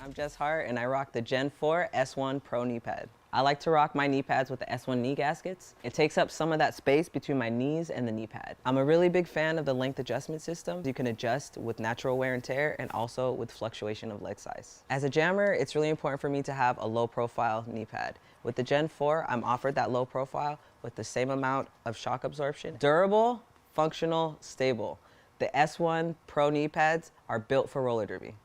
I'm Jess Hart and I rock the Gen 4 S1 Pro knee pad. I like to rock my knee pads with the S1 knee gaskets. It takes up some of that space between my knees and the knee pad. I'm a really big fan of the length adjustment system. You can adjust with natural wear and tear and also with fluctuation of leg size. As a jammer, it's really important for me to have a low profile knee pad. With the Gen 4, I'm offered that low profile with the same amount of shock absorption. Durable, functional, stable. The S1 Pro knee pads are built for roller derby.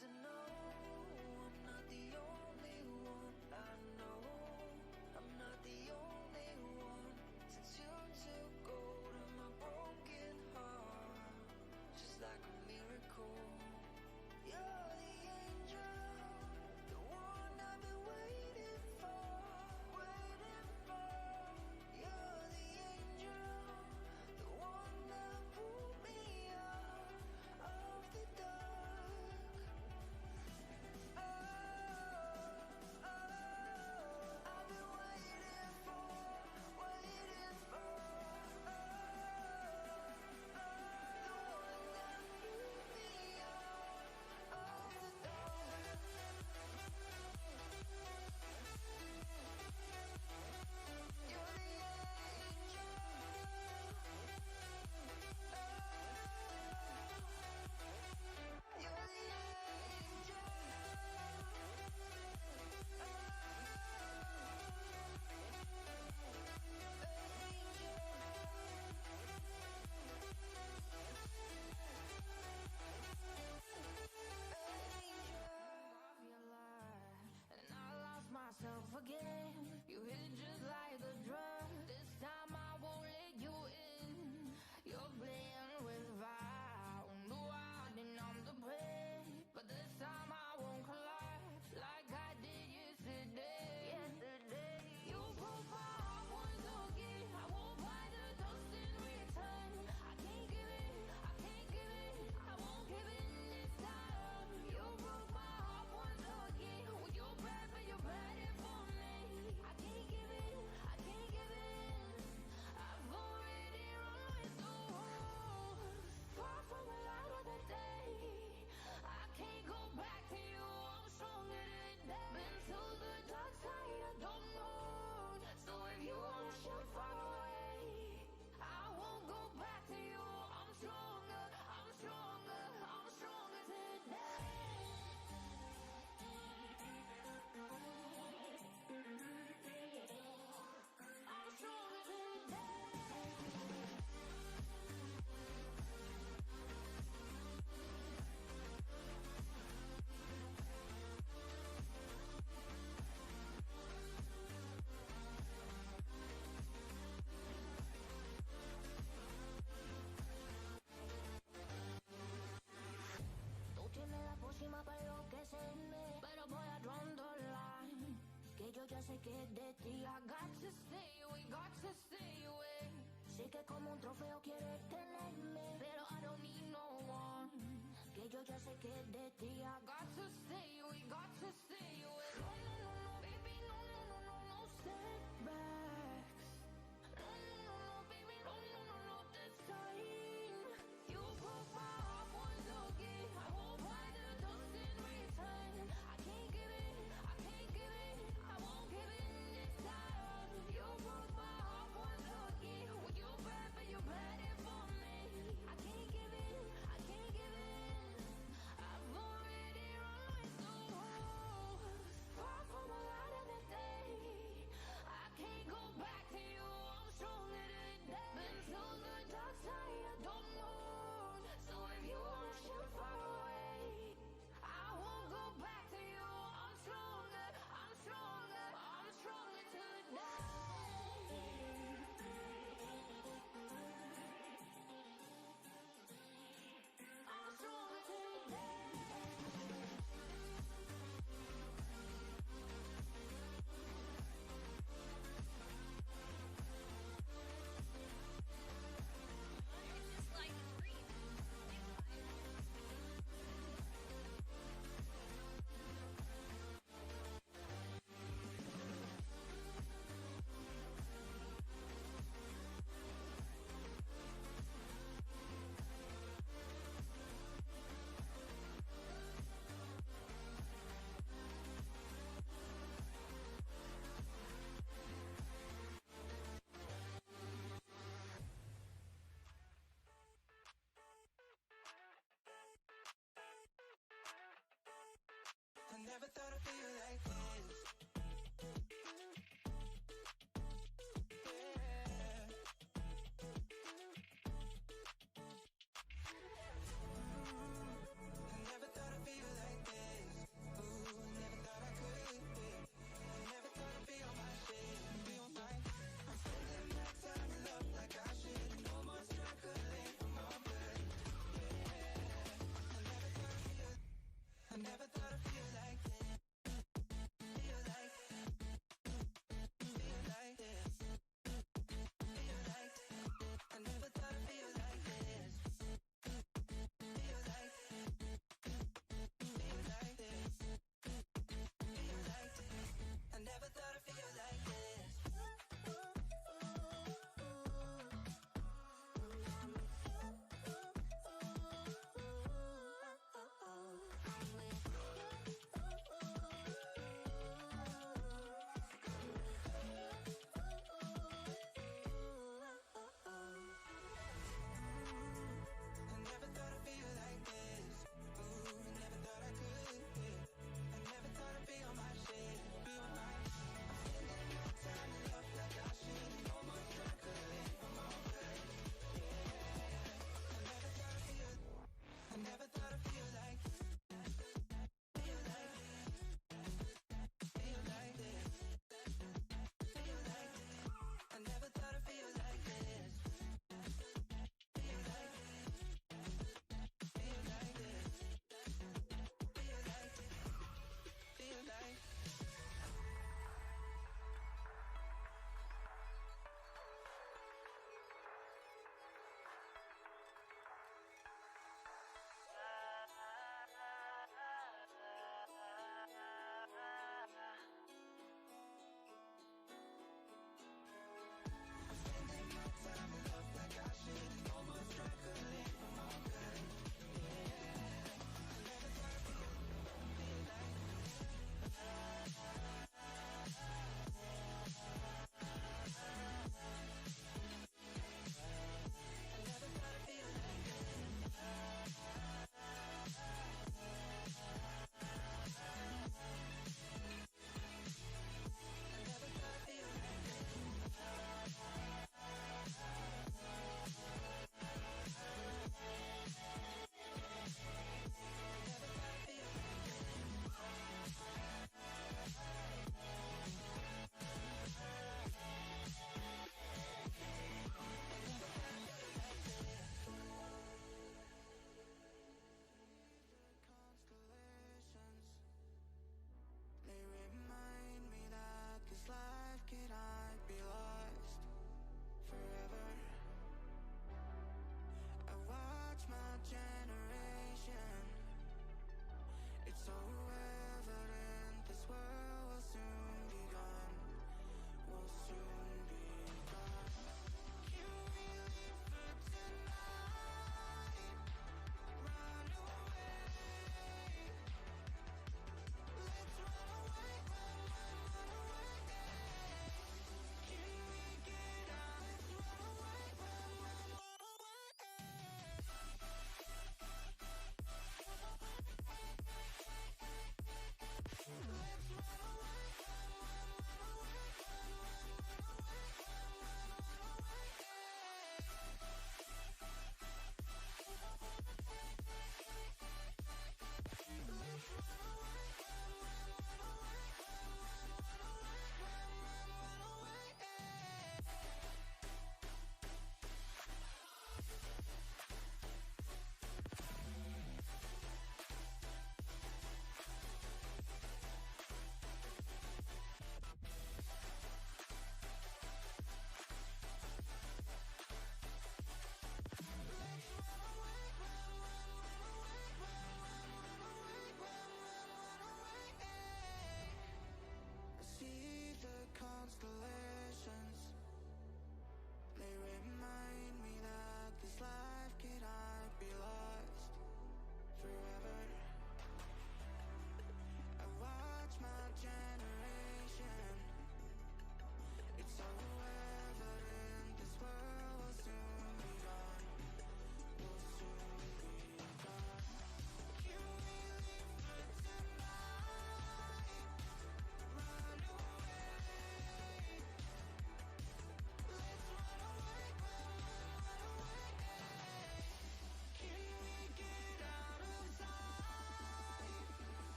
'Cause I know I'm not the only one. I know I'm not the only one. Since you took hold of my broken heart, just like a miracle. You're the angel, the one I've been waiting for, waiting for. You're the angel, the one that pulled me out of the dark. Oh, I've been waiting for, waiting for. The one that pulled me out of the dark. You're the angel. You're the angel. And I lost myself again. You hit just like a drug. This time I won't let you in. You're playing with fire. No, I didn't I'm the prey. But this time I won't collapse like I did yesterday. Yesterday, you broke my heart once again. I won't buy the dust in return. I can't give it, I can't give it, I won't give in this time. You broke my heart once again. Well, you're bad, but you're bad it for me. I can't give in, I can't give in. I've already run with the wolves. Far from the light of the day. I can't go back to you. I'm stronger today. Been to the dark side, I don't know. So if you wanna shoot far away, I won't go back to you. I'm stronger, I'm stronger, I'm stronger today. I'm stronger today. Tú tienes la pócima para enloquecerme, pero voy a draw the line. Que yo ya sé que es de ti. I got to stay away, got to stay away. Sé que como un trofeo quieres tenerme, pero I don't need no one. Que yo ya sé que es de ti. I got to stay away, got to stay away. No, no, no, no, baby, no, no, no, no, no setbacks. No, no, no, no, baby, no, no, no, no, this time. You broke my heart once again. I won't buy the dust in return. I can't give in, I can't give in, I won't give in this time. You broke my heart once again. Well, you're bad, but you're bad it for me. I can't give in, I can't give in. I've already run with the wolves. Far from the light of the day. I can't go back to you. I'm stronger today. Been to the dark side, I don't know. So if you wanna shoot far away, I won't go back to you. I'm stronger, I'm stronger, I'm stronger today. I'm stronger today. It's just like free. I never thought I'd feel like this. Yeah. I never thought I'd feel like this.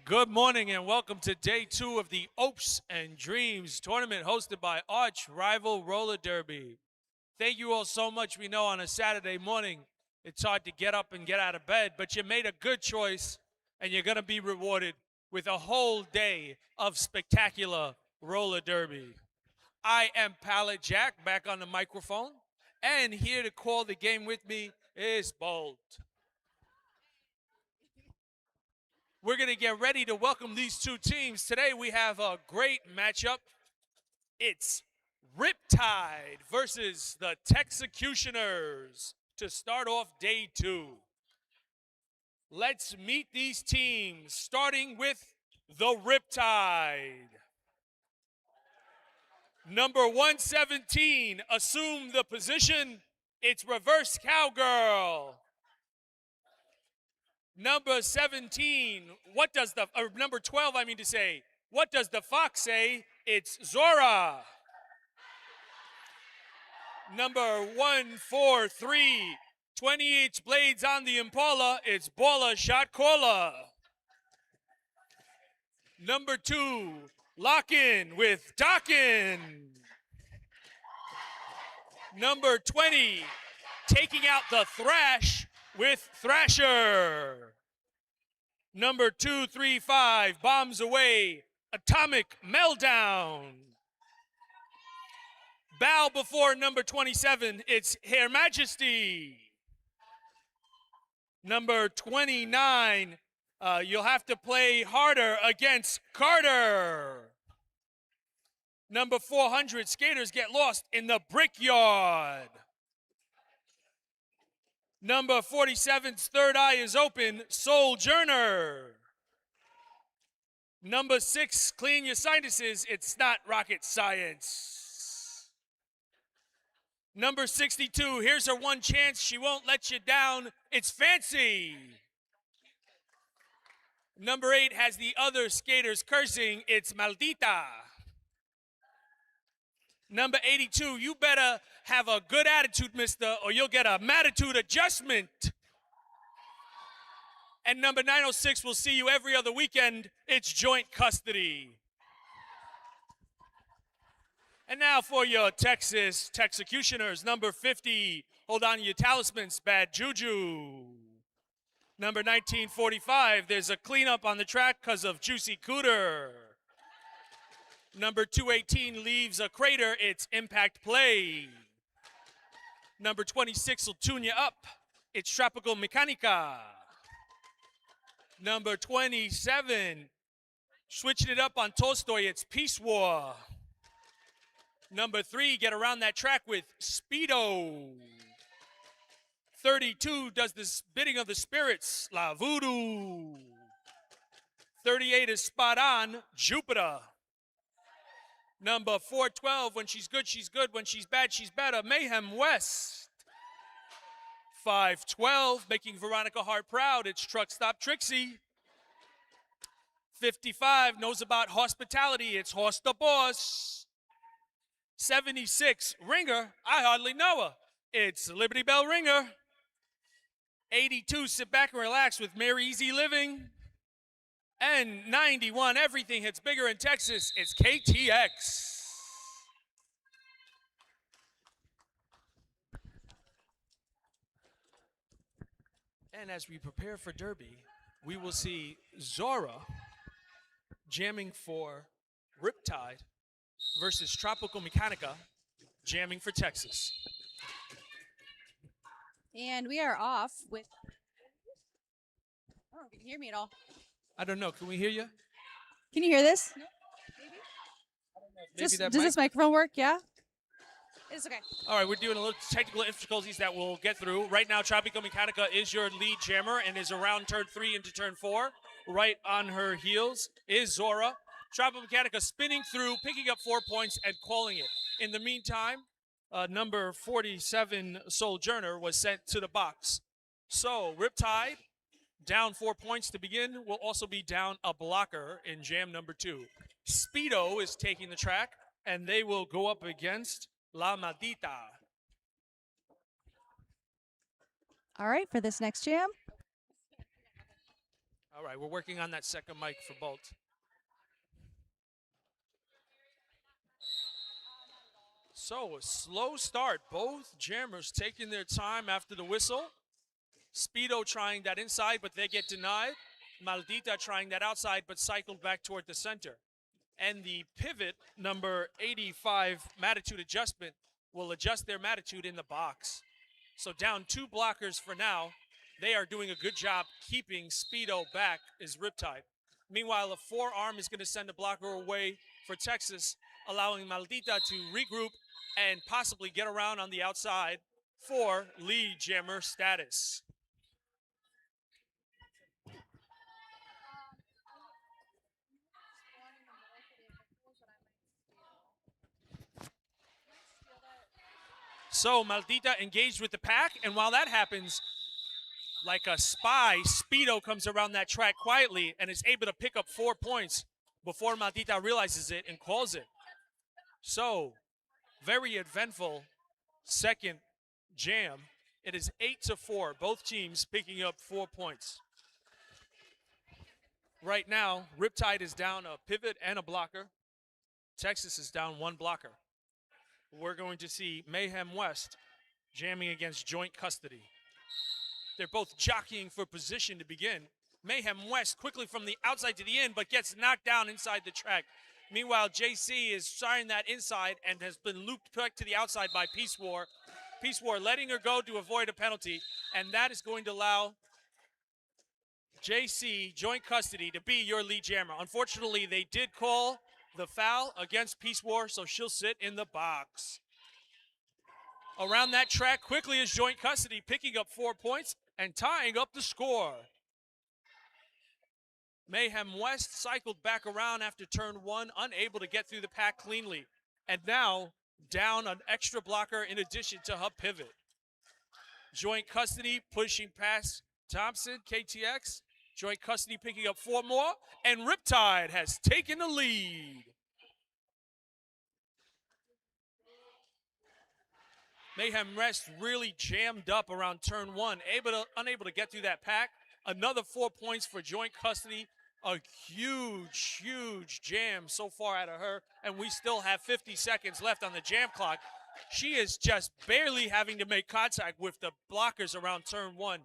Good morning and welcome to day 2 of the Opes and Dreams tournament hosted by arch rival Roller Derby. Thank you all so much. We know on a Saturday morning it's hard to get up and get out of bed, but you made a good choice and you're going to be rewarded with a whole day of spectacular roller derby. I am Pallet Jack, back on the microphone, and here to call the game with me is Bolt. We're going to get ready to welcome these two teams. Today we have a great matchup. It's Riptide versus the Texecutioners to start off day 2. Let's meet these teams, starting with the Riptide. Number 117, assume the position. It's Reverse Cowgirl. Number 17, number 12, I mean to say, what does the fox say? It's Zora. Number 143, 20-inch blades on the Impala, it's Baller Shot Caller. Number 2, Lock In with Dockin. Number 20, taking out the Thrash with Thrasher. Number 235, Bombs Away, Atomic Meltdown. Bow before number 27, it's Her Majesty. Number 29, you'll have to play harder against Carter. Number 400, Skaters Get Lost in the Brickyard. Number 47's Third Eye is Open, Sojourner. Number 6, Clean Your Sinuses, it's not rocket science. Number 62, here's her one chance, she won't let you down, it's Fancy. Number 8 has the other skaters cursing, it's Maldita. Number 82, you better have a good attitude, mister, or you'll get a matitude adjustment. And number 906, we'll see you every other weekend, it's Joint Custody. And now for your Texas Texecutioners, number 50, hold on to your talismans, Bad Juju. Number 1945, there's a cleanup on the track because of Juicy Cooter. Number 218 leaves a crater, it's Impact Play. Number 26 will tune you up, it's Tropical Mechanica. Number 27, switching it up on Tolstoy, it's Peace War. Number 3, get around that track with Speedo. 32 does the bidding of the spirits, La Voodoo. 38 is spot on, Jupiter. Number 412, when she's good, when she's better, Mayhem West. 512, making Veronica Hart proud, it's Truck Stop Trixie. 55, knows about hospitality, it's Horse the Boss. 76, Ringer, I hardly know her, it's Liberty Bell Ringer. 82, sit back and relax with Mary Easy Living. And 91, everything hits bigger in Texas, it's KTX. And as we prepare for Derby, we will see Zora jamming for Riptide versus Tropical Mechanica jamming for Texas. And we are off with. Oh, can you hear me at all? I don't know, can we hear you? Can you hear this? Maybe that Does mic? this microphone work? Yeah? It's okay. All right, we're doing a little technical difficulties that we'll get through. Right now, Tropical Mechanica is your lead jammer and is around turn 3 into turn 4. Right on her heels is Zora. Tropical Mechanica spinning through, picking up 4 points and calling it. In the meantime, number 47, Sojourner, was sent to the box. So, Riptide, down 4 points to begin, will also be down a blocker in jam number 2. Speedo is taking the track, and they will go up against La Maldita. All right, for this next jam. All right, we're working on that second mic for Bolt. So a slow start. Both jammers taking their time after the whistle. Speedo trying that inside, but they get denied. Maldita trying that outside, but cycled back toward the center. And the pivot, number 85, Mattitude adjustment, will adjust their Mattitude in the box. So down 2 blockers for now. They are doing a good job keeping Speedo back is Riptide. Meanwhile, a forearm is going to send a blocker away for Texas, allowing Maldita to regroup and possibly get around on the outside for lead jammer status. So Maldita engaged with the pack, and while that happens, like a spy, Speedo comes around that track quietly and is able to pick up 4 points before Maldita realizes it and calls it. So, very eventful second jam. It is 8-4, both teams picking up 4 points. Right now, Riptide is down a pivot and a blocker. Texas is down 1 blocker. We're going to see Mayhem West jamming against Joint Custody. They're both jockeying for position to begin. Mayhem West quickly from the outside to the in, but gets knocked down inside the track. Meanwhile, JC is trying that inside and has been looped back to the outside by Peace War. Peace War letting her go to avoid a penalty, and that is going to allow JC, Joint Custody, to be your lead jammer. Unfortunately, they did call the foul against Peace War, so she'll sit in the box. Around that track quickly is Joint Custody, picking up 4 points and tying up the score. Mayhem West cycled back around after turn 1, unable to get through the pack cleanly. And now down an extra blocker in addition to her pivot. Joint Custody pushing past Thompson, KTX. Joint Custody picking up 4 more. And Riptide has taken the lead. Mayhem West really jammed up around turn 1, unable to get through that pack. Another 4 points for Joint Custody. A huge, huge jam so far out of her, and we still have 50 seconds left on the jam clock. She is just barely having to make contact with the blockers around turn 1.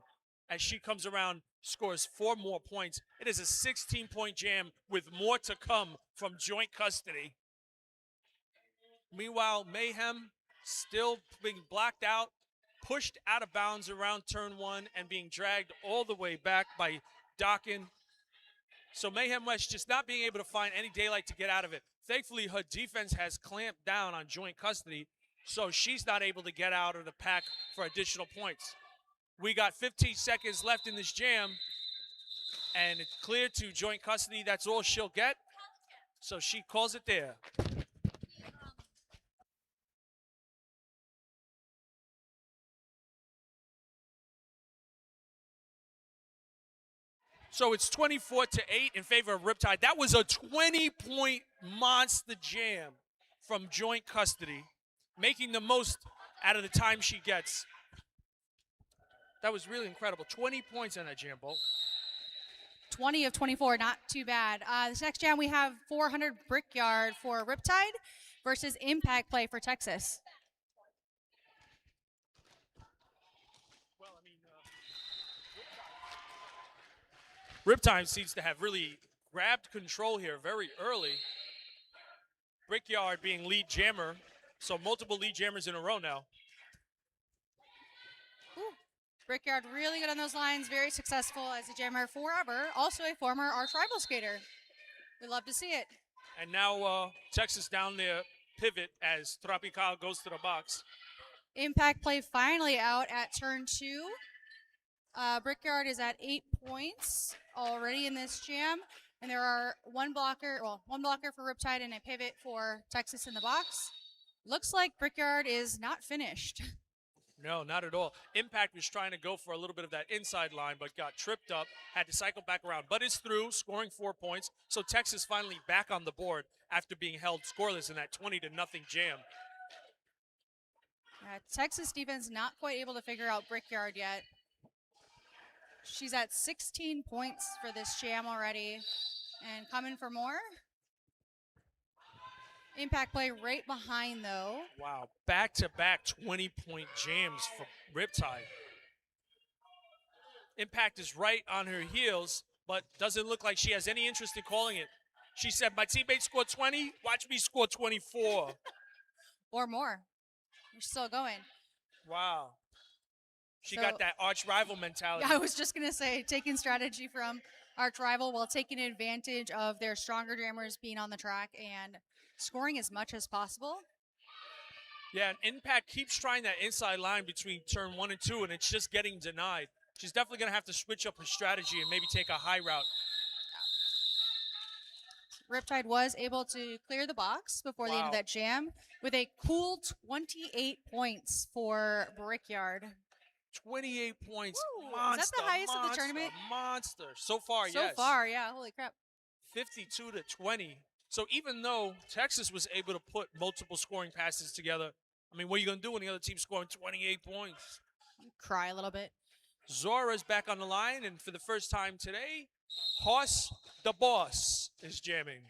As she comes around, scores 4 more points. It is a 16-point jam with more to come from Joint Custody. Meanwhile, Mayhem still being blocked out, pushed out of bounds around turn 1, and being dragged all the way back by Dawkin. So Mayhem West just not being able to find any daylight to get out of it. Thankfully, her defense has clamped down on Joint Custody, so she's not able to get out of the pack for additional points. We got 15 seconds left in this jam, and it's clear to Joint Custody that's all she'll get, so she calls it there. So it's 24-8 in favor of Riptide. That was a 20-point monster jam from Joint Custody, making the most out of the time she gets. That was really incredible. 20 points in that jam, Bolt. 20 of 24, not too bad. This next jam, we have 400 Brickyard for Riptide versus Impact Play for Texas. Riptide seems to have really grabbed control here very early. Brickyard being lead jammer, so multiple lead jammers in a row now. Ooh. Brickyard really good on those lines, very successful as a jammer forever. Also a former Arch Rival skater. We love to see it. And now Texas down their pivot as Tropical goes to the box. Impact Play finally out at turn 2. Brickyard is at 8 points already in this jam, and there are one blocker for Riptide and a pivot for Texas in the box. Looks like Brickyard is not finished. No, not at all. Impact was trying to go for a little bit of that inside line, but got tripped up, had to cycle back around, but is through, scoring 4 points. So Texas finally back on the board after being held scoreless in that 20-0 jam. Texas defense not quite able to figure out Brickyard yet. She's at 16 points for this jam already. And coming for more. Impact play right behind, though. Wow, back-to-back 20-point jams for Riptide. Impact is right on her heels, but doesn't look like she has any interest in calling it. She said, my teammate scored 20, watch me score 24. Or more. We're still going. Wow. She So- got that arch rival mentality. I was just going to say, taking strategy from arch rival while taking advantage of their stronger jammers being on the track and scoring as much as possible. Yeah, and Impact keeps trying that inside line between turn 1 and 2, and it's just getting denied. She's definitely going to have to switch up her strategy and maybe take a high route. Riptide was able to clear the box before the end of Wow. that jam with a cool 28 points for Brickyard. 28 points. Woo! Is Monster, that the highest of the monster, tournament? Monster. So far, So yes. far, yeah. Holy crap. 52 to 20. So even though Texas was able to put multiple scoring passes together, I mean, what are you going to do when the other team's scoring 28 points? Cry a little bit. Zora's back on the line, and for the first time today, Hoss the Boss is jamming.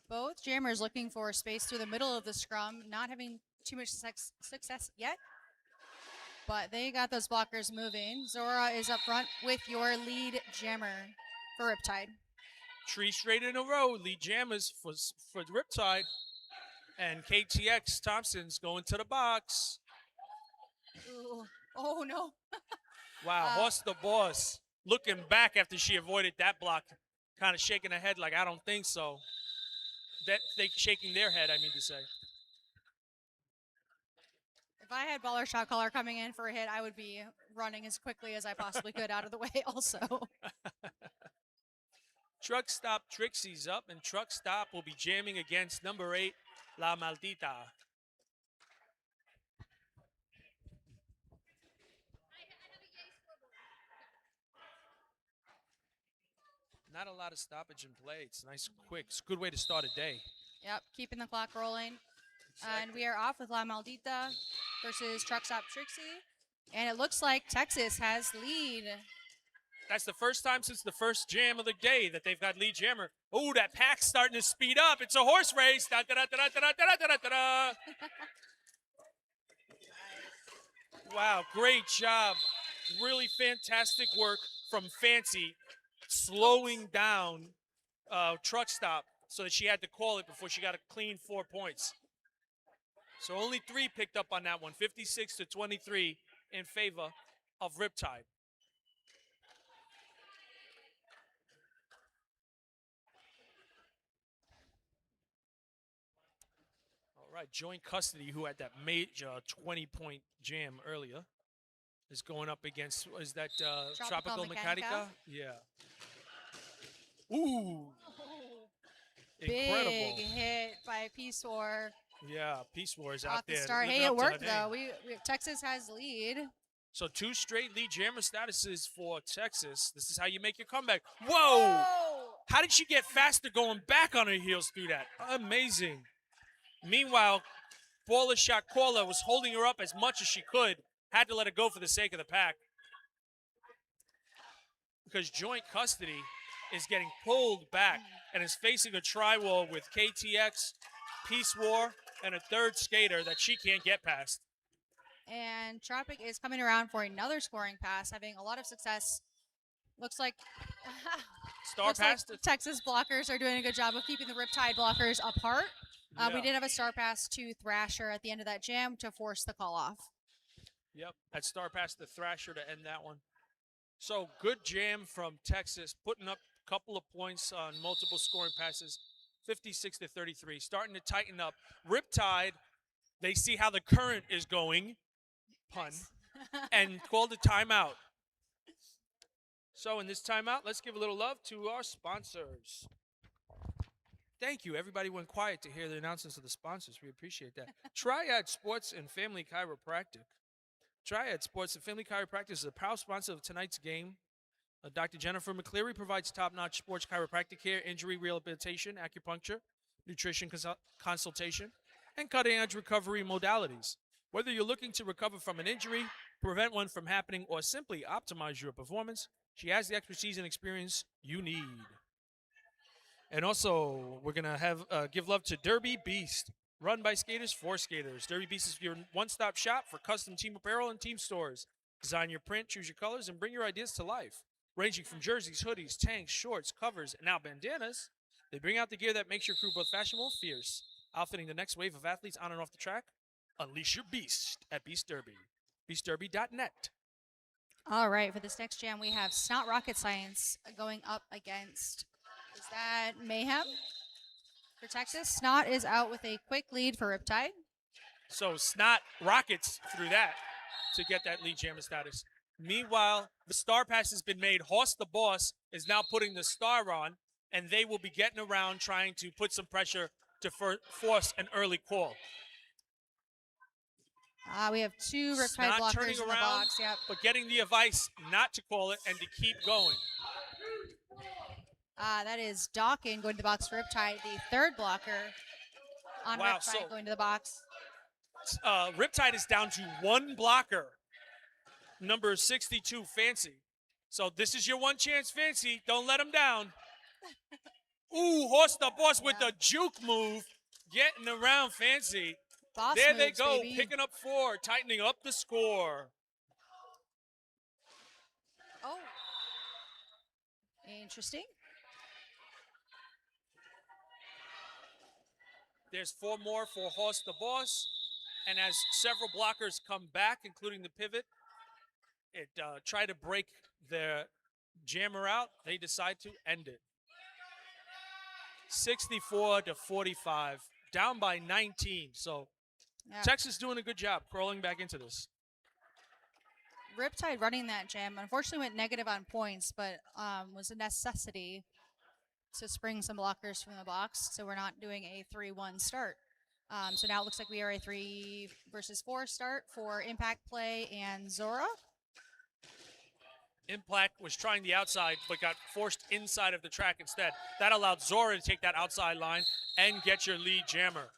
Both jammers looking for space through the middle of the scrum, not having too much success yet. But they got those blockers moving. Zora is up front with your lead jammer for Riptide. 3 straight in a row, lead jammers for Riptide. And KTX Thompson's going to the box. Ooh. Oh, no. Wow, Hoss the Boss looking back after she avoided that block, kind of shaking her head like, I don't think so. That they shaking their head, I mean to say. If I had baller shot caller coming in for a hit, I would be running as quickly as I possibly could out of the way also. Truck Stop Trixie's up, and Truck Stop will be jamming against number 8, La Maldita. Not a lot of stoppage in play. It's nice and quick. It's a good way to start a day. Yep, keeping the clock rolling. And we are off with La Maldita versus Truck Stop Trixie. And it looks like Texas has lead. That's the first time since the first jam of the day that they've got lead jammer. Oh, that pack's starting to speed up. It's a horse race. Da, da, da, da, da, da, da, da, da, da. Wow, great job. Really fantastic work from Fancy slowing down Truck Stop so that she had to call it before she got a clean 4 points. So only 3 picked up on that one, 56 to 23 in favor of Riptide. All right, joint custody, who had that major 20-point jam earlier, is going up against, is that Tropical Mechanica? Yeah. Ooh. Incredible. Big hit by Peace War Yeah, Peace Wars out off the there. start. living Hey, up it to worked the though. name. Texas has lead. So 2 straight lead jammer statuses for Texas. This is how you make your comeback. Whoa! How did she get faster going back on her heels through that? Amazing. Meanwhile, baller shot caller was holding her up as much as she could. Had to let her go for the sake of the pack. Because joint custody is getting pulled back and is facing a tri-wall with KTX, Peace War, and a third skater that she can't get past. And Tropic is coming around for another scoring pass, having a lot of success. Looks like Star looks like pass to Texas blockers are doing a good job of keeping the Riptide blockers apart. We Yeah. did have a star pass to Thrasher at the end of that jam to force the call off. Yep, that star pass to Thrasher to end that one. So good jam from Texas, putting up a couple of points on multiple scoring passes, 56 to 33, starting to tighten up. Riptide, they see how the current is going, pun, and called a timeout. So in this timeout, let's give a little love to our sponsors. Thank you. Everybody went quiet to hear the announcements of the sponsors. We appreciate that. Triad Sports and Family Chiropractic. Triad Sports and Family Chiropractic is a proud sponsor of tonight's game. Dr. Jennifer McCleary provides top-notch sports chiropractic care, injury rehabilitation, acupuncture, nutrition consultation, and cutting-edge recovery modalities. Whether you're looking to recover from an injury, prevent one from happening, or simply optimize your performance, she has the expertise and experience you need. And also, we're going to have give love to Derby Beast, run by skaters for skaters. Derby Beast is your one-stop shop for custom team apparel and team stores. Design your print, choose your colors, and bring your ideas to life. Ranging from jerseys, hoodies, tanks, shorts, covers, and now bandanas, they bring out the gear that makes your crew both fashionable and fierce. Outfitting the next wave of athletes on and off the track, unleash your beast at Beast Derby. BeastDerby.net. All right, for this next jam, we have Snot Rocket Science going up against, is that Mayhem for Texas? Snot is out with a quick lead for Riptide. So Snot rockets through that to get that lead jammer status. Meanwhile, the star pass has been made. Horst the Boss is now putting the star on, and they will be getting around trying to put some pressure to force an early call. We have two Riptide Snot blockers turning in the around, box. Yep. but getting the advice not to call it and to keep going. That is Dawkin going to the box for Riptide, the third blocker on Wow, Riptide so- going to the box. Riptide is down to one blocker, number 62, Fancy. So this is your one chance, Fancy. Don't let him down. Ooh, Horst the Boss with the juke move, getting around Fancy. Boss There they moves, go, baby. picking up 4, tightening up the score. Oh. Interesting. There's 4 more for Horst the Boss. And as several blockers come back, including the pivot, it try to break their jammer out, they decide to end it. 64-45, down by 19. So Yeah. Texas doing a good job crawling back into this. Riptide running that jam unfortunately went negative on points, but was a necessity to spring some blockers from the box, so we're not doing a 3-1 start. So now it looks like we are a 3 versus 4 start for Impact Play and Zora. Impact was trying the outside, but got forced inside of the track instead. That allowed Zora to take that outside line and get your lead jammer.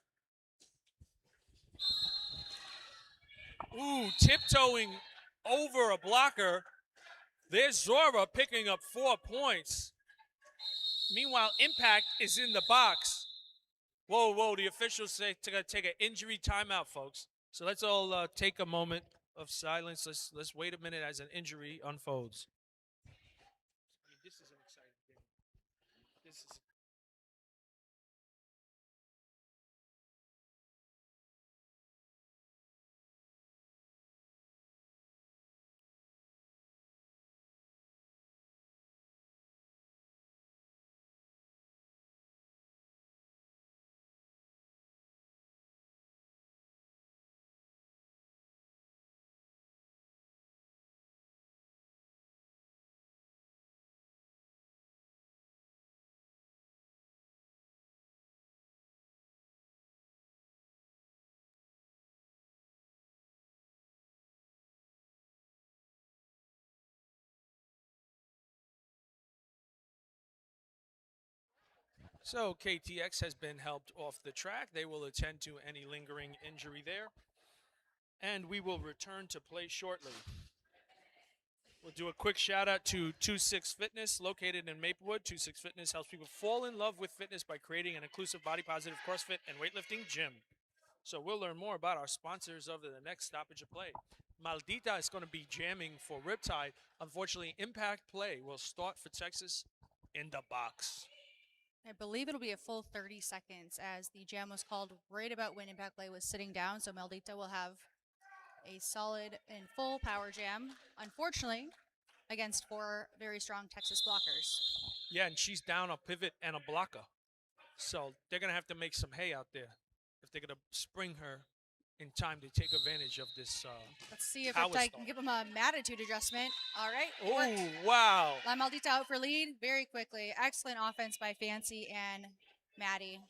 Ooh, tiptoeing over a blocker. There's Zora picking up 4 points. Meanwhile, Impact is in the box. Whoa, the officials say to take an injury timeout, folks. So let's all take a moment of silence. Let's wait a minute as an injury unfolds. I mean, this is an exciting game. This is So KTX has been helped off the track. They will attend to any lingering injury there. And we will return to play shortly. We'll do a quick shout out to 26 Fitness, located in Maplewood. 26 Fitness helps people fall in love with fitness by creating an inclusive body positive CrossFit and weightlifting gym. So we'll learn more about our sponsors over the next stoppage of play. Maldita is going to be jamming for Riptide. Unfortunately, Impact Play will start for Texas in the box. I believe it'll be a full 30 seconds as the jam was called right about when Impact Play was sitting down, so Maldita will have a solid and full power jam, unfortunately, against 4 very strong Texas blockers. Yeah, and she's down a pivot and a blocker. So they're going to have to make some hay out there if they're going to spring her in time to take advantage of this. Let's see if power Riptide start. can give him a attitude adjustment. All right. Oh, wow. La Maldita out for lead very quickly. Excellent offense by Fancy and Maddie.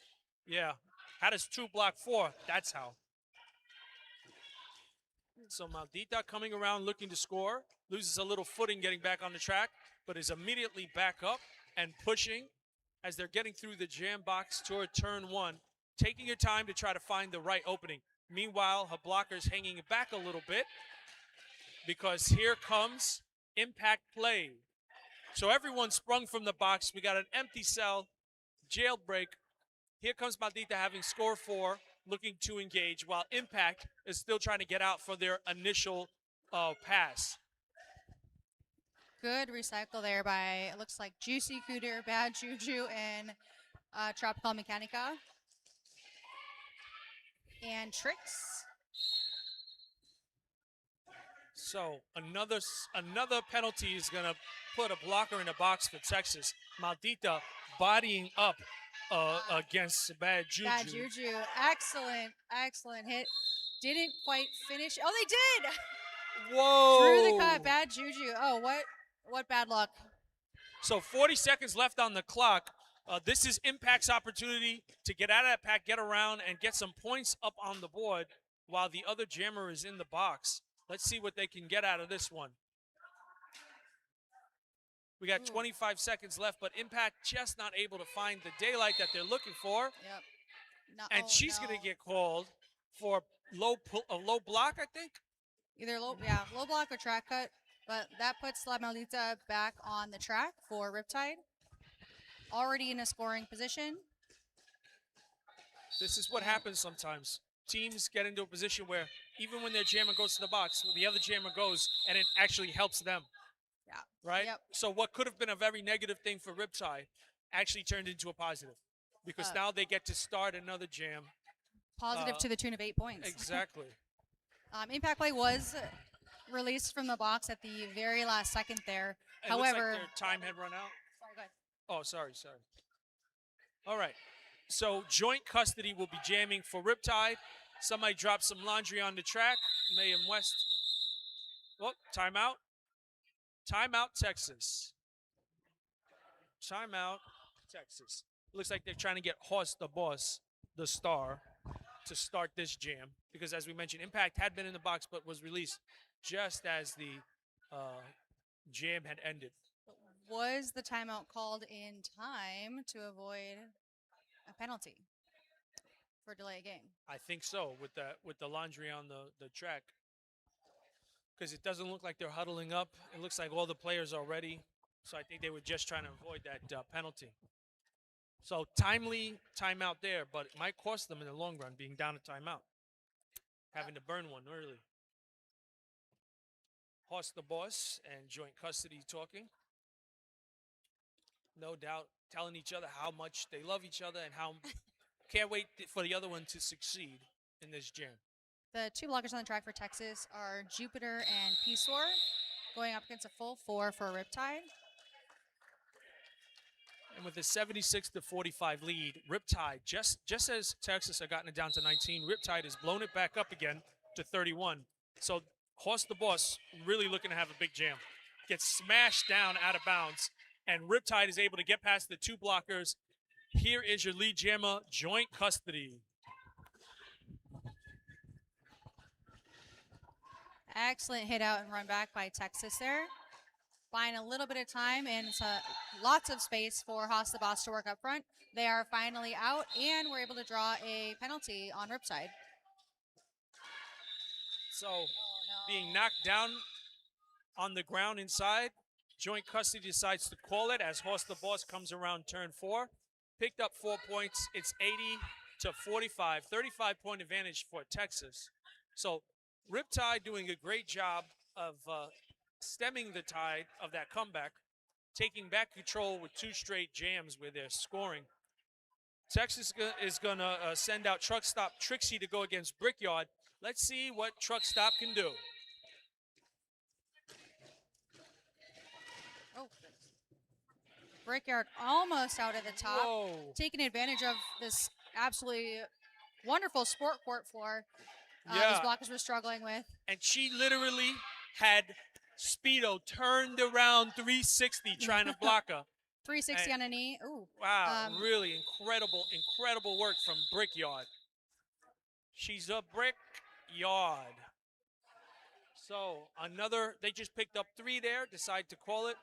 Yeah. Had us 2 block 4. That's how. So Maldita coming around looking to score. Loses a little footing getting back on the track, but is immediately back up and pushing as they're getting through the jam box toward turn 1. Taking your time to try to find the right opening. Meanwhile, her blocker's hanging back a little bit. because here comes impact play. So everyone sprung from the box. We got an empty cell, jailbreak. Here comes Maldita having score 4, looking to engage, while Impact is still trying to get out for their initial pass. Good recycle there by, it looks like Juicy Cooter, Bad Juju, and Tropical Mechanica. And Tricks. So another penalty is going to put a blocker in the box for Texas. Maldita bodying up against Bad Juju. Bad Juju. Excellent hit. Didn't quite finish. Oh, they did! Whoa! Through the cut. Bad Juju. Oh, what bad luck. So 40 seconds left on the clock. This is Impact's opportunity to get out of that pack, get around, and get some points up on the board while the other jammer is in the box. Let's see what they can get out of this one. We got 25 seconds left, but Impact just not able to find the daylight that they're looking for. Yep. No, And she's going to get called for a low block, I think. either low block or track cut. But that puts La Maldita back on the track for Riptide. Already in a scoring position. This is what happens sometimes. Teams get into a position where even when their jammer goes to the box, the other jammer goes and it actually helps them. Yeah. Right? Yep. So what could have been a very negative thing for Riptide actually turned into a positive because now they get to start another jam. Positive to the tune of 8 points. Exactly. Impact Play was released from the box at the very last second there. It However, looks like their time had run out. sorry, go ahead. Oh, sorry. All right. So joint custody will be jamming for Riptide. Somebody dropped some laundry on the track. Mayhem West. Oh, timeout. Timeout, Texas. Timeout, Texas. Looks like they're trying to get Horst the Boss, the star, to start this jam. Because as we mentioned, Impact had been in the box but was released just as the jam had ended. Was the timeout called in time to avoid a penalty for delay a game? I think so, with the laundry on the track. Because it doesn't look like they're huddling up. It looks like all the players are ready. So I think they were just trying to avoid that penalty. So timely timeout there, but it might cost them in the long run being down a timeout. Having to burn one early. Horst the Boss and joint custody talking. No doubt telling each other how much they love each other and how can't wait for the other one to succeed in this jam. The two blockers on the track for Texas are Jupiter and Peace War, going up against a full 4 for Riptide. And with a 76-45 lead, Riptide, just as Texas had gotten it down to 19, Riptide has blown it back up again to 31. So Horst the Boss really looking to have a big jam. Gets smashed down out of bounds, and Riptide is able to get past the two blockers. Here is your lead jammer, joint custody. Excellent hit out and run back by Texas there. Buying a little bit of time and lots of space for Haas the Boss to work up front. They are finally out, and we're able to draw a penalty on Riptide. So being knocked down on the ground inside, joint custody decides to call it as Horst the Boss comes around turn 4. Picked up 4 points. It's 80-45, 35-point advantage for Texas. So Riptide doing a great job of stemming the tide of that comeback, taking back control with 2 straight jams where they're scoring. Texas is going to send out Truck Stop Trixie to go against Brickyard. Let's see what Truck Stop can do. Oh, Brickyard almost out at the top. Whoa. Taking advantage of this absolutely wonderful sport court floor Yeah. these blockers were struggling with. And she literally had Speedo turned around 360 trying to block her. 360 on a knee. Ooh. Wow, really incredible work from Brickyard. She's a Brickyard. So they just picked up 3 there, decide to call it.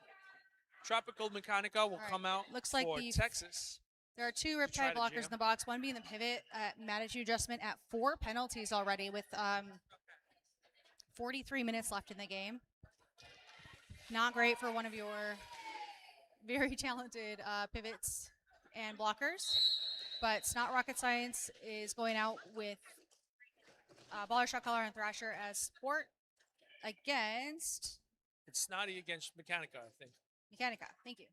Tropical Mechanica will right. come out Looks like for the Texas. There are 2 try Riptide to blockers jam. in the box, one being the pivot, attitude adjustment at 4 penalties already with 43 minutes left in the game. Not great for one of your very talented pivots and blockers. But it's not rocket science is going out with Baller Shot Caller and Thrasher as support against It's Snotty against Mechanica, I think. Mechanica. Thank you.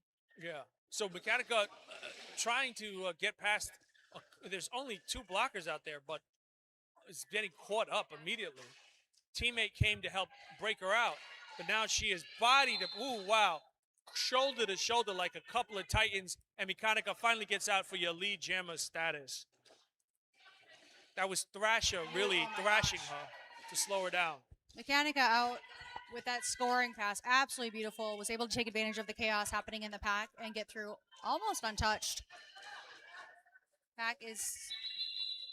Yeah. So Mechanica trying to get past. There's only 2 blockers out there, but is getting caught up immediately. Teammate came to help break her out, but now she is bodied. Ooh, wow. Shoulder to shoulder like a couple of Titans, and Mechanica finally gets out for your lead jammer status. That was Thrasher really thrashing her to slow her down. Mechanica out with that scoring pass. Absolutely beautiful. Was able to take advantage of the chaos happening in the pack and get through almost untouched. Pack is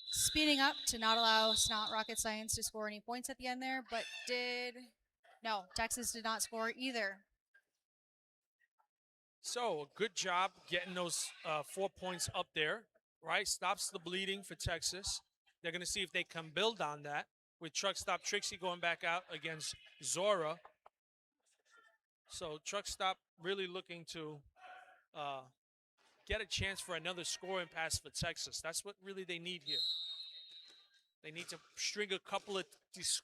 speeding up to not allow Snot Rocket Science to score any points at the end there, but no, Texas did not score either. So, a good job getting those 4 points up there, right? Stops the bleeding for Texas. They're going to see if they can build on that with Truck Stop Trixie going back out against Zora. So, Truck Stop really looking to get a chance for another scoring pass for Texas. That's what really they need here. They need to string a couple of these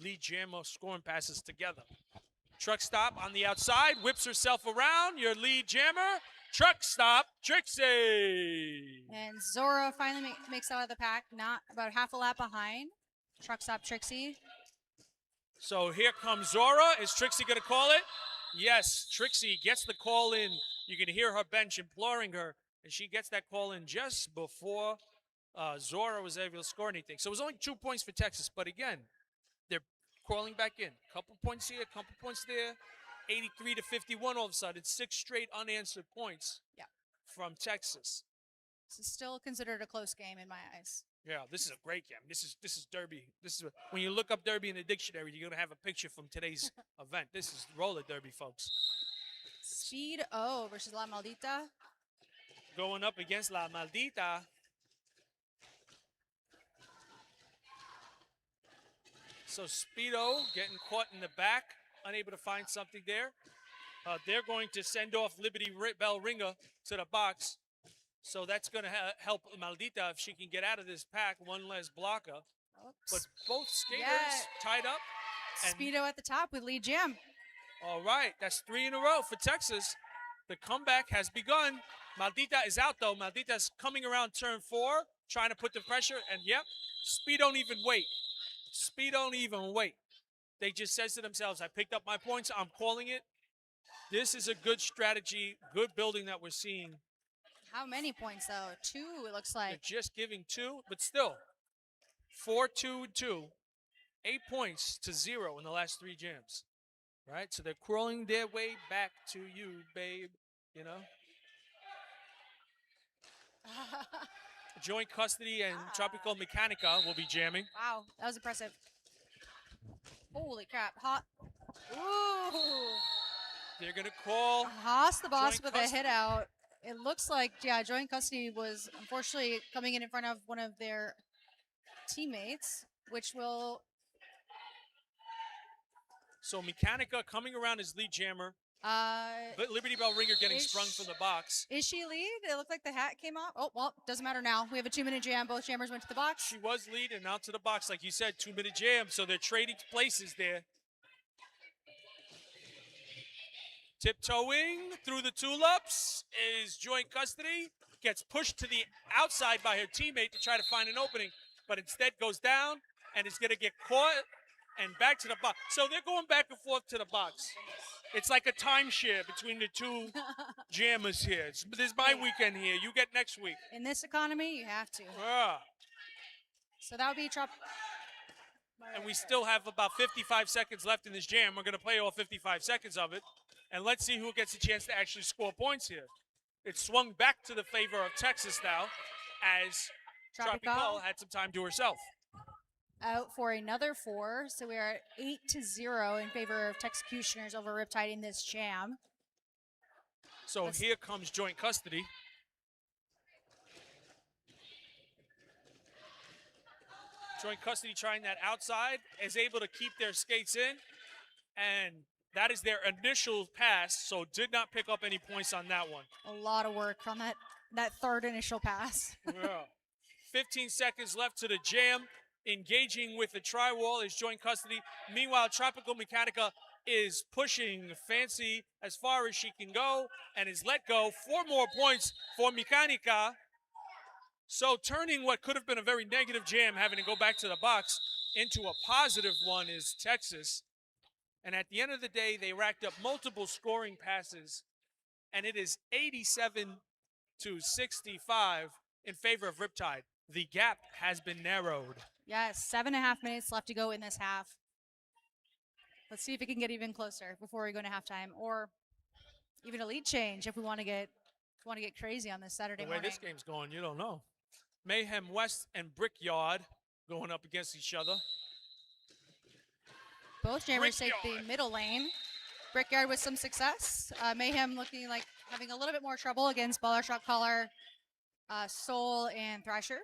lead jammer scoring passes together. Truck Stop on the outside, whips herself around. Your lead jammer, Truck Stop Trixie. And Zora finally makes out of the pack, not about half a lap behind. Truck Stop Trixie. So here comes Zora. Is Trixie going to call it? Yes, Trixie gets the call in. You can hear her bench imploring her, and she gets that call in just before Zora was able to score anything. So it was only 2 points for Texas, but again, they're crawling back in. Couple points here, couple points there. 83 to 51 all of a sudden. 6 straight unanswered points from Texas. This is still considered a close game in my eyes. Yeah, this is a great game. This is Derby. This is when you look up Derby in the dictionary, you're gonna have a picture from today's event. This is roller derby, folks. Speed O versus La Maldita. Going up against La Maldita. So Speedo getting caught in the back, unable to find something there. They're going to send off Liberty Bell Ringer to the box. So that's going to help Maldita if she can get out of this pack. One less blocker. Oops. But both skaters Yeah. tied up. And Speedo at the top with lead jam. all right, that's 3 in a row for Texas. The comeback has begun. Maldita is out, though. Maldita's coming around turn 4, trying to put the pressure. And, yep, Speed don't even wait. Speed don't even wait. They just says to themselves, I picked up my points. I'm calling it. This is a good strategy, good building that we're seeing. How many points, though? 2, it looks They're like. just giving 2, but still, 4-2-2, 8 points to 0 in the last 3 jams. Right? So they're crawling their way back to you, babe. You know? Joint custody and Tropical Mechanica will be jamming. Wow, that was impressive. Holy crap. Hot. Ooh. They're going to call. Haas the boss Joint with custody. a hit out. It looks like, joint custody was unfortunately coming in front of one of their teammates, which will. So Mechanica coming around as lead jammer. But Liberty Bell Ringer getting sprung from the box. Is she lead? It looked like the hat came off. Oh, well, doesn't matter now. We have a 2-minute jam. Both jammers went to the box. She was lead and out to the box, like you said, 2-minute jam. So they're trading places there. Tiptoeing through the tulips is joint custody. Gets pushed to the outside by her teammate to try to find an opening, but instead goes down and is going to get caught and back to the box. So they're going back and forth to the box. It's like a timeshare between the two jammers here. This is my weekend here. You get next week. In this economy, you have to. Yeah. So that would be Trop. And we still have about 55 seconds left in this jam. We're going to play all 55 seconds of it. And let's see who gets a chance to actually score points here. It swung back to the favor of Texas now as Tropical had some time to herself. Out for another 4, so we are at 8-0 in favor of Texecutioners over Riptide in this jam. So here comes joint custody. Joint custody trying that outside, is able to keep their skates in, and that is their initial pass, so did not pick up any points on that one. A lot of work on that third initial pass. Yeah. 15 seconds left to the jam. Engaging with the tri-wall is joint custody. Meanwhile, Tropical Mechanica is pushing Fancy as far as she can go and is let go. 4 more points for Mechanica. So turning what could have been a very negative jam, having to go back to the box, into a positive one is Texas. And at the end of the day, they racked up multiple scoring passes, and it is 87 to 65 in favor of Riptide. The gap has been narrowed. Yes, 7.5 minutes left to go in this half. Let's see if it can get even closer before we go into halftime, or even a lead change if we want to get crazy on this Saturday The way morning. this game's going, you don't know. Mayhem West and Brickyard going up against each other. Both jammers take the Brickyard. middle lane. Brickyard with some success. Mayhem looking like having a little bit more trouble against Baller Shot Caller, Soul, and Thrasher.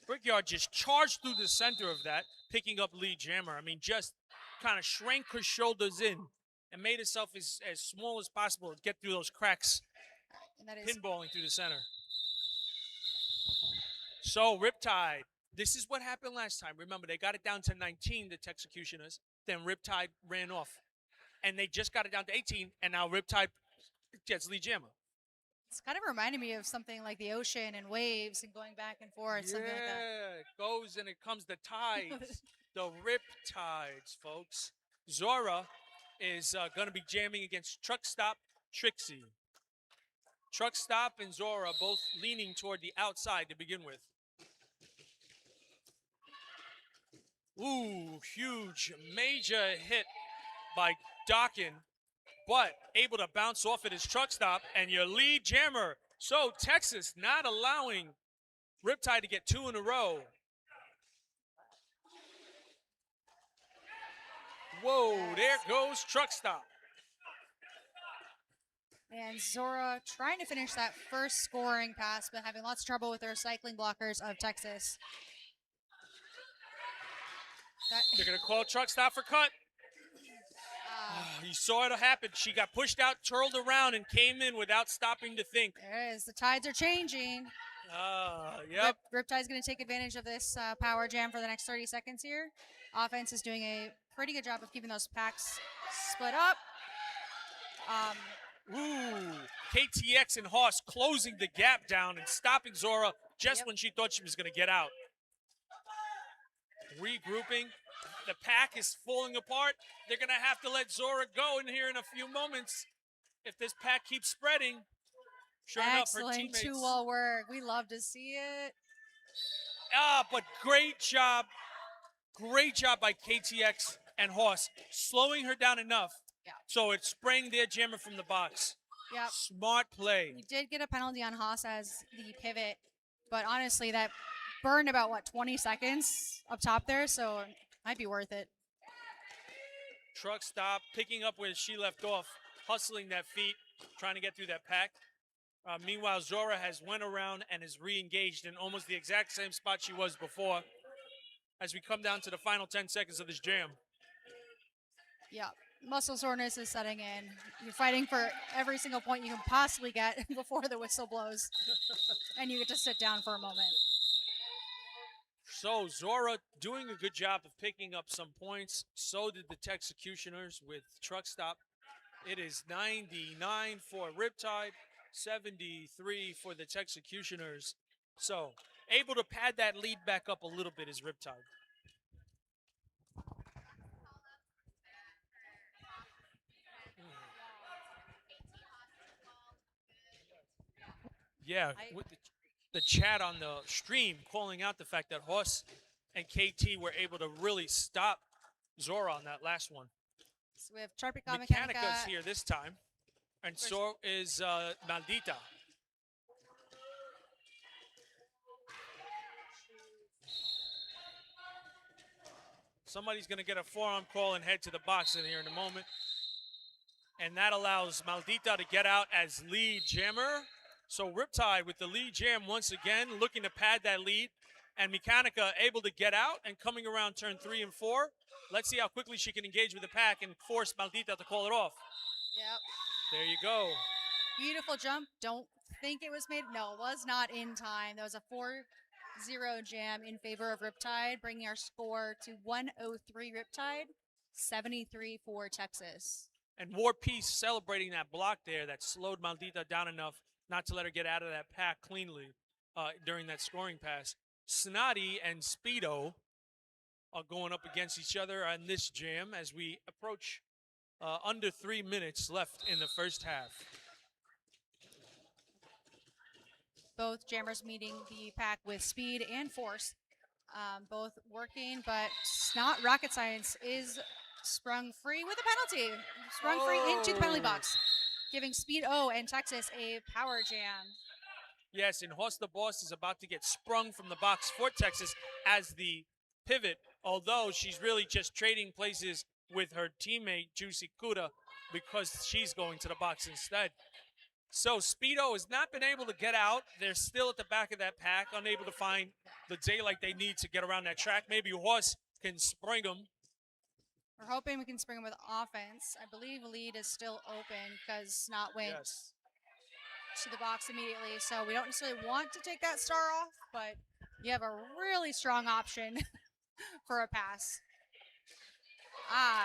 Brickyard just charged through the center of that, picking up lead jammer. I mean, just kind of shrank her shoulders in and made herself as small as possible to get through those cracks, And that is pinballing through the center. So Riptide, this is what happened last time. Remember, they got it down to 19, the Texecutioners. Then Riptide ran off. And they just got it down to 18, and now Riptide gets lead jammer. it's kind of reminding me of something like the ocean and waves and going back and forth, something like that. Yeah, it goes and it comes the tides, the Riptides, folks. Zora is going to be jamming against Truck Stop Trixie. Truck Stop and Zora both leaning toward the outside to begin with. Ooh, huge, major hit by Dawkin, but able to bounce off it is Truck Stop and your lead jammer. So Texas not allowing Riptide to get 2 in a row. Whoa, there goes Truck Stop. And Zora trying to finish that first scoring pass, but having lots of trouble with the recycling blockers of Texas. They're going to call Truck Stop for cut. You saw it happen. She got pushed out, twirled around, and came in without stopping to think. There it is. The tides are changing. Yep. Riptide's going to take advantage of this power jam for the next 30 seconds here. Offense is doing a pretty good job of keeping those packs split up. Ooh, KTX and Haas closing the gap down and stopping Zora just Yep. when she thought she was going to get out. Regrouping. The pack is falling apart. They're going to have to let Zora go in here in a few moments if this pack keeps spreading. Sure enough, her Excellent teammates. two-wall work. We love to see it. But great job. Great job by KTX and Haas, slowing her down enough Yeah. so it's spraying their jammer from the box. Yep. Smart play. We did get a penalty on Haas as the pivot, but honestly, that burned about, 20 seconds up top there, so it might be worth it. Truck Stop, picking up where she left off, hustling that feet, trying to get through that pack. Meanwhile, Zora has went around and is re-engaged in almost the exact same spot she was before as we come down to the final 10 seconds of this jam. Yeah. Muscle soreness is setting in. You're fighting for every single point you can possibly get before the whistle blows, and you get to sit down for a moment. So Zora doing a good job of picking up some points. So did the Texecutioners with Truck Stop. It is 99 for Riptide, 73 for the Texecutioners. So able to pad that lead back up a little bit is Riptide. Yeah, with the chat on the stream calling out the fact that Haas and KT were able to really stop Zora on that last one. So we have Tropical Mechanica's here this time, and so is Maldita. Somebody's going to get a forearm call and head to the box in here in a moment. And that allows Maldita to get out as lead jammer. So Riptide with the lead jam once again, looking to pad that lead. And Mechanica able to get out and coming around turn 3 and 4. Let's see how quickly she can engage with the pack and force Maldita to call it off. Yep. There you go. Beautiful jump. Don't think it was made. No, it was not in time. That was a 4-0 jam in favor of Riptide, bringing our score to 103 Riptide, 73 for Texas. And War Peace celebrating that block there that slowed Maldita down enough not to let her get out of that pack cleanly during that scoring pass. Snotty and Speedo are going up against each other on this jam as we approach under 3 minutes left in the first half. Both jammers meeting the pack with speed and force, both working, but not rocket science is sprung free with a penalty. Sprung free into the penalty box, giving Speed O and Texas a power jam. Yes, and Horst the Boss is about to get sprung from the box for Texas as the pivot, although she's really just trading places with her teammate, Juicy Kuda, because she's going to the box instead. So Speedo has not been able to get out. They're still at the back of that pack, unable to find the daylight they need to get around that track. Maybe Horst can spring them. We're hoping we can spring them with offense. I believe lead is still open because Snot went Yes. to the box immediately. So we don't necessarily want to take that star off, but you have a really strong option for a pass.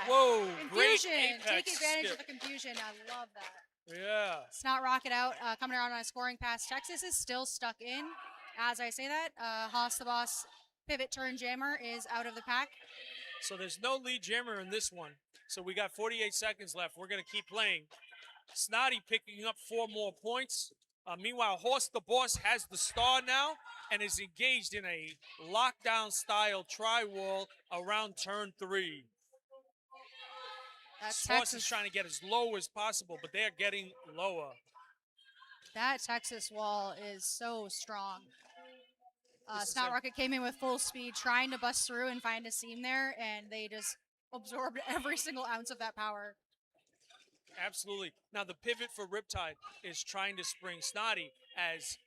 Whoa, great Confusion. apex Take advantage skip. of the confusion. I love that. Yeah. Snot rocket out, coming around on a scoring pass. Texas is still stuck in. As I say that, Haas the Boss pivot turn jammer is out of the pack. So there's no lead jammer in this one. So we got 48 seconds left. We're going to keep playing. Snotty picking up 4 more points. Meanwhile, Horst the Boss has the star now and is engaged in a lockdown style tri-wall around turn 3. That's Horst Texas. is trying to get as low as possible, but they're getting lower. That Texas wall is so strong. This is Snot it. Rocket came in with full speed, trying to bust through and find a seam there, and they just absorbed every single ounce of that power. Absolutely. Now the pivot for Riptide is trying to spring Snotty as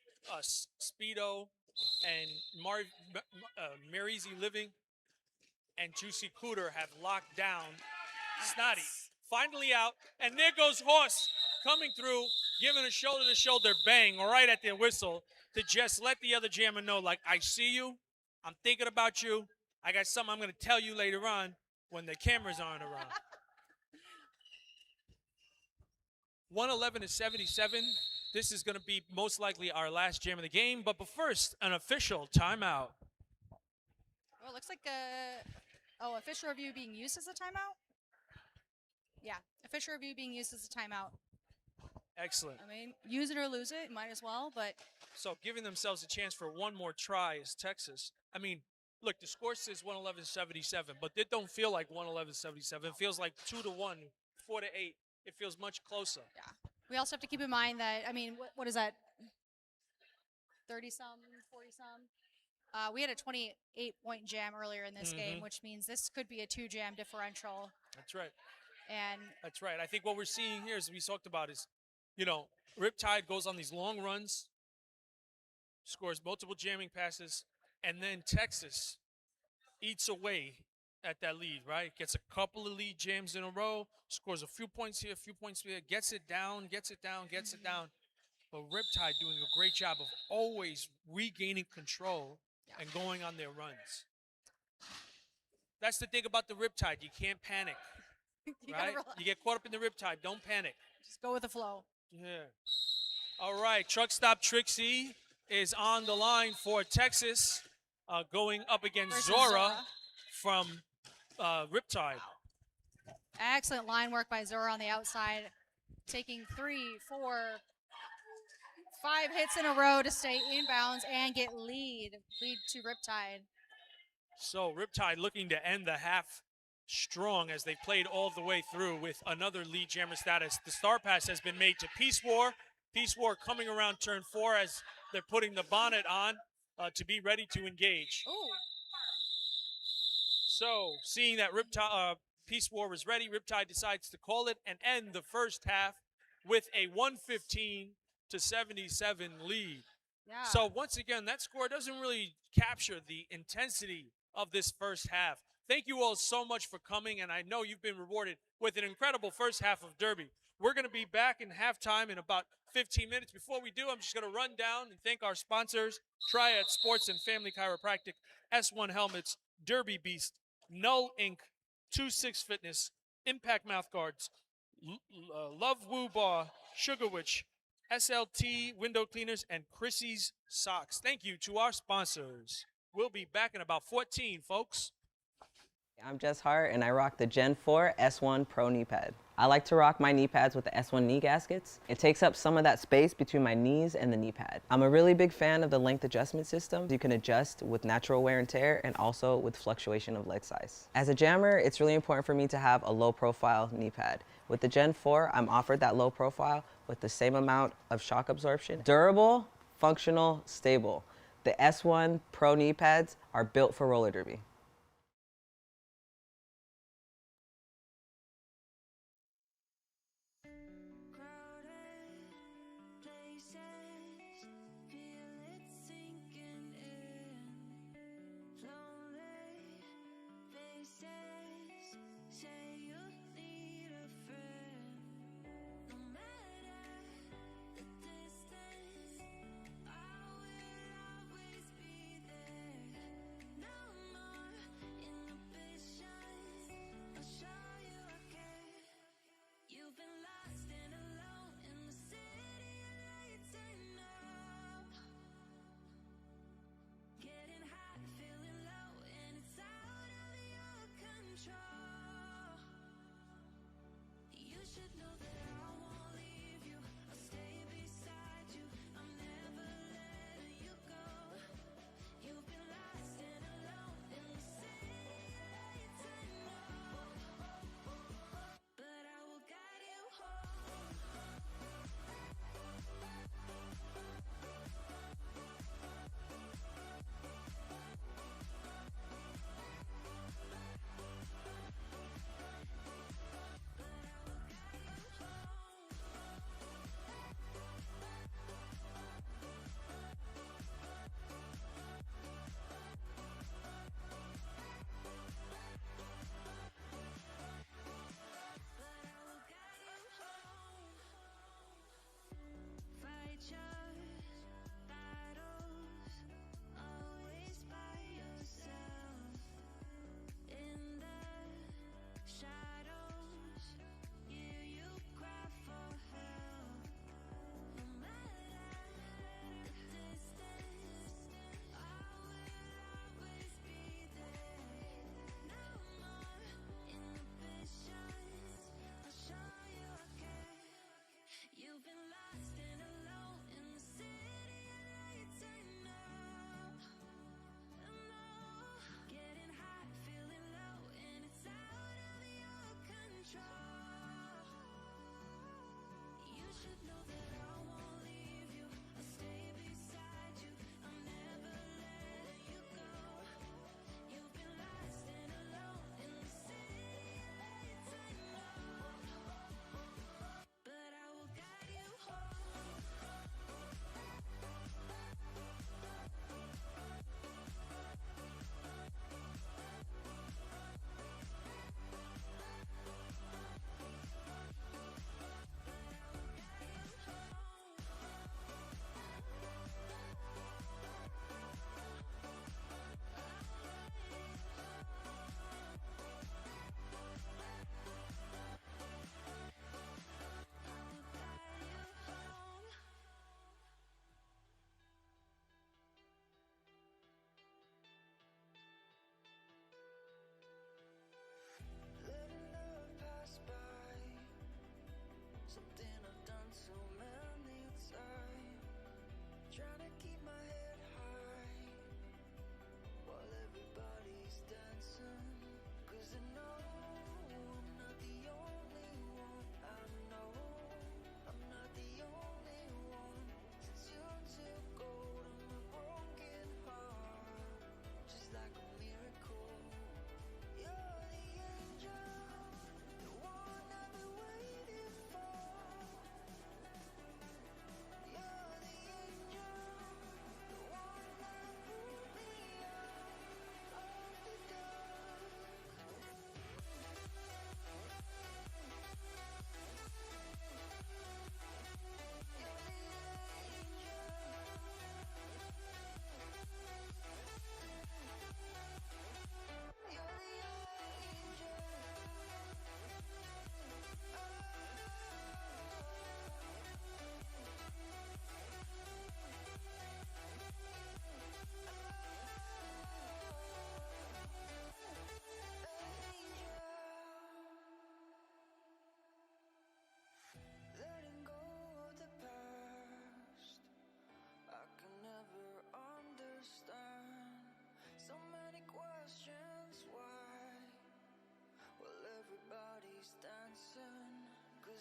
Speedo and Marizy Living and Juicy Cooter have locked down Snotty. Finally out, and there goes Horst coming through, giving a shoulder-to-shoulder bang right at their whistle to just let the other jammer know, like, I see you, I'm thinking about you, I got something I'm going to tell you later on when the cameras aren't around. 111-77. This is going to be most likely our last jam of the game, but first, an official timeout. Oh, it looks like official review being used as a timeout? Yeah, official review being used as a timeout. Excellent. I mean, use it or lose it, might as well, but So giving themselves a chance for one more try is Texas. I mean, look, the score says 111-77, but it don't feel like 111-77. It feels like 2-1, 4-8. It feels much closer. yeah. We also have to keep in mind that, I mean, what is that? 30-some, 40-some? We had a 28-point jam earlier in this game, which means this could be a 2-jam differential. That's right. And That's right. I think what we're seeing here, as we talked about, is, you know, Riptide goes on these long runs, scores multiple jamming passes, and then Texas eats away at that lead, right? Gets a couple of lead jams in a row, scores a few points here, a few points here, gets it down, gets it down, gets it down. But Riptide doing a great job of always regaining control and going on their runs. That's the thing about the Riptide. You can't panic, you right? gotta relax. You get caught up in the Riptide. Don't panic. Just go with the flow. Yeah. All right. Truck Stop Trixie is on the line for Texas, going up against Versus Zora Zora. from Riptide. Excellent line work by Zora on the outside, taking 3, 4, 5 hits in a row to stay inbounds and get lead to Riptide. So Riptide looking to end the half strong as they played all the way through with another lead jammer status. The star pass has been made to Peace War. Peace War coming around turn 4 as they're putting the bonnet on to be ready to engage. Ooh. So seeing that Riptide, Peace War was ready, Riptide decides to call it and end the first half with a 115-77 lead. Yeah. So once again, that score doesn't really capture the intensity of this first half. Thank you all so much for coming, and I know you've been rewarded with an incredible first half of Derby. We're going to be back in halftime in about 15 minutes. Before we do, I'm just going to run down and thank our sponsors: Triad Sports and Family Chiropractic, S1 Helmets, Derby Beast, Null Inc., 26 Fitness, Impact Mouth Guards, Love Woo Bar, Sugar Witch, SLT Window Cleaners, and Chrissy's Socks. Thank you to our sponsors. We'll be back in about 14, folks. I'm Jess Hart, and I rock the Gen 4 S1 Pro knee pad. I like to rock my knee pads with the S1 knee gaskets. It takes up some of that space between my knees and the knee pad. I'm a really big fan of the length adjustment system. You can adjust with natural wear and tear and also with fluctuation of leg size. As a jammer, it's really important for me to have a low profile knee pad. With the Gen 4, I'm offered that low profile with the same amount of shock absorption. Durable, functional, stable. The S1 Pro knee pads are built for roller derby. Crowded places, feel it sinking in. Lonely faces, say you need a friend. No matter the distance, I will always be there. No more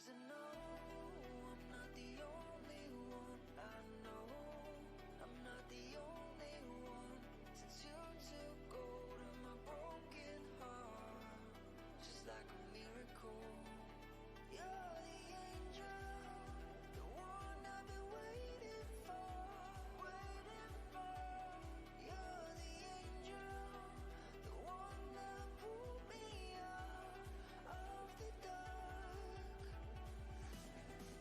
'Cause I know I'm not the only one. I know I'm not the only one. Since you took hold of my broken heart, just like a miracle. You're the angel, the one I've been waiting for, waiting for. You're the angel, the one that pulled me out of the dark.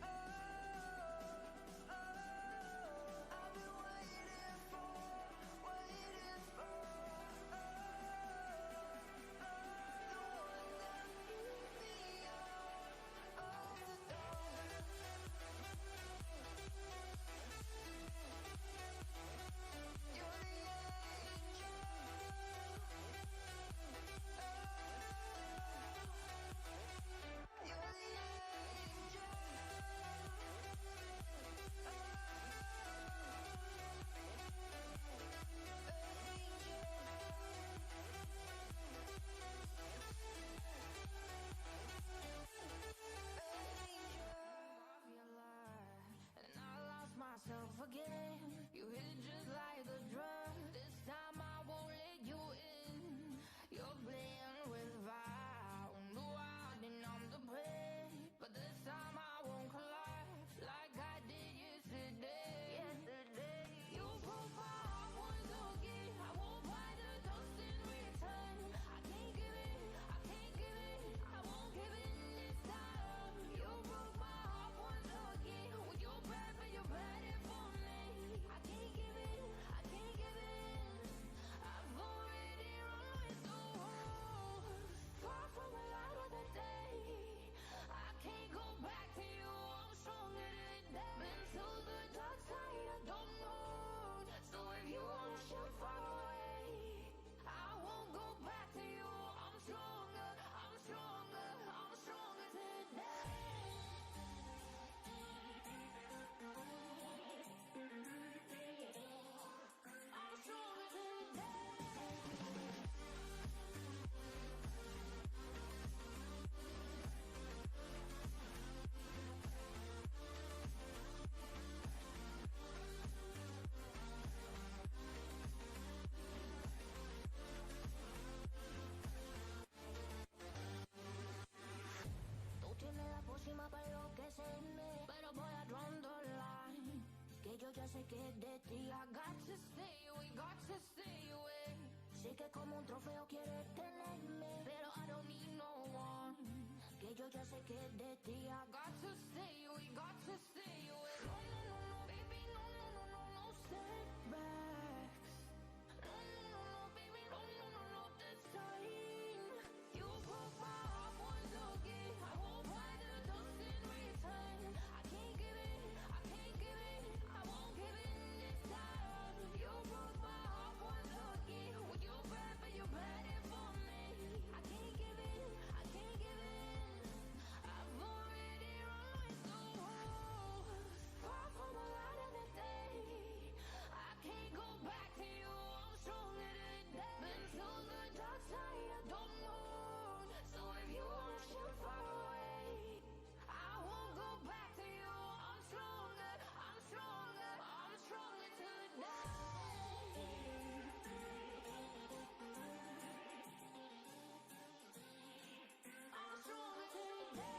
Oh, oh, I've been waiting for, waiting for. Oh, oh, the one that pulled me out of the dark. You're the angel. You're the angel. And I lost myself again. You hit just like a drug. This time I won't let you in. You're playing with fire. No, I didn't numb the pain. But this time I won't collapse like I did yesterday. Yesterday, you broke my heart once again. I won't buy the dust in return. I can't give in, I can't give in, I won't give in this time. You broke my heart once again. When you're bad, but you're bad it for me. I can't give in, I can't give in. I've already run with the wolves. Far from the light of the day. I can't go back to you. I'm stronger than that. Been to the dark side, I don't know. So if you wanna shoot far away, I won't go back to you. I'm stronger, I'm stronger, I'm stronger today. I'm stronger today. Tú tienes la pócima para enloquecerme, pero voy a draw the line. Que yo ya sé que es de ti. I got to stay away, got to stay away. Sé que como un trofeo quieres tenerme, pero I don't need no one. Que yo ya sé que es de ti. I got to stay away, got to stay away. No, no, no, no, baby, no, no, no, no, no setbacks. No, no, no, no, baby, no, no, no, no, this time. You broke my heart once again. I won't buy the dust in return. I can't give in, I can't give in, I won't give in this time. You broke my heart once again. When you're bad, but you're bad it for me. I can't give in, I can't give in. I've already run with the wolves. Far from the light of the day. I can't go back to you. I'm stronger than that. Been to the dark side, I don't know. So if you wanna shoot far away, I won't go back to you. I'm stronger, I'm stronger, I'm stronger today. I'm stronger today.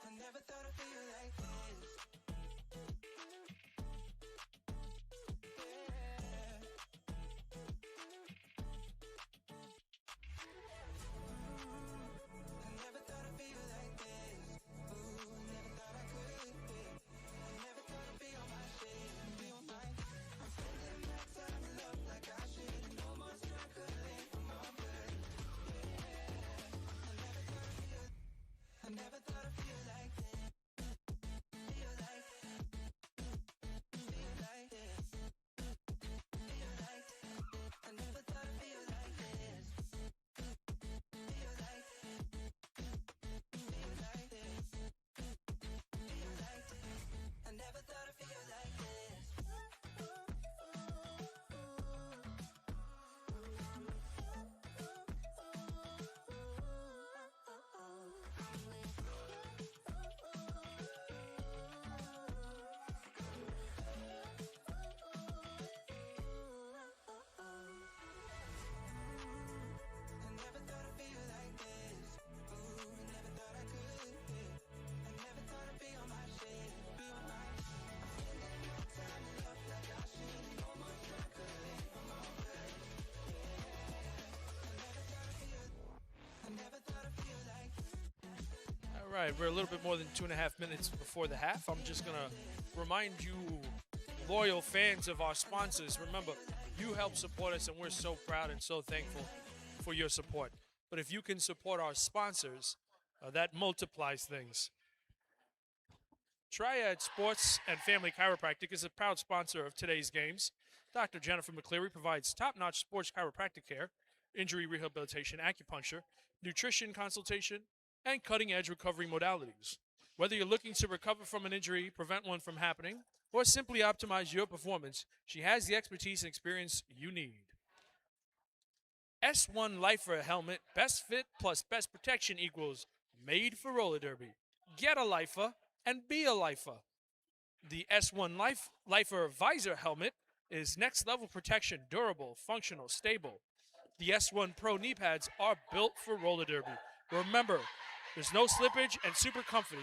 I never thought I'd feel like this. Yeah. I never thought I'd feel like this. right, we're a little bit more than 2.5 minutes before the half. I'm just gonna remind you, loyal fans of our sponsors, remember, you help support us, and we're so proud and so thankful for your support. But if you can support our sponsors, that multiplies things. Triad Sports and Family Chiropractic is a proud sponsor of today's games. Dr. Jennifer McCleary provides top-notch sports chiropractic care, injury rehabilitation, acupuncture, nutrition consultation, and cutting-edge recovery modalities. Whether you're looking to recover from an injury, prevent one from happening, or simply optimize your performance, she has the expertise and experience you need. S1 Lifer helmet, best fit plus best protection equals made for roller derby. Get a Lifer and be a Lifer. The S1 Lifer visor helmet is next level protection, durable, functional, stable. The S1 Pro knee pads are built for roller derby. Remember, there's no slippage and super comfy.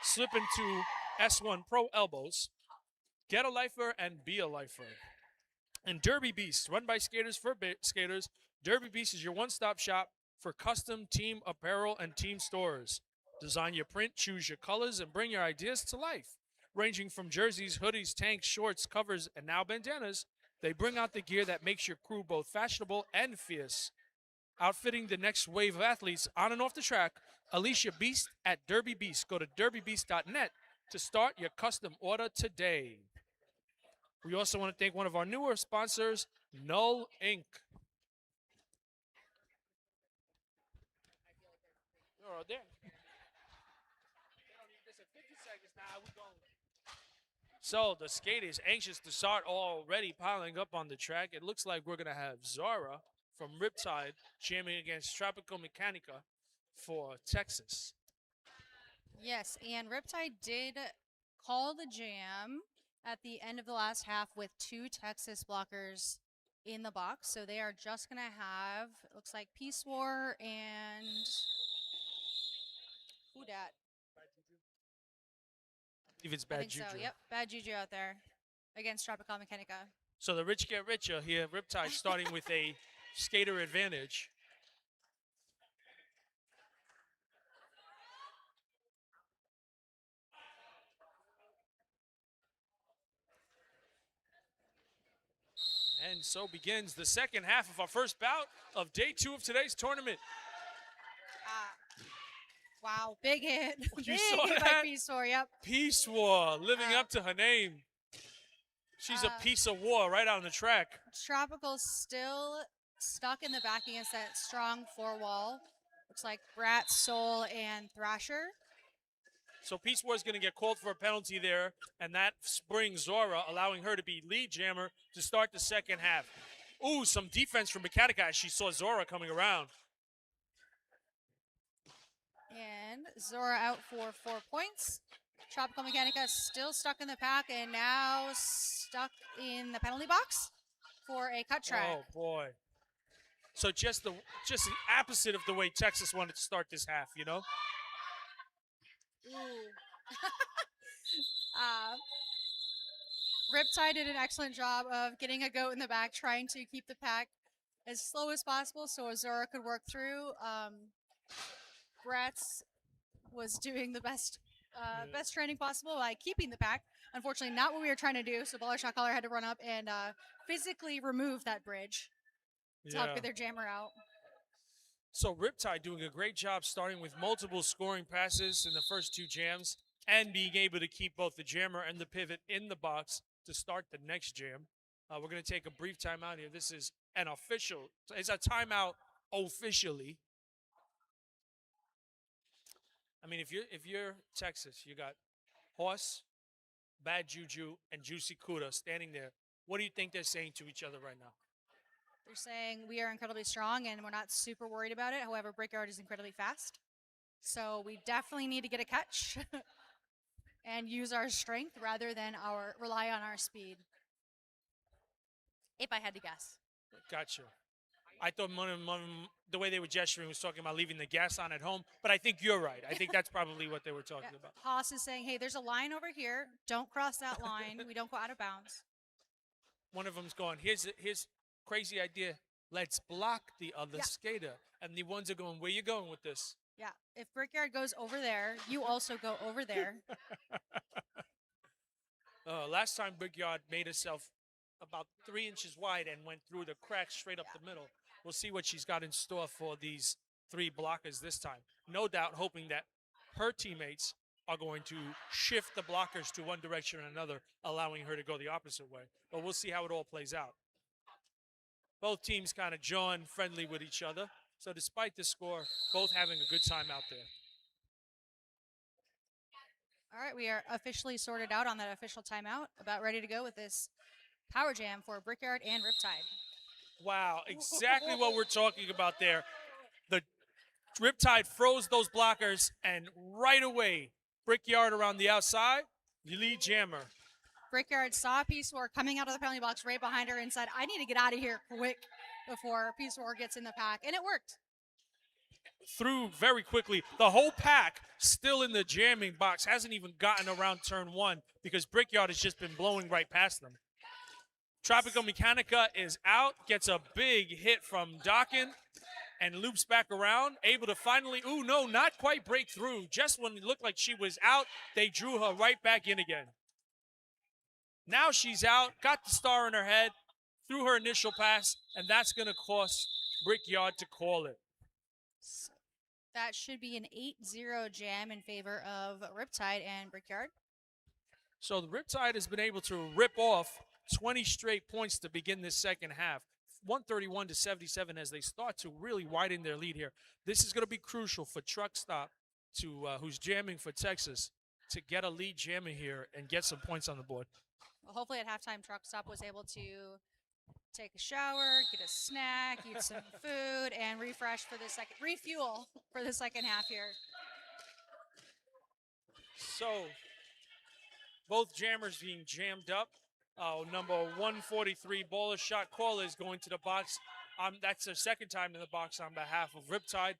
Slip into S1 Pro elbows. Get a Lifer and be a Lifer. And Derby Beast, run by skaters for skaters. Derby Beast is your one-stop shop for custom team apparel and team stores. Design your print, choose your colors, and bring your ideas to life. Ranging from jerseys, hoodies, tanks, shorts, covers, and now bandanas, they bring out the gear that makes your crew both fashionable and fierce. Outfitting the next wave of athletes on and off the track, Alicia Beast at Derby Beast. Go to derbybeast.net to start your custom order today. We also want to thank one of our newer sponsors, Null Inc. You're all there. So the skaters anxious to start, already piling up on the track. It looks like we're going to have Zara from Riptide jamming against Tropical Mechanica for Texas. Yes, and Riptide did call the jam at the end of the last half with 2 Texas blockers in the box. So they are just going to have, it looks like Peace War and who dat? If it's I bad think juju. so. Yep, bad juju out there against Tropical Mechanica. So the rich get richer here. Riptide starting with a skater advantage. And so begins the second half of our first bout of day 2 of today's tournament. Wow, big hit. You Big saw hit by that? Peace War, yep. Peace War, living up to her name. She's a piece of war right on the track. Tropical still stuck in the back against that strong 4 wall. Looks like Brat, Soul, and Thrasher. So Peace War is going to get called for a penalty there, and that brings Zora, allowing her to be lead jammer to start the second half. Ooh, some defense from Mechanica as she saw Zora coming around. And Zora out for 4 points. Tropical Mechanica still stuck in the pack and now stuck in the penalty box for a cut track. Oh boy! So just the opposite of the way Texas wanted to start this half, you know. Ooh. Riptide did an excellent job of getting a goat in the back, trying to keep the pack as slow as possible so Zora could work through. Bratz was doing the best training possible by keeping the pack. Unfortunately, not what we were trying to do, so Baller Shot Caller had to run up and physically remove that bridge to help get their jammer out. So Riptide doing a great job starting with multiple scoring passes in the first 2 jams and being able to keep both the jammer and the pivot in the box to start the next jam. We're going to take a brief timeout here. This is an official. It's a timeout officially. I mean, if you're Texas, you got Horse, Bad Juju, and Juicy Cuda standing there. What do you think they're saying to each other right now? They're saying we are incredibly strong and we're not super worried about it. However, Brickyard is incredibly fast. So we definitely need to get a catch and use our strength rather than rely on our speed. If I had to guess. Gotcha. I thought the way they were gesturing was talking about leaving the gas on at home, but I think you're right. I think that's probably what they were talking about. Haas is saying, hey, there's a line over here. Don't cross that line. We don't go out of bounds. One of them's going, here's crazy idea. Let's block the other skater. And the ones are going, where you going with this? Yeah, if Brickyard goes over there, you also go over there. Last time Brickyard made herself about 3 inches wide and went through the crack straight up the middle. We'll see what she's got in store for these 3 blockers this time. No doubt hoping that her teammates are going to shift the blockers to one direction or another, allowing her to go the opposite way. But we'll see how it all plays out. Both teams kind of jawing friendly with each other. So despite the score, both having a good time out there. All right, we are officially sorted out on that official timeout. About ready to go with this power jam for Brickyard and Riptide. Wow, exactly what we're talking about there. The Riptide froze those blockers, and right away, Brickyard around the outside, the lead jammer. Brickyard saw Peace War coming out of the penalty box right behind her and said, I need to get out of here quick before Peace War gets in the pack. And it worked. Through very quickly. The whole pack still in the jamming box, hasn't even gotten around turn 1 because Brickyard has just been blowing right past them. Tropical Mechanica is out, gets a big hit from Dawkin, and loops back around, able to finally, ooh, no, not quite break through. Just when it looked like she was out, they drew her right back in again. Now she's out, got the star in her head, threw her initial pass, and that's going to cost Brickyard to call it. So that should be an 8-0 jam in favor of Riptide and Brickyard. So the Riptide has been able to rip off 20 straight points to begin this second half. 131 to 77 as they start to really widen their lead here. This is going to be crucial for Truck Stop, to who's jamming for Texas, to get a lead jammer here and get some points on the board. Well, hopefully at halftime, Truck Stop was able to take a shower, get a snack, eat some food, and refuel for the second half here. So both jammers being jammed up. Number 143 baller shot caller is going to the box. That's their second time in the box on behalf of Riptide.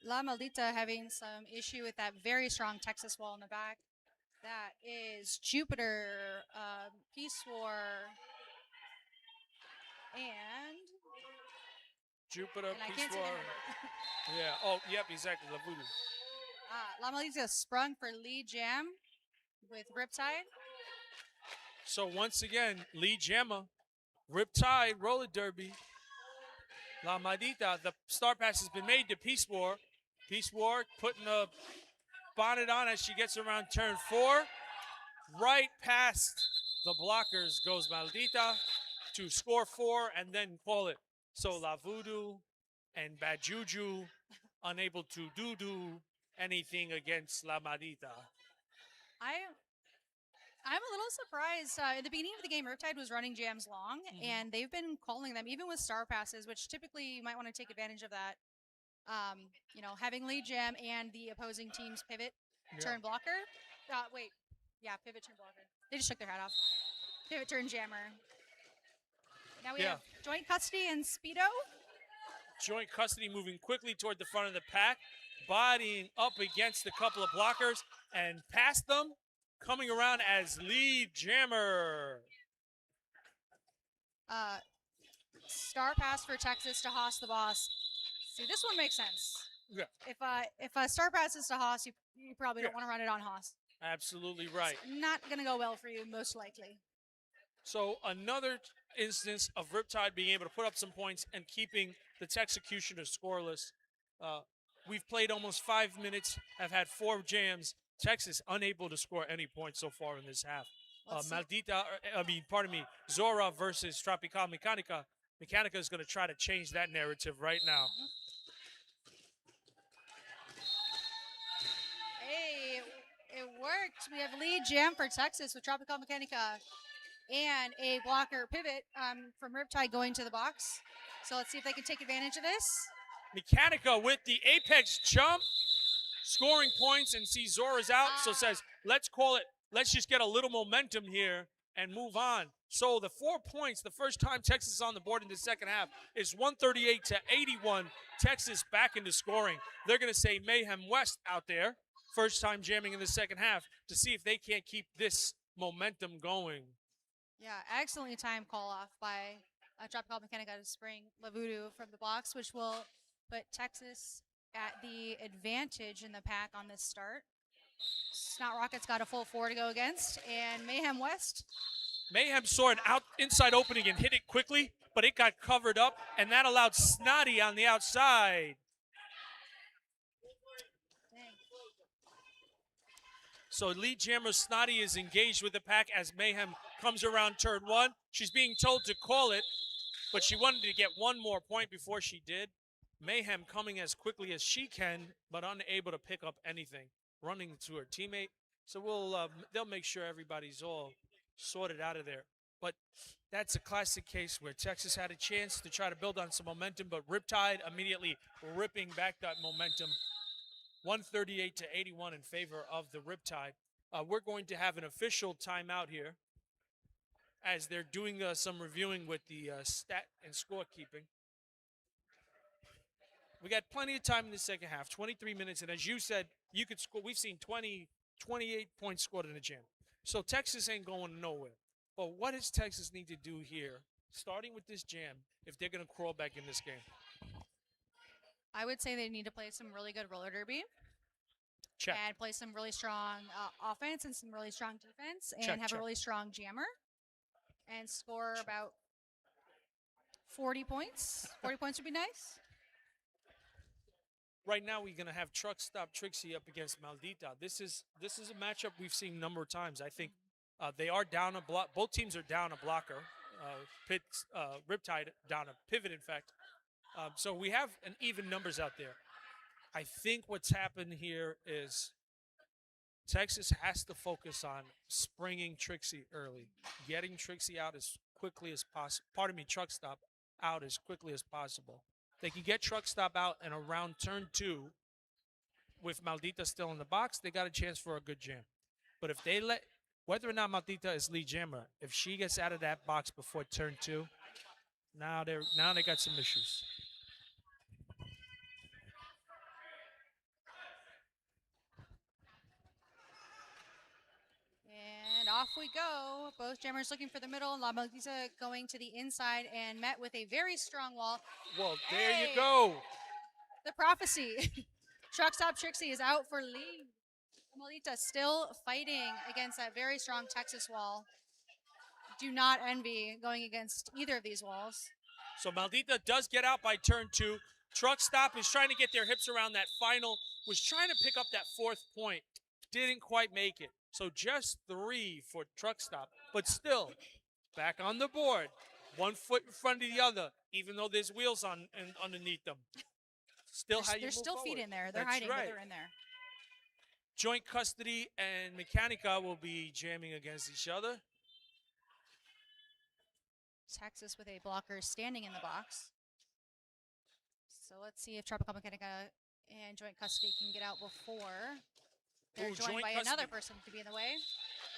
La Maldita having some issue with that very strong Texas wall in the back. That is Jupiter, Peace War, and Jupiter, I Peace can't see War. the number. Yeah. Oh, yep, exactly. La Voodoo. La Maldita sprung for lead jam with Riptide. So once again, lead jammer, Riptide, roller derby. La Maldita, the star pass has been made to Peace War. Peace War putting a bonnet on as she gets around turn 4. Right past the blockers goes Maldita to score 4 and then call it. So La Voodoo and Bad Juju unable to do anything against La Maldita. I'm a little surprised. At the beginning of the game, Riptide was running jams long, and they've been calling them, even with star passes, which typically you might want to take advantage of that. Having lead jam and the opposing team's pivot turn blocker. Pivot turn blocker. They just shook their hat off. Pivot turn jammer. Now we have joint custody and Speedo. Joint custody moving quickly toward the front of the pack, bodying up against a couple of blockers and past them, coming around as lead jammer. Star pass for Texas to Haas the boss. See, this one makes sense. Yeah. If a star pass is to Haas, you probably don't want to run it on Haas. Absolutely right. It's not going to go well for you, most likely. So another instance of Riptide being able to put up some points and keeping the Texecutioner scoreless. We've played almost 5 minutes, have had 4 jams. Texas unable to score any points so far in this half. Zora versus Tropical Mechanica. Mechanica is going to try to change that narrative right now. Hey, it worked. We have lead jam for Texas with Tropical Mechanica and a blocker pivot from Riptide going to the box. So let's see if they can take advantage of this. Mechanica with the apex jump, scoring points, and sees Zora's out, so says, let's call it, let's just get a little momentum here and move on. So the 4 points, the first time Texas is on the board in the second half, is 138 to 81. Texas back into scoring. They're going to say Mayhem West out there, first time jamming in the second half, to see if they can't keep this momentum going. Yeah, excellently timed call off by Tropical Mechanica to spring La Voodoo from the box, which will put Texas at the advantage in the pack on this start. Snot Rockets got a full 4 to go against, and Mayhem West. Mayhem saw an inside opening and hit it quickly, but it got covered up, and that allowed Snotty on the outside. Dang. So lead jammer Snotty is engaged with the pack as Mayhem comes around turn 1. She's being told to call it, but she wanted to get one more point before she did. Mayhem coming as quickly as she can, but unable to pick up anything, running to her teammate. So they'll make sure everybody's all sorted out of there. But that's a classic case where Texas had a chance to try to build on some momentum, but Riptide immediately ripping back that momentum. 138 to 81 in favor of the Riptide. We're going to have an official timeout here as they're doing some reviewing with the stat and scorekeeping. We got plenty of time in the second half, 23 minutes, and as you said, you could score. We've seen 28 points scored in the jam. So Texas ain't going nowhere. But what does Texas need to do here, starting with this jam, if they're going to crawl back in this game? I would say they need to play some really good roller derby. Check. And play some really strong offense and some really strong defense, and Check, have check. a really strong jammer, and score about 40 points. 40 points would be nice. Right now, we're going to have Truck Stop Trixie up against Maldita. This is a matchup we've seen a number of times. I think they are down a block. Both teams are down a blocker. Riptide down a pivot, in fact. So we have an even numbers out there. I think what's happened here is Texas has to focus on springing Trixie early, getting Trixie out as quickly as possible. Truck Stop out as quickly as possible. They can get Truck Stop out and around turn 2 with Maldita still in the box, they got a chance for a good jam. But if they whether or not Maldita is lead jammer, if she gets out of that box before turn 2, now they got some issues. And off we go. Both jammers looking for the middle. La Maldita going to the inside and met with a very strong wall. Well, there Hey! you go. The prophecy. Truck Stop Trixie is out for lead. Maldita still fighting against that very strong Texas wall. Do not envy going against either of these walls. So Maldita does get out by turn 2. Truck Stop is trying to get their hips around that final, was trying to pick up that 4th point. Didn't quite make it. So just 3 for Truck Stop. But still, back on the board. 1 foot in front of the other, even though there's wheels underneath them. Still how you There's move still forward. feet in there. They're That's hiding, right. but they're in there. Joint Custody and Mechanica will be jamming against each other. Texas with a blocker standing in the box. So let's see if Tropical Mechanica and Joint Custody can get out before they're Ooh, joined Joint by another Custody. person to be in the way.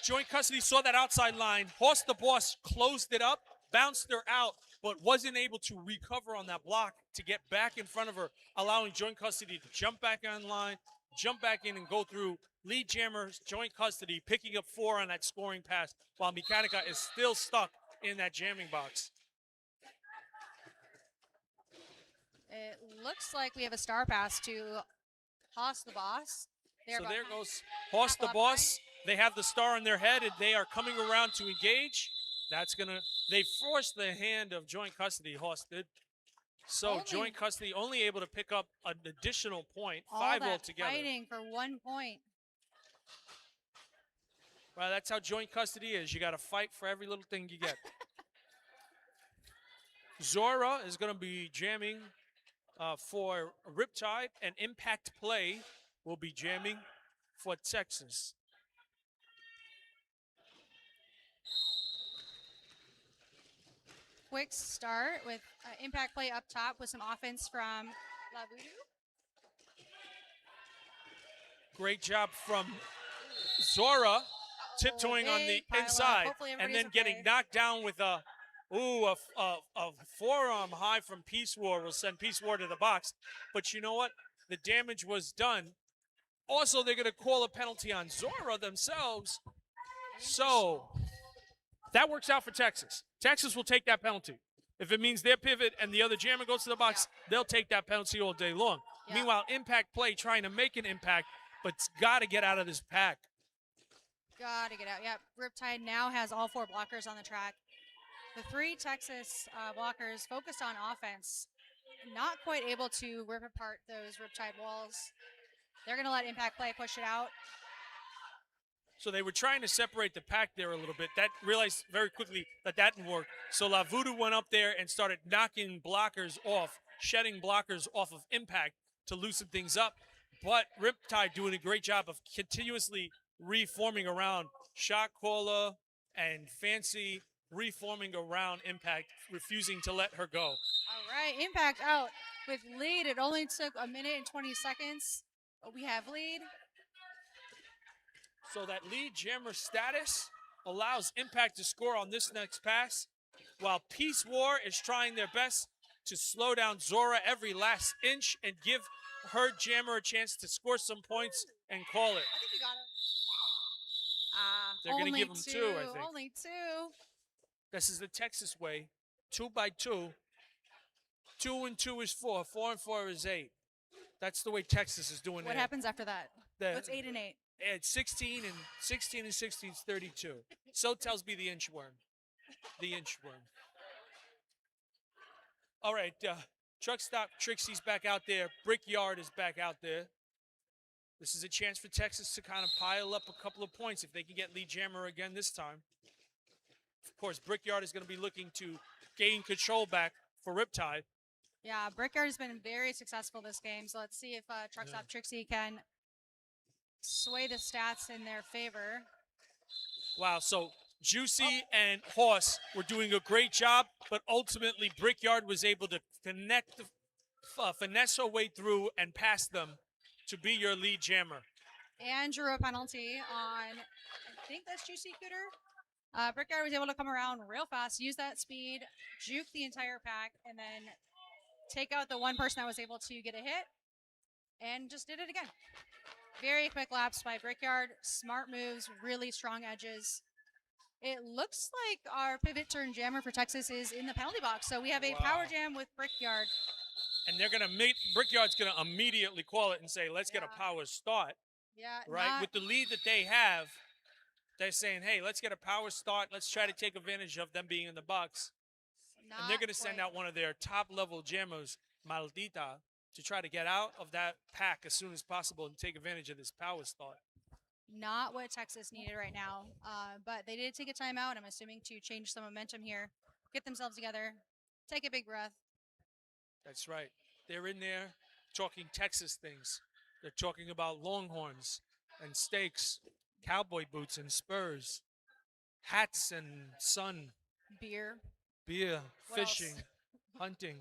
Joint Custody saw that outside line. Horse the Boss closed it up, bounced her out, but wasn't able to recover on that block to get back in front of her, allowing Joint Custody to jump back on line, jump back in and go through. Lead jammers, Joint Custody, picking up 4 on that scoring pass, while Mechanica is still stuck in that jamming box. It looks like we have a star pass to Haas the Boss. They're So about there goes Horse the left Boss. They have the star on their head, and they are coming around to engage. They forced the hand of Joint Custody, Horse did. So Only- Joint Custody only able to pick up an additional point, all 5 that altogether. fighting for 1 point. Well, that's how Joint Custody is. You got to fight for every little thing you get. Zora is going to be jamming for Riptide, and Impact Play will be jamming for Texas. Quick start with Impact Play up top with some offense from La Voodoo. Great job from Zora, tiptoeing on the big pile up. inside, Hopefully and everybody's then getting okay. knocked down with a forearm high from Peace War will send Peace War to the box. But you know what? The damage was done. Also, they're going to call a penalty on Zora themselves. So that works out for Texas. Texas will take that penalty. If it means their pivot and the other jammer goes to the box, they'll take that penalty all day long. Yeah. Meanwhile, Impact Play trying to make an impact, but's got to get out of this pack. Gotta get out. Yep. Riptide now has all 4 blockers on the track. The 3 Texas blockers focused on offense, not quite able to rip apart those Riptide walls. They're going to let Impact Play push it out. So they were trying to separate the pack there a little bit. That realized very quickly that didn't work. So La Voodoo went up there and started knocking blockers off, shedding blockers off of Impact to loosen things up. But Riptide doing a great job of continuously reforming around Shot Caller and Fancy, reforming around Impact, refusing to let her go. All right. Impact out with lead. It only took a minute and 20 seconds, but we have lead. So that lead jammer status allows Impact to score on this next pass, while Peace War is trying their best to slow down Zora every last inch and give her jammer a chance to score some points and call it. I think you got him. They're gonna only give him two, I think. Only 2. This is the Texas way, 2 by 2. 2 and 2 is 4, 4 and 4 is 8. That's the way Texas is doing What it. happens after that? What's 8 and 8? It's 16 and 16 is 32. So tells me the inchworm. The inchworm. All right, Truck Stop Trixie's back out there. Brickyard is back out there. This is a chance for Texas to kind of pile up a couple of points if they can get lead jammer again this time. Of course, Brickyard is going to be looking to gain control back for Riptide. Yeah, Brickyard has been very successful this game, so let's see if Truck Stop Trixie can sway the stats in their favor. Wow, so Juicy and Horse were doing a great job, but ultimately Brickyard was able to connect, finesse her way through and pass them to be your lead jammer. And drew a penalty on, I think that's Juicy Cooter. Brickyard was able to come around real fast, use that speed, juke the entire pack, and then take out the one person that was able to get a hit, and just did it again. Very quick laps by Brickyard. Smart moves, really strong edges. It looks like our pivot turn jammer for Texas is in the penalty box. So we have a power jam with Brickyard. And they're going to meet, Brickyard's going to immediately call it and say, let's get a power start. Yeah. Right? With the lead that they have, they're saying, hey, let's get a power start. Let's try to take advantage of them being in the box. And they're going to send out one of their top-level jammers, Maldita, to try to get out of that pack as soon as possible and take advantage of this power start. Not what Texas needed right now, but they did take a timeout, I'm assuming, to change some momentum here, get themselves together, take a big breath. That's right. They're in there talking Texas things. They're talking about longhorns and steaks, cowboy boots and spurs, hats and sun, Beer. beer, What else? fishing, hunting.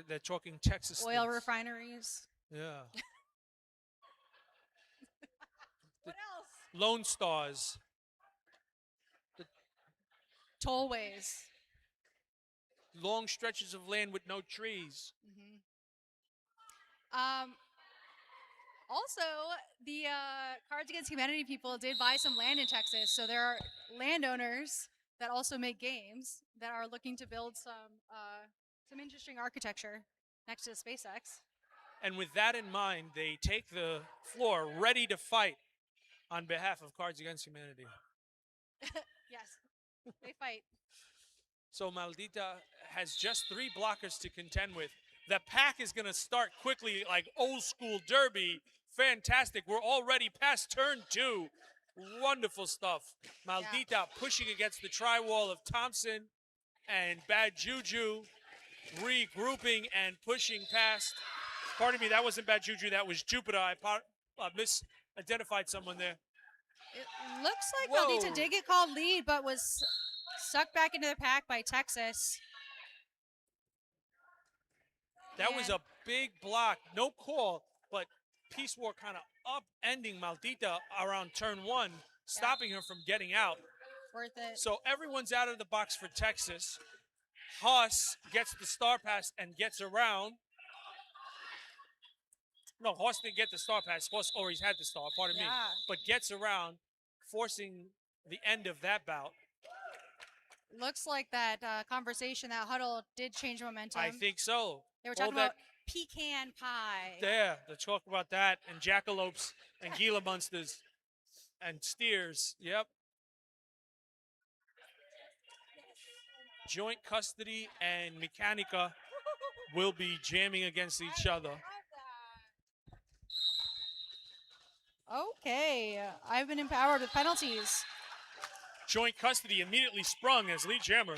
They're talking Texas Oil things. refineries. Yeah. What else? Lone Stars. Tollways. Long stretches of land with no trees. Also, the Cards Against Humanity people did buy some land in Texas, so there are landowners that also make games that are looking to build some interesting architecture next to SpaceX. And with that in mind, they take the floor ready to fight on behalf of Cards Against Humanity. Yes, they fight. So Maldita has just 3 blockers to contend with. The pack is going to start quickly like old school derby. Fantastic. We're already past turn 2. Wonderful stuff. Maldita pushing against the tri-wall of Thompson and Bad Juju, regrouping and pushing past. Pardon me, that wasn't Bad Juju. That was Jupiter. I misidentified someone there. It looks like Whoa. Maldita did get called lead, but was sucked back into the pack by Texas. That was a big block. No call, but Peace War kind of upending Maldita around turn 1, stopping her from getting out. Worth it. So everyone's out of the box for Texas. Haas gets the star pass and gets around. No, Haas didn't get the star pass. Haas always had the star, pardon me. But gets around, forcing the end of that bout. Looks like that conversation, that huddle, did change momentum. I think so. They were All talking that about pecan pie. There, let's talk about that. And jackalopes and Gila monsters and steers. Yep. Joint custody and Mechanica will be jamming against each other. Okay, I've been empowered with penalties. Joint custody immediately sprung as lead jammer.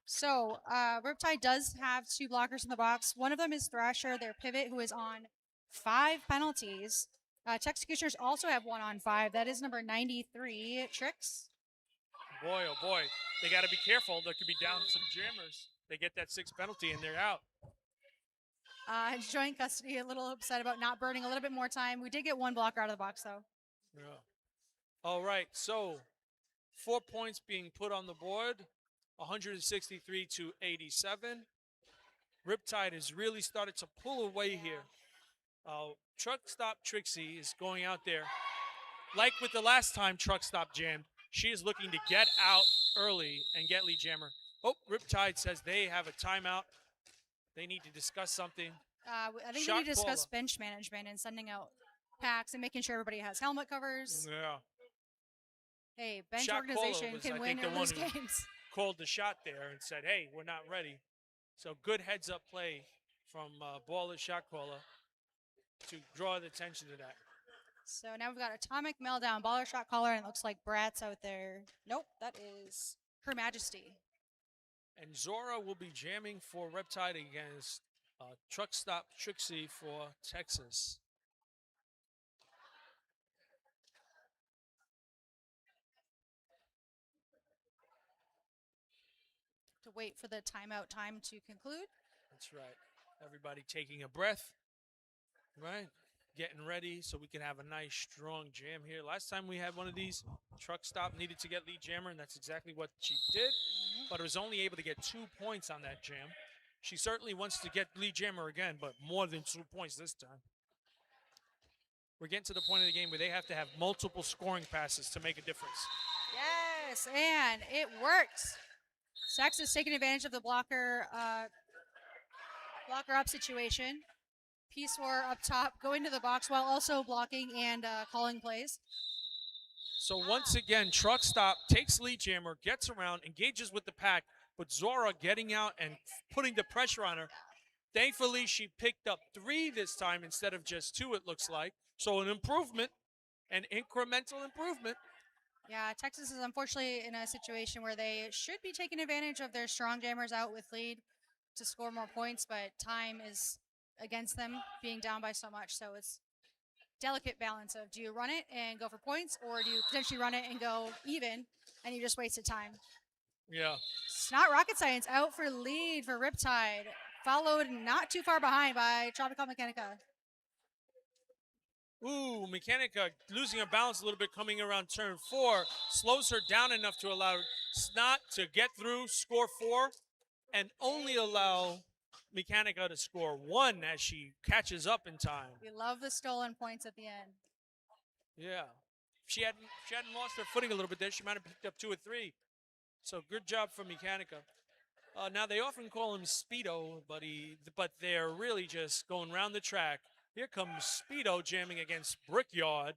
So, Riptide does have 2 blockers in the box. One of them is Thrasher, their pivot, who is on 5 penalties. Executioners also have 1 on 5. That is number 93, Tricks. Boy, oh boy, they got to be careful. There could be down some jammers. They get that 6 penalty and they're out. Joint custody, a little upset about not burning a little bit more time. We did get 1 blocker out of the box, though. Yeah. All right, so 4 points being put on the board, 163 to 87. Riptide has really started to pull away here. Truck Stop Trixie is going out there. Like with the last time Truck Stop jammed, she is looking to get out early and get lead jammer. Oh, Riptide says they have a timeout. They need to discuss something. I think Shot we need to discuss caller. bench management and sending out packs and making sure everybody has helmet covers. Yeah. Hey, bench Shot organization caller was, can I win think, the or lose one who- games. Called the shot there and said, hey, we're not ready. So good heads-up play from Baller's shot caller to draw the attention to that. So now we've got Atomic Meltdown, Baller Shot Caller, and it looks like Brat's out there. Nope, that is Her Majesty. And Zora will be jamming for Riptide against Truck Stop Trixie for Texas. To wait for the timeout time to conclude. That's right. Everybody taking a breath, right? Getting ready so we can have a nice, strong jam here. Last time we had one of these, Truck Stop needed to get lead jammer, and that's exactly what she did, but was only able to get 2 points on that jam. She certainly wants to get lead jammer again, but more than 2 points this time. We're getting to the point of the game where they have to have multiple scoring passes to make a difference. Yes, and it worked. Sax is taking advantage of the blocker up situation. Peace War up top, going to the box while also blocking and calling plays. So once again, Truck Stop takes lead jammer, gets around, engages with the pack, but Zora getting out and putting the pressure on her. Thankfully, she picked up 3 this time instead of just 2, it looks like. So an improvement, an incremental improvement. Yeah, Texas is unfortunately in a situation where they should be taking advantage of their strong jammers out with lead to score more points, but time is against them being down by so much. So it's delicate balance of, do you run it and go for points, or do you potentially run it and go even and you just wasted time? Yeah. It's not rocket science. Out for lead for Riptide, followed not too far behind by Tropical Mechanica. Ooh, Mechanica losing her balance a little bit coming around turn 4. Slows her down enough to allow Snot to get through, score 4, and only allow Mechanica to score 1 as she catches up in time. We love the stolen points at the end. Yeah. If she hadn't lost her footing a little bit there, she might have picked up 2 or 3. So good job from Mechanica. Now they often call him Speedo, but they're really just going around the track. Here comes Speedo jamming against Brickyard.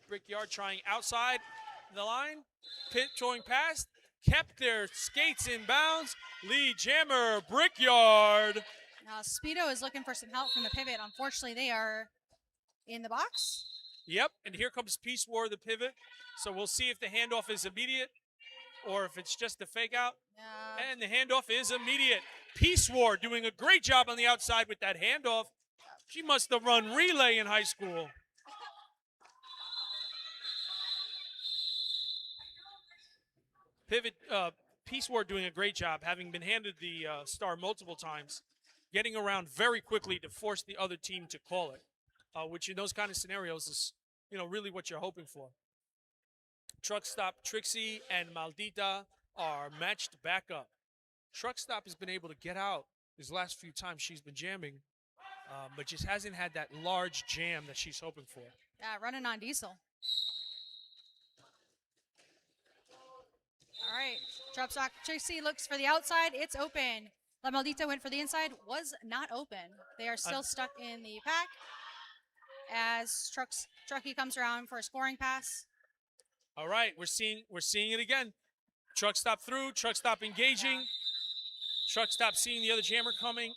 Brickyard trying outside the line. Pit throwing past. Kept their skates in bounds. Lead jammer, Brickyard. Now Speedo is looking for some help from the pivot. Unfortunately, they are in the box. Yep, and here comes Peace War, the pivot. So we'll see if the handoff is immediate or if it's just a fake out. And the handoff is immediate. Peace War doing a great job on the outside with that handoff. She must have run relay in high school. Pivot, Peace War doing a great job, having been handed the star multiple times, getting around very quickly to force the other team to call it, which in those kind of scenarios is, really what you're hoping for. Truck Stop Trixie and Maldita are matched back up. Truck Stop has been able to get out these last few times she's been jamming, but just hasn't had that large jam that she's hoping for. Yeah, running on diesel. All right. Drop stock. Tracy looks for the outside. It's open. La Maldita went for the inside. Was not open. They are still stuck in the pack as Truckee comes around for a scoring pass. All right, we're seeing it again. Truck stop through, truck stop engaging, truck stop seeing the other jammer coming,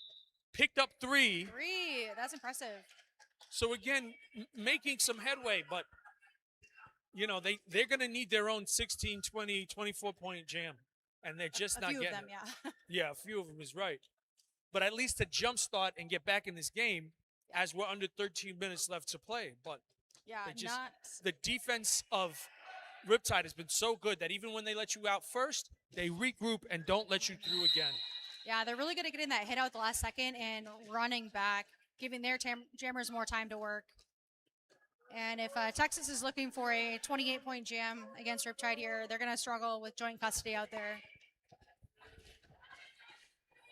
picked up 3. 3. That's impressive. So again, making some headway, but you know, they're going to need their own 16, 20, 24-point jam, and they're just A not few getting of them, it. yeah. Yeah, a few of them is right. But at least to jumpstart and get back in this game as we're under 13 minutes left to play. But Yeah, they just, not. the defense of Riptide has been so good that even when they let you out first, they regroup and don't let you through again. Yeah, they're really good at getting that hit out the last second and running back, giving their jammers more time to work. And if Texas is looking for a 28-point jam against Riptide here, they're going to struggle with joint custody out there.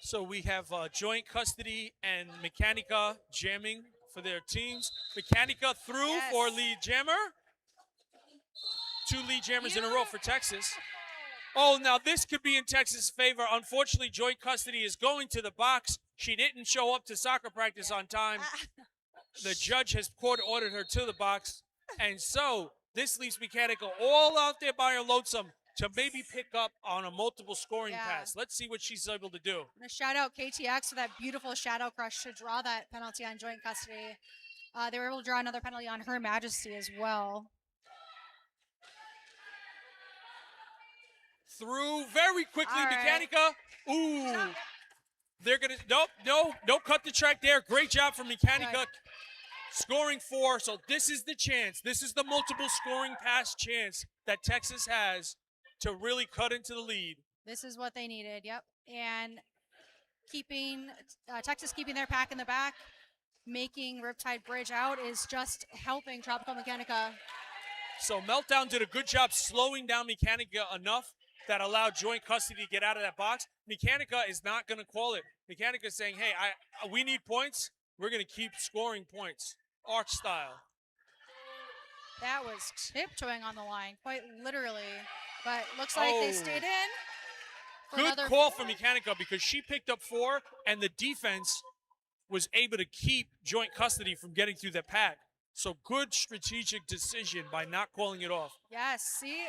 So we have joint custody and Mechanica jamming for their teams. Mechanica through Yes. for lead jammer. 2 lead jammers in a row for Texas. Oh, now this could be in Texas' favor. Unfortunately, joint custody is going to the box. She didn't show up to soccer practice on time. The judge has court-ordered her to the box. And so this leaves Mechanica all out there by her lonesome to maybe pick up on a multiple scoring Yeah. pass. Let's see what she's able to do. I'm going to shout out KTX for that beautiful shadow crush to draw that penalty on joint custody. They were able to draw another penalty on Her Majesty as well. Through very quickly, All right. Mechanica. Ooh. They're going to, no, cut the track there. Great job from Mechanica. Good. Scoring 4, so this is the chance. This is the multiple scoring pass chance that Texas has to really cut into the lead. This is what they needed, yep. And keeping Texas keeping their pack in the back, making Riptide bridge out is just helping Tropical Mechanica. So Meltdown did a good job slowing down Mechanica enough that allowed joint custody to get out of that box. Mechanica is not going to call it. Mechanica is saying, hey, we need points. We're going to keep scoring points, arch style. That was tiptoeing on the line, quite literally. But looks like they stayed in. For Good another call 4. for Mechanica because she picked up 4, and the defense was able to keep joint custody from getting through the pack. So good strategic decision by not calling it off. Yes, see?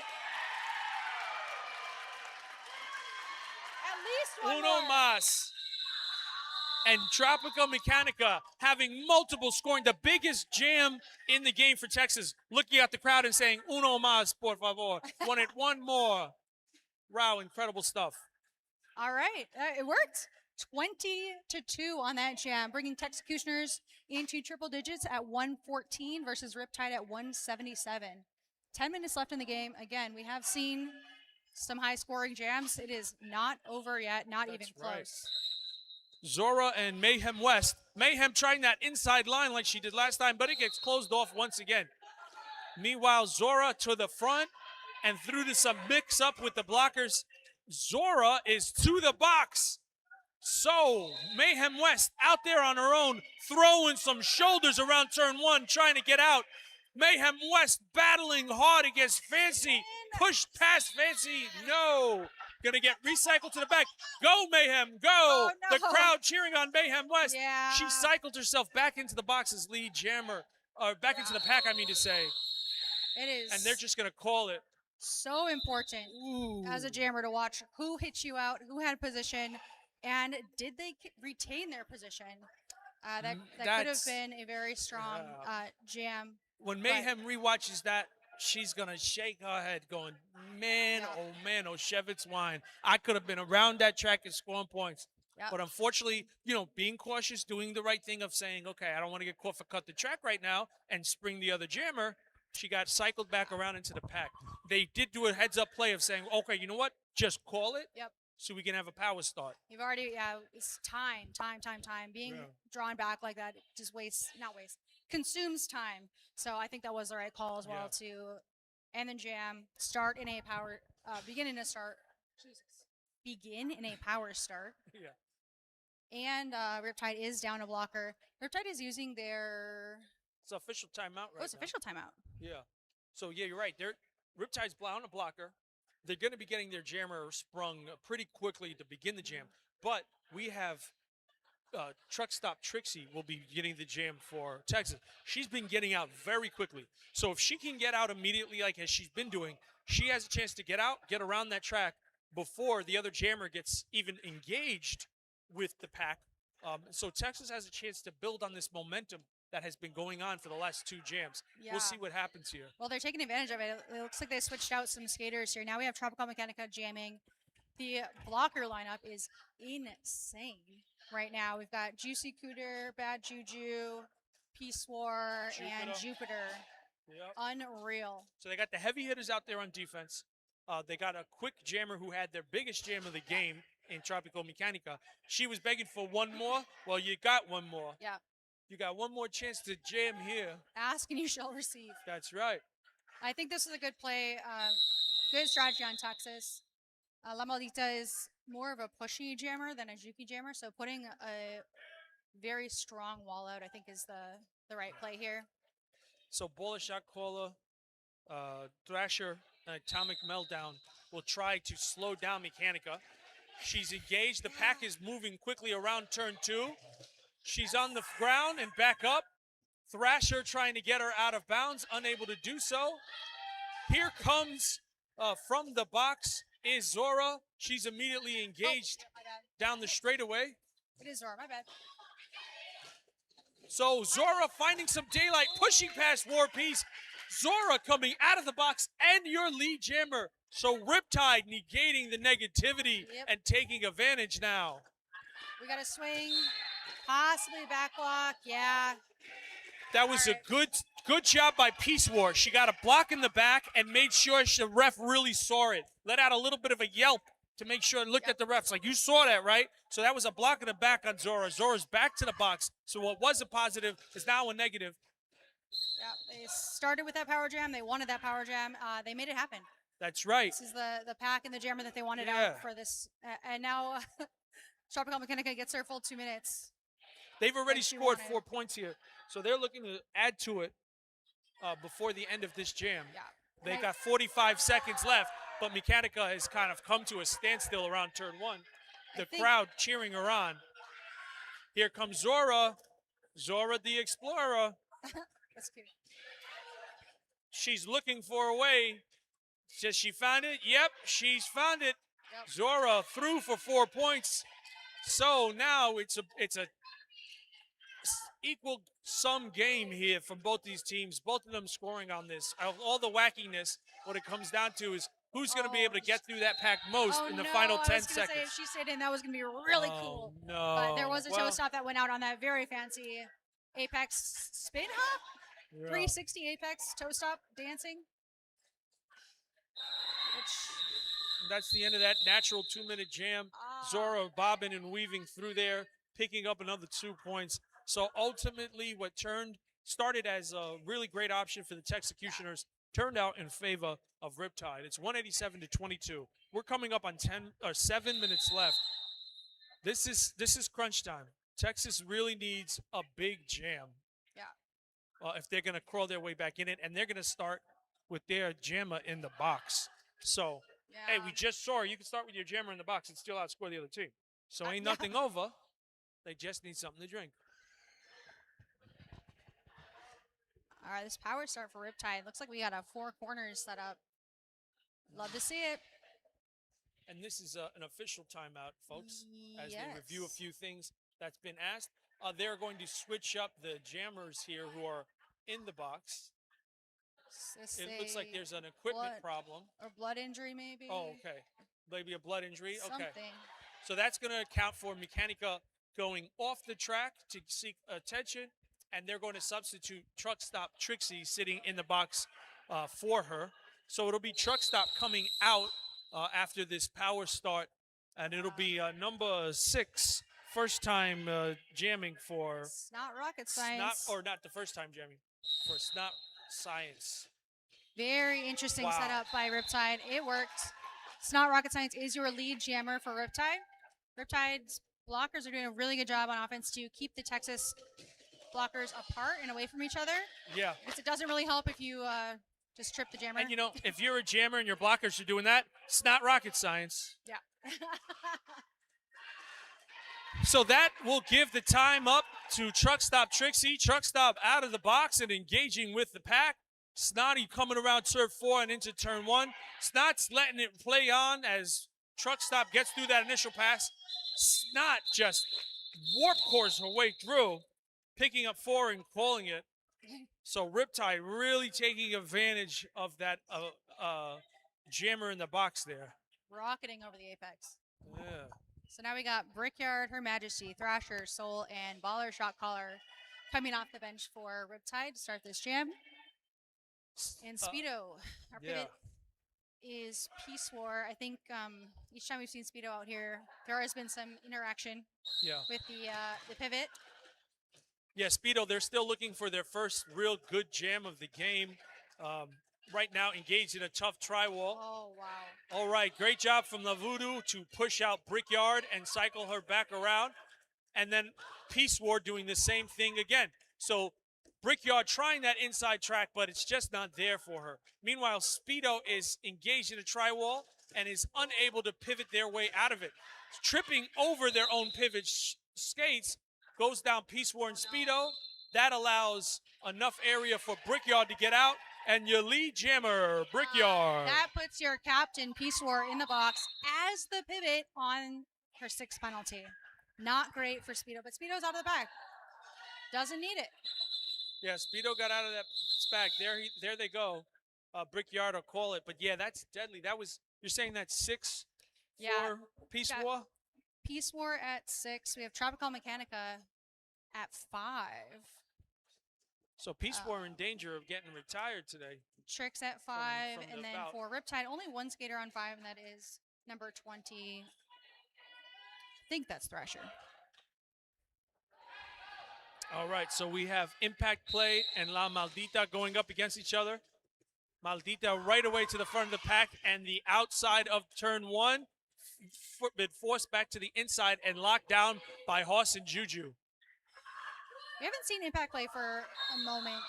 At least one Uno more. mas. And Tropica Mechanica having multiple scoring, the biggest jam in the game for Texas, looking at the crowd and saying, uno más, por favor. Wanted one more. Wow, incredible stuff. All right, it worked. 20-2 on that jam, bringing Texecutioners into triple digits at 114 versus Riptide at 177. 10 minutes left in the game. Again, we have seen some high-scoring jams. It is not over yet, not even That's right. close. Zora and Mayhem West. Mayhem trying that inside line like she did last time, but it gets closed off once again. Meanwhile, Zora to the front and through to some mix-up with the blockers. Zora is to the box. So, Mayhem West out there on her own, throwing some shoulders around turn 1, trying to get out. Mayhem West battling hard against Fancy. Pushed past Fancy. No. Gonna get recycled to the back. Go, Mayhem, go. Oh, no. The crowd cheering on Mayhem West. Yeah. She cycled herself back into the box as lead jammer. Or back into the pack, I mean to say. It is And they're just gonna call it. so important Ooh. as a jammer to watch who hit you out, who had position, and did they retain their position. That could have That's- been a very strong jam. When Mayhem rewatches that, she's going to shake her head going, man, Yeah. oh, Shevitz wine. I could have been around that track and scoring points. Yep. But unfortunately, being cautious, doing the right thing of saying, okay, I don't want to get caught for cut the track right now and spring the other jammer. She got cycled back around into the pack. They did do a heads-up play of saying, okay, you know what? Just call it Yep. so we can have a power start. You've already, it's time. Being drawn back like that just consumes time. So I think that was the right call as well to end the jam, start in a power, begin in a power start. Yeah. And Riptide is down a blocker. Riptide is using their It's an official timeout right it's now. official timeout. Yeah. So, yeah, you're right. Riptide's down a blocker. they're going to be getting their jammer sprung pretty quickly to begin the jam. But we have truck stop Trixie will be getting the jam for Texas. She's been getting out very quickly. So if she can get out immediately like as she's been doing, she has a chance to get out, get around that track before the other jammer gets even engaged with the pack. So Texas has a chance to build on this momentum that has been going on for the last 2 jams. Yeah. We'll see what happens here. Well, they're taking advantage of it. It looks like they switched out some skaters here. Now we have Tropical Mechanica jamming. The blocker lineup is insane right now. We've got Juicy Cooter, Bad Juju, Peace War, and Jupiter. Yep. Unreal. So they got the heavy hitters out there on defense. They got a quick jammer who had their biggest jam of the game in Tropical Mechanica. She was begging for one more. Well, you got one more. Yeah. You got one more chance to jam here. Ask and you shall receive. That's right. I think this is a good play. Good strategy on Texas. La Maldita is more of a pushy jammer than a jukey jammer, so putting a very strong wall out, I think, is the right play here. So Bola Shot Caller, Thrasher, and Atomic Meltdown will try to slow down Mechanica. She's engaged. The pack is moving quickly around turn 2. She's on the ground and back up. Thrasher trying to get her out of bounds, unable to do so. Here comes from the box is Zora. She's immediately engaged My bad. down the straightaway. It is Zora, my bad. So Zora finding some daylight, pushing past War Piece. Zora coming out of the box and your lead jammer. So Riptide negating the negativity Yep. and taking advantage now. We got a swing, possibly back block. Yeah. That was Alright. a good job by Peace War. She got a block in the back and made sure the ref really saw it. Let out a little bit of a yelp to make sure it looked at the refs. Like, you saw that, right? So that was a block in the back on Zora. Zora's back to the box. So what was a positive is now a negative. Yeah. They started with that power jam. They wanted that power jam. They made it happen. That's right. This is the pack and the jammer that they wanted Yeah. out for this. And now Tropical Mechanica gets their full 2 minutes. They've already Like she scored wanted. 4 points here. So they're looking to add to it before the end of this jam. Yeah. They've And I- got 45 seconds left, but Mechanica has kind of come to a standstill around turn 1. The think- crowd cheering her on. Here comes Zora. Zora the Explorer. That's cute. She's looking for a way. Does she find it? Yep, she's found it. Yep. Zora through for 4 points. So now it's a equal sum game here from both these teams. Both of them scoring on this. Of all the wackiness, what it comes down to is who's going to be able to get through that pack most Oh, in the no, final I 10 was gonna say, seconds. if she stayed in, that was going to be really Oh, cool. no. But there was a toe Well, stop that went out on that very fancy Apex spin hop. yeah. 360 Apex toe stop dancing. Which, That's the end of that natural 2-minute jam. Zora bobbing and weaving through there, picking up another 2 points. So ultimately, what started as a really great option for the Texecutioners turned out in favor of Riptide. It's 187-22. We're coming up on 7 minutes left. This is crunch time. Texas really needs a big jam. Yeah. If they're going to crawl their way back in it, and they're going to start with their jammer in the box. So, hey, we just saw her. You can start with your jammer in the box and still outscore the other team. So ain't yeah. nothing over. They just need something to drink. All right, this power start for Riptide. Looks like we got a 4 corners set up. Love to see it. And this is an official timeout, folks, as they review a Yes. few things that's been asked. They're going to switch up the jammers here who are in the box. This It looks like a there's an equipment blood- problem. or blood injury, maybe. Oh, okay. Maybe a blood injury. Something. Okay. So that's going to account for Mechanica going off the track to seek attention, and they're going to substitute Truck Stop Trixie sitting in the box for her. So it'll be Truck Stop coming out after this power start, and it'll be number 6, first time jamming for It's not rocket Snot, science. or not the first time jamming, for Snot Science. Very interesting Wow. setup by Riptide. It worked. It's not rocket science is your lead jammer for Riptide. Riptide's blockers are doing a really good job on offense to keep the Texas blockers apart and away from each other. Yeah. Because it doesn't really help if you Just trip the jammer. And you know, if you're a jammer and your blockers are doing that, it's not rocket science. Yeah. So that will give the time up to Truck Stop Trixie. Truck Stop out of the box and engaging with the pack. Snotty coming around turn 4 and into turn 1. Snot's letting it play on as Truck Stop gets through that initial pass. Snot just warp cores her way through, picking up 4 and calling it. So Riptide really taking advantage of that jammer in the box there. Rocketing over the apex. Yeah. So now we got Brickyard, Her Majesty, Thrasher, Soul, and Baller Shot Caller coming off the bench for Riptide to start this jam. And Speedo, our pivot is Peace War. I think each time we've seen Speedo out here, there has been some interaction with the pivot. Yeah, Speedo, they're still looking for their first real good jam of the game. Right now, engaged in a tough tri-wall. Oh, wow. All right, great job from La Voodoo to push out Brickyard and cycle her back around. And then Peace War doing the same thing again. So Brickyard trying that inside track, but it's just not there for her. Meanwhile, Speedo is engaged in a tri-wall and is unable to pivot their way out of it. Tripping over their own pivot skates, goes down Peace War and Speedo. That allows enough area for Brickyard to get out. And your lead jammer, Brickyard. That puts your captain, Peace War, in the box as the pivot on her 6th penalty. Not great for Speedo, but Speedo's out of the back. Doesn't need it. Yeah, Speedo got out of that spag. There they go. Brickyard will call it. But yeah, that's deadly. That was, you're saying that's 6 for Peace War? Peace War at 6. We have Tropical Mechanica at 5. So Peace War in danger of getting retired today. Tricks at 5, from and the then bout. for Riptide, only one skater on 5, and that is number 20. I think that's Thrasher. All right, so we have Impact Play and La Maldita going up against each other. Maldita right away to the front of the pack, and the outside of turn 1 been forced back to the inside and locked down by Hoss and Juju. We haven't seen Impact Play for a moment.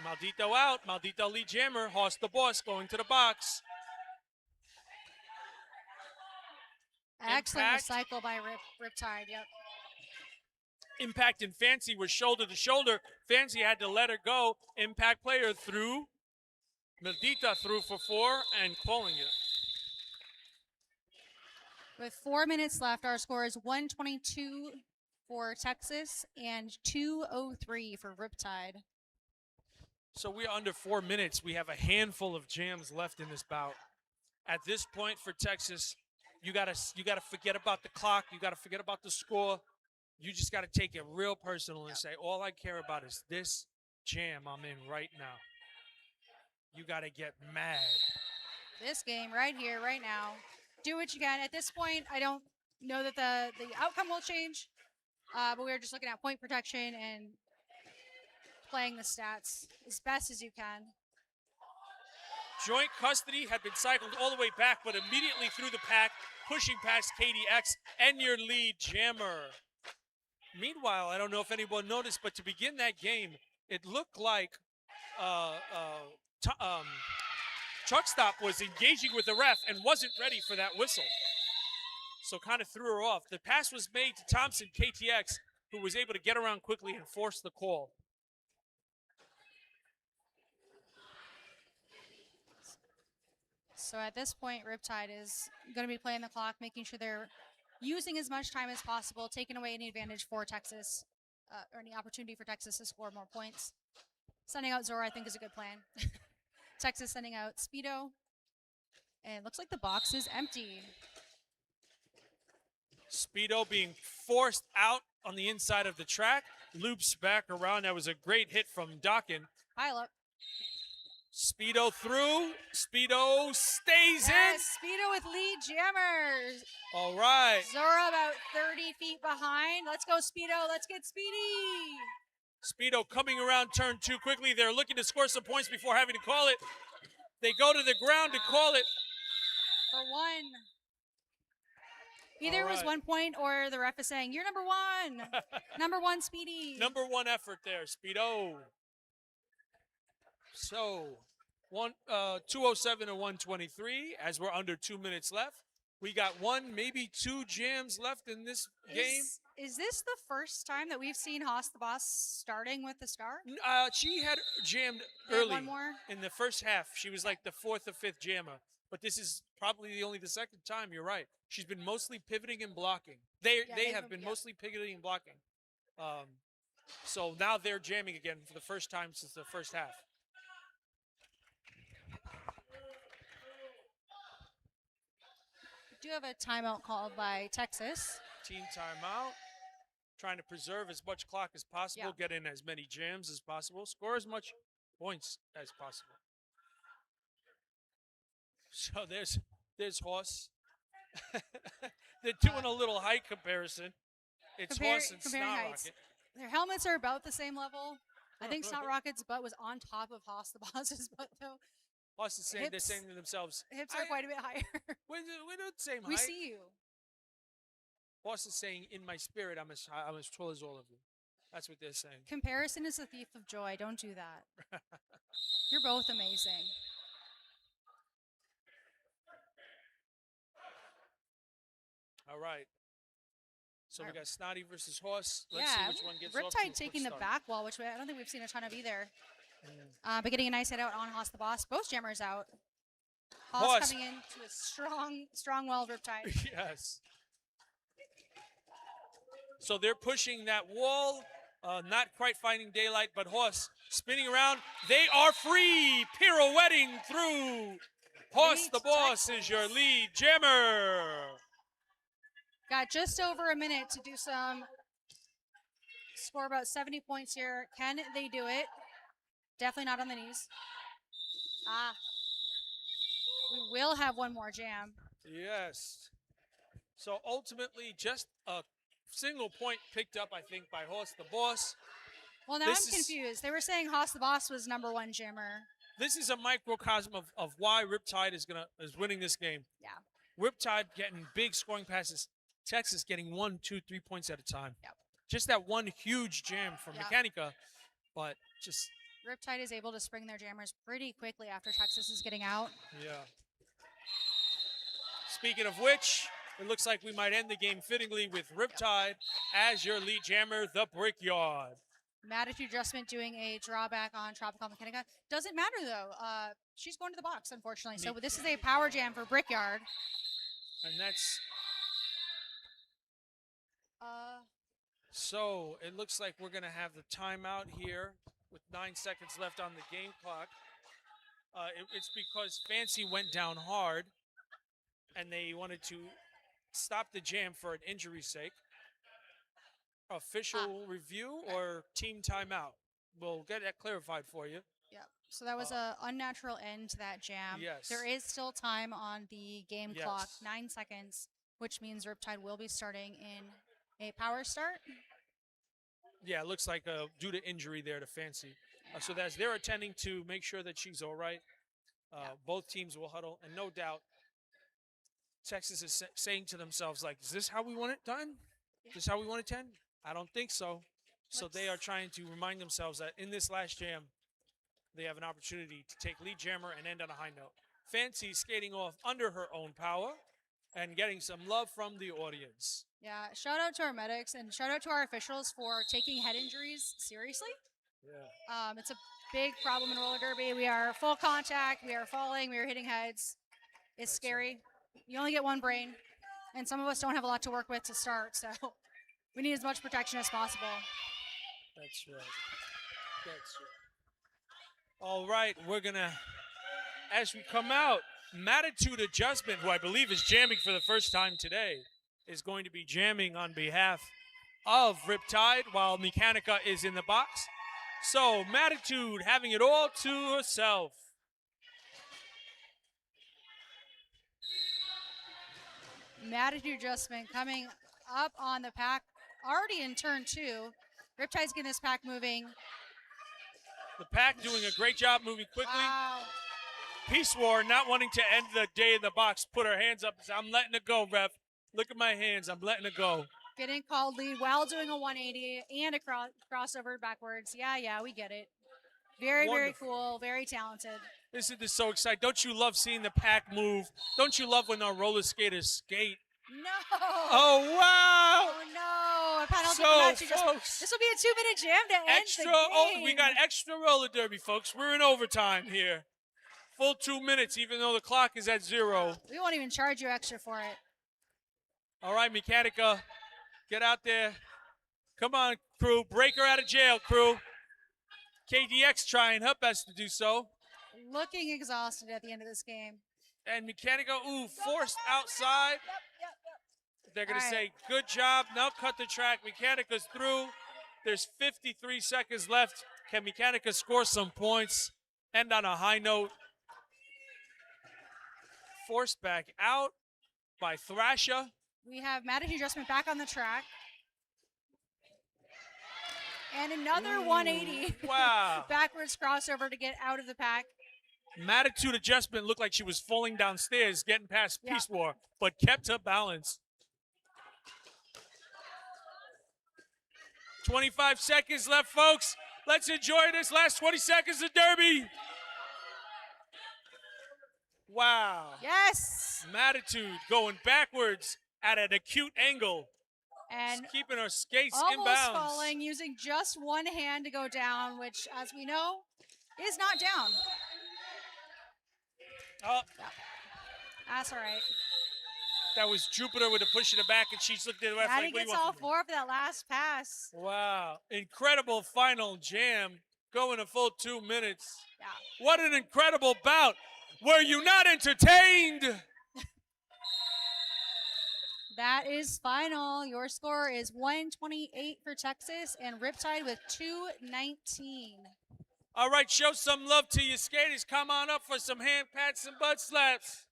Maldito out. Maldito lead jammer. Hoss the boss going to the box. Excellent Impact. recycle by Riptide, yep. Impact and Fancy was shoulder to shoulder. Fancy had to let her go. Impact player through. Maldita threw for 4 and calling it. With 4 minutes left, our score is 122 for Texas and 203 for Riptide. So we are under 4 minutes. We have a handful of jams left in this bout. At this point for Texas, you gotta forget about the clock. You gotta forget about the score. You just gotta take it real personal and say, all I care about is this jam I'm in right now. You gotta get mad. This game right here, right now. Do what you can. At this point, I don't know that the outcome will change, but we're just looking at point protection and playing the stats as best as you can. Joint custody had been cycled all the way back, but immediately through the pack, pushing past KDX and your lead jammer. Meanwhile, I don't know if anyone noticed, but to begin that game, it looked like Truck Stop was engaging with the ref and wasn't ready for that whistle. So kind of threw her off. The pass was made to Thompson, KTX, who was able to get around quickly and force the call. So at this point, Riptide is going to be playing the clock, making sure they're using as much time as possible, taking away any advantage for Texas, or any opportunity for Texas to score more points. Sending out Zora, I think, is a good plan. Texas sending out Speedo. And it looks like the box is empty. Speedo being forced out on the inside of the track, loops back around. That was a great hit from Dawkin. Pile up. Speedo through. Speedo stays in. Speedo with lead jammers. All right. Zora about 30 feet behind. Let's go, Speedo. Let's get speedy. Speedo coming around turn 2 quickly. They're looking to score some points before having to call it. They go to the ground to call it. For 1. Either it was 1 point or the ref is saying, you're number 1. Number 1, Speedy. Number 1 effort there, Speedo. So, 207 and 123 as we're under 2 minutes left. We got one, maybe two jams left in this game. Is this the first time that we've seen Haas the Boss starting with the star? She had jammed They had early one more? in the first half. She was like the fourth or fifth jammer. But this is probably only the second time. You're right. She's been mostly pivoting and blocking. They they've have been- been mostly pivoting and blocking. So now they're jamming again for the first time since the first half. We do have a timeout called by Texas. Team timeout. Trying to preserve as much clock as possible, get in as many jams as possible, score as much points as possible. So there's Horse. They're doing a little height comparison. It's Horse and comparing Snot heights. Rocket. Their helmets are about the same level. I think Snot Rocket's butt was on top of Haas the Boss's butt, though. Horse is saying they're Hips- saying to themselves, Hips are quite a bit higher. we're the same We height. see you. Horse is saying, in my spirit, I'm as tall as all of you. That's what they're saying. Comparison is the thief of joy. Don't do that. You're both amazing. All right. So we Alright. got Snotty versus Horse. Let's see Yeah, which one gets off to a Riptide quick taking the start. back wall, which I don't think we've seen a ton of either. But getting a nice hit out on Haas the Boss. Both jammers out. Haas Haas. coming in to a strong well Riptide. Yes. So they're pushing that wall, not quite finding daylight, but Horse spinning around. They are free, pirouetting through. Horse the Boss is your lead jammer. Got just over a minute to do score about 70 points here. Can they do it? Definitely not on the knees. We will have one more jam. Yes. So ultimately, just a single point picked up, I think, by Horse the Boss. Well, now This I'm is- confused. They were saying Haas the Boss was #1 jammer. This is a microcosm of why Riptide is winning this game. Yeah. Riptide getting big scoring passes. Texas getting 1, 2, 3 points at a time. Yep. Just that one huge jam from Yep. Mechanica, but just Riptide is able to spring their jammers pretty quickly after Texas is getting out. yeah. Speaking of which, it looks like we might end the game fittingly with Riptide as your lead jammer, the Brickyard. Attitude Adjustment doing a drawback on Tropical Mechanica. Doesn't matter though. She's going to the box, unfortunately. So this is a power jam for Brickyard. And that's so it looks like we're gonna have the timeout here with 9 seconds left on the game clock. It's because Fancy went down hard and they wanted to stop the jam for an injury's sake. Official review or team timeout? We'll get that clarified for you. Yep. So that was a unnatural end to that jam. Yes. There is still time on the game clock, Yes. 9 seconds, which means Riptide will be starting in a power start. Yeah, it looks like due to injury there to Fancy. So that's they're attending to make sure that she's all right. Both teams will huddle, and no doubt, Texas is saying to themselves, like, is this how we want it done? Is this how we want it to end? I don't think so. So they are trying to remind themselves that in this last jam, they have an opportunity to take lead jammer and end on a high note. Fancy skating off under her own power and getting some love from the audience. Yeah, shout out to our medics and shout out to our officials for taking head injuries seriously. Yeah. It's a big problem in roller derby. We are full contact, we are falling, we are hitting heads. It's scary. You only get one brain, and some of us don't have a lot to work with to start, so we need as much protection as possible. That's right. That's right. All right, we're going to, as we come out, Attitude Adjustment, who I believe is jamming for the first time today, is going to be jamming on behalf of Riptide while Mechanica is in the box. So, Attitude having it all to herself. Attitude Adjustment coming up on the pack, already in turn 2. Riptide's getting this pack moving. The pack doing a great job moving quickly. Wow. Peace War not wanting to end the day in the box, put her hands up and say, I'm letting it go, ref. Look at my hands. I'm letting it go. Getting called lead while doing a 180 and a crossover backwards. Yeah, we get it. Very, very Wonderful. cool. Very talented. Isn't this so exciting? Don't you love seeing the pack move? Don't you love when our roller skaters skate? No. Oh, wow! Oh no! A penalty So, for match adjustment. folks, This will be a 2-minute jam to end Extra, the game. oh, we got extra roller derby, folks. We're in overtime here. Full 2 minutes, even though the clock is at 0. We won't even charge you extra for it. All right, Mechanica, get out there. Come on, crew. Break her out of jail, crew. KDX trying her best to do so. Looking exhausted at the end of this game. And Mechanica, ooh, forced outside. Yep. They're going to All say, right. good job. Now cut the track. Mechanica's through. There's 53 seconds left. Can Mechanica score some points? End on a high note. Forced back out by Thrasher. We have Matthew Adjustment back on the track. And another 180. Wow. Backwards crossover to get out of the pack. Mattitude Adjustment looked like she was falling downstairs, getting past Yeah. Peace War, but kept her balance. 25 seconds left, folks. Let's enjoy this last 20 seconds of Derby. Wow. Yes. Mattitude going backwards at an acute angle. And Keeping her skates almost inbounds. falling, using just one hand to go down, which, as we know, is not down. Oh, That's all right. that was Jupiter with a push in the back, and she's looked at the ref Maddie like, what do gets you want all from me? 4 for that last pass. Wow. Incredible final jam. Going a full 2 minutes. Yeah. What an incredible bout. Were you not entertained? That is final. Your score is 128 for Texas and Riptide with 219. All right, show some love to your skaters. Come on up for some hand pats and butt slaps.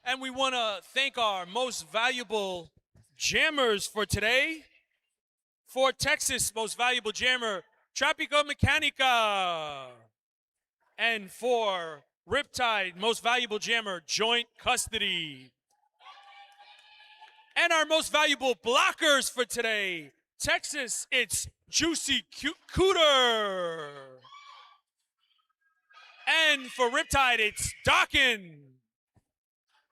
And we want to thank our most valuable jammers for today. For Texas, most valuable jammer, Tropico Mechanica. And for Riptide, most valuable jammer, Joint Custody. And our most valuable blockers for today, Texas, it's Juicy Cooter. And for Riptide, it's Dockin.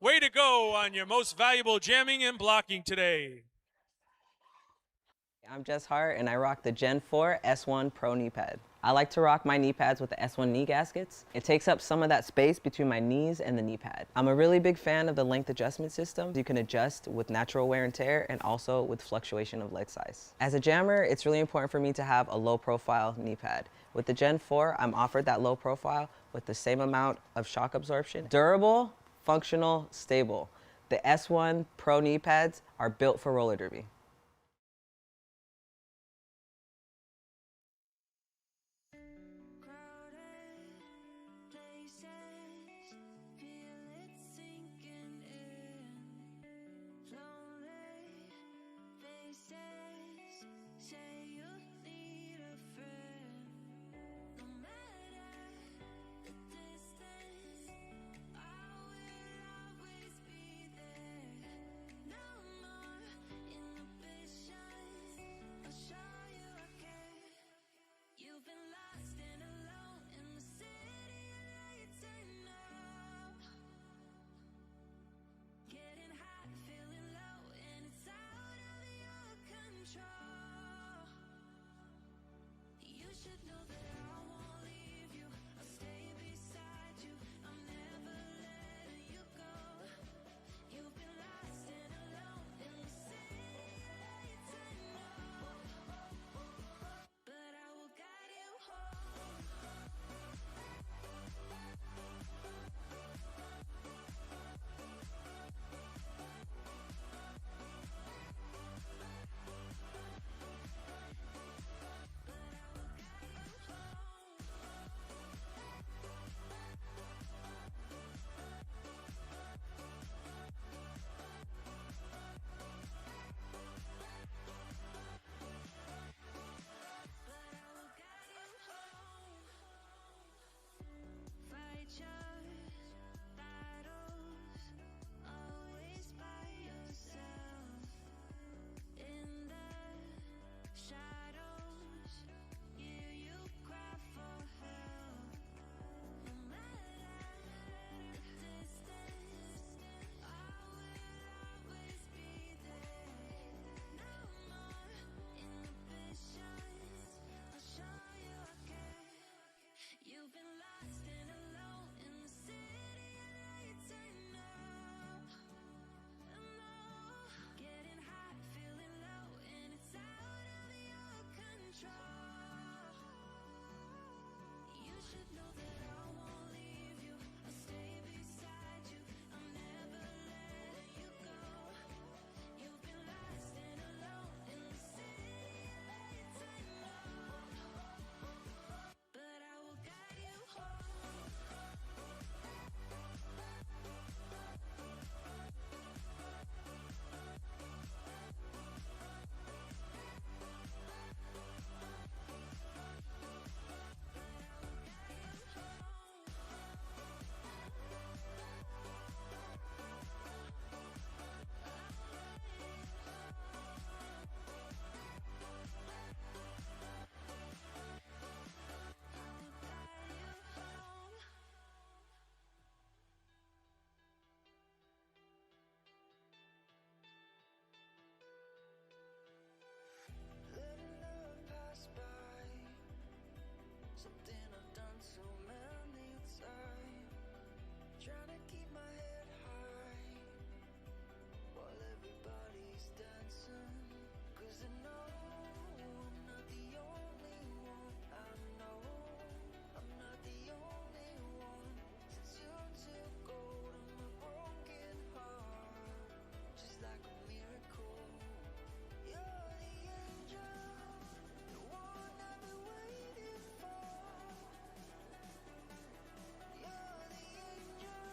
Way to go on your most valuable jamming and blocking today. I'm Jess Hart, and I rock the Gen 4 S1 Pro knee pad. I like to rock my knee pads with the S1 knee gaskets. It takes up some of that space between my knees and the knee pad. I'm a really big fan of the length adjustment system. You can adjust with natural wear and tear and also with fluctuation of leg size. As a jammer, it's really important for me to have a low profile knee pad. With the Gen 4, I'm offered that low profile with the same amount of shock absorption. Durable, functional, stable. The S1 Pro knee pads are built for roller derby. faces, feel it sinking in. Lonely faces, say you need a friend. No matter the distance, I will always be there. No more inhibitions, I'll show you I care. You've been lost and alone in the city of lights I know. Getting hot, feeling low, and it's out of your control. You should know that I won't leave you. I'll stay beside you. I'm never letting you go. You've been lost and alone in the city of lights I know. But I will guide you home. Fight your battles, always by yourself. In the shadows, hear you cry for help. No matter the distance, I will always be there. No more inhibitions, I'll show you I care. You've been lost and alone in the city of lights I know. I know. Getting hot, feeling low, and it's out of your control. You should know that I won't leave you. I'll stay beside you. I'm never letting you go. You've been lost and alone in the city of lights I know. But I will guide you home. Letting love pass by, something I've done so many times. Trying to keep my head high while everybody's dancing. 'Cause I know I'm not the only one. I know I'm not the only one. Since you took hold of my broken heart, just like a miracle. You're the angel, the one I've been waiting for. You're the angel,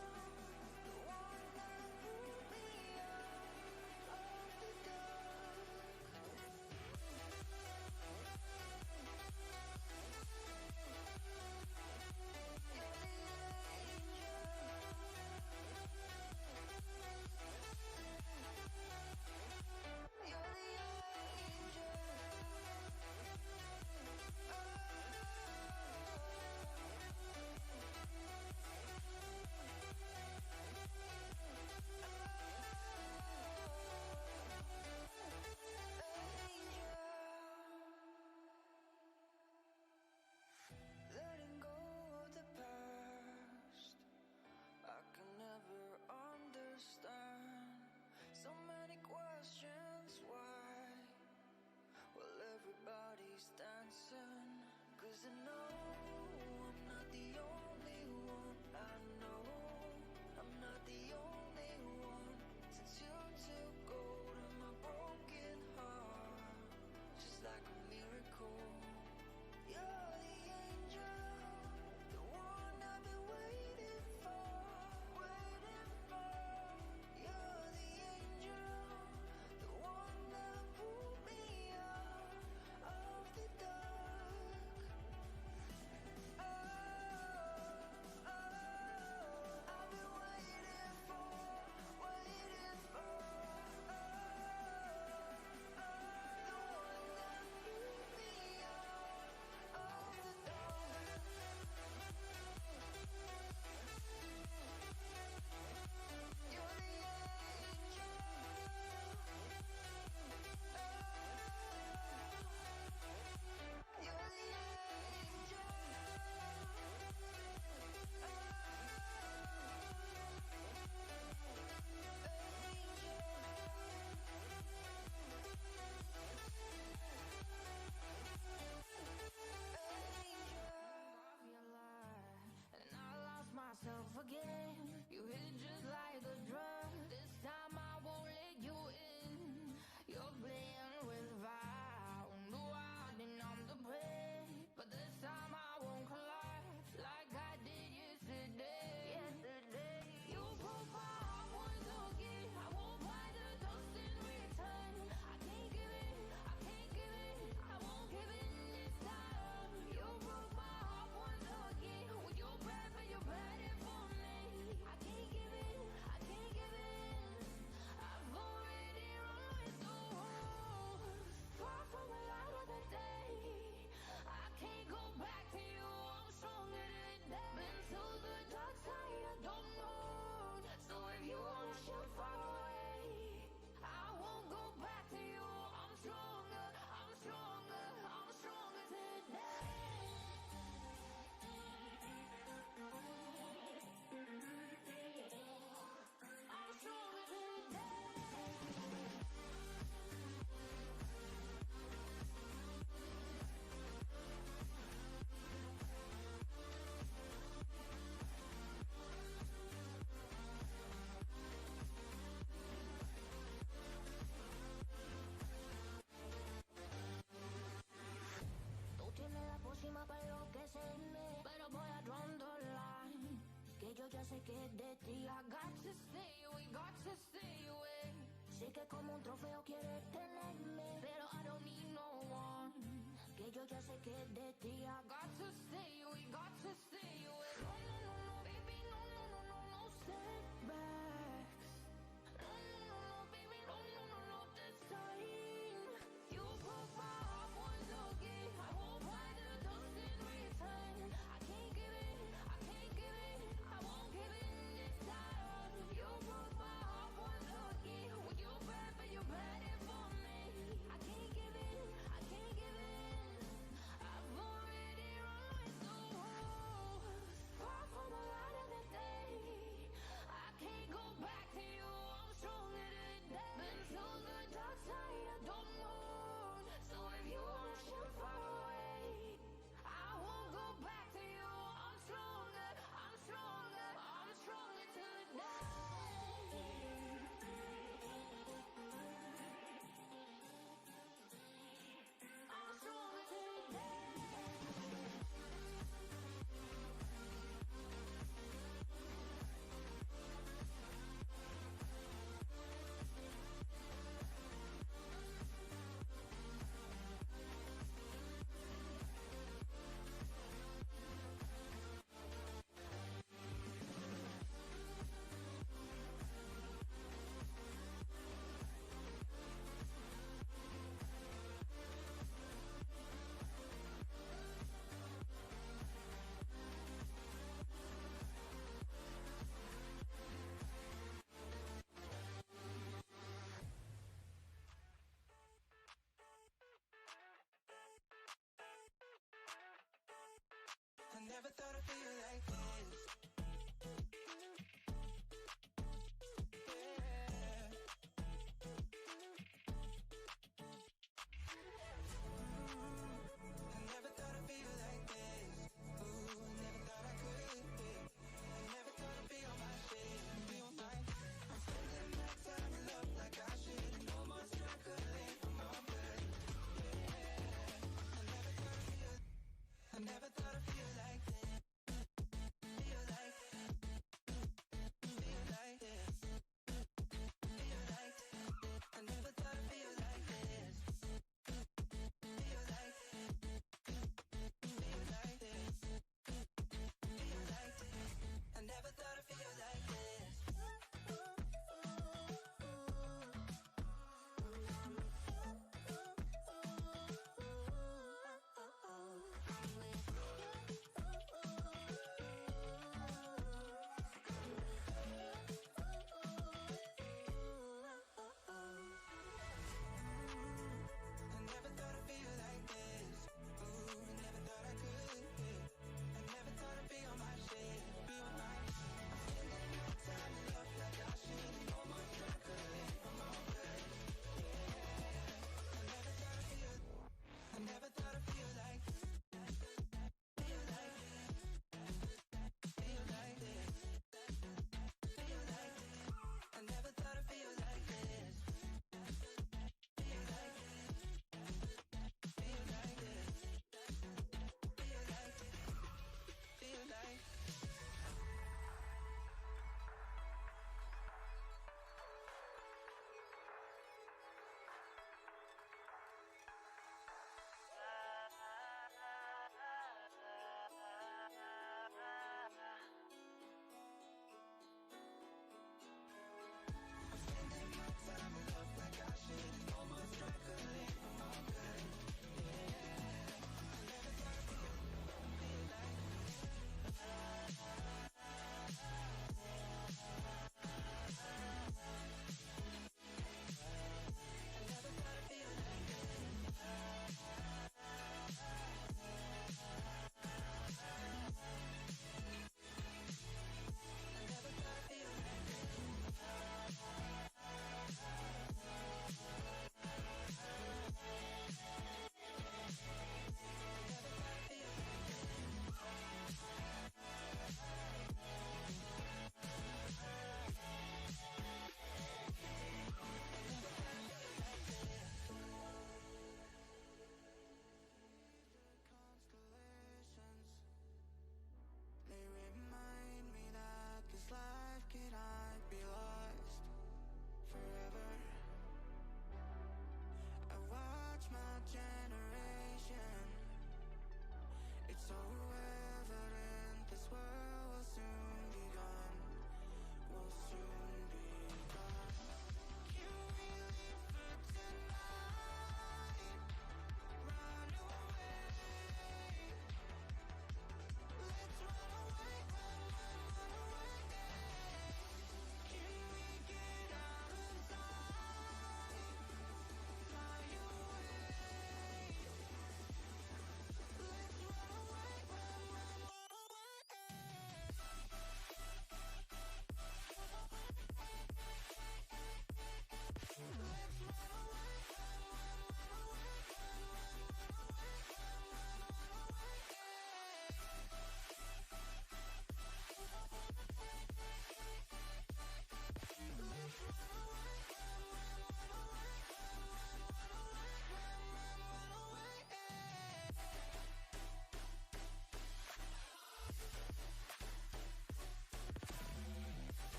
the one that pulled me out of the dark. Letting go of the past, I can never understand. So many questions, why? Well, everybody's dancing. 'Cause I know I'm not the only one. I know I'm not the only one. Since you took hold of my broken heart, just like a miracle. You're the angel, the one I've been waiting que es de ti. I got to stay away, got to stay away. Sé que como un trofeo quieres tenerme, pero I don't need no one. Que yo ya sé que es de ti. I got to stay away, got to stay away. No, no, no, no, baby, no, no, no, no, no setbacks. No, no, no, no, baby, no, no, no, no, this time. You broke my heart once again. I won't buy the dust in return. I can't give in, I can't give in. I won't give in this time. You broke my heart once again. Well, you bad, but you bad it for me. I can't give in, I can't give in. I've already run with the wolves. Far from the light of the day. I can't go back to you. I'm stronger today. Been to the dark side of the moon. So if you wanna shoot far away, I won't go back to you. I'm stronger, I'm stronger, I'm stronger today. I'm stronger today. I never thought I'd feel like this. Yeah. I never thought I'd feel like this. Ooh, I never thought I could. I never thought I'd be on my shit. Be on my. I'm spending my time in love like I should. No more struggling for my good. Yeah. I never thought I'd feel like this.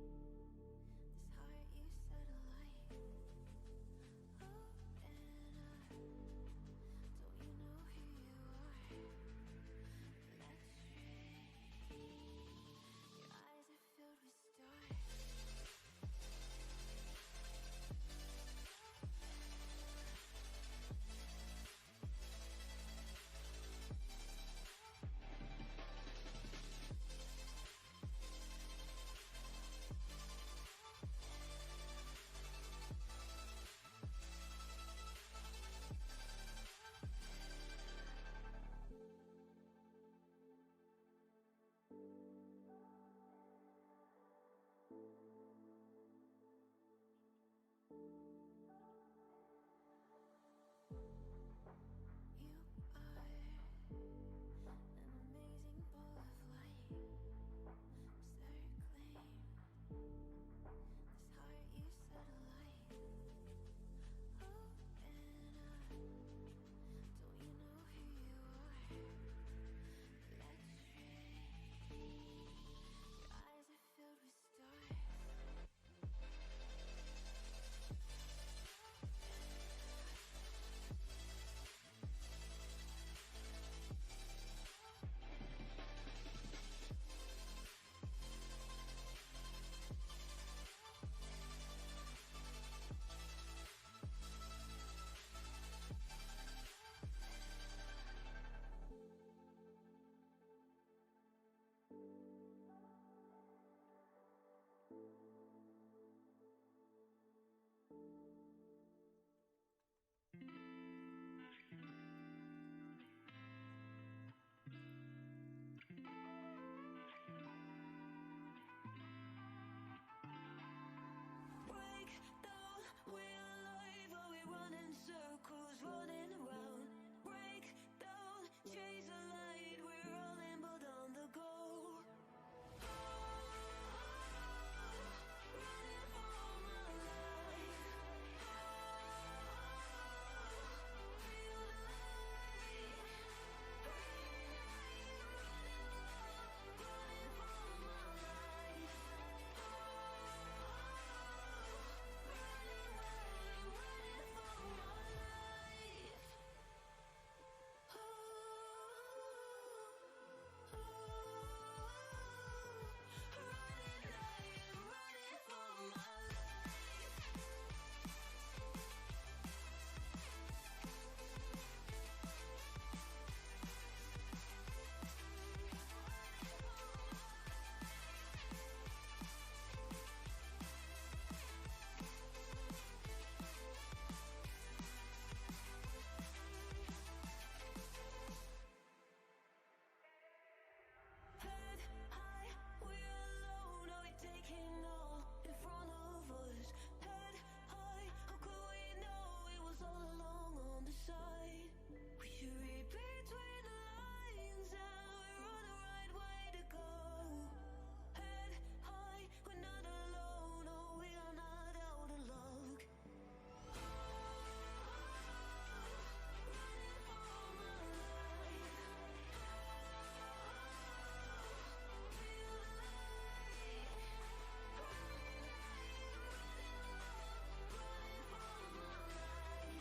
This heart you set alight. Oh, and don't you know who you are? Let's stray. Your eyes are filled with stars. You are an amazing ball of light, circling. This heart you set alight. Oh, and don't you know who you are? Let's stray. Your eyes are filled with stars. Break down, we're alive, are we running circles, running around? Break down, chase the light, we're rolling but on the go. Running for my life. Feel the light. Running for my life. Head high, we're alone, are we taking all in front of us? Head high, how could we know it was all along on the side? We should read between the lines, and we're on the right way to go. Head high, we're not alone, oh, we are not out of luck. Running for my life. Feel the light. Running for my life.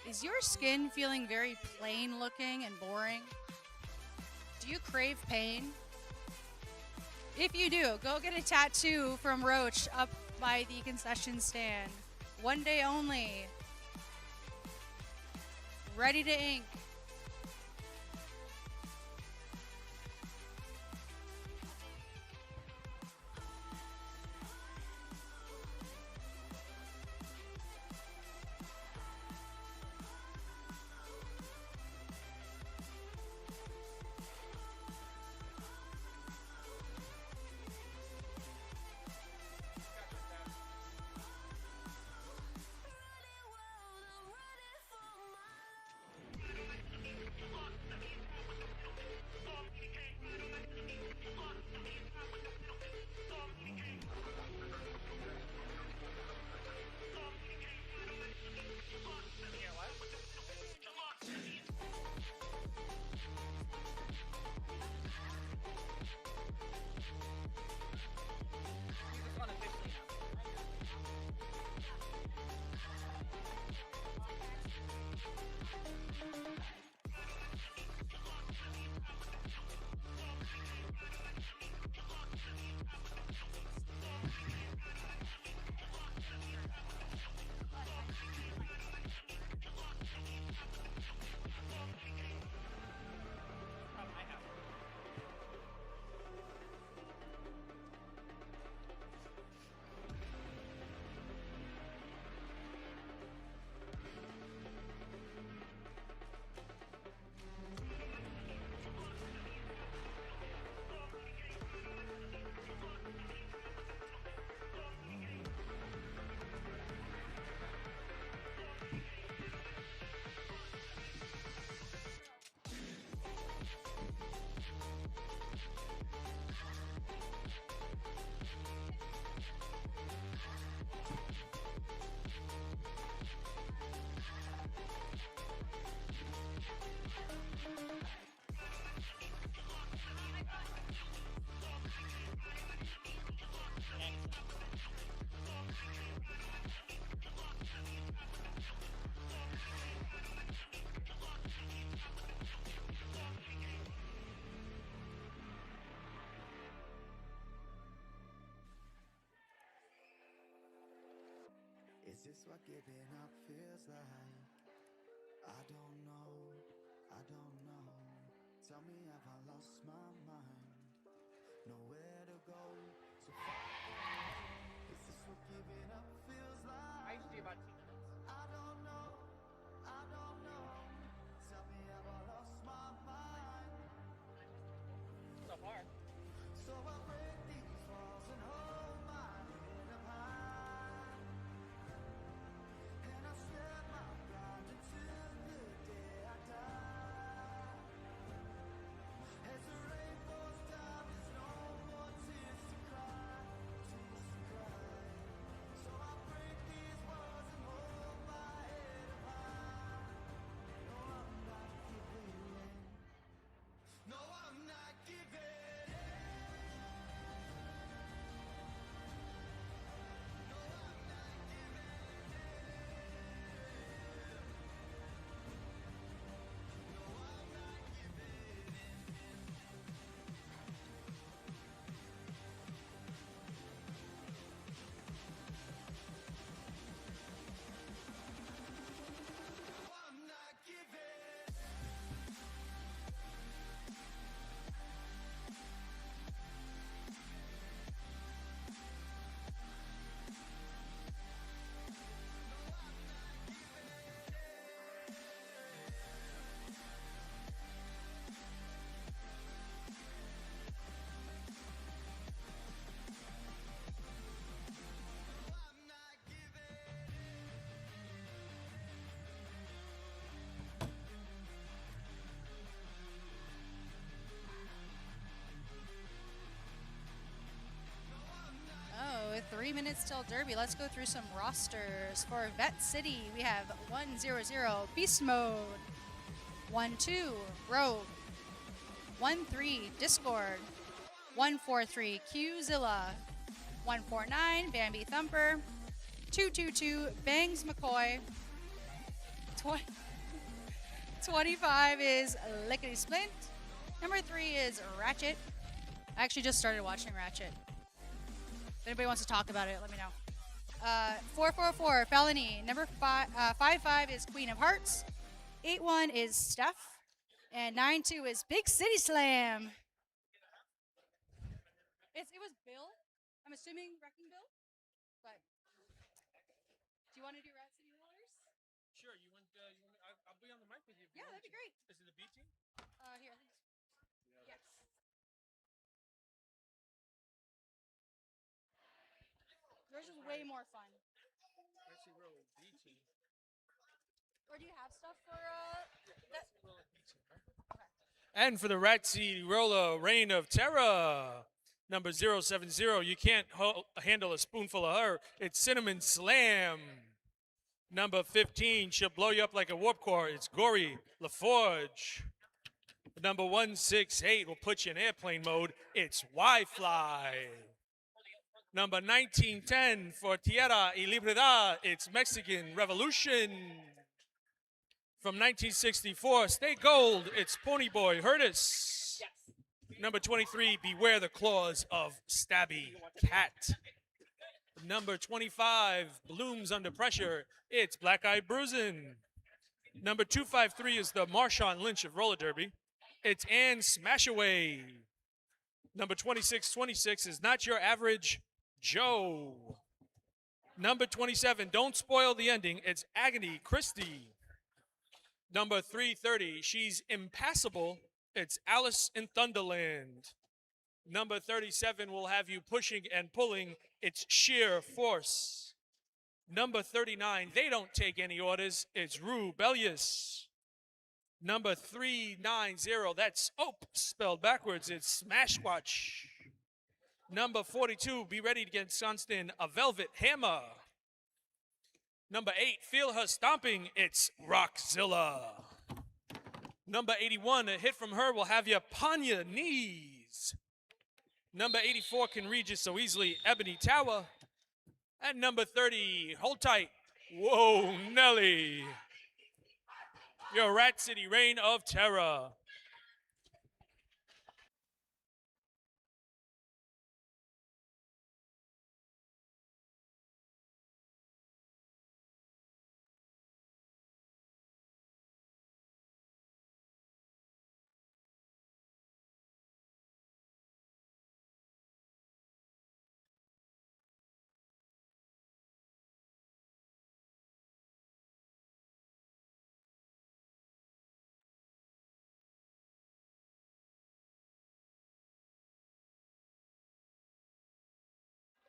Is your skin feeling very plain looking and boring? Do you crave pain? If you do, go get a tattoo from Roach up by the concession stand. One day only. Ready to ink. Running wild, I'm running for my life. Is this what giving up feels like? I don't know, I don't know. Tell me, have I lost my mind? Nowhere to go, so far from home. Is this what giving up feels like? I usually do about 2 minutes. I don't know, I don't know. Tell me, have I lost my mind? So far. So I break these walls and hold my head up high, and I swear my pride until the day I die. As the rain falls down, there's no more tears to cry, tears to cry. So I break these walls and hold my head up high. No, I'm not giving in. No, I'm not giving in. No, I'm not giving in. No, I'm not giving in. No, I'm not giving. I'm not giving. Oh, 3 minutes till Derby. Let's go through some rosters. For Vet City, we have 1-0-0 Beast Mode, 1-2 Rogue, 1-3 Discord, 1-4-3 Qzilla, 1-4-9 Bambi Thumper, 2-2-2 Bangs McCoy, 25 is Lickety Splint, number 3 is Ratchet. I actually just started watching Ratchet. If anybody wants to talk about it, let me know. 444 Felony. Number 55 is Queen of Hearts. 81 is Steph. And 92 is Big City Slam. It was Bill. I'm assuming Wrecking Bill. But do you want to do Rat City Rollers? Sure, I'll be on the mic with you. Yeah, that'd be great. Is it the B team? Here. Yes. Yours is way more fun. Actually, we're with B team. Or do you have stuff for that? And for the Ratsy Roller Reign of Terror, number 070, you can't handle a spoonful of her. It's Cinnamon Slam. Number 15, she'll blow you up like a warp core. It's Gory LaForge. Number 168 will put you in airplane mode. It's Y-Fly. Number 1910 for Tierra y Libertad. It's Mexican Revolution. From 1964, Stay Gold. It's Ponyboy Hurtis. Number 23, Beware the Claws of Stabby Cat. Number 25, Blooms Under Pressure. It's Black Eyed Bruisin'. Number 253 is the Marshawn Lynch of roller derby. It's Ann Smashaway. Number 2626 is Not Your Average Joe. Number 27, Don't Spoil the Ending. It's Agony Christie. Number 330, She's Impassable. It's Alice in Thunderland. Number 37 will have you pushing and pulling. It's Sheer Force. Number 39, They Don't Take Any Orders. It's Rubellious. Number 390, that's Ope spelled backwards. It's Smashwatch. Number 42, Be Ready to Get Sunstin, a Velvet Hammer. Number 8, Feel Her Stomping. It's Rockzilla. Number 81, a hit from her will have you upon your knees. Number 84 can read you so easily, Ebony Tower. At number 30, hold tight. Whoa, Nelly. Your Rat City Reign of Terror.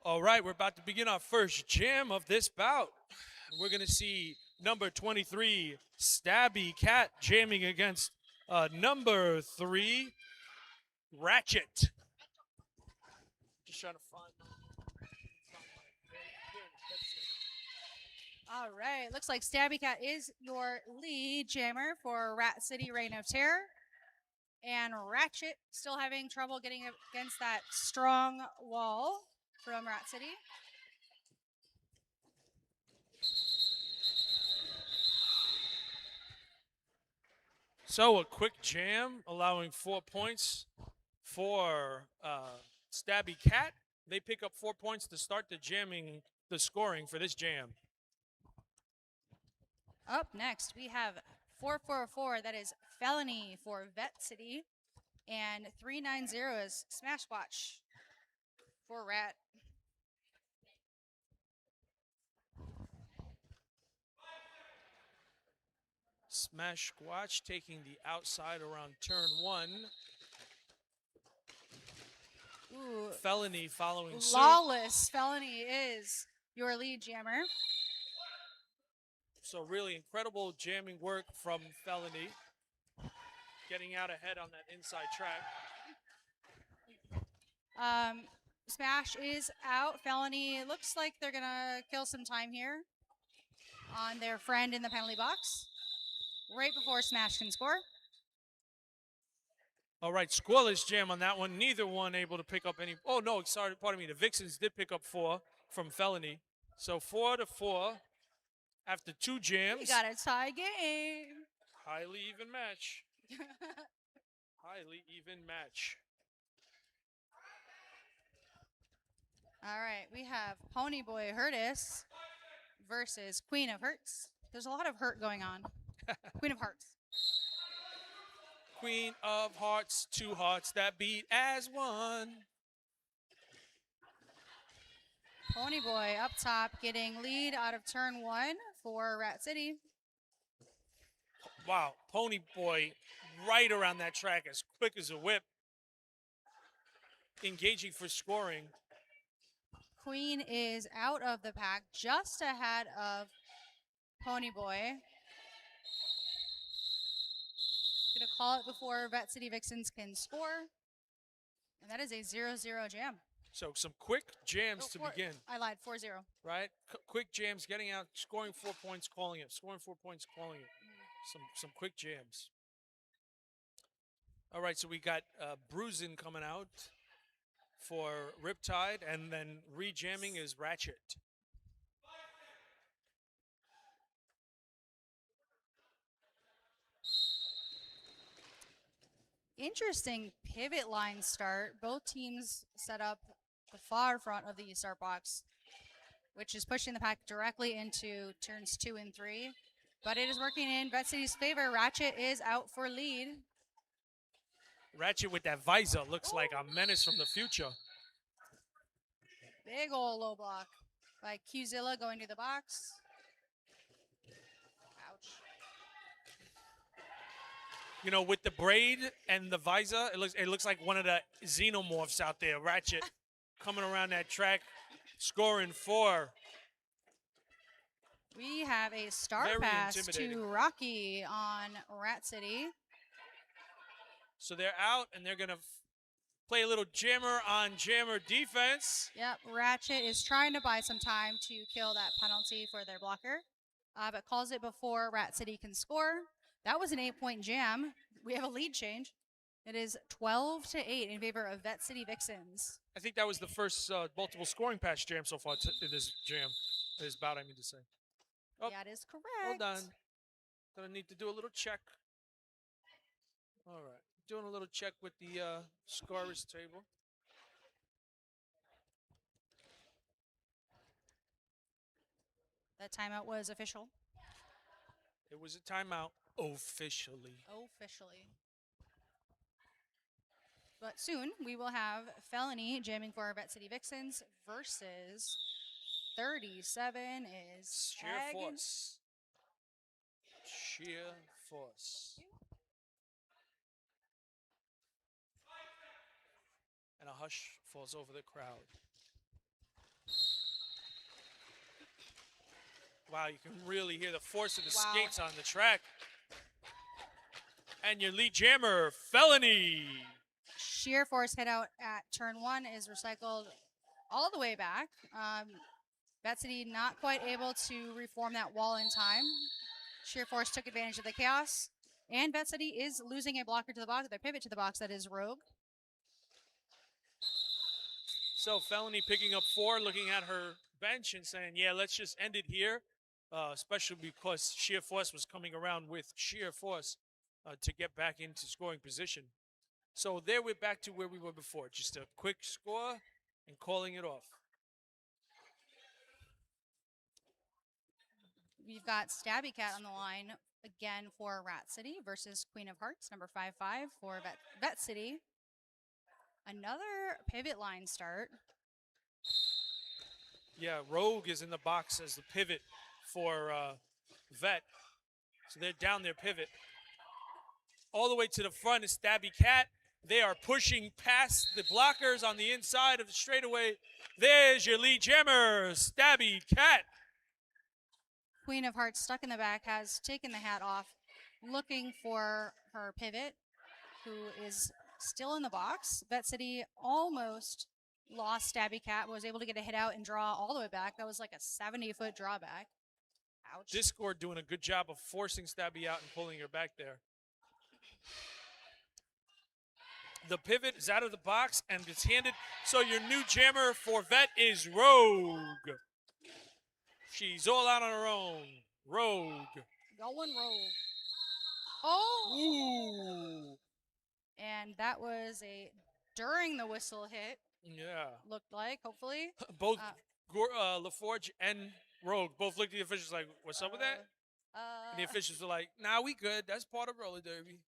All right, we're about to begin our first jam of this bout. We're going to see number 23, Stabby Cat, jamming against number 3, Ratchet. Just trying to find. All right, looks like Stabby Cat is your lead jammer for Rat City Reign of Terror. And Ratchet still having trouble getting against that strong wall from Rat City. So a quick jam, allowing 4 points for Stabby Cat. They pick up 4 points to start the scoring for this jam. Up next, we have 444, that is Felony for Vet City. And 390 is Smash Squatch for Rat. Smash Squatch taking the outside around turn 1. Ooh, Felony following suit. Lawless Felony is your lead jammer. So really incredible jamming work from Felony. Getting out ahead on that inside track. Smash is out. Felony, it looks like they're going to kill some time here on their friend in the penalty box right before Smash can score. All right, scoreless jam on that one. Neither one able to pick up any. Oh, no, sorry, pardon me. The Vixens did pick up 4 from Felony. So 4-4 after 2 jams. We got a tie game. Highly even match. Highly even match. All right, we have Ponyboy Hurtus versus Queen of Hurts. There's a lot of hurt going on. Queen of Hearts. Queen of Hearts, 2 hearts that beat as one. Ponyboy up top getting lead out of turn 1 for Rat City. Wow, Pony Boy right around that track as quick as a whip. Engaging for scoring. Queen is out of the pack, just ahead of Ponyboy. Gonna call it before Vet City Vixens can score. And that is a 0-0 jam. So some quick jams to begin, I lied, 4-0. right? Quick jams, getting out, scoring 4 points, calling it. Scoring 4 points, calling it. Some quick jams. All right, so we got Bruisin coming out for Riptide, and then re-jamming is Ratchet. Interesting pivot line start. Both teams set up the far front of the start box, which is pushing the pack directly into turns 2 and 3. But it is working in Vet City's favor. Ratchet is out for lead. Ratchet with that visor looks like a menace from the future. Big ol' low block by Qzilla going to the box. Ouch. You know, with the braid and the visor, it looks like one of the xenomorphs out there. Ratchet coming around that track, scoring 4. We have a star Very pass intimidating. to Rocky on Rat City. So they're out, and they're going to play a little jammer on jammer defense. Yep, Ratchet is trying to buy some time to kill that penalty for their blocker, but calls it before Rat City can score. That was an 8-point jam. We have a lead change. It is 12-8 in favor of Vet City Vixens. I think that was the first multiple scoring patch jam so far in this jam. This bout, I mean to say. Oh, That is correct. hold on. Gonna need to do a little check. All right. Doing a little check with the scorers table. That timeout was official. It was a timeout officially. Officially. But soon we will have Felony jamming for our Vet City Vixens versus 37 is Sheer Ag. force. Sheer force. And a hush falls over the crowd. Wow, you can really hear the force of the Wow. skates on the track. And your lead jammer, Felony. Sheer force hit out at turn 1 is recycled all the way back. Bet City not quite able to reform that wall in time. Sheer force took advantage of the chaos. And Bet City is losing a blocker to the box, their pivot to the box, that is Rogue. So Felony picking up 4, looking at her bench and saying, yeah, let's just end it here, especially because Sheer Force was coming around with Sheer Force to get back into scoring position. So there we're back to where we were before, just a quick score and calling it off. We've got Stabby Cat on the line again for Rat City versus Queen of Hearts, number 5-5 for Bet City. Another pivot line start. Yeah, Rogue is in the box as the pivot for Vet. So they're down their pivot. All the way to the front is Stabby Cat. They are pushing past the blockers on the inside of the straightaway. There's your lead jammer, Stabby Cat. Queen of Hearts stuck in the back has taken the hat off, looking for her pivot, who is still in the box. Bet City almost lost Stabby Cat, was able to get a hit out and draw all the way back. That was like a 70-foot drawback. Ouch. Discord doing a good job of forcing Stabby out and pulling her back there. The pivot is out of the box and it's handed. So your new jammer for Vet is Rogue. She's all out on her own. Rogue. Going Rogue. Oh! Ooh. And that was a during the whistle hit, Yeah. looked like, hopefully. Both LaForge and Rogue both looked at the officials like, what's up with that? And the officials were like, nah, we good. That's part of roller derby.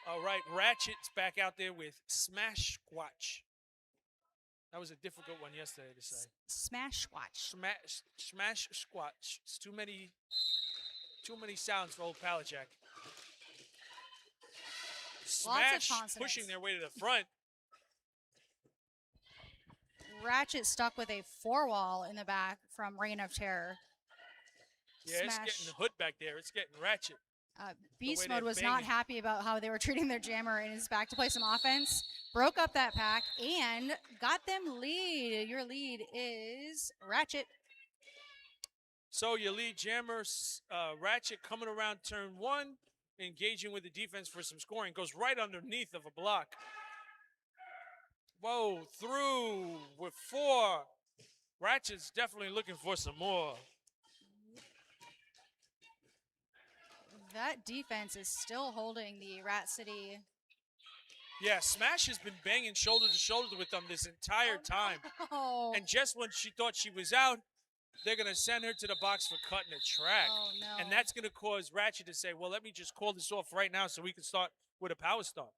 All right, Ratchet's back out there with Smash Squatch. That was a difficult one yesterday to say. Smash Watch. Smash Squatch. It's too many sounds for old Pallet Jack. Smash consonants. pushing their way to the front. Ratchet stuck with a 4-wall in the back from Reign of Terror. Yeah, it's getting the hood back there. It's getting Ratchet. Beast way Mode they're was not banging. happy about how they were treating their jammer and is back to play some offense. Broke up that pack and got them lead. Your lead is Ratchet. So your lead jammer, Ratchet, coming around turn 1, engaging with the defense for some scoring. Goes right underneath of a block. Whoa, through with 4. Ratchet's definitely looking for some more. That defense is still holding the Rat City. Yeah, Smash has been banging shoulder to shoulder with them this entire time. Oh, And just when she thought she was out, they're going to send her to the box for cutting a track. oh no. And that's going to cause Ratchet to say, well, let me just call this off right now so we can start with a power start.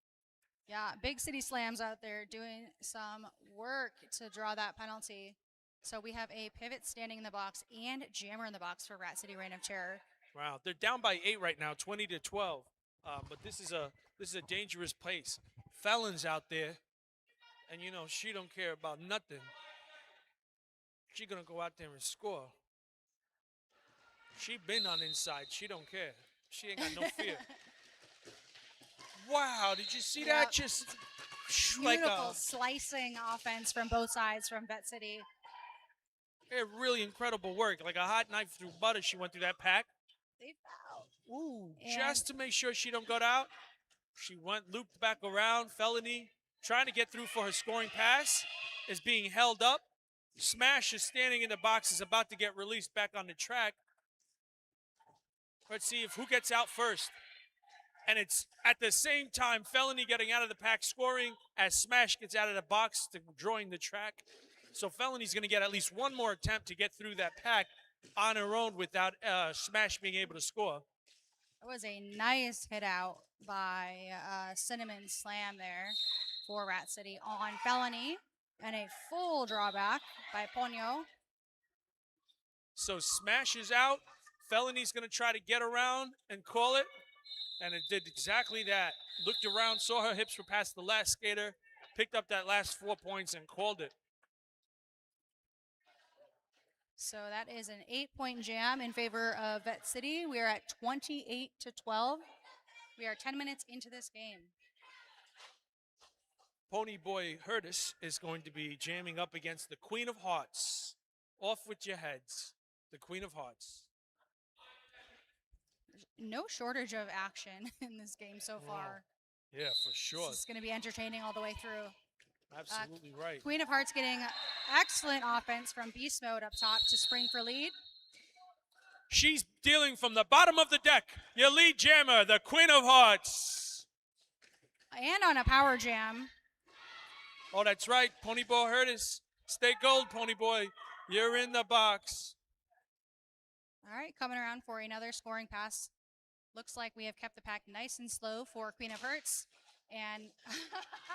Yeah, Big City Slams out there doing some work to draw that penalty. So we have a pivot standing in the box and jammer in the box for Rat City Reign of Terror. Wow, they're down by 8 right now, 20-12. But this is a dangerous place. Felon's out there, and you know she don't care about nothing. She gonna go out there and score. She been on inside. She don't care. She ain't got no fear. Wow, did you see that? Yep. Just like Beautiful slicing offense from both sides from Bet City. really incredible work. Like a hot knife through butter. She went through that pack. They fouled. Ooh, And- just to make sure she don't go out. She went looped back around. Felony trying to get through for her scoring pass is being held up. Smash is standing in the box, is about to get released back on the track. Let's see if who gets out first. And it's at the same time Felony getting out of the pack scoring as Smash gets out of the box to join the track. So Felony's going to get at least one more attempt to get through that pack on her own without Smash being able to score. That was a nice hit out by Cinnamon Slam there for Rat City on Felony. And a full drawback by Ponyo. So Smash is out. Felony's going to try to get around and call it. And it did exactly that. Looked around, saw her hips were past the last skater, picked up that last 4 points and called it. So that is an 8-point jam in favor of Vet City. We are at 28-12. We are 10 minutes into this game. Pony Boy Hurtis is going to be jamming up against the Queen of Hearts. Off with your heads. The Queen of Hearts. No shortage of action in this game so far. Yeah, for sure. This is going to be entertaining all the way through. Absolutely right. Queen of Hearts getting excellent offense from Beast Mode up top to spring for lead. She's dealing from the bottom of the deck. Your lead jammer, the Queen of Hearts. And on a power jam. Oh, that's right. Pony Boy Hurtis. Stay gold, Pony Boy. You're in the box. All right, coming around for another scoring pass. Looks like we have kept the pack nice and slow for Queen of Hearts. And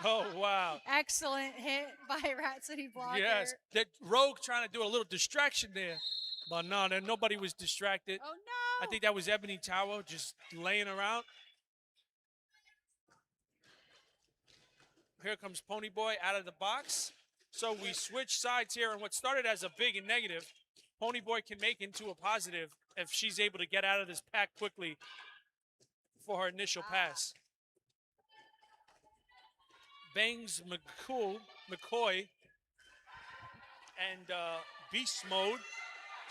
Oh, wow. excellent hit by Rat City Blocker. Yes. That Rogue trying to do a little distraction there. But no, nobody was distracted. Oh, no. I think that was Ebony Tower just laying around. Here comes Pony Boy out of the box. So we switch sides here, and what started as a big and negative, Pony Boy can make into a positive if she's able to get out of this pack quickly for her initial pass. Bangs McCoy and Beast Mode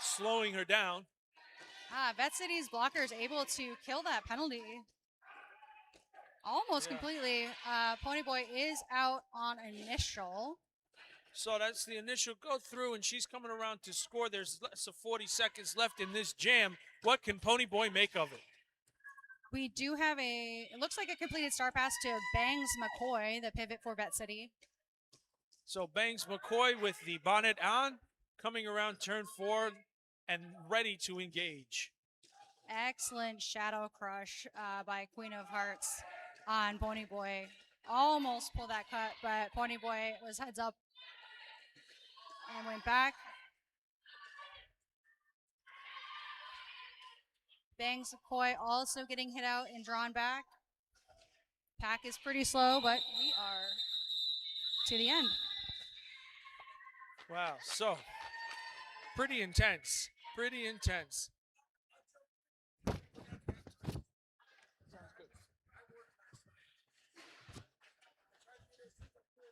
slowing her down. Vet City's blocker is able to kill that penalty almost completely. Pony Boy is out on initial. So that's the initial go through, and she's coming around to score. There's less of 40 seconds left in this jam. What can Pony Boy make of it? We do have it looks like a completed star pass to Bangs McCoy, the pivot for Vet City. So Bangs McCoy with the bonnet on, coming around turn 4 and ready to engage. Excellent shadow crush by Queen of Hearts on Pony Boy. Almost pulled that cut, but Pony Boy was heads up and went back. Bangs McCoy also getting hit out and drawn back. Pack is pretty slow, but we are to the end. Wow, so pretty intense, pretty intense.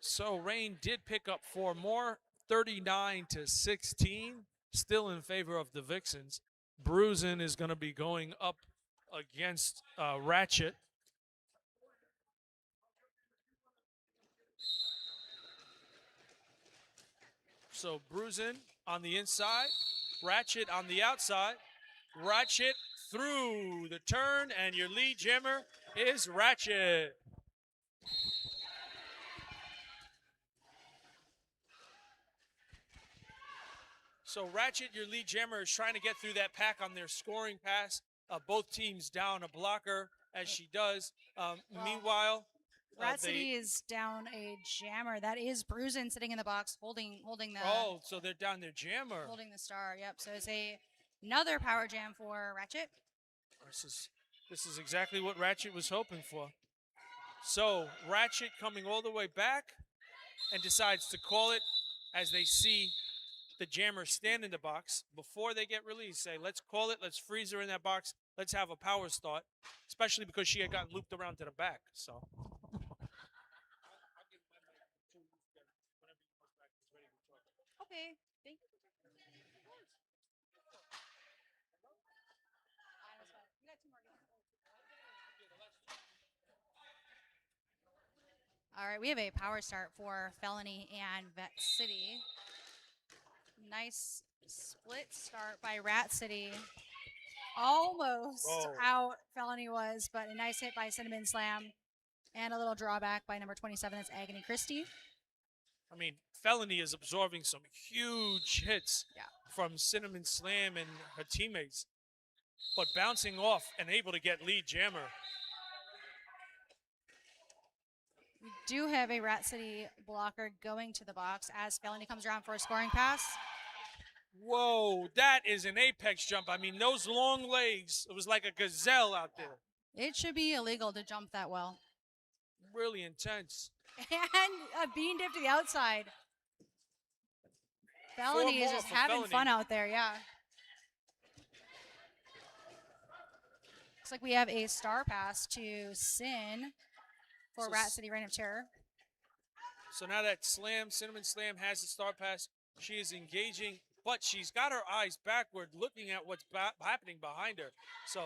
So Rain did pick up 4 more, 39-16, still in favor of the Vixens. Bruisin is going to be going up against Ratchet. So Bruisin on the inside, Ratchet on the outside. Ratchet through the turn, and your lead jammer is Ratchet. So Ratchet, your lead jammer, is trying to get through that pack on their scoring pass. Both teams down a blocker as she does. Meanwhile, Rat City is down a jammer. That is Bruisin sitting in the box holding the so they're down their jammer. holding the star. Yep. So it's another power jam for Ratchet. This is exactly what Ratchet was hoping for. So Ratchet coming all the way back and decides to call it as they see the jammer stand in the box before they get released. Say, let's call it, let's freeze her in that box, let's have a power start, especially because she had gotten looped around to the back. So Okay. Thank you. All right, we have a power start for Felony and Vet City. Nice split start by Rat City. Almost out Felony was, but a nice hit by Cinnamon Slam. And a little drawback by number 27, that's Agony Christie. I mean, Felony is absorbing some huge hits from Cinnamon Slam and her teammates, but bouncing off and able to get lead jammer. We do have a Rat City blocker going to the box as Felony comes around for a scoring pass. Whoa, that is an apex jump. I mean, those long legs, it was like a gazelle out there. It should be illegal to jump that well. Really intense. And a bean dip to the outside. Felony is more just for having Felony. fun out there, yeah. Looks like we have a star pass to Sin for So Rat City Reign of Terror. So now that Cinnamon Slam has the star pass, she is engaging, but she's got her eyes backward looking at what's happening behind her. So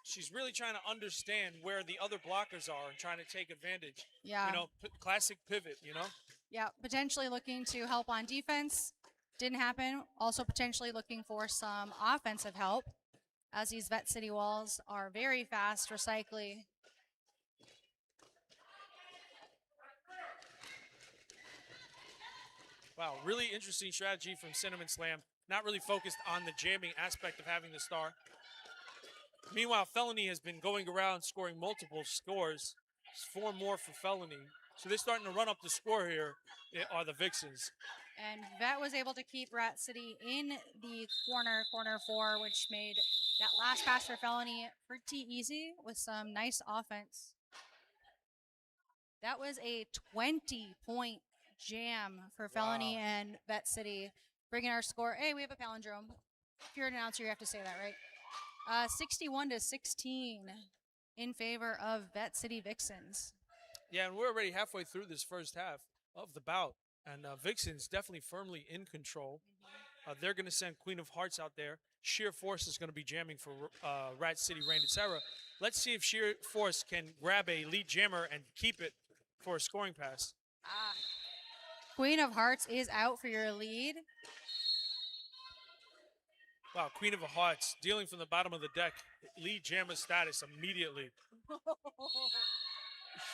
she's really trying to understand where the other blockers are and trying to take advantage. Yeah. You know, classic pivot, you know? Yeah, potentially looking to help on defense. Didn't happen. Also potentially looking for some offensive help, as these Vet City walls are very fast recycling. Wow, really interesting strategy from Cinnamon Slam. Not really focused on the jamming aspect of having the star. Meanwhile, Felony has been going around scoring multiple scores. 4 more for Felony. So they're starting to run up the score here, are the Vixens. And Vet was able to keep Rat City in the corner 4, which made that last pass for Felony pretty easy with some nice offense. That was a 20-point jam for Felony Wow. and Vet City, bringing our score. Hey, we have a palindrome. If you're an announcer, you have to say that, right? 61-16 in favor of Vet City Vixens. Yeah, and we're already halfway through this first half of the bout. And Vixen's definitely firmly in control. They're going to send Queen of Hearts out there. Sheer Force is going to be jamming for Rat City Reign of Terror. Let's see if Sheer Force can grab a lead jammer and keep it for a scoring pass. Queen of Hearts is out for your lead. Wow, Queen of Hearts dealing from the bottom of the deck. Lead jammer status immediately.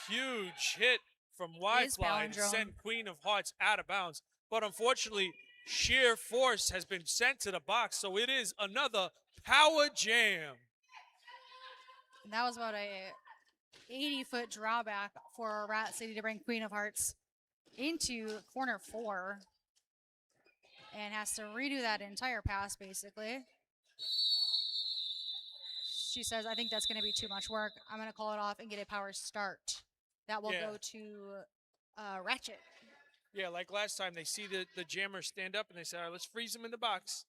Huge hit from Y-Fly to palindrome. send Queen of Hearts out of bounds. But unfortunately, Sheer Force has been sent to the box, so it is another power jam. And that was about a 80-foot drawback for Rat City to bring Queen of Hearts into corner 4. And has to redo that entire pass, basically. She says, I think that's going to be too much work. I'm going to call it off and get a power start. That will go to Ratchet. Yeah, like last time, they see the jammer stand up and they say, all right, let's freeze him in the box.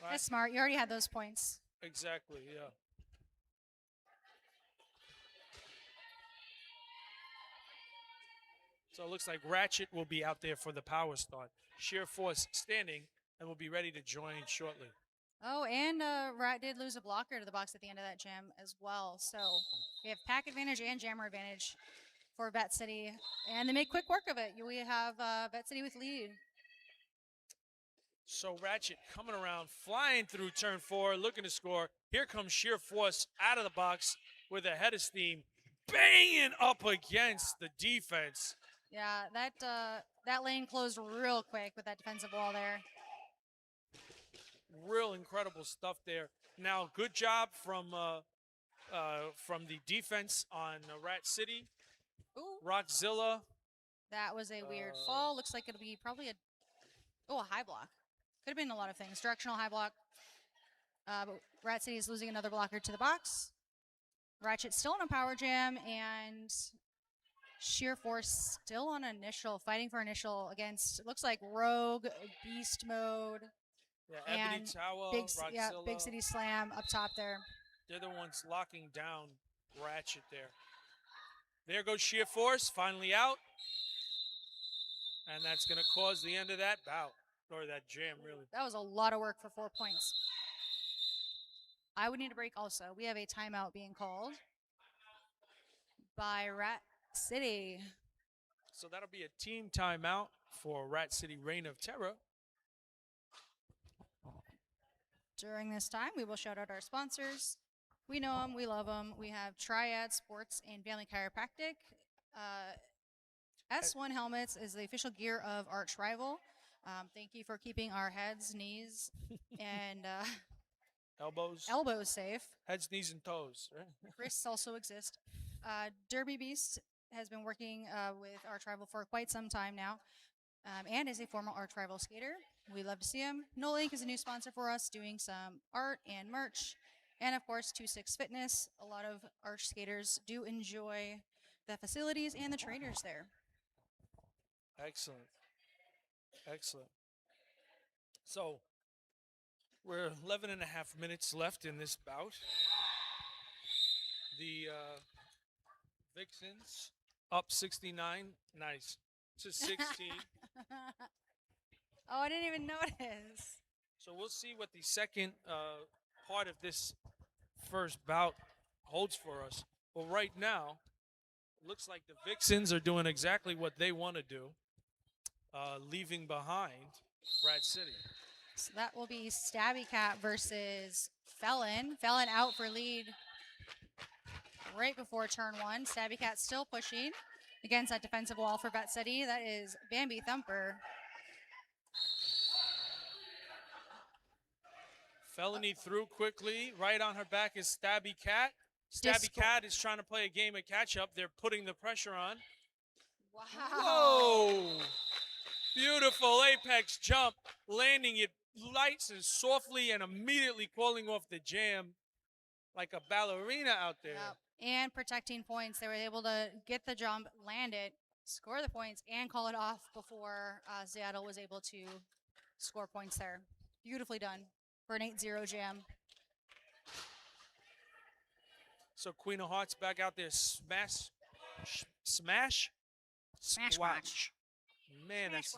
All right? That's smart. You already had those points. Exactly, yeah. So it looks like Ratchet will be out there for the power start. Sheer Force standing and will be ready to join shortly. Oh, and Rat did lose a blocker to the box at the end of that jam as well. So we have pack advantage and jammer advantage for Vet City. And they make quick work of it. We have Vet City with lead. So Ratchet coming around, flying through turn 4, looking to score. Here comes Sheer Force out of the box with a head of steam, banging up against the defense. Yeah, that lane closed real quick with that defensive wall there. Real incredible stuff there. Now, good job from the defense on Rat City. Ooh, Rockzilla. that was a weird fall. Looks like it'll be probably a high block. Could have been a lot of things. Directional high block. But Rat City is losing another blocker to the box. Ratchet still in a power jam, and Sheer Force still on initial, fighting for initial against, it looks like Rogue, Beast Mode, Yeah, Ebony and Tower, Big Rockzilla. City Slam up top there. They're the ones locking down Ratchet there. There goes Sheer Force, finally out. And that's going to cause the end of that bout, or that jam, really. That was a lot of work for 4 points. I would need a break also. We have a timeout being called by Rat City. So that'll be a team timeout for Rat City Reign of Terror. During this time, we will shout out our sponsors. We know them, we love them. We have Triad Sports and Family Chiropractic. S1 Helmets is the official gear of Arch Rival. Thank you for keeping our heads, knees, and elbows safe. Heads, knees, and toes. Right? Wrists also exist. Derby Beast has been working with Arch Rival for quite some time now, and is a former Arch Rival skater. We love to see him. No Link is a new sponsor for us, doing some art and merch. And of course, 26 Fitness. A lot of Arch skaters do enjoy the facilities and the trainers there. Excellent. Excellent. So we're 11 and a half minutes left in this bout. The Vixens up 69, nice, to 16. Oh, I didn't even notice. So we'll see what the second part of this first bout holds for us. Well, right now, looks like the Vixens are doing exactly what they want to do, leaving behind Rat City. So that will be Stabby Cat versus Felon. Felon out for lead right before turn one. Stabby Cat still pushing against that defensive wall for Vet City. That is Bambi Thumper. Felony through quickly. Right on her back is Stabby Cat. Stabby Cat is trying to play a game of catch up. They're putting the pressure on. Wow. Whoa! Beautiful apex jump, landing it light and softly and immediately calling off the jam like a ballerina out there. Yep. And protecting points. They were able to get the jump, land it, score the points, and call it off before Seattle was able to score points there. Beautifully done for an 8-0 jam. So Queen of Hearts back out there, smash, Smash squash. Man, that's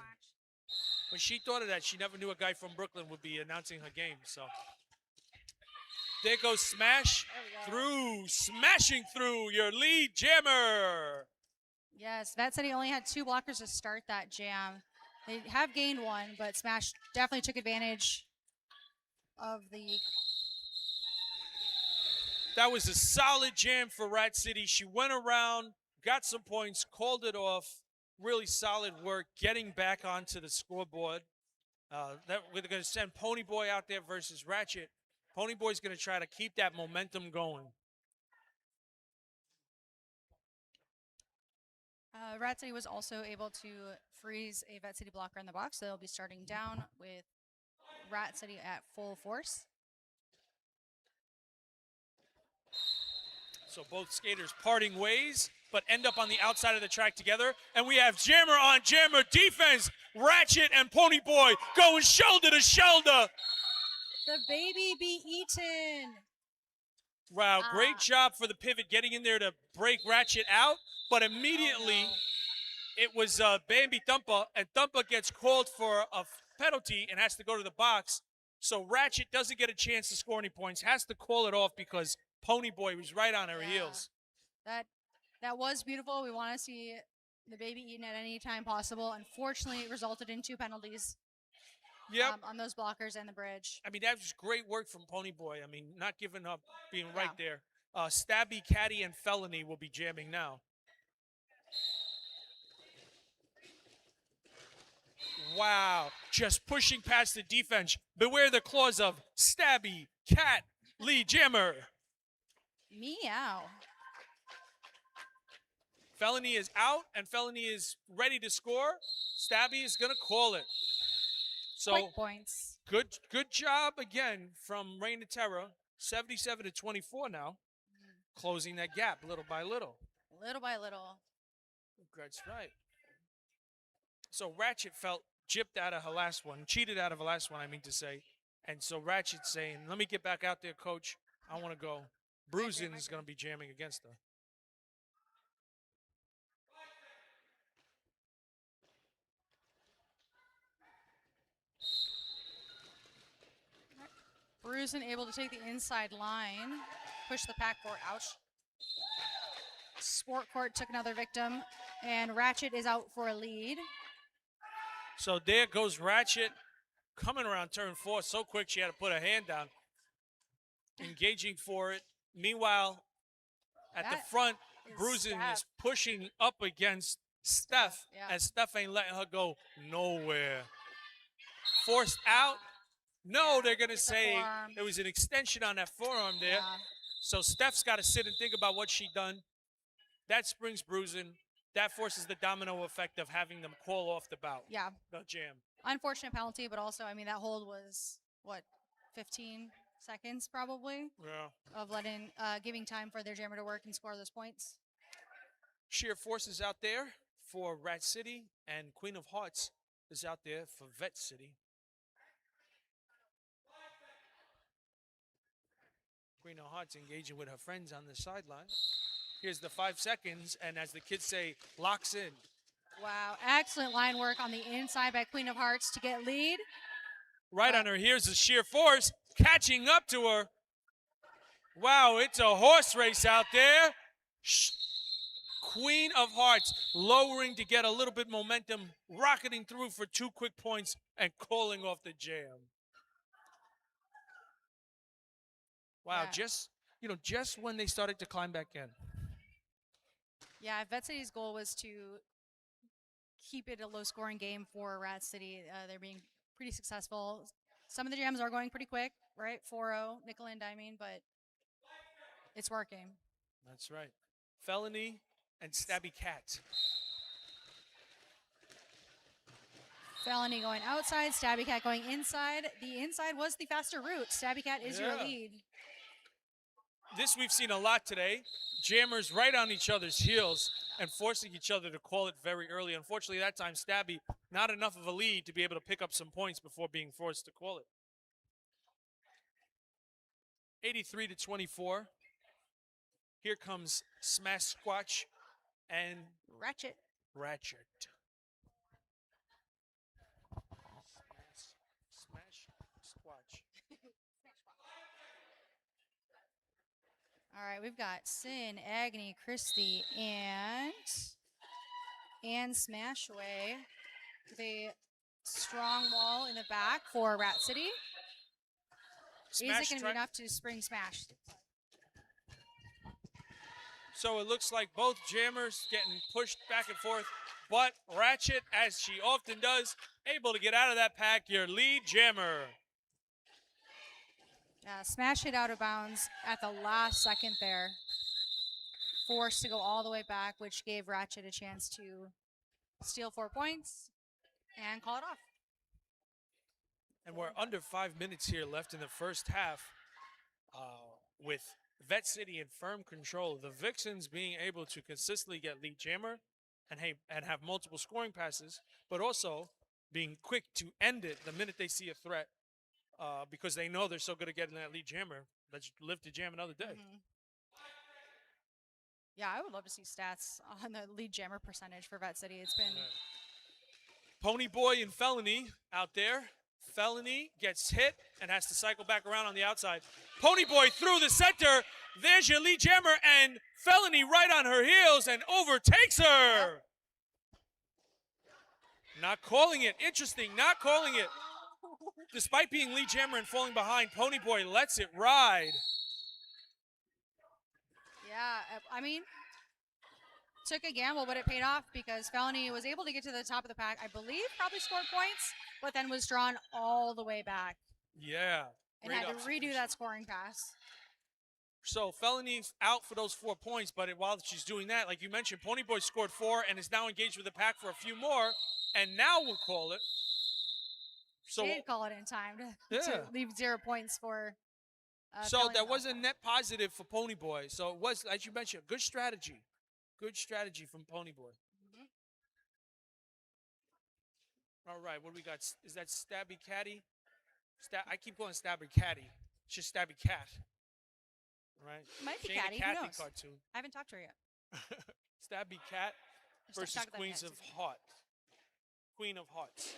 when she thought of that, she never knew a guy from Brooklyn would be announcing her game. So there goes Smash through, smashing through your lead jammer. Yes, Vet City only had 2 blockers to start that jam. They have gained one, but Smash definitely took advantage of the. That was a solid jam for Rat City. She went around, got some points, called it off. Really solid work getting back onto the scoreboard. That we're going to send Ponyboy out there versus Ratchet. Ponyboy's going to try to keep that momentum going. Rat City was also able to freeze a Vet City blocker in the box, so they'll be starting down with Rat City at full force. So both skaters parting ways, but end up on the outside of the track together. And we have jammer on jammer defense. Ratchet and Ponyboy going shoulder to shoulder. The baby be eaten. Wow, great job for the pivot getting in there to break Ratchet out. But immediately it was Bambi Thumper, and Thumper gets called for a penalty and has to go to the box. So Ratchet doesn't get a chance to score any points, has to call it off because Ponyboy was right on her heels. That was beautiful. We want to see the baby eaten at any time possible. Unfortunately, it resulted in 2 penalties on those blockers and the bridge. I mean, that was great work from Ponyboy. I mean, not giving up, being right there. Stabby, Caddy, and Felony will be jamming now. Wow, just pushing past the defense. Beware the claws of Stabby, Cat, Lee Jammer. Meow. Felony is out, and Felony is ready to score. Stabby is going to call it. So Quick points. Good job again from Reign of Terror. 77 to 24 now. Closing that gap little by little. Little by little. That's right. So Ratchet felt gypped out of her last one, cheated out of her last one, I mean to say. And so Ratchet's saying, let me get back out there, coach. I want to go. Bruisin is going to be jamming against her. Bruisin able to take the inside line, push the pack forward. Ouch. Sport Court took another victim, and Ratchet is out for a lead. So there goes Ratchet coming around turn 4 so quick she had to put her hand down, engaging for it. Meanwhile, at the front, Bruisin is pushing up against Steph, and Steph ain't letting her go nowhere. Forced out. No, they're going to say there was an extension on that forearm there. So Steph's got to sit and think about what she done. That springs Bruisin. That forces the domino effect of having them call off the bout. Yeah. The jam. Unfortunate penalty, but also, I mean, that hold was, what, 15 seconds probably? Yeah. Of giving time for their jammer to work and score those points. Sheer Forces out there for Rat City, and Queen of Hearts is out there for Vet City. Queen of Hearts engaging with her friends on the sideline. Here's the 5 seconds, and as the kids say, locks in. Wow, excellent line work on the inside by Queen of Hearts to get lead. Right on her. Here's the sheer force catching up to her. Wow, it's a horse race out there. Queen of Hearts lowering to get a little bit momentum, rocketing through for 2 quick points and calling off the jam. Wow, Yeah. just when they started to climb back in. Yeah, Vet City's goal was to keep it a low-scoring game for Rat City. They're being pretty successful. Some of the jams are going pretty quick, right? 4-0, nickel and diming, but it's working. That's right. Felony and Stabby Cat. Felony going outside, Stabby Cat going inside. The inside was the faster route. Stabby Cat is your Yeah. lead. This we've seen a lot today. Jammers right on each other's heels and forcing each other to call it very early. Unfortunately, that time, Stabby, not enough of a lead to be able to pick up some points before being forced to call it. 83-24. Here comes Smash Squatch and Ratchet. Ratchet. Smash Squatch. All right, we've got Sin, Agony, Christy, and Smashway with a strong wall in the back for Rat City. Is it going to be enough to spring Smash? So it looks like both jammers getting pushed back and forth, but Ratchet, as she often does, able to get out of that pack, your lead jammer. Smash hit out of bounds at the last second there. Forced to go all the way back, which gave Ratchet a chance to steal 4 points and call it off. And we're under 5 minutes here left in the first half with Vet City in firm control. The Vixens being able to consistently get lead jammer and have multiple scoring passes, but also being quick to end it the minute they see a threat because they know they're so good at getting that lead jammer. Let's live to jam another day. Mm-hmm. Yeah, I would love to see stats on the lead jammer percentage for Vet City. It's been Pony Boy and Felony out there. Felony gets hit and has to cycle back around on the outside. Pony Boy through the center. There's your lead jammer, and Felony right on her heels and overtakes her. Yep. Not calling it. Interesting, not calling it. Despite being lead jammer and falling behind, Pony Boy lets it ride. Yeah, I mean, took a gamble, but it paid off because Felony was able to get to the top of the pack. I believe probably scored points, but then was drawn all the way back Yeah. and great had to redo observation. that scoring pass. So Felony's out for those 4 points, but while she's doing that, like you mentioned, Pony Boy scored 4 and is now engaged with the pack for a few more, and now we'll call it. So She did call it in time to Yeah. leave 0 points for So Felony. that was a net positive for Pony Boy. So it was, as you mentioned, good strategy. Good strategy from Pony Boy. Mhm. All right, what do we got? Is that Stabby Catty? I keep calling Stabby Catty. It's just Stabby Cat. Right? Might be She ain't Catty, a who Cathy knows? cartoon. I haven't talked to her yet. Stabby Cat Just versus talk about Queens that of yet. Hearts. Queen of Hearts.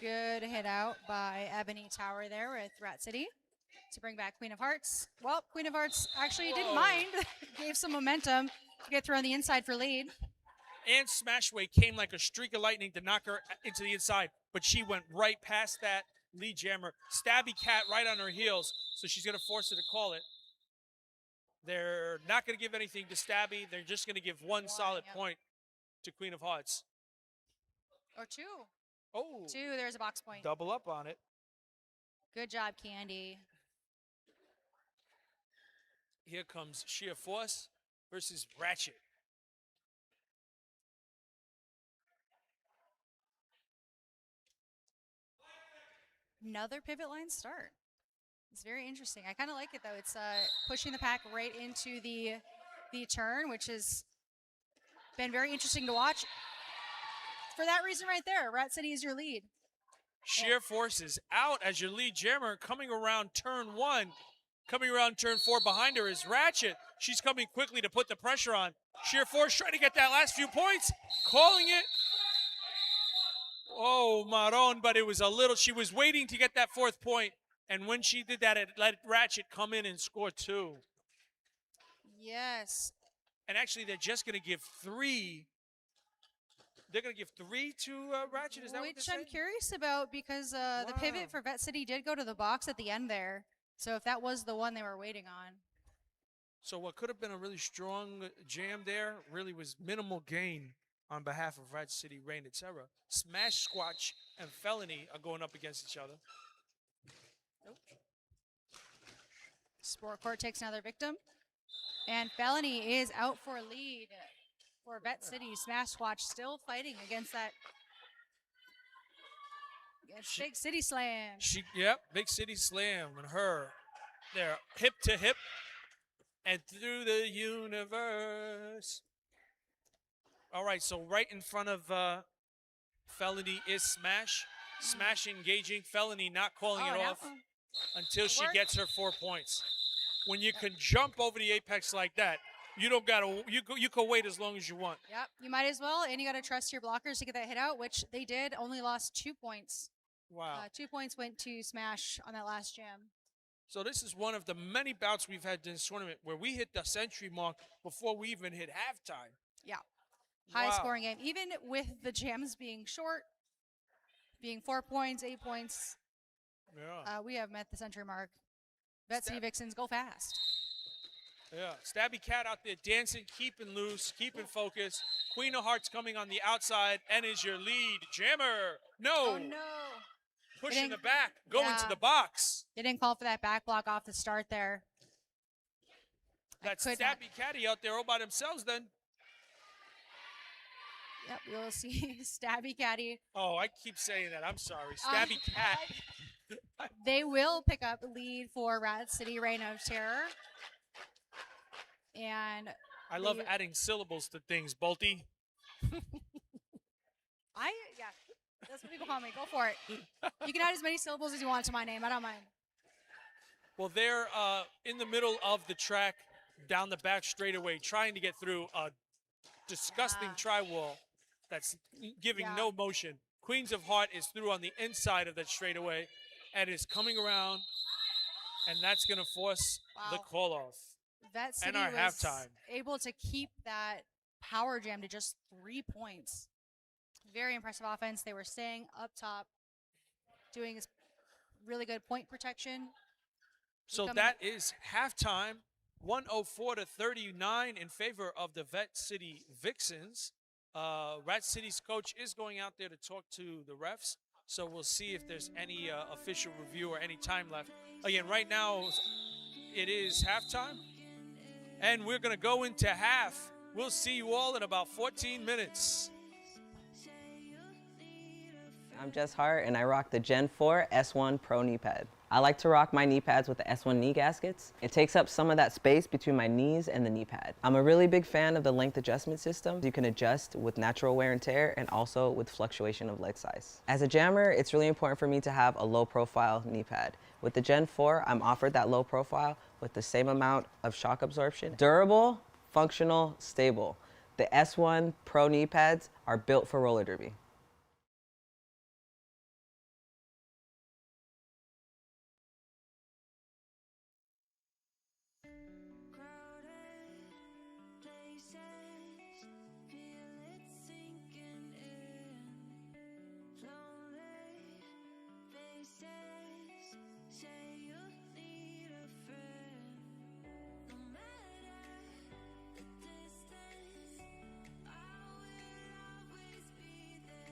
Good hit out by Ebony Tower there with Rat City to bring back Queen of Hearts. Well, Queen of Hearts actually didn't Whoa. mind. Gave some momentum to get thrown the inside for lead. And Smashway came like a streak of lightning to knock her into the inside, but she went right past that lead jammer. Stabby Cat right on her heels, so she's going to force her to call it. They're not going to give anything to Stabby. They're just going to give one solid yep. point to Queen of Hearts. Or two. Oh, Two, there's a box point. double up on it. Good job, Candy. Here comes Sheer Force versus Ratchet. Another pivot line start. It's very interesting. I kind of like it though. It's pushing the pack right into the turn, which has been very interesting to watch. For that reason right there, Rat City is your lead. Sheer force is out as your lead jammer coming around turn 1. Coming around turn 4 behind her is Ratchet. She's coming quickly to put the pressure on. Sheer force trying to get that last few points. Calling it. Oh, Maron, but it was a little, she was waiting to get that 4th point. And when she did that, it let Ratchet come in and score 2. Yes. And actually, they're just going to give 3. They're going to give 3 to Ratchet. Is that what Which they're I'm saying? curious about because the Wow. pivot for Vet City did go to the box at the end there. So if that was the one they were waiting on. So what could have been a really strong jam there really was minimal gain on behalf of Rat City, Rain, etc. Smash, Squatch, and Felony are going up against each other. Sport Court takes another victim. And Felony is out for lead for Vet City. Smash Watch still fighting against that Big City Slam. Yep, Big City Slam and her. They're hip to hip and through the universe. All right, so right in front of Felony is Smash. Smash engaging, Felony not calling it off until she gets her 4 points. When you can jump over the apex like that, you don't gotta. You can wait as long as you want. Yep, you might as well, and you got to trust your blockers to get that hit out, which they did. Only lost 2 points. Wow. 2 points went to Smash on that last jam. So this is one of the many bouts we've had in this tournament where we hit the century mark before we even hit halftime. Yeah, high Wow. scoring game, even with the jams being short, being 4 points, 8 points. Yeah. We have met the century mark. Vet City Vixens go fast. Yeah. Stabby Cat out there dancing, keeping loose, keeping focused. Queen of Hearts coming on the outside and is your lead jammer. No. Oh no! Pushing the Getting- back, going to yeah. the box. They didn't call for that back block off the start there. That's could not- Stabby Catty out there all by themselves then. Yep, you'll see Stabby Caddy. Oh, I keep saying that. I'm sorry. Stabby Cat. They will pick up the lead for Rat City Reign of Terror. And I love the- adding syllables to things, Bolty. yeah, that's what people call me. Go for it. You can add as many syllables as you want to my name. I don't mind. Well, they're in the middle of the track down the back straightaway trying to get through a disgusting tri-wall that's giving Yeah. no motion. Queens of Heart is through on the inside of that straightaway and is coming around, and that's going to force the Wow. call-off. Vet City And our was halftime. able to keep that power jam to just 3 points. Very impressive offense. They were staying up top, doing this really good point protection. So Becoming- that is halftime, 104-39 in favor of the Vet City Vixens. Rat City's coach is going out there to talk to the refs, so we'll see if there's any official review or any time left. Again, right now it is halftime, and we're going to go into half. We'll see you all in about 14 minutes. I'm Jess Hart, and I rock the Gen 4 S1 Pro knee pad. I like to rock my knee pads with the S1 knee gaskets. It takes up some of that space between my knees and the knee pad. I'm a really big fan of the length adjustment system. You can adjust with natural wear and tear and also with fluctuation of leg size. As a jammer, it's really important for me to have a low profile knee pad. With the Gen 4, I'm offered that low profile with the same amount of shock absorption. Durable, functional, stable. The S1 Pro knee pads are built for roller derby. Crowded places, feel it sinking in. Lonely faces, say you need a friend. No matter the distance, I will always be there.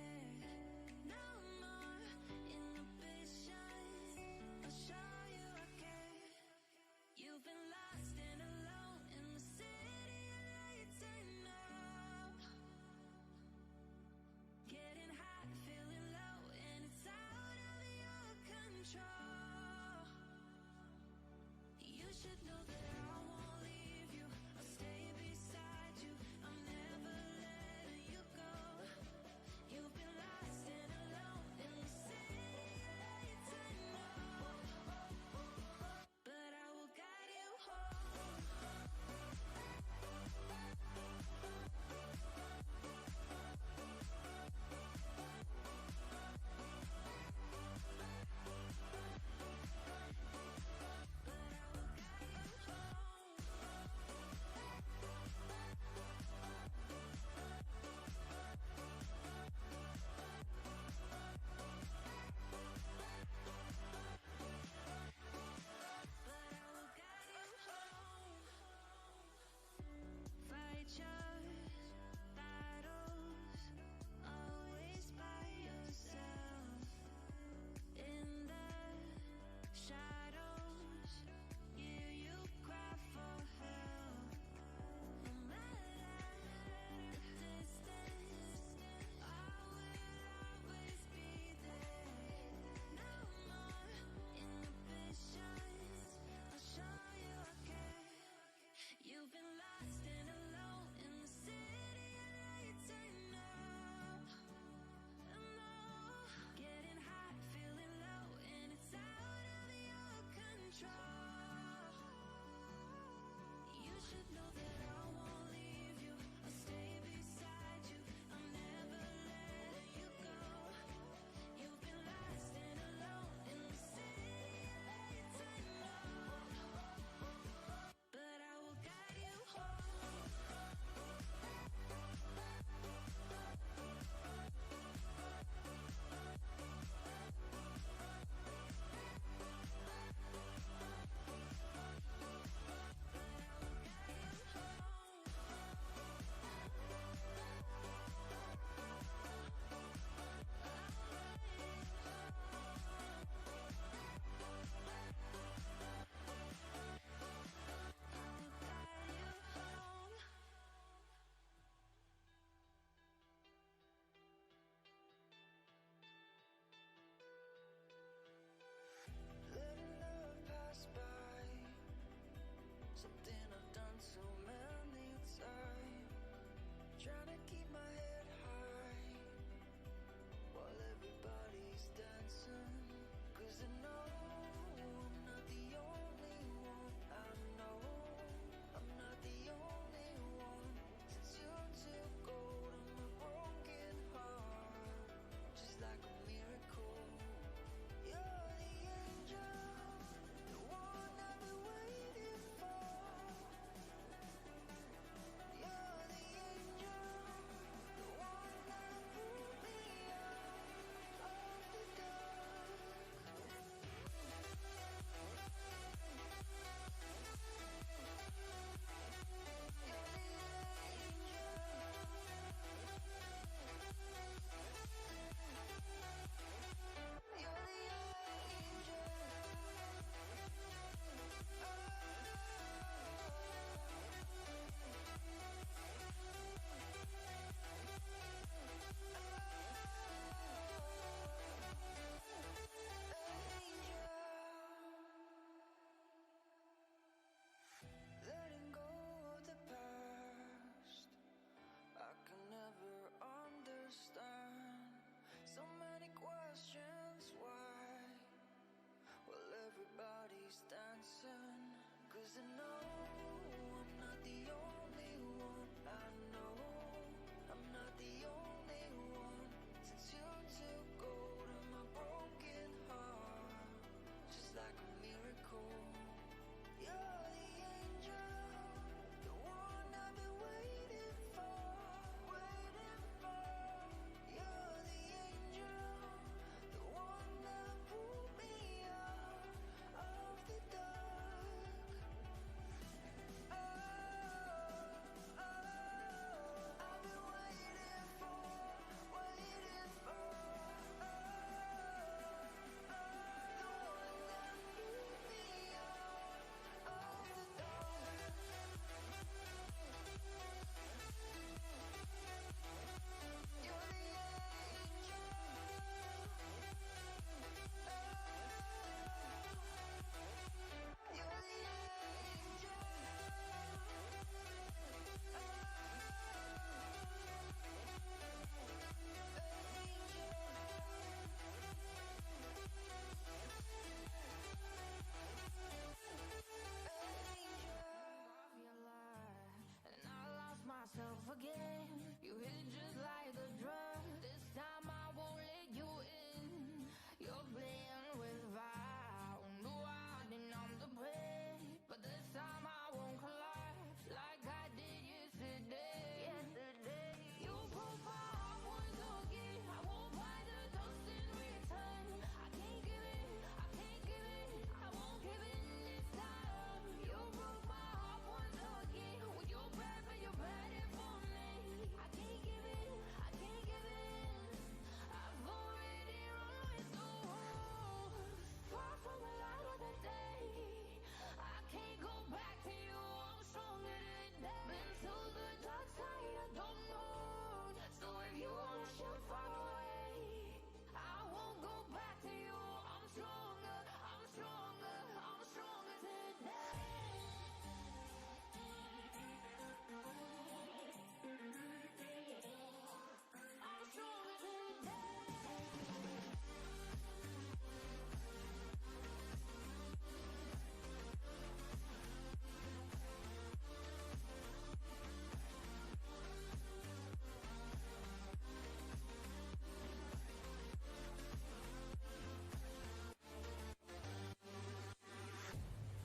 'Cause I know I'm not the only one. I know I'm not the only one. Since you took hold of my broken heart, just like a miracle. You're the angel, the one I've been waiting for, waiting for. You're the angel, the one that pulled me out of the dark. Oh, oh, I've been waiting for, waiting for. Oh, oh, the one that pulled me out of the dark. You're the angel. You're the angel. And I lost myself again. You hit just like a drug. This time I won't let you in. You're playing with fire. No, I didn't numb the pain, but this time I won't collapse like I did yesterday. Yesterday, you broke my heart once again. I won't buy the dust in return. I can't give in. I can't give in. I won't give in this time. You broke my heart once again. With your bad, but you're bad it for me. I can't give in. I can't give in. I've already run with the wolves. Far from the light of the day. I can't go back to you. I'm stronger today. Been to the dark side. I don't know. So if you wanna shoot far away, I won't go back to you. I'm stronger. I'm stronger. I'm stronger today. I'm stronger today.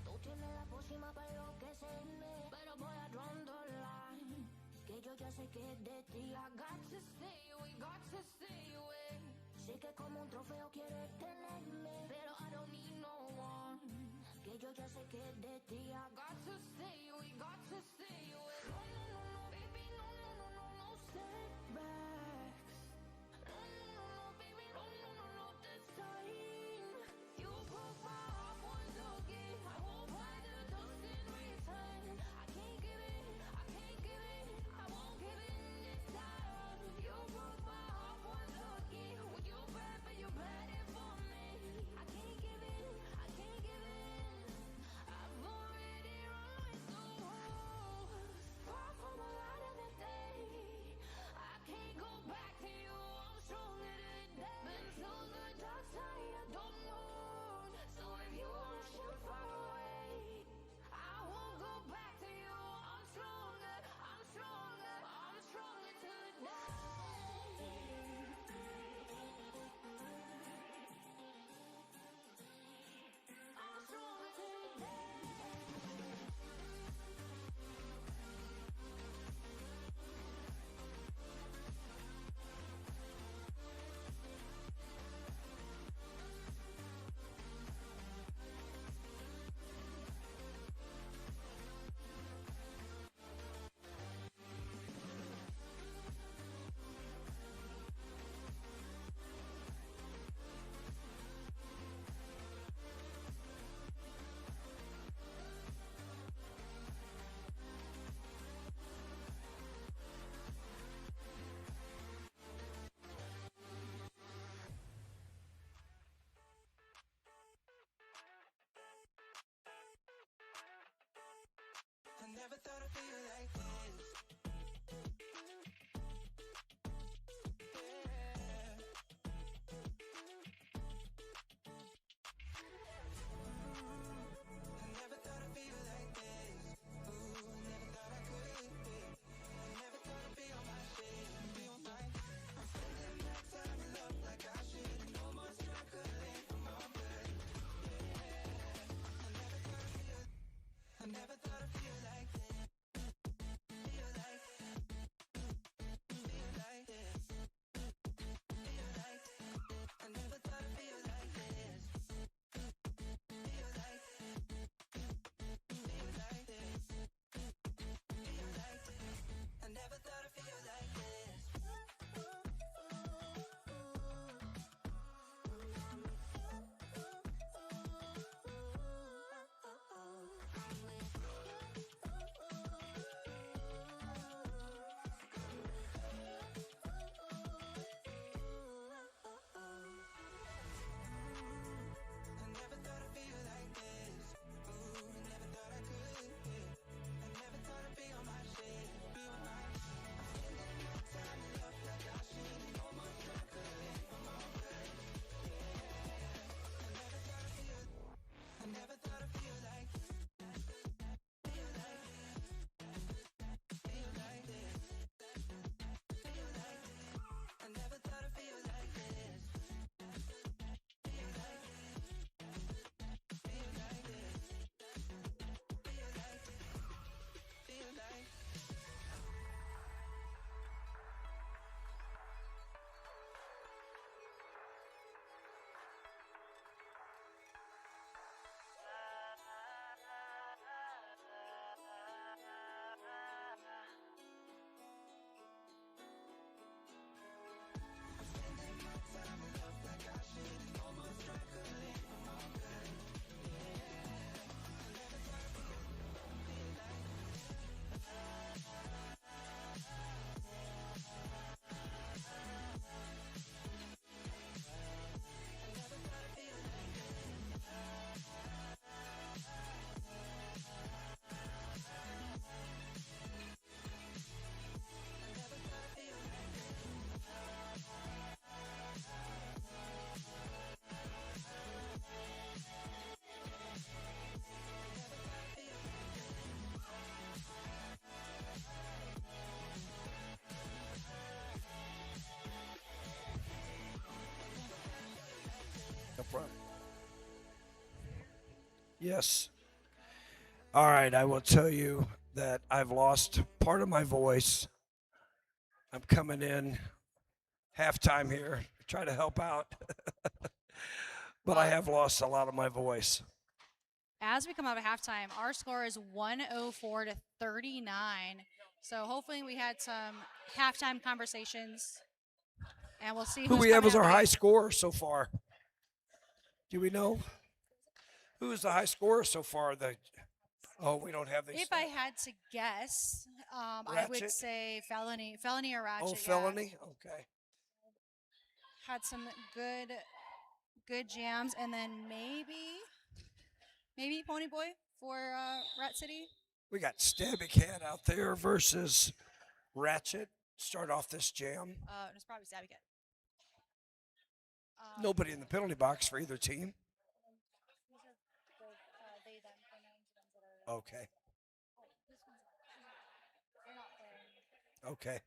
Tú tienes la pócima para enloquecerme, pero voy a draw the line. Que yo ya sé que es de ti. I got to stay away, got to stay away. Sé que como un trofeo quieres tenerme, pero I don't need no one. Que yo ya sé que es de ti. I got to stay away, got to stay away. No, no, no, no, baby, no, no, no, no, no setbacks. No, no, no, no, baby, no, no, no, no, this time. You broke my heart once again. I won't buy the dust in return. I can't give in. I can't give in. I won't give in this time. You broke my heart once again. With your bad, but you're bad it for me. I can't give in. I can't give in. I've already Yes. All right, I will tell you that I've lost part of my voice. I'm coming in halftime here, try to help out, but I have lost a lot of my voice. As we come out of halftime, our score is 104 to 39. So hopefully we had some halftime conversations, and we'll see Who who's we have coming as our out high big. scorer so far? Do we know? Who is the high scorer so far? We don't have these. If I had to guess, I would Ratchet? say felony or ratchet. Oh, yeah. felony? Okay. Had some good jams, and then maybe Pony Boy for Rat City. We got Stabby Cat out there versus Ratchet. Start off this jam. It's probably Stabby Cat. Nobody in the penalty box for either team. Okay. Okay.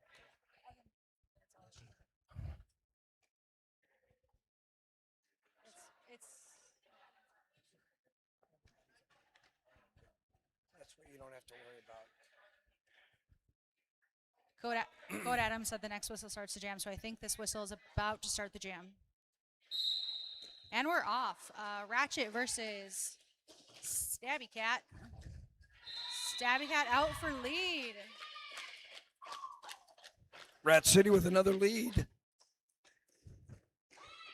That's what you don't have to worry about. Code Adams said the next whistle starts the jam, so I think this whistle is about to start the jam. And we're off. Ratchet versus Stabby Cat. Stabby Cat out for lead. Rat City with another lead.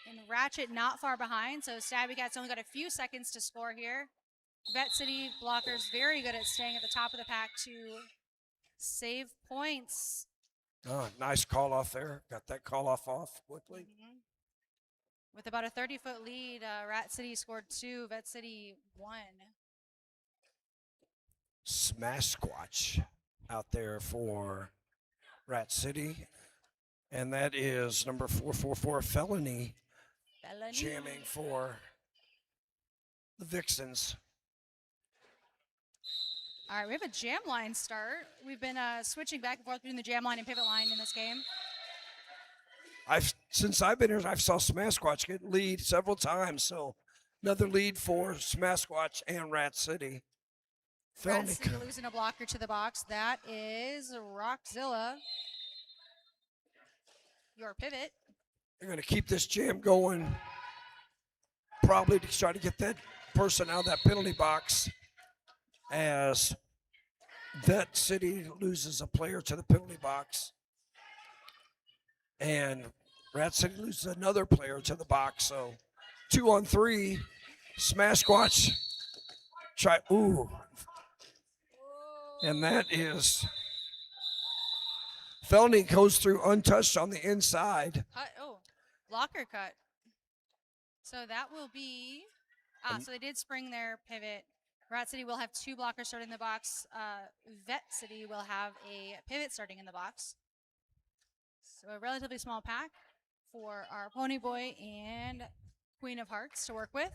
And Ratchet not far behind, so Stabby Cat's only got a few seconds to score here. Vet City blockers very good at staying at the top of the pack to save points. Oh, nice call off there. Got that call off quickly. With about a 30-foot lead, Rat City scored 2, Vet City 1. Smash Squatch out there for Rat City. And that is number 444 Felony jamming for the Vixens. All right, we have a jam line start. We've been switching back and forth between the jam line and pivot line in this game. Since I've been here, I've saw Smash Squatch get lead several times. So another lead for Smash Squatch and Rat City. Rat City losing a blocker to the box. That is Rockzilla. Your pivot. They're going to keep this jam going. Probably to try to get that person out of that penalty box as Vet City loses a player to the penalty box. And Rat City loses another player to the box. So 2-on-3. Smash Squatch. And that is Felony goes through untouched on the inside. Blocker cut. So that will be, so they did spring their pivot. Rat City will have 2 blockers starting in the box. Vet City will have a pivot starting in the box. So a relatively small pack for our Pony Boy and Queen of Hearts to work with.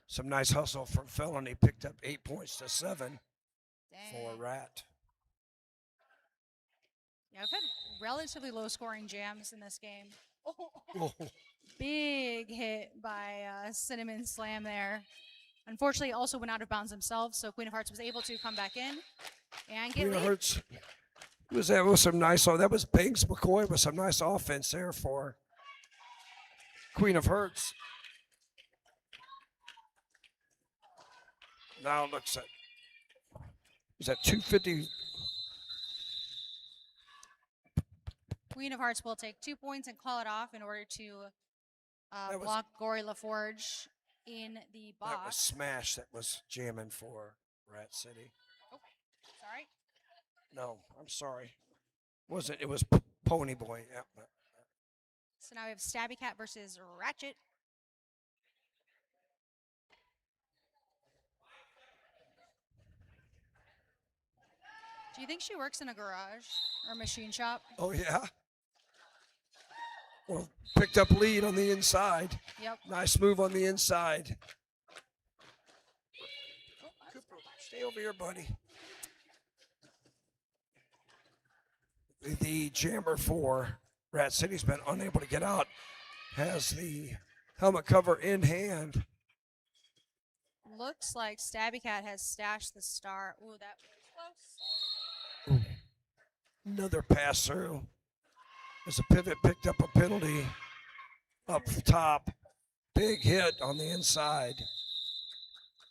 Some nice hustle from Felony. Picked up 8 points to 7 for Rat. Yeah, we've had relatively low scoring jams in this game. Oh. Big hit by Cinnamon Slam there. Unfortunately, also went out of bounds themselves, so Queen of Hearts was able to come back in and get Queen of lead. Hearts that was some nice. That was Banks McCoy with some nice offense there for Queen of Hearts. Now it looks at, is that 250? Queen of Hearts will take 2 points and call it off in order to block Gory LaForge in the box. That was Smash that was jamming for Rat City. Oh, sorry. No, I'm sorry. It was Pony Boy. Yep. So now we have Stabby Cat versus Ratchet. Do you think she works in a garage or machine shop? Oh, yeah. Well, picked up lead on the inside. Yep. Nice move on the inside. Cooper, stay over here, buddy. The jammer for Rat City's been unable to get out. Has the helmet cover in hand. looks like Stabby Cat has stashed the star. Ooh, that was close. Another pass through. As a pivot picked up a penalty up top. Big hit on the inside.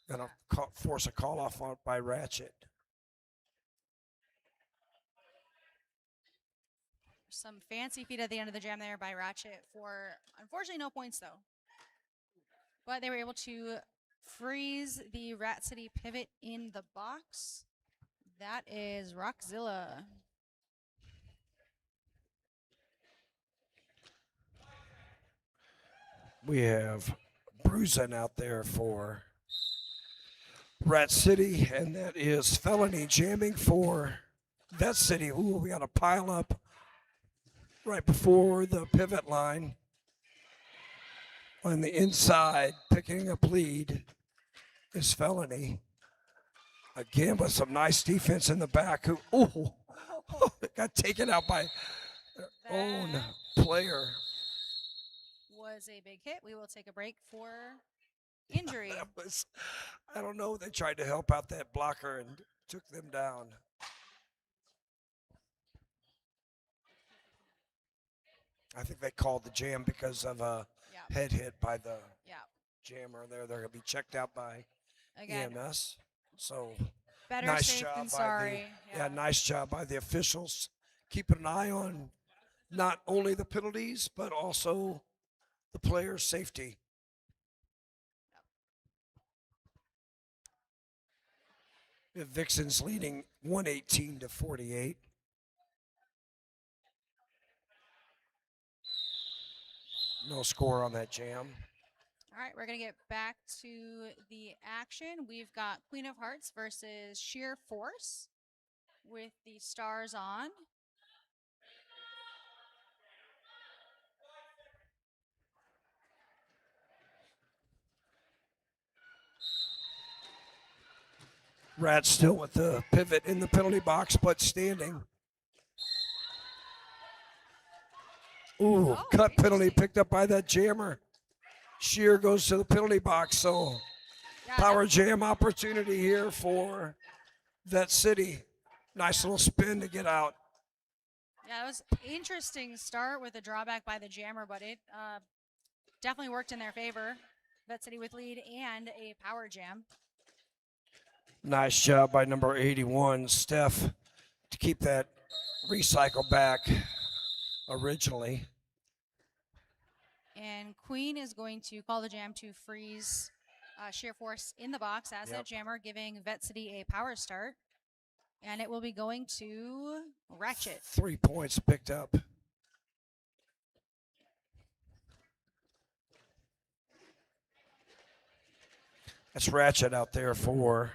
Gonna force a call off by Ratchet. Some fancy feet at the end of the jam there by Ratchet for, unfortunately, no points though. But they were able to freeze the Rat City pivot in the box. That is Rockzilla. We have Bruisin out there for Rat City, and that is Felony jamming for Vet City. Ooh, we got a pile up right before the pivot line. On the inside, picking up lead is Felony. Again, with some nice defense in the back. Who, ooh, got taken out by their own player. Was a big hit. We will take a break for injury. That was, I don't know, they tried to help out that blocker and took them down. I think they called the jam because of a head hit by the jammer there. They're going to be checked out by Again, EMS. So better nice safe job than by sorry. yeah, nice job by the officials. Keeping an eye on not only the penalties, but also the player's safety. The Vixens leading 118-48. No score on that jam. All right, we're going to get back to the action. We've got Queen of Hearts versus Sheer Force with the stars on. Rat still with the pivot in the penalty box, but standing. Ooh, cut penalty picked up by that jammer. Sheer goes to the penalty box, so power jam opportunity here for Vet City. Nice little spin to get out. Yeah, it was interesting start with a drawback by the jammer, but it definitely worked in their favor. Vet City with lead and a power jam. Nice job by number 81, Steph, to keep that recycle back originally. And Queen is going to call the jam to freeze Sheer Force in the box as that jammer, giving Vet City a power start. And it will be going to Ratchet. 3 points picked up. That's Ratchet out there for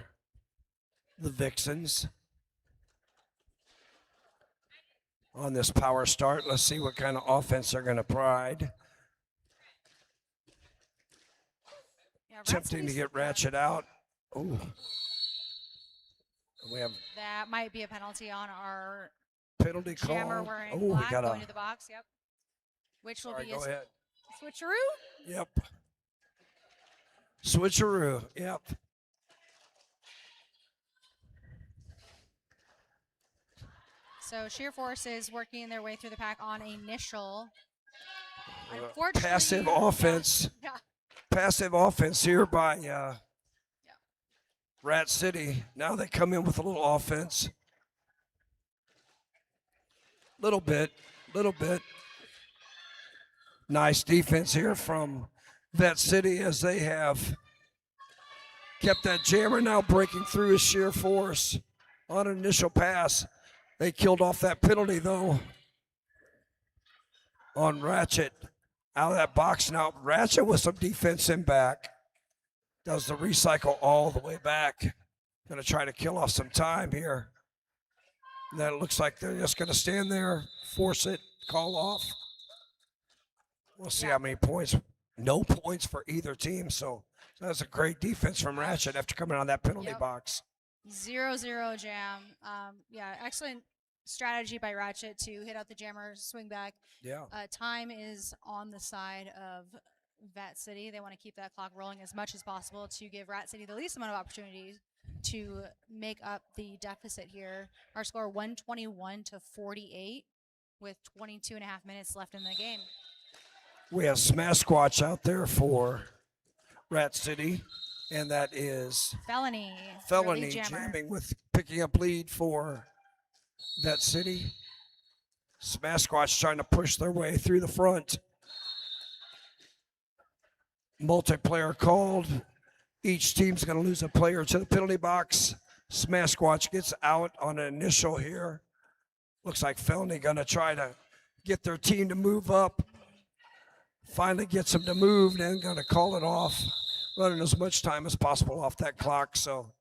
the Vixens. On this power start, let's see what kind of offense they're going to provide. Yeah, Attempting to get Ratchet out. Oh. We have that might be a penalty on our penalty call. jammer wearing Oh, black we got going a. to the box. Yep. Which will Sorry, be go a ahead. switcheroo. Yep. Switcheroo. Yep. So Sheer Force is working their way through the pack on initial. Unfortunately, Passive offense. Yeah. Passive offense here by Rat City. Now they come in with a little offense. Little bit. Nice defense here from Vet City as they have kept that jammer now breaking through his Sheer Force on an initial pass. They killed off that penalty though on Ratchet. Out of that box now. Ratchet with some defense in back. Does the recycle all the way back. Going to try to kill off some time here. And then it looks like they're just going to stand there, force it, call off. We'll see how many points. No points for either team. So that's a great defense from Ratchet after coming out of that penalty box. 0-0 jam. Yeah, excellent strategy by Ratchet to hit out the jammer, swing back. Yeah. Time is on the side of Vet City. They want to keep that clock rolling as much as possible to give Rat City the least amount of opportunities to make up the deficit here. Our score 121 to 48 with 22 and a half minutes left in the game. We have Smash Squatch out there for Rat City, and that is Felony. your Felony lead jammer. jamming with picking up lead for Vet City. Smash Squatch trying to push their way through the front. Multiplayer called. Each team's going to lose a player to the penalty box. Smash Squatch gets out on an initial here. Looks like Felony going to try to get their team to move up. Finally gets them to move, then going to call it off. Running as much time as possible off that clock. So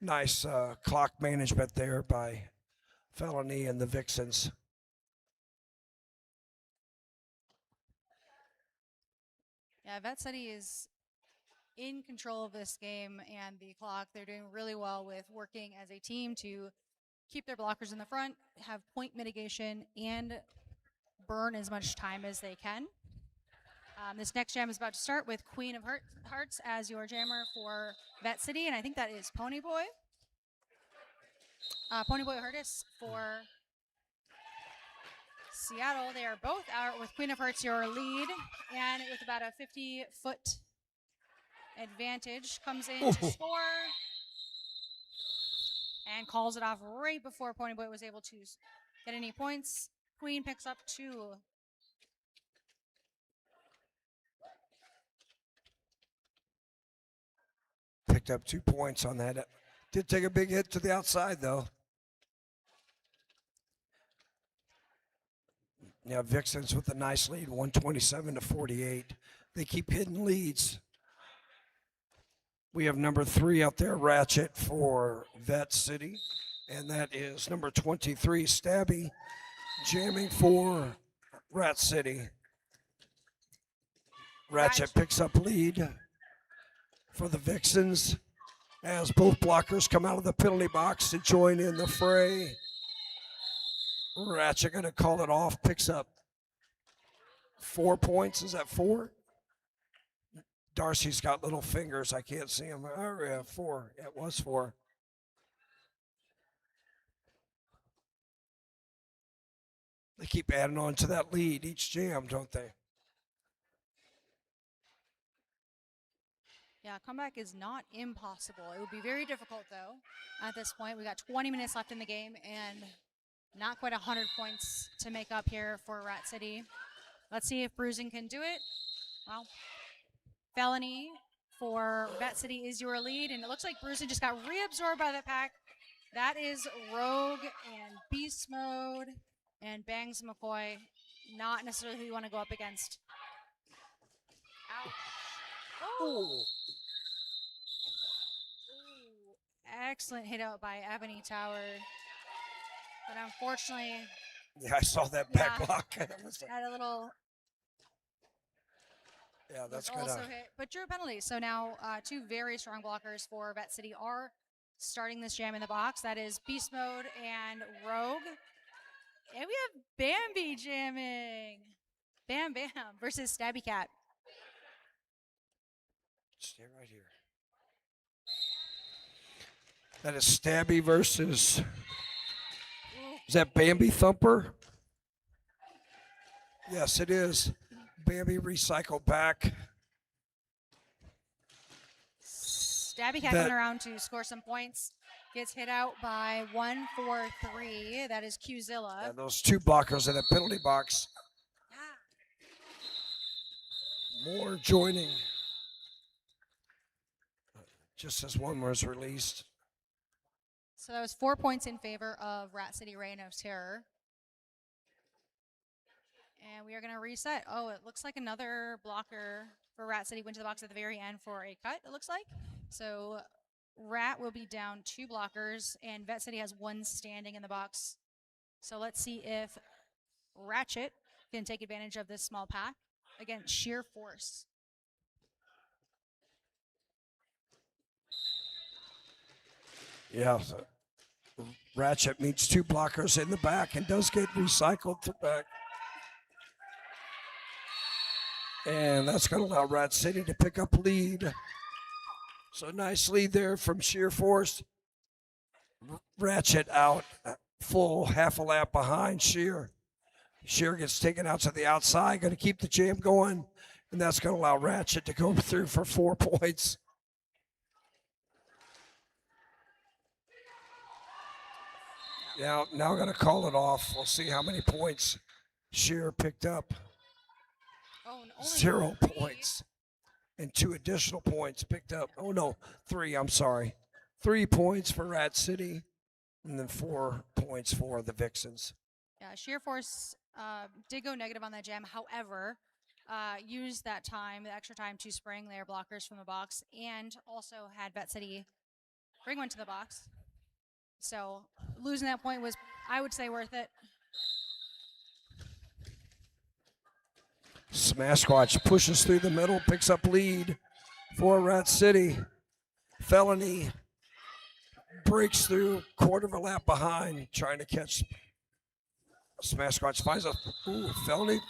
nice clock management there by Felony and the Vixens. Yeah, Vet City is in control of this game and the clock. They're doing really well with working as a team to keep their blockers in the front, have point mitigation, and burn as much time as they can. This next jam is about to start with Queen of Hearts as your jammer for Vet City, and I think that is Ponyboy. Ponyboy Hurtis for Seattle. They are both out with Queen of Hearts, your lead, and with about a 50-foot advantage, comes in to score and calls it off right before Ponyboy was able to get any points. Queen picks up 2. Picked up 2 points on that. Did take a big hit to the outside, though. Yeah, Vixens with a nice lead, 127 to 48. They keep hitting leads. We have number 3 out there, Ratchet for Vet City, and that is number 23, Stabby, jamming for Rat City. Ratchet picks up lead for the Vixens as both blockers come out of the penalty box to join in the fray. Ratchet going to call it off, picks up 4 points. Is that 4? Darcy's got little fingers. I can't see him. Oh, yeah, 4. It was 4. They keep adding on to that lead each jam, don't they? Yeah, comeback is not impossible. It would be very difficult, though. At this point, we got 20 minutes left in the game and not quite 100 points to make up here for Rat City. Let's see if Bruising can do it. Well, Felony for Vet City is your lead, and it looks like Bruising just got reabsorbed by the pack. That is Rogue and Beast Mode and Bangs McCoy. Not necessarily who you want to go up against. Ouch. Oh. Excellent hit out by Ebony Tower. But unfortunately, Yeah, I saw that back Yeah. block. had a little Yeah, that's was good. also hit, but drew a penalty. So now 2 very strong blockers for Vet City are starting this jam in the box. That is Beast Mode and Rogue. And we have Bambi jamming. Bam Bam versus Stabby Cat. Stay right here. That is Stabby versus, is that Bambi Thumper? Yes, it is. Bambi recycled back. Stabby Cat That- coming around to score some points. Gets hit out by 1-4-3. That is Qzilla. And those 2 blockers in the penalty box. More joining. Just as one was released. So that was 4 points in favor of Rat City Reign of Terror. And we are going to reset. Oh, it looks like another blocker for Rat City went to the box at the very end for a cut, it looks like. So Rat will be down 2 blockers, and Vet City has 1 standing in the box. So let's see if Ratchet can take advantage of this small pack against sheer force. Yeah. So Ratchet meets 2 blockers in the back and does get recycled to back. And that's going to allow Rat City to pick up lead. So nice lead there from Sheer Force. Ratchet out full half a lap behind Sheer. Sheer gets taken out to the outside, going to keep the jam going. And that's going to allow Ratchet to go through for 4 points. Now going to call it off. We'll see how many points Sheer picked up. Oh, and only 0 3. points. And 2 additional points picked up. Oh, no, 3, I'm sorry. 3 points for Rat City, and then 4 points for the Vixens. Yeah, Sheer Force did go negative on that jam. However, used that time, the extra time, to spring their blockers from the box, and also had Vet City bring one to the box. So losing that point was, I would say, worth it. Smash Squatch pushes through the middle, picks up lead for Rat City. Felony breaks through, quarter of a lap behind, trying to catch. Smash Squatch finds a. Ooh, Felony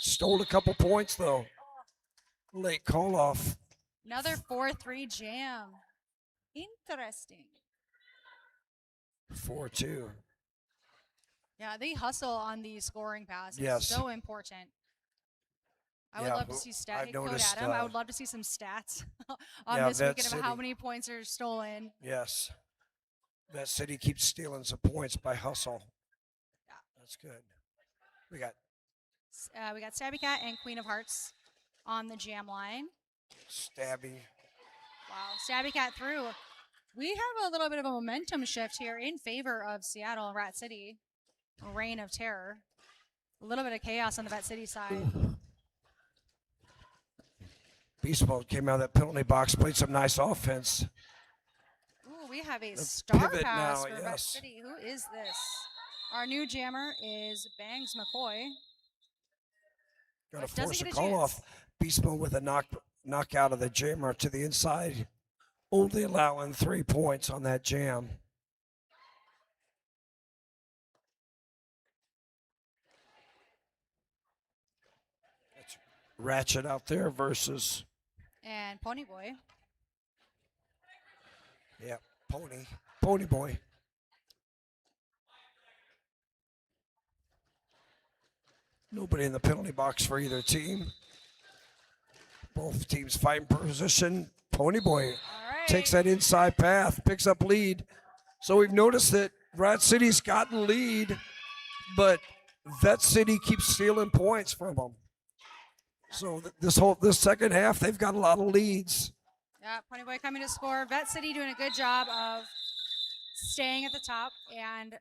stole a couple points, though. Late call off. Another 4-3 jam. Interesting. 4-2. Yeah, they hustle on these scoring passes. Yes. So important. I would Yeah, love to see stats. I've noticed, Adam, I would love to see some stats on yeah, this Vet weekend of how City. many points are stolen. Yes. That City keeps stealing some points by hustle. Yeah. That's good. We got We got Stabby Cat and Queen of Hearts on the jam line. Stabby. Wow, Stabby Cat through. We have a little bit of a momentum shift here in favor of Seattle and Rat City. Reign of Terror. A little bit of chaos on the Vet City side. Beast Mode came out of that penalty box, played some nice offense. Ooh, we have a The star pivot pass now, for Vet yes. City. Who is this? Our new jammer is Bangs McCoy. Got to But doesn't force a get a call off. chance. Beast Mode with a knockout of the jammer to the inside. Only allowing 3 points on that jam. That's Ratchet out there versus, And Pony Boy. yeah, Pony Boy. Nobody in the penalty box for either team. Both teams fighting position. Pony Boy All right. takes that inside path, picks up lead. So we've noticed that Rat City's gotten lead, but Vet City keeps stealing points from them. So this second half, they've got a lot of leads. Yeah, Pony Boy coming to score. Vet City doing a good job of staying at the top and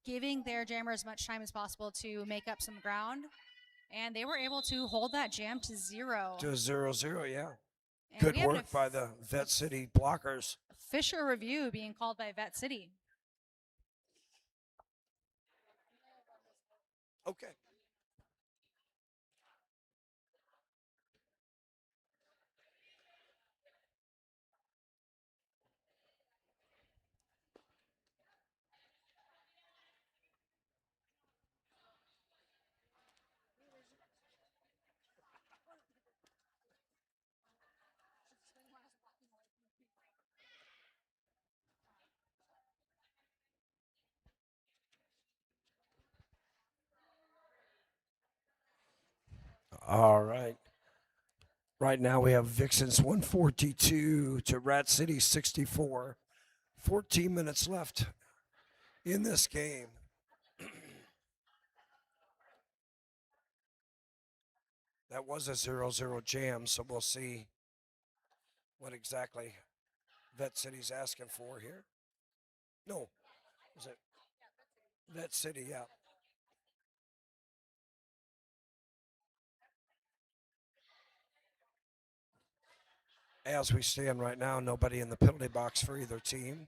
giving their jammer as much time as possible to make up some ground. And they were able to hold that jam to 0. To 0-0, yeah. And Good we have an work by the Vet City blockers. Fisher review being called by Vet City. Okay. All right. Right now we have Vixens 142 to Rat City 64. 14 minutes left in this game. That was a 0-0 jam, so we'll see what exactly Vet City's asking for here. No, is it Vet City? Yeah. As we stand right now, nobody in the penalty box for either team.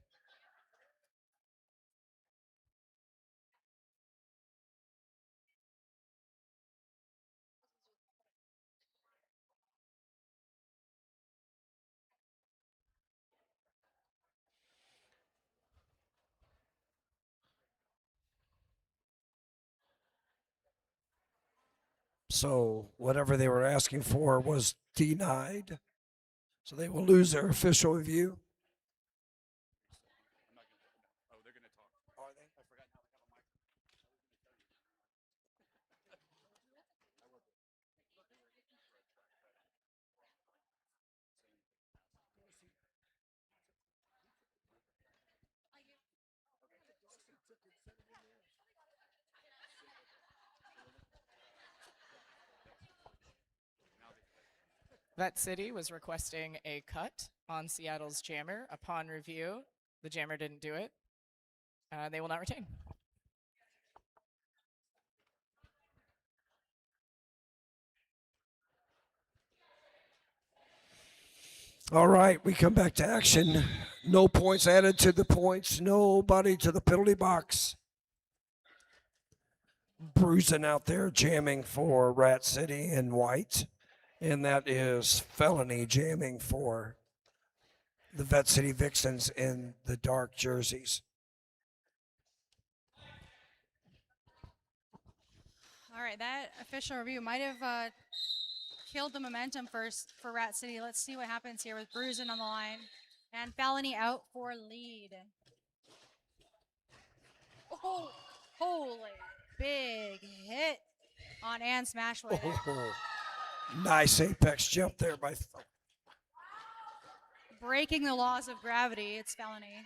So whatever they were asking for was denied. So they will lose their official review. Vet City was requesting a cut on Seattle's jammer. Upon review, the jammer didn't do it. They will not retain. All right, we come back to action. No points added to the points. Nobody to the penalty box. Bruising out there, jamming for Rat City in white. And that is felony jamming for the Vet City Vixens in the dark jerseys. All right, that official review might have killed the momentum first for Rat City. Let's see what happens here with Bruisin on the line. And felony out for lead. Oh, holy big hit on Ann Smashway. Oh, nice apex jump there by Breaking the laws of gravity. It's felony.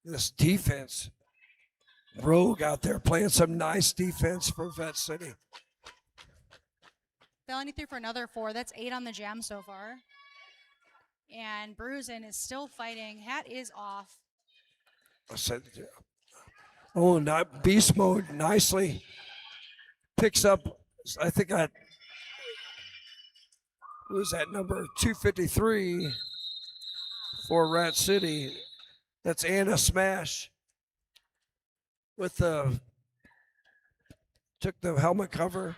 this defense. Rogue out there playing some nice defense for Vet City. Felony through for another 4. That's 8 on the jam so far. And Bruisin is still fighting. Hat is off. I said, oh, not beast mode nicely picks up. I think who was that number 253 for Rat City? That's Anna Smash with the took the helmet cover.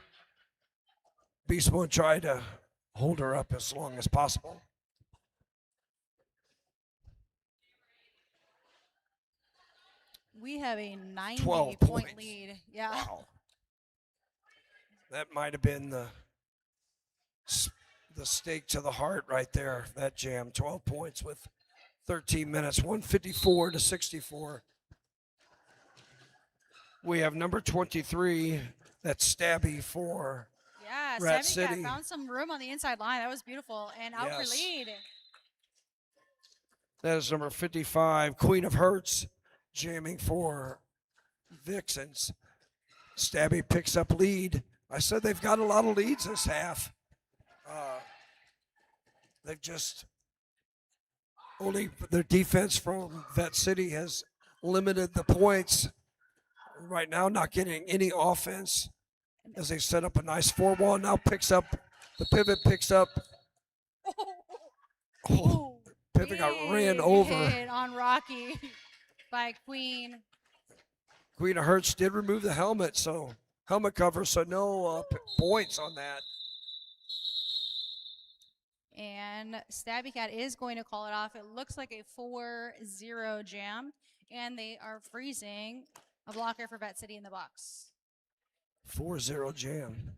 Beast mode tried to hold her up as long as possible. We have a 90 12 point points. lead. Yeah. Wow. That might have been the stake to the heart right there, that jam. 12 points with 13 minutes, 154 to 64. We have number 23, that's Stabby for Yeah, Rat Sammy Cat City. found some room on the inside line. That was beautiful. And out for Yes. lead. That is number 55, Queen of Hearts, jamming for Vixens. Stabby picks up lead. I said they've got a lot of leads this half. They've just only their defense from Vet City has limited the points. Right now, not getting any offense as they set up a nice 4-wall. Now picks up the pivot, picks up. Oh, pivot got ran Big over. hit on Rocky by Queen. Queen of Hearts did remove the helmet, so helmet cover, so no points on that. And Stabby Cat is going to call it off. It looks like a 4-0 jam. And they are freezing a blocker for Vet City in the box. 4-0 jam.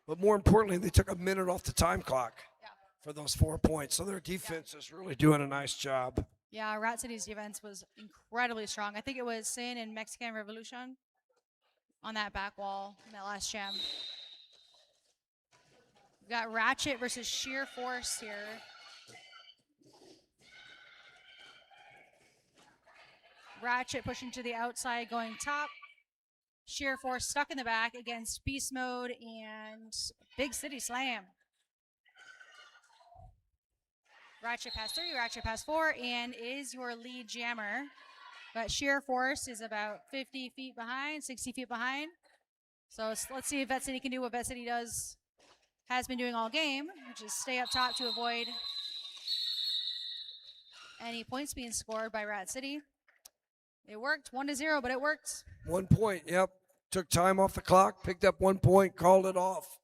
But more importantly, they took a minute off the time clock for those 4 points. So their defense is really doing a nice job. Yeah, Rat City's defense was incredibly strong. I think it was Sin and Mexican Revolution on that back wall in that last jam. We got Ratchet versus Sheer Force here. Ratchet pushing to the outside, going top. Sheer Force stuck in the back against Beast Mode and Big City Slam. Ratchet pass 3, Ratchet pass 4, and is your lead jammer. But Sheer Force is about 50 feet behind, 60 feet behind. So let's see if Vet City can do what Vet City has been doing all game, which is stay up top to avoid any points being scored by Rat City. It worked, 1-0, but it worked. 1 point, yep. Took time off the clock, picked up 1 point, called it off.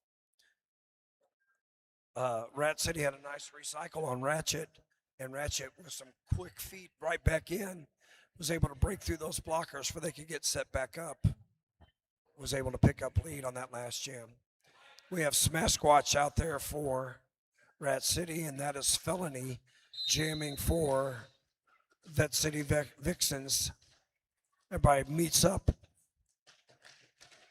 Rat City had a nice recycle on Ratchet, and Ratchet with some quick feet right back in was able to break through those blockers before they could get set back up. was able to pick up lead on that last jam. We have Smash Squatch out there for Rat City, and that is Felony jamming for Vet City Vixens. Everybody meets up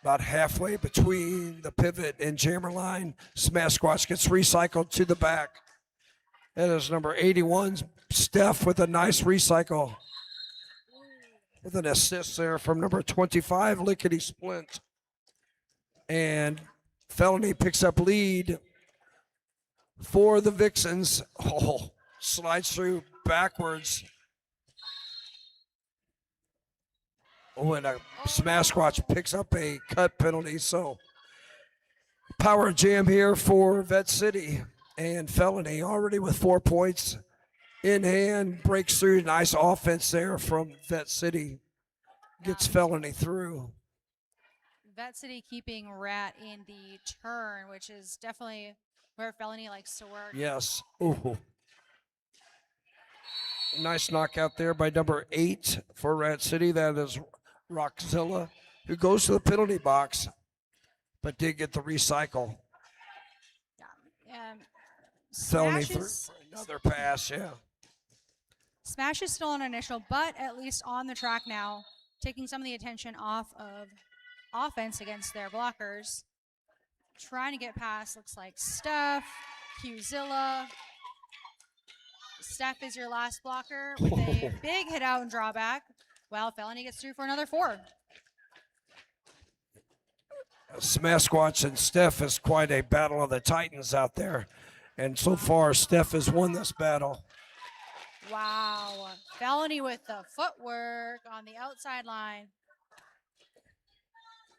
about halfway between the pivot and jammer line. Smash Squatch gets recycled to the back. That is number 81, Steph, with a nice recycle. With an assist there from number 25, Lickety Splint. And Felony picks up lead for the Vixens. Oh, slides through backwards. Oh, and a Smash Squatch picks up a cut penalty. So power jam here for Vet City. And Felony already with 4 points in hand, breaks through. Nice offense there from Vet City. Gets Felony through. Vet City keeping Rat in the turn, which is definitely where Felony likes to work. Yes. Ooh. Nice knockout there by number 8 for Rat City. That is Rockzilla, who goes to the penalty box, but did get the recycle. Felony Smash through is, for another pass, yeah. Smash is still on initial, but at least on the track now, taking some of the attention off of offense against their blockers. Trying to get past, looks like Steph, Qzilla. Steph is your last blocker with a big hit out and drawback, while Felony gets through for another 4. Smash Squatch and Steph is quite a battle of the Titans out there. And so far, Steph has won this battle. Wow. Felony with the footwork on the outside line.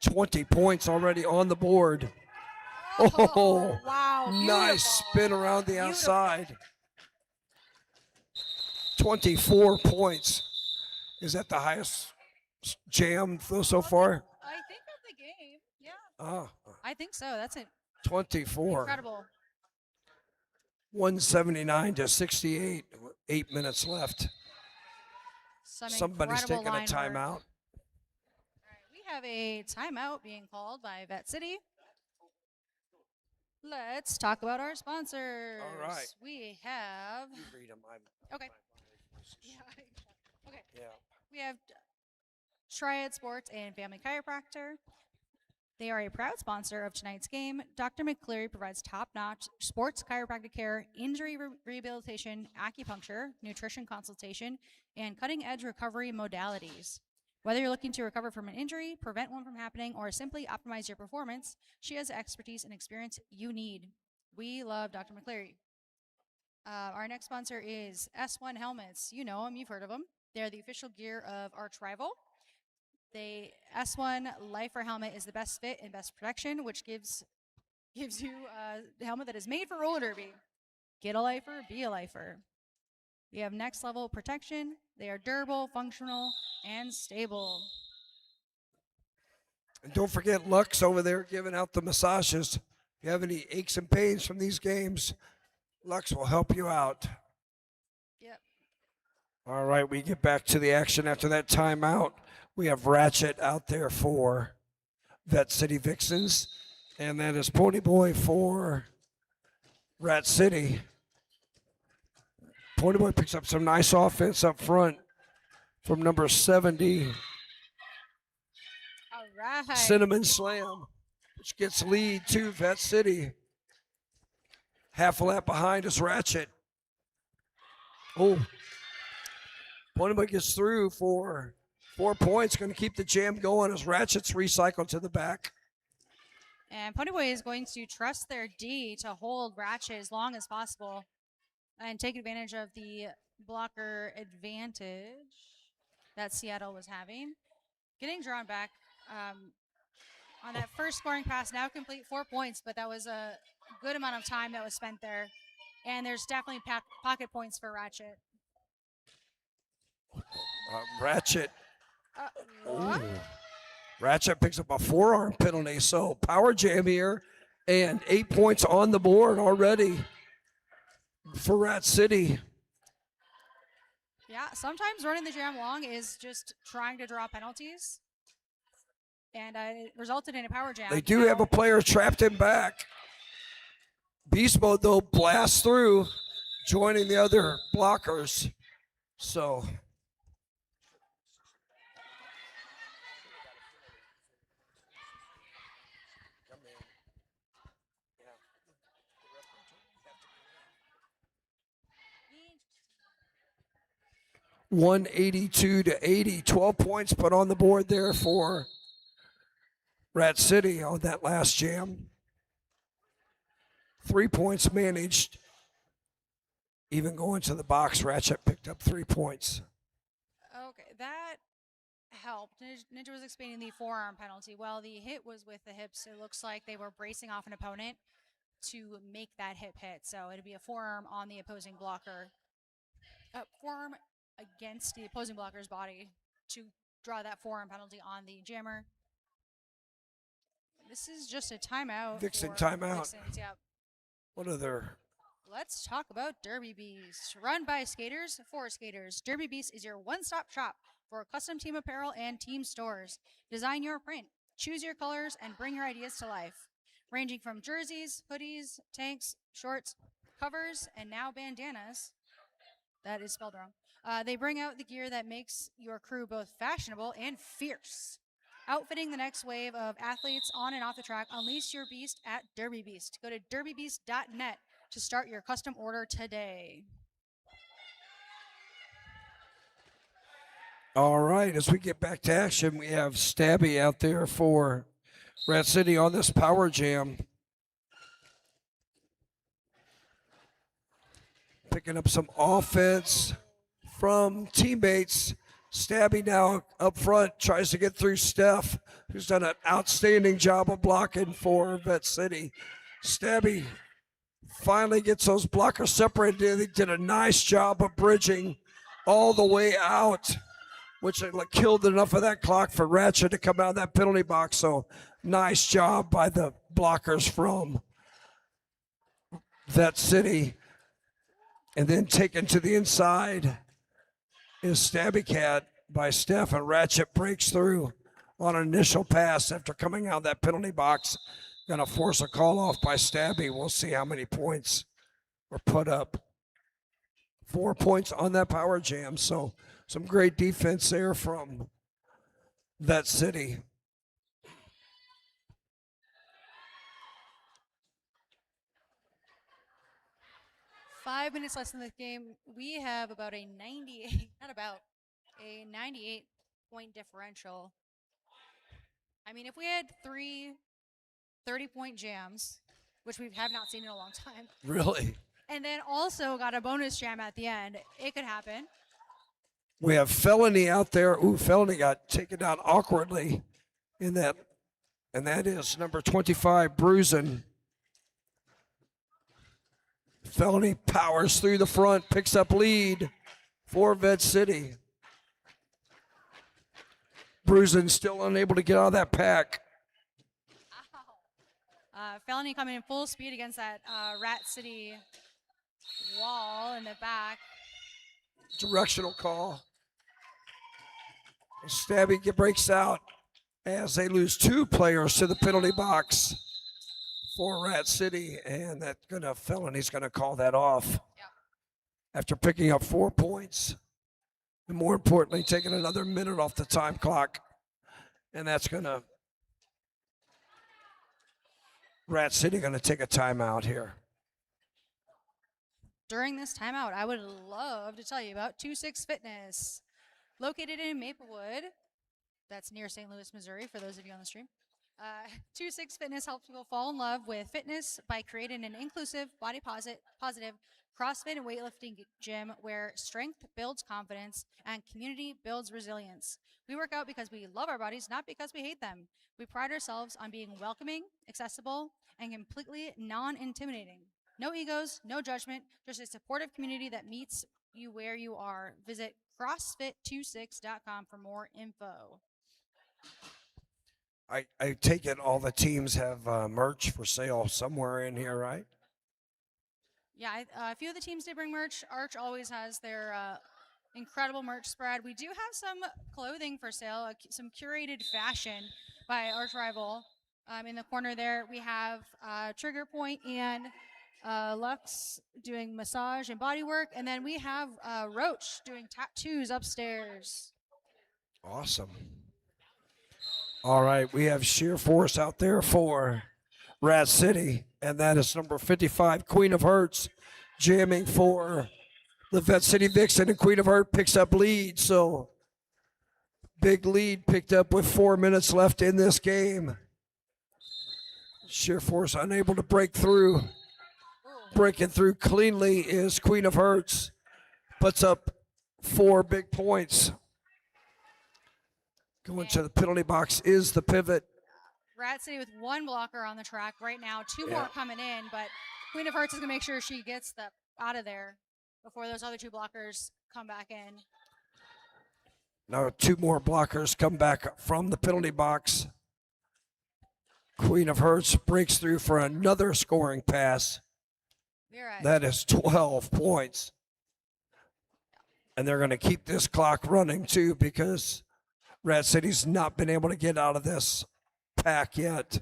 20 points already on the board. Oh, wow. Nice Beautiful. spin around the Beautiful. outside. 24 points. Is that the highest jam so far? I think of the game. Yeah. Ah, I think so. That's it. 24. Incredible. 179 to 68. 8 minutes left. Some Somebody's incredible taking a line work. timeout. All right, we have a timeout being called by Vet City. Let's talk about our sponsors. All right. We have. You read 'em, Okay. Yeah. Okay. Yeah. We have Triad Sports and Family Chiropractor. They are a proud sponsor of tonight's game. Dr. McCleary provides top-notch sports chiropractic care, injury rehabilitation, acupuncture, nutrition consultation, and cutting-edge recovery modalities. Whether you're looking to recover from an injury, prevent one from happening, or simply optimize your performance, she has the expertise and experience you need. We love Dr. McCleary. Our next sponsor is S1 Helmets. You know them, you've heard of them. They're the official gear of Arch Rival. The S1 Lifer helmet is the best fit and best protection, which gives you a helmet that is made for roller derby. Get a lifer, be a lifer. You have next level protection. They are durable, functional, and stable. And don't forget Lux over there giving out the massages. If you have any aches and pains from these games, Lux will help you out. Yep. All right, we get back to the action after that timeout. We have Ratchet out there for Vet City Vixens, and that is Pony Boy for Rat City. Pony Boy picks up some nice offense up front from number 70, All right. Cinnamon Slam, which gets lead to Vet City. Half a lap behind is Ratchet. Oh, Pony Boy gets through for 4 points, going to keep the jam going as Ratchet's recycled to the back. And Pony Boy is going to trust their D to hold Ratchet as long as possible and take advantage of the blocker advantage that Seattle was having. Getting drawn back on that first scoring pass, now complete 4 points, but that was a good amount of time that was spent there. And there's definitely pocket points for Ratchet. Ratchet. What? Ooh. Ratchet picks up a forearm penalty, so power jam here, and 8 points on the board already for Rat City. Yeah, sometimes running the jam long is just trying to draw penalties. and it resulted in a power jam. They do have a player trapped in back. Beast mode, though, blasts through, joining the other blockers. So (182-80), 12 points put on the board there for Rat City on that last jam. 3 points managed. Even going to the box, Ratchet picked up 3 points. Okay, that helped. Ninja was explaining the forearm penalty. Well, the hit was with the hips. It looks like they were bracing off an opponent to make that hip hit. So it'd be a forearm on the opposing blocker. Forearm against the opposing blocker's body to draw that forearm penalty on the jammer. This is just a timeout. Vixen for timeout. Vixens, yep. What other? Let's talk about Derby Beast. Run by skaters for skaters. Derby Beast is your one-stop shop for custom team apparel and team stores. Design your print, choose your colors, and bring your ideas to life. Ranging from jerseys, hoodies, tanks, shorts, covers, and now bandanas. That is spelled wrong. They bring out the gear that makes your crew both fashionable and fierce. Outfitting the next wave of athletes on and off the track, unleash your beast at Derby Beast. Go to derbybeast.net to start your custom order today. All right, as we get back to action, we have Stabby out there for Rat City on this power jam. Picking up some offense from teammates. Stabby now up front tries to get through Steph, who's done an outstanding job of blocking for Vet City. Stabby finally gets those blockers separated. They did a nice job of bridging all the way out, which killed enough of that clock for Ratchet to come out of that penalty box. So nice job by the blockers from Vet City. And then taken to the inside is Stabby Cat by Steph, and Ratchet breaks through on an initial pass after coming out of that penalty box. Gonna force a call off by Stabby. We'll see how many points were put up. 4 points on that power jam. So some great defense there from Vet City. Five minutes less in the game. We have about a 98, not about, a 98 point differential. I mean, if we had 3 30-point jams, which we have not seen in a long time, Really? and then also got a bonus jam at the end, it could happen. We have Felony out there. Ooh, Felony got taken down awkwardly in that, and that is number 25, Bruisin. Felony powers through the front, picks up lead for Vet City. Bruisin still unable to get out of that pack. Felony coming in full speed against that Rat City wall in the back. Directional call. Stabby breaks out as they lose 2 players to the penalty box for Rat City, and Felony's gonna call that off. Yep. After picking up 4 points, and more importantly, taking another minute off the time clock, and that's gonna Rat City gonna take a timeout here. During this timeout, I would love to tell you about 26 Fitness, located in Maplewood. That's near St. Louis, Missouri, for those of you on the stream. 26 Fitness helps people fall in love with fitness by creating an inclusive, body positive CrossFit and weightlifting gym where strength builds confidence and community builds resilience. We work out because we love our bodies, not because we hate them. We pride ourselves on being welcoming, accessible, and completely non-intimidating. No egos, no judgment, just a supportive community that meets you where you are. Visit CrossFit26.com for more info. I take it all the teams have merch for sale somewhere in here, right? Yeah, a few of the teams did bring merch. Arch always has their incredible merch spread. We do have some clothing for sale, some curated fashion. by arch rival. In the corner there, we have Trigger Point and Lux doing massage and body work. And then we have Roach doing tattoos upstairs. Awesome. All right, we have Sheer Force out there for Rat City, and that is number 55, Queen of Hearts, jamming for the Vet City Vixen, and Queen of Heart picks up lead. So big lead picked up with 4 minutes left in this game. Sheer Force unable to break through. Breaking through cleanly is Queen of Hearts. Puts up 4 big points. Going to the penalty box is the pivot. Rat City with 1 blocker on the track right now. 2 more coming in, but Queen of Hearts is going to make sure she gets the out of there before those other 2 blockers come back in. Now 2 more blockers come back from the penalty box. Queen of Hearts breaks through for another scoring pass. That is 12 points. And they're going to keep this clock running too, because Rat City's not been able to get out of this pack yet.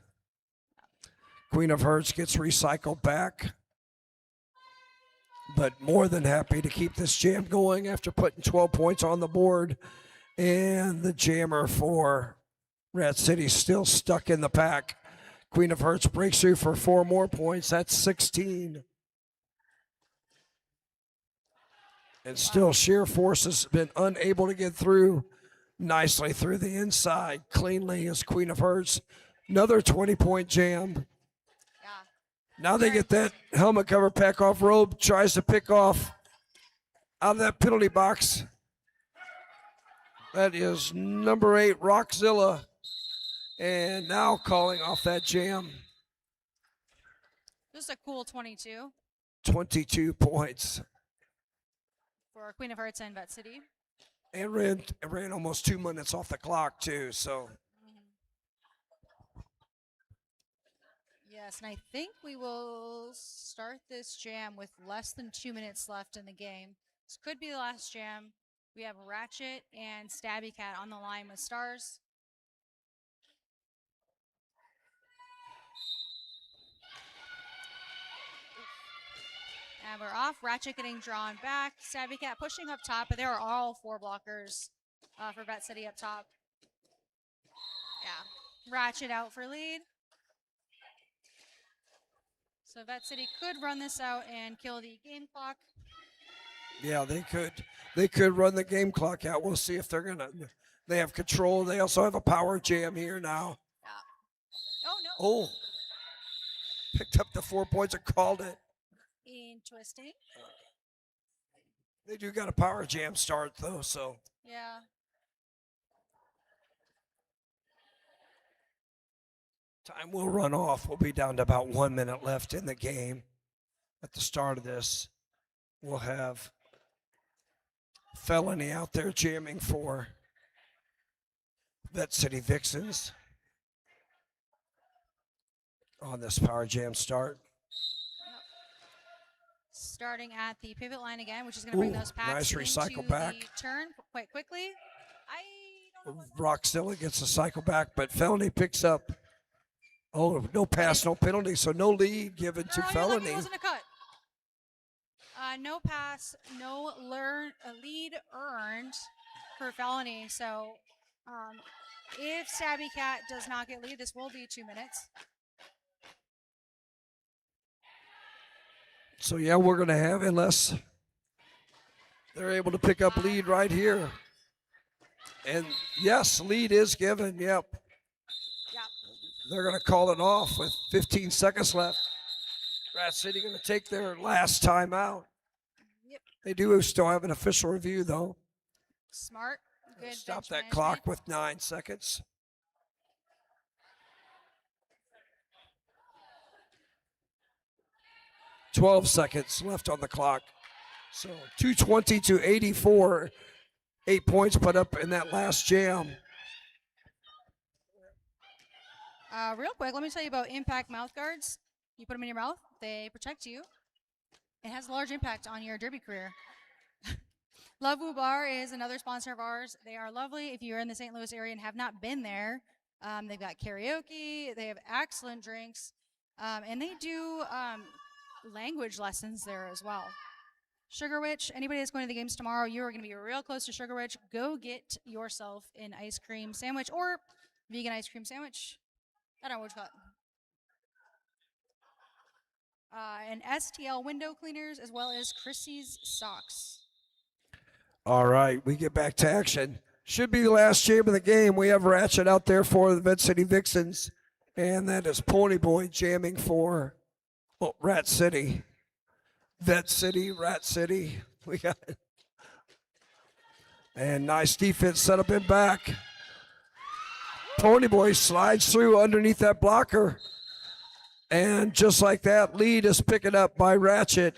Queen of Hearts gets recycled back, but more than happy to keep this jam going after putting 12 points on the board. And the jammer for Rat City still stuck in the pack. Queen of Hearts breaks through for 4 more points. That's 16. And still Sheer Force has been unable to get through. Nicely through the inside, cleanly is Queen of Hearts. Another 20-point jam. Yeah. Now they get that helmet cover pack off. Robe tries to pick off out of that penalty box. That is number 8, Rockzilla. And now calling off that jam. Just a cool 22 22 points. for Queen of Hearts and Vet City. And ran almost 2 minutes off the clock too, so. Yes, and I think we will start this jam with less than 2 minutes left in the game. This could be the last jam. We have Ratchet and Stabby Cat on the line with stars. And we're off. Ratchet getting drawn back. Stabby Cat pushing up top, but there are all 4 blockers for Vet City up top. Yeah. Ratchet out for lead. So Vet City could run this out and kill the game clock. Yeah, they could. They could run the game clock out. We'll see if they're gonna. They have control. They also have a power jam here now. Yeah. Oh, no. Oh, picked up the 4 points and called it. Interesting. They do got a power jam start though, so. Yeah. Time will run off. We'll be down to about 1 minute left in the game. At the start of this, we'll have Felony out there jamming for Vet City Vixens on this power jam start. Starting at the pivot line again, which is going to bring Ooh, those packs nice recycle into back. the turn quite quickly. I don't know. Rockzilla gets a cycle back, but Felony picks up. Oh, no pass, no penalty, so no lead given to You're lucky Felony. it wasn't a cut. No pass, no lead earned for Felony. So if Stabby Cat does not get lead, this will be 2 minutes. So yeah, we're gonna have, unless they're able to pick up lead right here. And yes, lead is given, yep. Yep. They're gonna call it off with 15 seconds left. Rat City gonna take their last time out. Yep. They do still have an official review though. Smart. Good. Stop bench that management. clock with 9 seconds. $12 seconds left on the clock. So 220 to 84. 8 points put up in that last jam. Real quick, let me tell you about Impact mouth guards. You put them in your mouth, they protect you. It has a large impact on your derby career. Love Wu Bar is another sponsor of ours. They are lovely. If you're in the St. Louis area and have not been there, They've got karaoke. They have excellent drinks. And they do language lessons there as well. Sugar Witch, anybody that's going to the games tomorrow, you are going to be real close to Sugar Witch. Go get yourself an ice cream sandwich or vegan ice cream sandwich. I don't know what you call it. And STL window cleaners, as well as Chrissy's socks. All right, we get back to action. Should be the last jam of the game. We have Ratchet out there for the Vet City Vixens, and that is Pony Boy jamming for Rat City. Vet City, Rat City. We got it. And nice defense set up in back. Pony Boy slides through underneath that blocker. And just like that, lead is picking up by Ratchet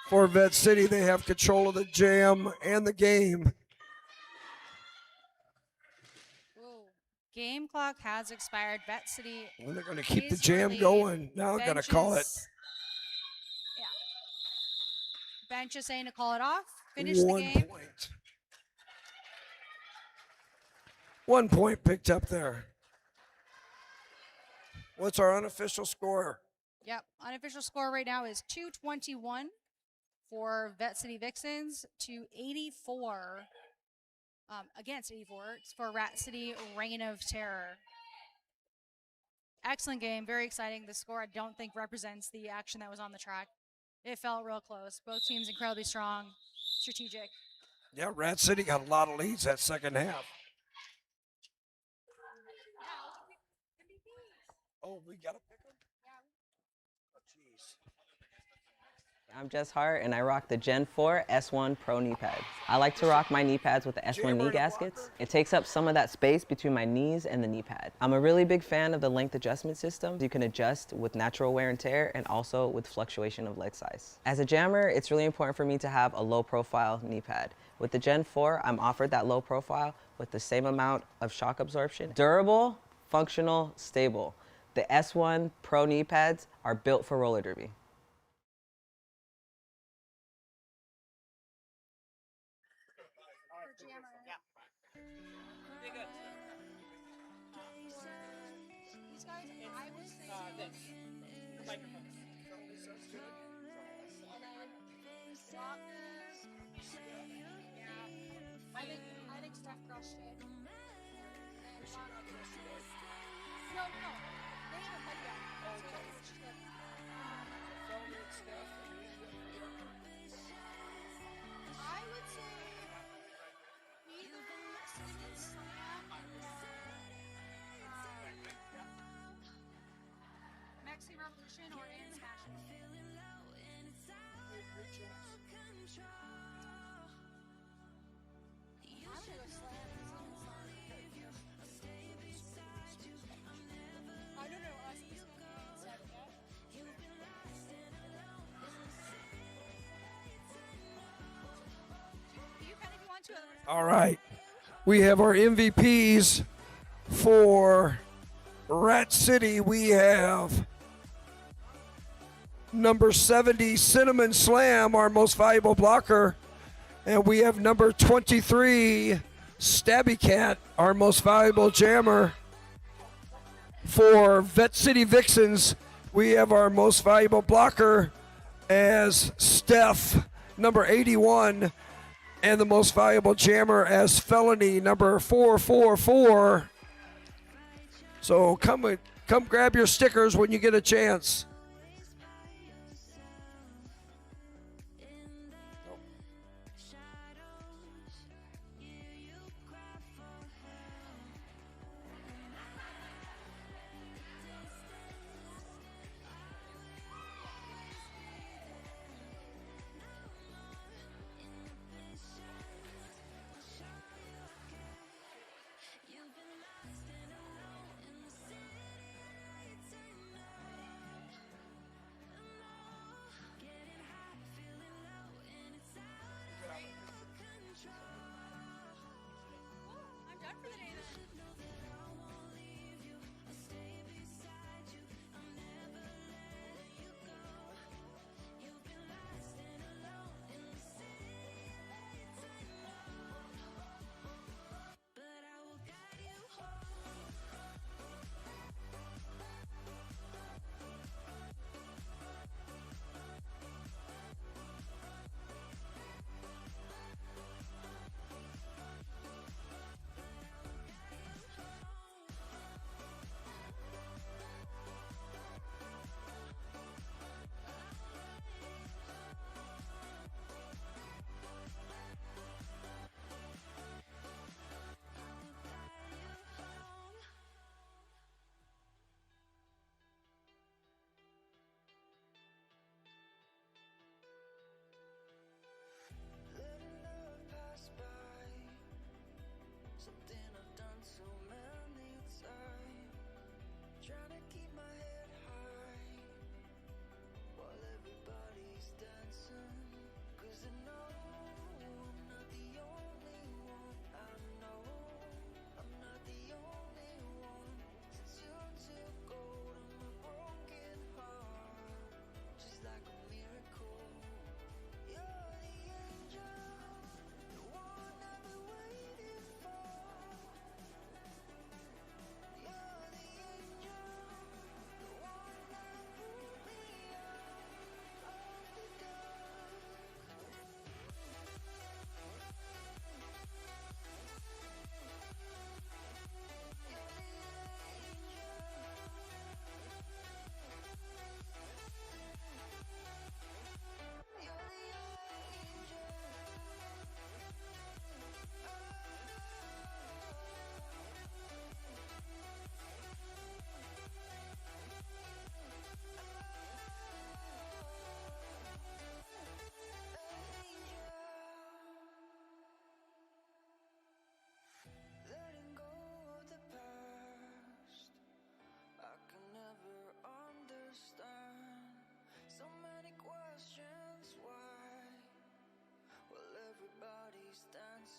for Vet City. They have control of the jam and the game. Whoa. Game clock has expired. Vet City. Well, they're going to keep the is jam early. going. Now they're going to call it. Yeah. Bench is saying to call it off. Finish 1 the game. point. 1 point picked up there. What's our unofficial score? Yep. Unofficial score right now is 221 for Vet City Vixens to 84 against 84 for Rat City Reign of Terror. Excellent game. Very exciting. The score I don't think represents the action that was on the track. It felt real close. Both teams incredibly strong, strategic. Yeah, Rat City got a lot of leads that second half. Oh, we got to pick them? Oh, jeez. I'm Jess Hart, and I rock the Gen 4 S1 Pro knee pads. I like to rock my knee pads with the S1 knee gaskets. It takes up some of that space between my knees and the knee pad. I'm a really big fan of the length adjustment system. You can adjust with natural wear and tear and also with fluctuation of leg size. As a jammer, it's really important for me to have a low profile knee pad. With the Gen 4, I'm offered that low profile with the same amount of shock absorption. Durable, functional, stable. The S1 Pro knee pads are built for roller derby. These guys, I would say This. The microphone. I think Steph crushed it. No. They haven't played yet. It's just good. I would say either Steven Slam or Maxi Revolution or In Smash. I'm gonna go Slam. No, us. You can if you want to. All right. We have our MVPs for Rat City. We have number 70, Cinnamon Slam, our most valuable blocker. And we have number 23, Stabby Cat, our most valuable jammer. For Vet City Vixens, we have our most valuable blocker as Steph, number 81, and the most valuable jammer as Felony, number 444. So come grab your stickers when you get a chance.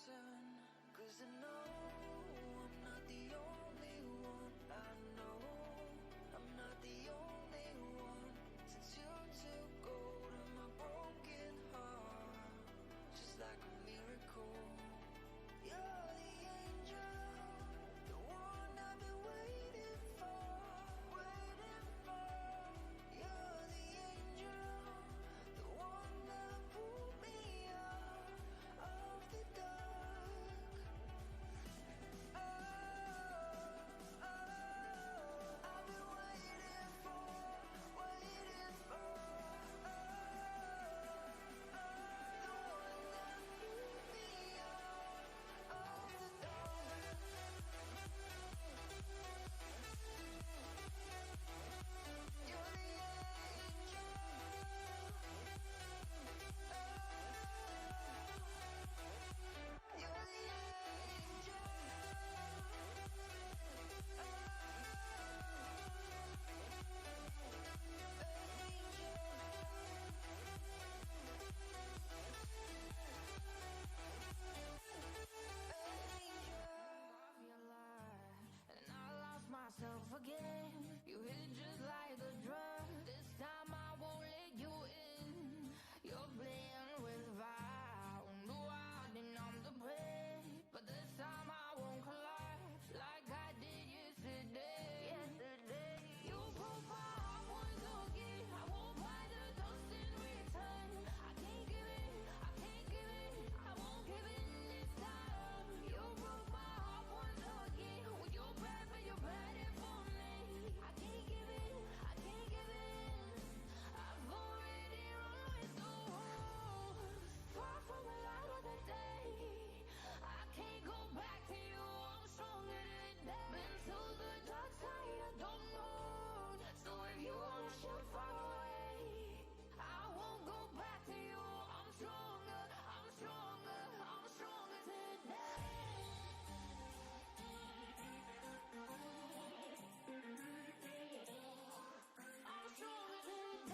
listen, 'cause I know I'm not the only one. I know I'm not the only one. Since you took hold of my broken heart, just like a miracle. You're the angel, the one I've been waiting for, waiting for. You're the angel, the one that pulled me out of the dark. Oh, oh, I've been waiting for, waiting for. Oh, oh, the one that pulled me out of the dark. You're the angel. You're the angel. And I lost myself again. You hit just like a drug. This time I won't let you in. You're playing with fire. No, I didn't numb the pain, but this time I won't collapse like I did yesterday. Yesterday, you broke my heart once again. I won't buy the dust in return. I can't give in. I can't give in. I won't give in this time. You broke my heart once again. With your bad, but you're bad it for me. I can't give in. I can't give in. I've already run with the wolves. Far from the light of the day. I can't go back to you. I'm stronger today. Been to the dark side. I don't know. So if you wanna shoot far away, I won't go back to you. I'm stronger. I'm stronger. I'm stronger today. I'm stronger today.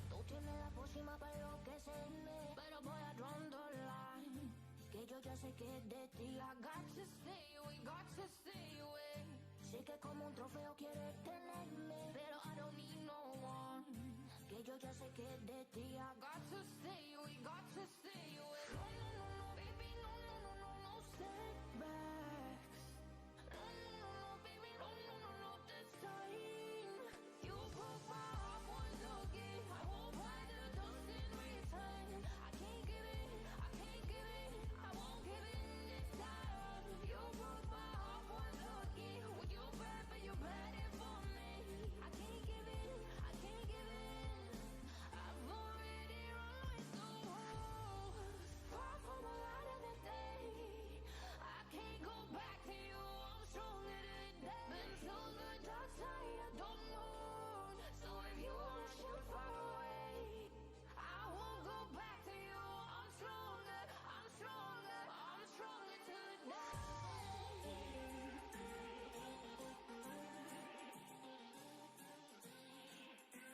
Tú tienes la pócima para enloquecerme, pero voy a draw the line. Que yo ya sé que es de ti. I got to stay away, got to stay away. Sé que como un trofeo quieres tenerme, pero I don't need no one. Que yo ya sé que es de ti. I got to stay away, got to stay away. No, no, no, no, baby, no, no, no, no, no setbacks. No, no, no, no, baby, no, no, no, no, this time. You broke my heart once again. I won't buy the dust in return. I can't give in. I can't give in. I won't give in this time. You broke my heart once again. With your bad, but you're bad it for me. I can't give in. I can't give in. I've already run with the wolves. Far from the light of the day. I can't go back to you. I'm stronger today. Been to the dark side. I don't know. So if you wanna shoot far away, I won't go back to you. I'm stronger. I'm stronger. I'm stronger today.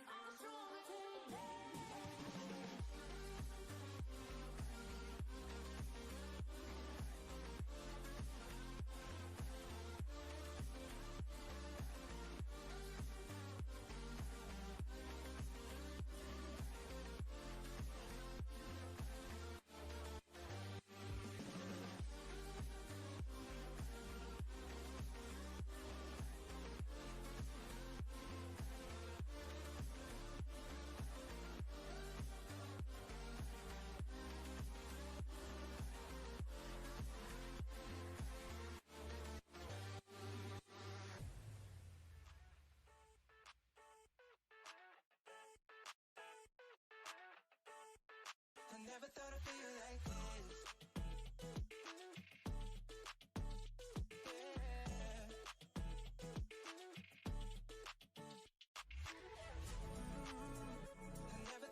I'm stronger today. I never thought I'd feel like this. Yeah. I never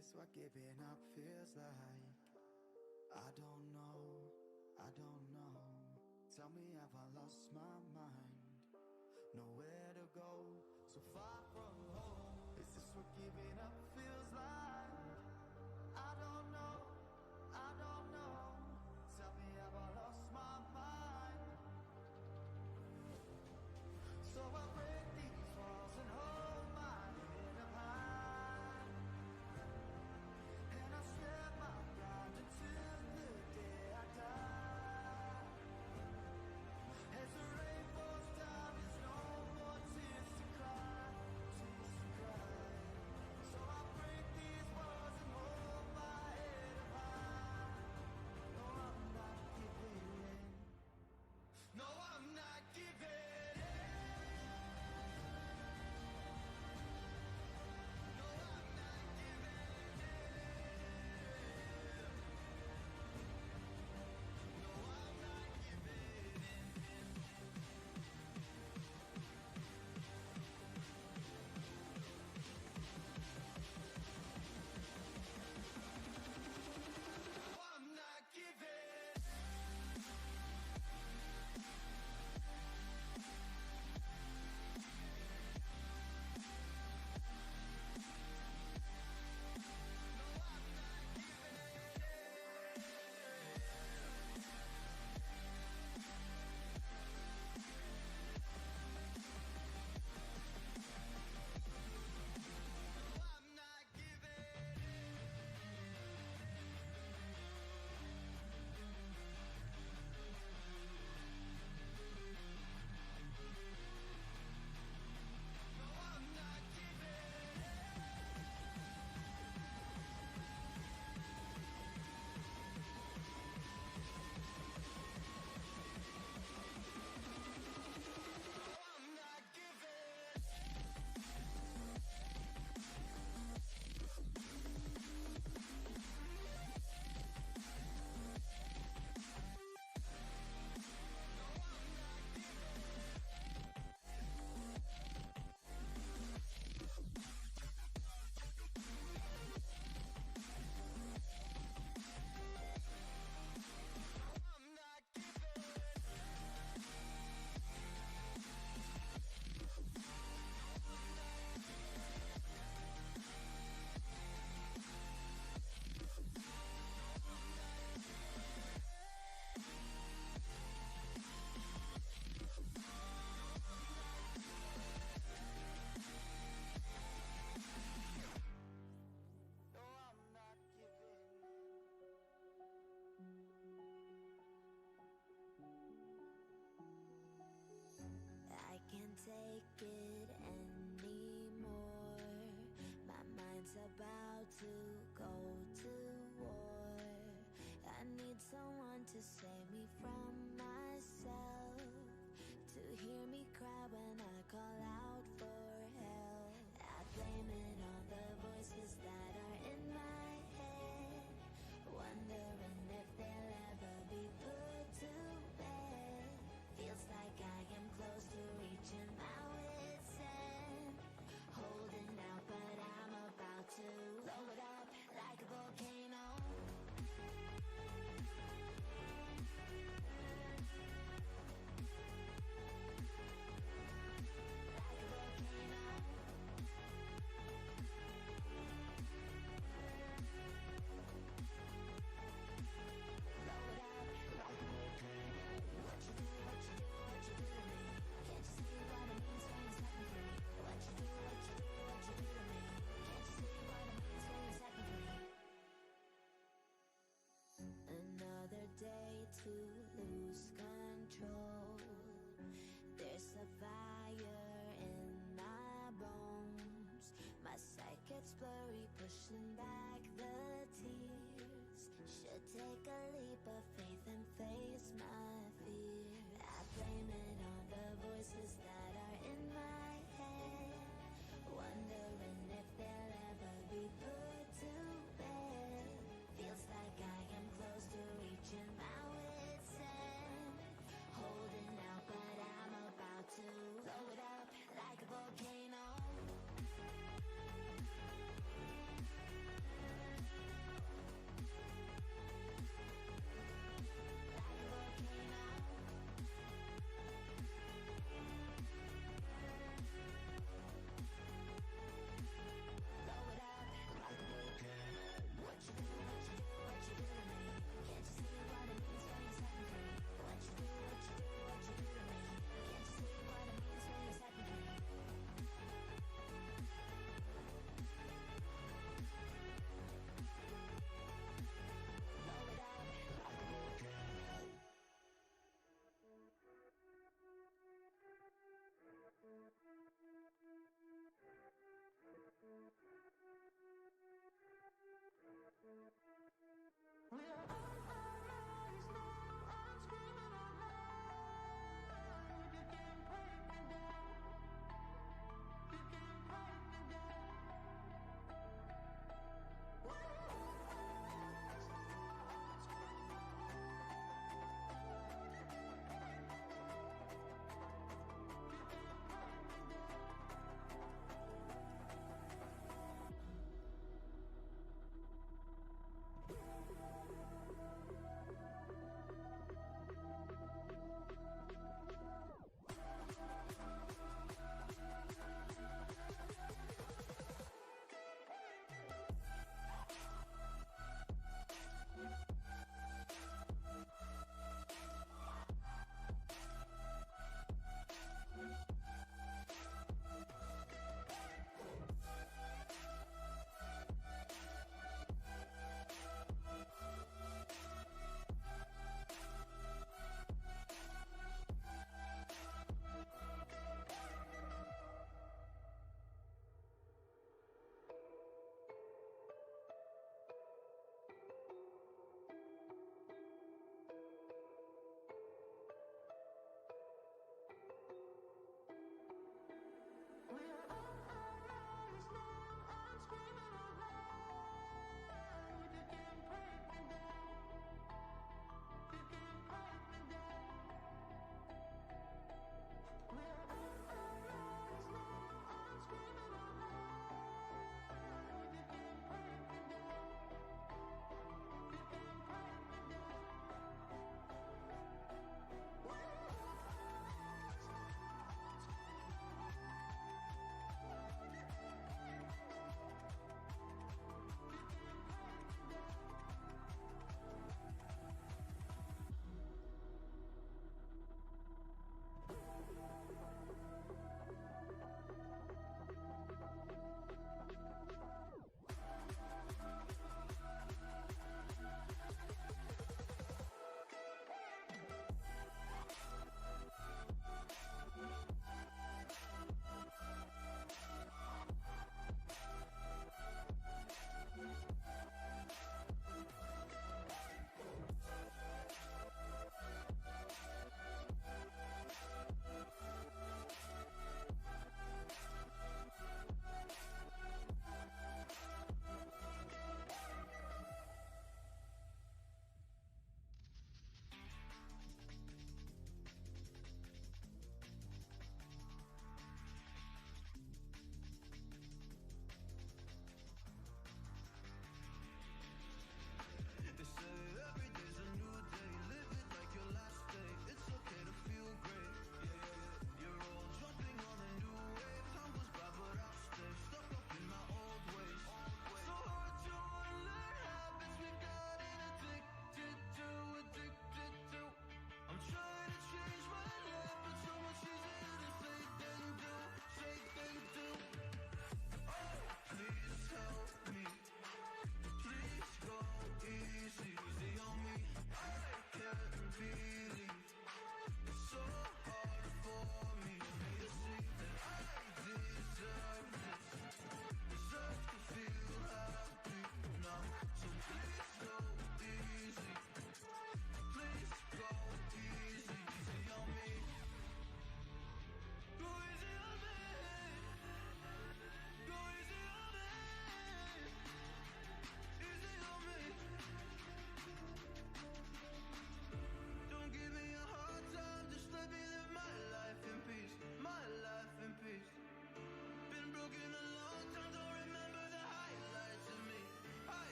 this what giving up feels like? I don't know, I don't know. Tell me, have I lost my mind? Nowhere to go, so far from home. Is this what giving up feels like? I don't know, I don't know. Tell me, have I lost my mind? So I break these walls and hold my head up high, and I swear my God until the day I die. As the rain falls down, there's no more tears to cry, tears to cry. So I break these walls and hold my head up high. No, I'm not giving in. No, I'm not giving in. No, I'm not giving in. No, I'm not giving in. No, I'm not giving. I'm not giving. No, I'm not giving. No, I'm not giving. I'm not giving. No, I'm not giving. I can't take it anymore. My mind's about to go to war. I need someone to save me from myself, to hear me cry when I call out for help. I blame it on the voices that are in my head, wondering if they'll ever be put to bed. Feels like I am close to reaching my wit's end, holding out, but I'm about to blow it up like a volcano.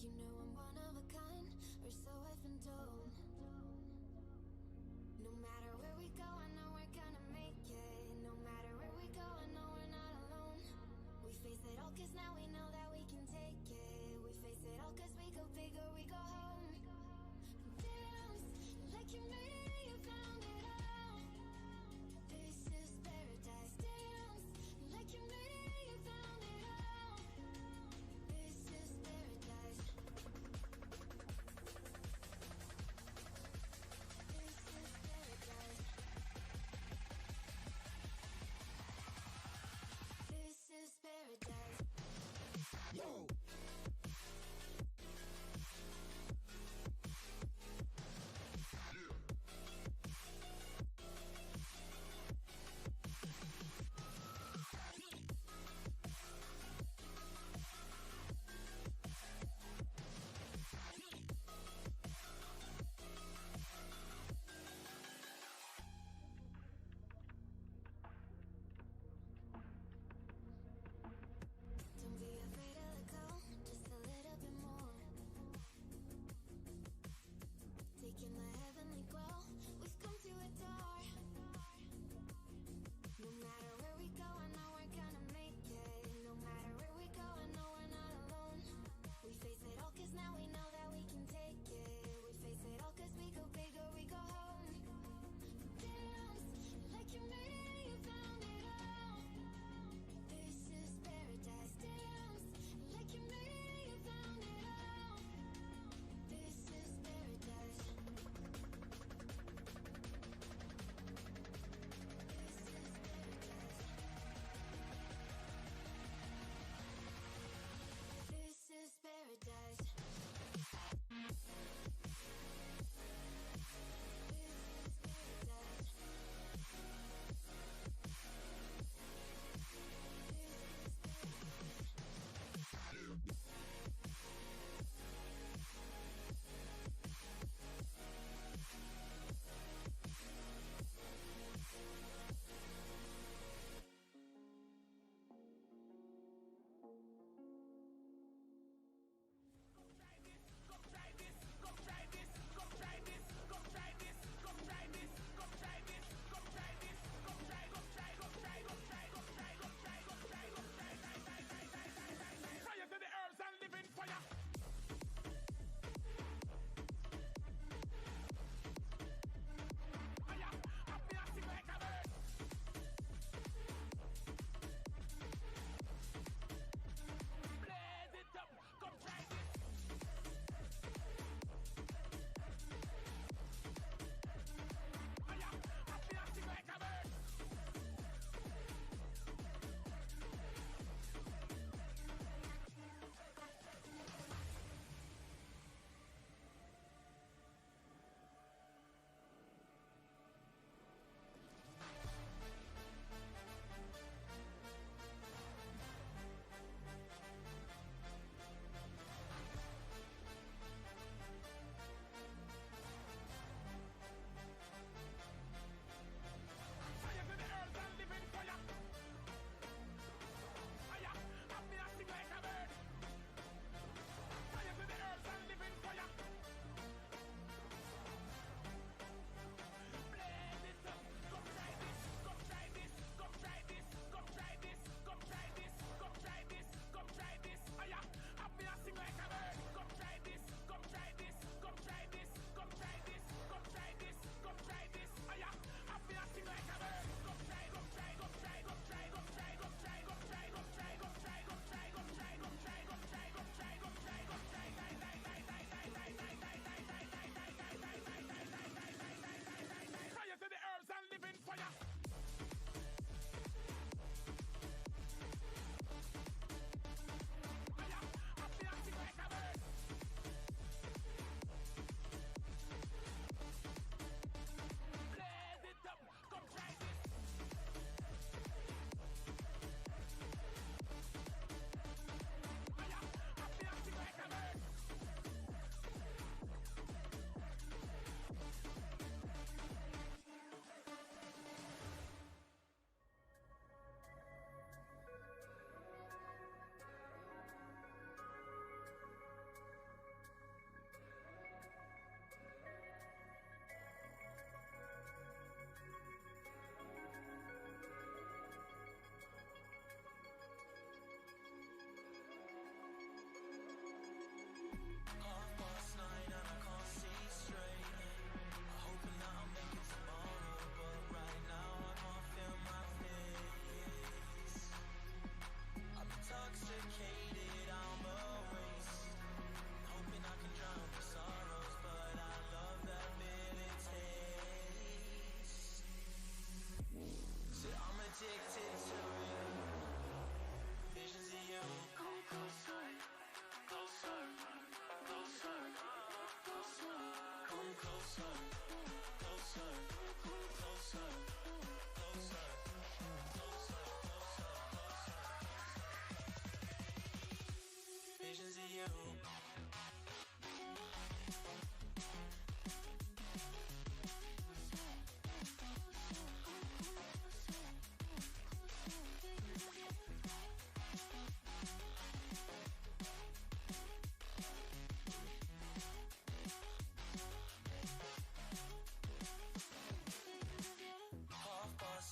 You know I'm one of a kind, or so I've been told. No matter where we go, I know we're gonna make it. No matter where we go, I know we're not alone. We face it all cause now we know that we can take it. We face it all cause we go big or we go home. Dance like you made it, you found it all. This is paradise. Dance like you made it, you found it all. This is paradise.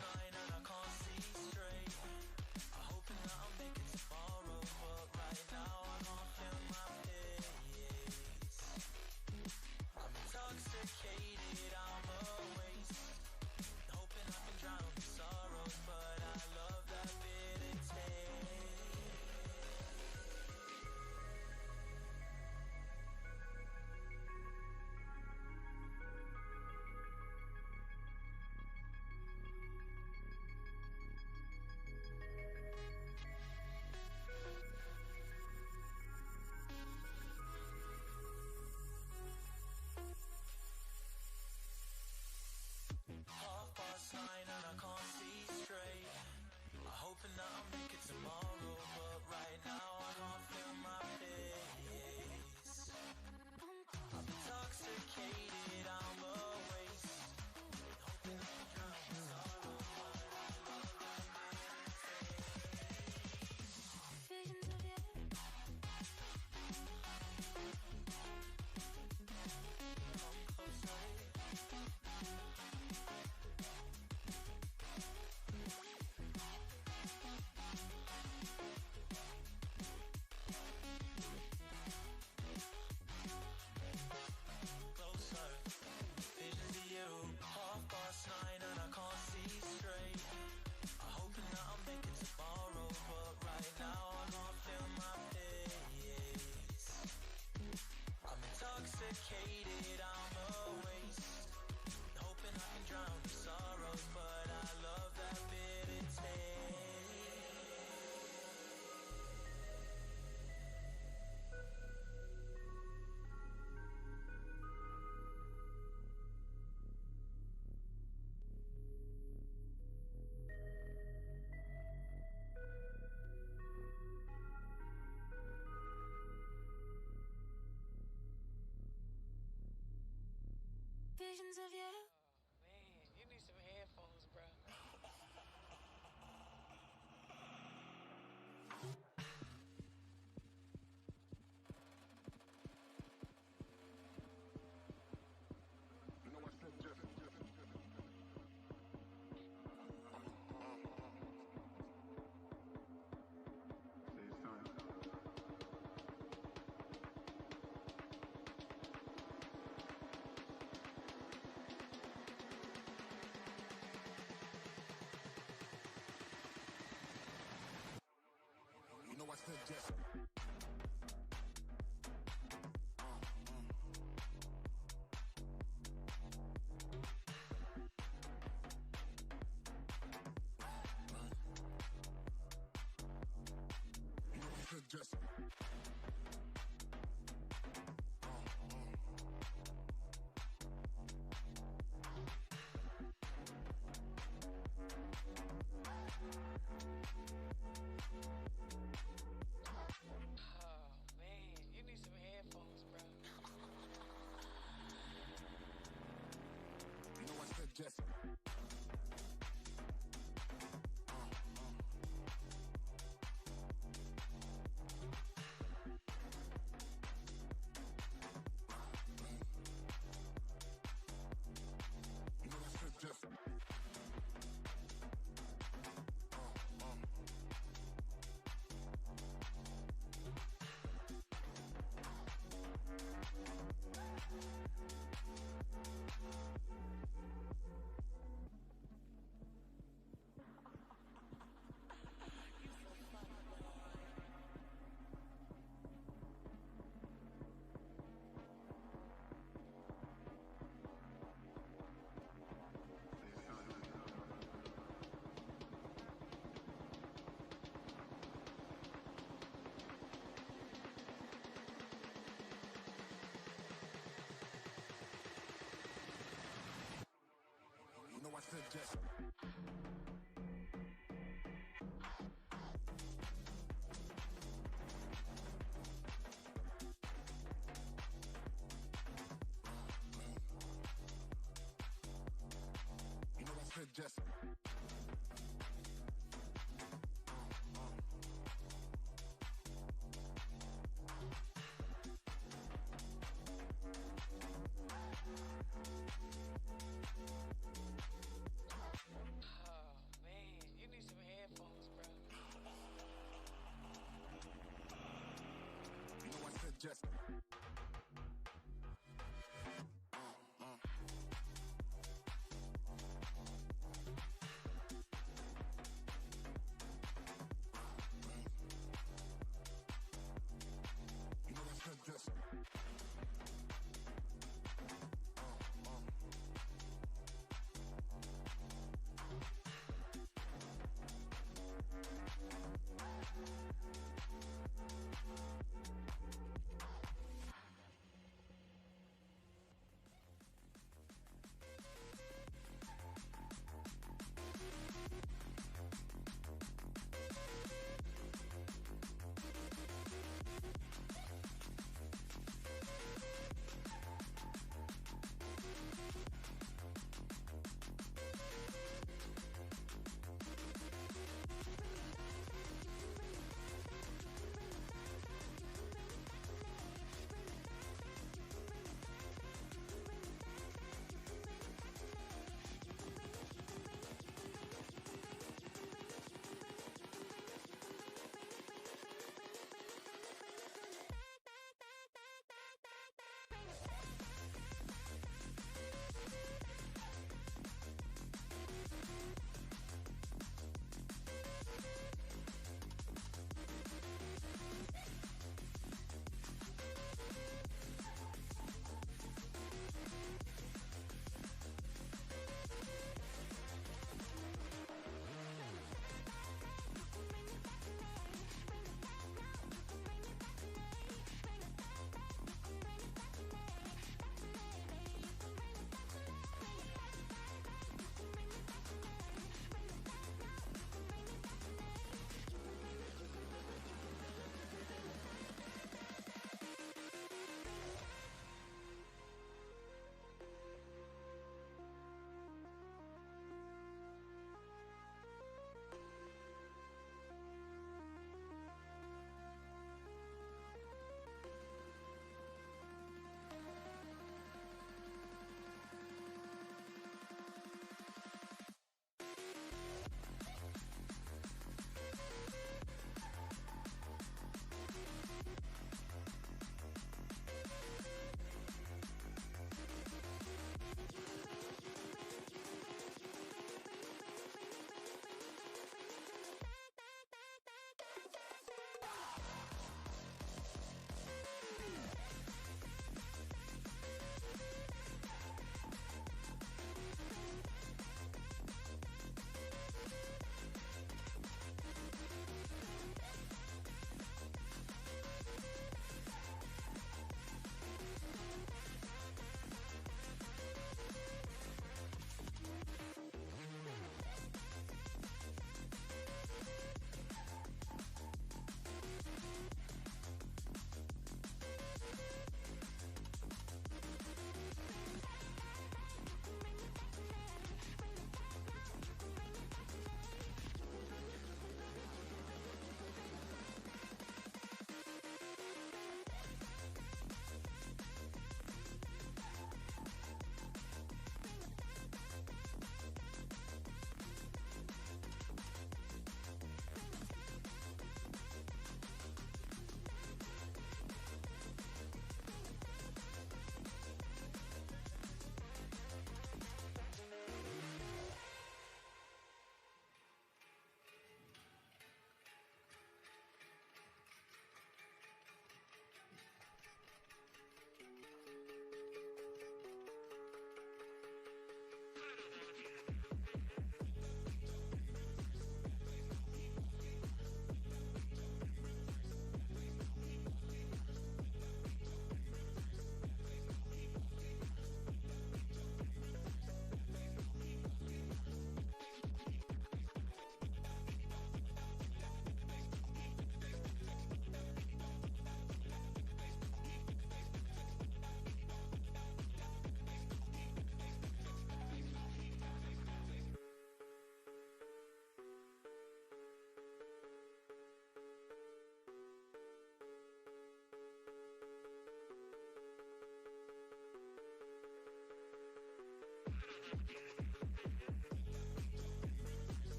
'9 and I can't see straight. I'm hoping that I'll make it tomorrow, but right now I can't feel my pace. I'm intoxicated, I'm a waste. Hoping I can drown the sorrows, but I love that bitter taste. '9 and I can't see straight. I'm hoping that I'll make it tomorrow, but right now I can't feel my pace. I'm intoxicated, I'm a waste. Hoping I can drown the sorrow, but I love that bitter taste. Visions of you. Come closer. Closer, visions of you. 9:30 and I can't see straight. I'm hoping that I'll make it tomorrow, but right now I can't feel my pace. I'm intoxicated, I'm a waste. Hoping I can drown the sorrows, but I love that bitter taste. Visions of you. Man, you need some headphones, bro. You know I said yes. You know I said yes. Oh, man, you need some headphones, bro. You know I said yes. You know I said yes. You know I said yes.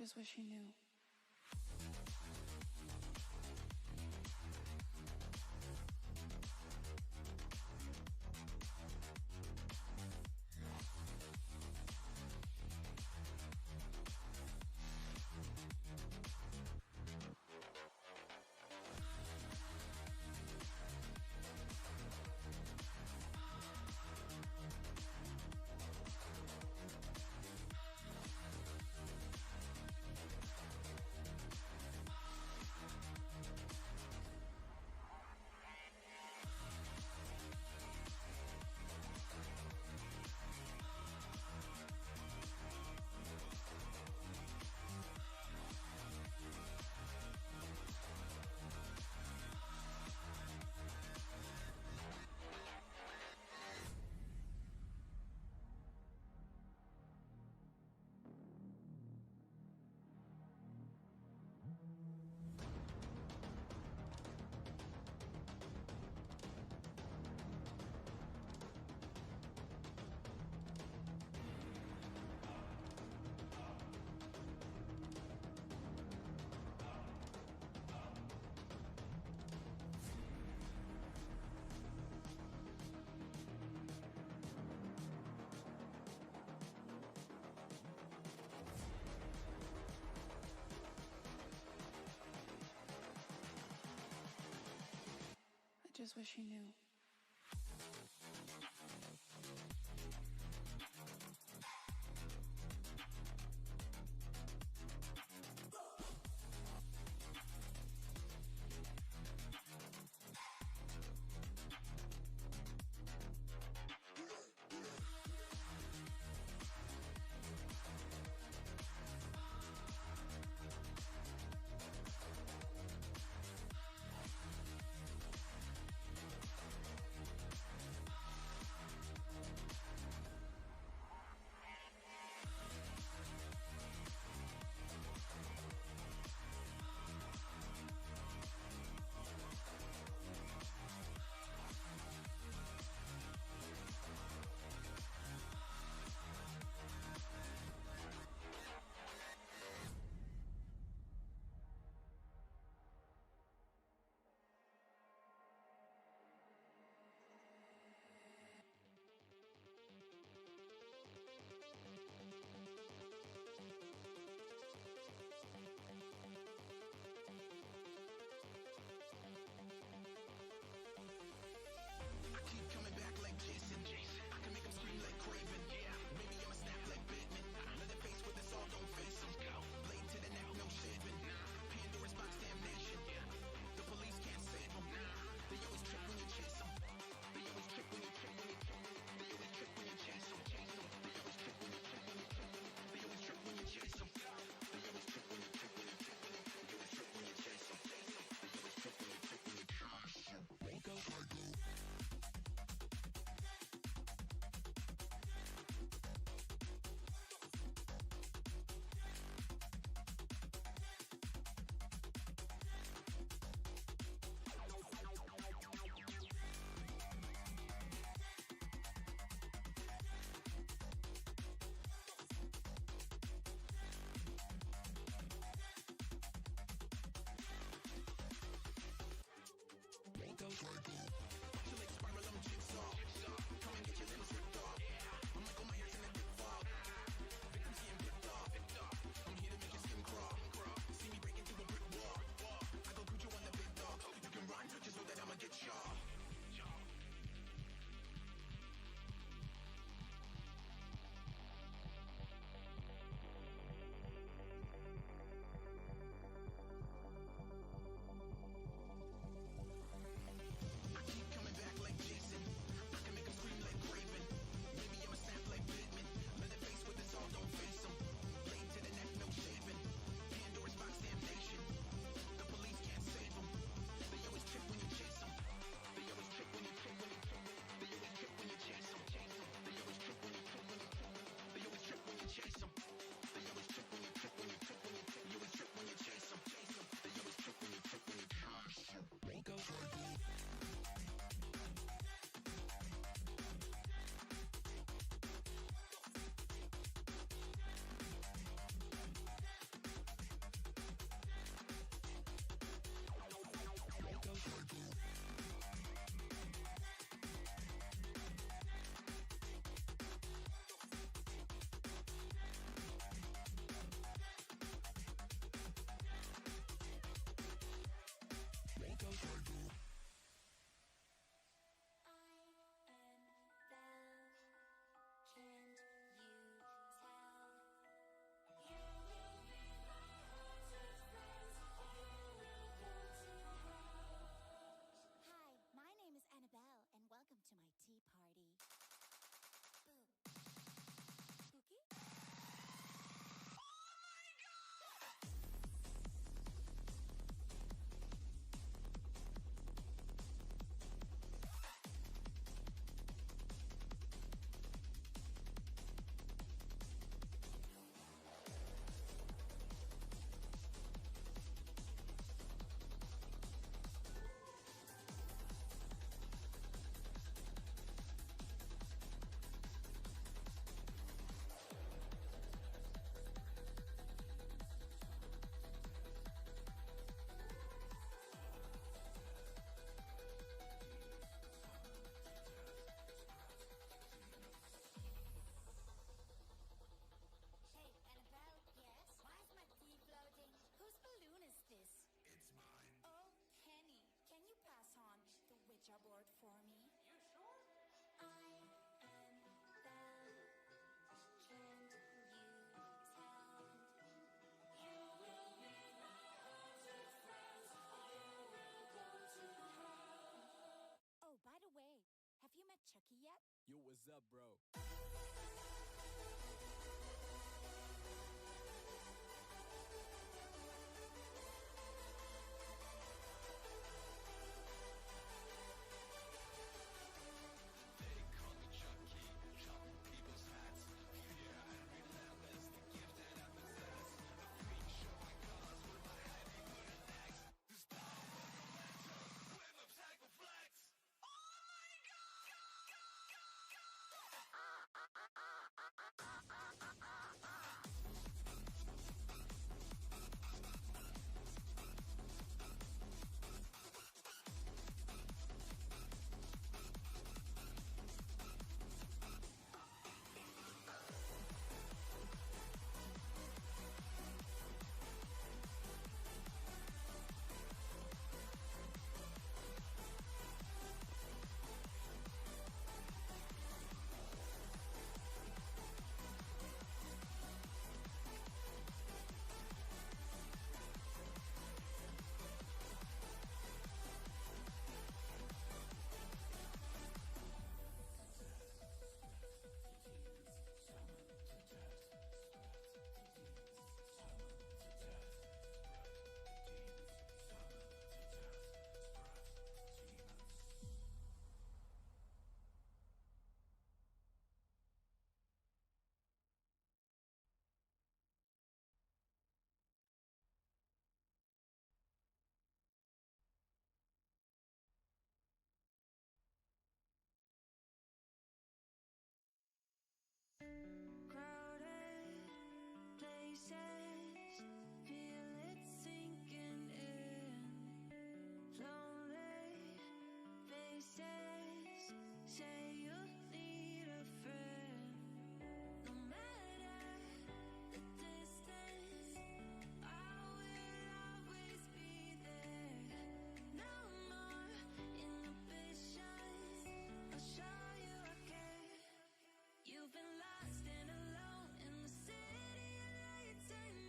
just wish you knew. I just wish you knew. up, bro? Crowded places, feel it sinking in. Lonely faces, say you need a friend. No matter the distance, I will always be there. No more inhibitions, I'll show you I care. You've been lost and alone in the city of lights and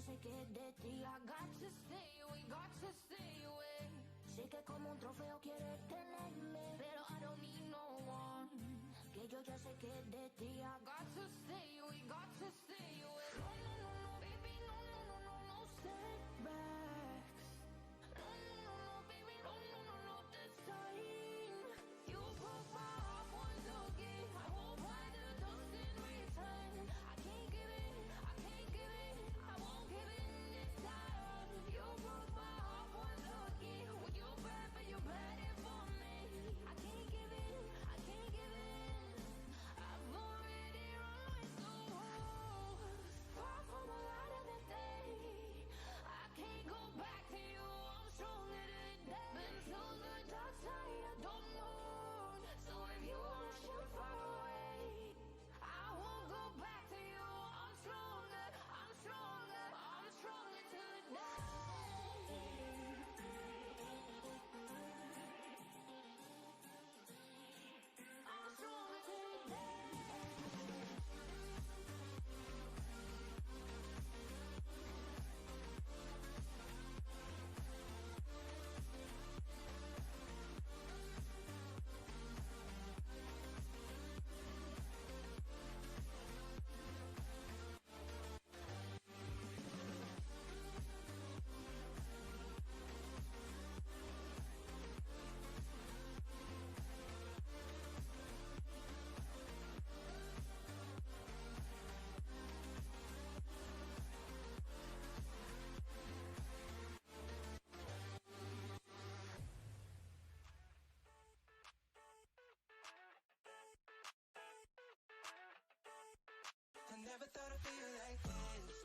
sé que es de ti. I got to stay away, got to stay away. Sé que como un trofeo quieres tenerme, pero I don't need no one. Que yo ya sé que es de ti. I got to stay away, got to stay away. No, no, no, no, baby, no, no, no, no, no setbacks. No, no, no, no, baby, no, no, no, no, this time. You broke my heart once again. I won't find the dust in return. I can't give in, I can't give in, I won't give in this time. You broke my heart once again. When you bad, but you bad it for me. I can't give in, I can't give in. I've already run with the wolves. Far from a lot of the day. I can't go back to you. I'm stronger today. Been to the dark side, I don't know. So if you wanna shoot far away, I won't go back to you. I'm stronger, I'm stronger, I'm stronger today. I'm stronger today. I never thought I'd feel like this.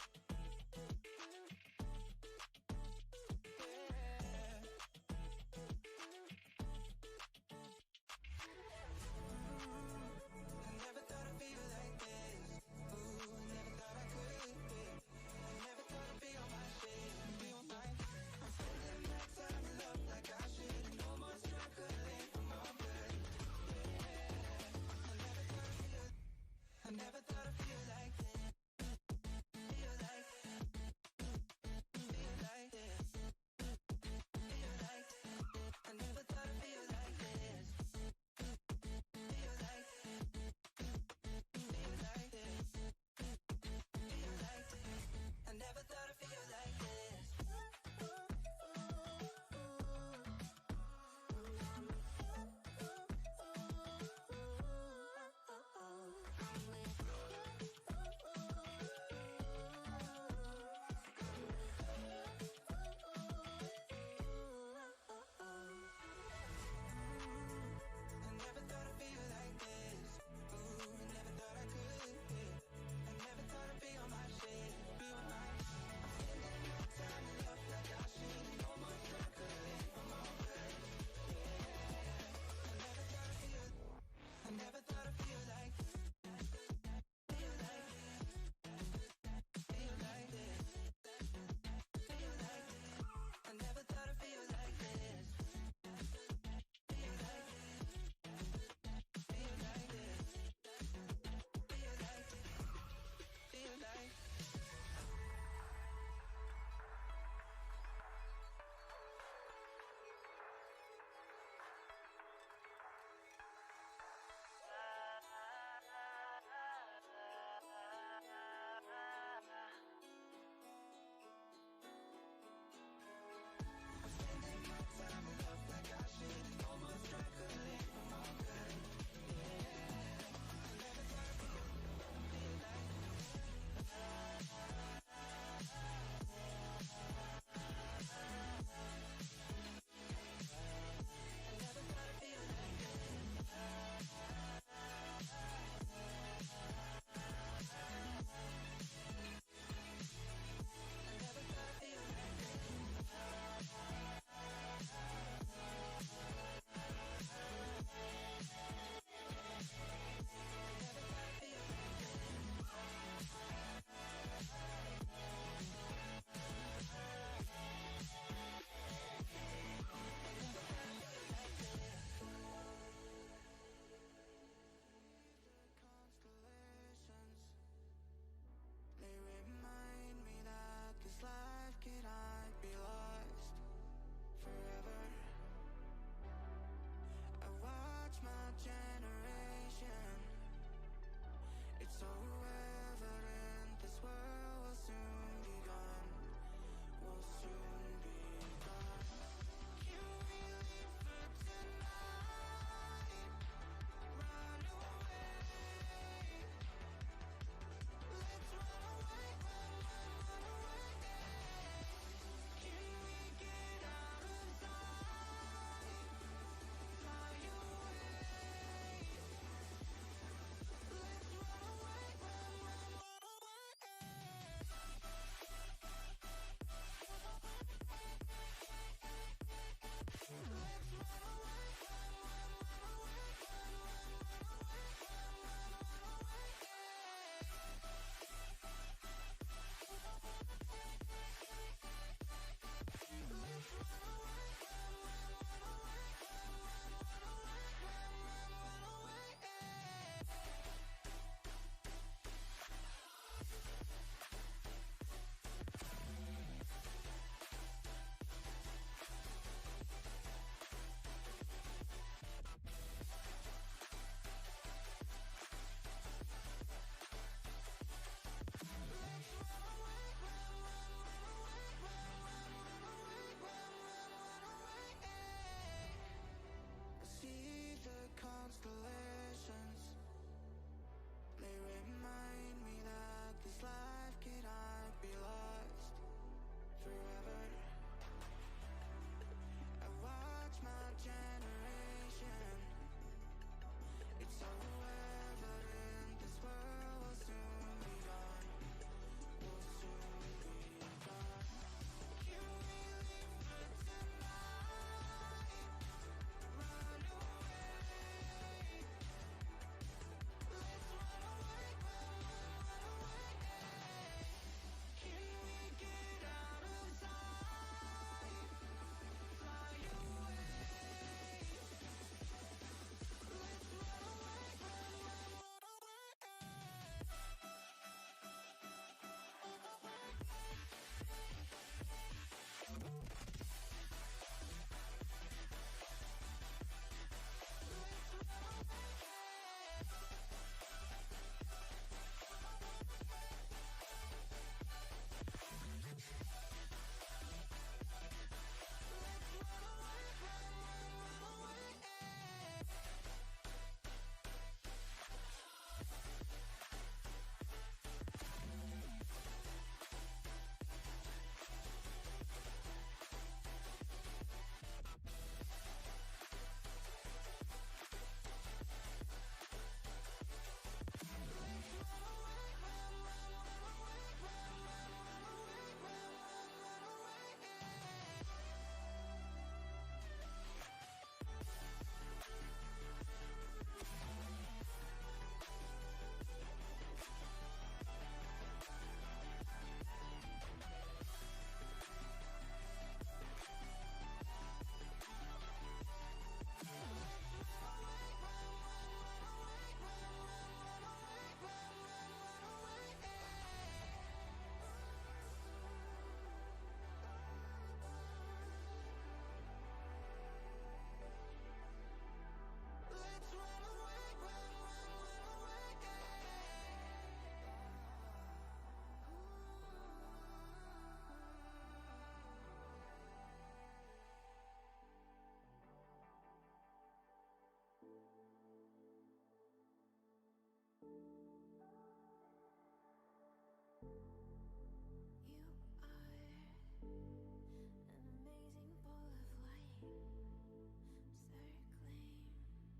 Yeah. I never thought I'd feel like this. Ooh, I never thought I could be. I never thought I'd be on my shit. Be on my. I'm spending my time in love like I should. And no more struggling for my good. Yeah. I never thought I'd feel like this. Feel like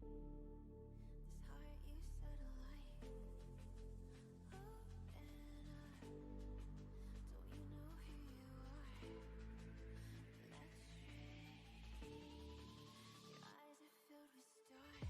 This heart you set alight. Oh, and don't you know who you are? Electric. Your eyes are filled with stars.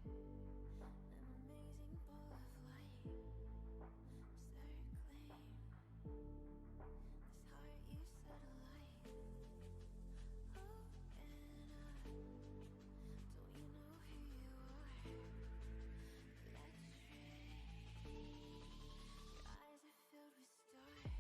You are an amazing ball of light, circling. This heart you set alight. Oh, and don't you know who you are? Electric. Your eyes are filled with stars.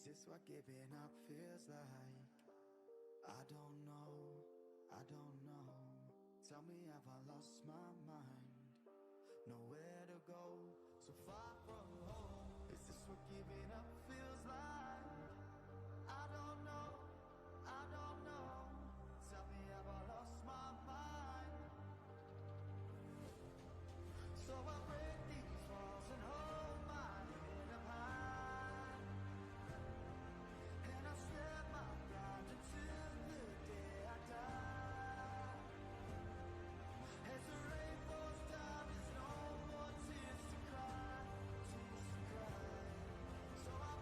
this what giving up feels like? I don't know, I don't know. Tell me, have I lost my mind? Nowhere to go, so far from home. Is this what giving up feels like? I don't know, I don't know. Tell me, have I lost my mind? So I break these walls and hold my head up high, and I swear my pride until the day I die. As the rain falls down, there's no more tears to cry, tears to cry. So I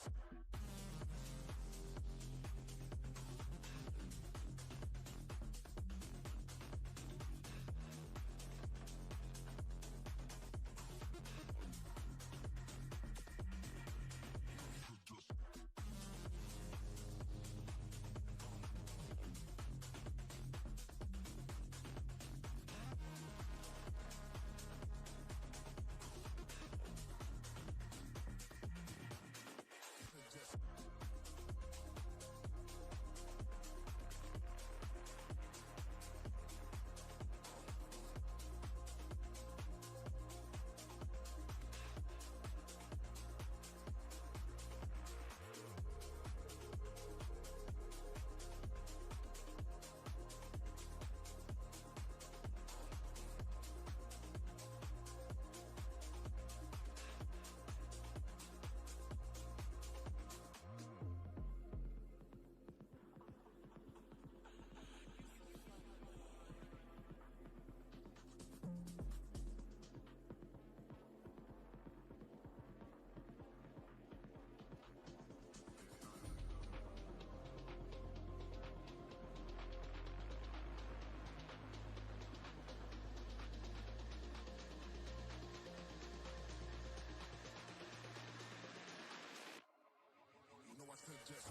You know I suggest.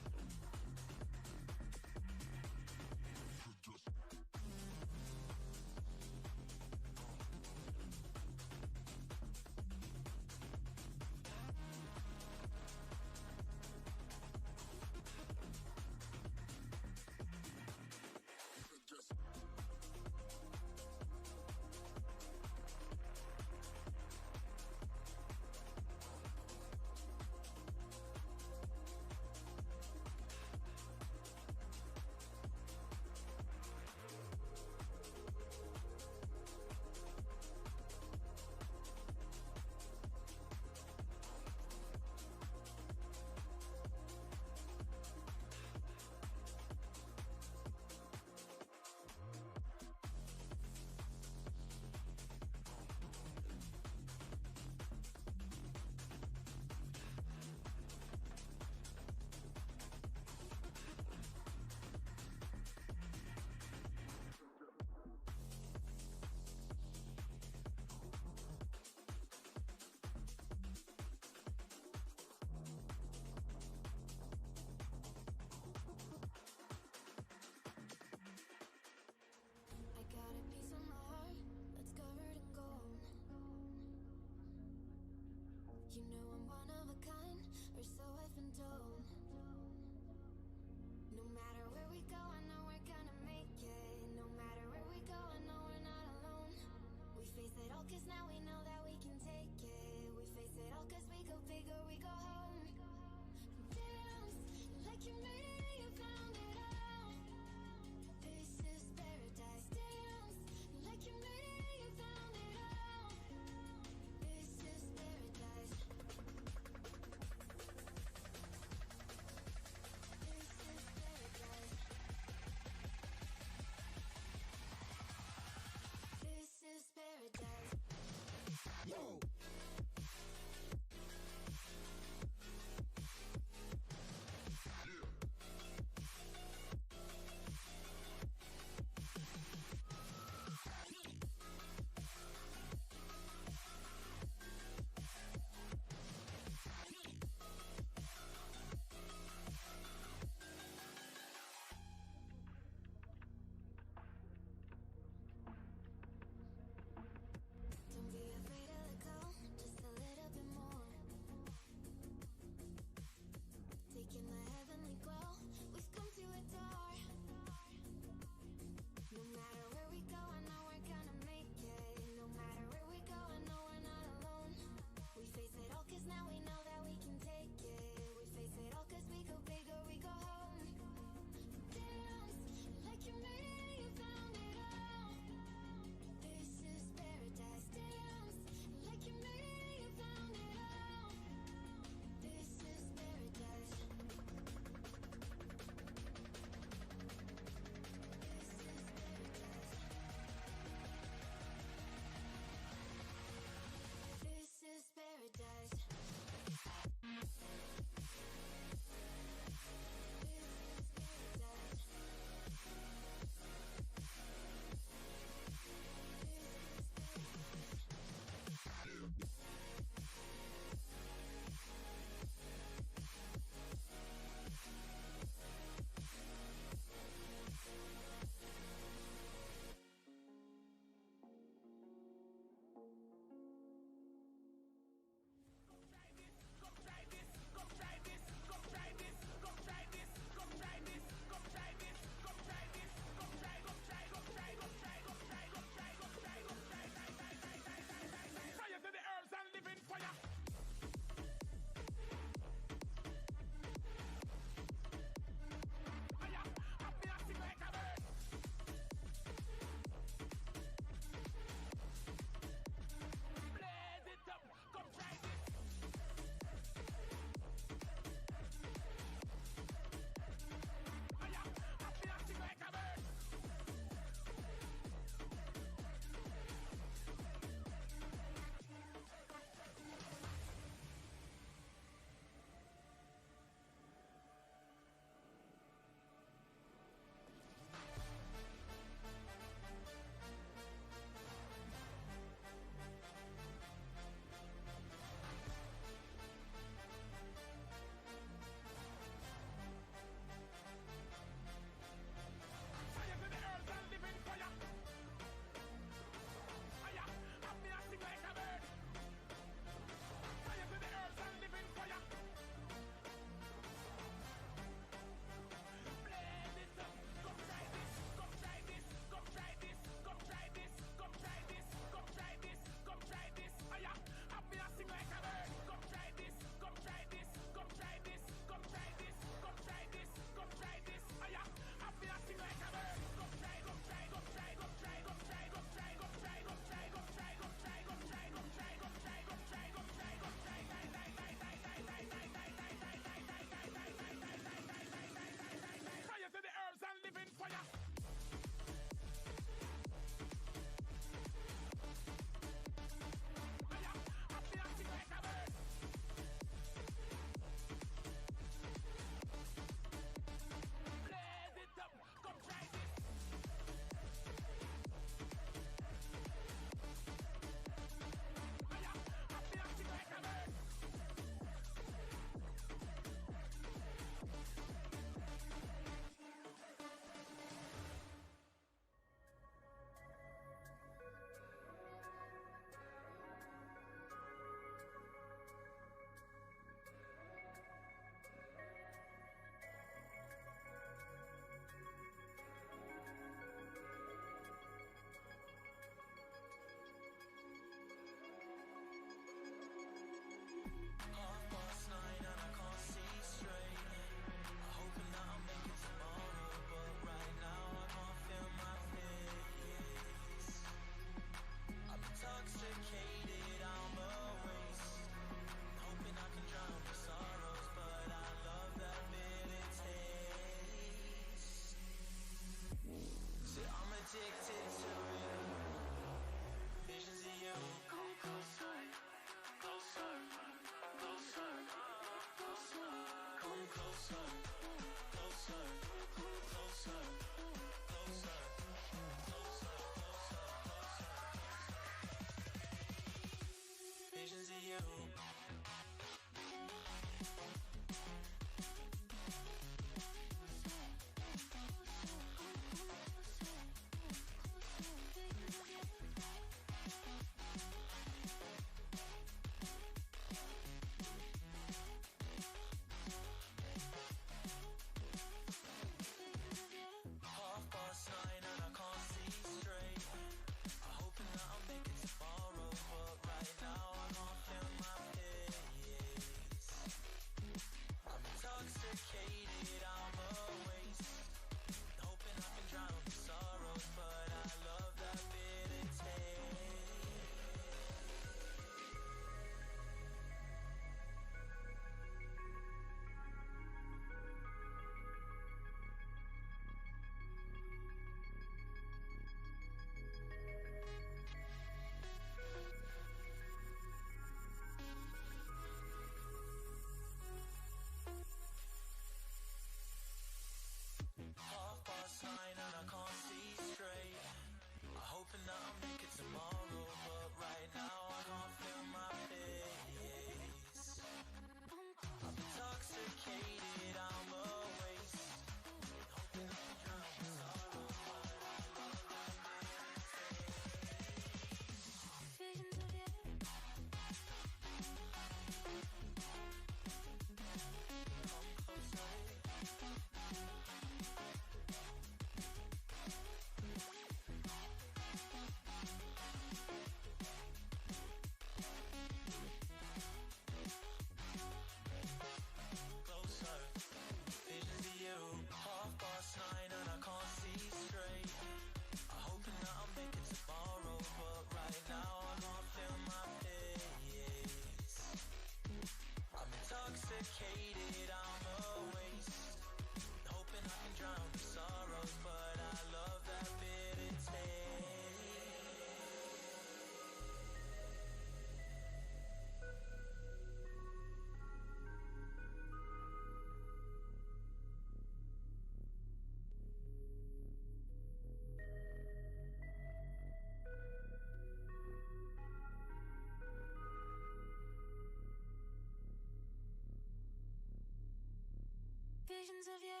visions of you.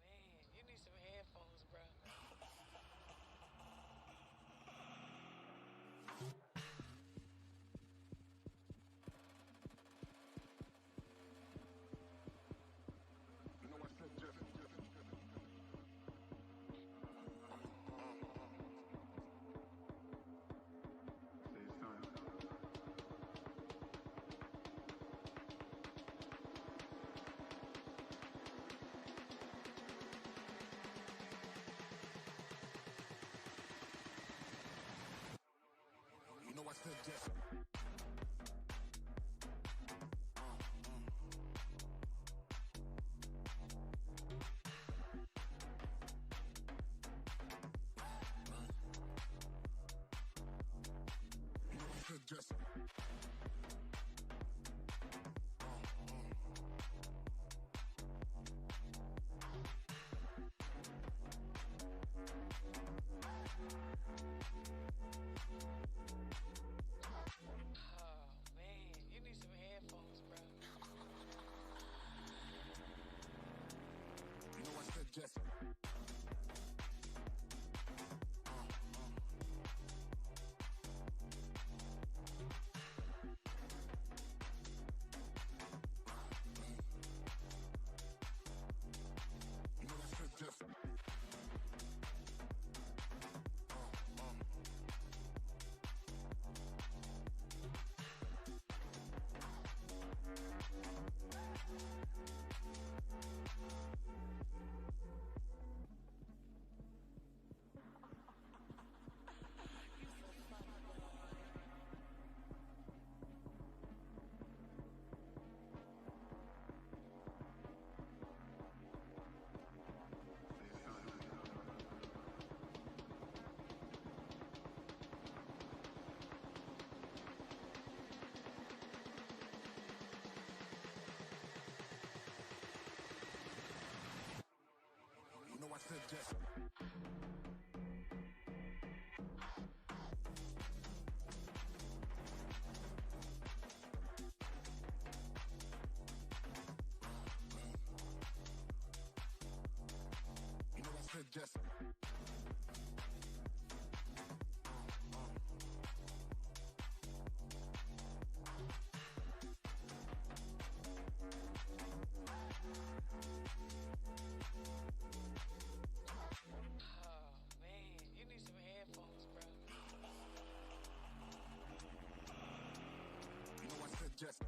Man, you need some headphones, bro. You know I said just. Say son. You know I said just. You know I said just. Oh, man, you need some headphones, bro. You know I said just. You know I said just. You know I said just. You know I said just. Oh, man, you need some headphones, bro. You know I said just.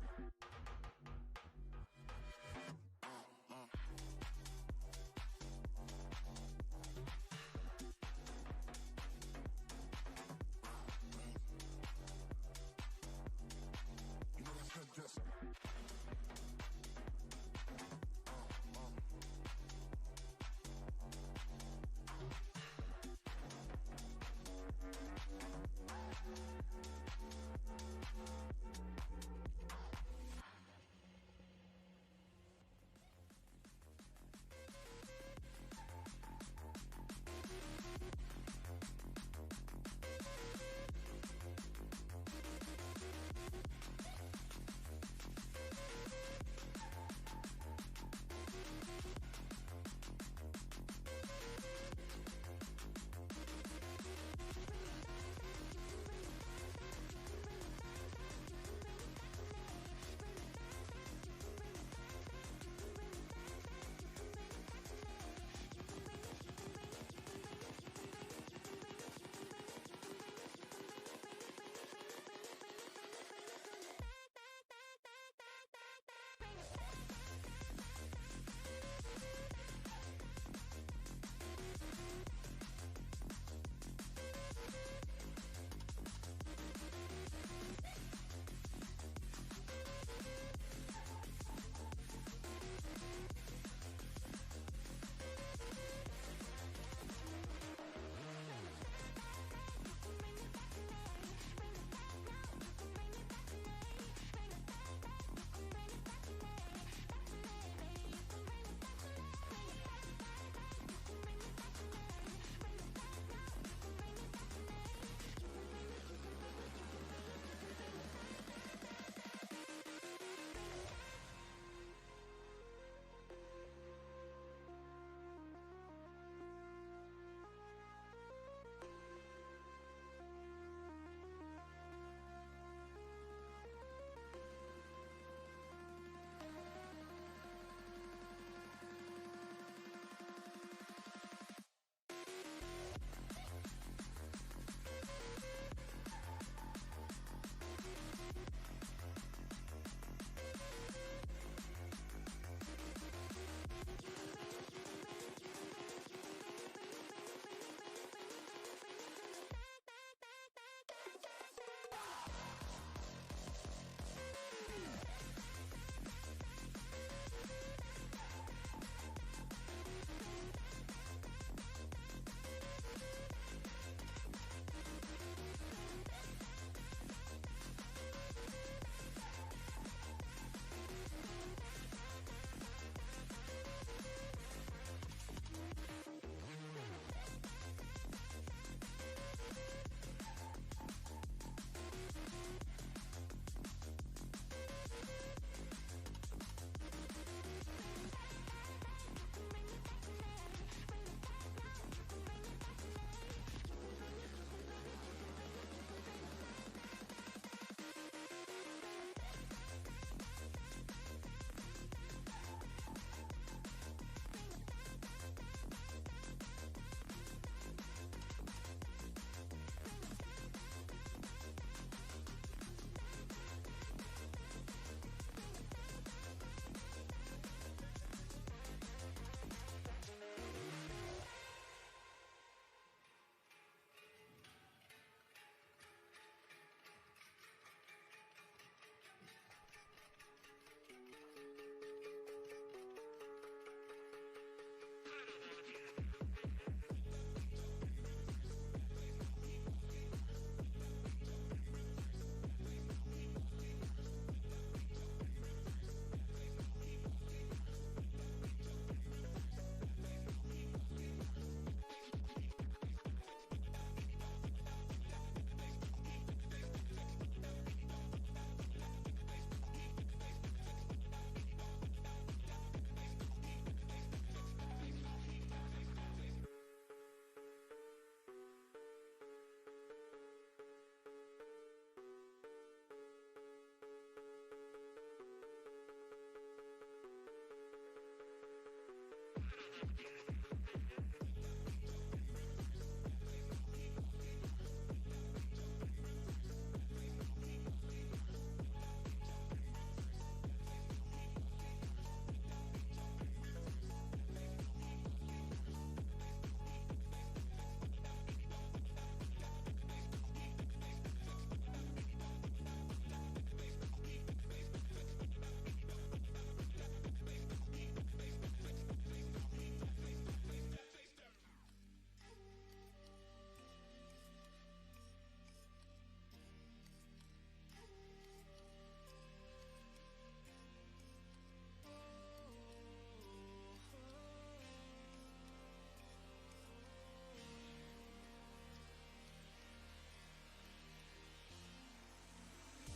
You know I said just.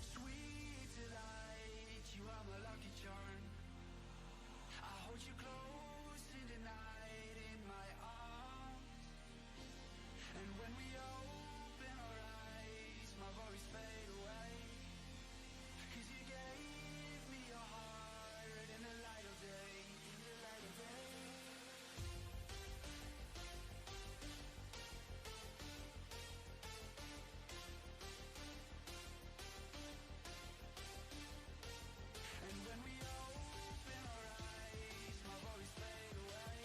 Sweet delight, you are my lucky charm. I hold you close in the night in my arms. And when we open our eyes, my worries fade away. 'Cause you gave me your heart in the light of day, in the light of day. And when we open our eyes, my worries fade away.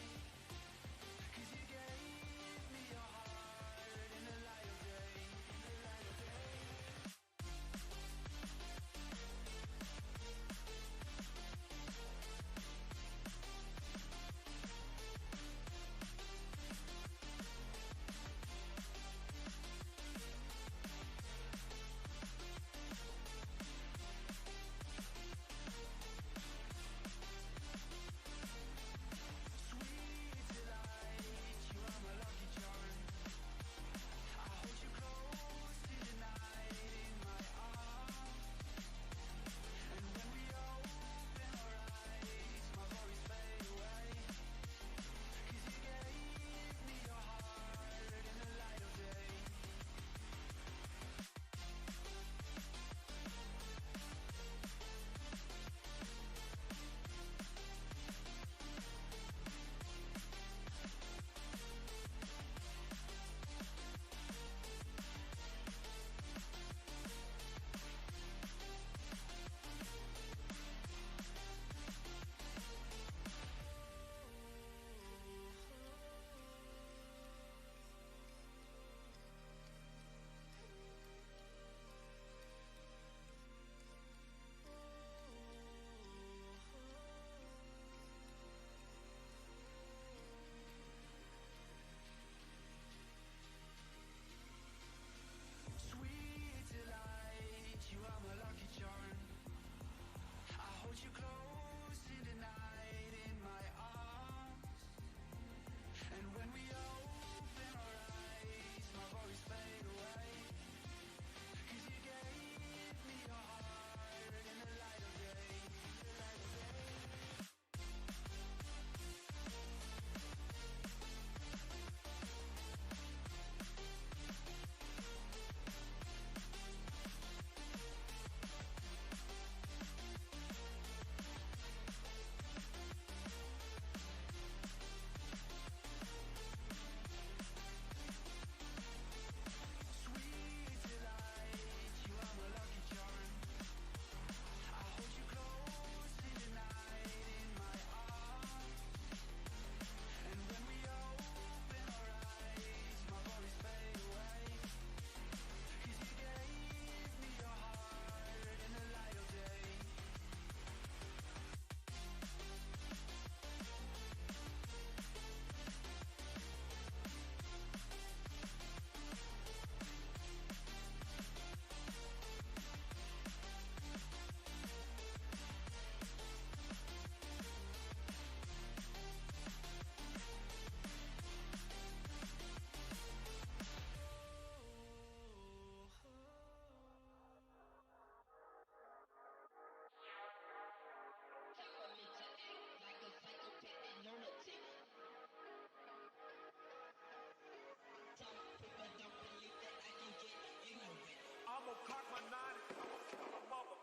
'Cause you gave me your heart in the light of day, in the light of day. Sweet delight, you are my lucky charm. I hold you close in the night in my arms. And when we open our eyes, my worries fade away. 'Cause you gave me your heart in the light of day. Sweet delight, you are my lucky charm. I hold you close in the night in my arms. And when we open our eyes, my worries fade away. 'Cause you gave me your heart in the light of day, in the light of day. Sweet delight, you are my lucky charm. I hold you close in the night in my arms. And when we open our eyes, my worries fade away. 'Cause you gave me your heart in the light of day. I'ma cock my 9 and I'ma kill a mother.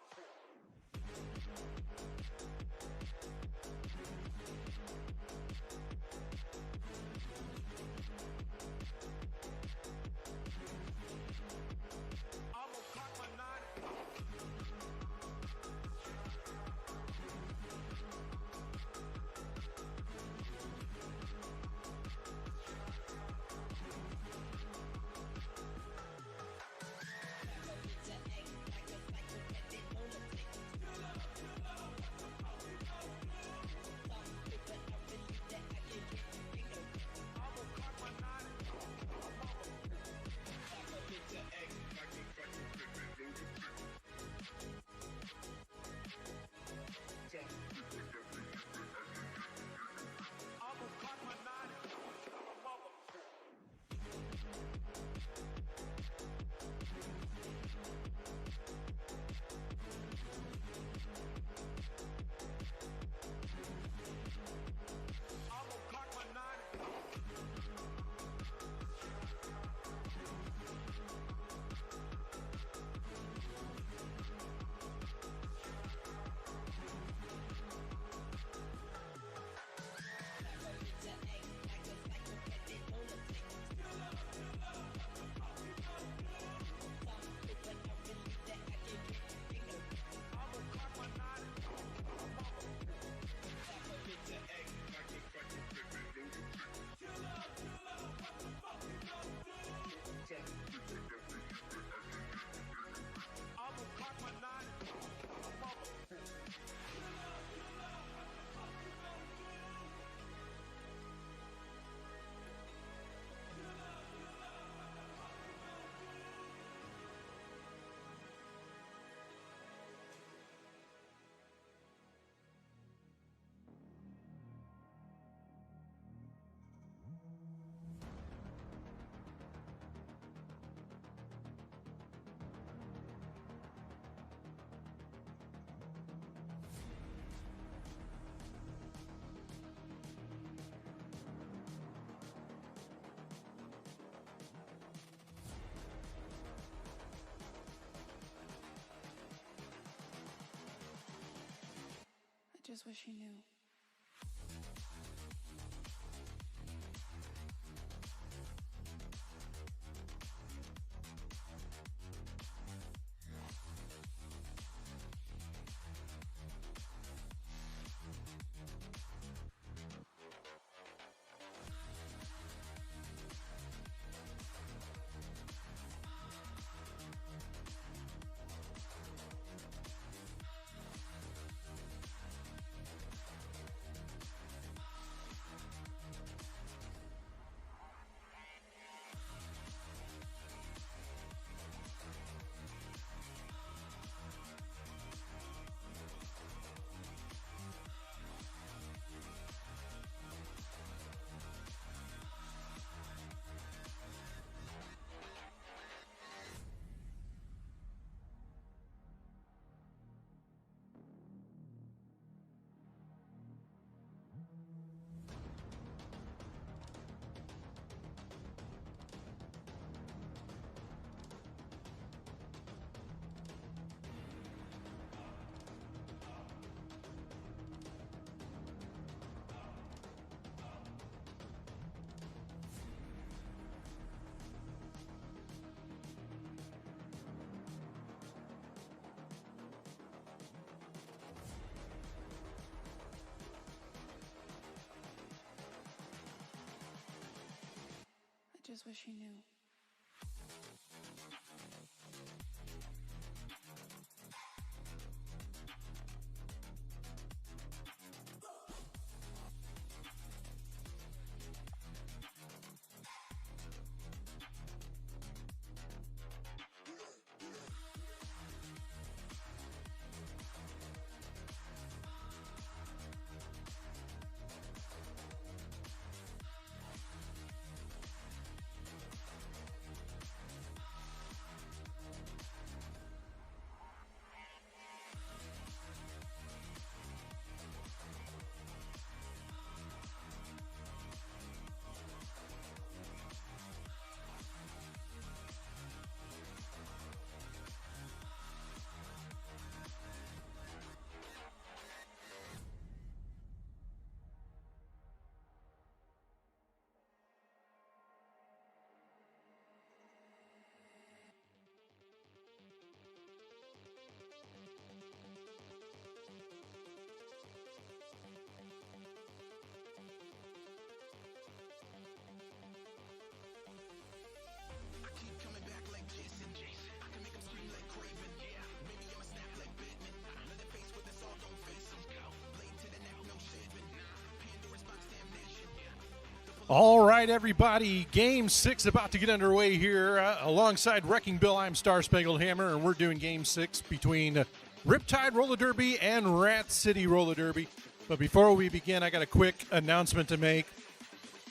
just wish you knew. I just wish you knew. All right, everybody. Game 6 about to get underway here. Alongside Wrecking Bill, I'm Star Spangled Hammer, and we're doing Game 6 between Riptide Roller Derby and Rat City Roller Derby. But before we begin, I got a quick announcement to make.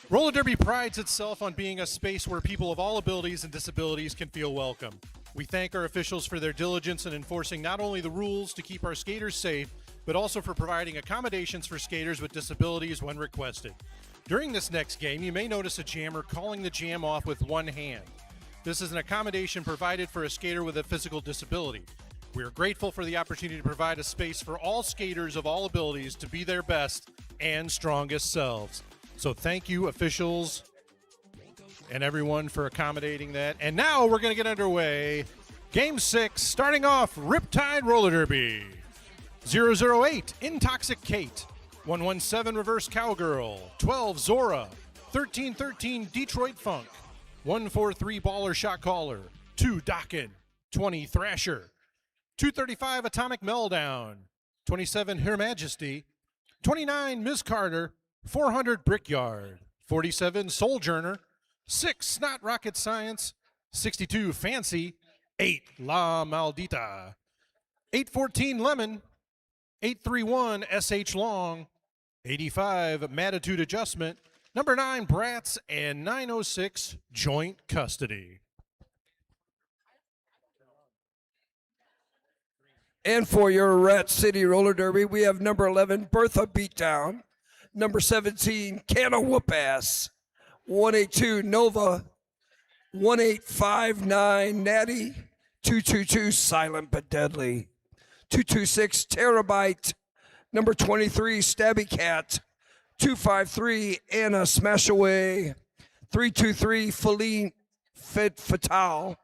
Roller Derby prides itself on being a space where people of all abilities and disabilities can feel welcome. We thank our officials for their diligence in enforcing not only the rules to keep our skaters safe, but also for providing accommodations for skaters with disabilities when requested. During this next game, you may notice a jammer calling the jam off with one hand. This is an accommodation provided for a skater with a physical disability. We are grateful for the opportunity to provide a space for all skaters of all abilities to be their best and strongest selves. So thank you, officials, and everyone for accommodating that. And now we're going to get underway. Game 6, starting off Riptide Roller Derby. 008, Intoxicate. 117, Reverse Cowgirl. 12, Zora. 1313, Detroit Funk. 143, Baller Shot Caller. 2, Dockin. 20, Thrasher. 235, Atomic Meltdown. 27, Her Majesty. 29, Ms. Carter. 400, Brickyard. 47, Souljourner. 6, Not Rocket Science. 62, Fancy. 8, La Maldita. 814, Lemon. 831, SH Long. 85, Matitude Adjustment. Number 9, Brats. And 906, Joint Custody. And for your Rat City Roller Derby, we have number 11, Bertha Beatdown. Number 17, Canna Whoop Ass. 182, Nova. 1859, Natty. 222, Silent but Deadly. 226, Terabyte. Number 23, Stabby Cat. 253, Anna Smashaway. 323, Feline Fetal.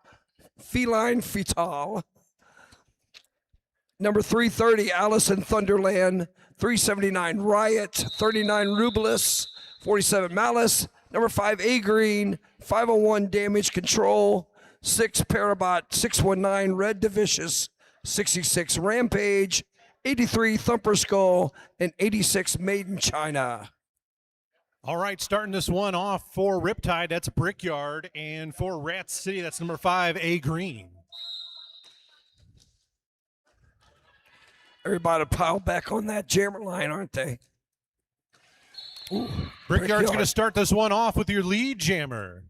Number 330, Allison Thunderland. 379, Riot. 39, Rubelis. 47, Malice. Number 5, A Green. 501, Damage Control. 6, Parabot. 619, Red Divicious. 66, Rampage. 83, Thumper Skull. And 86, Made in China. All right, starting this one off for Riptide, that's Brickyard. And for Rat City, that's number 5, A Green. Everybody pile back on that jammer line, aren't they? Ooh, Brickyard's going to start this one off with your lead jammer.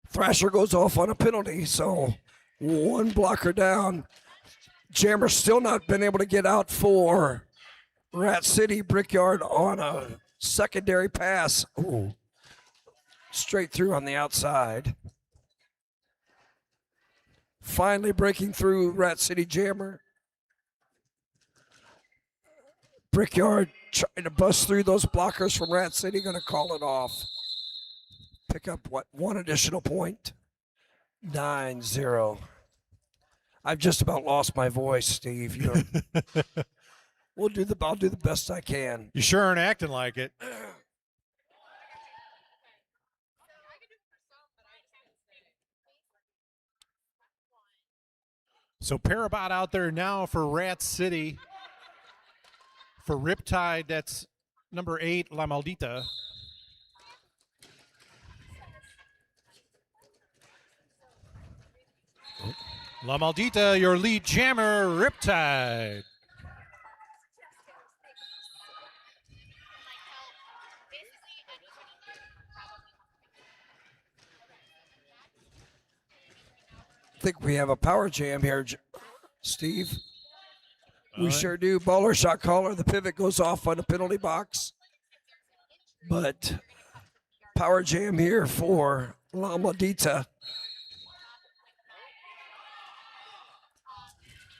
Thrasher goes off on a penalty, so one blocker down. Jammer's still not been able to get out for Rat City. Brickyard on a secondary pass. Ooh. Straight through on the outside. Finally breaking through Rat City Jammer. Brickyard trying to bust through those blockers from Rat City, going to call it off. Pick up, what, one additional point? 9-0. I've just about lost my voice, Steve. I'll do the best I can. You sure aren't acting like it. So Parabot out there now for Rat City. For Riptide, that's number 8, La Maldita. La Maldita, your lead jammer, Riptide. I think we have a power jam here, Steve. We sure do. Baller shot caller. The pivot goes off on the penalty box. But power jam here for La Maldita.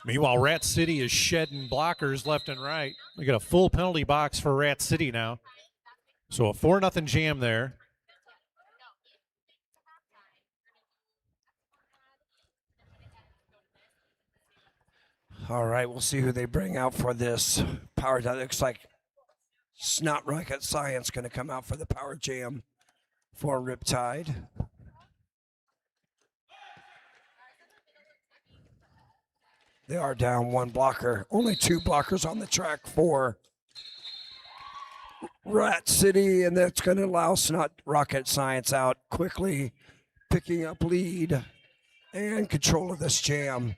Meanwhile, Rat City is shedding blockers left and right. We got a full penalty box for Rat City now. So a 4-0 jam there. All right, we'll see who they bring out for this power jam. It looks like Snot Rocket Science going to come out for the power jam for Riptide. They are down one blocker. Only 2 blockers on the track for Rat City, and that's going to allow Snot Rocket Science out quickly, picking up lead and control of this jam.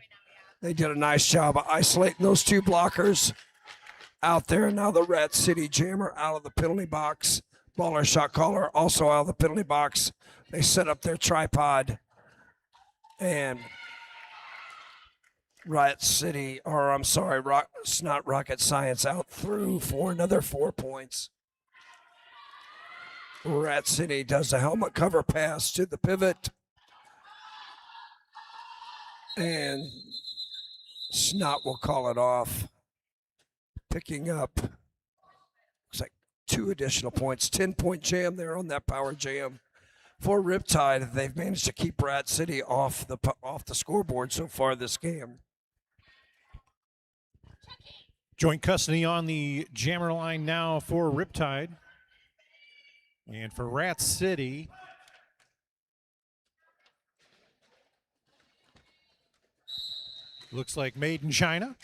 They did a nice job of isolating those 2 blockers out there. Now the Rat City Jammer out of the penalty box. Baller shot caller also out of the penalty box. They set up their tripod. And Snot Rocket Science out through for another 4 points. Rat City does a helmet cover pass to the pivot. And Snot will call it off. Picking up, looks like 2 additional points. 10-point jam there on that power jam for Riptide. They've managed to keep Rat City off the scoreboard so far this game. Joint custody on the jammer line now for Riptide. And for Rat City, looks like Made in China.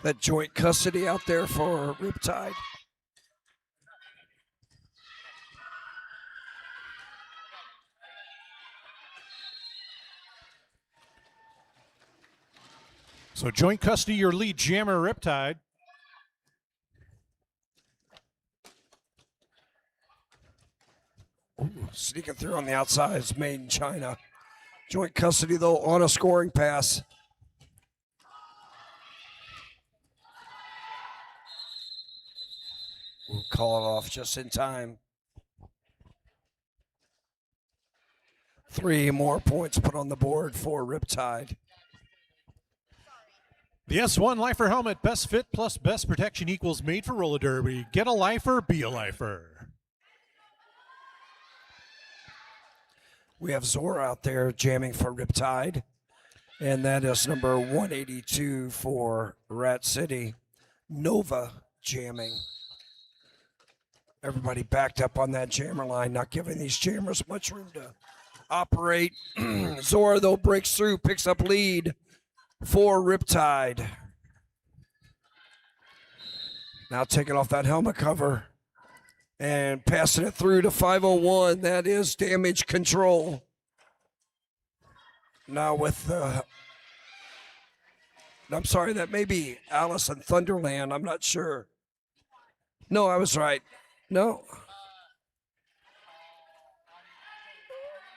That joint custody out there for Riptide. So joint custody, your lead jammer, Riptide. sneaking through on the outside. It's made in China. Joint custody, though, on a scoring pass. We'll call it off just in time. 3 more points put on the board for Riptide. The S1 Lifer helmet, best fit plus best protection equals made for roller derby. Get a lifer, be a lifer. We have Zora out there jamming for Riptide, and that is number 182 for Rat City. Nova jamming. Everybody backed up on that jammer line, not giving these jammers much room to operate. Zora, though, breaks through, picks up lead for Riptide. Now taking off that helmet cover and passing it through to 501. That is Damage Control. Now with I'm sorry, that may be Alice in Thunderland. I'm not sure. No, I was right. No.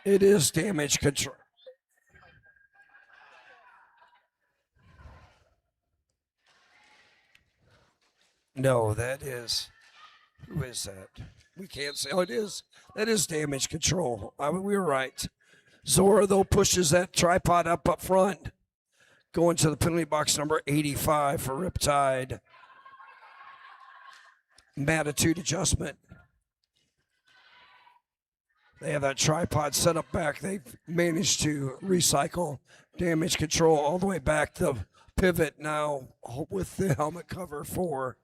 It is Damage Control. No, that is. Who is that? We can't say. Oh, it is. That is Damage Control. We were right. Zora, though, pushes that tripod up front. Going to the penalty box, number 85 for Riptide. Attitude adjustment. They have that tripod set up back. They've managed to recycle Damage Control all the way back. The pivot now with the helmet cover for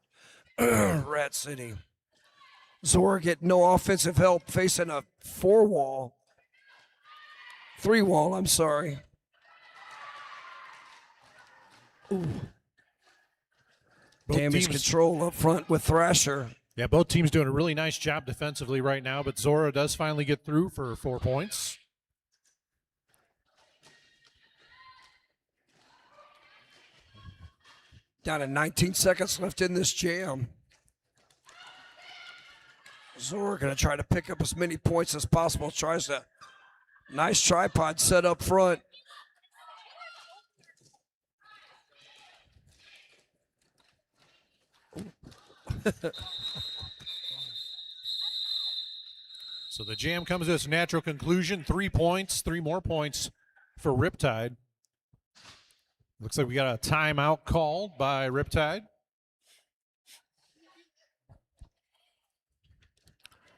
Rat City. Zora get no offensive help, facing a 3-wall, I'm sorry. Ooh. Damage Control up front with Thrasher. Yeah, both teams doing a really nice job defensively right now, but Zora does finally get through for 4 points. Down to 19 seconds left in this jam. Zora going to try to pick up as many points as possible. Tries to nice tripod set up front. So the jam comes to its natural conclusion. 3 points, 3 more points for Riptide. Looks like we got a timeout called by Riptide.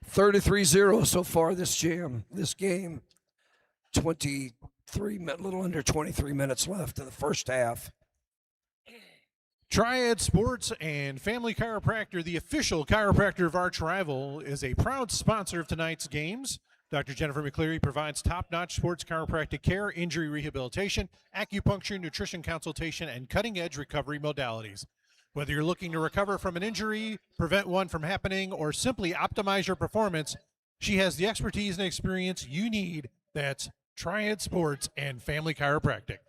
33-0 so far this game. 23, a little under 23 minutes left in the first half. Triad Sports and Family Chiropractor, the official chiropractor of Arch Rival, is a proud sponsor of tonight's games. Dr. Jennifer McCleary provides top-notch sports chiropractic care, injury rehabilitation, acupuncture, nutrition consultation, and cutting-edge recovery modalities. Whether you're looking to recover from an injury, prevent one from happening, or simply optimize your performance, she has the expertise and experience you need. That's Triad Sports and Family Chiropractic.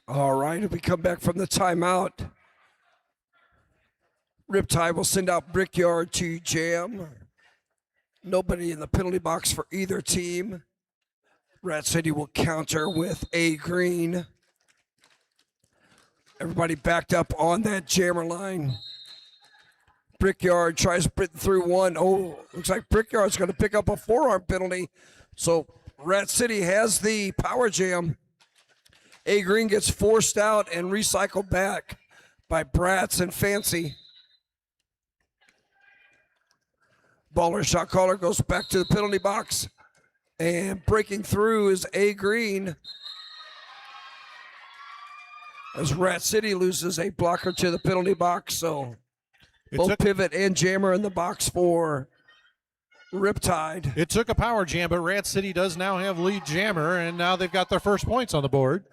All right, if we come back from the timeout, Riptide will send out Brickyard to jam. Nobody in the penalty box for either team. Rat City will counter with A Green. Everybody backed up on that jammer line. Brickyard tries to sprint through one. Oh, looks like Brickyard's going to pick up a forearm penalty. So Rat City has the power jam. A Green gets forced out and recycled back by Bratz and Fancy. Baller shot caller goes back to the penalty box. And breaking through is A Green. As Rat City loses a blocker to the penalty box. So both pivot and jammer in the box for Riptide. It took a power jam, but Rat City does now have lead jammer, and now they've got their first points on the board.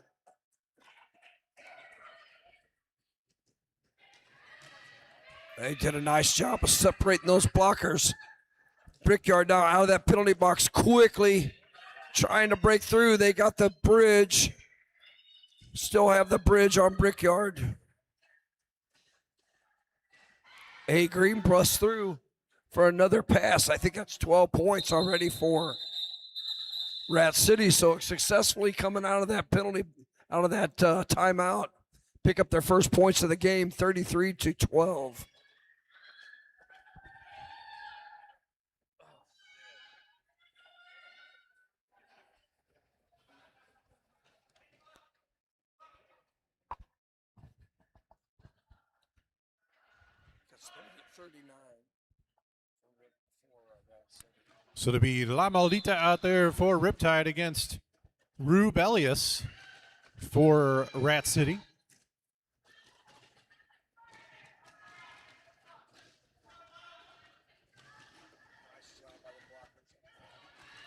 They did a nice job of separating those blockers. Brickyard now out of that penalty box quickly, trying to break through. They got the bridge. Still have the bridge on Brickyard. A Green busts through for another pass. I think that's 12 points already for Rat City. So successfully coming out of that penalty, out of that timeout, pick up their first points of the game, 33-12. So to be La Maldita out there for Riptide against Rube Elias for Rat City.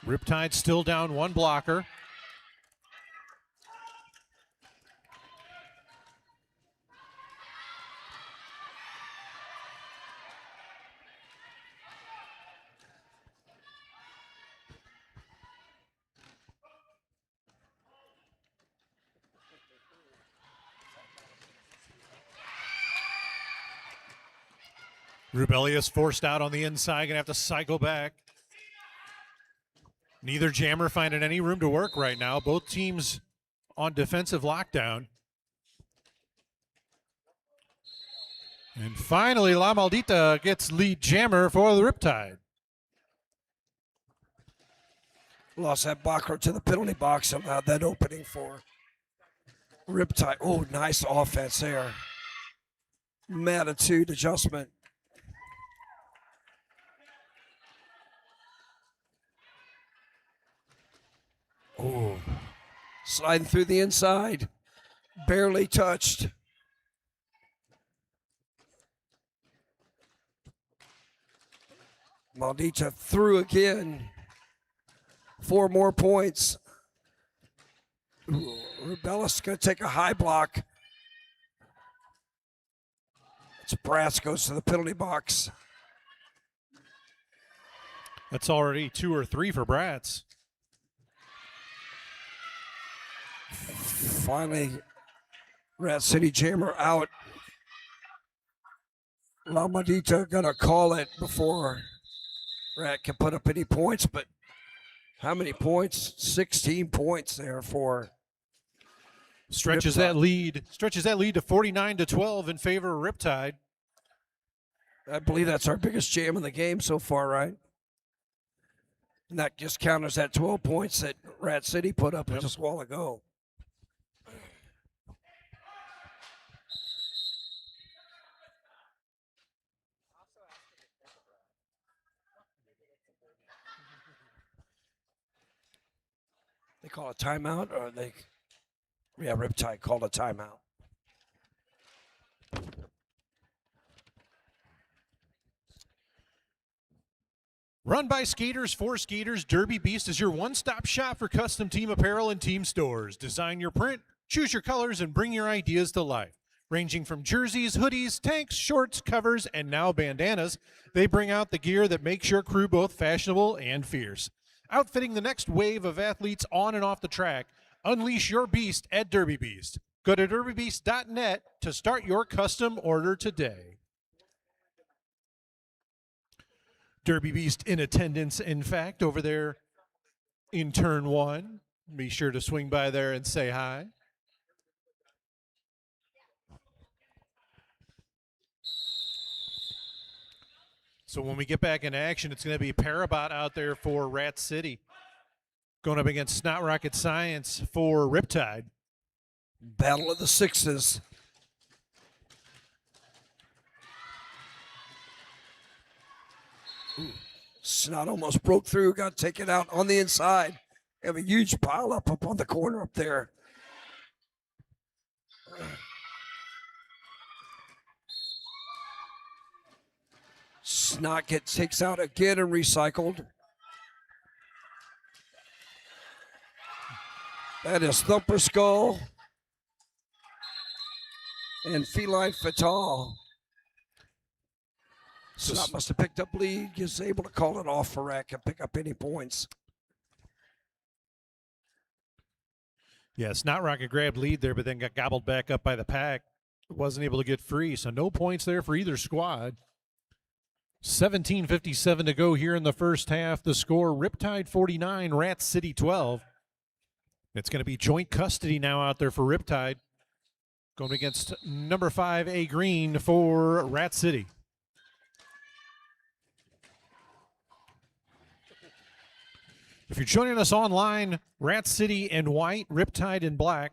Riptide still down one blocker. Rubelius forced out on the inside, gonna have to cycle back. Neither jammer finding any room to work right now. Both teams on defensive lockdown. And finally, La Maldita gets lead jammer for the Riptide. Lost that blocker to the penalty box, allowed that opening for Riptide. Oh, nice offense there. Attitude adjustment. Oh, sliding through the inside, barely touched. Maldita through again. 4 more points. Rubelis going to take a high block. It's Brass goes to the penalty box. That's already 2 or 3 for Bratz. Finally, Rat City Jammer out. La Maldita gonna call it before Rat can put up any points, but how many points? 16 points there for Stretches that lead to 49-12 in favor of Riptide. I believe that's our biggest jam in the game so far, right? And that just counters that 12 points that Rat City put up just a while ago. They call a timeout, or Riptide called a timeout. Run by skaters for skaters, Derby Beast is your one-stop shop for custom team apparel and team stores. Design your print, choose your colors, and bring your ideas to life. Ranging from jerseys, hoodies, tanks, shorts, covers, and now bandanas, they bring out the gear that makes your crew both fashionable and fierce. Outfitting the next wave of athletes on and off the track, unleash your beast at Derby Beast. Go to derbybeast.net to start your custom order today. Derby Beast in attendance, in fact, over there in turn 1. Be sure to swing by there and say hi. So when we get back in action, it's going to be Parabot out there for Rat City. Going up against Snot Rocket Science for Riptide. Battle of the Sixes. Snot almost broke through, got taken out on the inside. They have a huge pile up on the corner up there. Snot takes out again and recycled. That is Thumper Skull and Feline Fatal. Snot must have picked up lead. Is able to call it off for Rack and pick up any points. Yeah, Snot Rocket grabbed lead there, but then got gobbled back up by the pack. Wasn't able to get free, so no points there for either squad. 17:57 to go here in the first half. The score, Riptide 49, Rat City 12. It's going to be joint custody now out there for Riptide. Going against number 5, A Green for Rat City. If you're joining us online, Rat City in white, Riptide in black.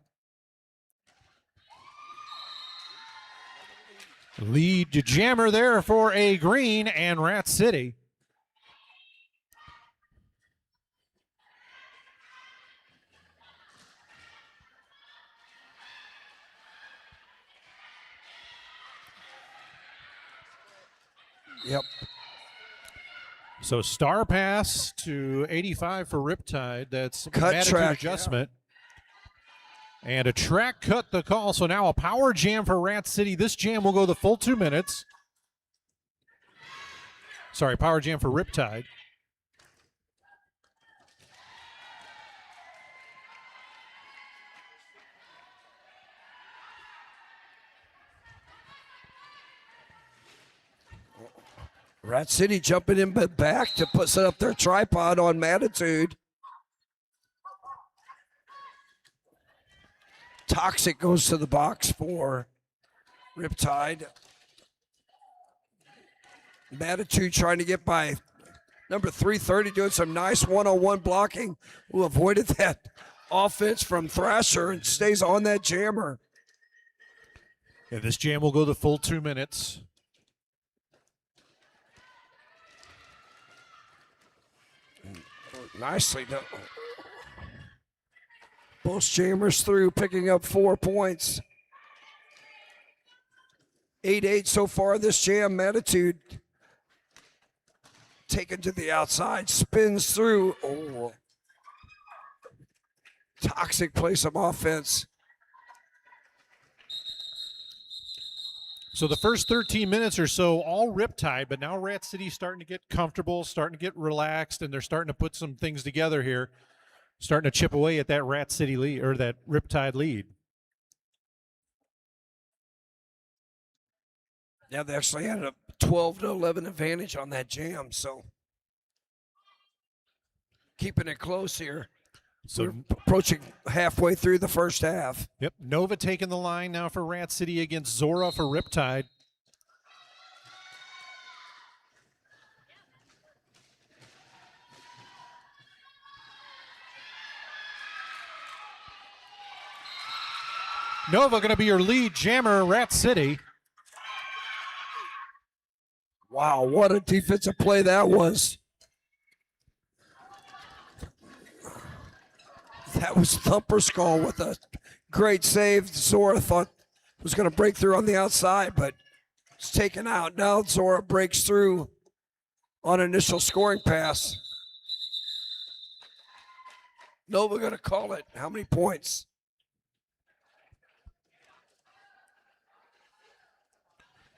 Lead jammer there for A Green and Rat City. Yep. So star pass to 85 for Riptide. That's Cut attitude track, adjustment. And a track cut the call. So now a power jam for Rat City. This jam will go the full 2 minutes. Sorry, power jam for Riptide. Rat City jumping in back to set up their tripod on Matitude. Toxic goes to the box for Riptide. Matitude trying to get by number 330, doing some nice one-on-one blocking, who avoided that offense from Thrasher and stays on that jammer. Yeah, this jam will go the full 2 minutes. Nicely done. Both jammers through, picking up 4 points. 8-8 so far this jam. Matitude taken to the outside, spins through. Oh. Toxic plays some offense. So the first 13 minutes or so, all Riptide, but now Rat City's starting to get comfortable, starting to get relaxed, and they're starting to put some things together here, starting to chip away at that Rat City lead, or that Riptide lead. Yeah, they actually had a 12-11 advantage on that jam, so keeping it close here. So we're approaching halfway through the first half. Yep, Nova taking the line now for Rat City against Zora for Riptide. Nova going to be your lead jammer, Rat City. Wow, what a defensive play that was. That was Thumper Skull with a great save. Zora thought was going to break through on the outside, but it's taken out. Now Zora breaks through on initial scoring pass. Nova going to call it. How many points?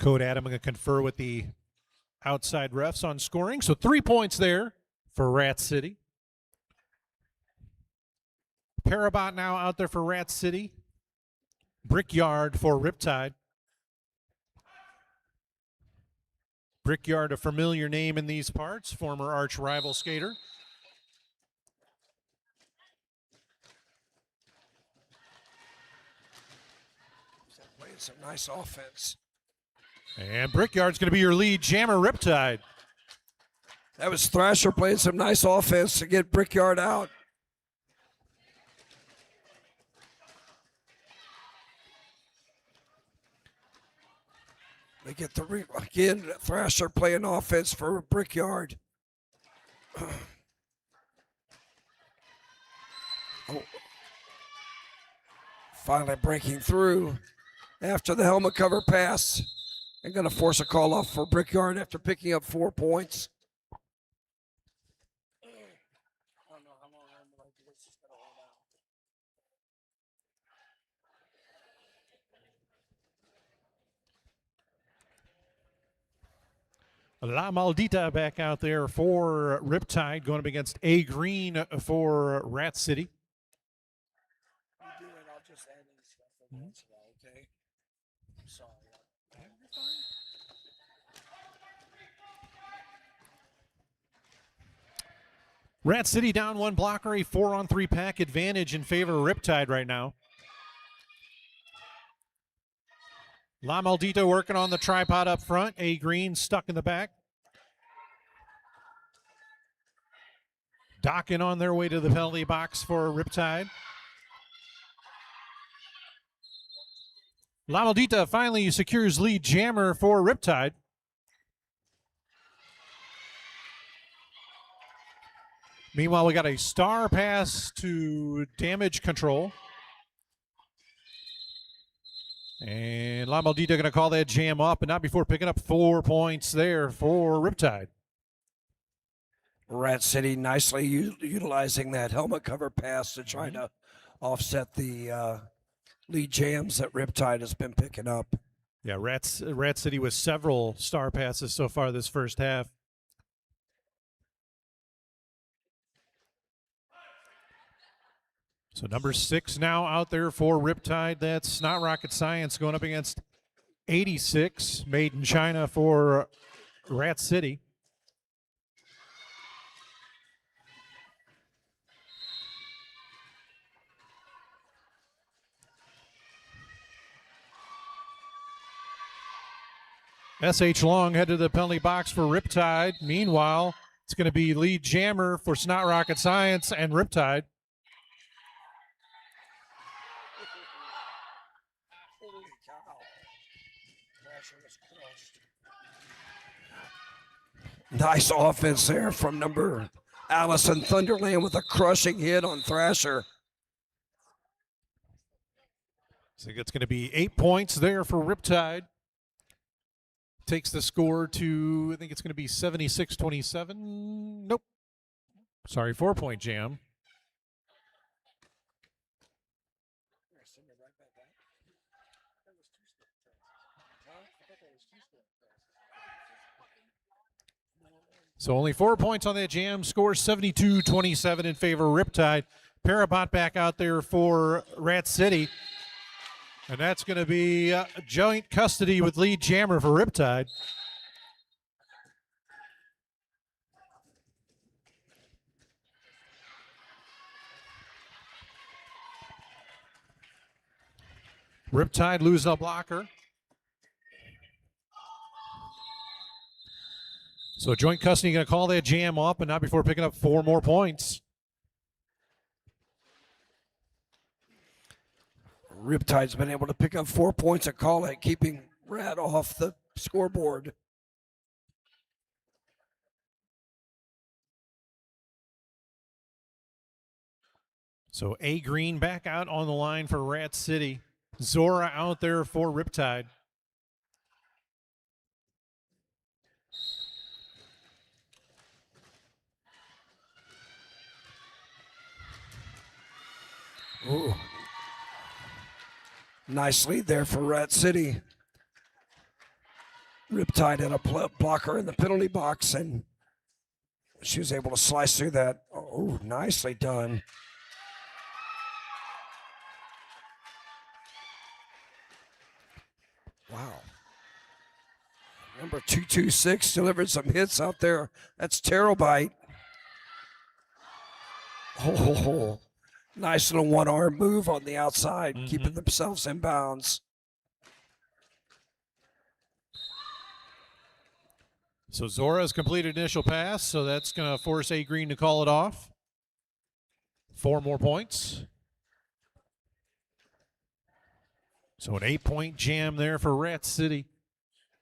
Code Adam going to confer with the outside refs on scoring. So 3 points there for Rat City. Parabot now out there for Rat City. Brickyard for Riptide. Brickyard, a familiar name in these parts, former arch rival skater. Playing some nice offense. And Brickyard's going to be your lead jammer, Riptide. That was Thrasher playing some nice offense to get Brickyard out. They get the again, Thrasher playing offense for Brickyard. Oh. Finally breaking through after the helmet cover pass. And going to force a call off for Brickyard after picking up 4 points. La Maldita back out there for Riptide, going up against A Green for Rat City. You do it, I'll just add in stuff every once in a while, okay? Sorry. Rat City down one blocker, a 4-on-3 pack advantage in favor of Riptide right now. La Maldita working on the tripod up front. A Green stuck in the back. Docking on their way to the penalty box for Riptide. La Maldita finally secures lead jammer for Riptide. Meanwhile, we got a star pass to damage control. And La Maldita going to call that jam up, and not before picking up 4 points there for Riptide. Rat City nicely utilizing that helmet cover pass to try to offset the lead jams that Riptide has been picking up. Yeah, Rat City with several star passes so far this first half. So number 6 now out there for Riptide. That's not rocket science, going up against 86, made in China for Rat City. S.H. Long head to the penalty box for Riptide. Meanwhile, it's going to be lead jammer for Snot Rocket Science and Riptide. Holy cow. Nice offense there from number Allison Thunderland with a crushing hit on Thrasher. I think it's going to be 8 points there for Riptide. Takes the score to, I think it's going to be 76-27. Nope. Sorry, 4-point jam. So only 4 points on that jam. Score 72-27 in favor of Riptide. Parabot back out there for Rat City. And that's going to be joint custody with lead jammer for Riptide. Riptide losing a blocker. So joint custody going to call that jam up, and not before picking up 4 more points. Riptide's been able to pick up 4 points and call it, keeping Rat off the scoreboard. So A Green back out on the line for Rat City. Zora out there for Riptide. Ooh. Nice lead there for Rat City. Riptide had a blocker in the penalty box, and she was able to slice through that. Oh, nicely done. Wow. Number 226 delivered some hits out there. That's Terrabite. Oh, nice little one-arm move on the outside, keeping themselves in bounds. So Zora's completed initial pass, so that's going to force A Green to call it off. 4 more points. So an 8-point jam there for Rat City.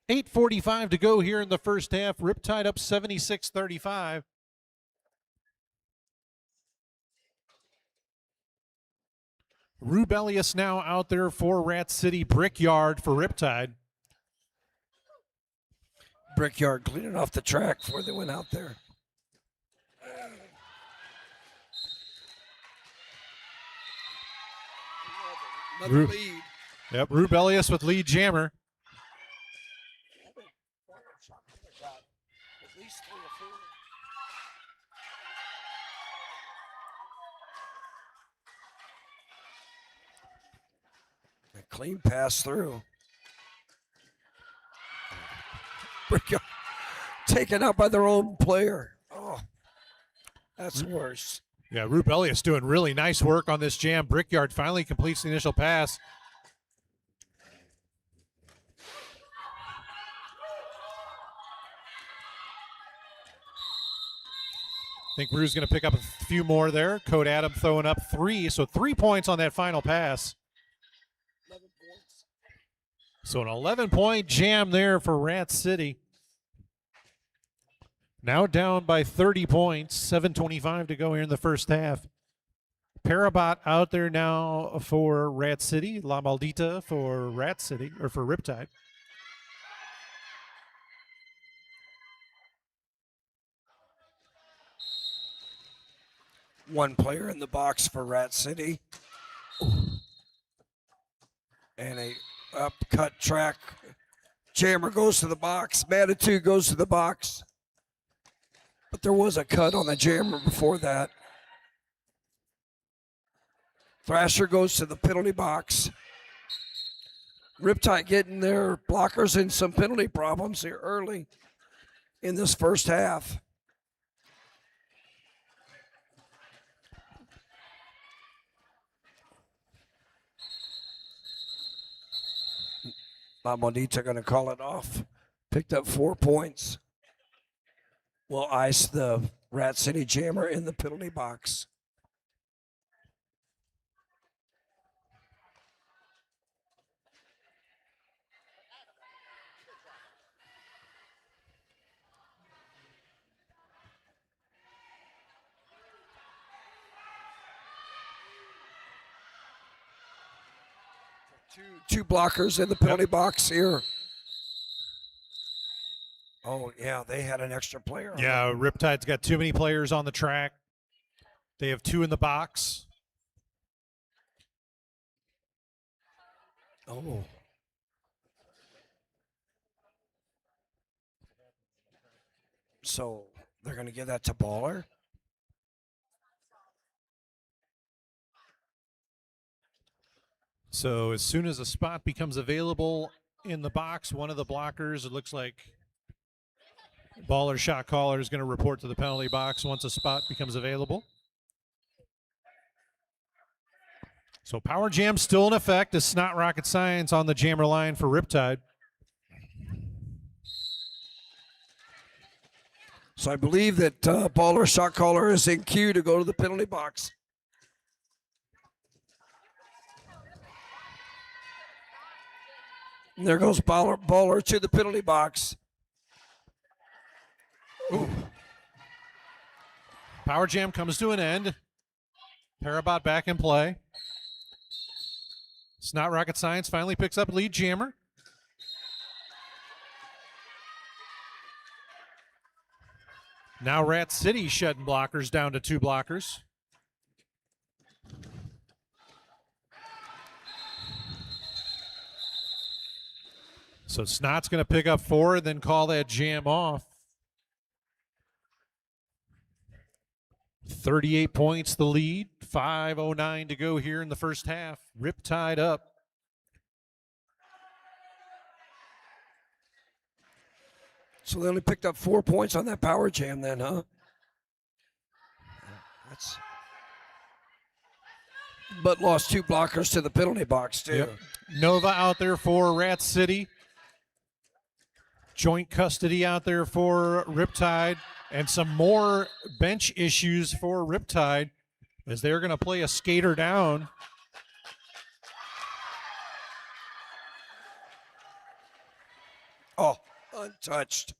8:45 to go here in the first half. Riptide up 76-35. Rubelius now out there for Rat City. Brickyard for Riptide. Brickyard cleaning off the track before they went out there. Another lead. Yep, Rubelius with lead jammer. Clean pass through. Brickyard taken out by their own player. Oh, that's worse. Yeah, Rubelius doing really nice work on this jam. Brickyard finally completes the initial pass. I think Rue's going to pick up a few more there. Code Adam throwing up 3, so 3 points on that final pass. 11 points. So an 11-point jam there for Rat City. Now down by 30 points, 7:25 to go here in the first half. Parabot out there now for Rat City. La Maldita for Rat City, or for Riptide. One player in the box for Rat City. And a upcut track. Jammer goes to the box. Manitou goes to the box. But there was a cut on the jammer before that. Thrasher goes to the penalty box. Riptide getting their blockers in some penalty problems here early in this first half. La Monita going to call it off. Picked up 4 points. Will ice the Rat City Jammer in the penalty box. Two blockers in the penalty box here. Oh, yeah, they had an extra player. Yeah, Riptide's got too many players on the track. They have 2 in the box. Oh. So they're going to give that to Baller? So as soon as a spot becomes available in the box, one of the blockers, it looks like Baller shot caller is going to report to the penalty box once a spot becomes available. So power jam still in effect. It's not rocket science on the jammer line for Riptide. So I believe that Baller shot caller is in queue to go to the penalty box. And there goes Baller to the penalty box. Ooh. Power jam comes to an end. Parabot back in play. It's not rocket science. Finally picks up lead jammer. Now Rat City shedding blockers down to 2 blockers. So Snot's going to pick up 4 and then call that jam off. 38 points the lead. 5:09 to go here in the first half. Riptide up. So they only picked up 4 points on that power jam then, huh? That's... But lost 2 blockers to the penalty box, too. Yep. Nova out there for Rat City. Joint custody out there for Riptide. And some more bench issues for Riptide as they're going to play a skater down. Oh, untouched.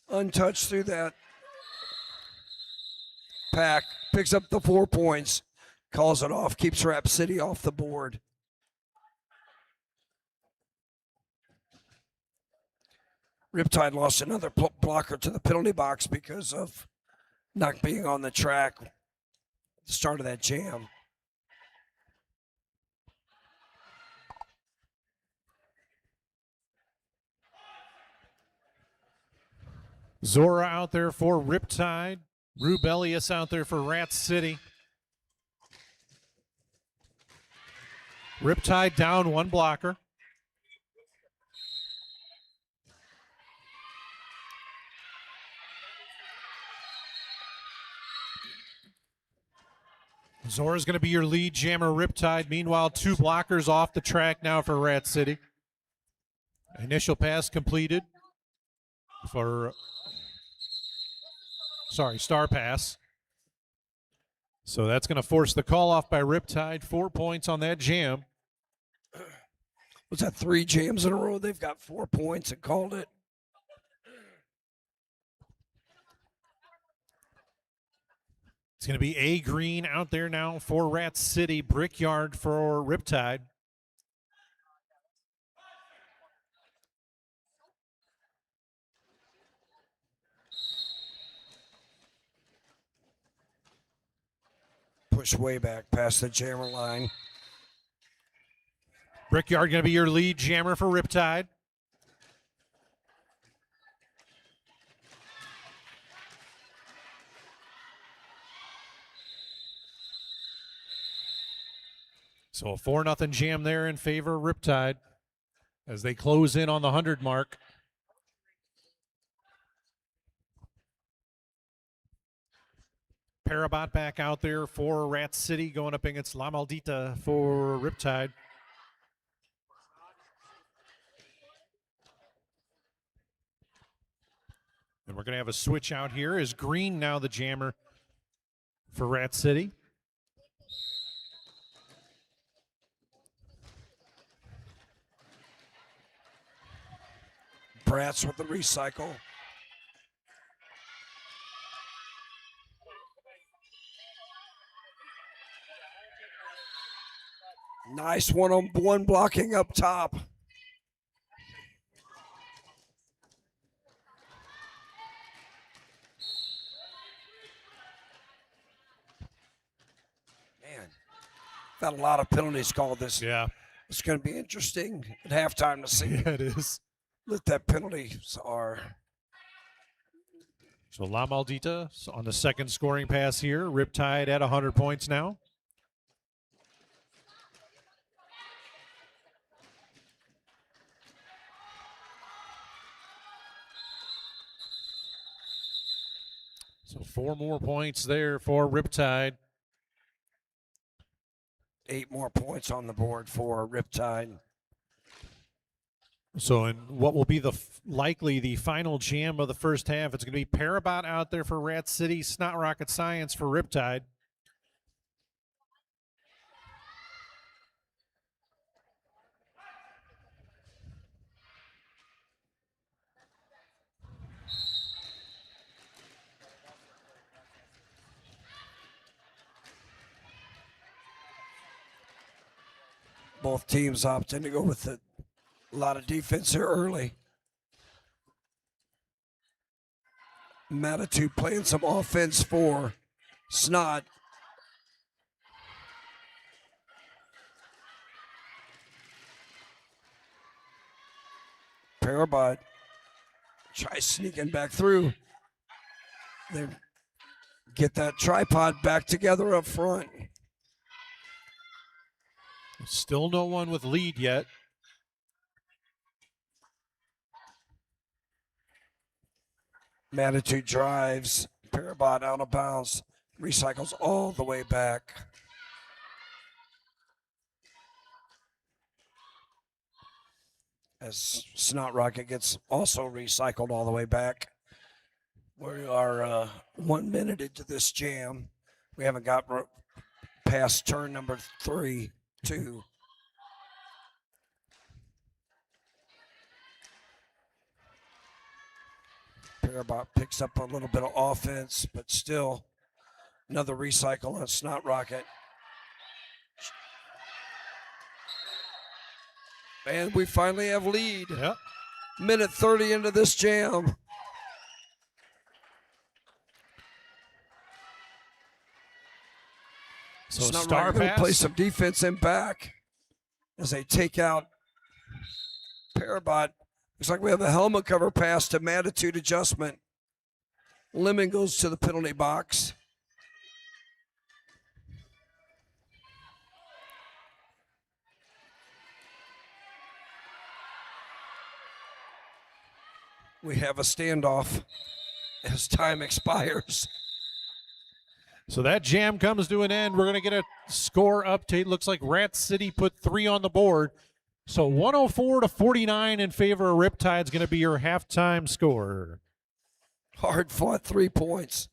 Untouched through that pack. Picks up the 4 points. Calls it off. Keeps Rap City off the board. Riptide lost another blocker to the penalty box because of not being on the track at the start of that jam. Zora out there for Riptide. Rubelius out there for Rat City. Riptide down one blocker. Zora's going to be your lead jammer, Riptide. Meanwhile, 2 blockers off the track now for Rat City. Initial pass completed for, star pass. So that's going to force the call off by Riptide. 4 points on that jam. Was that 3 jams in a row? They've got 4 points and called it. It's going to be A Green out there now for Rat City. Brickyard for Riptide. Push way back past the jammer line. Brickyard going to be your lead jammer for Riptide. So a 4-0 jam there in favor of Riptide as they close in on the 100 mark. Parabot back out there for Rat City, going up against La Maldita for Riptide. And we're going to have a switch out here. Is Green now the jammer for Rat City? Bratz with the recycle. Nice one-on-one blocking up top. Man, got a lot of penalties called this. Yeah. It's going to be interesting at halftime to see. Yeah, it is. What that penalties are. So La Maldita on the second scoring pass here. Riptide at 100 points now. So 4 more points there for Riptide. 8 more points on the board for Riptide. So in what will be likely the final jam of the first half, it's going to be Parabot out there for Rat City, Snot Rocket Science for Riptide. Both teams opting to go with a lot of defense here early. Manitou playing some offense for Snot. Parabot tries sneaking back through. They get that tripod back together up front. Still no one with lead yet. Manitou drives. Parabot out of bounds. Recycles all the way back. As Snot Rocket gets also recycled all the way back. We are 1 minute into this jam. We haven't got past turn number 3, 2. Parabot picks up a little bit of offense, but still another recycle on Snot Rocket. And we finally have lead. Yep. Minute 30 into this jam. So Snot star Rocket gonna pass. play some defense in back as they take out Parabot. Looks like we have a helmet cover pass to Matitude adjustment. Lemon goes to the penalty box. we have a standoff as time expires. So that jam comes to an end. We're going to get a score update. Looks like Rat City put 3 on the board. So 104-49 in favor of Riptide is going to be your halftime score. Hard fought 3 points.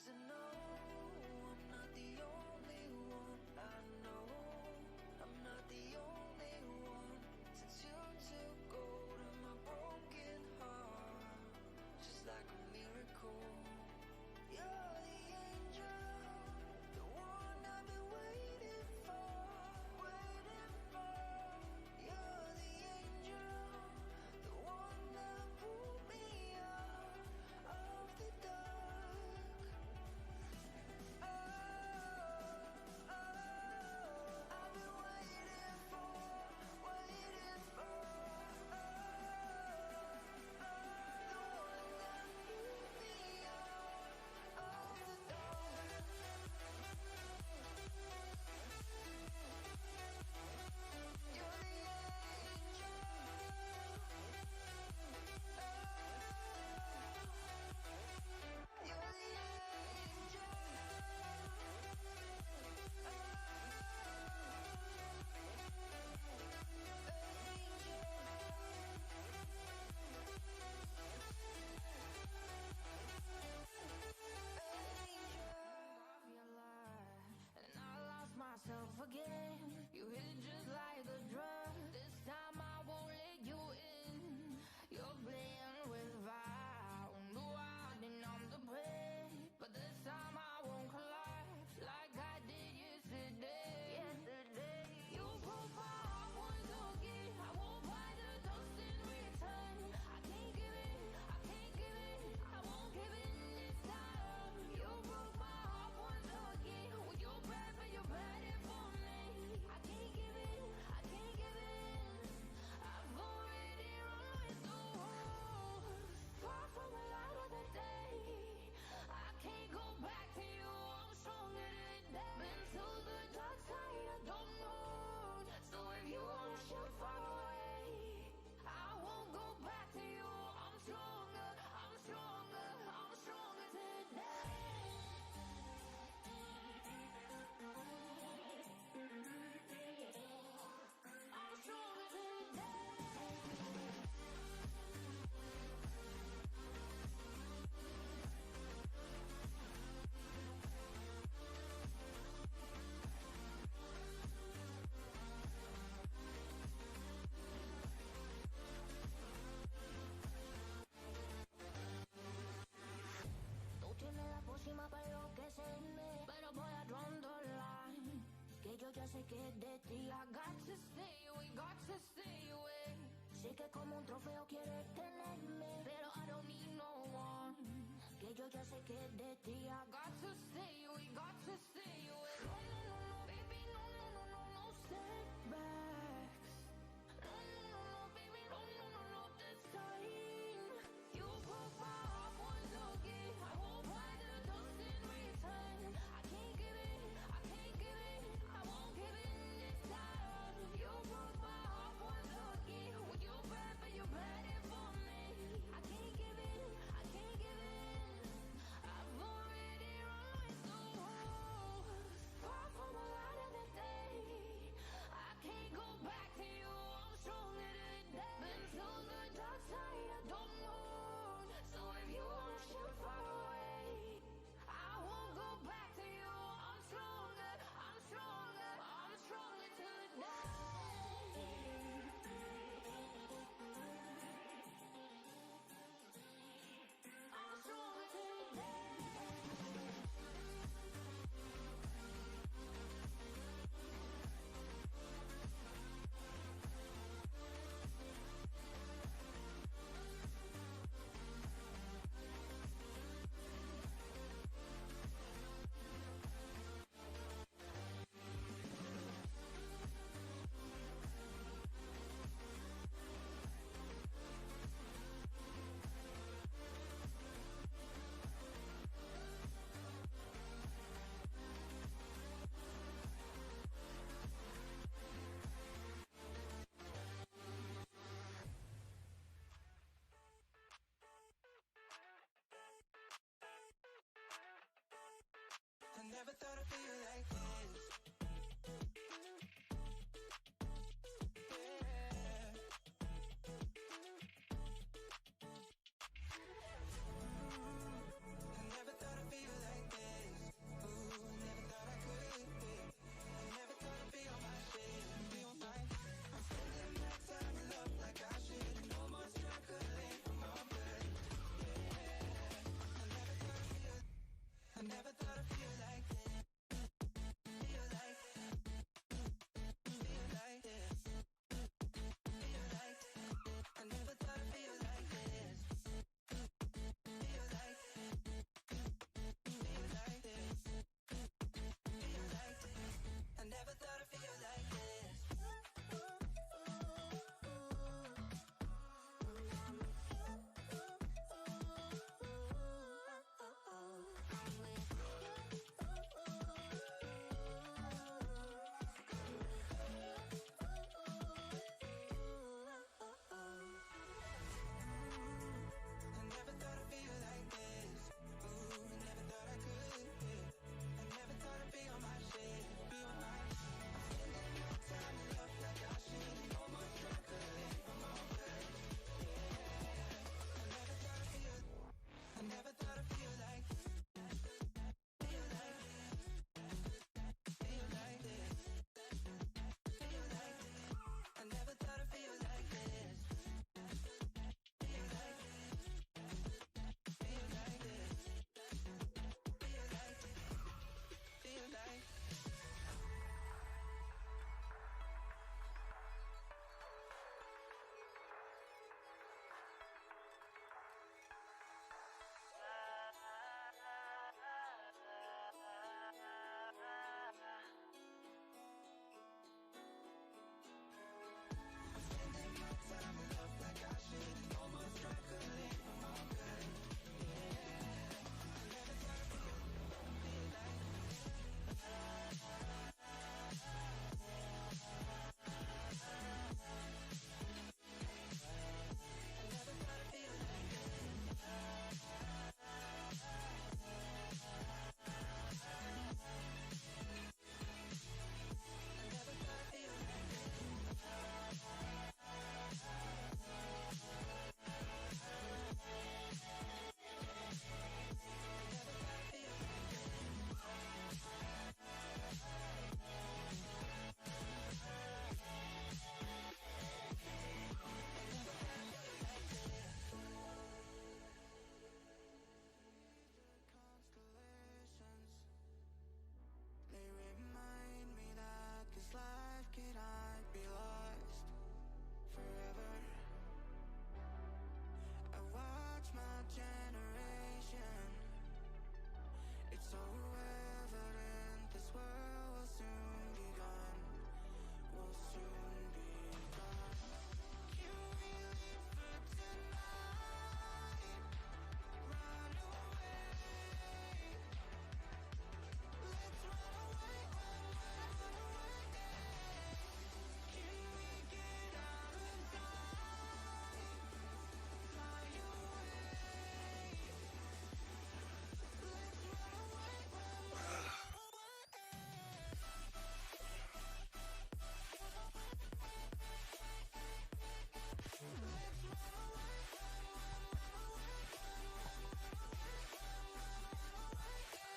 'Cause I know I'm not the only one. I know I'm not the only one. Since you took hold of my broken heart, just like a miracle. You're the angel, the one I've been waiting for, waiting for. You're the angel, the one that pulled me out of the dark. Oh, oh, I've been waiting for, waiting for. Oh, oh, the one that pulled me out of the dark. You're the angel. You're the angel. And I lost myself again. You hit just like a drug. This time I won't let you in. You're playing with fire. No, I didn't numb the pain, but this time I won't collapse like I did yesterday. Yesterday, you broke my heart once again. I won't buy the dust in return. I can't give in. I can't give in. I won't give in this time. You broke my heart once again. With your bad, but you're bad it for me. I can't give in. I can't give in. I've already run with the wolves. Far from the light of the day. I can't go back to you. I'm stronger today. Been to the dark side. I don't know. So if you wanna shoot far away, I won't go back to you. I'm stronger. I'm stronger. I'm stronger today. I'm stronger today. Tú tienes la pócima para enloquecerme, pero voy a draw the line. Que yo ya sé que es de ti. I got to stay away, got to stay away. Sé que como un trofeo quieres tenerme, pero I don't need no one. Que yo ya sé que es de ti. I got to stay away, got to stay away. No, no, no, no, baby, no, no, no, no, no setbacks. No, no, no, no, baby, no, no, no, no, this time. You broke my heart once again. I won't buy the dust in return. I can't give in. I can't give in. I won't give in this time. You broke my heart once again. With your bad, but you're bad it for me. I can't give in. I can't give in. I've already run with the wolves. Far from the light of the day. I can't go back to you. I'm stronger today. Been to the dark side. I don't know. So if you wanna shoot far away, I won't go back to you. I'm stronger. I'm stronger. I'm stronger today. I'm stronger today. I never thought I'd feel like this. Yeah. I never thought I'd feel like this.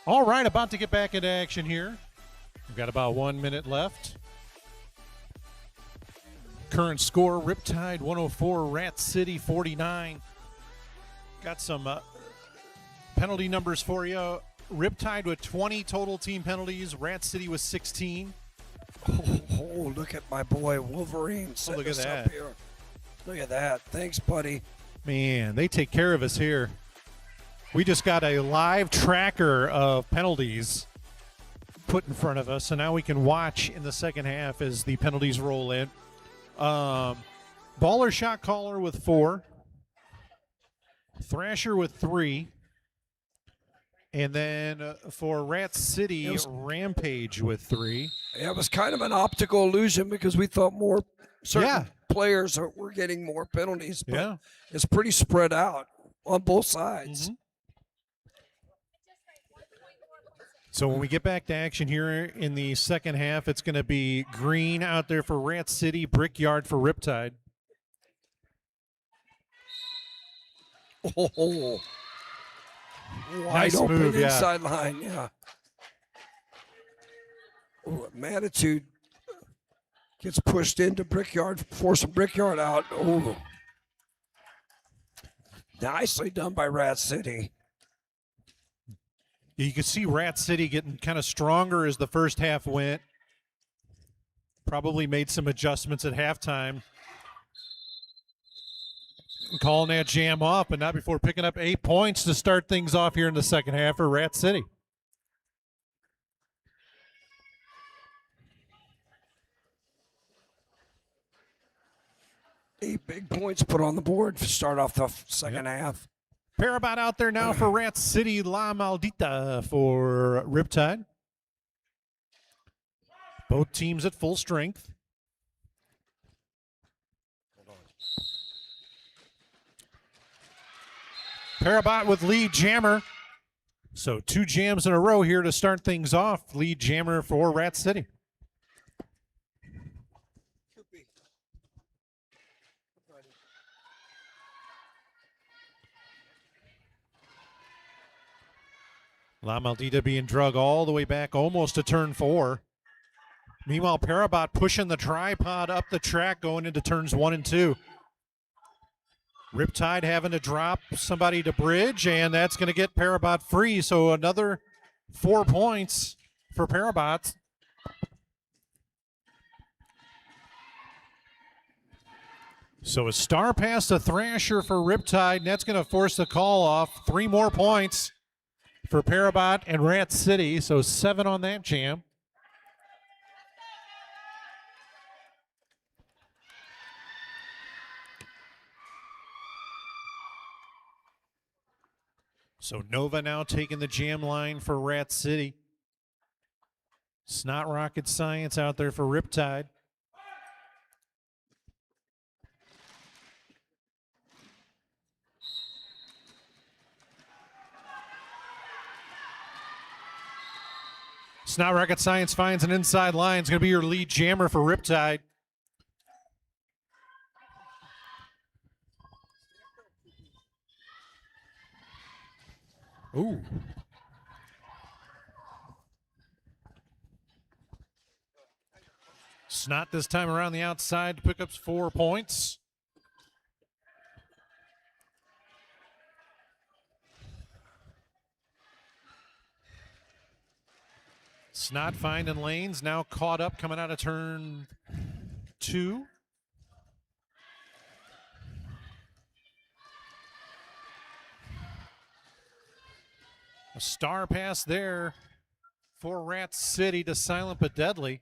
All right, about to get back into action here. We've got about 1 minute left. Current score, Riptide 104, Rat City 49. Got some penalty numbers for you. Riptide with 20 total team penalties. Rat City with 16. Oh, look at my boy Wolverine setting look at us that. up here. Look at that. Thanks, buddy. Man, they take care of us here. We just got a live tracker of penalties put in front of us, so now we can watch in the second half as the penalties roll in. Baller Shot Caller with 4. Thrasher with 3. And then for Rat City, Rampage with 3. Yeah, it was kind of an optical illusion because we thought more certain players were getting more penalties, but it's pretty spread out on both sides. So when we get back to action here in the second half, it's going to be green out there for Rat City, Brickyard for Riptide. Oh, wide Nice open move, yeah. inside line, yeah. Oh, Manitude gets pushed into Brickyard, forcing Brickyard out. Oh, nicely done by Rat City. You can see Rat City getting kind of stronger as the first half went. Probably made some adjustments at halftime. Calling that jam off, but not before picking up 8 points to start things off here in the second half for Rat City. Eight big points put on the board to start off the second half. Parabot out there now for Rat City, La Maldita for Riptide. Both teams at full strength. Parabot with lead jammer. So 2 jams in a row here to start things off. Lead jammer for Rat City. La Maldita being drug all the way back almost to turn 4. Meanwhile, Parabot pushing the tripod up the track going into turns 1 and 2. Riptide having to drop somebody to bridge, and that's going to get Parabot free. So another 4 points for Parabot. So a star pass to Thrasher for Riptide, and that's going to force the call off. 3 more points for Parabot and Rat City, so 7 on that jam. So Nova now taking the jam line for Rat City. It's not rocket science out there for Riptide. It's not rocket science, finds an inside line. It's going to be your lead jammer for Riptide. Ooh. Snot this time around the outside to pick up 4 points. Snot finding lanes, now caught up coming out of turn 2. A star pass there for Rat City to Silent but Deadly.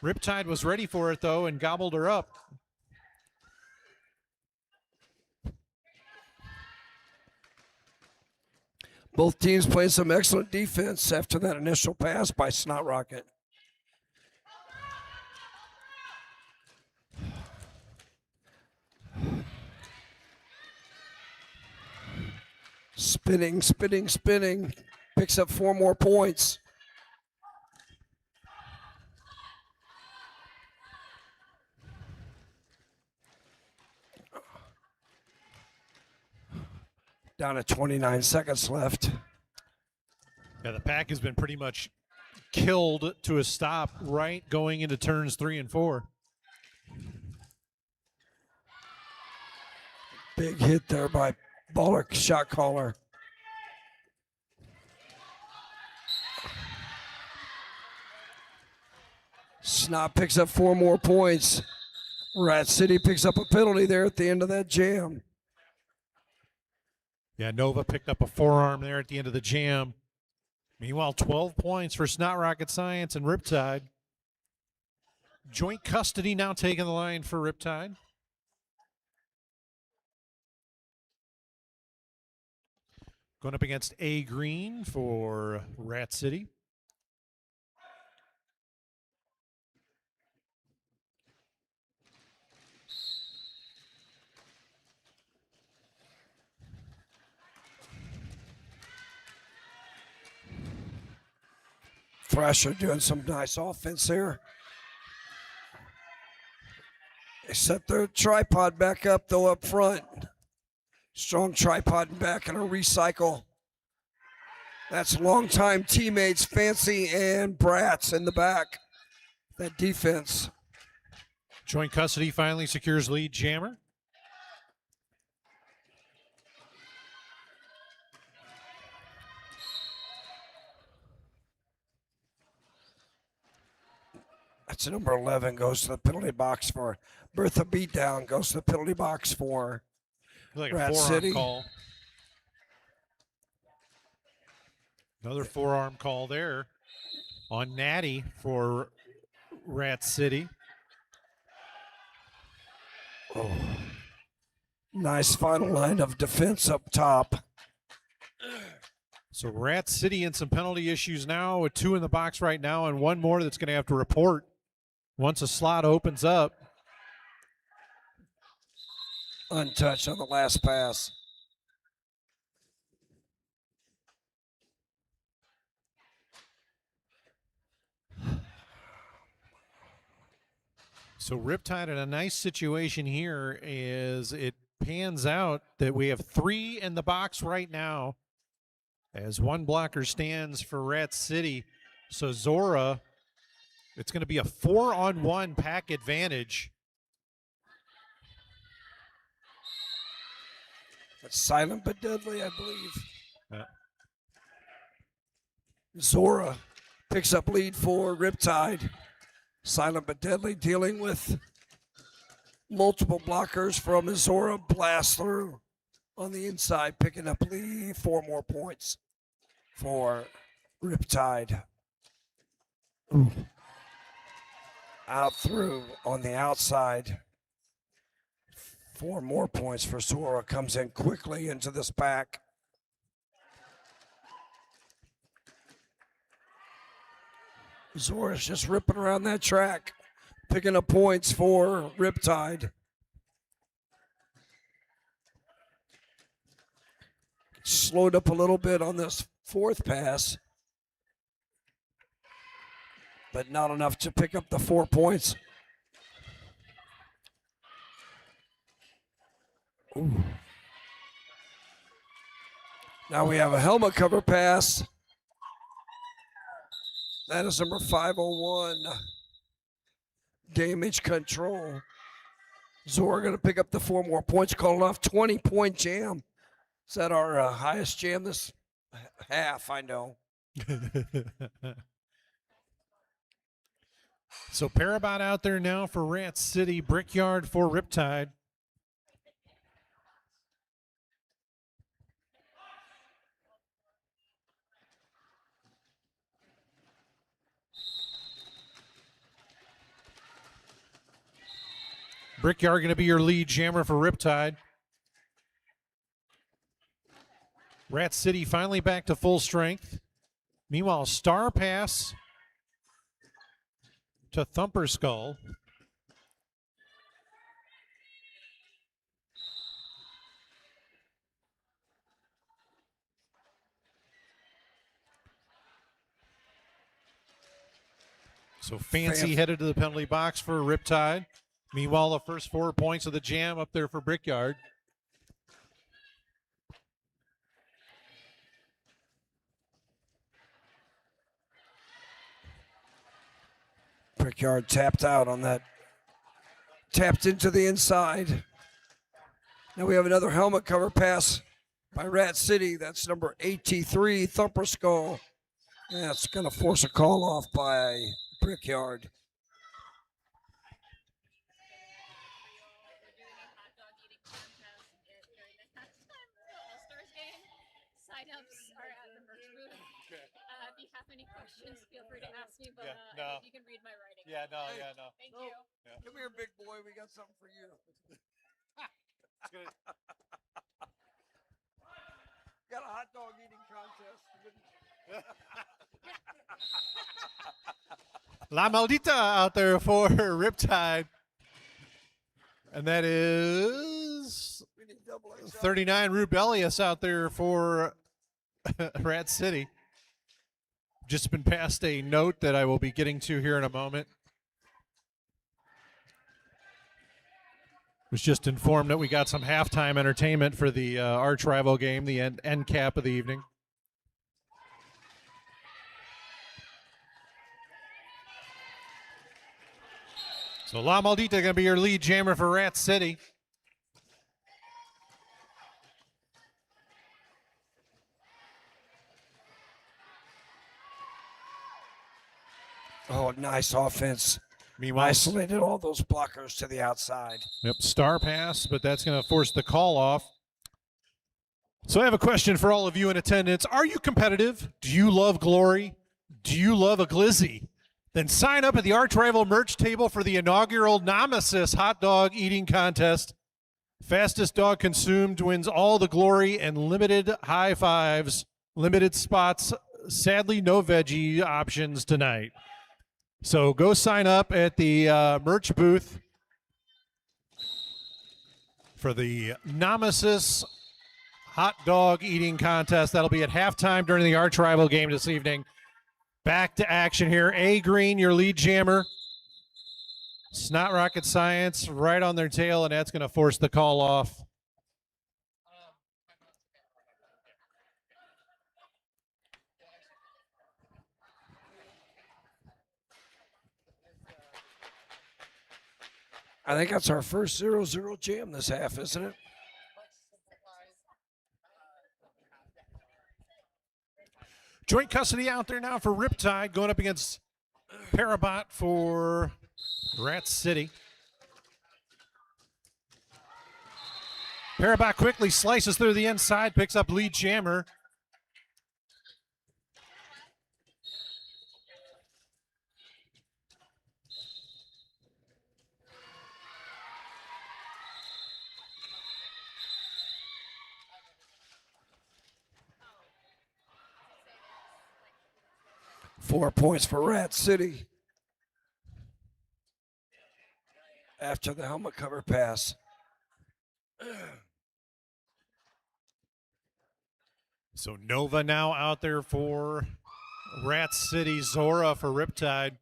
Riptide was ready for it, though, and gobbled her up. Both teams played some excellent defense after that initial pass by Snot Rocket. Spinning, spinning, spinning. Picks up 4 more points. Down to 29 seconds left. Yeah, the pack has been pretty much killed to a stop right going into turns 3 and 4. Big hit there by Baller shot caller. Snot picks up 4 more points. Rat City picks up a penalty there at the end of that jam. Yeah, Nova picked up a forearm there at the end of the jam. Meanwhile, 12 points for Snot Rocket Science and Riptide. Joint custody now taking the line for Riptide. Going up against A Green for Rat City. Thrasher doing some nice offense here. They set their tripod back up, though, up front. Strong tripod in back and a recycle. That's longtime teammates Fancy and Bratz in the back. That defense. Joint custody finally secures lead jammer. That's number 11, goes to the penalty box for Bertha Beatdown, goes to the penalty box for Like Rat a forearm City. call. Another forearm call there on Natty for Rat City. Oh. Nice final line of defense up top. So Rat City in some penalty issues now with 2 in the box right now and 1 more that's going to have to report once a slot opens up. Untouched on the last pass. So Riptide in a nice situation here is it pans out that we have 3 in the box right now as 1 blocker stands for Rat City. So Zora, it's going to be a 4-on-1 pack advantage. That's silent but deadly, I believe. Yeah. Zora picks up lead for Riptide. Silent but deadly, dealing with multiple blockers from Zora. Blast through on the inside, picking up lead. 4 more points for Riptide. Ooh. Out through on the outside. 4 more points for Zora. Comes in quickly into this pack. Zora's just ripping around that track, picking up points for Riptide. Slowed up a little bit on this 4th pass, but not enough to pick up the 4 points. Ooh. Now we have a helmet cover pass. That is number 501. Damage control. Zora going to pick up the 4 more points, called off 20-point jam. Is that our highest jam this half? I know. So Parabot out there now for Rat City, Brickyard for Riptide. Brickyard going to be your lead jammer for Riptide. Rat City finally back to full strength. Meanwhile, Star Pass to Thumper Skull. So Fancy headed to the penalty box for Riptide. Meanwhile, the first 4 points of the jam up there for Brickyard. Brickyard tapped out on that. Tapped into the inside. Now we have another helmet cover pass by Rat City. That's number 83, Thumper Skull. That's going to force a call off by Brickyard. Sign-ups are at the merch booth. If you have any questions, feel free to ask me, but no. you can read my writing. Yeah, no. Thank you. Come here, big boy. We got something for you. Got a hot dog eating contest. La Maldita out there for Riptide. And that is 39 Rubelius out there for Rat City. Just been passed a note that I will be getting to here in a moment. Was just informed that we got some halftime entertainment for the arch rival game, the end cap of the evening. So La Maldita going to be your lead jammer for Rat City. Oh, nice offense. Meanwhile, Isolated all those blockers to the outside. Yep, star pass, but that's going to force the call off. So I have a question for all of you in attendance. Are you competitive? Do you love glory? Do you love a glizzy? Then sign up at the Arch Rival merch table for the inaugural Nemesis hot dog eating contest. Fastest dog consumed wins all the glory and limited high fives, limited spots. Sadly, no veggie options tonight. So go sign up at the merch booth for the Nemesis hot dog eating contest. That'll be at halftime during the arch rival game this evening. Back to action here. A Green, your lead jammer. It's not rocket science, right on their tail, and that's going to force the call off. I think that's our first 0-0 jam this half, isn't it? Joint custody out there now for Riptide, going up against Parabot for Rat City. Parabot quickly slices through the inside, picks up lead jammer. Four points for Rat City. After the helmet cover pass. So Nova now out there for Rat City, Zora for Riptide.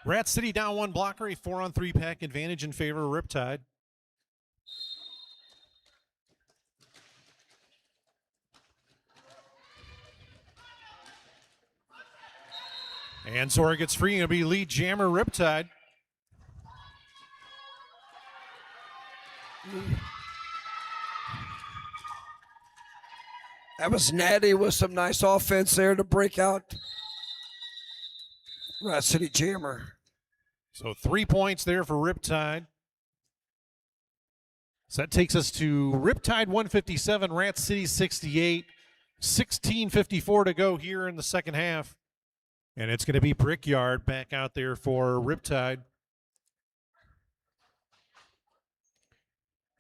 Rat City down one blocker, a 4-on-3 pack advantage in favor of Riptide. And Zora gets free, going to be lead jammer Riptide. That was Natty with some nice offense there to break out Rat City jammer. So 3 points there for Riptide. So that takes us to Riptide 157, Rat City 68, 16:54 to go here in the second half. And it's going to be Brickyard back out there for Riptide.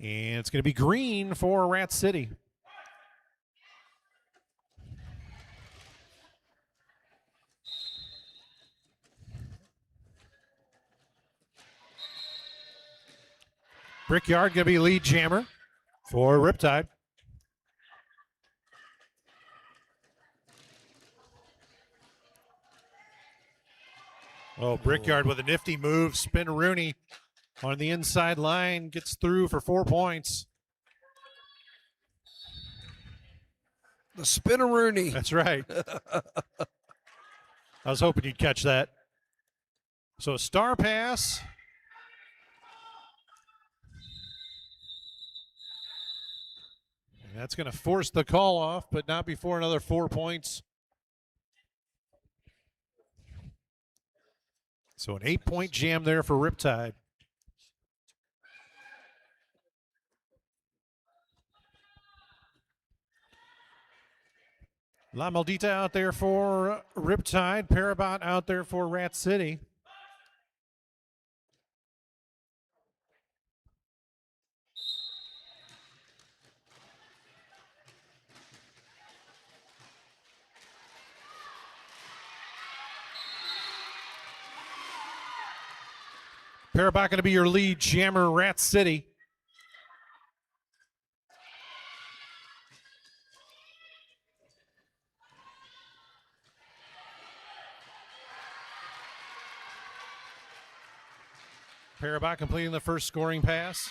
And it's going to be Green for Rat City. Brickyard going to be lead jammer for Riptide. Oh, Brickyard with a nifty move. Spin Rooney on the inside line. Gets through for 4 points. The Spinaroonie. That's right. I was hoping you'd catch that. So a star pass. And that's going to force the call off, but not before another 4 points. So an 8-point jam there for Riptide. La Maldita out there for Riptide. Parabot out there for Rat City. Parabot going to be your lead jammer, Rat City. Parabot completing the first scoring pass.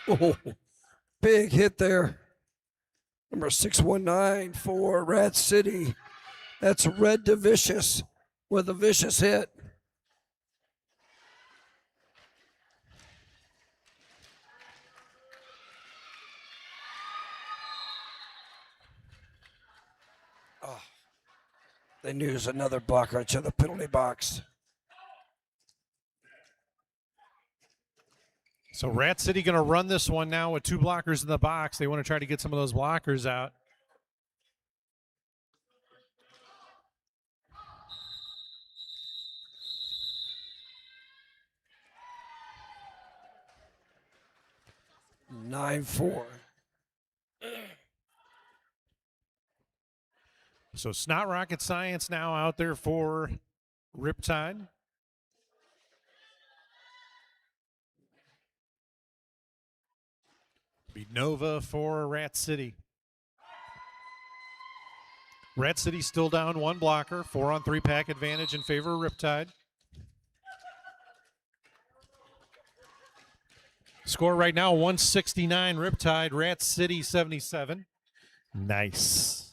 Oh, big hit there. Number 619 for Rat City. That's Red to Vicious with a vicious hit. Oh, they knew there's another blocker to the penalty box. So Rat City going to run this one now with 2 blockers in the box. They want to try to get some of those blockers out. Nine four. So it's not rocket science now out there for Riptide. Be Nova for Rat City. Rat City still down 1 blocker, 4-on-3 pack advantage in favor of Riptide. Score right now 169 Riptide, Rat City 77. Nice.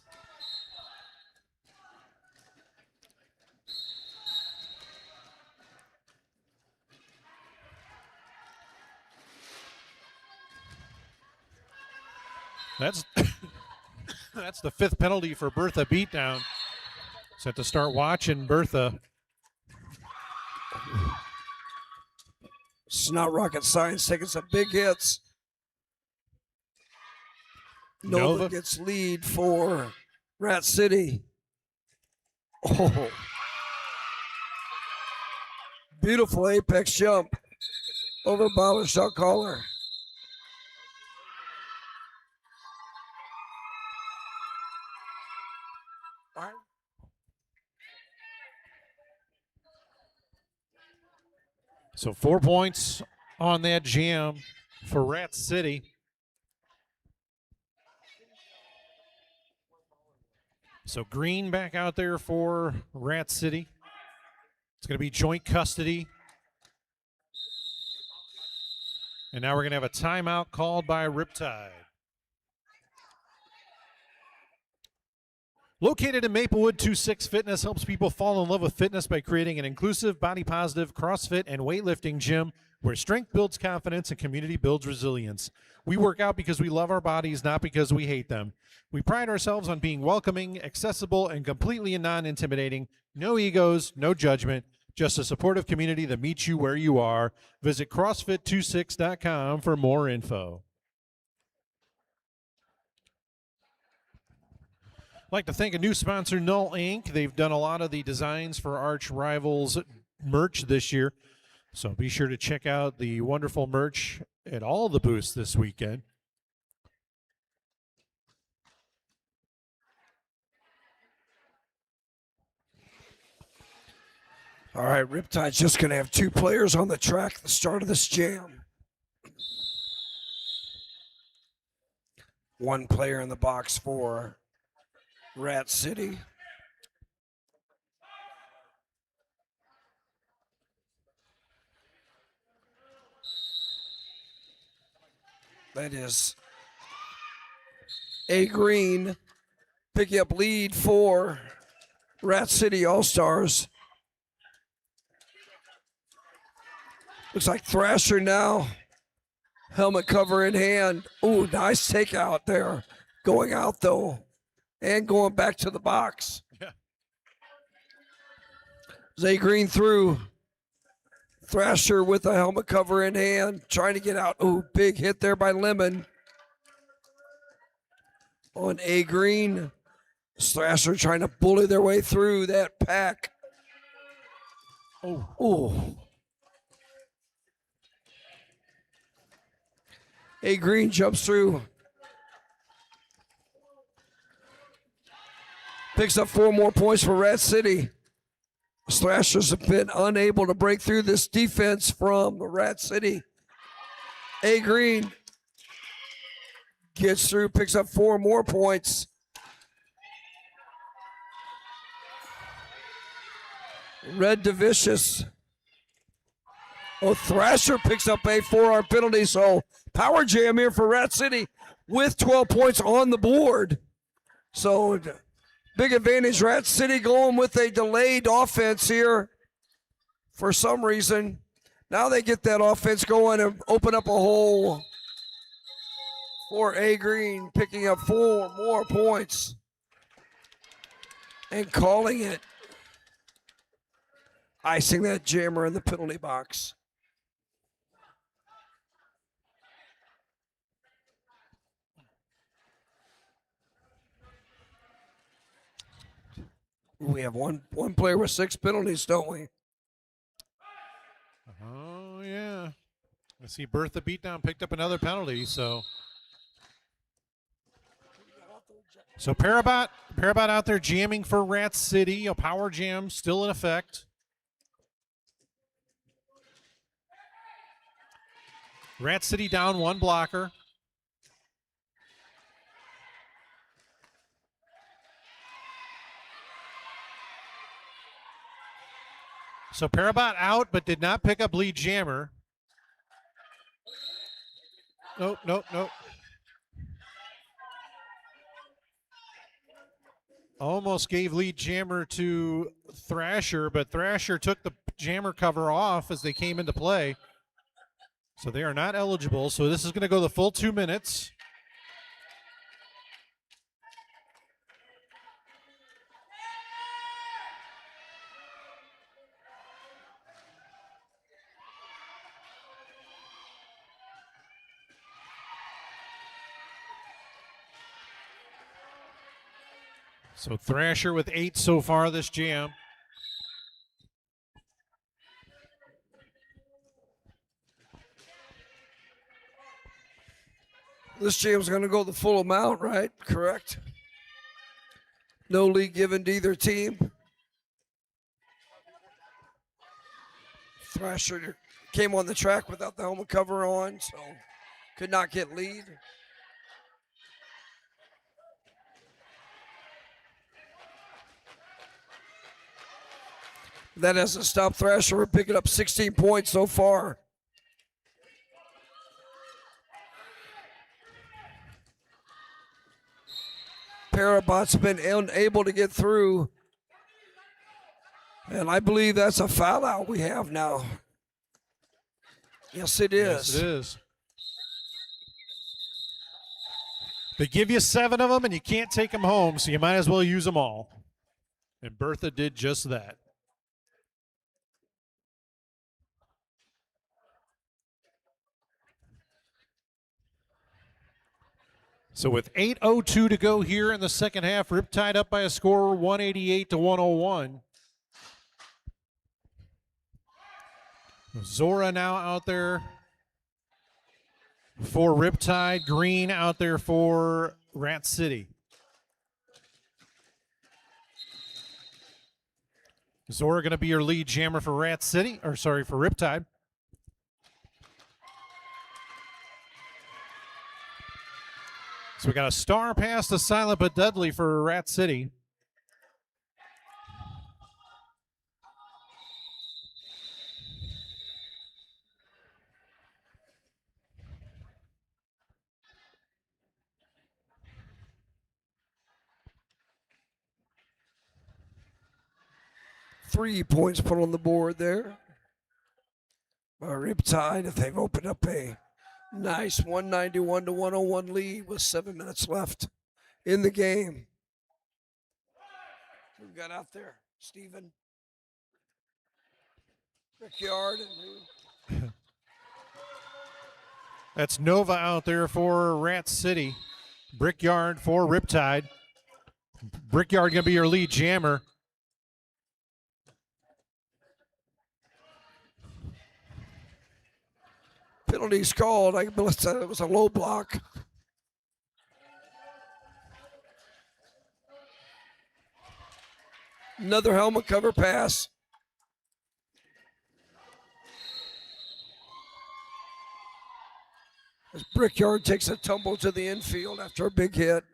That's that's the 5th penalty for Bertha beatdown. So have to start watching Bertha. It's not rocket science, taking some big hits. Nova gets lead for Rat City. Oh, beautiful apex jump over bottle shot caller. So 4 points on that jam for Rat City. So Green back out there for Rat City. It's going to be joint custody. And now we're going to have a timeout called by Riptide. Located in Maplewood, 26 Fitness helps people fall in love with fitness by creating an inclusive, body-positive CrossFit and weightlifting gym where strength builds confidence and community builds resilience. We work out because we love our bodies, not because we hate them. We pride ourselves on being welcoming, accessible, and completely non-intimidating. No egos, no judgment, just a supportive community that meets you where you are. Visit CrossFit26.com for more info. I'd like to thank a new sponsor, Null Inc. They've done a lot of the designs for Arch Rivals merch this year. So be sure to check out the wonderful merch at all the booths this weekend. All right, Riptide's just going to have 2 players on the track at the start of this jam. 1 player in the box for Rat City. That is A Green picking up lead for Rat City All-Stars. Looks like Thrasher now. Helmet cover in hand. Ooh, nice takeout there. Going out though. And going back to the box. Yeah. Zay Green through. Thrasher with the helmet cover in hand. Trying to get out. Ooh, big hit there by Lemon. On A Green. Thrasher trying to bully their way through that pack. Oh. Ooh. A Green jumps through. Picks up 4 more points for Rat City. Thrashers have been unable to break through this defense from Rat City. A Green gets through, picks up 4 more points. Red DeVicious. Oh, Thrasher picks up a 4-arm penalty, so power jam here for Rat City with 12 points on the board. So big advantage, Rat City going with a delayed offense here for some reason. Now they get that offense going and open up a hole for A Green, picking up 4 more points and calling it. Icing that jammer in the penalty box. We have one player with 6 penalties, don't we? Oh, yeah. I see Bertha Beatdown picked up another penalty, so. So Parabot out there jamming for Rat City. A power jam still in effect. Rat City down 1 blocker. So Parabot out, but did not pick up lead jammer. Nope. Almost gave lead jammer to Thrasher, but Thrasher took the jammer cover off as they came into play. So they are not eligible. So this is going to go the full 2 minutes. So Thrasher with 8 so far this jam. This jam's going to go the full amount, right? Correct? No lead given to either team. Thrasher came on the track without the helmet cover on, so could not get lead. That hasn't stopped Thrasher. We're picking up 16 points so far. Parabot's been unable to get through. And I believe that's a foul out we have now. Yes, it is. Yes, it is. They give you 7 of them, and you can't take them home, so you might as well use them all. And Bertha did just that. So with 8:02 to go here in the second half, Riptide up by a score 188 to 101. Zora now out there for Riptide. Green out there for Rat City. Zora going to be your lead jammer for Rat City, or sorry, for Riptide. So we got a star pass to Silent but Deadly for Rat City. 3 points put on the board there. Riptide, they've opened up a nice 191 to 101 lead with 7 minutes left in the game. We've got out there Stephen, Brickyard, and who? That's Nova out there for Rat City. Brickyard for Riptide. Brickyard going to be your lead jammer. Penalties called. I believe it was a low block. Another helmet cover pass. As Brickyard takes a tumble to the infield after a big hit.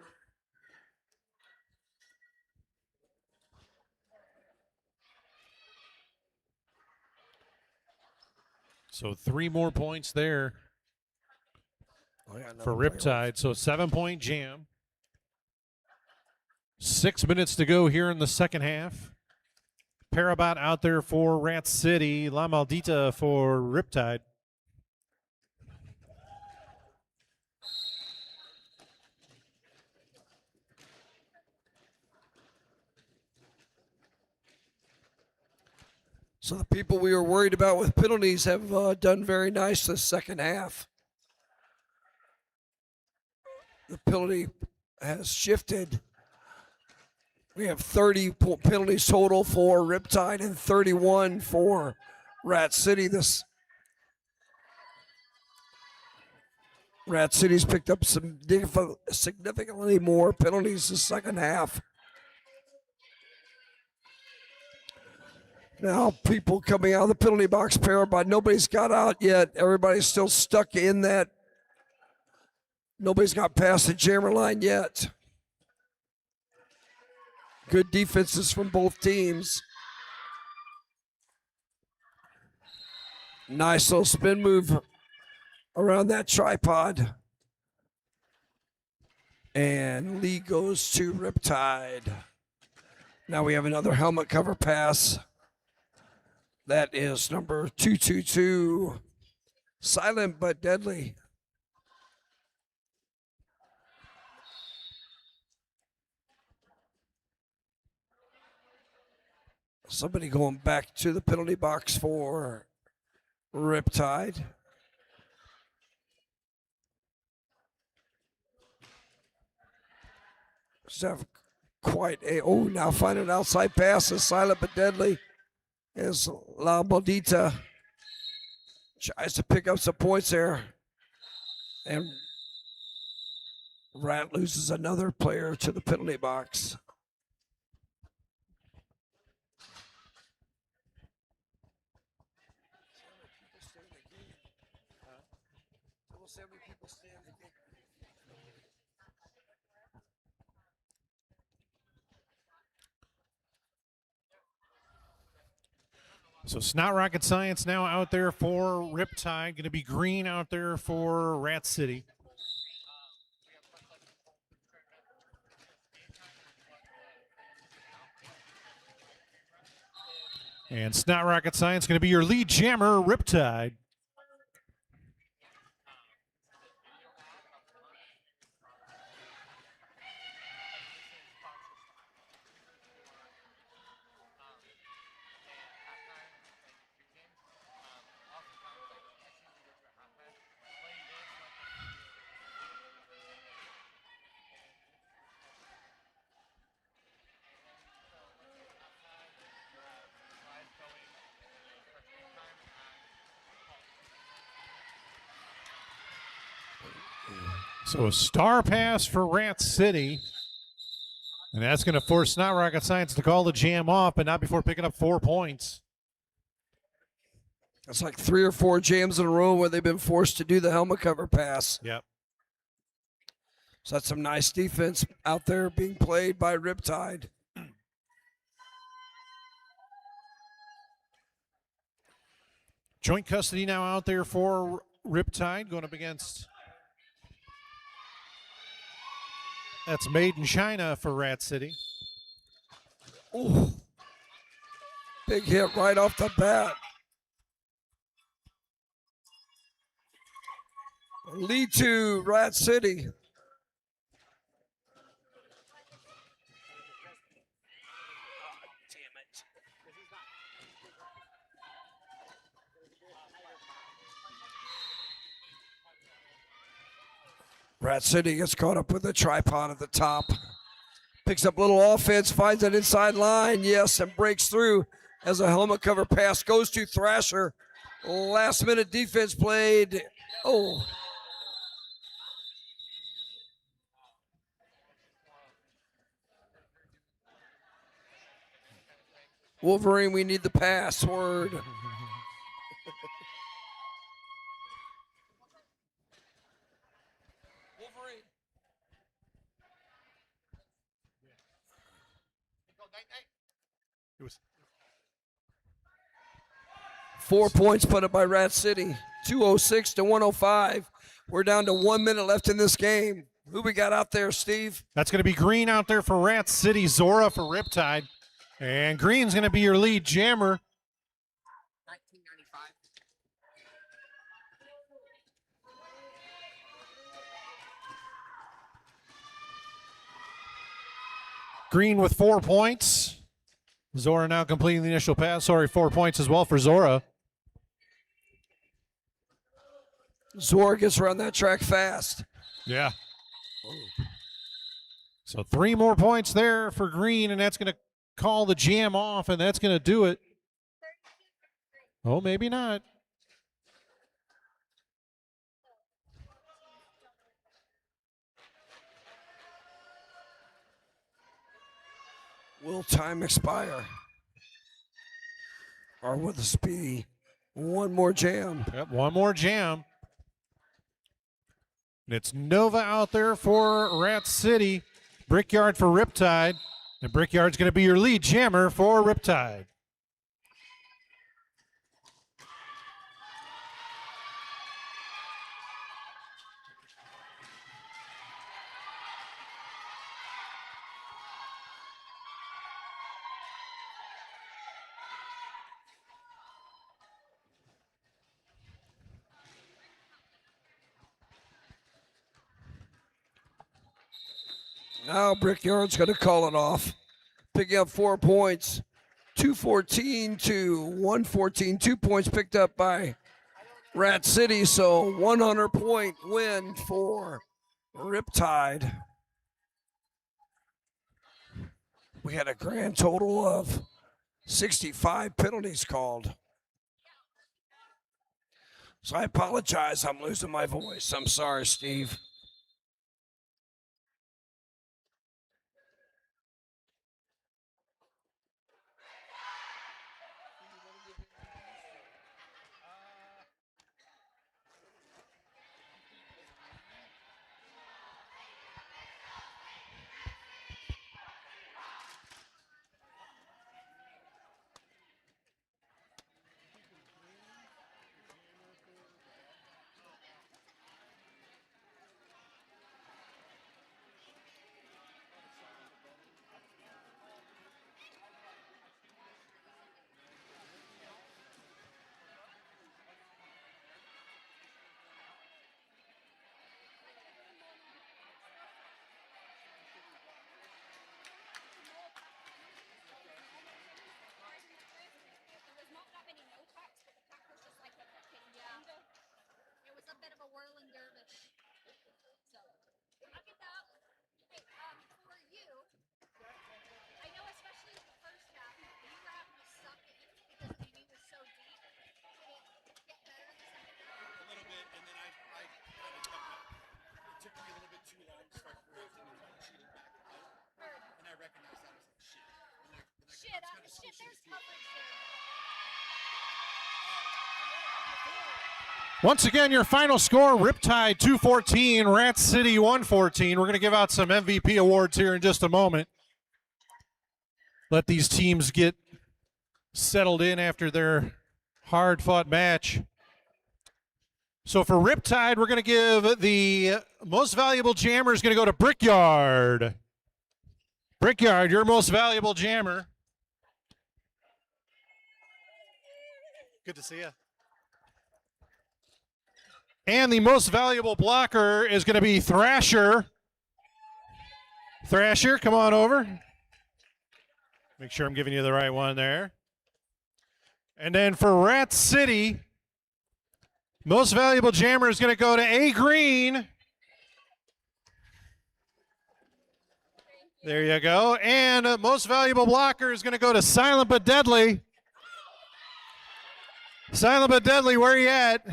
So 3 more points there for player. Riptide. So 7-point jam. 6 minutes to go here in the second half. Parabot out there for Rat City. La Maldita for Riptide. So the people we were worried about with penalties have done very nice this second half. The penalty has shifted. We have 30 penalties total for Riptide and 31 for Rat City. This Rat City's picked up some significantly more penalties the second half. Now people coming out of the penalty box, but nobody's got out yet. Everybody's still stuck in that. Nobody's got past the jammer line yet. Good defenses from both teams. Nice little spin move around that tripod. And lead goes to Riptide. Now we have another helmet cover pass. That is number 222. Silent but deadly. Somebody going back to the penalty box for Riptide. Just have quite a, now find an outside pass is silent but deadly. As La Maldita tries to pick up some points there. And Rat loses another player to the penalty box. So it's not rocket science now out there for Riptide. Going to be green out there for Rat City. And it's not rocket science. Going to be your lead jammer, Riptide. So a star pass for Rat City. And that's going to force Not Rocket Science to call the jam off, but not before picking up 4 points. It's like 3 or 4 jams in a row where they've been forced to do the helmet cover pass. Yep. So that's some nice defense out there being played by Riptide. Joint custody now out there for Riptide going up against... That's Made in China for Rat City. Ooh. Big hit right off the bat. Lead to Rat City. Rat City gets caught up with a tripod at the top. Picks up a little offense, finds an inside line, yes, and breaks through as a helmet cover pass goes to Thrasher. Last minute defense played. Oh. Wolverine, we need the password. It was 4 points put up by Rat City. 206 to 105. We're down to 1 minute left in this game. Who we got out there, Steve? That's going to be Green out there for Rat City, Zora for Riptide. And Green's going to be your lead jammer. Green with 4 points. Zora now completing the initial pass. Sorry, 4 points as well for Zora. Zora gets around that track fast. Yeah. So 3 more points there for Green, and that's going to call the jam off, and that's going to do it. Oh, maybe not. Will time expire? Or will this be one more jam? Yep, one more jam. And it's Nova out there for Rat City, Brickyard for Riptide, and Brickyard's going to be your lead jammer for Riptide. Now Brickyard's going to call it off. Picking up 4 points. 214 to 114. 2 points picked up by Rat City. So 100-point win for Riptide. We had a grand total of 65 penalties called. So I apologize. I'm losing my voice. I'm sorry, Steve. There was not that many no packs, but the pack was just like a fucking It was a bit of a whirling dervish. So I'll get that. Hey, for you, I know especially the first half, you were having to suck it because Amy was so deep. Did it get better in the second half? A little bit, and then I kind of kept up. It took me a little bit too long to start drafting and trying to shoot it back out. And I recognized that. I was like, shit. Shit, there's coverage there. Once again, your final score, Riptide 214, Rat City 114. We're going to give out some MVP awards here in just a moment. Let these teams get settled in after their hard-fought match. So for Riptide, we're going to give the most valuable jammer is going to go to Brickyard. Brickyard, your most valuable jammer. Good to see you. And the most valuable blocker is going to be Thrasher. Thrasher, come on over. Make sure I'm giving you the right one there. And then for Rat City, most valuable jammer is going to go to A Green. There you go. And most valuable blocker is going to go to Silent But Deadly. Silent But Deadly, where are you at?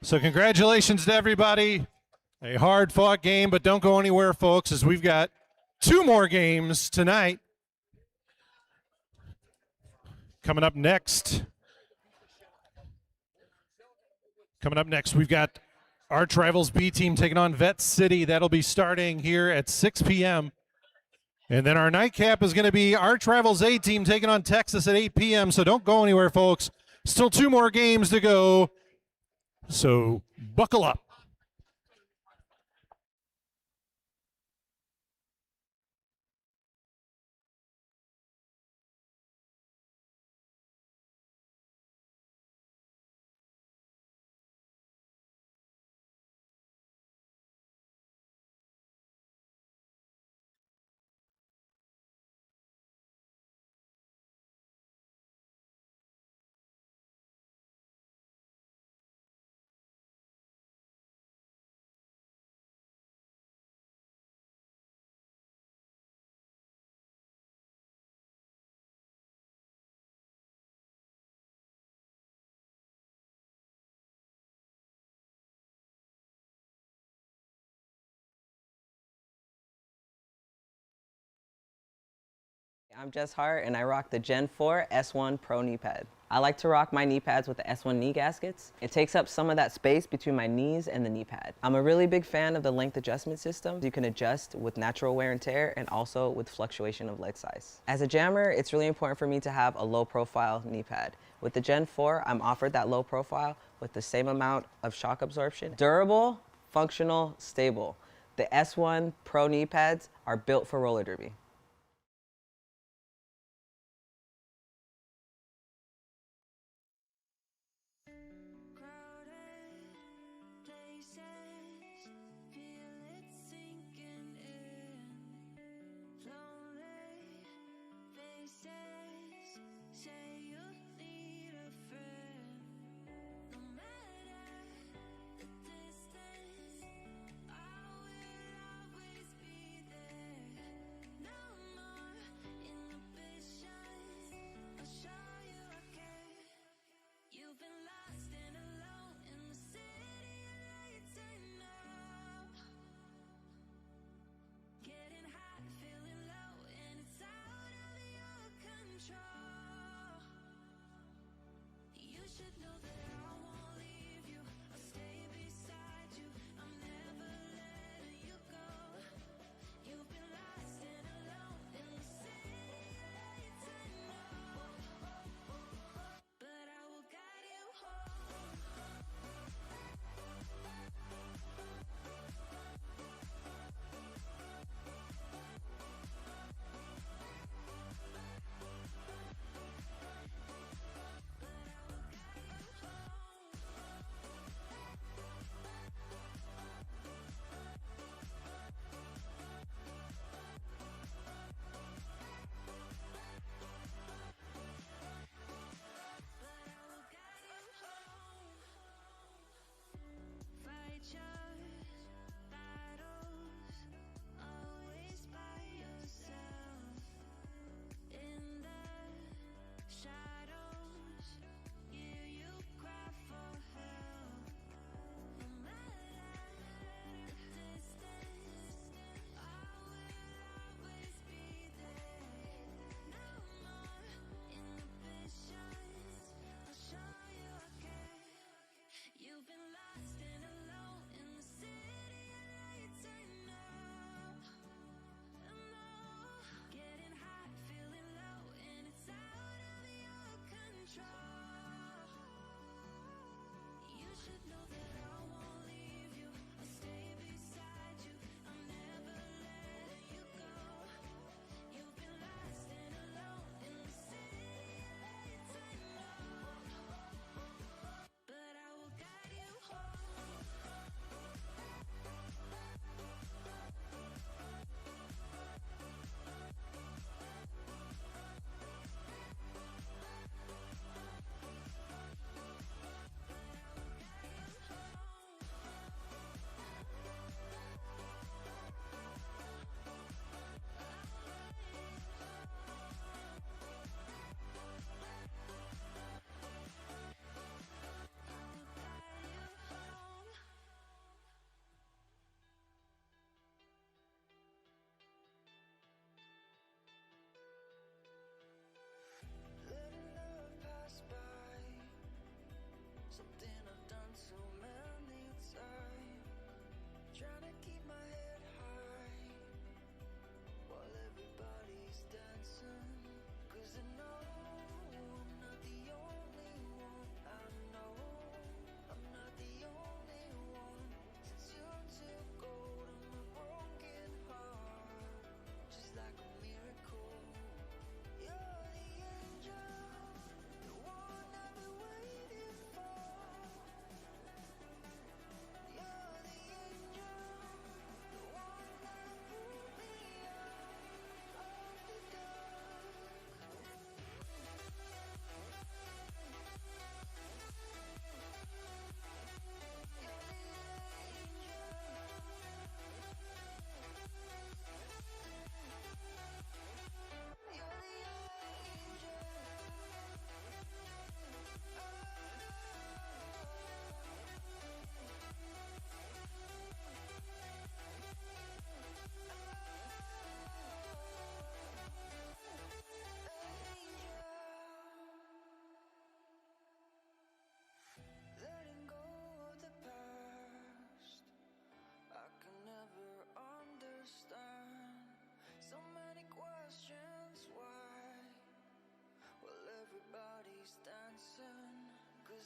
So congratulations to everybody. A hard-fought game, but don't go anywhere, folks, as we've got 2 more games tonight. Coming up next, we've got Arch Rivals B team taking on Vet City. That'll be starting here at 6 p.m. And then our nightcap is going to be Arch Rivals A team taking on Texas at 8 p.m. So don't go anywhere, folks. Still 2 more games to go. So buckle up. I'm Jess Hart, and I rock the Gen 4 S1 Pro knee pad. I like to rock my knee pads with the S1 knee gaskets. It takes up some of that space between my knees and the knee pad. I'm a really big fan of the length adjustment system. You can adjust with natural wear and tear and also with fluctuation of leg size. As a jammer, it's really important for me to have a low profile knee pad. With the Gen 4, I'm offered that low profile with the same amount of shock absorption. Durable, functional, stable. The S1 Pro knee pads are built for roller derby. No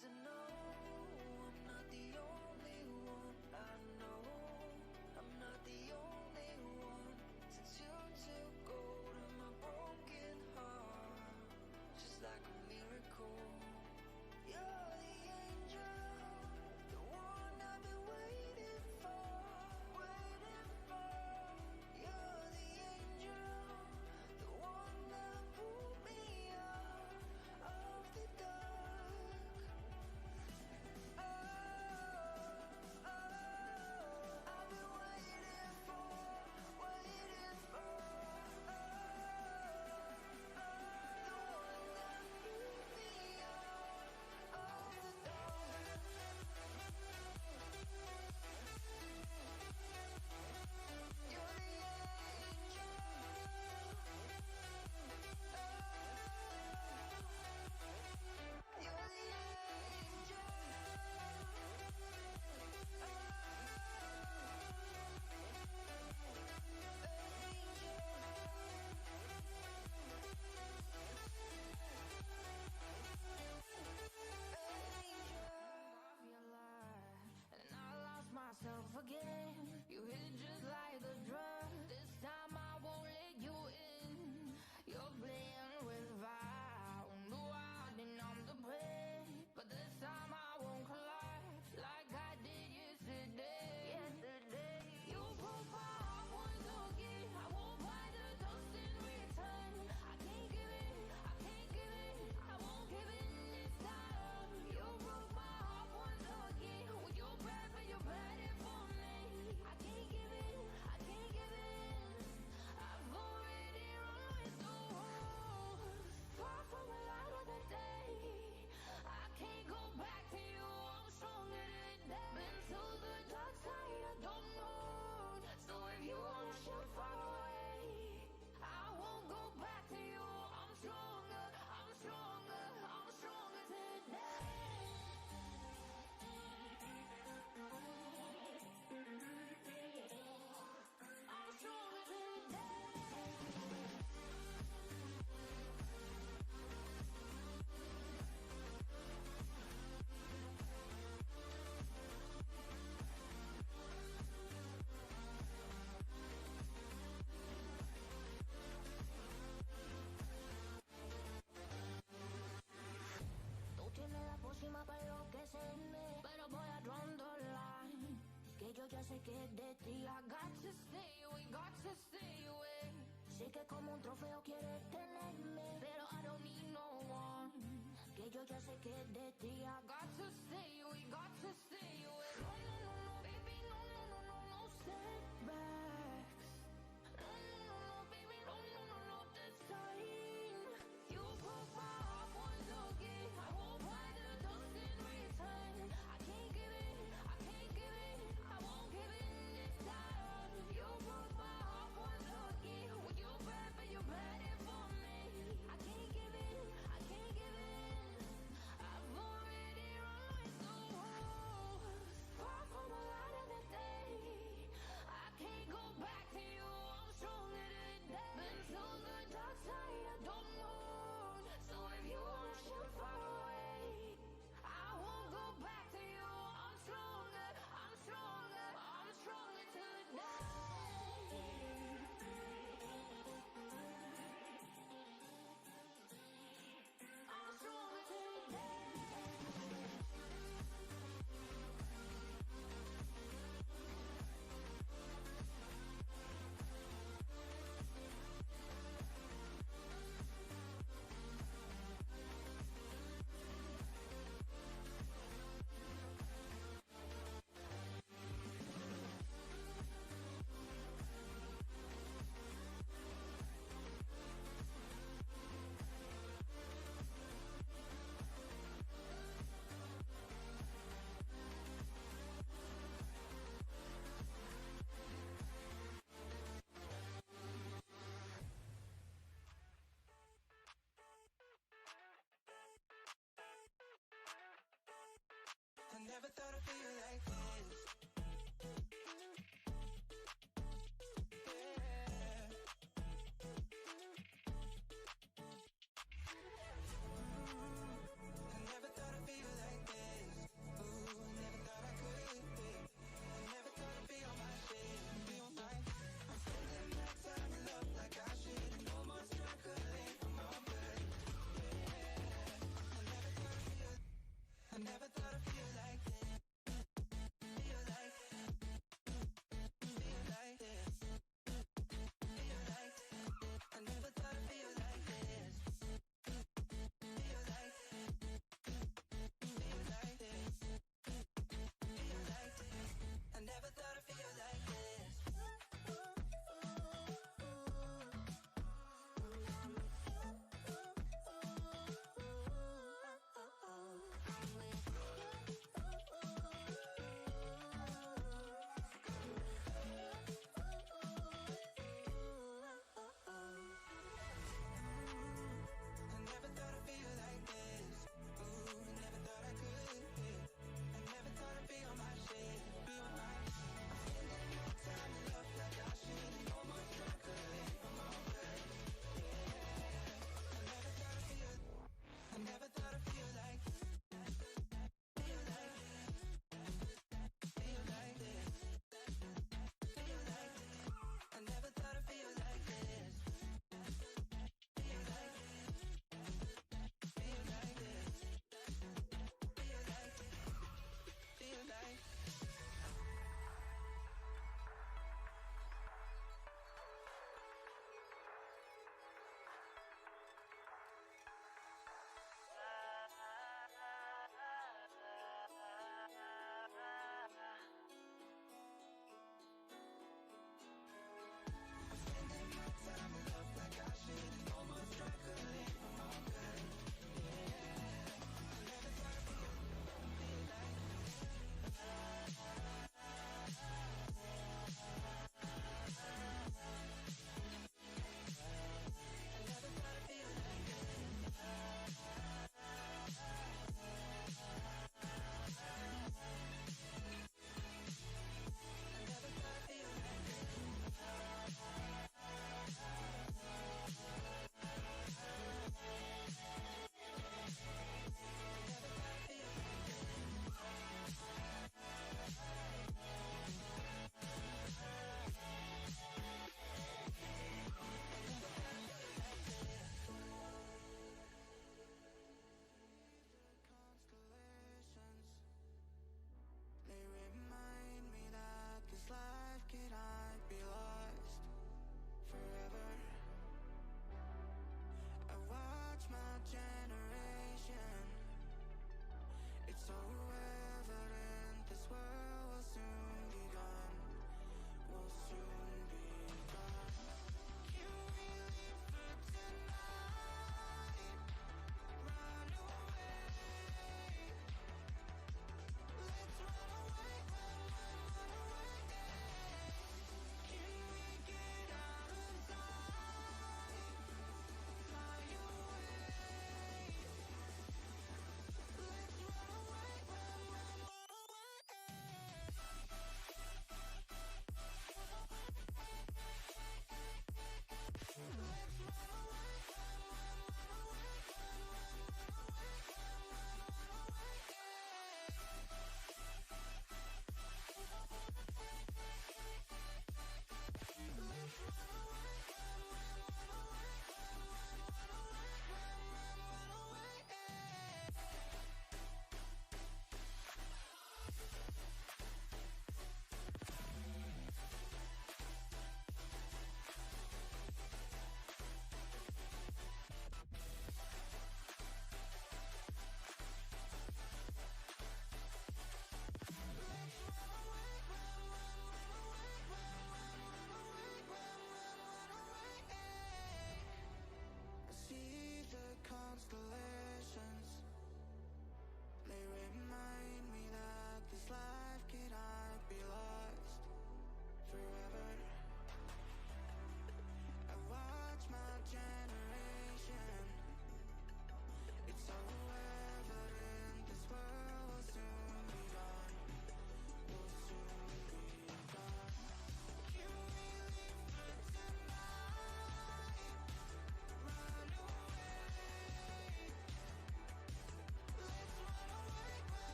'Cause I know I'm not the only one. I know I'm not the only one. Since you took hold of my broken heart, just like a miracle. You're the angel, the one I've been waiting for, waiting for. You're the angel, the one that pulled me out of the dark. Oh, oh, I've been waiting for, waiting for. Oh, oh, the one that pulled me out of the dark. You're the angel. You're the angel. And I lost myself again. You hit just like a drug. This time I won't let you in. You're playing with fire. No, I didn't numb the pain, but this time I won't collapse like I did yesterday. Yesterday, you broke my heart once again. I won't buy the dust in return. I can't give in. I can't give in. I won't give in this time. You broke my heart once again. With your bad, but you're bad it for me. I can't give in. I can't give in. I've already run with the wolves. Far from the light of the day. I can't go back to you. I'm stronger today. Been to the dark side, I don't know. So if you wanna shoot far away, I won't go back to you. I'm stronger. I'm stronger. I'm stronger today. I'm stronger today. Tú tienes la pócima para enloquecerme, pero voy a draw the line. Que yo ya sé que es de ti. I got to stay away, got to stay away. Sé que como un trofeo quieres tenerme, pero I don't need no one. Que yo ya sé que es de ti. I got to stay away, got to stay away. No, no, no, no, baby, no, no, no, no, no setbacks. No, no, no, no, baby, no, no, no, no, this time. You broke my heart once again. I won't buy the dust in return. I can't give in. I can't give in. I won't give in this time. You broke my heart once again. With your bad, but you're bad it for me. I can't give in. I can't give in. I've already run with the wolves.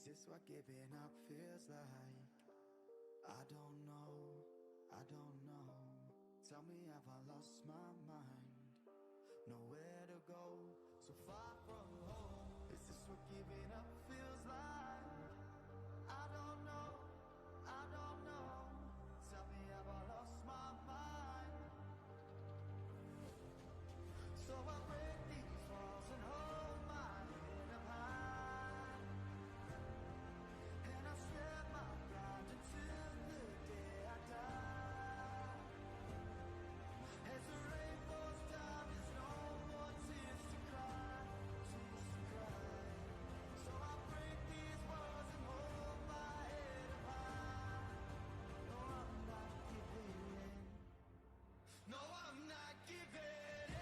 Is this what giving up feels like? I don't know, I don't know. Tell me, have I lost my mind? Nowhere to go, so far from home. Is this what giving up feels like? I don't know, I don't know. Tell me, have I lost my mind? So I break these walls and hold my head up high, and I swear my pride until the day I die. As the rain falls down, there's no more tears to cry, tears to cry. So I break these walls and hold my head up high. No, I'm not giving in. No, I'm not giving in.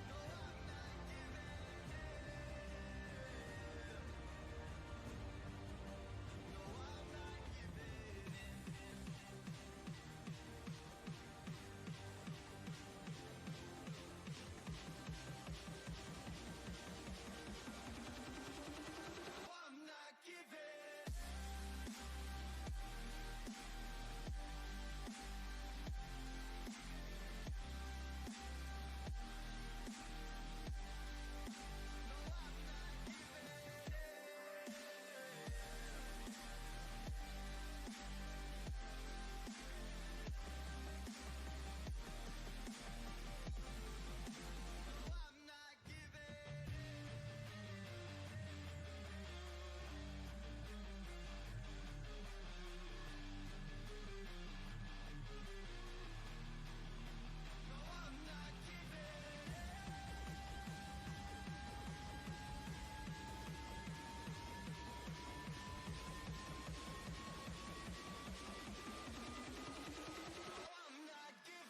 No, I'm not giving in. No, I'm not giving in. No, I'm not giving. I'm not giving. No, I'm not giving.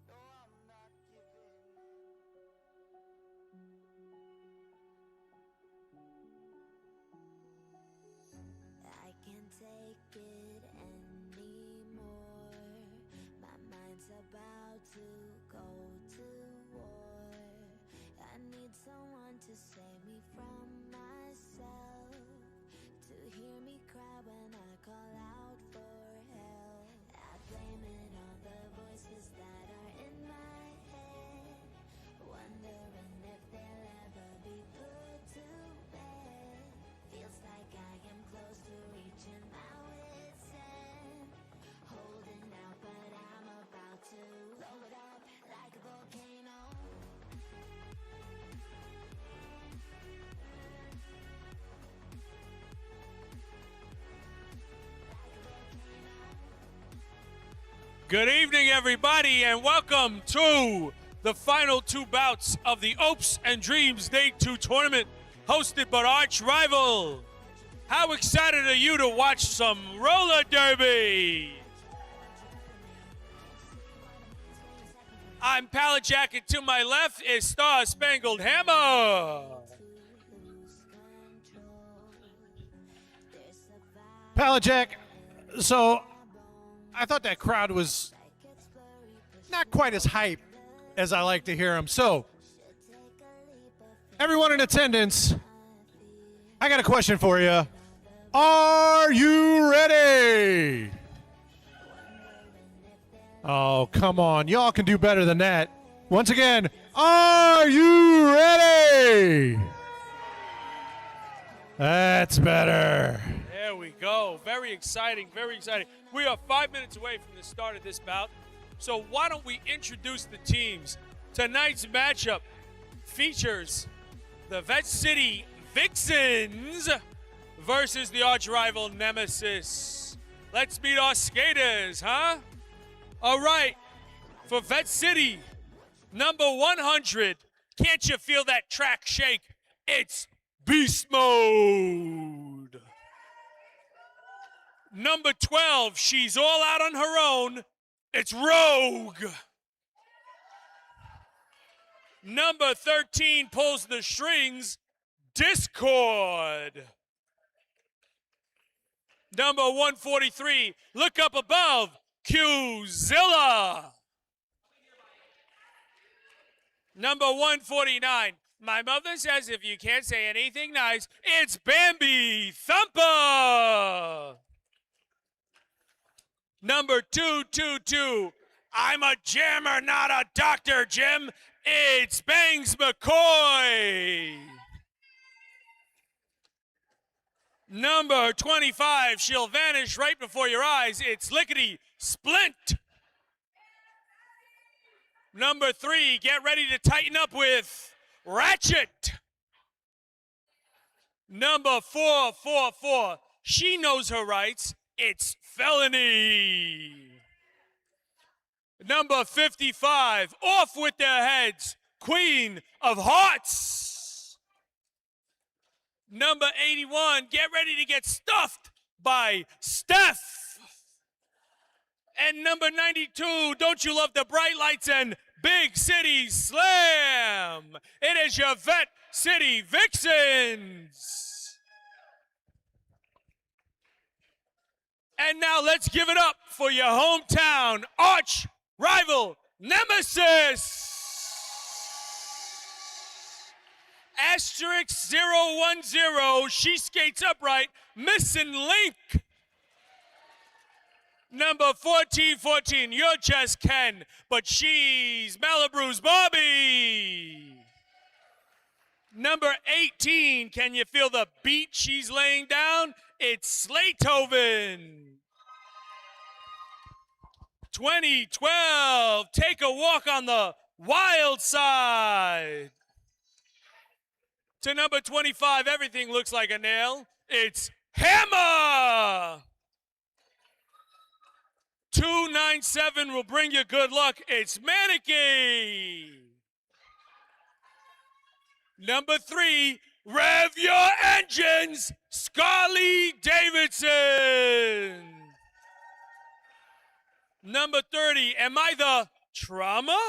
No, I'm not giving. I'm not giving. No, I'm not giving. I can't take it anymore. My mind's about to go to war. I need someone to save me from myself, to hear me cry when I call out for help. I blame it on the voices that are in my head, wondering if they'll ever be put to bed. Feels like I am close to reaching my wit's end, holding out, but I'm about to blow it up like a volcano. Good evening, everybody, and welcome to the final two bouts of the Opes and Dreams Day 2 tournament, hosted by arch rival. How excited are you to watch some roller derby? I'm Pallet and to my left is Star Spangled Hammer. Palajek, so I thought that crowd was not quite as hype as I like to hear them. So, everyone in attendance, I got a question for you. Are you ready? Oh, come on. Y'all can do better than that. Once again, are you ready? That's better. There we go. Very exciting, very exciting. We are 5 minutes away from the start of this bout. So why don't we introduce the teams? Tonight's matchup features the Vet City Vixens versus the arch rival Nemesis. Let's meet our skaters, huh? All right, for Vet City, number 100, can't you feel that track shake? It's Beast Mode. Number 12, she's all out on her own. It's Rogue. Number 13 pulls the strings. Discord. Number 143, look up above. Qzilla. Number 149, my mother says if you can't say anything nice, it's Bambi Thumper. Number 222, I'm a jammer, not a doctor, Jim. It's Bangs McCoy. Number 25, she'll vanish right before your eyes. It's Lickety Splint. Number 3, get ready to tighten up with Ratchet. Number 444, she knows her rights. It's Felony. Number 55, off with their heads, Queen of Hearts. Number 81, get ready to get stuffed by Steph. And number 92, don't you love the bright lights and Big City Slam? It is your Vet City Vixens. And now let's give it up for your hometown arch rival Nemesis. Asterisk 010, she skates upright, missing link. Number 1414, you're just Ken, but she's Malibu's Bobby. Number 18, can you feel the beat she's laying down? It's Slaytoven. 2012, take a walk on the wild side. To number 25, everything looks like a nail. It's Hammer. 297 will bring you good luck. It's Manicky. Number 3, rev your engines, Scarly Davidson. Number 30, am I the trauma?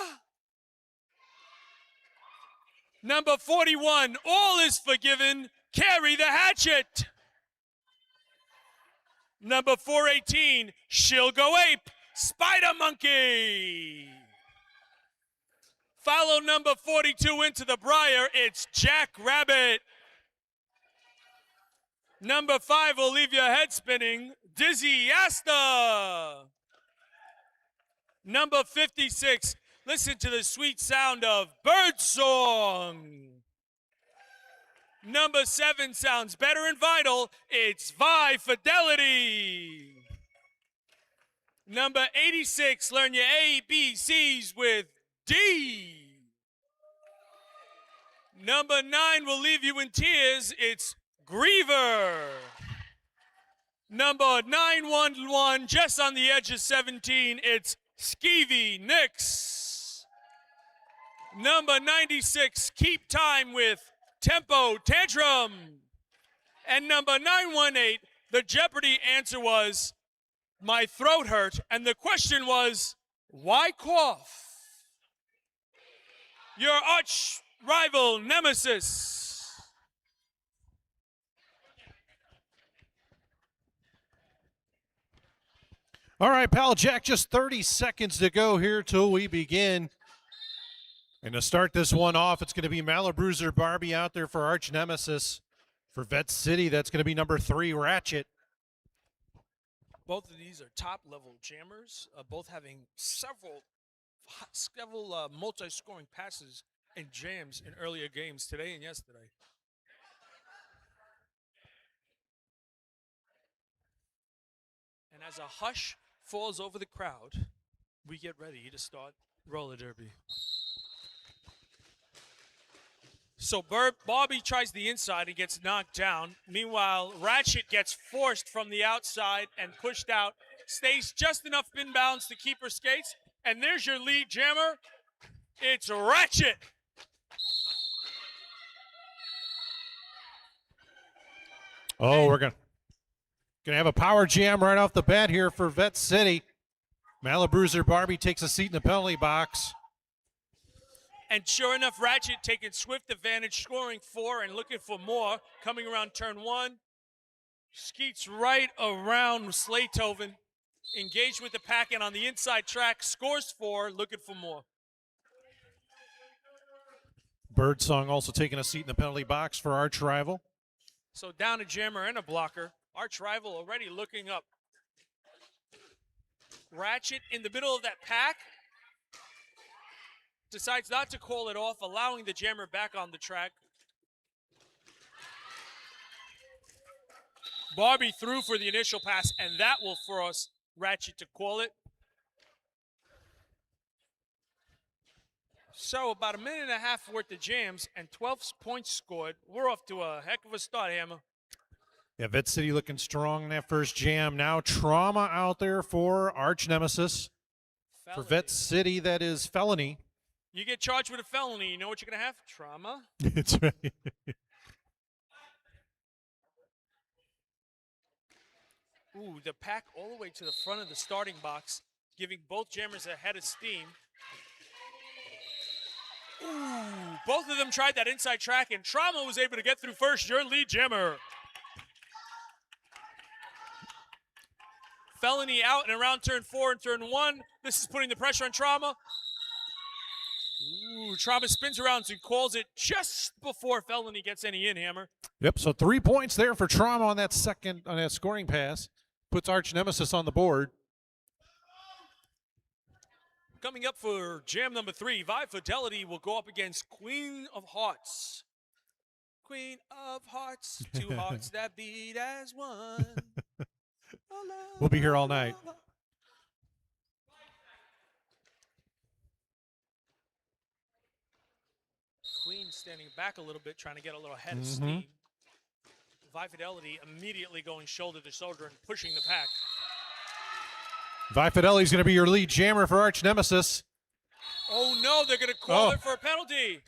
Number 41, all is forgiven, carry the hatchet. Number 418, she'll go ape, Spider Monkey. Follow number 42 into the briar, it's Jack Rabbit. Number 5 will leave your head spinning, Dizzy Asta. Number 56, listen to the sweet sound of birdsong. Number 7 sounds better and vital, it's Vi Fidelity. Number 86, learn your ABCs with D. Number 9 will leave you in tears, it's Griever. Number 911, just on the edge of 17, it's Skeevy Nicks. Number 96, keep time with Tempo Tantrum. And number 918, the Jeopardy answer was, my throat hurt, and the question was, why cough? Your arch rival Nemesis. All right, pal Jack, just 30 seconds to go here till we begin. And to start this one off, it's going to be Malabruiser Barbie out there for arch nemesis. For Vet City, that's going to be number 3, Ratchet. Both of these are top-level jammers, both having several multi-scoring passes and jams in earlier games today and yesterday. And as a hush falls over the crowd, we get ready to start roller derby. So Bobby tries the inside and gets knocked down. Meanwhile, Ratchet gets forced from the outside and pushed out. Stays just enough inbounds to keep her skates. And there's your lead jammer. It's Ratchet. Oh, we're gonna have a power jam right off the bat here for Vet City. Malabruiser Barbie takes a seat in the penalty box. And sure enough, Ratchet taking swift advantage, scoring 4 and looking for more. Coming around turn 1. Skeets right around Slaytoven. Engaged with the pack and on the inside track. Scores 4, looking for more. Birdsong also taking a seat in the penalty box for Arch Rival. So down a jammer and a blocker. Arch Rival already looking up. Ratchet in the middle of that pack. Decides not to call it off, allowing the jammer back on the track. Barbie threw for the initial pass, and that will force Ratchet to call it. So about a minute and a half worth of jams and 12 points scored. We're off to a heck of a start, Hammer. Yeah, Vet City looking strong in that first jam. Now Trauma out there for Arch Nemesis. Felony. For Vet City, that is Felony. You get charged with a felony, you know what you're going to have? Trauma. That's right. Ooh, the pack all the way to the front of the starting box, giving both jammers a head of steam. Ooh, both of them tried that inside track, and Trauma was able to get through first. Your lead jammer. Felony out and around turn 4 and turn 1. This is putting the pressure on Trauma. Ooh, Trauma spins around and calls it just before Felony gets any in, Hammer. Yep, so 3 points there for Trauma on that scoring pass. Puts Arch Nemesis on the board. Coming up for jam number 3, Vi Fidelity will go up against Queen of Hearts. Queen of Hearts, 2 hearts that beat as one. We'll be here all night. Queen standing back a little bit, trying to get a little head of steam. Vi Fidelity immediately going shoulder to shoulder and pushing the pack. Vi Fidelity's going to be your lead jammer for Arch Nemesis. Oh no, they're going to call it for a penalty.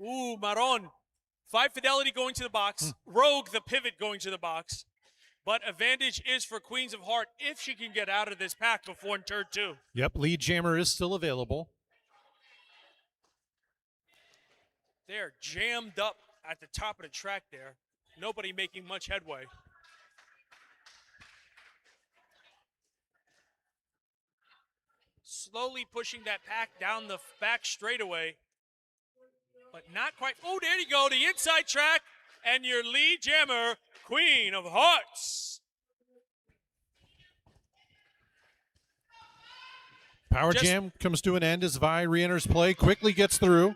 Ooh, Maron. Vi Fidelity going to the box. Rogue, the pivot, going to the box. But advantage is for Queens of Heart if she can get out of this pack before turn 2. Yep, lead jammer is still available. They're jammed up at the top of the track there. Nobody making much headway. Slowly pushing that pack down the back straightaway. But not quite. Oh, there you go. The inside track. And your lead jammer, Queen of Hearts. Power jam comes to an end as Vi re-enters play. Quickly gets through.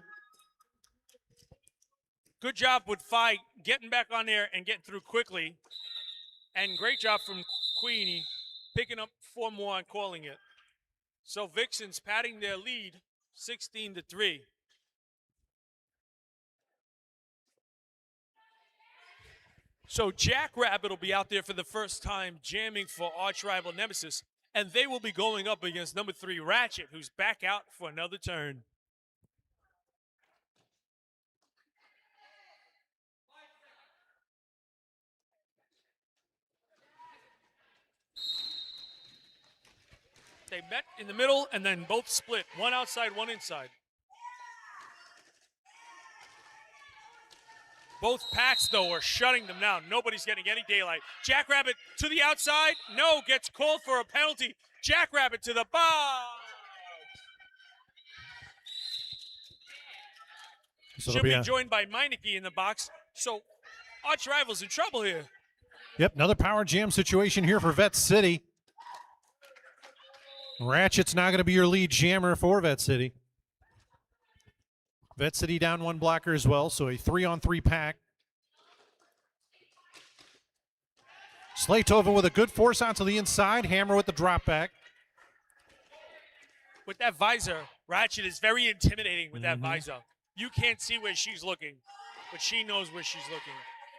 Good job with Vi getting back on there and getting through quickly. And great job from Queenie picking up 4 more and calling it. So Vixens padding their lead 16-3. So Jackrabbit will be out there for the first time jamming for Arch Rival Nemesis. And they will be going up against number 3 Ratchet, who's back out for another turn. They met in the middle and then both split. One outside, one inside. Both packs, though, are shutting them down. Nobody's getting any daylight. Jackrabbit to the outside. No, gets called for a penalty. Jackrabbit to the box. So She'll be joined by Meineke in the box. So Arch Rival's in trouble here. Yep, another power jam situation here for Vet City. Ratchet's now going to be your lead jammer for Vet City. Vet City down 1 blocker as well, so a 3-on-3 pack. Slaytoven with a good force onto the inside. Hammer with the drop back. with that visor, Ratchet is very intimidating with that visor. You can't see where she's looking, but she knows where she's looking.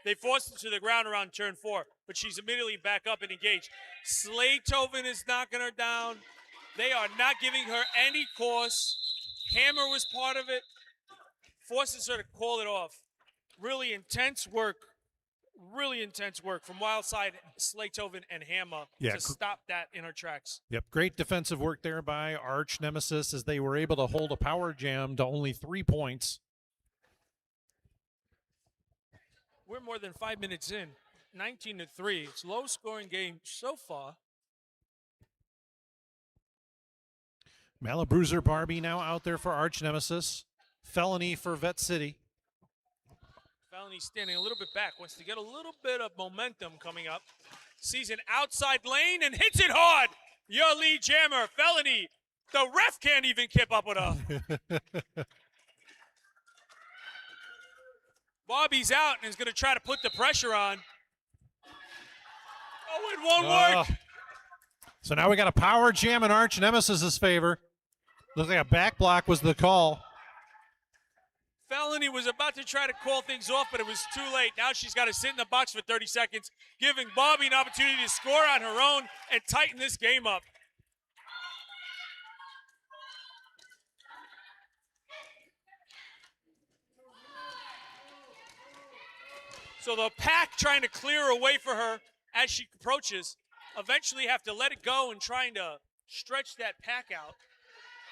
They forced her to the ground around turn 4, but she's immediately back up and engaged. Slaytoven is knocking her down. They are not giving her any course. Hammer was part of it. Forces her to call it off. Really intense work from Wildside, Slaytoven, and Hammer to stop that in her tracks. Yep, great defensive work there by Arch Nemesis as they were able to hold a power jam to only 3 points. We're more than 5 minutes in, 19-3. It's a low-scoring game so far. Malabruiser Barbie now out there for Arch Nemesis. Felony for Vet City. Felony standing a little bit back, wants to get a little bit of momentum coming up. Sees an outside lane and hits it hard. Your lead jammer, Felony. The ref can't even keep up with her. Bobby's out and is going to try to put the pressure on. Oh, it won't work. So now we got a power jam in Arch Nemesis's favor. Looks like a back block was the call. Felony was about to try to call things off, but it was too late. Now she's got to sit in the box for 30 seconds, giving Bobby an opportunity to score on her own and tighten this game up. So the pack trying to clear away for her as she approaches. Eventually have to let it go and trying to stretch that pack out.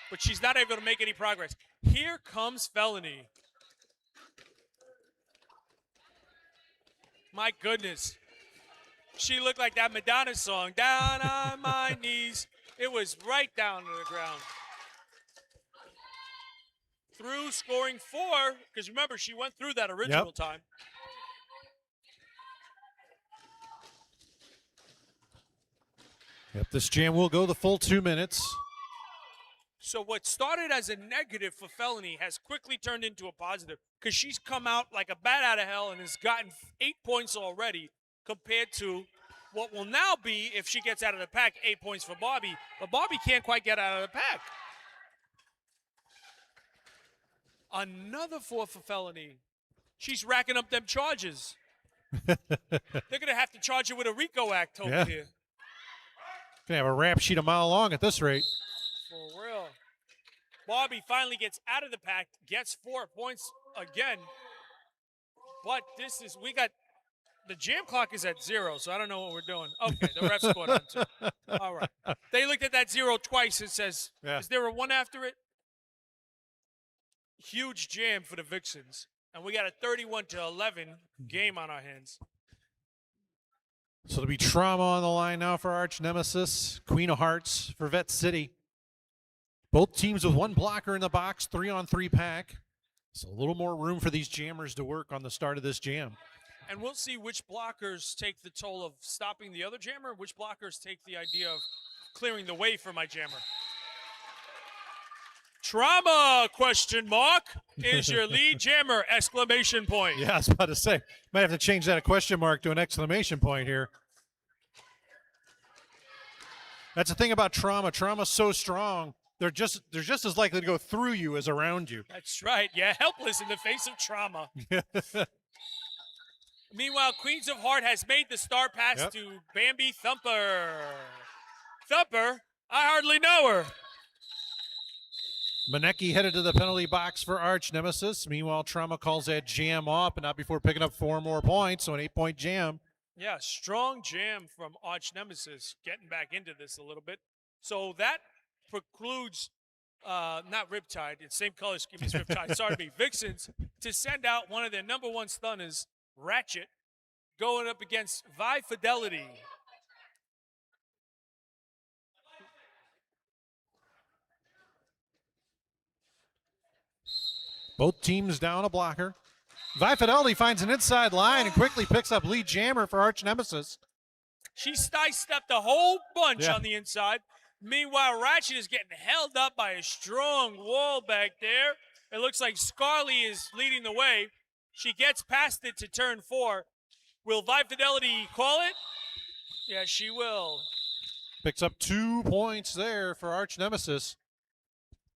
But she's not able to make any progress. Here comes Felony. My goodness. She looked like that Madonna song, down on my knees. It was right down to the ground. Through scoring 4, because remember, she went through that original time. Yep, this jam will go the full 2 minutes. So what started as a negative for Felony has quickly turned into a positive because she's come out like a bat out of hell and has gotten 8 points already compared to what will now be, if she gets out of the pack, 8 points for Bobby. But Bobby can't quite get out of the pack. Another 4 for Felony. She's racking up them charges. They're going to have to charge her with a RICO Act over here. Gonna have a rap sheet a mile long at this rate. For real. Bobby finally gets out of the pack, gets 4 points again. But this is, we got, the jam clock is at 0, so I don't know what we're doing. Okay, the ref's caught on too. All right. They looked at that 0 twice. It says, is there a 1 after it? Huge jam for the Vixens. And we got a 31-11 game on our hands. So there'll be Trauma on the line now for Arch Nemesis. Queen of Hearts for Vet City. Both teams with 1 blocker in the box, 3-on-3 pack. So a little more room for these jammers to work on the start of this jam. And we'll see which blockers take the toll of stopping the other jammer, which blockers take the idea of clearing the way for my jammer. Trauma, question mark, is your lead jammer, exclamation point. Yeah, I was about to say, might have to change that question mark to an exclamation point here. That's the thing about Trauma. Trauma's so strong, they're just as likely to go through you as around you. That's right. Yeah, helpless in the face of Trauma. Meanwhile, Queens of Heart has made the star pass to Bambi Thumper. Thumper, I hardly know her. Manecki headed to the penalty box for Arch Nemesis. Meanwhile, Trauma calls that jam off, but not before picking up 4 more points, so an 8-point jam. Yeah, strong jam from Arch Nemesis, getting back into this a little bit. So that precludes, not Riptide, it's same color scheme as Riptide, sorry to me, Vixens, to send out one of their #1 stunners, Ratchet, going up against Vi Fidelity. Both teams down a blocker. Vi Fidelity finds an inside line and quickly picks up lead jammer for Arch Nemesis. She sidestepped a whole bunch on the inside. Meanwhile, Ratchet is getting held up by a strong wall back there. It looks like Scarly is leading the way. She gets past it to turn 4. Will Vi Fidelity call it? Yeah, she will. Picks up 2 points there for Arch Nemesis.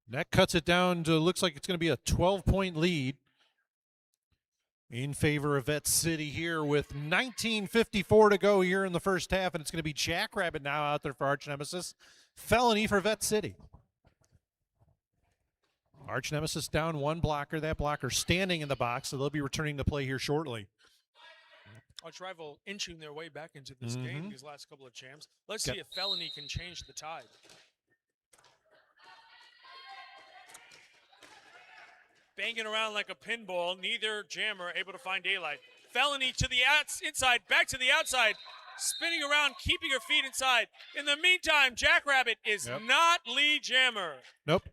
That cuts it down to, looks like it's going to be a 12-point lead in favor of Vet City here with 19:54 to go here in the first half, and it's going to be Jackrabbit now out there for Arch Nemesis. Felony for Vet City. Arch Nemesis down one blocker. That blocker standing in the box, so they'll be returning to play here shortly. Arch Rival inching their way back into this game these last couple of jams. Let's see if Felony can change the tide. Banging around like a pinball, neither jammer able to find daylight. Felony to the inside, back to the outside, spinning around, keeping her feet inside. In the meantime, Jackrabbit is not lead jammer. Nope.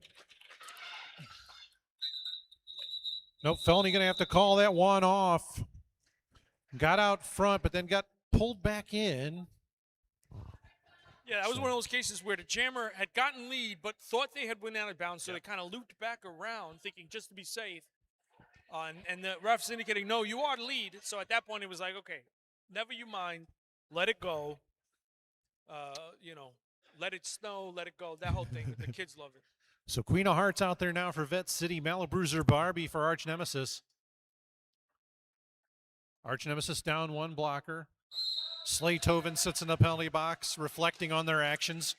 Nope, Felony going to have to call that one off. Got out front, but then got pulled back in. Yeah, that was one of those cases where the jammer had gotten lead, but thought they had went out of bounds, so they kind of looped back around, thinking just to be safe. And the ref's indicating, no, you are the lead. So at that point, it was like, okay, never you mind, let it go. You know, let it snow, let it go. That whole thing, the kids love it. So Queen of Hearts out there now for Vet City. Malabruiser Barbie for Arch Nemesis. Arch Nemesis down one blocker. Slaytoven sits in the penalty box, reflecting on their actions.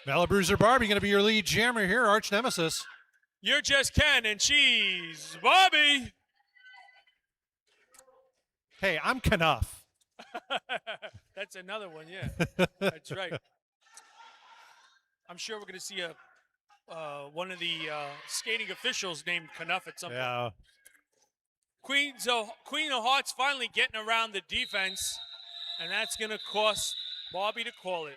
Malabruiser Barbie going to be your lead jammer here, Arch Nemesis. You're just Ken and she's Bobby. Hey, I'm Knuff. That's another one, yeah. That's right. I'm sure we're going to see one of the skating officials named Knuff at some point. Yeah. Queen of Hearts finally getting around the defense, and that's going to cost Bobby to call it.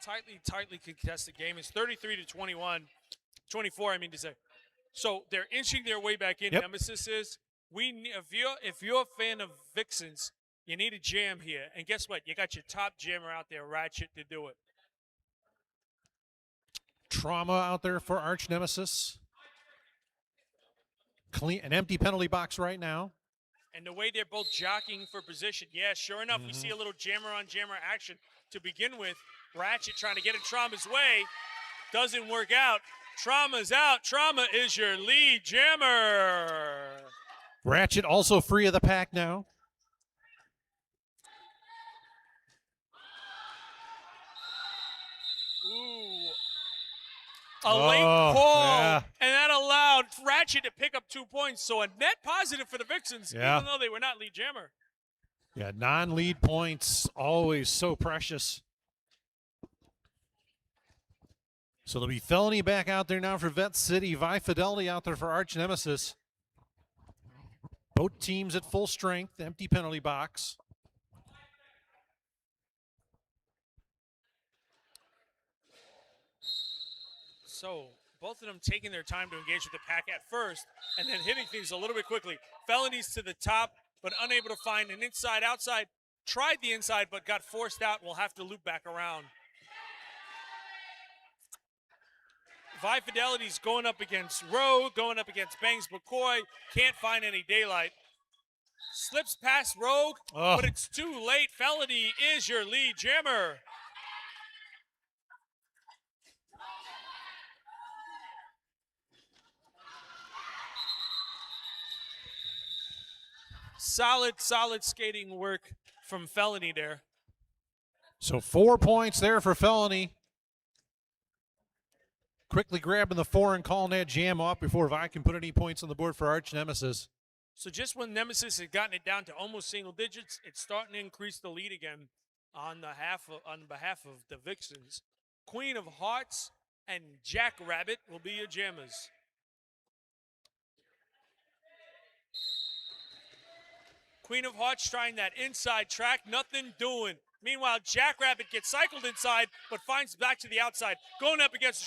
Tightly contested game. It's 33-24, I mean to say. So they're inching their way back in. Nemesis is. If you're a fan of Vixens, you need a jam here. And guess what? You got your top jammer out there, Ratchet, to do it. Trauma out there for Arch Nemesis. Clean, an empty penalty box right now. And the way they're both jockeying for position, yeah, sure enough, we see a little jammer-on-jammer action to begin with. Ratchet trying to get in Trauma's way. Doesn't work out. Trauma's out. Trauma is your lead jammer. Ratchet also free of the pack now. A late call, yeah. and that allowed Ratchet to pick up 2 points. So a net positive for the Vixens, even though they were not lead jammer. Yeah, non-lead points, always so precious. So there'll be Felony back out there now for Vet City. Vi Fidelity out there for Arch Nemesis. Both teams at full strength, empty penalty box. So both of them taking their time to engage with the pack at first and then hitting things a little bit quickly. Felonies to the top, but unable to find an inside-outside. Tried the inside, but got forced out. Will have to loop back around. Vi Fidelity's going up against Rogue, going up against Bangs McCoy. Can't find any daylight. Slips past Rogue, but it's too late. Felony is your lead jammer. Solid skating work from Felony there. So 4 points there for Felony. Quickly grabbing the 4 and calling that jam off before Vi can put any points on the board for Arch Nemesis. So just when Nemesis had gotten it down to almost single digits, it's starting to increase the lead again on behalf of the Vixens. Queen of Hearts and Jackrabbit will be your jammers. Queen of Hearts trying that inside track, nothing doing. Meanwhile, Jackrabbit gets cycled inside, but finds back to the outside. Going up against a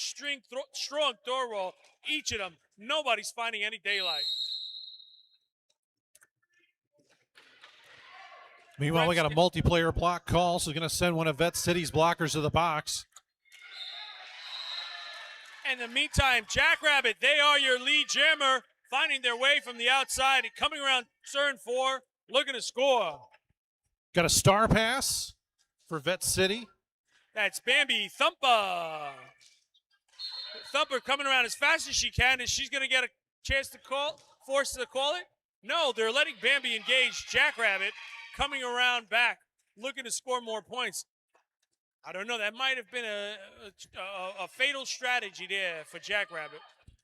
strong throw roll. Each of them, nobody's finding any daylight. Meanwhile, we got a multiplayer block call, so going to send one of Vet City's blockers to the box. In the meantime, Jackrabbit, they are your lead jammer, finding their way from the outside and coming around turn 4, looking to score. Got a star pass. for Vet City. That's Bambi Thumper. Thumper coming around as fast as she can, and she's going to get a chance to forced to call it. No, they're letting Bambi engage Jackrabbit, coming around back, looking to score more points. I don't know. That might have been a fatal strategy there for Jackrabbit.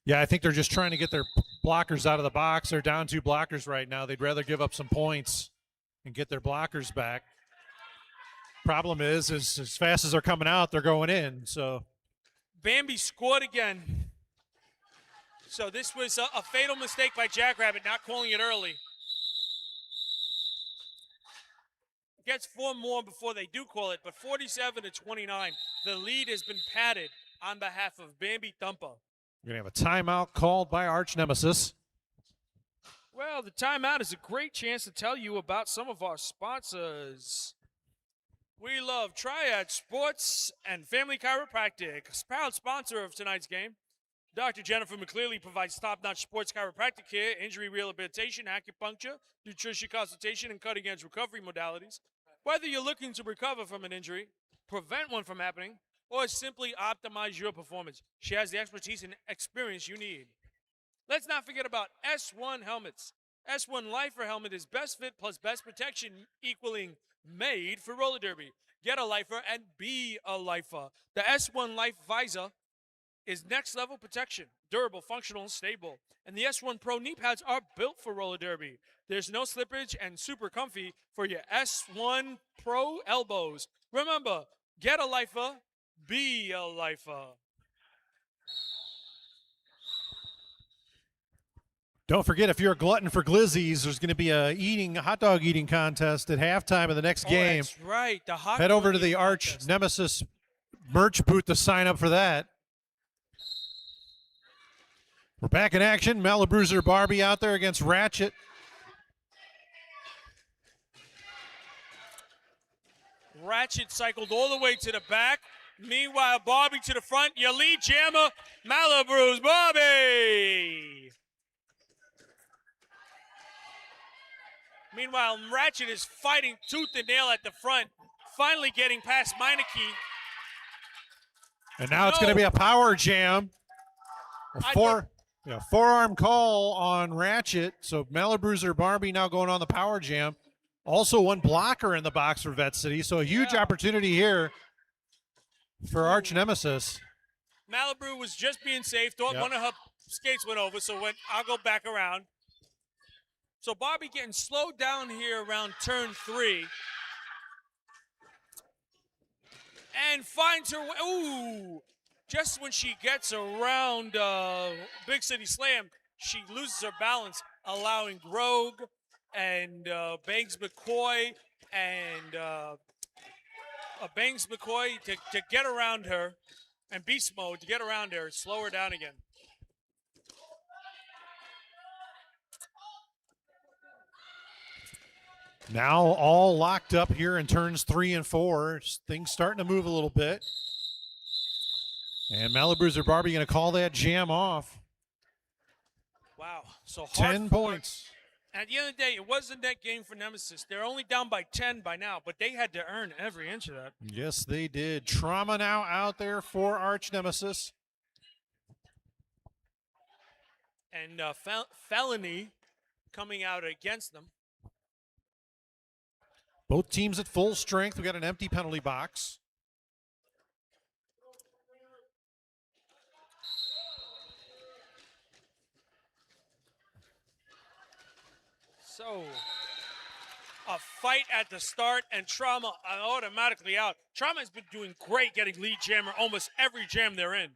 Yeah, I think they're just trying to get their blockers out of the box. They're down 2 blockers right now. They'd rather give up some points and get their blockers back. Problem is as fast as they're coming out, they're going in. So Bambi scored again. So this was a fatal mistake by Jackrabbit, not calling it early. Gets 4 more before they do call it, but 47-29. The lead has been padded on behalf of Bambi Thumper. we're going to have a timeout called by Arch Nemesis. Well, the timeout is a great chance to tell you about some of our sponsors. We love Triad Sports and Family Chiropractic, proud sponsor of tonight's game. Dr. Jennifer McCleary provides top-notch sports chiropractic care, injury rehabilitation, acupuncture, nutrition consultation, and cutting-edge recovery modalities. Whether you're looking to recover from an injury, prevent one from happening, or simply optimize your performance, she has the expertise and experience you need. Let's not forget about S1 helmets. S1 Lifer helmet is best fit plus best protection equaling made for roller derby. Get a lifer and be a lifer. The S1 Life Visor is next level protection, durable, functional, and stable. And the S1 Pro knee pads are built for roller derby. There's no slippage and super comfy for your S1 Pro elbows. Remember, get a lifer, be a lifer. Don't forget, if you're a glutton for glizzies, there's going to be a hot dog eating contest at halftime of the next game. That's right. The hot Head over to dog the eating Arch contest. Nemesis merch booth to sign up for that. We're back in action. Malabruiser Barbie out there against Ratchet. Ratchet cycled all the way to the back. Meanwhile, Barbie to the front. Your lead jammer, Malabru's Barbie. Meanwhile, Ratchet is fighting tooth and nail at the front, finally getting past Meineke. And now it's going to be a power jam. Forearm call on Ratchet. So Malabruiser Barbie now going on the power jam. Also 1 blocker in the box for Vet City. So a huge opportunity here for Arch Nemesis. Malabru was just being safe. Thought one of her skates went over, so I'll go back around. So Barbie getting slowed down here around turn 3. And finds her way. Ooh! Just when she gets around Big City Slam, she loses her balance, allowing Rogue and Bangs McCoy and Bangs McCoy to get around her, and Beast Mode to get around her, slow her down again. Now all locked up here in turns 3 and 4. Things starting to move a little bit. And Malabruiser Barbie going to call that jam off. Wow. So hard 10 points. At the end of the day, it was a net game for Nemesis. They're only down by 10 by now, but they had to earn every inch of that. Yes, they did. Trauma now out there for Arch Nemesis. And Felony coming out against them. Both teams at full strength. We got an empty penalty box. So, a fight at the start, and Trauma automatically out. Trauma has been doing great getting lead jammer almost every jam they're in.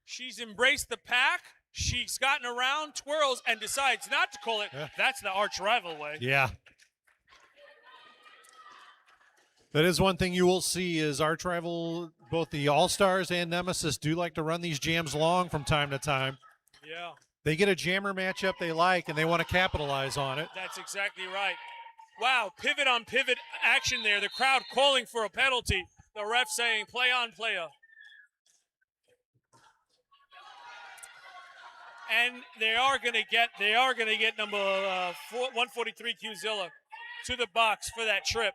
She's embraced the pack. She's gotten around, twirls, and decides not to call it. Yeah. That's the arch rival way. Yeah. That is one thing you will see is arch rival, both the All-Stars and Nemesis do like to run these jams long from time to time. Yeah. They get a jammer matchup they like, and they want to capitalize on it. That's exactly right. Wow, pivot on pivot action there. The crowd calling for a penalty. The ref saying, play on, player. And they are going to get number 143 Qzilla. to the box for that trip.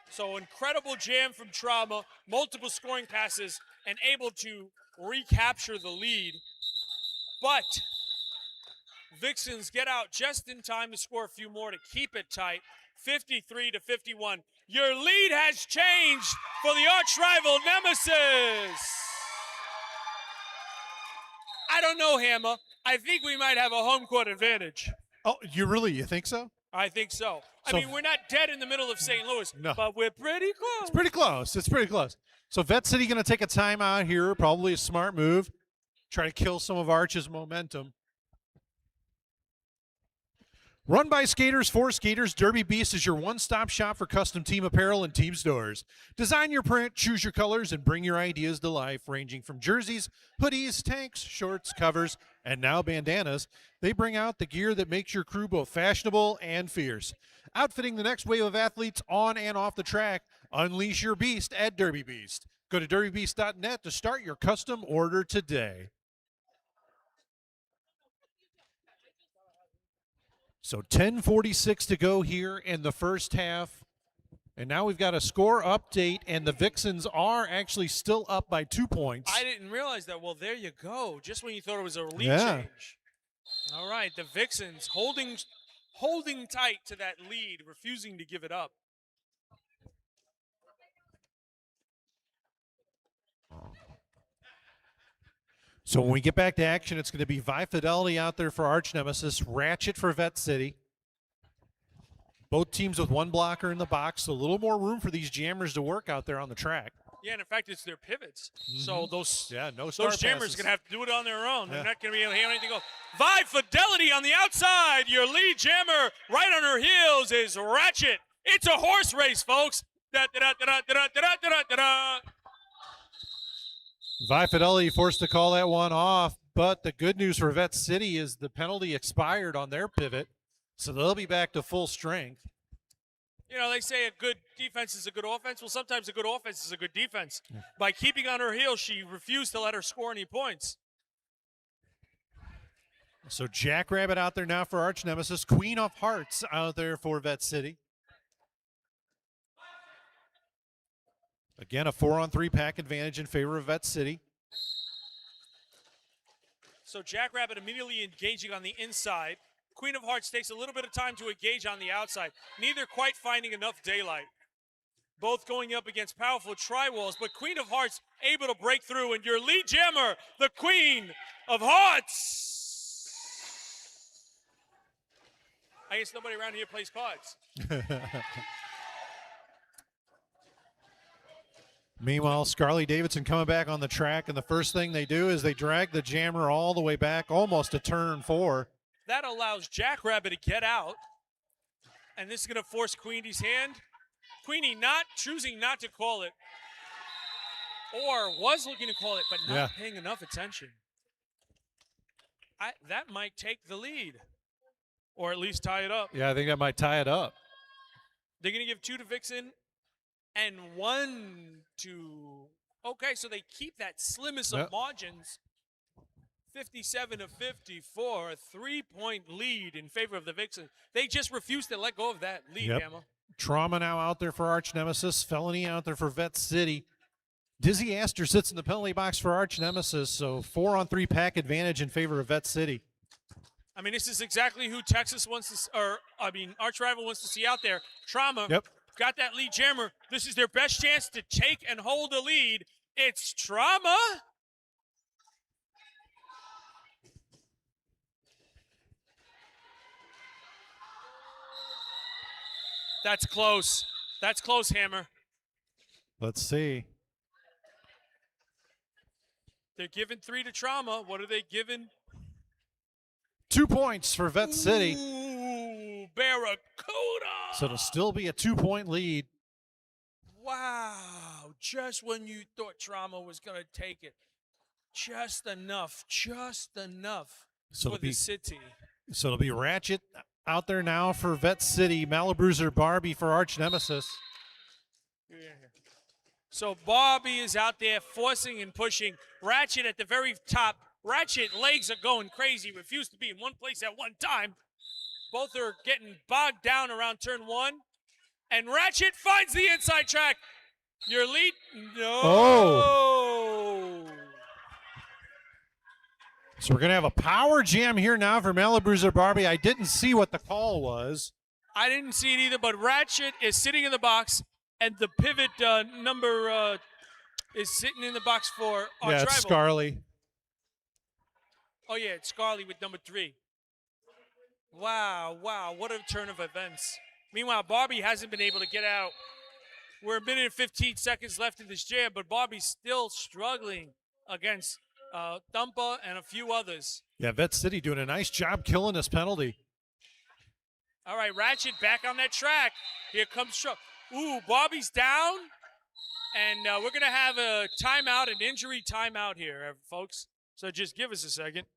So incredible jam from Trauma, multiple scoring passes, and able to recapture the lead. But Vixens get out just in time to score a few more to keep it tight, 53-51. Your lead has changed for the arch rival Nemesis. I don't know, Hammer. I think we might have a home court advantage. Oh, you think so? I think so. So- I mean, we're not dead in the middle of St. Louis, No. but we're pretty close. It's pretty close. It's pretty close. So Vet City going to take a timeout here. Probably a smart move. Try to kill some of Arch's momentum. Run by skaters for skaters, Derby Beast is your one-stop shop for custom team apparel and team stores. Design your print, choose your colors, and bring your ideas to life, ranging from jerseys, hoodies, tanks, shorts, covers, and now bandanas. They bring out the gear that makes your crew both fashionable and fierce. Outfitting the next wave of athletes on and off the track, unleash your beast at Derby Beast. Go to derbybeast.net to start your custom order today. So 10:46 to go here in the first half. And now we've got a score update, and the Vixens are actually still up by 2 points. I didn't realize that. Well, there you go. Just when you thought it was a lead Yeah. change. All right, the Vixens holding tight to that lead, refusing to give it up. So when we get back to action, it's going to be Vi Fidelity out there for Arch Nemesis, Ratchet for Vet City. Both teams with one blocker in the box, so a little more room for these jammers to work out there on the track. Yeah, and in fact, it's their pivots. So those no star those jammers passes. are going to have to do it on their own. Yeah. They're not going to be able to have anything else. Vi Fidelity on the outside. Your lead jammer right on her heels is Ratchet. It's a horse race, folks. Da-da-da-da-da-da-da-da-da-da. Vi Fidelity forced to call that one off, but the good news for Vet City is the penalty expired on their pivot, so they'll be back to full strength. You know, they say a good defense is a good offense. Well, sometimes a good offense is a good defense. By keeping on her heels, she refused to let her score any points. So Jackrabbit out there now for Arch Nemesis, Queen of Hearts out there for Vet City. Again, a 4-on-3 pack advantage in favor of Vet City. So Jackrabbit immediately engaging on the inside. Queen of Hearts takes a little bit of time to engage on the outside. Neither quite finding enough daylight. Both going up against powerful tri-walls, but Queen of Hearts able to break through, and your lead jammer, the Queen of Hearts. I guess nobody around here plays cards. Meanwhile, Scarlett Davidson coming back on the track, and the first thing they do is they drag the jammer all the way back, almost to turn 4. That allows Jackrabbit to get out, and this is going to force Queenie's hand. Queenie choosing not to call it, or was looking to call it, but not paying enough attention. That might take the lead, or at least tie it up. Yeah, I think that might tie it up. They're going to give 2 to Vixen and 1 to... Okay, so they keep that slimmest of margins. 57-54, a 3-point lead in favor of the Vixen. They just refuse to let go of that lead, Emma. Trauma now out there for Arch Nemesis. Felony out there for Vet City. Dizzy Astor sits in the penalty box for Arch Nemesis, so 4-on-3 pack advantage in favor of Vet City. I mean, this is exactly who Texas wants to, Arch Rival wants to see out there. Trauma got that lead jammer. This is their best chance to take and hold a lead. It's Trauma. That's close. That's close, Hammer. Let's see. They're giving 3 to Trauma. What are they giving? 2 points for Vet City. Ooh, Barracuda. So it'll still be a 2-point lead. Wow. Just when you thought Trauma was going to take it. Just enough for the city. So it'll be Ratchet out there now for Vet City. Malabruiser Barbie for Arch Nemesis. So Barbie is out there forcing and pushing. Ratchet at the very top, Ratchet legs are going crazy, refuse to be in one place at one time. Both are getting bogged down around turn 1. And Ratchet finds the inside track. Your lead, no. Oh. So we're going to have a power jam here now for Malibruiser Barbie. I didn't see what the call was. I didn't see it either, but Ratchet is sitting in the box, and the pivot number is sitting in the box for our Yeah, it's rival. Scarly. Oh, yeah, it's Scarly with number 3. Wow, what a turn of events. Meanwhile, Barbie hasn't been able to get out. We're 1 minute and 15 seconds left in this jam, but Barbie's still struggling against Thumpa and a few others. Yeah, Vet City doing a nice job killing this penalty. All right, Ratchet back on that track. Here comes Truck. Ooh, Barbie's down. And we're going to have a timeout, an injury timeout here, folks. So just give us a second.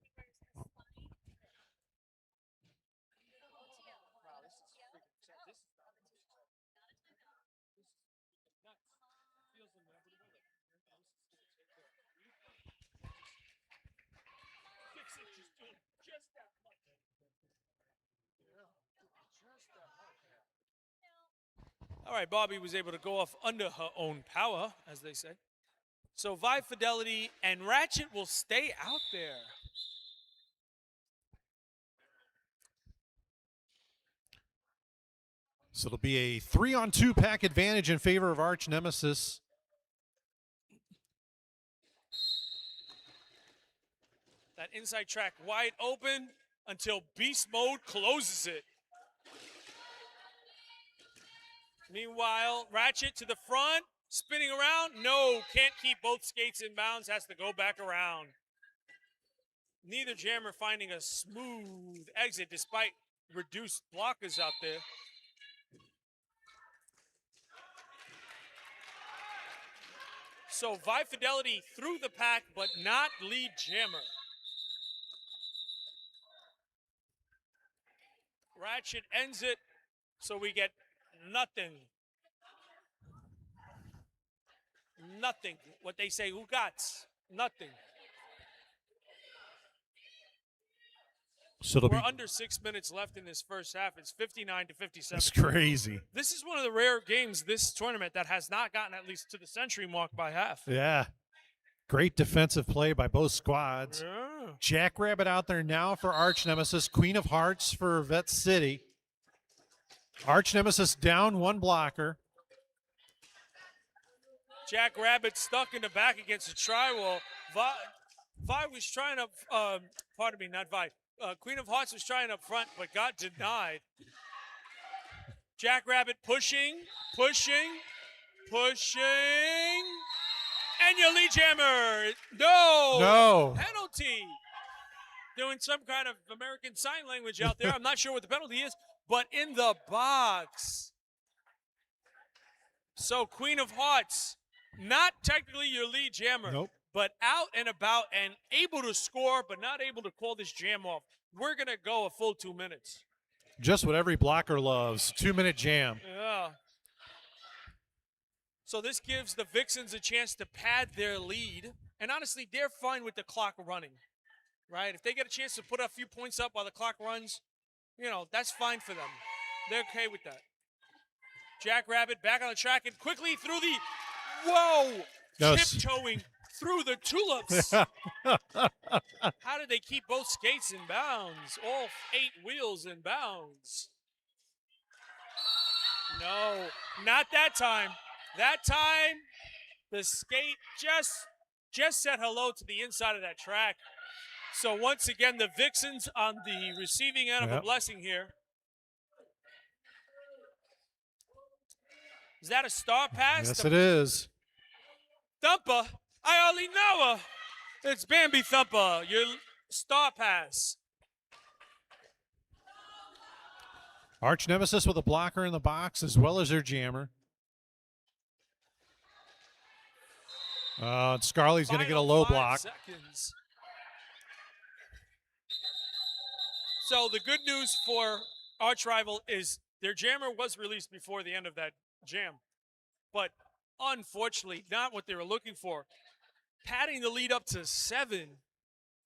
All right, Bobby was able to go off under her own power, as they say. So Vi Fidelity and Ratchet will stay out there. So it'll be a 3-on-2 pack advantage in favor of Arch Nemesis. That inside track wide open until Beast Mode closes it. Meanwhile, Ratchet to the front, spinning around. No, can't keep both skates in bounds, has to go back around. Neither jammer finding a smooth exit despite reduced blockers out there. So Vi Fidelity through the pack, but not lead jammer. Ratchet ends it, so we get nothing. Nothing. What they say, ugats. Nothing. So it'll We're be under 6 minutes left in this first half. It's 59 to 57. That's crazy. This is one of the rare games this tournament that has not gotten at least to the century mark by half. Yeah. Great defensive play by both squads. Yeah. Jackrabbit out there now for Arch Nemesis. Queen of Hearts for Vet City. Arch Nemesis down 1 blocker. Jackrabbit stuck in the back against the tri-wall. Vi was trying to, pardon me, not Vi. Queen of Hearts was trying up front, but got denied. Jackrabbit pushing. And your lead jammer. No. Penalty. Doing some kind of American Sign Language out there. I'm not sure what the penalty is, but in the box. So Queen of Hearts, not technically your lead jammer. Nope. But out and about and able to score, but not able to call this jam off. We're going to go a full 2 minutes. Just what every blocker loves. 2-minute jam. Yeah. So this gives the Vixens a chance to pad their lead. And honestly, they're fine with the clock running, right? If they get a chance to put a few points up while the clock runs, you know, that's fine for them. They're okay with that. Jackrabbit back on the track and quickly through the, tiptoeing through the tulips. How did they keep both skates in bounds? All 8 wheels in bounds. No, not that time. That time, the skate just said hello to the inside of that track. So once again, the Vixens on the receiving end of a blessing here. Is that a star pass? Yes, it is. Thumpa, I only know her. It's Bambi Thumpa, your star pass. Arch Nemesis with a blocker in the box as well as their jammer. Scarly's going to get a low block. Seconds. So the good news for Arch Rival is their jammer was released before the end of that jam. But unfortunately, not what they were looking for. Padding the lead up to 7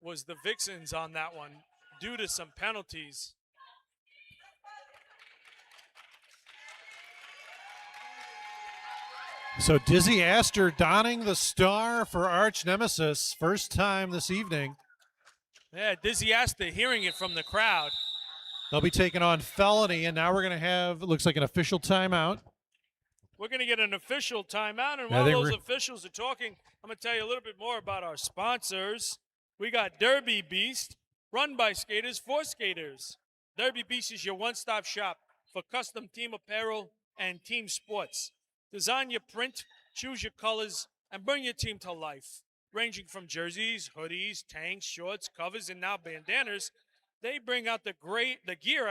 was the Vixens on that one due to some penalties. So Dizzy Astor donning the star for arch nemesis, first time this evening. Yeah, Dizzy Astor hearing it from the crowd. They'll be taking on Felony, and now we're going to have, looks like an official timeout. We're going to get an official timeout, and Yeah, while those officials are talking, I'm going to tell you a little bit more about our sponsors. We got Derby Beast, run by skaters for skaters. Derby Beast is your one-stop shop for custom team apparel and team sports. Design your print, choose your colors, and bring your team to life. Ranging from jerseys, hoodies, tanks, shorts, covers, and now bandanas, they bring out the gear,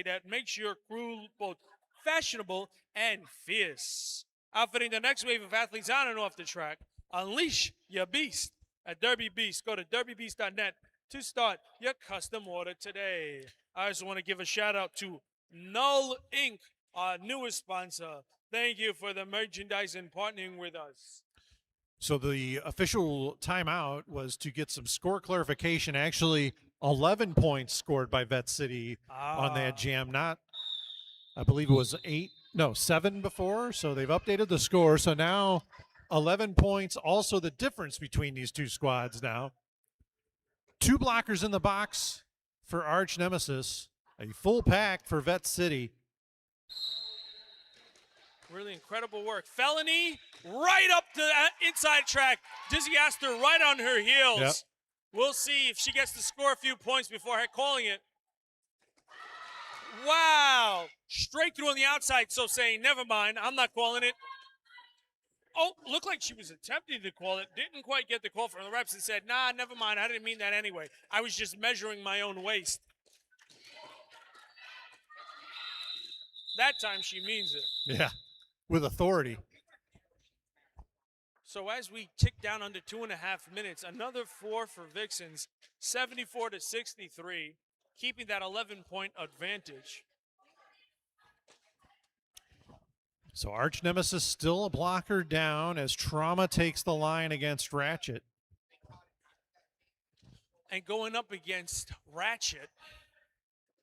that makes your crew both fashionable and fierce. Outfitting the next wave of athletes on and off the track. Unleash your beast at Derby Beast. Go to derbybeast.net to start your custom order today. I also want to give a shout out to Null Inc., our newest sponsor. Thank you for the merchandise and partnering with us. So the official timeout was to get some score clarification. Actually, 11 points scored by Vet City on that jam. Not, I believe it was 7 before. So they've updated the score. So now 11 points. Also the difference between these two squads now. 2 blockers in the box for arch nemesis. A full pack for Vet City. Really incredible work. Felony right up the inside track. Dizzy Astor right on her heels. Yep. We'll see if she gets to score a few points before calling it. Wow. Straight through on the outside, so saying, never mind, I'm not calling it. Oh, looked like she was attempting to call it. Didn't quite get the call from the reps and said, nah, never mind, I didn't mean that anyway. I was just measuring my own waist. That time she means it. Yeah, with authority. So as we tick down under 2.5 minutes, another 4 for Vixens, 74-63, keeping that 11-point advantage. So arch nemesis still a blocker down as Trauma takes the line against Ratchet. And going up against Ratchet.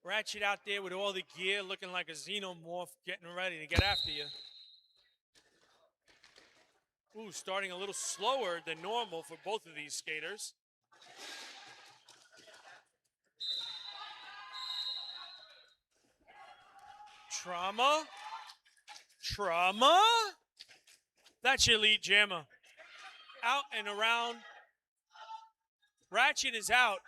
Ratchet out there with all the gear, looking like a xenomorph, getting ready to get after you. Ooh, starting a little slower than normal for both of these skaters. Trauma. That's your lead jammer. Out and around. Ratchet is out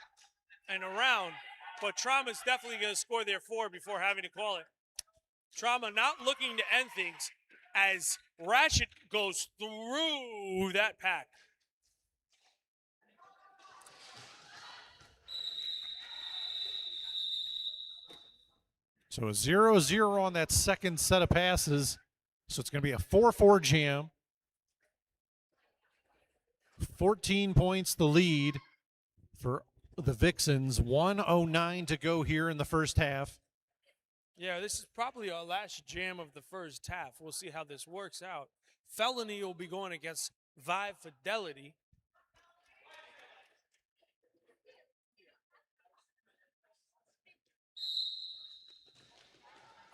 and around, but Trauma's definitely going to score their 4 before having to call it. Trauma not looking to end things as Ratchet goes through that pack. So a 0-0 on that second set of passes. So it's going to be a 4-4 jam. 14 points the lead for the Vixens. 1:09 to go here in the first half. Yeah, this is probably our last jam of the first half. We'll see how this works out. Felony will be going against Vive Fidelity.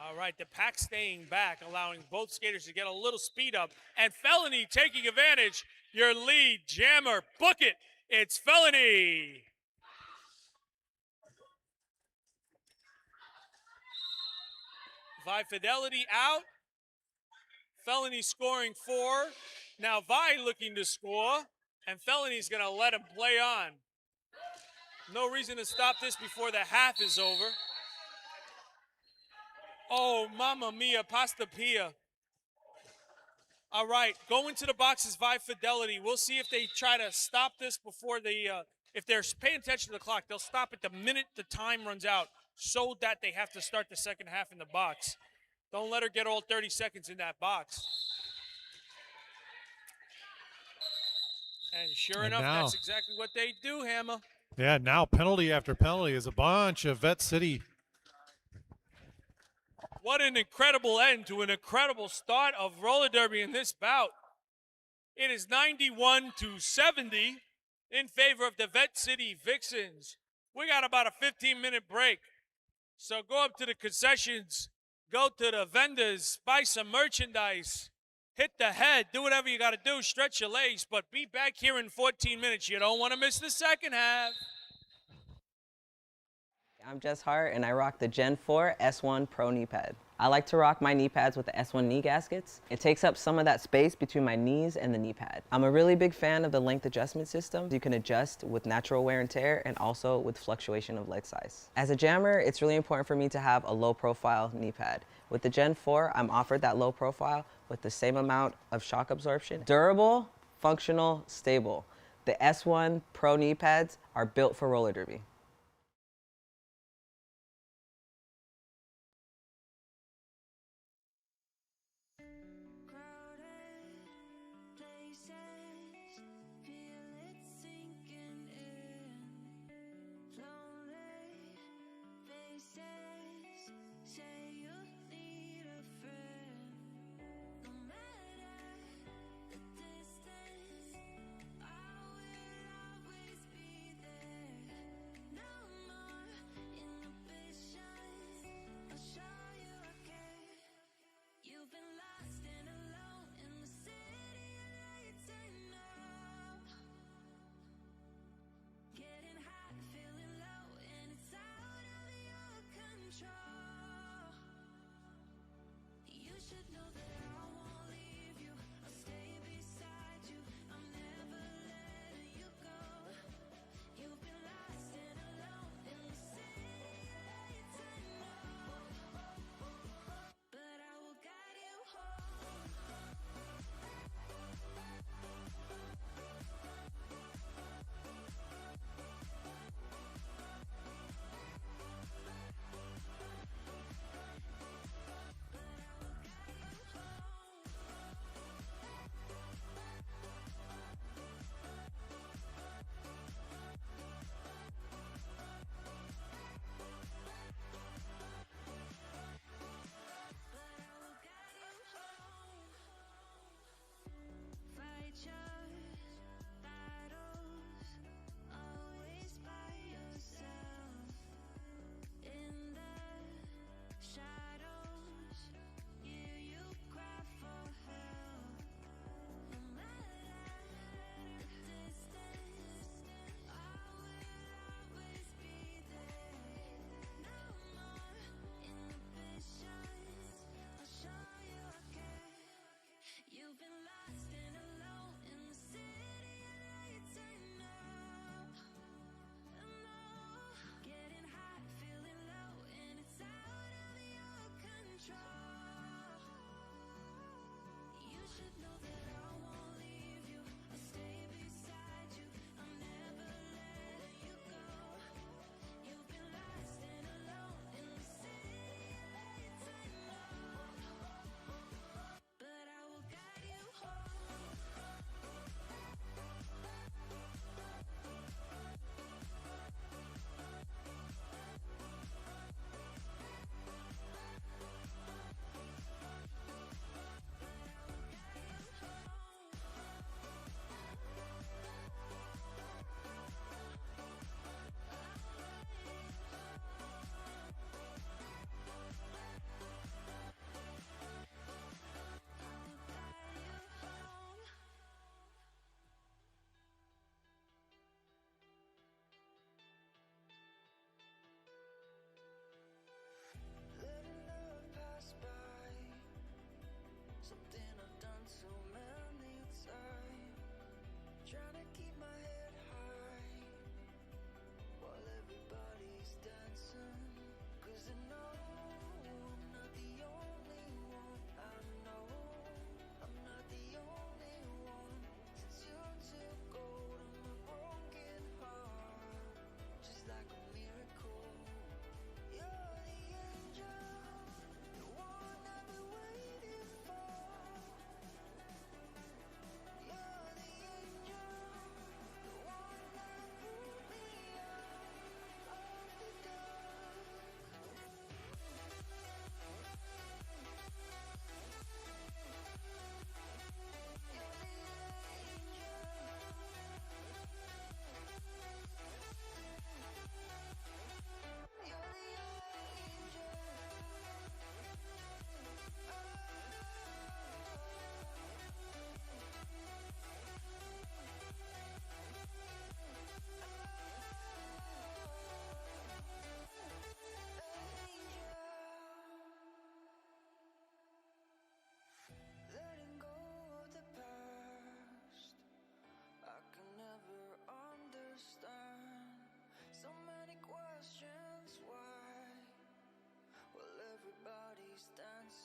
All right, the pack staying back, allowing both skaters to get a little speed up. And Felony taking advantage. Your lead jammer, book it. It's Felony. Vi Fidelity out. Felony scoring 4. Now Vi looking to score. And Felony's going to let him play on. No reason to stop this before the half is over. Oh, mamma mia, pasta pia. All right, going to the boxes, Vi Fidelity. We'll see if they try to stop this before if they're paying attention to the clock, they'll stop it the minute the time runs out so that they have to start the second half in the box. Don't let her get all 30 seconds in that box. And sure enough, that's exactly what they do, Hammer. Yeah, now penalty after penalty is a bunch of Vet City. What an incredible end to an incredible start of roller derby in this bout. It is 91-70. in favor of the Vet City Vixens. We got about a 15-minute break. So go up to the concessions, go to the vendors, buy some merchandise, hit the head, do whatever you got to do, stretch your legs, but be back here in 14 minutes. You don't want to miss the second half. I'm Jess Hart, and I rock the Gen 4 S1 Pro knee pad. I like to rock my knee pads with the S1 knee gaskets. It takes up some of that space between my knees and the knee pad. I'm a really big fan of the length adjustment system. You can adjust with natural wear and tear and also with fluctuation of leg size. As a jammer, it's really important for me to have a low profile knee pad. With the Gen 4, I'm offered that low profile with the same amount of shock absorption. Durable, functional, stable. The S1 Pro knee pads are built for roller derby. Crowded places, feel it sinking in. Lonely faces, say you need a friend. No matter the distance, I will always be there.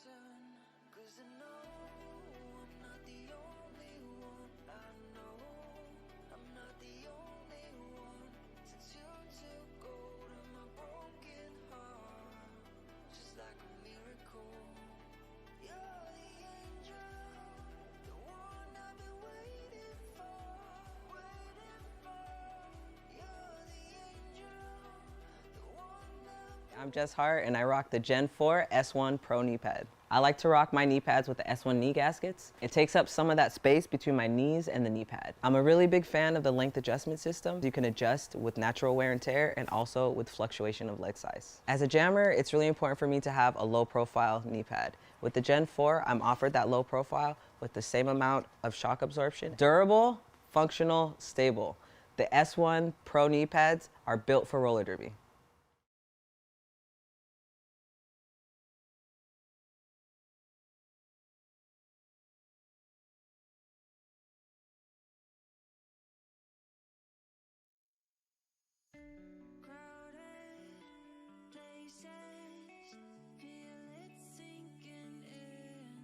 listen, 'cause I know I'm not the only one. I know I'm not the only one. Since you took hold of my broken heart, just like a miracle. You're the angel, the one I've been waiting for, waiting for. You're the angel, the one that I'm Jess Hart, and I rock the Gen 4 S1 Pro knee pad. I like to rock my knee pads with the S1 knee gaskets. It takes up some of that space between my knees and the knee pad. I'm a really big fan of the length adjustment system. You can adjust with natural wear and tear and also with fluctuation of leg size. As a jammer, it's really important for me to have a low profile knee pad. With the Gen 4, I'm offered that low profile with the same amount of shock absorption. Durable, functional, stable. The S1 Pro knee pads are built for roller derby. crowded places, feel it sinking in.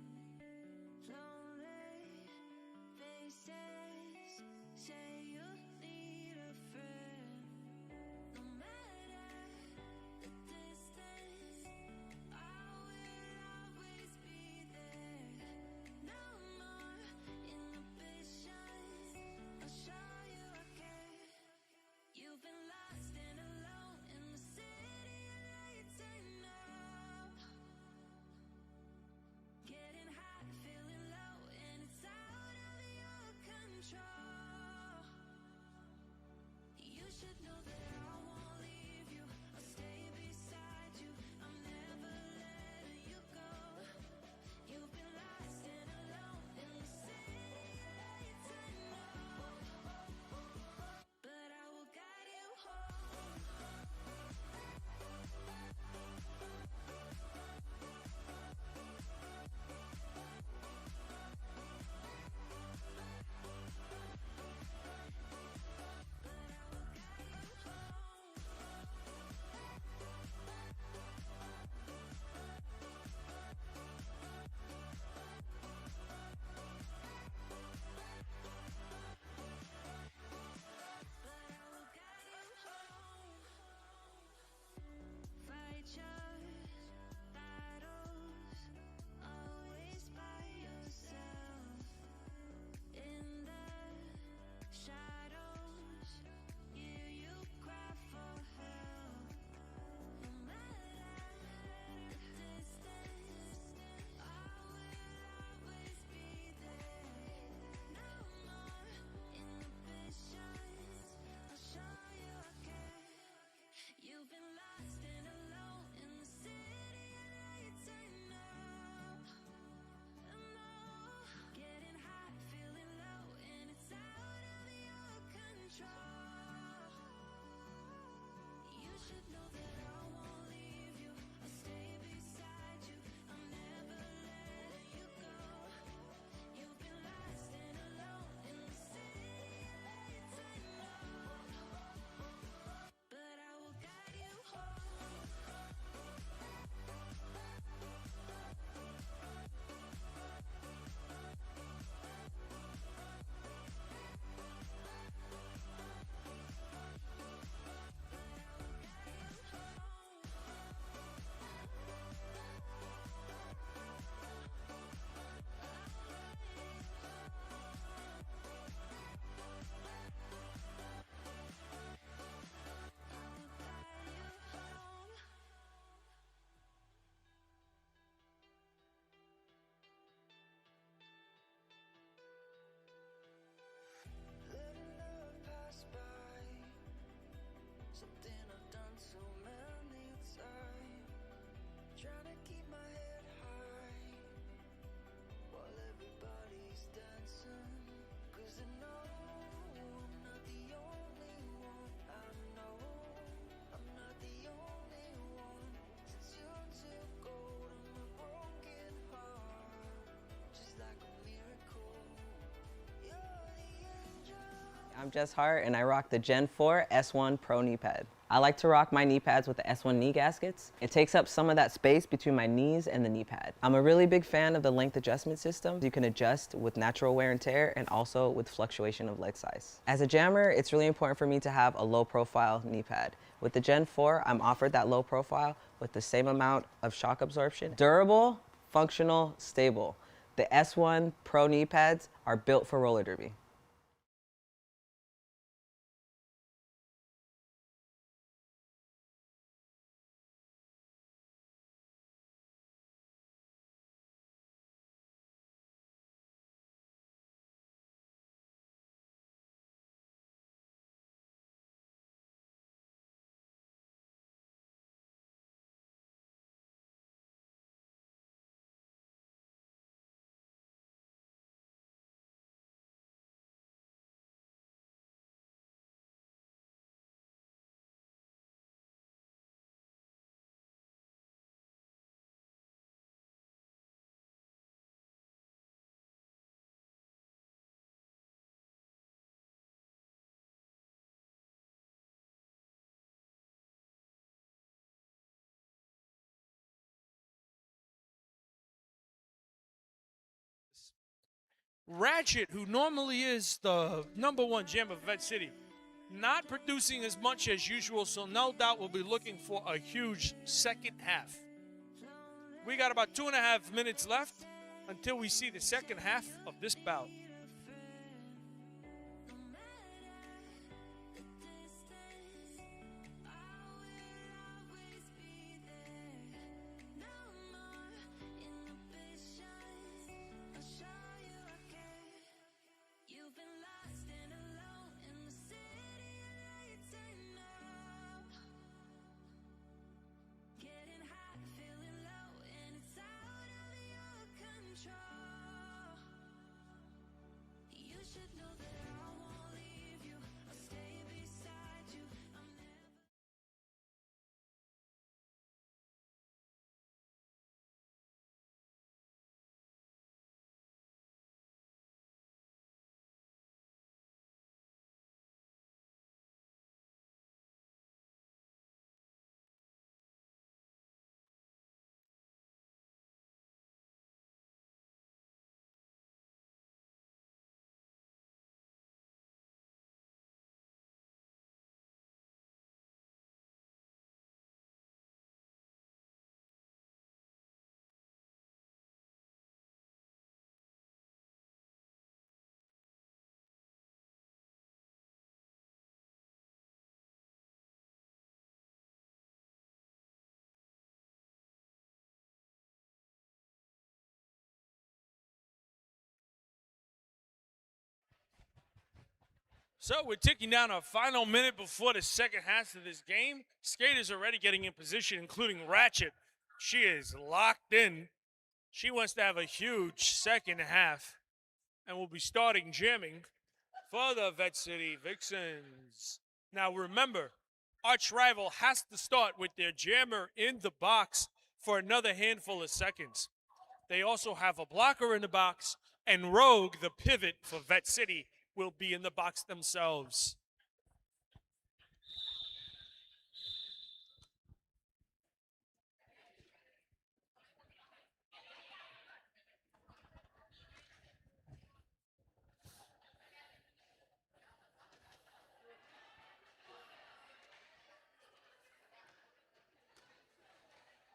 Lonely faces, say you need a friend. No matter the distance, I will always be there. No more inhibitions, I'll show you I care. You've been lost and alone in the city of lights I know. Getting hot, feeling low, and it's out of your control. You should know that I won't leave you. I'll stay beside you. I'm never letting you go. You've been lost and alone in the city of lights I know. But I will guide you home. Fight your battles, always by yourself. In the shadows, hear you cry for help. No matter the distance, I will always be there. No more inhibitions, I'll show you I care. You've been lost and alone in the city of lights I know. I know. Getting hot, feeling low, and it's out of your control. You should know that I won't leave you. I'll stay beside you. I'm never letting you go. You've been lost and alone in the city of lights I know. But I will guide you home. Letting love pass by, something I've done so many times. Trying to keep my head high while everybody's dancing. 'Cause I know I'm not the only one. I know I'm not the only one. Since you took hold of my broken heart, just like a miracle. You're the angel. I'm Jess Hart, and I rock the Gen 4 S1 Pro knee pad. I like to rock my knee pads with the S1 knee gaskets. It takes up some of that space between my knees and the knee pad. I'm a really big fan of the length adjustment system. You can adjust with natural wear and tear and also with fluctuation of leg size. As a jammer, it's really important for me to have a low profile knee pad. With the Gen 4, I'm offered that low profile with the same amount of shock absorption. Durable, functional, stable. The S1 Pro knee pads are built for roller derby. Ratchet, who normally is the #1 gem of Vet City, not producing as much as usual, so no doubt we'll be looking for a huge second half. We got about 2.5 minutes left until we see the second half of this bout. You've been lost and alone in the city lights ain't up. Getting hot, feeling low, and it's out of your control. You should know that I won't leave you. I'll stay beside you. I'm never. So we're ticking down a final minute before the second half of this game. Skaters already getting in position, including Ratchet. She is locked in. She wants to have a huge second half and will be starting jamming for the Vet City Vixens. Now remember, arch rival has to start with their jammer in the box for another handful of seconds. They also have a blocker in the box, and Rogue, the pivot for Vet City, will be in the box themselves.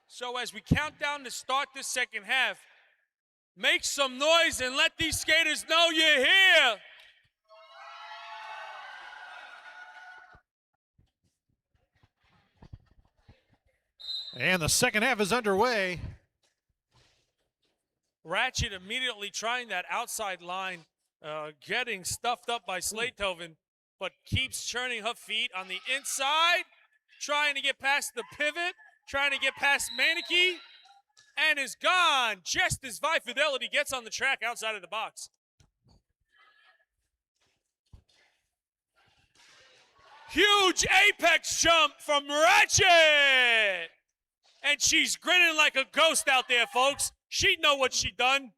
So as we count down to start the second half, make some noise and let these skaters know you're here. And the second half is underway. Ratchet immediately trying that outside line, getting stuffed up by Slaytoven, but keeps churning her feet on the inside, trying to get past the pivot, trying to get past Maneki, and is gone just as Vi Fidelity gets on the track outside of the box. Huge apex jump from Ratchet! And she's grinning like a ghost out there, folks. She'd know what she done.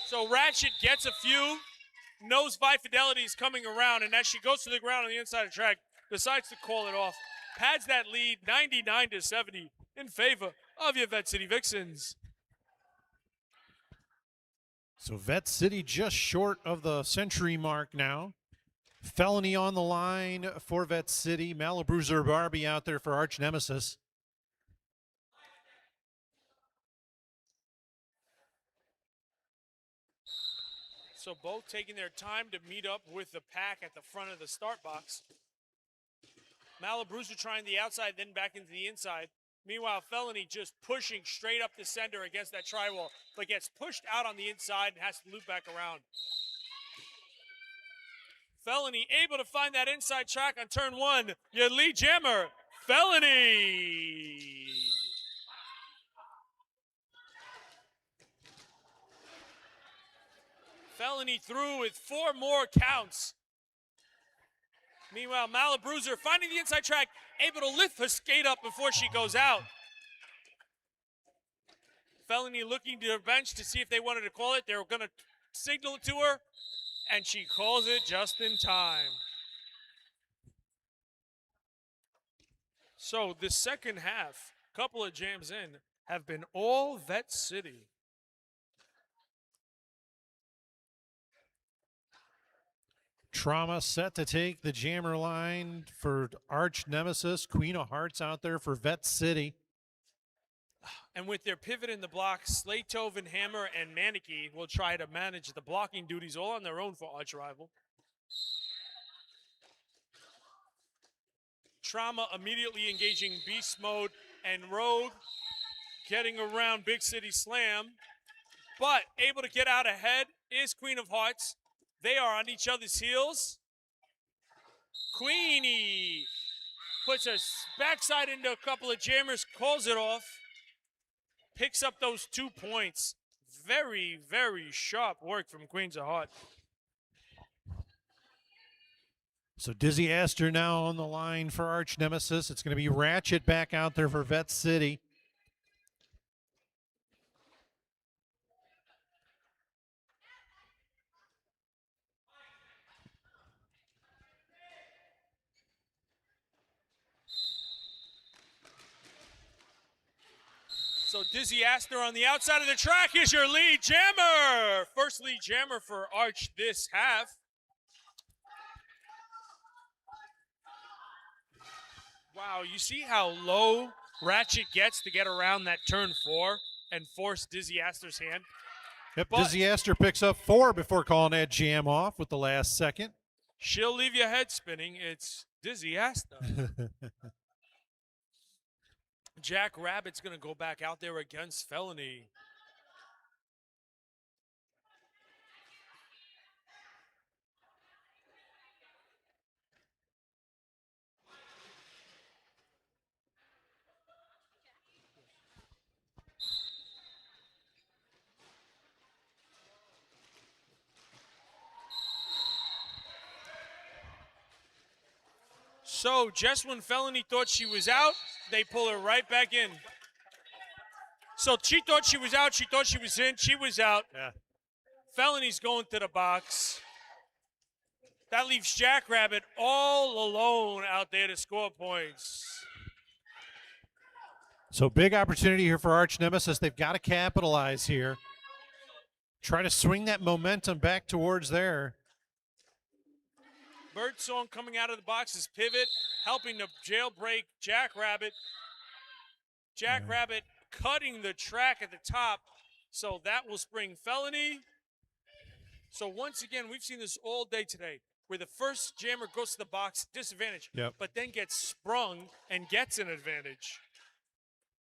So Ratchet gets a few, knows Vi Fidelity is coming around, and as she goes to the ground on the inside of the track, decides to call it off. Pads that lead 99-70 in favor of your Vet City Vixens. So Vet City just short of the century mark now. Felony on the line for Vet City. Malabruiser Barbie out there for Arch Nemesis. So both taking their time to meet up with the pack at the front of the start box. Malabruiser trying the outside, then back into the inside. Meanwhile, Felony just pushing straight up the center against that tri-wall, but gets pushed out on the inside and has to loop back around. Felony able to find that inside track on turn one. Your lead jammer, Felony. Felony through with 4 more counts. Meanwhile, Malabruiser finding the inside track, able to lift her skate up before she goes out. Felony looking to her bench to see if they wanted to call it. They were going to signal it to her, and she calls it just in time. So the second half, couple of jams in, have been all Vet City. Trauma set to take the jammer line for Arch Nemesis. Queen of Hearts out there for Vet City. And with their pivot in the block, Slaytoven, Hammer, and Manicky will try to manage the blocking duties all on their own for Arch Rival. Trauma immediately engaging Beast Mode and Rogue, getting around Big City Slam. But able to get out ahead is Queen of Hearts. They are on each other's heels. Queenie puts her backside into a couple of jammers, calls it off. Picks up those 2 points. Very, very sharp work from Queens of Heart. So Dizzy Astor now on the line for Arch Nemesis. It's going to be Ratchet back out there for Vet City. So Dizzy Astor on the outside of the track is your lead jammer. First lead jammer for Arch this half. Wow, you see how low Ratchet gets to get around that turn 4 and force Dizzy Astor's hand? Yep, Dizzy Astor picks up 4 before calling that jam off with the last second. She'll leave your head spinning. It's Dizzy Astor. Jack Rabbit's going to go back out there against Felony. So just when Felony thought she was out, they pull her right back in. So she thought she was out, she thought she was in, she was out. Yeah. Felony's going to the box. That leaves Jackrabbit all alone out there to score points. So big opportunity here for Arch Nemesis. They've got to capitalize here. Try to swing that momentum back towards there. Birdsong coming out of the box is pivot, helping to jailbreak Jackrabbit. Jackrabbit cutting the track at the top, so that will spring Felony. So once again, we've seen this all day today, where the first jammer goes to the box, disadvantage, but then gets sprung and gets an advantage.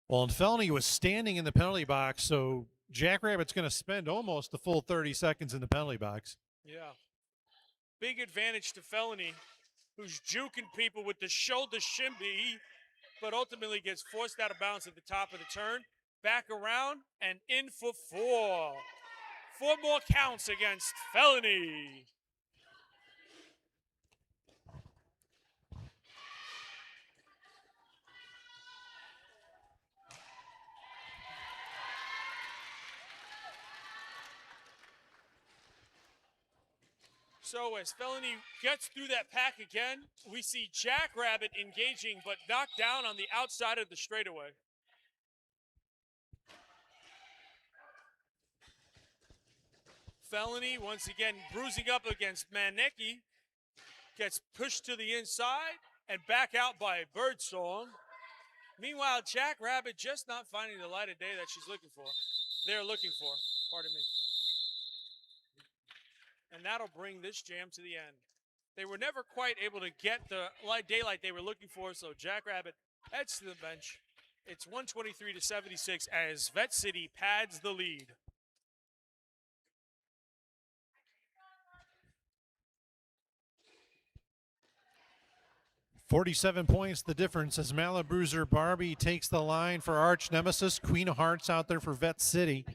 Well, and Felony was standing in the penalty box, so Jackrabbit's going to spend almost the full 30 seconds in the penalty box. Yeah. Big advantage to Felony, who's juking people with the shoulder shimmy, but ultimately gets forced out of bounds at the top of the turn. Back around and in for 4. 4 more counts against Felony. So as Felony gets through that pack again, we see Jackrabbit engaging but knocked down on the outside of the straightaway. Felony once again bruising up against Manecki, gets pushed to the inside and back out by Birdsong. Meanwhile, Jackrabbit just not finding the light of day that she's looking for. They're looking for, pardon me. And that'll bring this jam to the end. They were never quite able to get the daylight they were looking for, so Jackrabbit heads to the bench. It's 123 to 76 as Vet City pads the lead. $47 points the difference as Malabruiser Barbie takes the line for Arch Nemesis. Queen of Hearts out there for Vet City.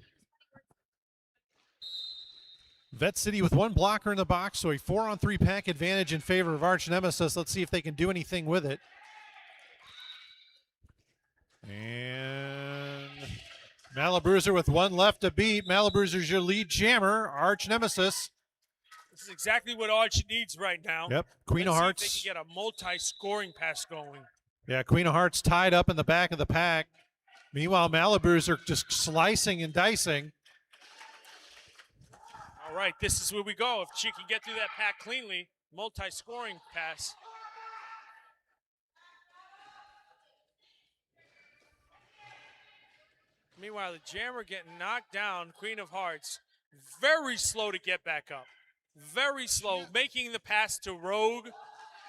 Vet City with one blocker in the box, so a 4-on-3 pack advantage in favor of Arch Nemesis. Let's see if they can do anything with it. And Malabruiser with one left to beat. Malabruiser's your lead jammer. Arch Nemesis. This is exactly what Arch needs right now. Yep, Queen of Hearts. Let's see if they can get a multi-scoring pass going. Yeah, Queen of Hearts tied up in the back of the pack. Meanwhile, Malabruiser just slicing and dicing. All right, this is where we go. If she can get through that pack cleanly, multi-scoring pass. Meanwhile, the jammer getting knocked down. Queen of Hearts, very slow to get back up. Very slow, making the pass to Rogue,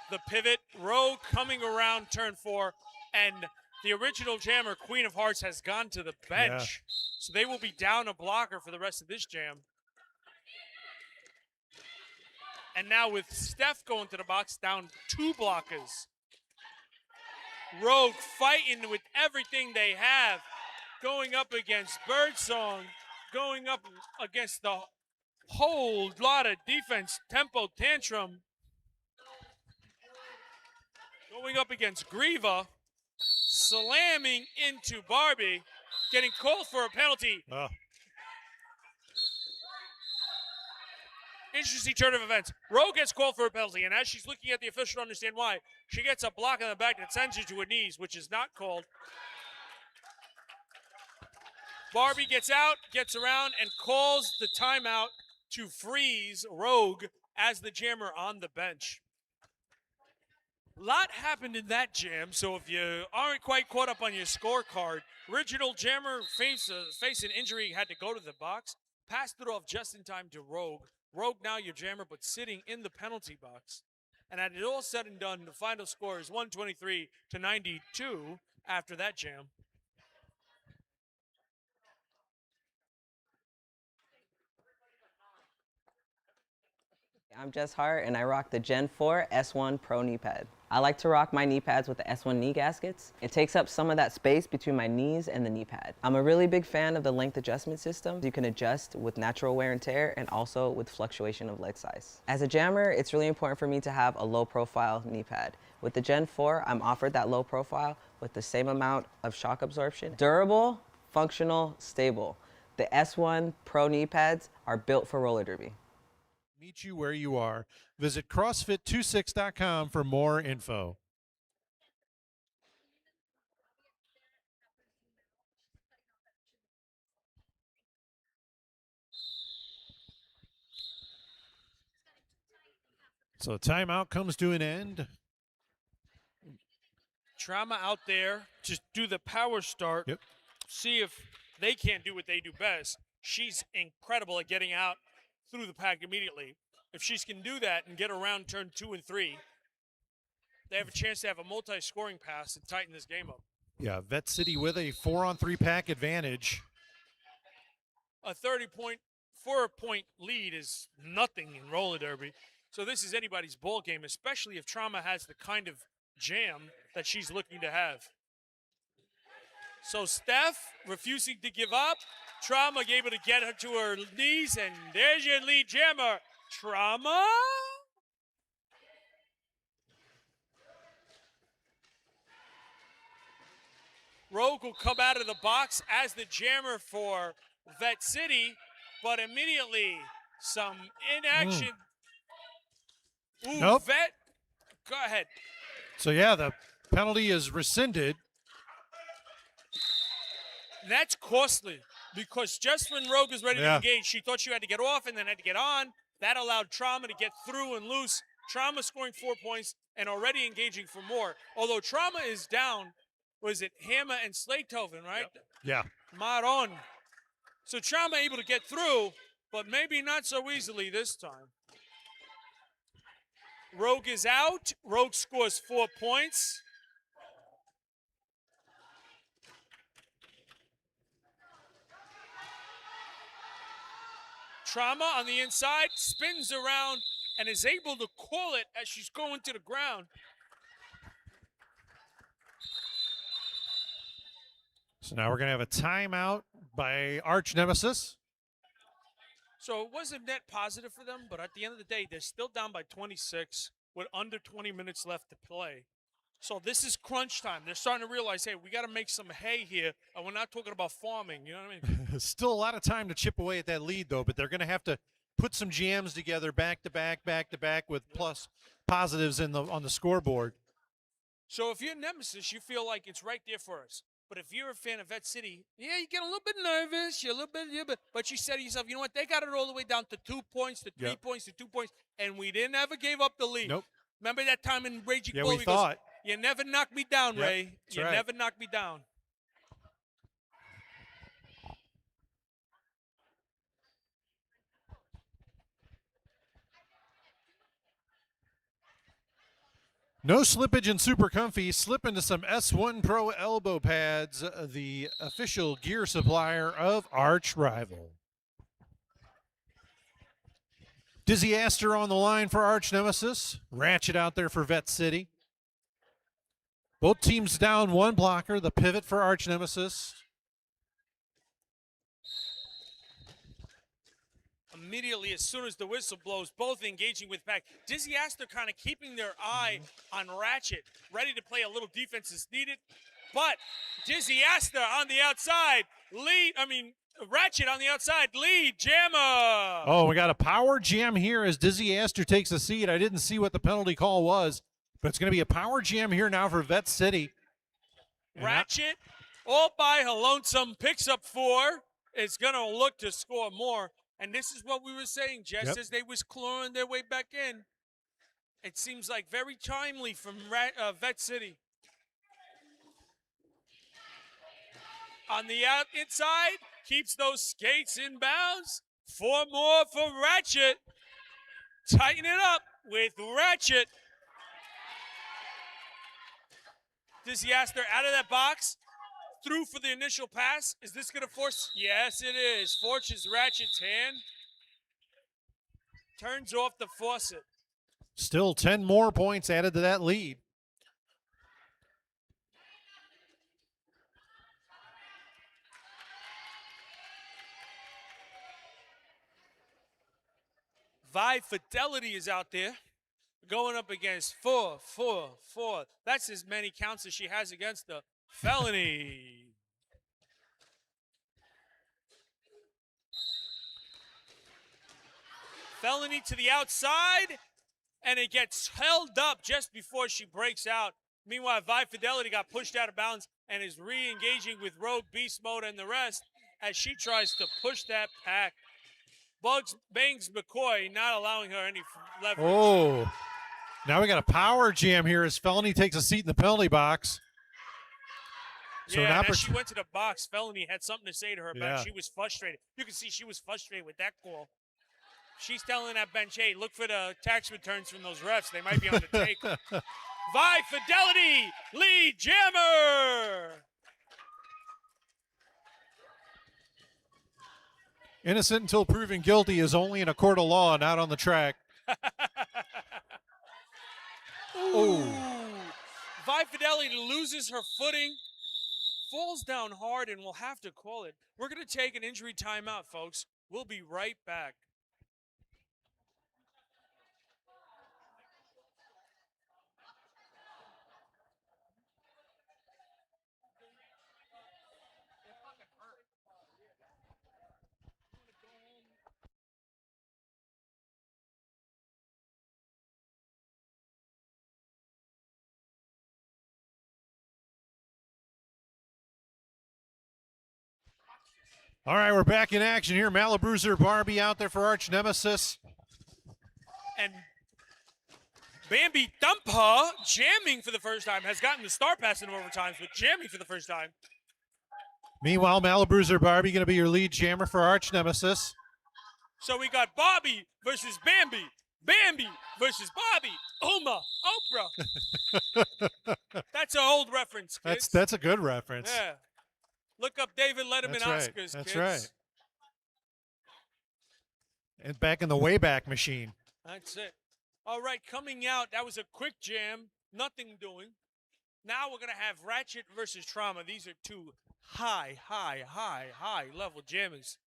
the pivot. Rogue coming around turn 4, and the original jammer, Queen of Hearts, has gone to the bench. Yeah. So they will be down a blocker for the rest of this jam. And now with Steph going to the box, down 2 blockers. Rogue fighting with everything they have, going up against Birdsong, going up against the whole lot of defense, Tempo Tantrum. Going up against Grieva, slamming into Barbie, getting called for a penalty. Oh. Interesting turn of events. Rogue gets called for a penalty, and as she's looking at the official to understand why, she gets a block on the back that sends her to her knees, which is not called. Barbie gets out, gets around, and calls the timeout to freeze Rogue as the jammer on the bench. A lot happened in that jam, so if you aren't quite caught up on your scorecard, original jammer faced an injury, had to go to the box, passed it off just in time to Rogue. Rogue now your jammer, but sitting in the penalty box. And at it all said and done, the final score is 123 to 92 after that jam. I'm Jess Hart, and I rock the Gen 4 S1 Pro knee pad. I like to rock my knee pads with the S1 knee gaskets. It takes up some of that space between my knees and the knee pad. I'm a really big fan of the length adjustment system. You can adjust with natural wear and tear and also with fluctuation of leg size. As a jammer, it's really important for me to have a low profile knee pad. With the Gen 4, I'm offered that low profile with the same amount of shock absorption. Durable, functional, stable. The S1 Pro knee pads are built for roller derby. Meet you where you are. Visit CrossFit26.com for more info. So timeout comes to an end. Trauma out there to do the power start. Yep. See if they can't do what they do best. She's incredible at getting out through the pack immediately. If she can do that and get around turn 2 and 3, they have a chance to have a multi-scoring pass and tighten this game up. Yeah, Vet City with a 4-on-3 pack advantage. A 4-point lead is nothing in roller derby. So this is anybody's ball game, especially if Trauma has the kind of jam that she's looking to have. So Steph refusing to give up. Trauma able to get her to her knees, and there's your lead jammer, Trauma. Rogue will come out of the box as the jammer for Vet City, but immediately some inaction Ooh, Nope. Vet. Go ahead. So, yeah, the penalty is rescinded. That's costly because just when Rogue is ready to Yeah. engage, she thought she had to get off and then had to get on. That allowed Trauma to get through and loose. Trauma scoring 4 points and already engaging for more. Although Trauma is down, was it Hammer and Slaytoven, right? Yeah. Maron. So Trauma able to get through, but maybe not so easily this time. Rogue is out. Rogue scores 4 points. Trauma on the inside, spins around, and is able to call it as she's going to the ground. So now we're going to have a timeout by Arch Nemesis. So it wasn't net positive for them, but at the end of the day, they're still down by 26 with under 20 minutes left to play. So this is crunch time. They're starting to realize, hey, we got to make some hay here, and we're not talking about farming. You know what I mean? Still a lot of time to chip away at that lead, though, but they're going to have to put some jams together back to back with plus positives on the scoreboard. So if you're Nemesis, you feel like it's right there for us. But if you're a fan of Vet City, yeah, you get a little bit nervous. You're a little bit, but you said to yourself, you know what? They got it all the way down to 2 points, to 3 points, to 2 points, and we didn't ever give up the lead. Nope. Remember that time in Raging Yeah, Bull? we He thought. goes, you never knock me down, Yep, Ray. that's You right. never knock me down. No slippage in Super Comfy. Slip into some S1 Pro elbow pads, the official gear supplier of Arch Rival. Dizzy Astor on the line for Arch Nemesis. Ratchet out there for Vet City. Both teams down one blocker. The pivot for Arch Nemesis. Immediately, as soon as the whistle blows, both engaging with back. Dizzy Astor kind of keeping their eye on Ratchet, ready to play a little defense as needed. But Dizzy Astor on the outside, Ratchet on the outside, lead, jammer. Oh, we got a power jam here as Dizzy Astor takes a seat. I didn't see what the penalty call was, but it's going to be a power jam here now for Vet City. Ratchet, all by her lonesome, picks up 4. It's going to look to score more. And this is what we were saying, just as they was clawing their way back in. It seems like very timely from Vet City. On the inside, keeps those skates in bounds. 4 more for Ratchet. Tighten it up with Ratchet. Dizzy Astor out of that box. Through for the initial pass. Is this going to force? Yes, it is. Forces Ratchet's hand. Turns off the faucet. Still 10 more points added to that lead. Vi Fidelity is out there. Going up against 4, 4, 4. That's as many counts as she has against the Felony. Felony to the outside, and it gets held up just before she breaks out. Meanwhile, Vi Fidelity got pushed out of bounds and is re-engaging with Rogue Beast Mode and the rest as she tries to push that pack. Bugs Bangs McCoy not allowing her any leverage. Oh, now we got a power jam here as Felony takes a seat in the penalty box. So yeah, and as she went to the box, Felony had something to say to her about She was frustrated. You can see she was frustrated with that call. She's telling that bench, hey, look for the tax returns from those refs. They might be on the take. Vi Fidelity, lead jammer. Innocent until proven guilty is only in a court of law, not on the track. Ooh. Vi Fidelity loses her footing, falls down hard, and will have to call it. We're going to take an injury timeout, folks. We'll be right back. All right, we're back in action here. Malabruiser Barbie out there for Arch Nemesis. And Bambi Thumpa jamming for the first time. Has gotten the star pass in overtimes, but jamming for the first time. Meanwhile, Malabruiser Barbie going to be your lead jammer for Arch Nemesis. So we got Bobby versus Bambi. Bambi versus Bobby. Uma, Oprah. That's an old reference, kids. That's a good reference. Yeah. Look up David Letterman That's right. Oscars, That's kids. right. And back in the Wayback Machine. That's it. All right, coming out, that was a quick jam. Nothing doing. Now we're going to have Ratchet versus Trauma. These are two high level jammers.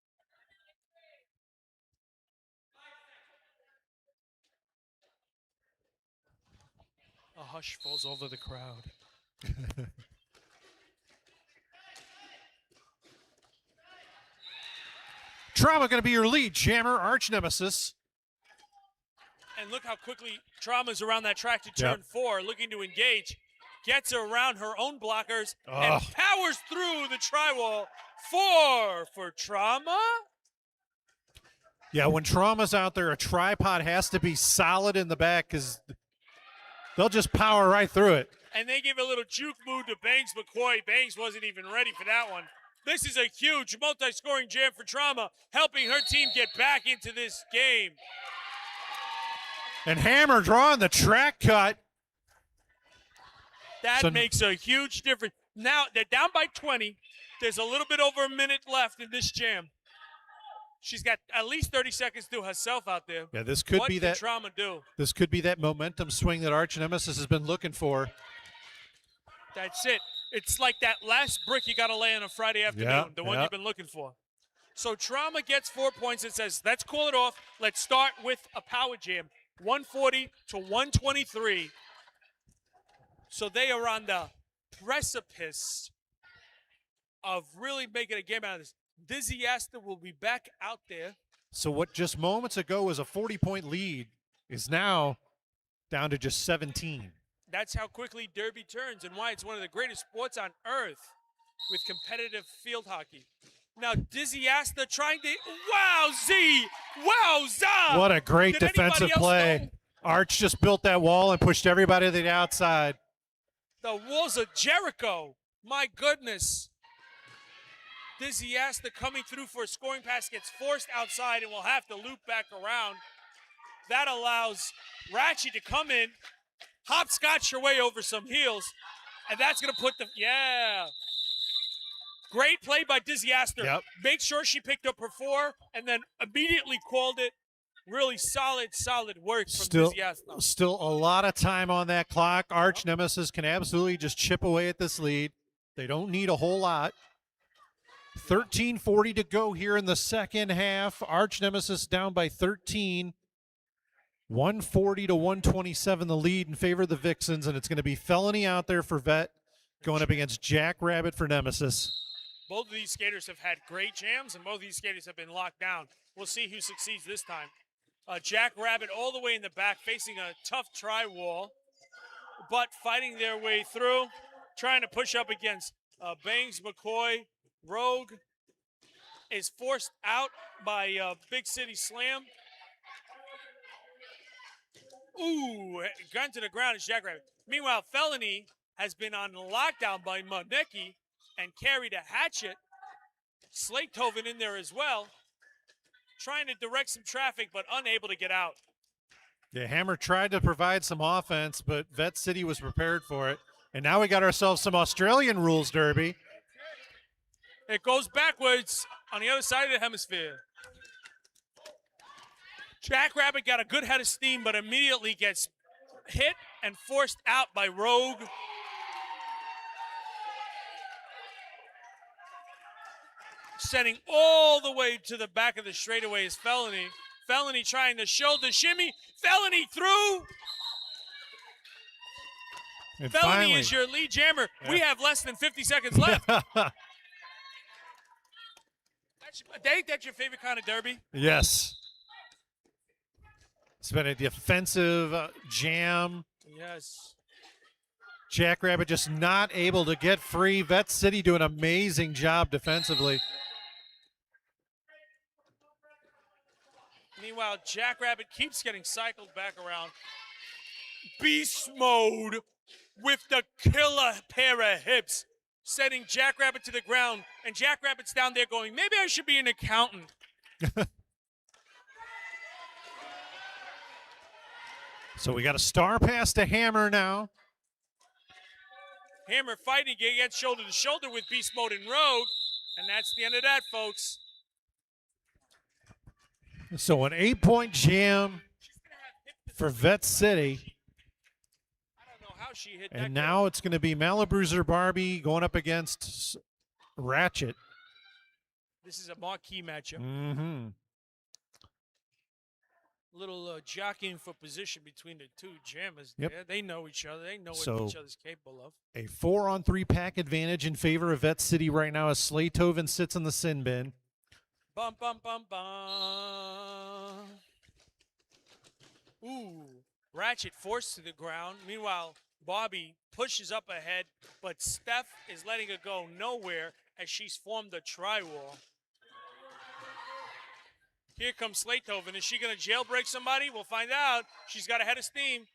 A hush falls over the crowd. Trauma going to be your lead jammer, Arch Nemesis. And look how quickly Trauma's around that track to turn 4, looking to engage. Gets around her own blockers and powers through the tri-wall. 4 for Trauma. Yeah, when Trauma's out there, a tripod has to be solid in the back because they'll just power right through it. And they give a little juke move to Bangs McCoy. Bangs wasn't even ready for that one. This is a huge multi-scoring jam for Trauma, helping her team get back into this game. And Hammer drawing the track cut. That makes a huge difference. Now, they're down by 20. There's a little bit over a minute left in this jam. She's got at least 30 seconds to herself out there. Yeah, this could be that. What can Trauma do? This could be that momentum swing that Arch Nemesis has been looking for. That's it. It's like that last brick you got to lay on a Friday afternoon, the one you've been looking for. So Trauma gets 4 points and says, let's call it off. Let's start with a power jam. 140 to 123. So they are on the precipice of really making a game out of this. Dizzy Asta will be back out there. So what just moments ago was a 40-point lead is now down to just 17. That's how quickly Derby turns and why it's one of the greatest sports on earth with competitive field hockey. Now, Dizzy Asta trying to, wowza! What a great Did defensive anybody else play. know? Arch just built that wall and pushed everybody to the outside. The walls of Jericho. My goodness. Dizzy Asta coming through for a scoring pass, gets forced outside and will have to loop back around. That allows Ratchet to come in, hopscotch her way over some heels, and that's going to put the, Great play by Dizzy Asta. Yep. Make sure she picked up her 4 and then immediately called it. Really solid work from Dizzy Asta. Still a lot of time on that clock. Arch Nemesis can absolutely just chip away at this lead. They don't need a whole lot. 13:40 to go here in the second half. Arch Nemesis down by 13. 140 to 127 the lead in favor of the Vixens, and it's going to be Felony out there for Vet going up against Jackrabbit for Nemesis. Both of these skaters have had great jams, and both of these skaters have been locked down. We'll see who succeeds this time. Jackrabbit all the way in the back, facing a tough tri-wall, but fighting their way through, trying to push up against Bangs McCoy. Rogue is forced out by Big City Slam. Ooh, gun to the ground is Jackrabbit. Meanwhile, Felony has been on lockdown by Monecki and carried a hatchet. Slatetoven in there as well, trying to direct some traffic, but unable to get out. Yeah, Hammer tried to provide some offense, but Vet City was prepared for it. And now we got ourselves some Australian rules derby. It goes backwards on the other side of the hemisphere. Jackrabbit got a good head of steam, but immediately gets hit and forced out by Rogue. Sending all the way to the back of the straightaway is Felony. Felony trying to shoulder shimmy. Felony through. And Felony finally, is your lead jammer. Yeah. We have less than 50 seconds left. That's your favorite kind of derby? Yes. It's been a defensive jam. Yes. Jackrabbit just not able to get free. Vet City doing an amazing job defensively. Meanwhile, Jackrabbit keeps getting cycled back around. Beast mode with the killer pair of hips, sending Jackrabbit to the ground. And Jackrabbit's down there going, maybe I should be an accountant. So we got a star pass to Hammer now. Hammer fighting against shoulder to shoulder with Beast Mode and Rogue. And that's the end of that, folks. So an 8-point jam for Vet City. I don't know how she hit that. And now it's going to be Malabruiser Barbie going up against Ratchet. This is a marquee matchup. Mm-hmm. Little jockeying for position between the two jammers. Yep. There. They know each other. They know So, what each other's capable of. A 4-on-3 pack advantage in favor of Vet City right now as Slaytoven sits in the sin bin. Bum, bum, bum, bum. Ooh. Ratchet forced to the ground. Meanwhile, Bobby pushes up ahead, but Steph is letting it go nowhere as she's formed a tri-wall. Here comes Slaytoven. Is she going to jailbreak somebody? We'll find out. She's got a head of steam.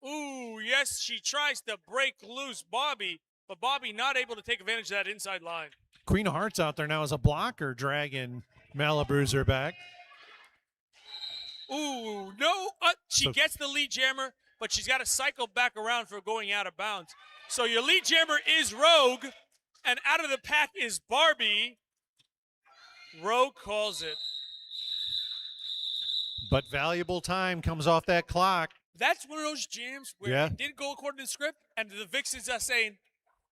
Ooh, yes, she tries to break loose Bobby, but Bobby not able to take advantage of that inside line. Queen of Hearts out there now as a blocker, dragging Malabruiser back. Ooh, no. She gets the lead jammer, but she's got to cycle back around for going out of bounds. So your lead jammer is Rogue, and out of the pack is Barbie. Rogue calls it. But valuable time comes off that clock. That's one of those jams where Yeah. it didn't go according to the script, and the Vixens are saying,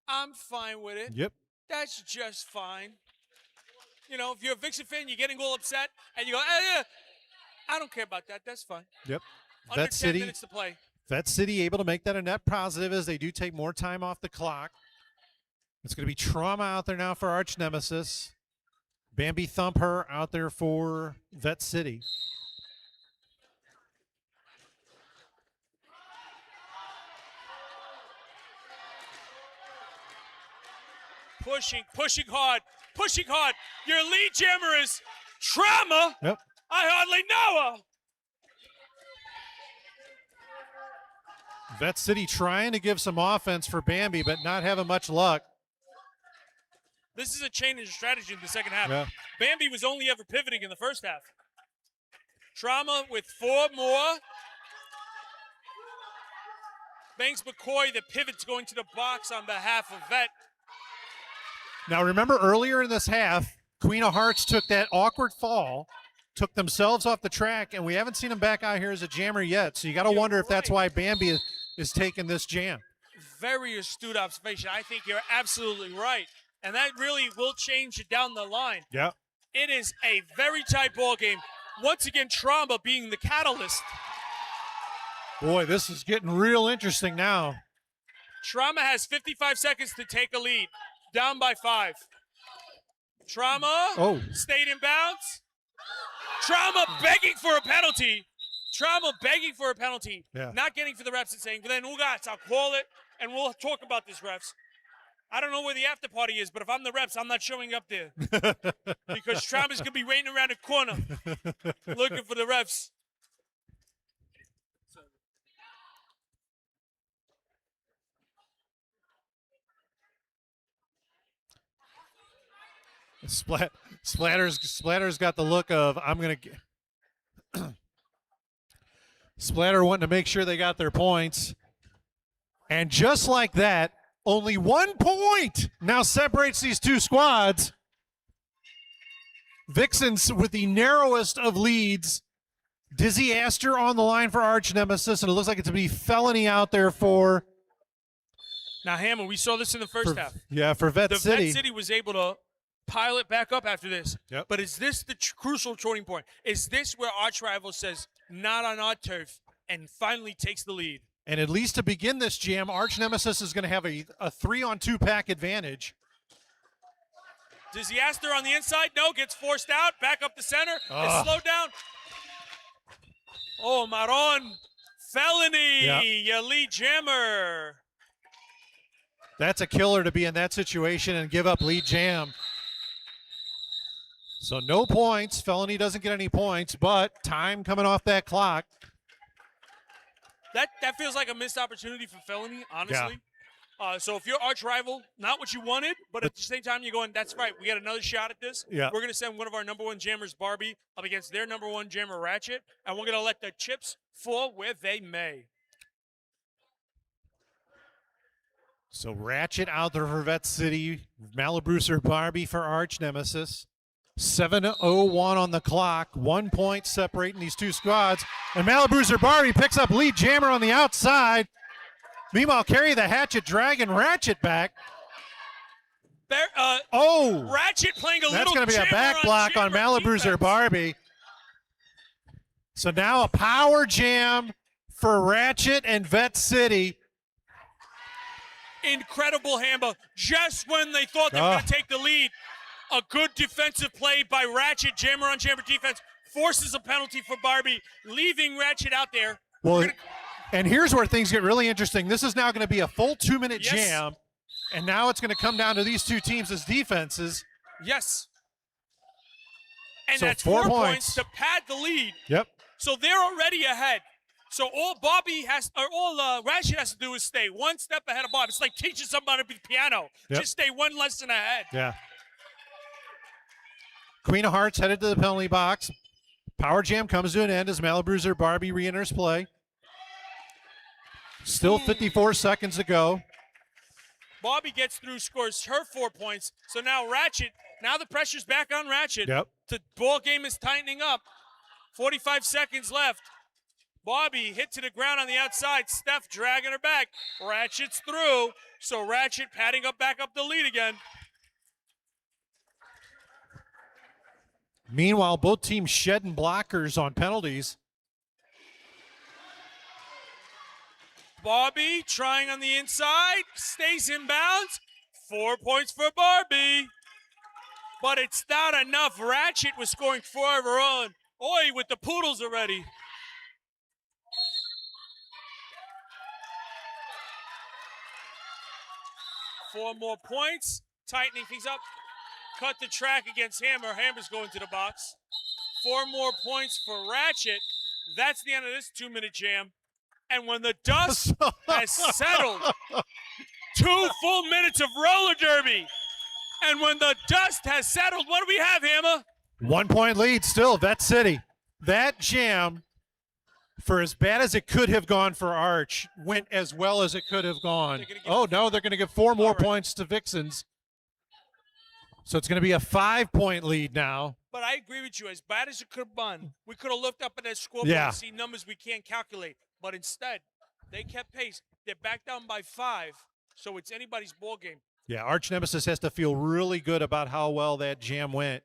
I'm fine with it. Yep. That's just fine. You know, if you're a Vixen fan, you're getting all upset, and you go, I don't care about that. That's fine. Yep. Under Vet 10 City, minutes to play. Vet City able to make that a net positive as they do take more time off the clock. It's going to be Trauma out there now for Arch Nemesis. Bambi Thumper out there for Vet City. Pushing hard. Your lead jammer is Trauma. Yep. I hardly know her. Vet City trying to give some offense for Bambi, but not having much luck. This is a change in strategy in the second half. Yeah. Bambi was only ever pivoting in the first half. Trauma with 4 more. Banks McCoy, the pivot's going to the box on behalf of Vet. Now remember earlier in this half, Queen of Hearts took that awkward fall, took themselves off the track, and we haven't seen them back out here as a jammer yet. So you got to wonder if that's why Bambi is taking this jam. Very astute observation. I think you're absolutely right. And that really will change it down the line. Yeah. It is a very tight ball game. Once again, Trauma being the catalyst. Boy, this is getting real interesting now. Trauma has 55 seconds to take a lead. Down by 5. Trauma stayed in bounds. Trauma begging for a penalty. Yeah. Not getting for the refs and saying, but then Ugats, I'll call it, and we'll talk about this, refs. I don't know where the after party is, but if I'm the refs, I'm not showing up there. Because Trauma's going to be waiting around the corner looking for the refs. Splatter's got the look of, I'm going to Splatter wanting to make sure they got their points. And just like that, only 1 point now separates these two squads. Vixens with the narrowest of leads. Dizzy Astor on the line for Arch Nemesis, and it looks like it's going to be Felony out there for... Now, Hammer, we saw this in the first half. Yeah, for Vet City. Vet City was able to pile it back up after this. Yep. But is this the crucial turning point? Is this where Arch Rival says, not on our turf, and finally takes the lead? And at least to begin this jam, Arch Nemesis is going to have a 3-on-2 pack advantage. Dizzy Astor on the inside. No, gets forced out. Back up the center. It's slowed down. Oh, Maron. Felony, your lead jammer. That's a killer to be in that situation and give up lead jam. So no points. Felony doesn't get any points, but time coming off that clock. That feels like a missed opportunity for Felony, honestly. So if your arch rival, not what you wanted, but at the same time you're going, that's right, we got another shot at this. Yeah. We're going to send one of our number one jammers, Barbie, up against their number one jammer, Ratchet, and we're going to let the chips fall where they may. So Ratchet out there for Vet City, Malabrucer Barbie for Arch Nemesis. 7:01 on the clock, 1 point separating these two squads. And Malabrucer Barbie picks up lead jammer on the outside. Meanwhile, Carry the Hatchet dragging Ratchet back. Ratchet playing a That's little going to be a jammer back block on jammer Malabrucer defense. Barbie. So now a power jam for Ratchet and Vet City. Incredible hammer. Just when they thought they were going to take the lead, a good defensive play by Ratchet, jammer on jammer defense, forces a penalty for Barbie, leaving Ratchet out there. Well, and here's where things get really interesting. This is now going to be a full 2-minute Yes. jam, and now it's going to come down to these two teams as defenses. Yes. And So that's 4 4 points. points to pad the lead. Yep. So they're already ahead. So all Ratchet has to do is stay one step ahead of Bob. It's like teaching somebody to be piano. Yep. Just stay one lesson ahead. Yeah. Queen of Hearts headed to the penalty box. Power jam comes to an end as Malabrucer Barbie re-enters play. Still 54 seconds to go. Bobby gets through, scores her 4 points. So now Ratchet, now the pressure's back on Ratchet. Yep. The ball game is tightening up. 45 seconds left. Bobby hit to the ground on the outside. Steph dragging her back. Ratchet's through. So Ratchet padding up back up the lead again. Meanwhile, both teams shedding blockers on penalties. Barbie trying on the inside, stays in bounds. 4 points for Barbie. But it's not enough. Ratchet was scoring 4 of her own. Oi, with the poodles already. Four more points, tightening things up. Cut the track against Hammer. Hammer's going to the box. 4 more points for Ratchet. That's the end of this 2-minute jam. And when the dust has settled, 2 full minutes of roller derby. And when the dust has settled, what do we have, Hammer? 1 point lead still, Vet City. That jam, for as bad as it could have gone for Arch, went as well as it could have gone. Oh, no, they're going to give 4 more points to Vixens. So it's going to be a 5-point lead now. But I agree with you. As bad as it could have been, we could have looked up at that scoreboard Yeah. and see numbers we can't calculate. But instead, they kept pace. They're back down by 5, so it's anybody's ball game. Yeah, Arch Nemesis has to feel really good about how well that jam went,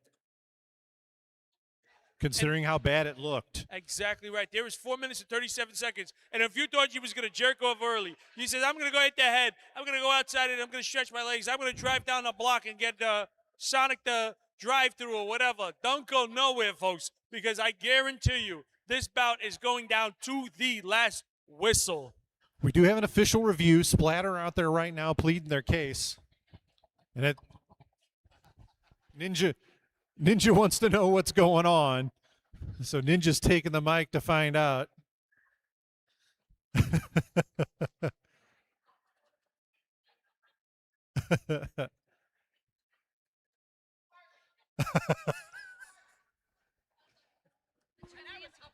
considering how bad it looked. Exactly right. There was 4 minutes and 37 seconds. And if you thought you was going to jerk off early, you said, I'm going to go hit the head. I'm going to go outside and I'm going to stretch my legs. I'm going to drive down the block and get Sonic the drive-through or whatever. Don't go nowhere, folks, because I guarantee you this bout is going down to the last whistle. We do have an official review. Splatter out there right now pleading their case. And Ninja wants to know what's going on. So Ninja's taking the mic to find out.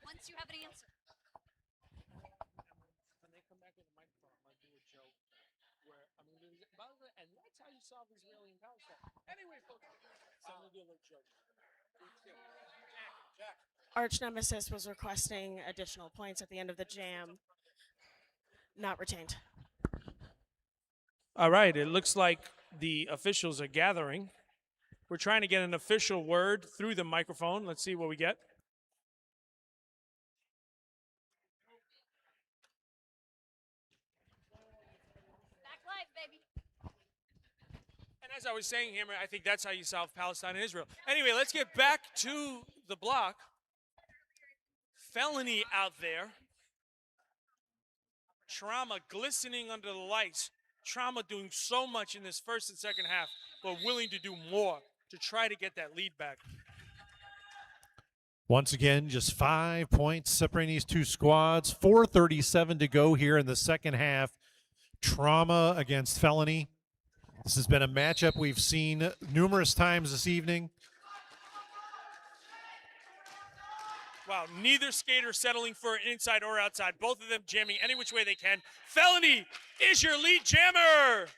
Once you have an answer. When they come back with a microphone, I'm going to do a joke where I'm going to do and that's how you solve Israeli and Palestine. Anyway, folks, so I'm going to do a little joke. Jack. Arch Nemesis was requesting additional points at the end of the jam. Not retained. All right, it looks like the officials are gathering. We're trying to get an official word through the microphone. Let's see what we get. Back live, baby. And as I was saying, Hammer, I think that's how you solve Palestine and Israel. Anyway, let's get back to the block. Felony out there. Trauma glistening under the lights. Trauma doing so much in this first and second half, but willing to do more to try to get that lead back. Once again, just 5 points separating these two squads. 4:37 to go here in the second half. Trauma against Felony. This has been a matchup we've seen numerous times this evening. Wow, neither skater settling for an inside or outside. Both of them jamming any which way they can. Felony is your lead jammer.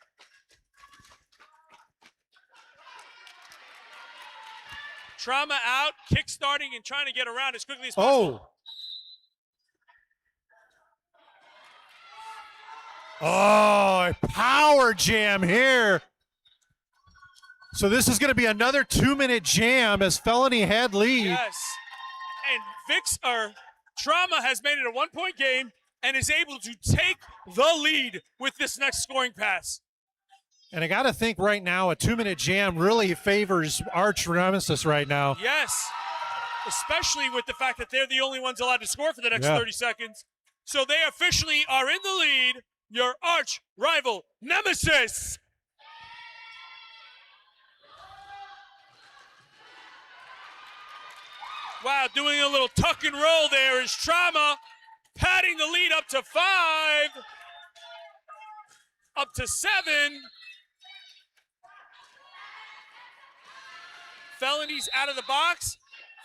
Trauma out, kick-starting and trying to get around as quickly as possible. Oh, a power jam here. So this is going to be another 2-minute jam as Felony had lead. Yes. And Trauma has made it a 1-point game and is able to take the lead with this next scoring pass. And I got to think right now a 2-minute jam really favors Arch Nemesis right now. Yes, especially with the fact that they're the only ones allowed to score for the next 30 seconds. So they officially are in the lead, your arch rival Nemesis. Wow, doing a little tuck and roll there is Trauma, padding the lead up to 5, up to 7. Felony's out of the box.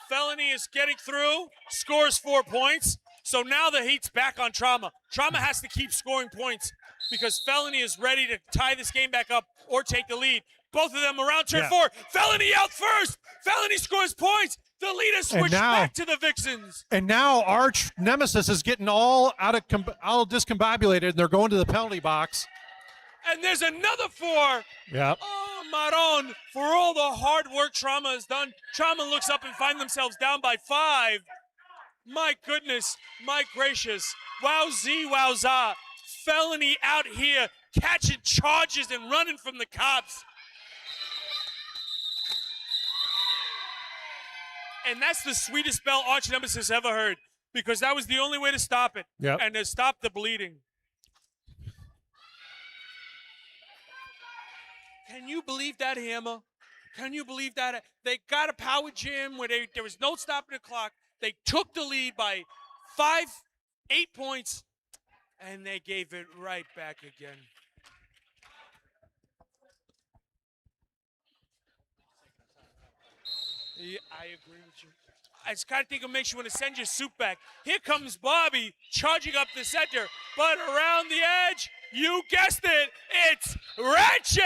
Felony is getting through, scores 4 points. So now the heat's back on Trauma. Trauma has to keep scoring points because Felony is ready to tie this game back up or take the lead. Both of them around turn 4. Felony out first. Felony scores points. The lead is switched back to the Vixens. And now Arch Nemesis is getting all all discombobulated, and they're going to the penalty box. And there's another 4. Yep. Oh, Maron, for all the hard work Trauma has done, Trauma looks up and find themselves down by 5. My goodness, my gracious. Wowzee, wowza. Felony out here catching charges and running from the cops. And that's the sweetest bell Arch Nemesis ever heard because that was the only way to stop it and to stop the bleeding. Can you believe that, Hammer? Can you believe that? They got a power jam where there was no stopping the clock. They took the lead by 8 points, and they gave it right back again. Yeah, I agree with you. I just kind of think it makes you want to send your suit back. Here comes Bobby charging up the center, but around the edge, you guessed it, it's Ratchet!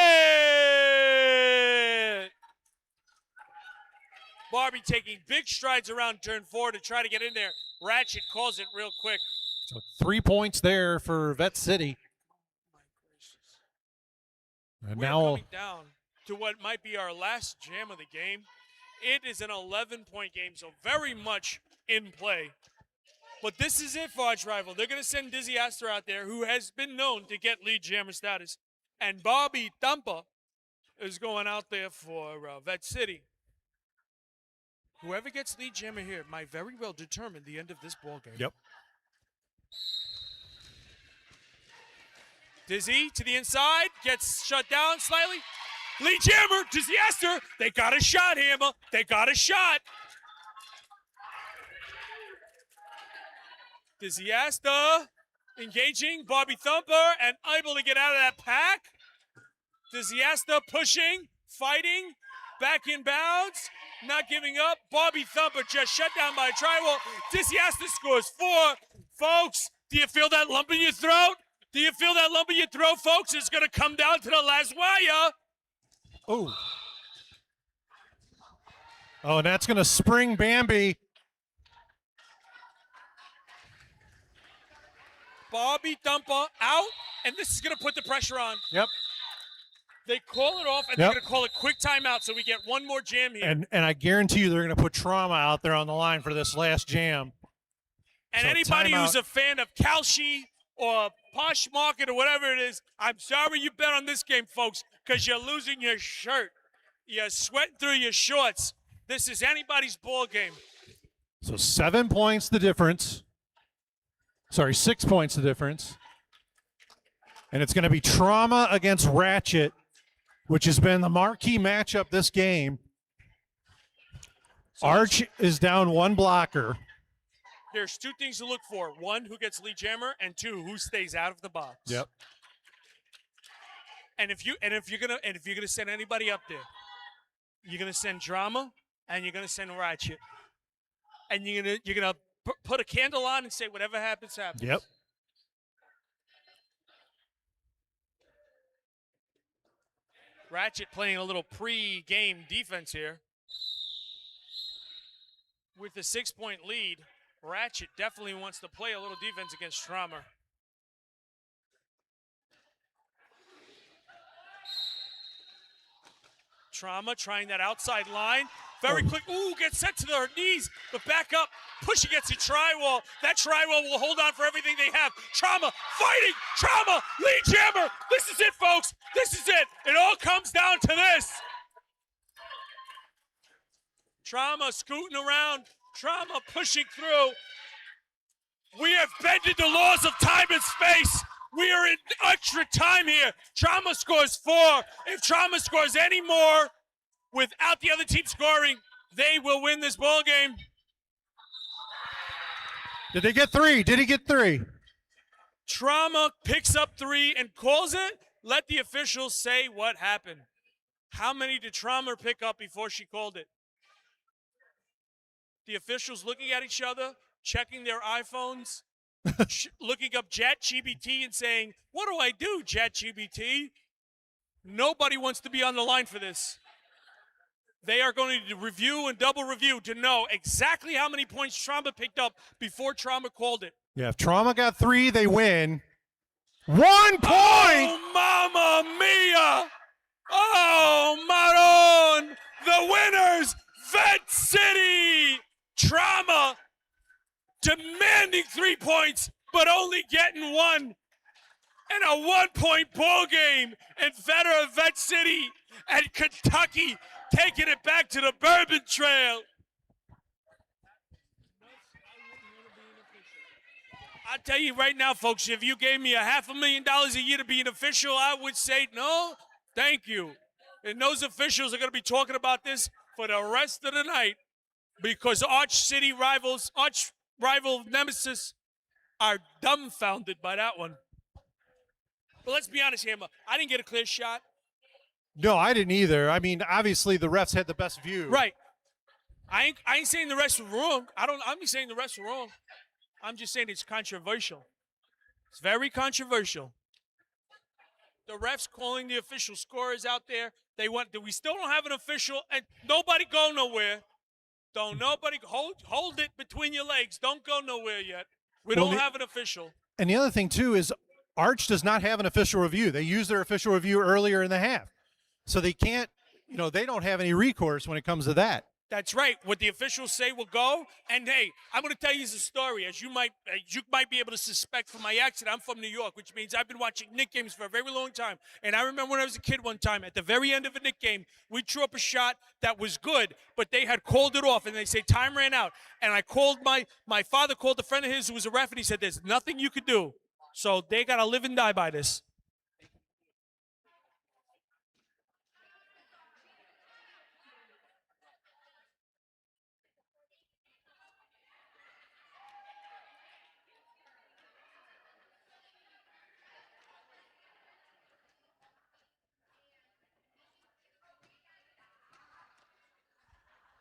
Barbie taking big strides around turn 4 to try to get in there. Ratchet calls it real quick. So 3 points there for Vet City. And We're now coming down to what might be our last jam of the game. It is an 11-point game, so very much in play. But this is it for Arch Rival. They're going to send Dizzy Astor out there, who has been known to get lead jammer status. And Bobby Thumper is going out there for Vet City. Whoever gets lead jammer here might very well determine the end of this ball game. Yep. Dizzy to the inside, gets shut down slightly. Lead jammer, Dizzy Astor. They got a shot, Hammer. They got a shot. Dizzy Astor engaging Bobby Thumper and able to get out of that pack. Dizzy Astor pushing, fighting, back in bounds, not giving up. Bobby Thumper just shut down by a tri-wall. Dizzy Astor scores 4. Folks, do you feel that lump in your throat? Do you feel that lump in your throat, folks? It's going to come down to the last wire. Oh, and that's going to spring Bambi. Bobby Thumper out, and this is going to put the pressure on. Yep. They call it off, and they're going to call it quick timeout so we get one more jam here. And I guarantee you they're going to put Trauma out there on the line for this last jam. And So anybody timeout. who's a fan of Kalshi or Posh Market or whatever it is, I'm sorry you bet on this game, folks, because you're losing your shirt. You're sweating through your shorts. This is anybody's ball game. So 7 points the difference. Sorry, 6 points the difference. And it's going to be Trauma against Ratchet, which has been the marquee matchup this game. Arch is down one blocker. There's two things to look for: one, who gets lead jammer, and two, who stays out of the box. Yep. And if you're gonna send anybody up there, you're gonna send drama and you're gonna send ratchet, and you're gonna put a candle on and say whatever happens, happens. Yep. Ratchet playing a little pre-game defense here. With the 6-point lead, Ratchet definitely wants to play a little defense against Traumer. Trauma trying that outside line. Very quick. Ooh, gets set to their knees, but back up. Push against the tri-wall. That tri-wall will hold on for everything they have. Trauma fighting. Trauma. Lead jammer. This is it, folks. This is it. It all comes down to this. Trauma scooting around. Trauma pushing through. We have bended the laws of time and space. We are in extra time here. Trauma scores 4. If Trauma scores any more without the other team scoring, they will win this ball game. Did they get 3? Did he get 3? Trauma picks up 3 and calls it. Let the officials say what happened. How many did Trauma pick up before she called it? The officials looking at each other, checking their iPhones, looking up ChatGPT and saying, what do I do, ChatGPT? Nobody wants to be on the line for this. They are going to review and double review to know exactly how many points Trauma picked up before Trauma called it. Yeah, if Trauma got 3, they win. 1 point! Oh, Mamma Mia! Oh, Maron! The winners, Vet City! Trauma demanding 3 points, but only getting 1. And a 1-point ball game. And Vet City and Kentucky taking it back to the Bourbon Trail. I'll tell you right now, folks, if you gave me $500,000 a year to be an official, I would say no, thank you. And those officials are going to be talking about this for the rest of the night because arch rival nemesis are dumbfounded by that one. But let's be honest, Hammer, I didn't get a clear shot. No, I didn't either. I mean, obviously the refs had the best view. Right. I ain't saying the rest were wrong. I'm not saying the rest were wrong. I'm just saying it's controversial. It's very controversial. The refs calling the official scorers out there. We still don't have an official, and nobody go nowhere. Don't nobody hold it between your legs. Don't go nowhere yet. We don't have an official. And the other thing too is Arch does not have an official review. They used their official review earlier in the half. So they can't, they don't have any recourse when it comes to that. That's right. What the officials say will go. And hey, I'm going to tell you a story. As you might be able to suspect from my accent, I'm from New York, which means I've been watching Knick games for a very long time. And I remember when I was a kid one time, at the very end of a Knick game, we threw up a shot that was good, but they had called it off, and they say time ran out. And I called my father called a friend of his who was a ref, and he said, "There's nothing you could do." So they got to live and die by this.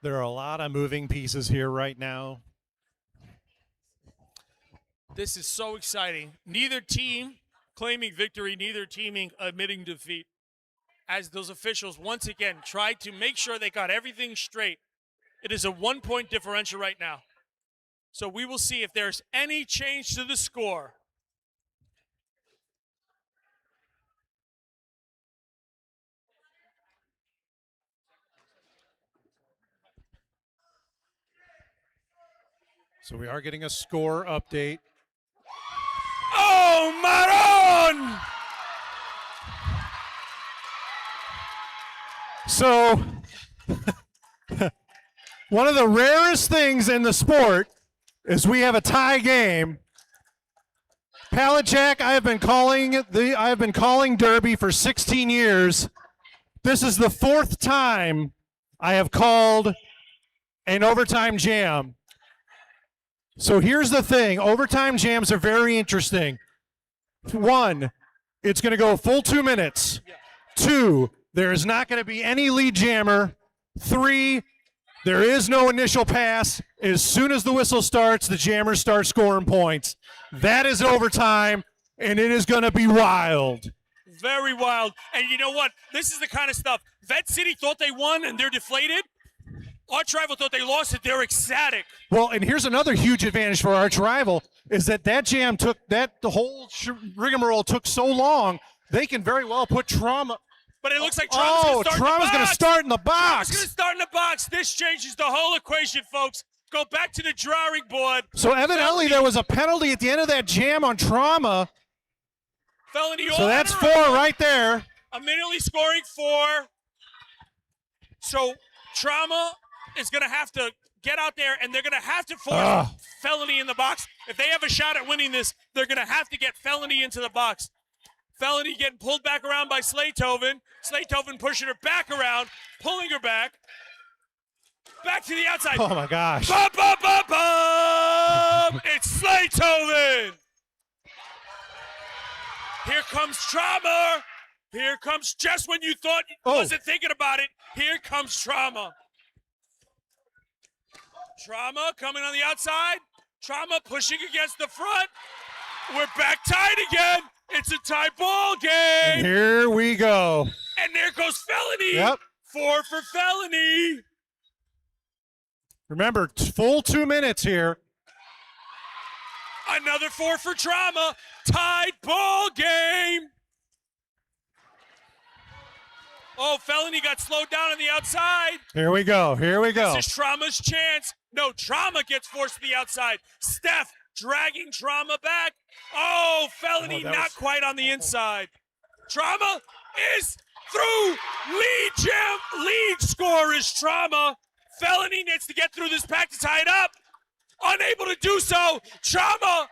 There are a lot of moving pieces here right now. This is so exciting. Neither team claiming victory, neither team admitting defeat. As those officials once again tried to make sure they got everything straight. It is a 1-point differential right now. So we will see if there's any change to the score. So we are getting a score update. Oh, Maron! So, one of the rarest things in the sport is we have a tie game. Palachak, I have been calling Derby for 16 years. This is the 4th time I have called an overtime jam. So here's the thing. Overtime jams are very interesting. 1, it's going to go full 2 minutes. 2, there is not going to be any lead jammer. 3, there is no initial pass. As soon as the whistle starts, the jammers start scoring points. That is overtime, and it is going to be wild. Very wild. And you know what? This is the kind of stuff. Vet City thought they won and they're deflated. Arch Rival thought they lost and they're ecstatic. Well, and here's another huge advantage for Arch Rival is that jam took the whole rigmarole took so long, they can very well put Trauma. But it looks like Trauma's going to start in the box. Trauma's going to start in the box. This changes the whole equation, folks. Go back to the drawing board. So evidently there was a penalty at the end of that jam on Trauma. Felony So that's 4 right there. Immediately scoring 4. So Trauma is going to have to get out there, and they're going to have to force Felony in the box. If they have a shot at winning this, they're going to have to get Felony into the box. Felony getting pulled back around by Slaytoven. Slaytoven pushing her back around, pulling her back. Back to the outside. Oh, my gosh. Bum, bum, bum, bum. It's Slaytoven. Here comes Trauma. Here comes, just when you thought you wasn't thinking about it, here comes Trauma. Trauma coming on the outside. Trauma pushing against the front. We're back tied again. It's a tie ball game. And here we go. And there goes Felony. Yep. 4 for Felony. Remember, full 2 minutes here. Another 4 for Trauma. Tied ball game. Oh, Felony got slowed down on the outside. Here we go. Here we go. This is Trauma's chance. No, Trauma gets forced to the outside. Steph dragging Trauma back. Oh, Felony not quite on the inside. Trauma is through. Lead score is Trauma. Felony needs to get through this pack to tie it up. Unable to do so. Trauma,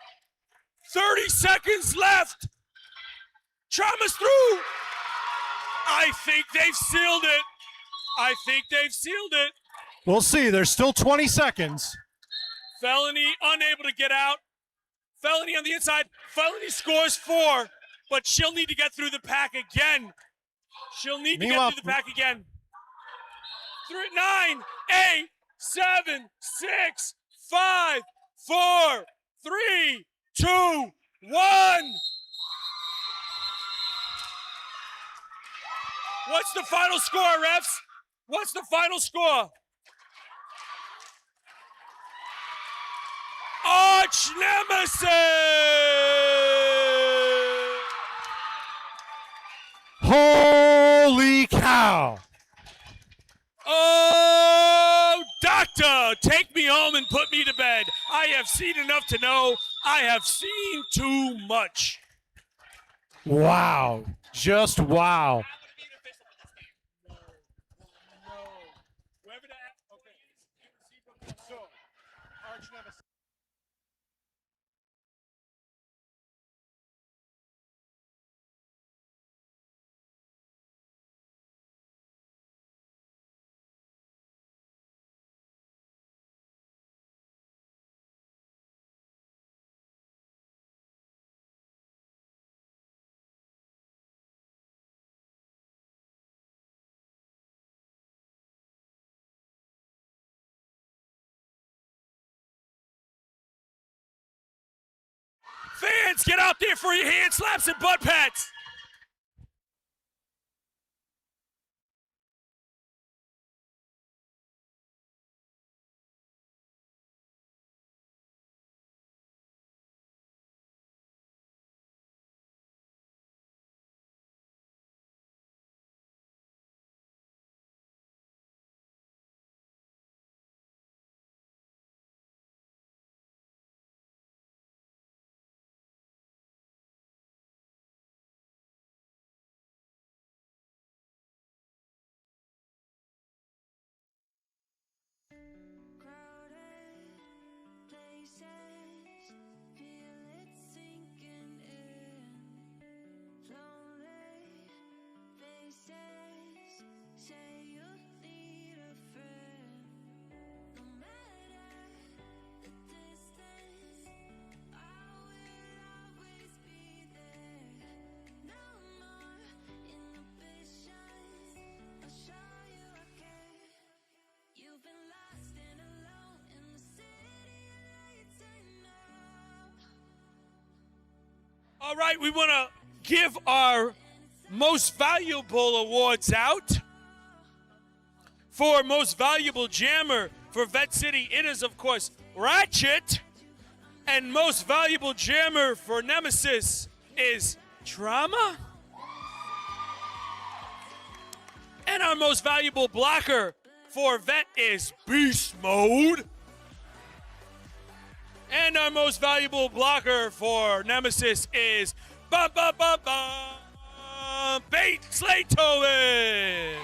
30 seconds left. Trauma's through. I think they've sealed it. I think they've sealed it. We'll see. There's still 20 seconds. Felony unable to get out. Felony on the inside. Felony scores 4, but she'll need to get through the pack again. She'll need to get through the pack again. 9, 8, 7, 6, 5, 4, 3, 2, 1. What's the final score, refs? What's the final score? Arch Nemesis! Holy cow! Oh, doctor, take me home and put me to bed. I have seen enough to know I have seen too much. Wow. Just wow. Fans, get out there for your hand slaps and butt pats. All right, we want to give our most valuable awards out. For most valuable jammer for Vet City, it is, of course, Ratchet. And most valuable jammer for Nemesis is Trauma. And our most valuable blocker for Vet is Beast Mode. And our most valuable blocker for Nemesis is Bait Slaytoven.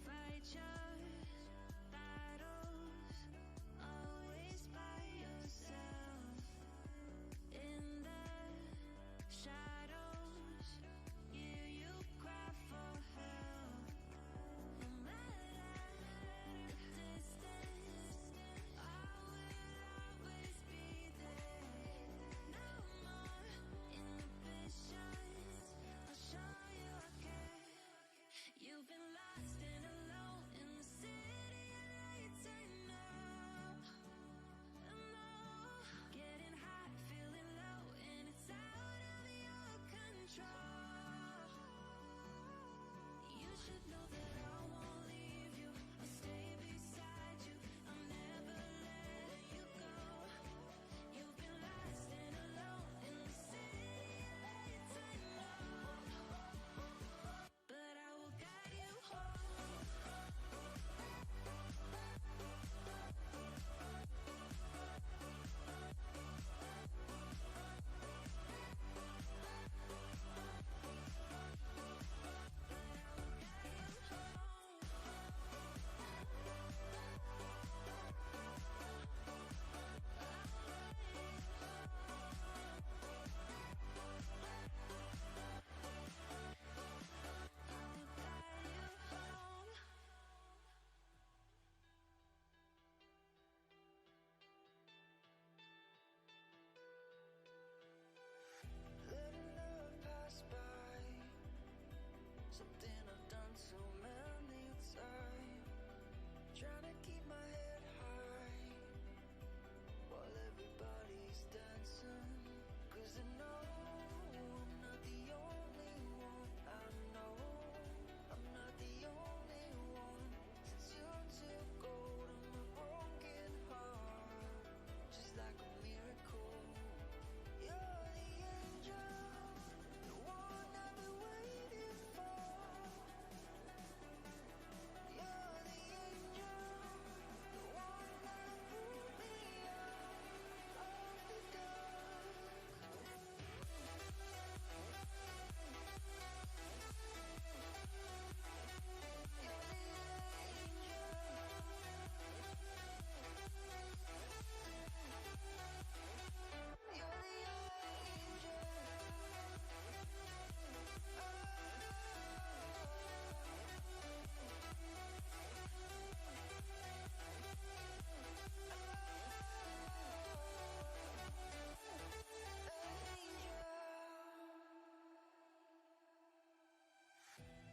Fight your battles, always by yourself. In the shadows, hear you cry for help. No matter the distance, I will always be there. No more inhibitions, I'll show you I care. You've been lost and alone in the city at night time now. Getting hot, feeling low, and it's out of your control. You should know that I won't leave you. I'll stay beside you. I'll never let you go. You've been lost and alone in the city at night time now. But I will guide you home. Letting love pass by, something I've done so many times. Trying to keep my head high while everybody's dancing. 'Cause I know I'm not the only one. I know I'm not the only one. Since you took hold of my broken heart, just like a miracle. You're the angel, the one I've been waiting for. You're the angel, the one that pulled me out of the dark.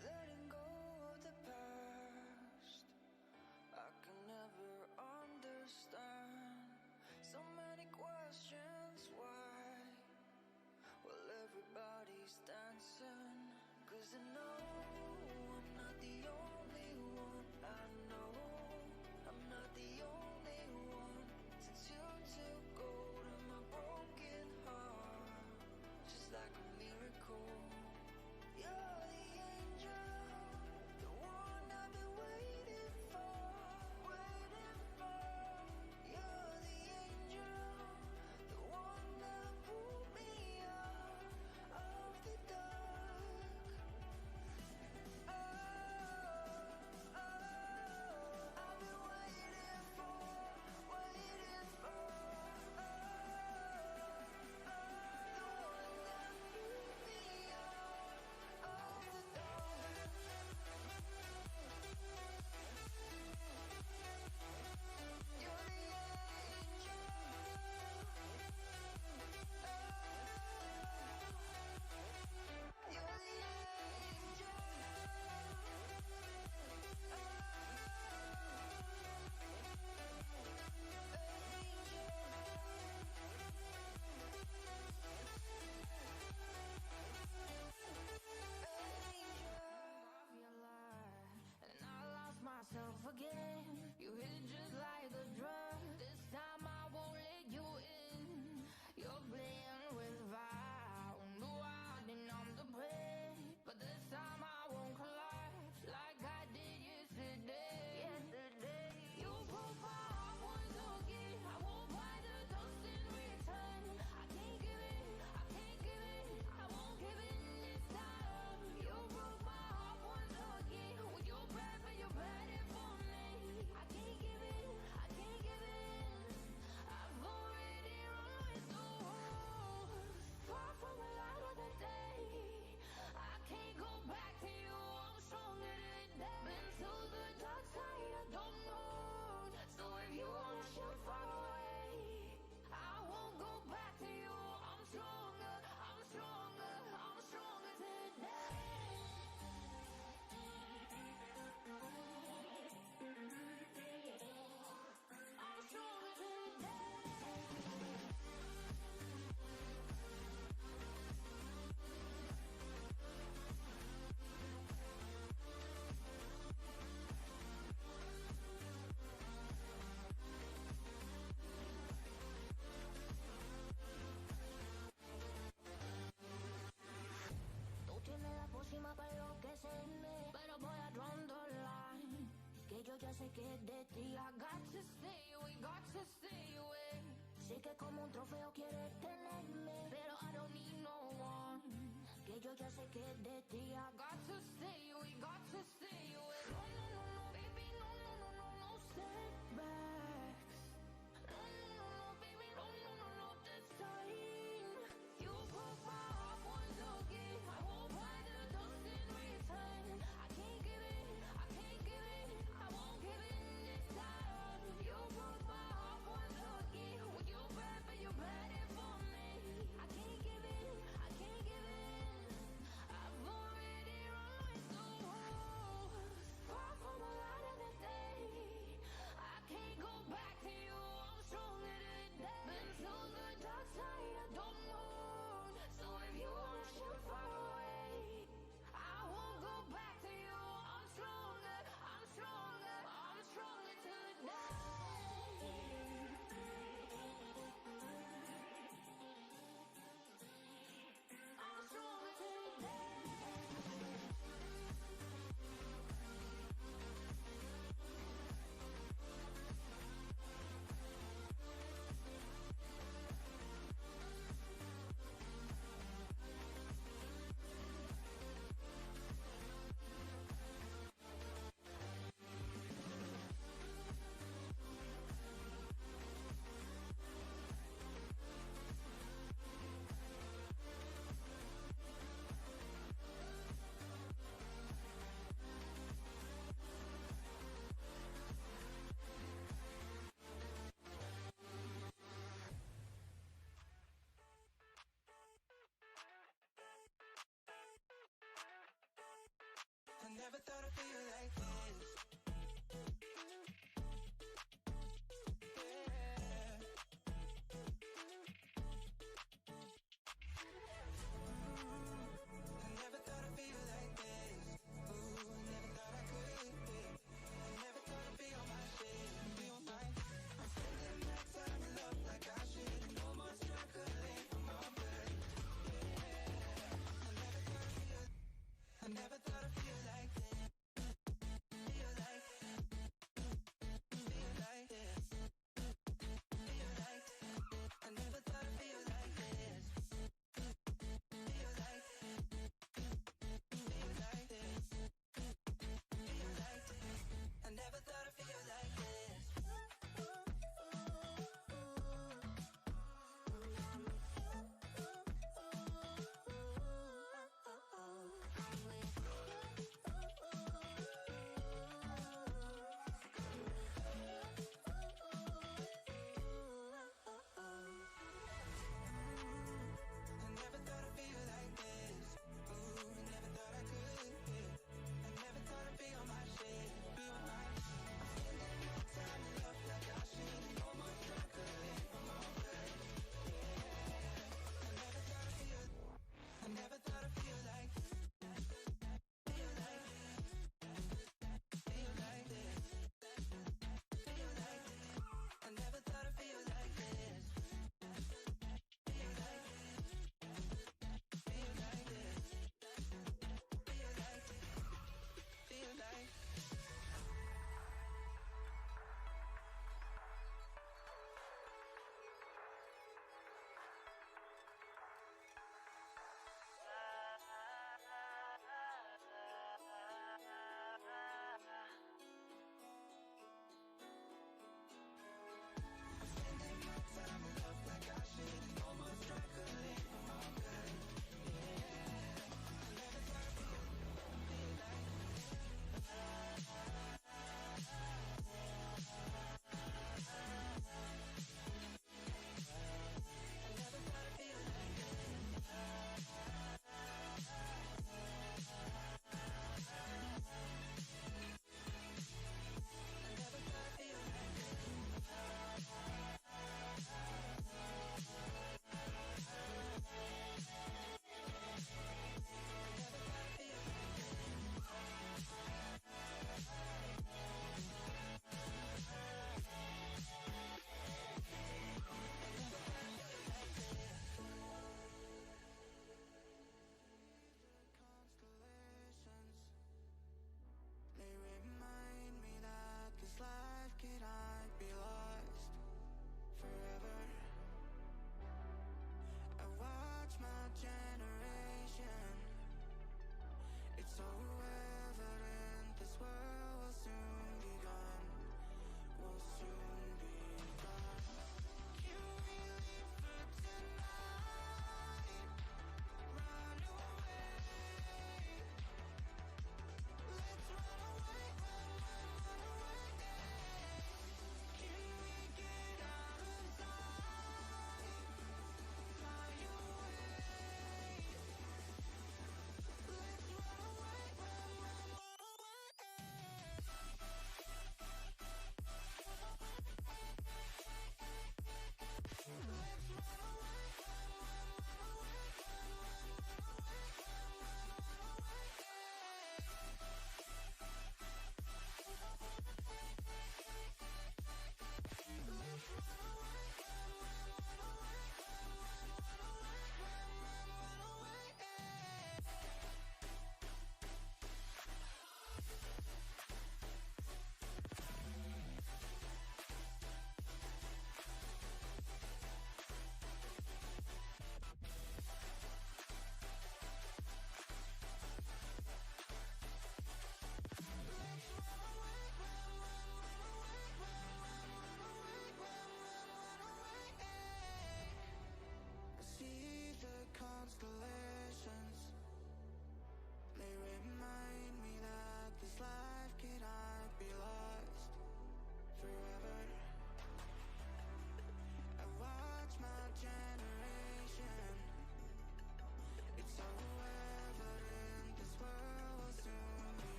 Letting go of the past, I can never understand. So many questions why, while everybody's dancing. 'Cause I know I'm not the only one. I know I'm not the only one. Since you took hold of my broken heart, just like a miracle. You're the angel, the one I've been waiting for, waiting for. You're the angel, the one that pulled me out of the dark. que es de ti. I got to stay away, got to stay away. Sé que como un trofeo quieres tenerme, pero I don't need no one. Que yo ya sé que es de ti. I got to stay away, got to stay away. No, no, no, no, baby, no, no, no, no, no setbacks. No, no, no, no, baby, no, no, no, no, this time. You broke my heart once again. I won't buy the dust in return. I can't give in, I can't give in. I won't give in this time. You broke my heart once again. Well, you bad, but you bad it for me. I can't give in, I can't give in. I've already run my soul.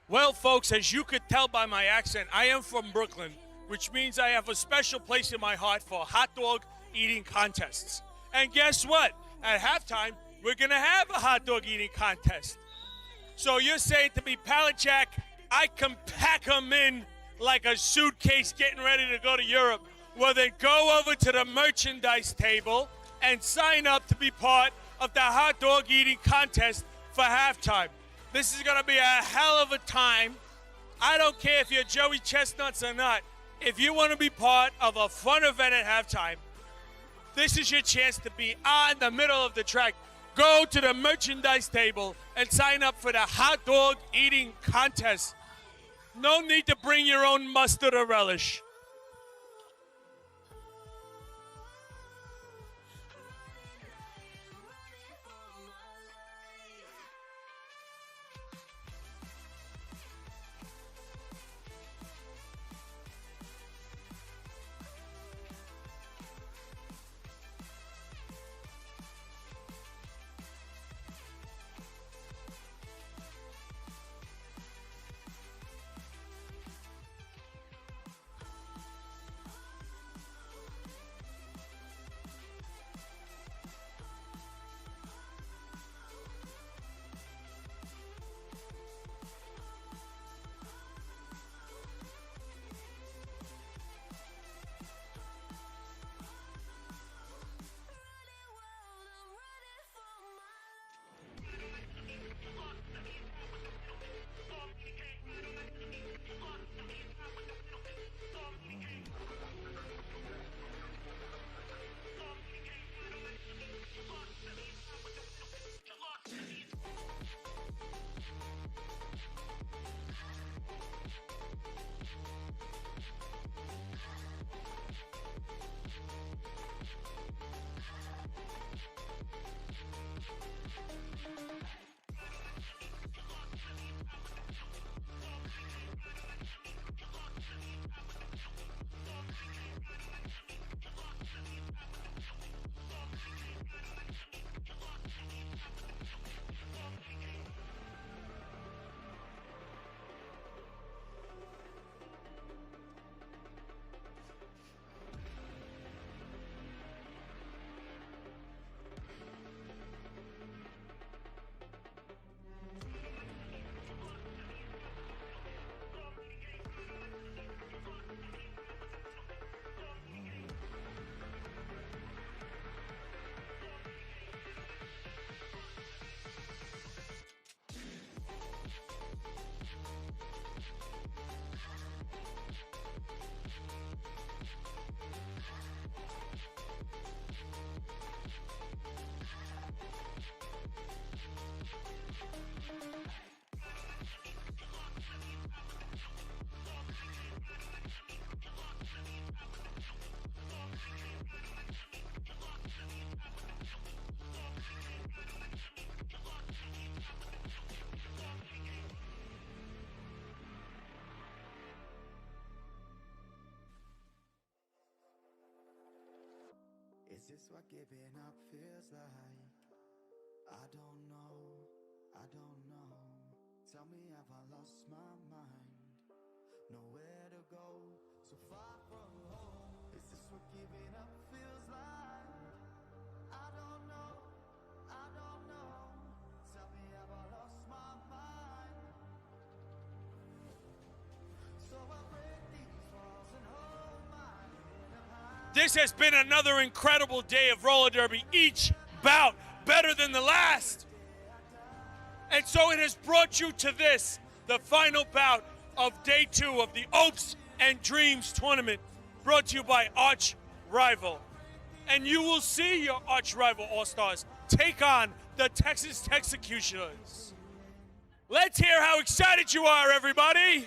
Well, folks, as you could tell by my accent, I am from Brooklyn, which means I have a special place in my heart for hot dog eating contests. And guess what? At halftime, we're going to have a hot dog eating contest. So you're saying to me, Palachak, I can pack them in like a suitcase getting ready to go to Europe. Well, then go over to the merchandise table and sign up to be part of the hot dog eating contest for halftime. This is going to be a hell of a time. I don't care if you're Joey Chestnuts or not. If you want to be part of a fun event at halftime, this is your chance to be on the middle of the track. Go to the merchandise table and sign up for the hot dog eating contest. No need to bring your own mustard or relish. Is this what giving up feels like? I don't know, I don't know. Tell me, have I lost my mind? Nowhere to go, so far from home. Is this what giving up feels like? I don't know, I don't know. Tell me, have I lost my mind? So I break these walls and hold my head up high. This has been another incredible day of roller derby. Each bout better than the last. And so it has brought you to this, the final bout of day 2 of the Opes and Dreams tournament, brought to you by Arch Rival. And you will see your Arch Rival All-Stars take on the Texas Texecutioners. Let's hear how excited you are, everybody.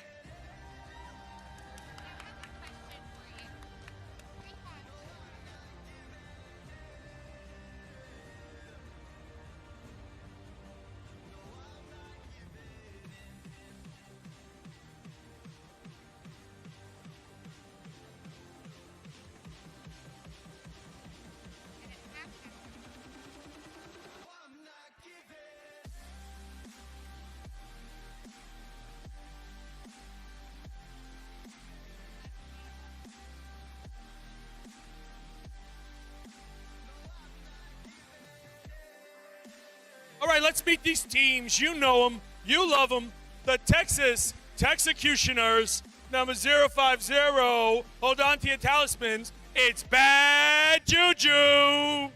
right, let's meet these teams. You know them. You love them. The Texas Texecutioners, number 050. Hold on to your talismans. It's Bad Juju.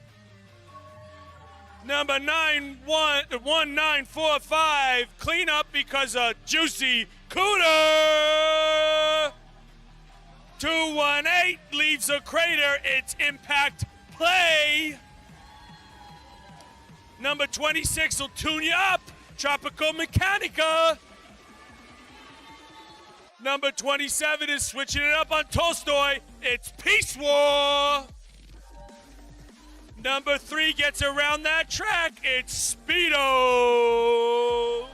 Number 1945, clean up because of Juicy Cooter. 218 leaves a crater. It's Impact Play. Number 26 will tune you up. Tropical Mechanica. Number 27 is switching it up on Tolstoy. It's Peace War. Number 3 gets around that track. It's Speedo.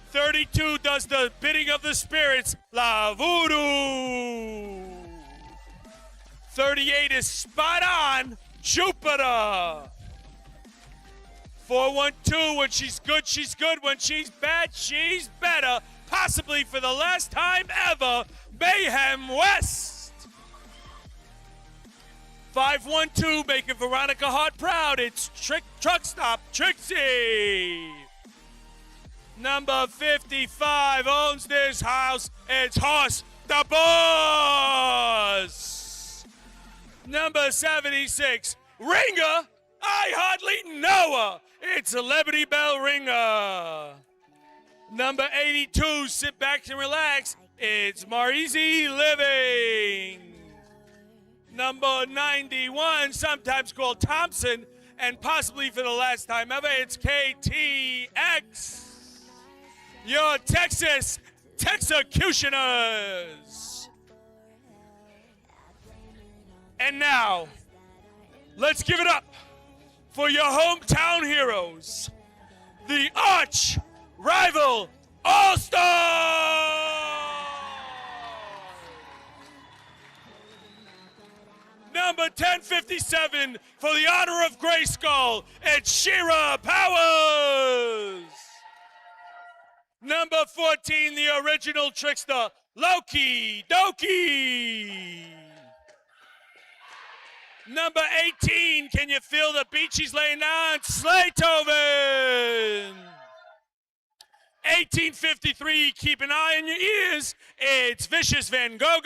32 does the bidding of the spirits. La Voodoo. 38 is spot on. Jupiter. 412, when she's good, she's good. When she's bad, she's better. Possibly for the last time ever, Mayhem West. 512, making Veronica Hart proud. It's Truck Stop Trixie. Number 55 owns this house. It's Horse the Boss. Number 76, Ringer. I hardly know her. It's Celebrity Bell Ringer. Number 82, sit back and relax. It's Marizi Living. Number 91, sometimes called Thompson, and possibly for the last time ever, it's KTX. Your Texas Texecutioners. And now, let's give it up for your hometown heroes, the arch rival All-Star. Number 1057 for the honor of Grayskull, it's Shira Powers. Number 14, the original trickster, Loki Doki. Number 18, can you feel the beat she's laying down? Slaytoven. 1853, keep an eye on your ears. It's Vicious Van Gogh.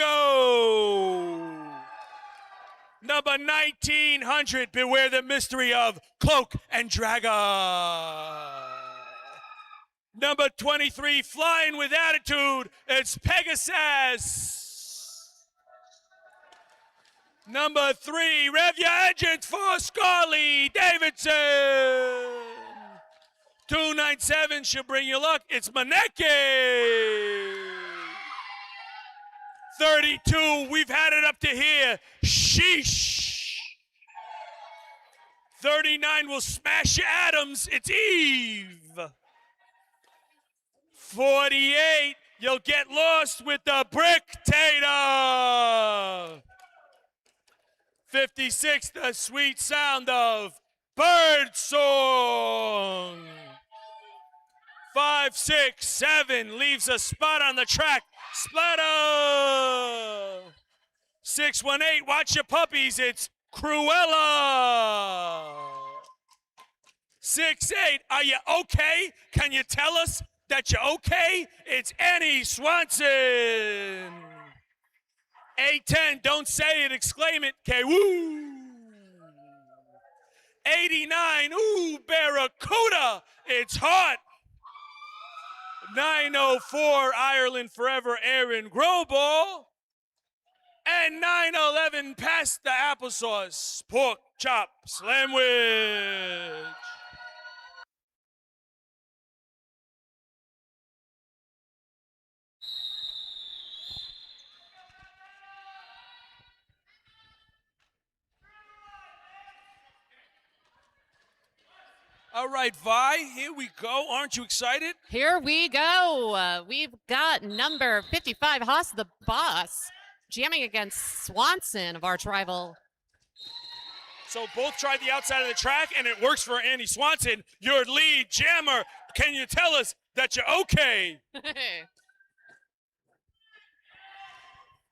Number 1900, beware the mystery of Cloak and Dragon. Number 23, flying with attitude, it's Pegasus. Number 3, rev your engines for Scarly Davidson. 297 should bring you luck, it's Maneke. 32, we've had it up to here, Sheesh. 39 will smash your atoms, it's Eve. 48, you'll get lost with the Brick-tator. 56, the sweet sound of bird song. 5, 6, 7 leaves a spot on the track. Splatter. 618, watch your puppies. It's Cruella. 68, are you okay? Can you tell us that you're okay? It's Annie Swanson. 810, don't say it, exclaim it. K-woo. 89, ooh, Barracuda. It's hot. 904, Ireland Forever, Aaron Groball. And 911, past the applesauce, pork chop sandwich. All right, Vi, here we go. Aren't you excited? Here we go. We've got number 55, Haas the Boss, jamming against Swanson of arch rival. So both tried the outside of the track, and it works for Annie Swanson, your lead jammer. Can you tell us that you're okay?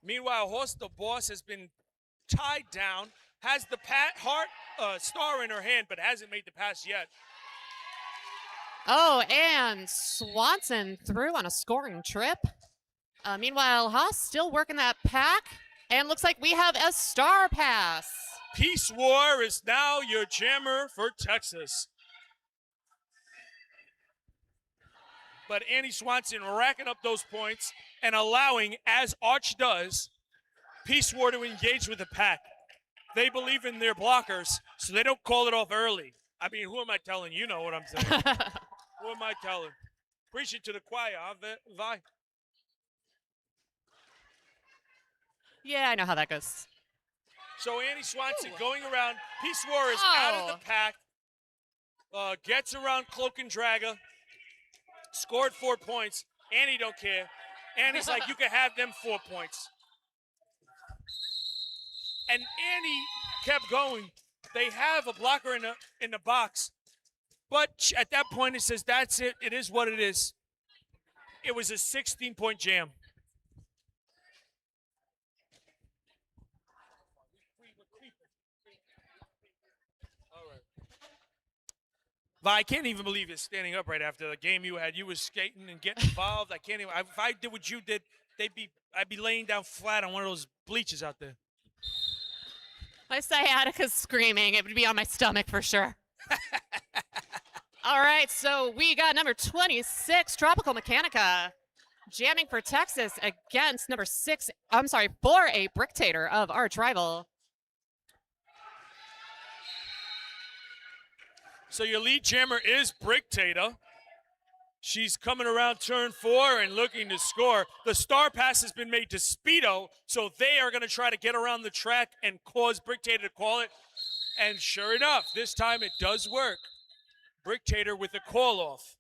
Meanwhile, Horse the Boss has been tied down, has the star in her hand, but hasn't made the pass yet. Oh, and Swanson through on a scoring trip. Meanwhile, Haas still working that pack. And looks like we have a star pass. Peace War is now your jammer for Texas. But Annie Swanson racking up those points and allowing, as Arch does, Peace War to engage with the pack. They believe in their blockers, so they don't call it off early. I mean, who am I telling? You know what I'm saying. Who am I telling? Preach it to the choir, huh, Vi? Yeah, I know how that goes. So Annie Swanson going around. Peace War is out of the pack. Gets around Cloak and Dragger. Scored 4 points. Annie don't care. Annie's like, you can have them 4 points. And Annie kept going. They have a blocker in the box. But at that point, it says, that's it. It is what it is. It was a 16-point jam. But I can't even believe you're standing up right after the game you had. You was skating and getting involved. I can't even. If I did what you did, I'd be laying down flat on one of those bleachers out there. My sciatica's screaming. It would be on my stomach for sure. All right, so we got number 26, Tropical Mechanica, jamming for Texas against number 4A Bricktator of Arch Rival. So your lead jammer is Bricktator. She's coming around turn 4 and looking to score. The star pass has been made to Speedo, so they are going to try to get around the track and cause Bricktator to call it. And sure enough, this time it does work. Bricktator with a call-off.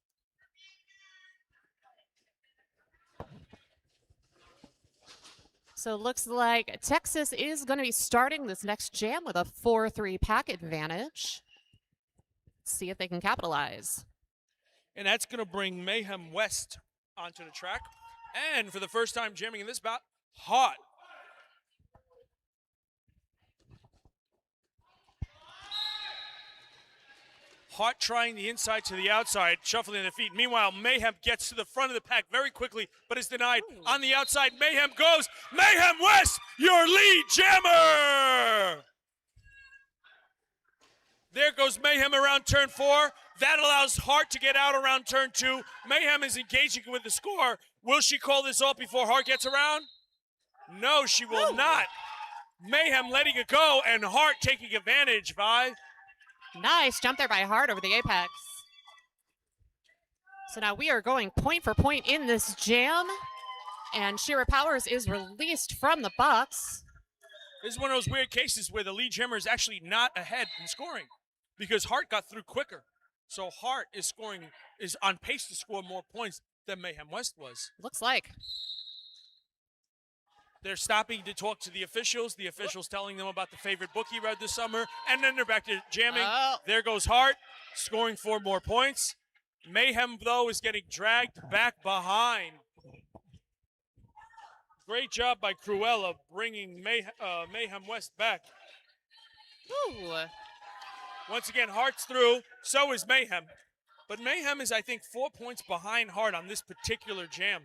So it looks like Texas is going to be starting this next jam with a 4-3 pack advantage. Let's see if they can capitalize. And that's going to bring Mayhem West onto the track. And for the first time jamming in this bout, Hot. Hart trying the inside to the outside, shuffling the feet. Meanwhile, Mayhem gets to the front of the pack very quickly, but is denied. On the outside, Mayhem goes. Mayhem West, your lead jammer! There goes Mayhem around turn 4. That allows Hart to get out around turn 2. Mayhem is engaging with the score. Will she call this off before Hart gets around? No, she will not. Mayhem letting it go, and Hart taking advantage, Vi. Nice jump there by Hart over the apex. So now we are going point for point in this jam, and Shira Powers is released from the box. This is one of those weird cases where the lead jammer is actually not ahead in scoring because Hart got through quicker. So Hart is on pace to score more points than Mayhem West was. Looks like. They're stopping to talk to the officials telling them about the favorite book he read this summer, and then they're back to jamming. There goes Hart, scoring 4 more points. Mayhem, though, is getting dragged back behind. Great job by Cruella bringing Mayhem West back. Ooh. Once again, Hart's through, so is Mayhem. But Mayhem is, I think, 4 points behind Hart on this particular jam.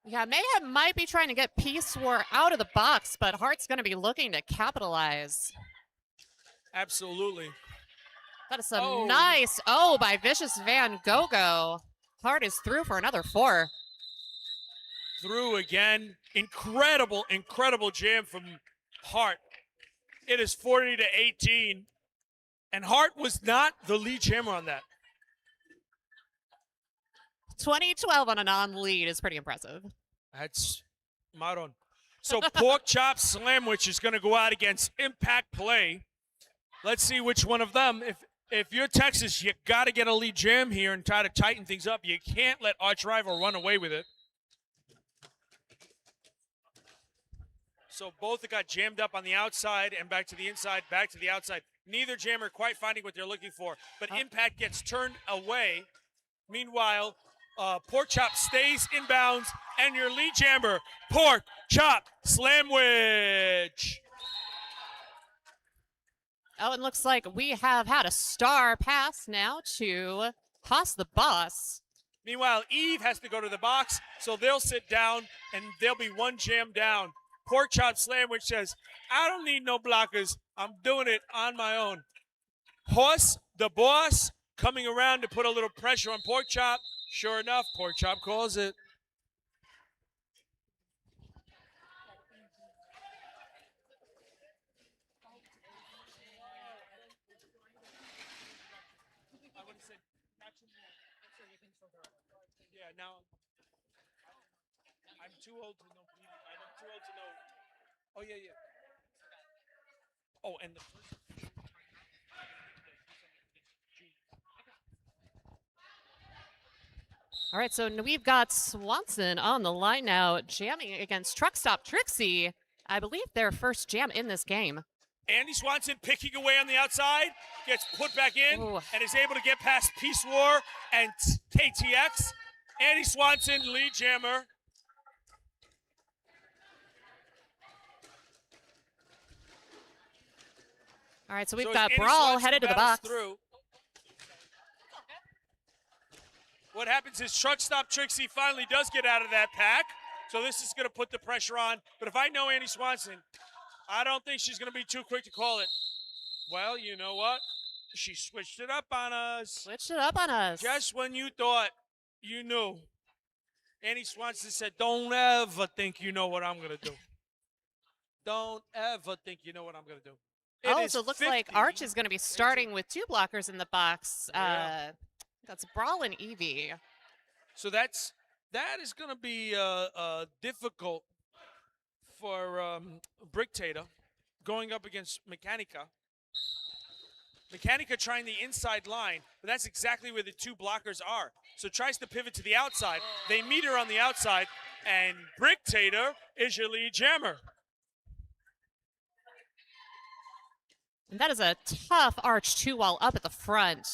Yeah, Mayhem might be trying to get Peace War out of the box, but Hart's going to be looking to capitalize. Absolutely. That is some nice by Vicious Van Gogo. Hart is through for another 4. Through again. Incredible, incredible jam from Hart. It is 40-18. And Hart was not the lead jammer on that. 2012 on a non-lead is pretty impressive. That's Maron. So Pork Chop Slamwich is going to go out against Impact Play. Let's see which one of them. If you're Texas, you got to get a lead jam here and try to tighten things up. You can't let Arch Rival run away with it. So both got jammed up on the outside and back to the inside, back to the outside. Neither jammer quite finding what they're looking for, but Impact gets turned away. Meanwhile, Pork Chop stays inbounds, and your lead jammer, Pork Chop Slamwich. Oh, and looks like we have had a star pass now to Haas the Boss. Meanwhile, Eve has to go to the box, so they'll sit down, and there'll be one jam down. Pork Chop Sandwich says, I don't need no blockers. I'm doing it on my own. Horse, the boss, coming around to put a little pressure on Pork Chop. Sure enough, Pork Chop calls it. Yeah, now I'm too old to know. I'm too old to know. Oh yeah, yeah. Oh, and the first. All right, so we've got Swanson on the line now, jamming against Truck Stop Trixie. I believe their first jam in this game. Andy Swanson picking away on the outside, gets put back in, Ooh. and is able to get past Peace War and KTX. Andy Swanson, lead jammer. All right, so we've So got Andy Brawl Swanson headed to the battles box. through. What happens is Truck Stop Trixie finally does get out of that pack. So this is going to put the pressure on. But if I know Andy Swanson, I don't think she's going to be too quick to call it. Well, you know what? She switched it up on us. Switched it up on us. Just when you thought you knew. Andy Swanson said, don't ever think you know what I'm going to do. Don't ever think you know what I'm going to do. Oh, so it looks like Arch is going to be starting with 2 blockers in the box. Yeah. That's Brawl and Evie. So that is going to be difficult for Bricktator going up against Mechanica. Mechanica trying the inside line, but that's exactly where the 2 blockers are. So tries to pivot to the outside. They meet her on the outside, and Bricktator is your lead jammer. And that is a tough Arch 2 while up at the front.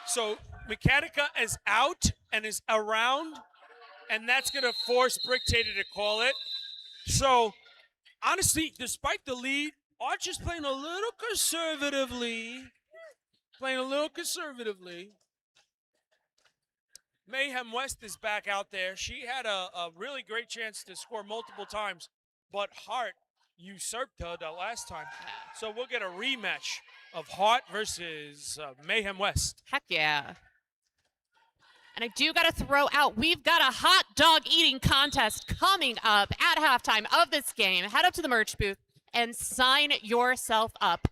So Mechanica is out and is around, and that's going to force Bricktator to call it. So, honestly, despite the lead, Arch is playing a little conservatively. Mayhem West is back out there. She had a really great chance to score multiple times, but Hart usurped her the last time. So we'll get a rematch of Hart versus Mayhem West. Heck yeah. And I do got to throw out, we've got a hot dog eating contest coming up at halftime of this game. Head up to the merch booth and sign yourself up.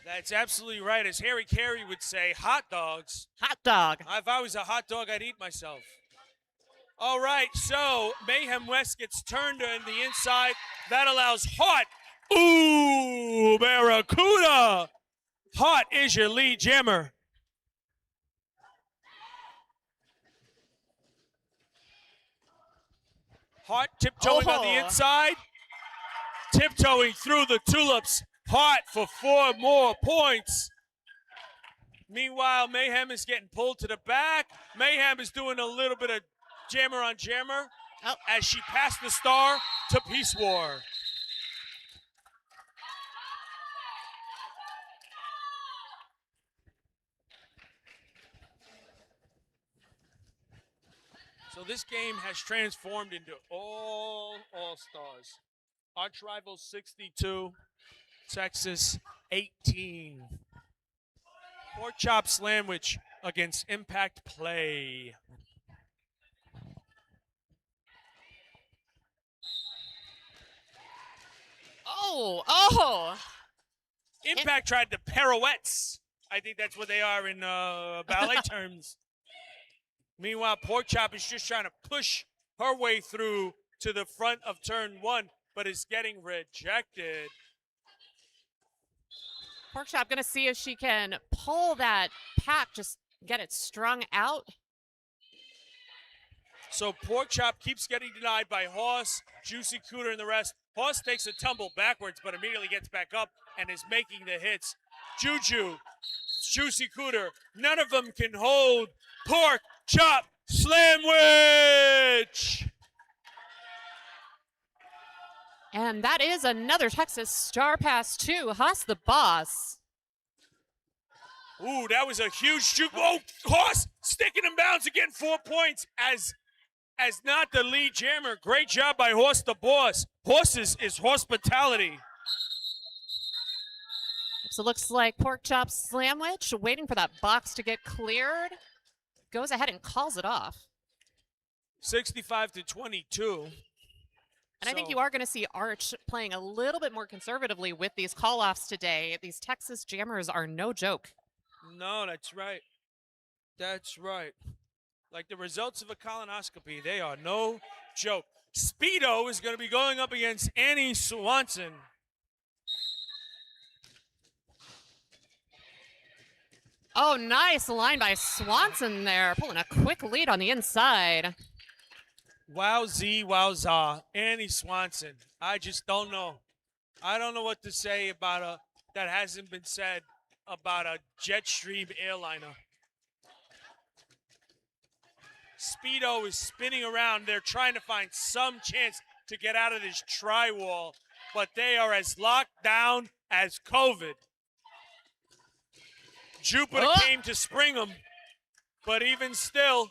That's absolutely right. As Harry Carey would say, hot dogs. Hot dog. If I was a hot dog, I'd eat myself. All right, so Mayhem West gets turned on the inside. That allows Hart. Ooh, Barracuda. Hart is your lead jammer. Hart tiptoeing on the inside. Tiptoeing through the tulips. Hart for 4 more points. Meanwhile, Mayhem is getting pulled to the back. Mayhem is doing a little bit of jammer on jammer as she passed the star to Peace War. So this game has transformed into all-stars. Arch Rivals 62, Texas 18. Pork Chop Sandwich against Impact Play. Oh. Impact tried the pirouettes. I think that's what they are in ballet terms. Meanwhile, Pork Chop is just trying to push her way through to the front of turn 1, but is getting rejected. Pork Chop going to see if she can pull that pack, just get it strung out. So Pork Chop keeps getting denied by Hoss, Juicy Cooter, and the rest. Hoss takes a tumble backwards, but immediately gets back up and is making the hits. Juju juicy cooter. None of them can hold pork chop sandwich. And that is another Texas Star Pass 2. Haas the boss. Ooh, that was a huge juke. Oh, Horse sticking in bounds again, 4 points as not the lead jammer. Great job by Horse the boss. Horse is hospitality. So it looks like pork chop sandwich waiting for that box to get cleared. Goes ahead and calls it off. 65-22. And I think you are going to see Arch playing a little bit more conservatively with these call-offs today. These Texas jammers are no joke. No, that's right. That's right. Like the results of a colonoscopy, they are no joke. Speedo is going to be going up against Annie Swanson. Oh, nice line by Swanson there, pulling a quick lead on the inside. Wowzee, wowza. Annie Swanson. I just don't know. I don't know what to say about a that hasn't been said about a Jetstream airliner. Speedo is spinning around. They're trying to find some chance to get out of this tri-wall, but they are as locked down as COVID. Jupiter came to spring them, but even still,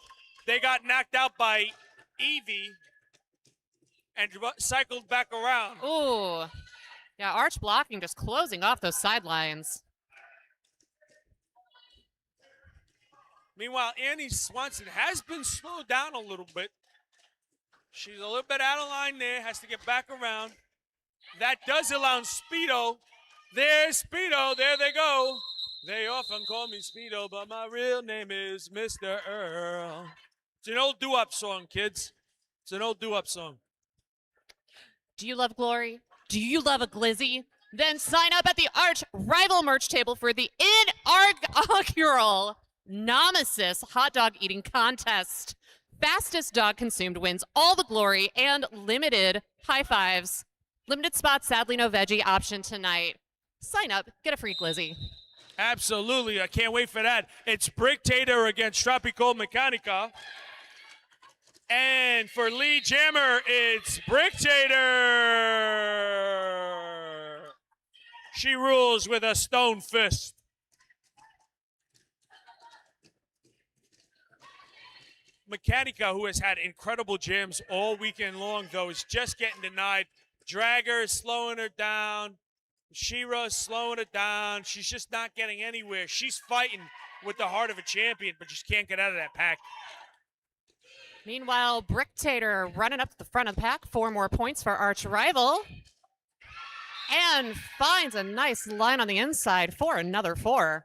they got knocked out by Evie and cycled back around. Ooh. Yeah, Arch blocking, just closing off those sidelines. Meanwhile, Annie Swanson has been slowed down a little bit. She's a little bit out of line there, has to get back around. That does allow Speedo. There's Speedo, there they go. They often call me Speedo, but my real name is Mr. Earl. It's an old doo-wop song, kids. It's an old doo-wop song. Do you love glory? Do you love a glizzy? Then sign up at the Arch Rival merch table for the inaugural Nemesis hot dog eating contest. Fastest dog consumed wins all the glory and limited high fives. Limited spots, sadly no veggie option tonight. Sign up, get a free glizzy. Absolutely, I can't wait for that. It's Brick Tater against Tropical Mechanica. And for lead jammer, it's Brick Tater. She rules with a stone fist. Mechanica, who has had incredible jams all weekend long, though, is just getting denied. Dragger is slowing her down. She-Ra is slowing her down. She's just not getting anywhere. She's fighting with the heart of a champion, but just can't get out of that pack. Meanwhile, Brick Tater running up to the front of the pack. 4 more points for Arch Rival. And finds a nice line on the inside for another 4.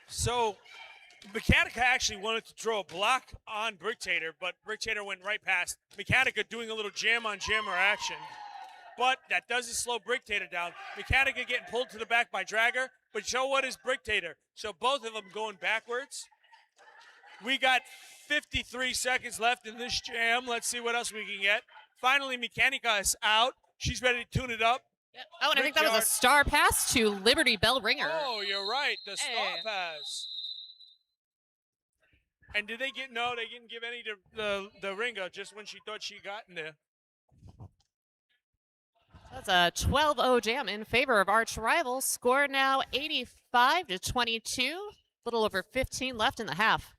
So, Mechanica actually wanted to throw a block on Brick Tater, but Brick Tater went right past. Mechanica doing a little jam-on-jammer action. But that doesn't slow Brick Tater down. Mechanica getting pulled to the back by Dragger. But so what is Brick Tater? So both of them going backwards. We got 53 seconds left in this jam. Let's see what else we can get. Finally, Mechanica is out. She's ready to tune it up. Yep. Oh, and I think that was a star pass to Liberty Bell Ringer. Oh, you're right. The star pass. And did they get, no, they didn't give any to the ringer just when she thought she got in there. That's a 12-0 jam in favor of Arch Rival. Score now 85-22. A little over 15 left in the half.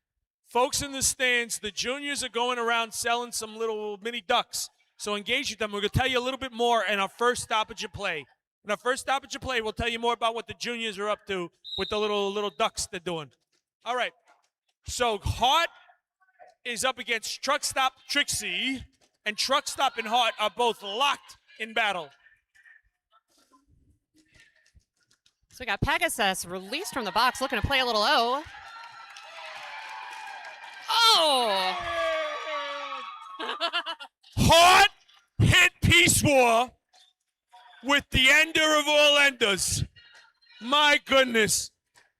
Folks in the stands, the juniors are going around selling some little mini ducks. So engage with them. We're going to tell you a little bit more in our first stoppage of play. In our first stoppage of play, we'll tell you more about what the juniors are up to with the little ducks they're doing. All right. So Hart is up against Truck Stop Trixie, and Truck Stop and Hart are both locked in battle. So we got Pegasus released from the box, looking to play a little O. Oh! Hart hit Peace War with the ender of all enders. My goodness.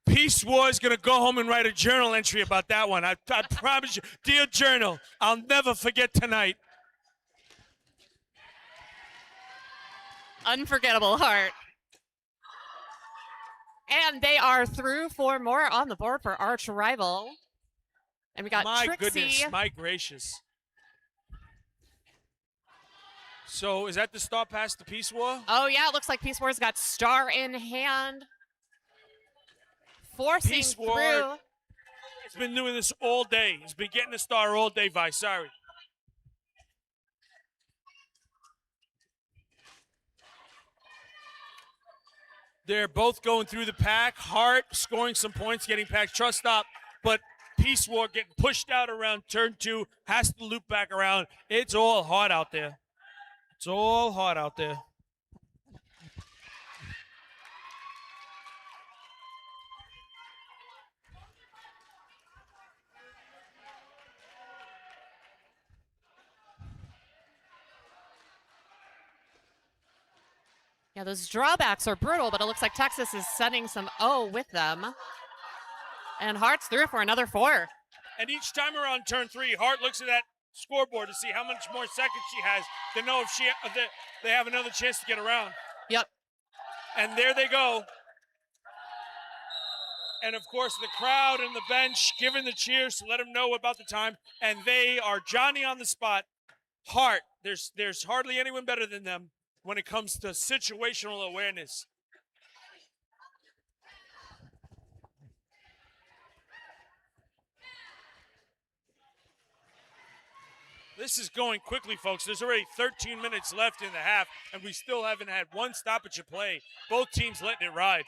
Peace War is going to go home and write a journal entry about that one. I promise you. Dear Journal, I'll never forget tonight. Unforgettable Hart. And they are through 4 more on the board for Arch Rival. And we got My Trixie. goodness, my gracious. So is that the start past the Peace War? Oh, yeah, it looks like Peace War's got Star in hand. Forcing Peace War. through. It's been doing this all day. He's been getting a star all day, Vi. Sorry. They're both going through the pack. Hart scoring some points, getting past Trust Stop, but Peace War getting pushed out around turn 2, has to loop back around. It's all hard out there. It's all hard out there. Yeah, those drawbacks are brutal, but it looks like Texas is sending some O with them. And Hart's through for another 4. And each time around turn 3, Hart looks at that scoreboard to see how much more seconds she has to know if they have another chance to get around. Yep. And there they go. And of course, the crowd and the bench giving the cheers to let them know about the time. And they are Johnny on the spot. Hart, there's hardly anyone better than them when it comes to situational awareness. This is going quickly, folks. There's already 13 minutes left in the half, and we still haven't had one stoppage of play. Both teams letting it ride.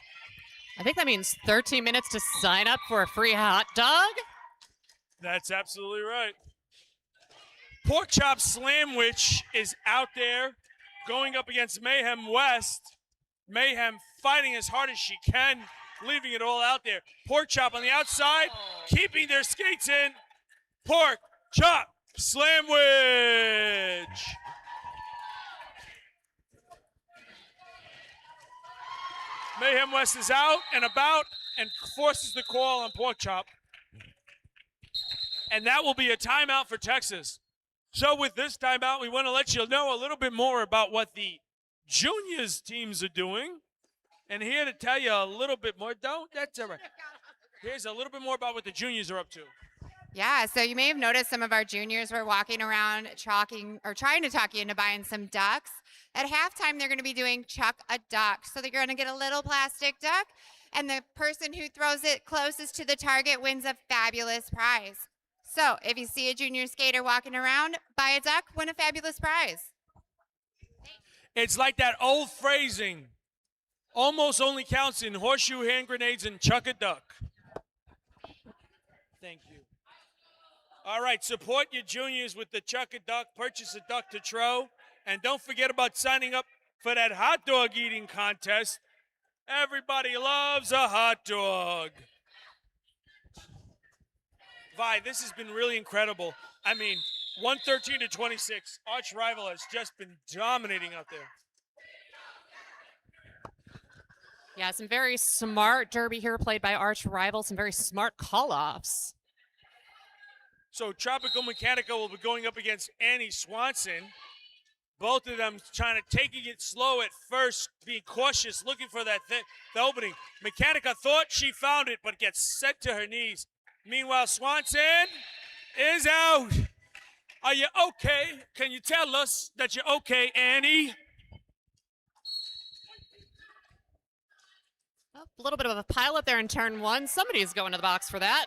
I think that means 13 minutes to sign up for a free hot dog. That's absolutely right. Pork Chop Slamwich is out there going up against Mayhem West. Mayhem fighting as hard as she can, leaving it all out there. Pork Chop on the outside, keeping their skates in. Pork Chop Slamwich. Mayhem West is out and about and forces the call on Pork Chop. And that will be a timeout for Texas. So with this timeout, we want to let you know a little bit more about what the juniors teams are doing. And here to tell you a little bit more, that's all right. Here's a little bit more about what the juniors are up to. Yeah, so you may have noticed some of our juniors were walking around trying to talk you into buying some ducks. At halftime, they're going to be doing Chuck a Duck. So they're going to get a little plastic duck, and the person who throws it closest to the target wins a fabulous prize. So if you see a junior skater walking around, buy a duck, win a fabulous prize. It's like that old phrasing, almost only counts in horseshoe hand grenades and Chuck a Duck. Thank you. All right, support your juniors with the Chuck a Duck, purchase a duck to throw, and don't forget about signing up for that hot dog eating contest. Everybody loves a hot dog. Vi, this has been really incredible. I mean, 113 to 26. Arch Rival has just been dominating out there. Yeah, some very smart derby here played by Arch Rival. Some very smart call-offs. So Tropical Mechanica will be going up against Annie Swanson. Both of them taking it slow at first, being cautious, looking for the opening. Mechanica thought she found it, but gets set to her knees. Meanwhile, Swanson is out. Are you okay? Can you tell us that you're okay, Annie? A little bit of a pile up there in turn 1. Somebody's going to the box for that.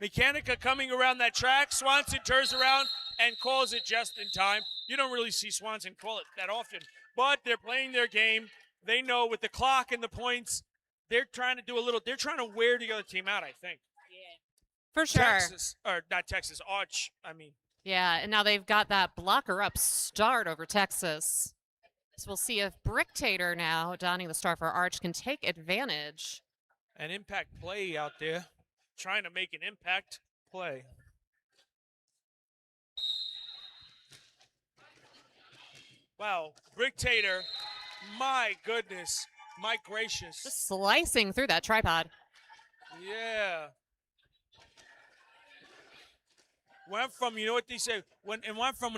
Mechanica coming around that track. Swanson turns around and calls it just in time. You don't really see Swanson call it that often, but they're playing their game. They know with the clock and the points, they're trying to wear the other team out, I think. For sure. Arch, I mean. Yeah, and now they've got that blocker up start over Texas. So we'll see if Bricktator now, donning the star for Arch, can take advantage. An impact play out there, trying to make an impact play. Wow, Bricktator, my goodness, my gracious. Just slicing through that tripod. Yeah. Went from, you know what they say, when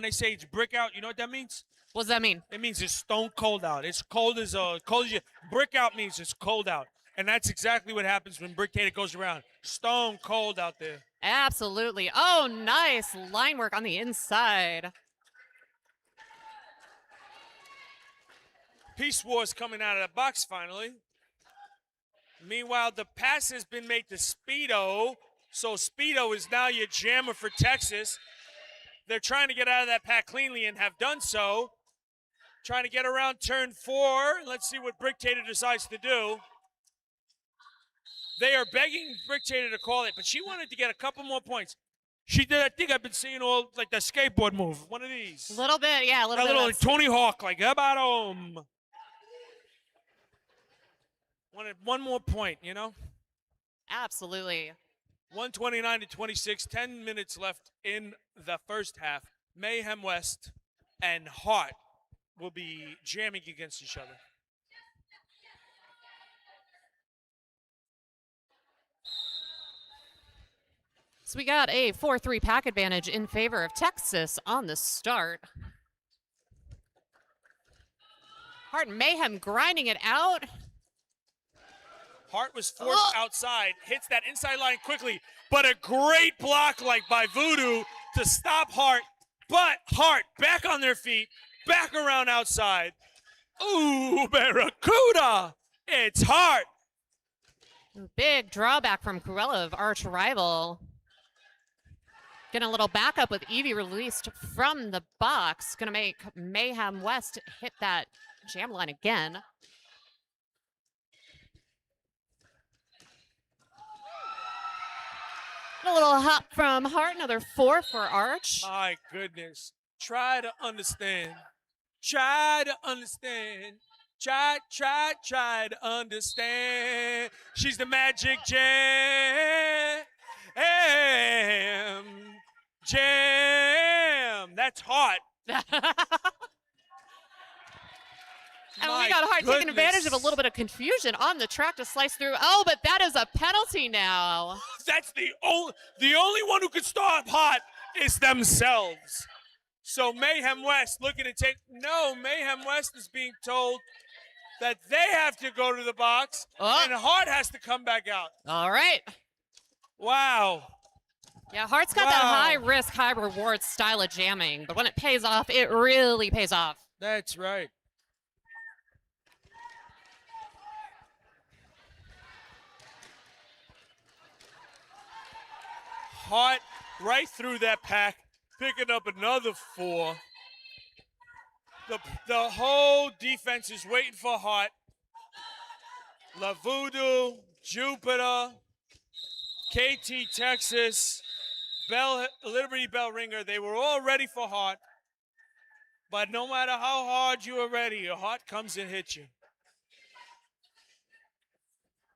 they say it's brick out, you know what that means? What does that mean? It means it's stone cold out. It's cold as you. Brick out means it's cold out. And that's exactly what happens when Brick Tater goes around. Stone cold out there. Absolutely. Oh, nice line work on the inside. Peace Wars coming out of the box finally. Meanwhile, the pass has been made to Speedo. So Speedo is now your jammer for Texas. They're trying to get out of that pack cleanly and have done so. Trying to get around turn 4. Let's see what Brick Tater decides to do. They are begging Brick Tater to call it, but she wanted to get a couple more points. She did, I think I've been seeing all like the skateboard move. One of these. A little bit, yeah, a little bit. Like Tony Hawk, like, how about wanted one more point, you know? Absolutely. 129 to 26, 10 minutes left in the first half. Mayhem West and Hart will be jamming against each other. So we got a 4-3 pack advantage in favor of Texas on the start. Hart and Mayhem grinding it out. Hart was forced outside, hits that inside line quickly, but a great block like by Voodoo to stop Hart. But Hart back on their feet, back around outside. Ooh, Barracuda! It's Hart. Big drawback from Cruella of arch rival. Getting a little backup with Evie released from the box. Gonna make Mayhem West hit that jam line again. A little hop from Hart, another 4 for Arch. My goodness. Try to understand. Try to understand. Try to understand. She's the magic jam. Jam. That's hot. And we got Hart taking advantage of a little bit of confusion on the track to slice through. Oh, but that is a penalty now. That's the only one who can stop Hot is themselves. So Mayhem West looking to take. No, Mayhem West is being told that they have to go to the box and Hart has to come back out. All right. Wow. Yeah, Hart's got that high risk, high reward style of jamming, but when it pays off, it really pays off. That's right. Hart right through that pack, picking up another 4. The whole defense is waiting for Hart. La Voodoo, Jupiter, KT Texas, Liberty Bell Ringer, they were all ready for Hart. But no matter how hard you are ready, your Hart comes and hits you.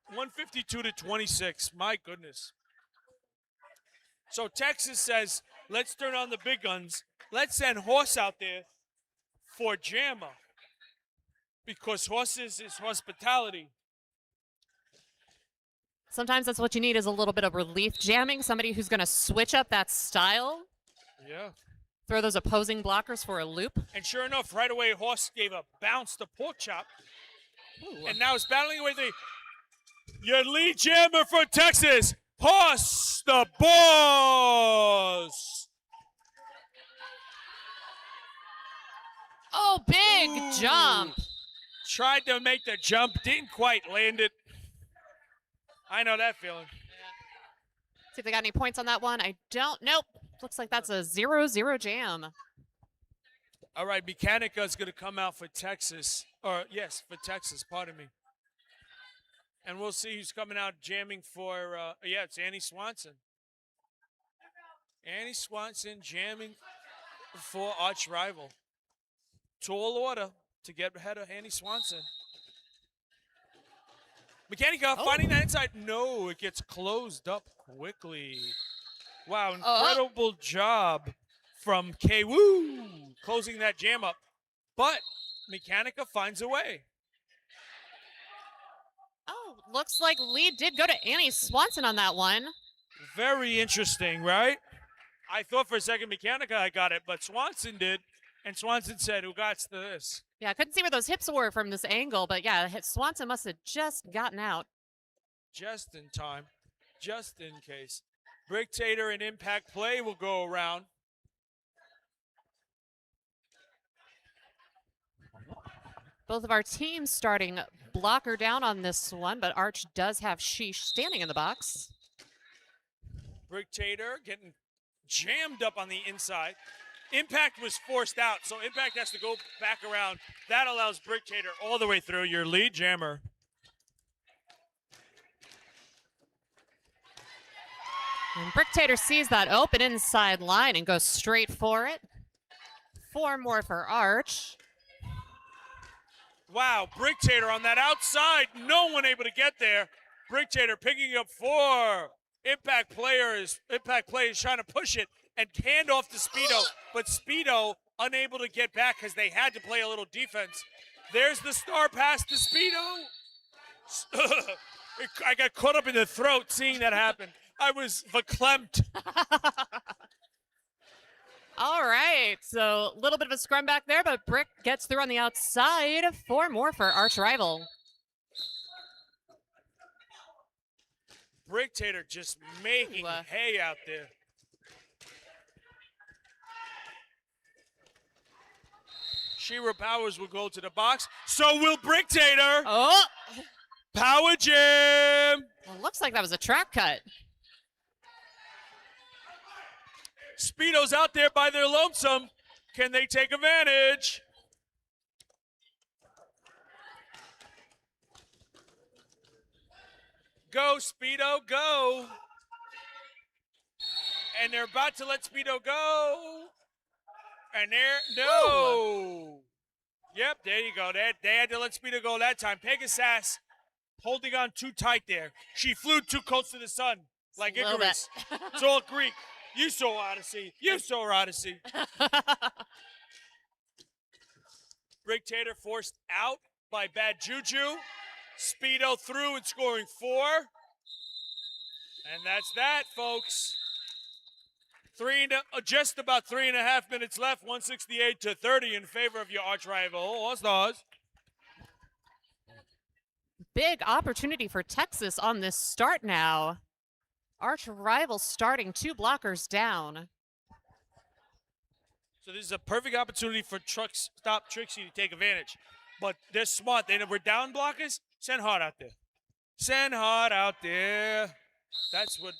152 to 26, my goodness. So Texas says, let's turn on the big guns. Let's send Horse out there for Jammer. Because horses is hospitality. Sometimes that's what you need is a little bit of relief jamming, somebody who's going to switch up that style. Yeah. Throw those opposing blockers for a loop. And sure enough, right away, Horse gave a bounce to Pork Chop. Ooh. And now it's battling away your lead jammer for Texas, Horse the Boss. Oh, big jump. Tried to make the jump, didn't quite land it. I know that feeling. See if they got any points on that one. I don't. Nope. Looks like that's a 0-0 jam. All right, Mechanica is going to come out for Texas. Or, yes, for Texas, pardon me. And we'll see who's coming out jamming for, yeah, it's Annie Swanson. Annie Swanson jamming for arch rival. Tall order to get ahead of Annie Swanson. Mechanica finding that inside. No, it gets closed up quickly. Wow, incredible job from K-Woo closing that jam up. But Mechanica finds a way. Oh, looks like lead did go to Annie Swanson on that one. Very interesting, right? I thought for a second Mechanica I got it, but Swanson did. And Swanson said, who got to this? Yeah, I couldn't see where those hips were from this angle, but yeah, Swanson must have just gotten out. just in time, just in case. Brictator and Impact Play will go around. Both of our teams starting blocker down on this one, but Arch does have Sheesh standing in the box. Brictator getting jammed up on the inside. Impact was forced out, so Impact has to go back around. That allows Brictator all the way through. Your lead jammer. And Brictator sees that open inside line and goes straight for it. 4 more for Arch. Wow, Brictator on that outside. No one able to get there. Brictator picking up 4. Impact Play is trying to push it and hand off to Speedo, but Speedo unable to get back because they had to play a little defense. There's the star pass to Speedo. I got caught up in the throat seeing that happen. I was verklempt. All right, so a little bit of a scrum back there, but Brick gets through on the outside. 4 more for Arch Rival. Brictator just making hay out there. Shira Powers will go to the box. So will Brictator. Oh! Power Jam! Well, looks like that was a track cut. Speedo's out there by their lonesome. Can they take advantage? Go, Speedo, go. And they're about to let Speedo go. And no. Yep, there you go. They had to let Speedo go that time. Pegasus holding on too tight there. She flew too close to the sun, like Icarus. It's all Greek. You saw Odyssey. You saw Odyssey. Brictator forced out by Bad Juju. Speedo through and scoring 4. And that's that, folks. Just about 3.5 minutes left. 168-30 in favor of your arch rival, All Stars. Big opportunity for Texas on this start now. Arch Rival starting 2 blockers down. So this is a perfect opportunity for Stop Trixie to take advantage. But they're smart. We're down blockers. Send Hart out there. Send Hart out there. That's what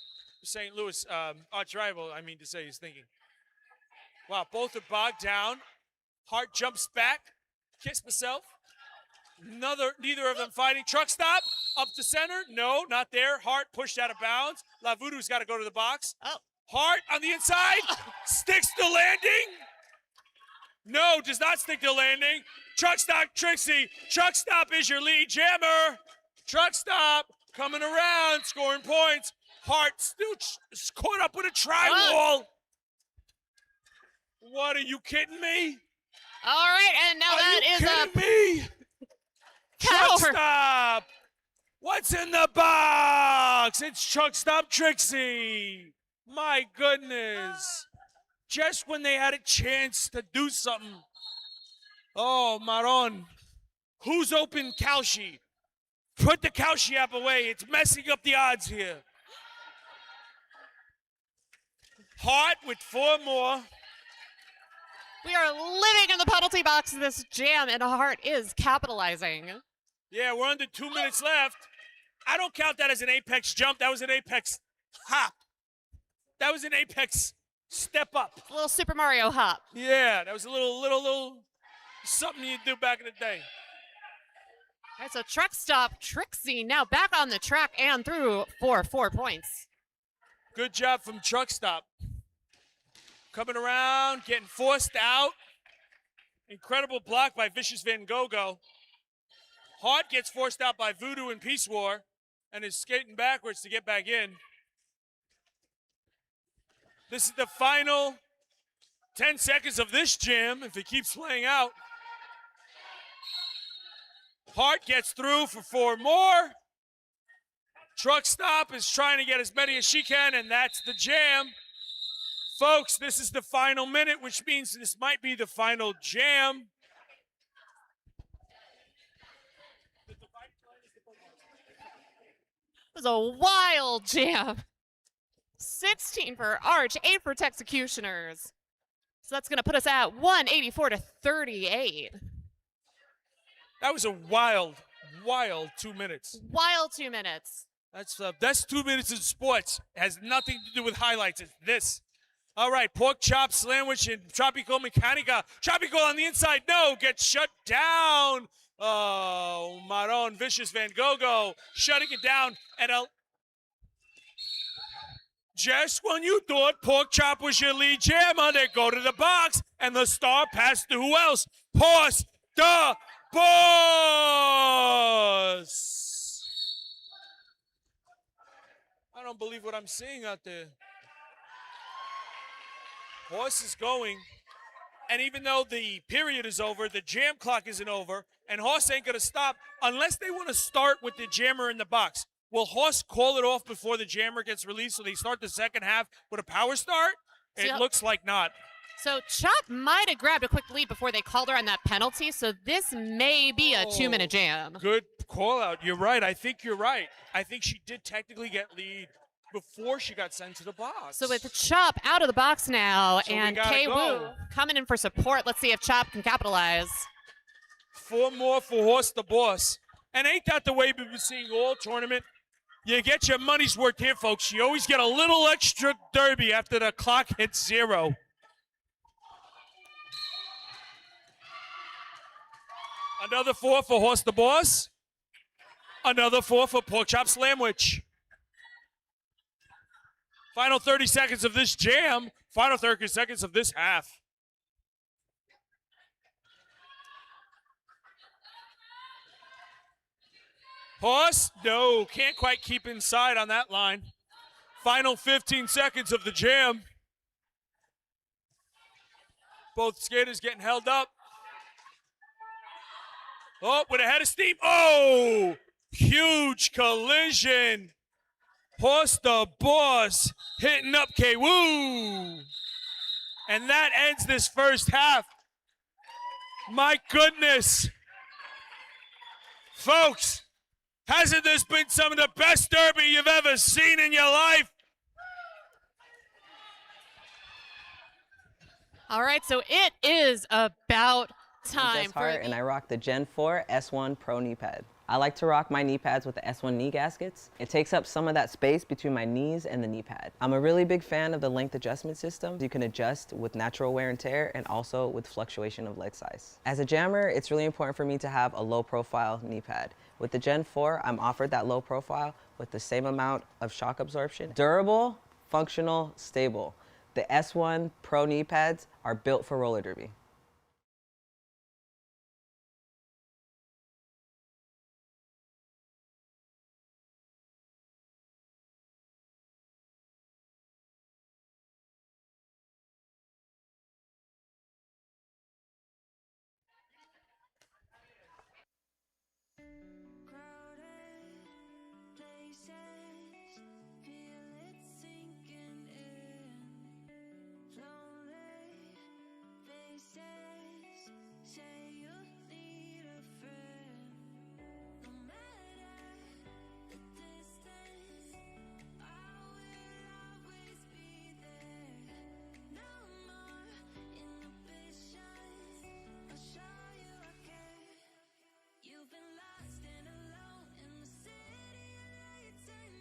St. Louis arch rival, I mean to say, is thinking. Wow, both are bogged down. Hart jumps back. Kiss myself. Neither of them fighting. Truck stop. Up to center. No, not there. Hart pushed out of bounds. Lavudu's got to go to the box. Oh. Hart on the inside. Sticks the landing. No, does not stick the landing. Truck stop Trixie. Truck stop is your lead jammer. Truck stop coming around, scoring points. Hart still caught up with a tri-wall. What, are you kidding me? All right, and now that is kidding me? Truck stop. What's in the box? It's Truck Stop Trixie. My goodness. Just when they had a chance to do something. Oh, Maron. Who's open Kalshi? Put the Kalshi app away. It's messing up the odds here. Hart with 4 more. We are living in the penalty box of this jam, and Hart is capitalizing. Yeah, we're under 2 minutes left. I don't count that as an apex jump. That was an apex hop. That was an apex step up. A little Super Mario hop. Yeah, that was a little something you do back in the day. All right, so Truck Stop Trixie now back on the track and through for 4 points. Good job from Truck Stop. Coming around, getting forced out. Incredible block by Vicious Van Gogh. Hart gets forced out by Voodoo and Peace War and is skating backwards to get back in. This is the final 10 seconds of this jam if it keeps playing out. Hart gets through for 4 more. Truck Stop is trying to get as many as she can, and that's the jam. Folks, this is the final minute, which means this might be the final jam. It was a wild jam. 16 for Arch, 8 for Executioners. So that's going to put us at 184 to 38. That was a wild 2 minutes. Wild 2 minutes. That's the best 2 minutes in sports. It has nothing to do with highlights. It's this. All right, pork chop sandwich and Tropical Mechanica. Tropical on the inside, no, gets shut down. Oh, Maron, Vicious Van Gogh shutting it down. And just when you thought pork chop was your lead jammer, they go to the box, and the star passed to who else? Horse the Boss. I don't believe what I'm seeing out there. Horse is going, and even though the period is over, the jam clock isn't over, and Horse ain't going to stop unless they want to start with the jammer in the box. Will Horse call it off before the jammer gets released so they start the second half with a power start? It looks like not. So Chop might have grabbed a quick lead before they called her on that penalty, so this may be a 2-minute jam. Good call out. You're right. I think you're right. I think she did technically get lead before she got sent to the box. So with Chop out of the box now, So and we gotta K Woo go. coming in for support. Let's see if Chop can capitalize. 4 more for Horse the Boss. And ain't that the way we've been seeing all tournament? You get your money's worth here, folks. You always get a little extra derby after the clock hits 0. Another 4 for Horse the Boss. Another 4 for Pork Chop Sandwich. Final 30 seconds of this jam. Final 30 seconds of this half. Horse, no, can't quite keep inside on that line. Final 15 seconds of the jam. Both skaters getting held up. Oh, with a head of steam. Oh, huge collision. Horse the Boss hitting up K-Woo. And that ends this first half. My goodness. Folks, hasn't this been some of the best derby you've ever seen in your life? All right, so it is about I'm time Jess for Hart, and I rock the Gen 4 S1 Pro knee pad. I like to rock my knee pads with the S1 knee gaskets. It takes up some of that space between my knees and the knee pad. I'm a really big fan of the length adjustment system. You can adjust with natural wear and tear and also with fluctuation of leg size. As a jammer, it's really important for me to have a low profile knee pad. With the Gen 4, I'm offered that low profile with the same amount of shock absorption. Durable, functional, stable. The S1 Pro knee pads are built for roller derby. Places, feel it sinking in. Lonely faces, say you need a friend. No matter the distance, I will always be there. No more inhibitions, I'll show you I care. You've been lost and alone in the city of lights and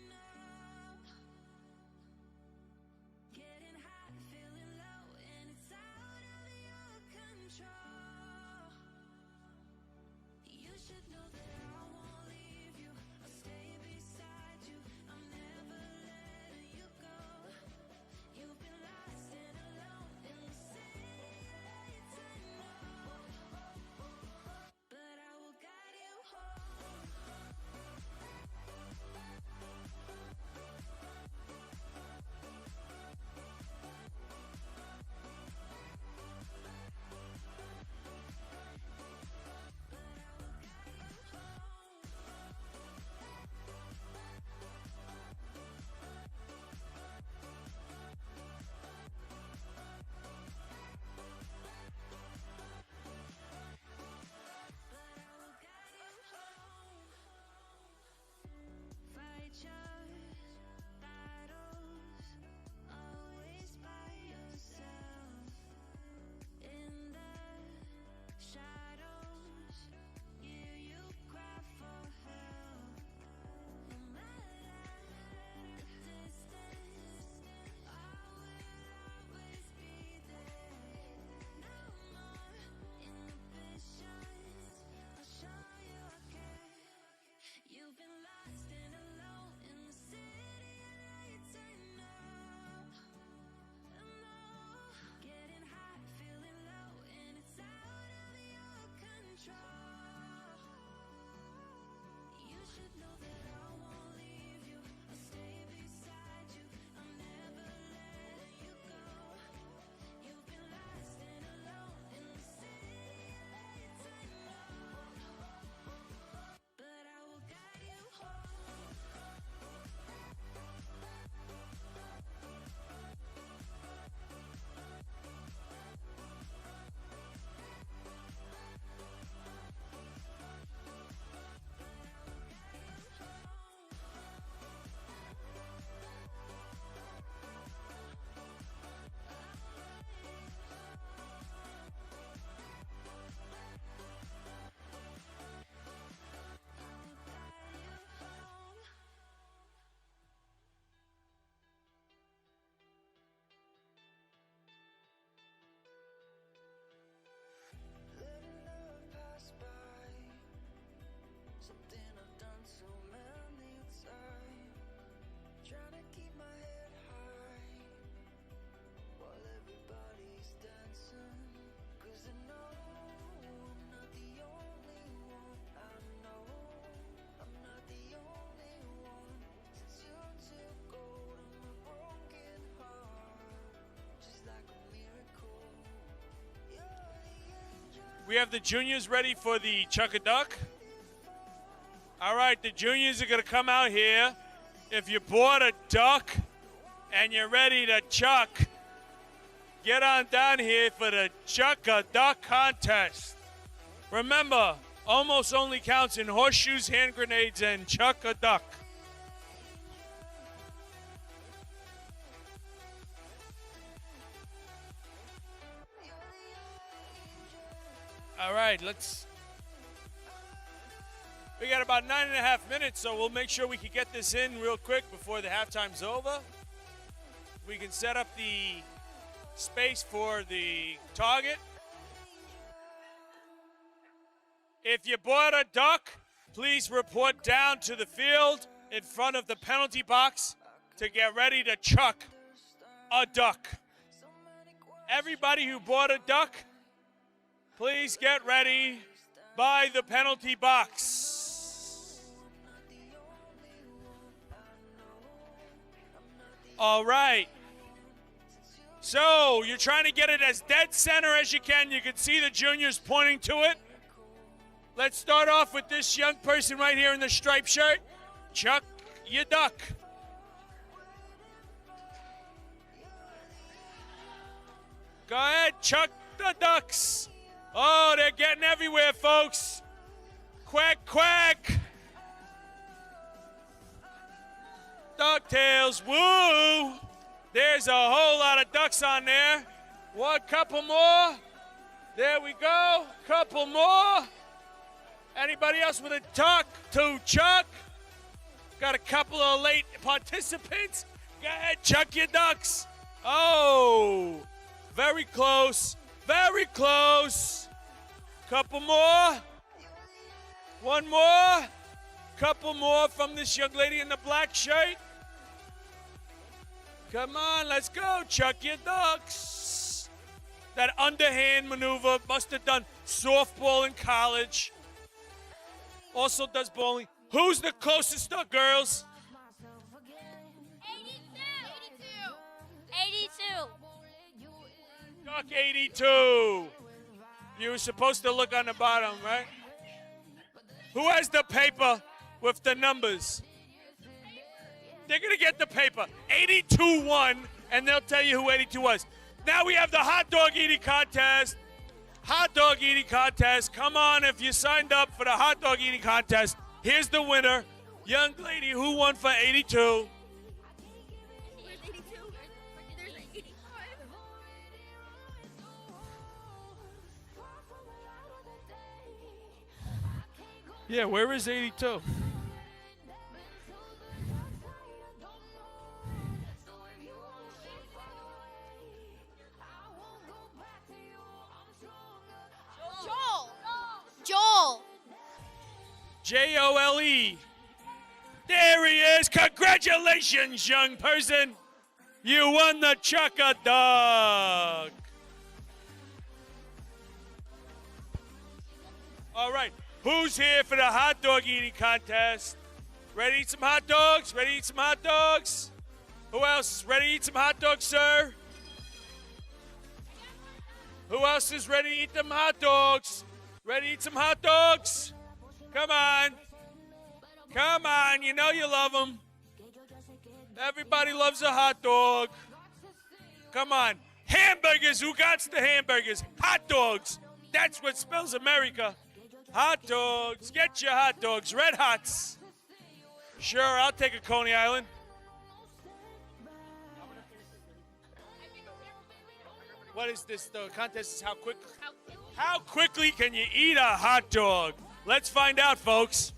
We have the juniors ready for the Chuck a Duck. All right, the juniors are going to come out here. If you bought a duck and you're ready to chuck, get on down here for the Chuck a Duck contest. Remember, almost only counts in horseshoes, hand grenades, and Chuck a Duck. All right, we got about 9.5 minutes, so we'll make sure we can get this in real quick before the halftime's over. We can set up the space for the target. If you bought a duck, please report down to the field in front of the penalty box to get ready to chuck a duck. Everybody who bought a duck, please get ready by the penalty box. All right. So you're trying to get it as dead center as you can. You can see the juniors pointing to it. Let's start off with this young person right here in the striped shirt. Chuck your duck. Go ahead, chuck the ducks. Oh, they're getting everywhere, folks. Quack, quack. Ducktails, woo. There's a whole lot of ducks on there. One couple more. There we go. Couple more. Anybody else with a duck to chuck? Got a couple of late participants. Go ahead, chuck your ducks. Oh, very close. Very close. Couple more. One more. Couple more from this young lady in the black shirt. Come on, let's go. Chuck your ducks. That underhand maneuver, must have done softball in college. Also does bowling. Who's the closest duck, girls? 82. Duck 82. You were supposed to look on the bottom, right? Who has the paper with the numbers? They're going to get the paper. 82 won, and they'll tell you who 82 was. Now we have the hot dog eating contest. Hot dog eating contest. Come on, if you signed up for the hot dog eating contest, here's the winner. Young lady who won for 82. Yeah, where is 82? Joel. Jole. There he is. Congratulations, young person. You won the Chuck a Duck. All right. Who's here for the hot dog eating contest? Ready to eat some hot dogs? Ready to eat some hot dogs? Who else is ready to eat some hot dogs, sir? Who else is ready to eat them hot dogs? Ready to eat some hot dogs? Come on. Come on. You know you love them. Everybody loves a hot dog. Come on. Hamburgers. Who got the hamburgers? Hot dogs. That's what spells America. Hot dogs. Get your hot dogs. Red Hots. Sure, I'll take a Coney Island. What is this? The contest is how quickly can you eat a hot dog? Let's find out, folks.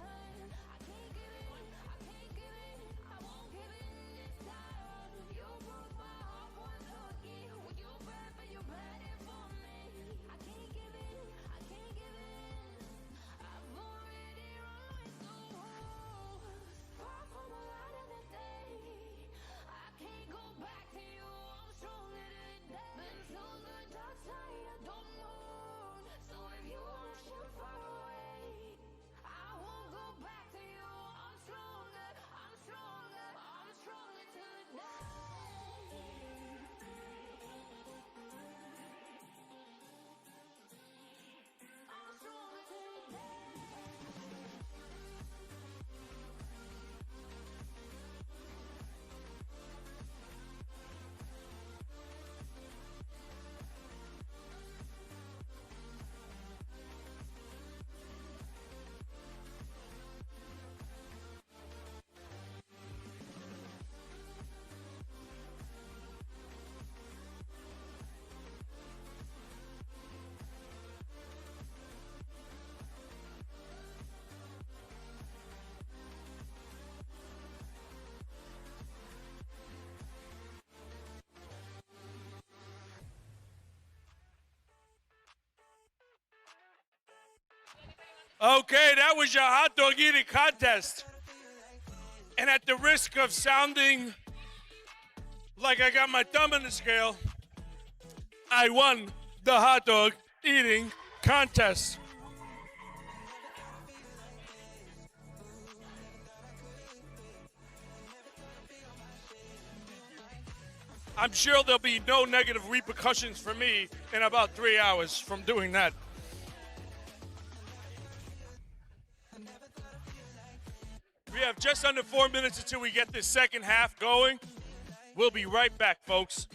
Okay, that was your hot dog eating contest. And at the risk of sounding like I got my thumb in the scale, I won the hot dog eating contest. I'm sure there'll be no negative repercussions for me in about 3 hours from doing that. We have just under 4 minutes until we get this second half going. We'll be right back, folks.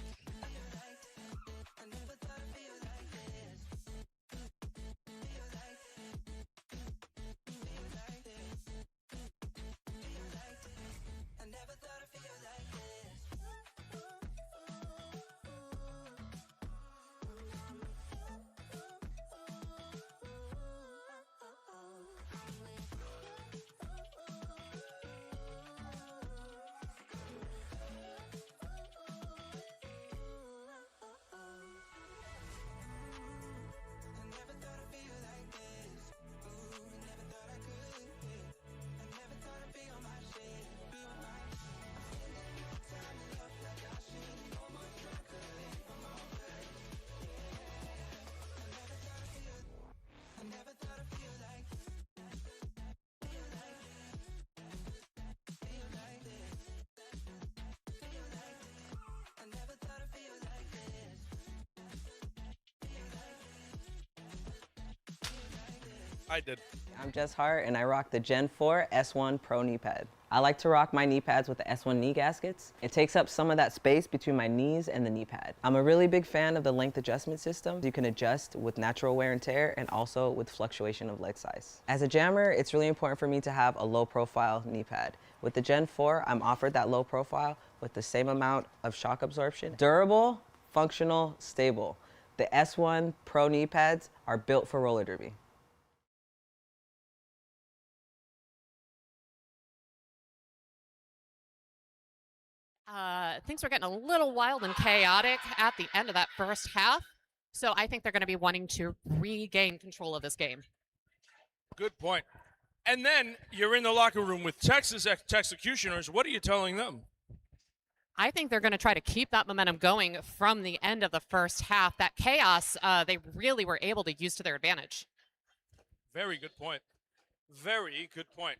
I did. I'm Jess Hart, and I rock the Gen 4 S1 Pro knee pad. I like to rock my knee pads with the S1 knee gaskets. It takes up some of that space between my knees and the knee pad. I'm a really big fan of the length adjustment system. You can adjust with natural wear and tear and also with fluctuation of leg size. As a jammer, it's really important for me to have a low profile knee pad. With the Gen 4, I'm offered that low profile with the same amount of shock absorption. Durable, functional, stable. The S1 Pro knee pads are built for roller derby. Things were getting a little wild and chaotic at the end of that first half. So I think they're going to be wanting to regain control of this game. Good point. And then you're in the locker room with Texas executioners. What are you telling them? I think they're going to try to keep that momentum going from the end of the first half. That chaos, they really were able to use to their advantage. Very good point. Very good point.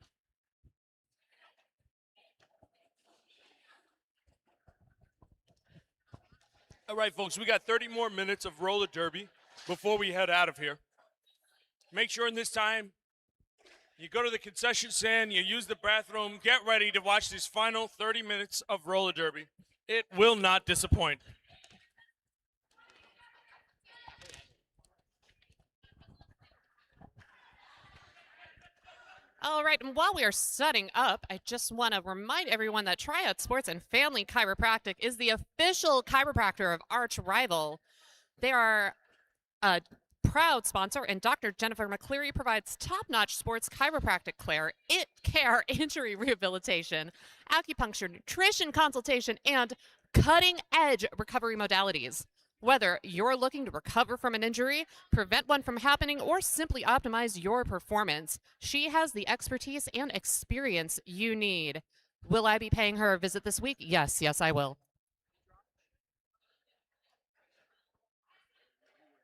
All right, folks, we got 30 more minutes of roller derby before we head out of here. Make sure in this time you go to the concession stand, you use the bathroom, get ready to watch these final 30 minutes of roller derby. It will not disappoint. All right, and while we are setting up, I just want to remind everyone that Triad Sports and Family Chiropractic is the official chiropractor of Arch Rival. They are a proud sponsor, and Dr. Jennifer McCleary provides top-notch sports chiropractic care, injury rehabilitation, acupuncture, nutrition consultation, and cutting-edge recovery modalities. Whether you're looking to recover from an injury, prevent one from happening, or simply optimize your performance, she has the expertise and experience you need. Will I be paying her a visit this week? Yes, I will.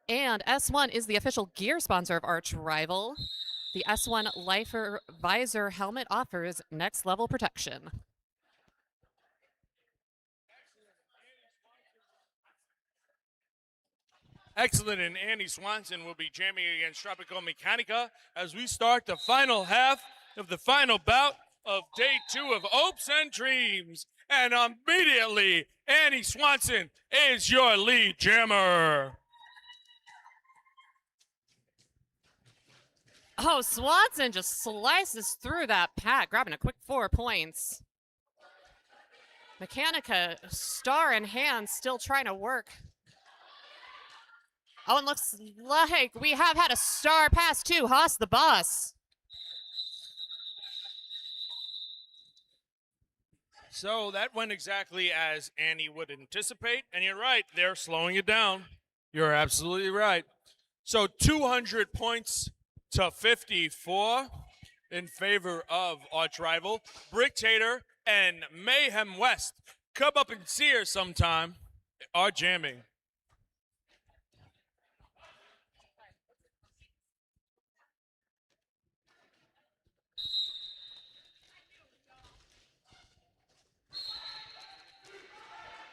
And S1 is the official gear sponsor of Arch Rival. The S1 Lifer Visor helmet offers next level protection. Excellent, and Annie Swanson will be jamming against Tropical Mechanica as we start the final half of the final bout of day 2 of Opes and Dreams. And immediately, Annie Swanson is your lead jammer. Oh, Swanson just slices through that pack, grabbing a quick 4 points. Mechanica, star in hand, still trying to work. Oh, and looks like we have had a star pass too, Haas the boss. So that went exactly as Annie would anticipate. And you're right, they're slowing it down. You're absolutely right. So 200 points to 54 in favor of arch rival. Bricktator and Mayhem West. Come up and see her sometime. Are jamming.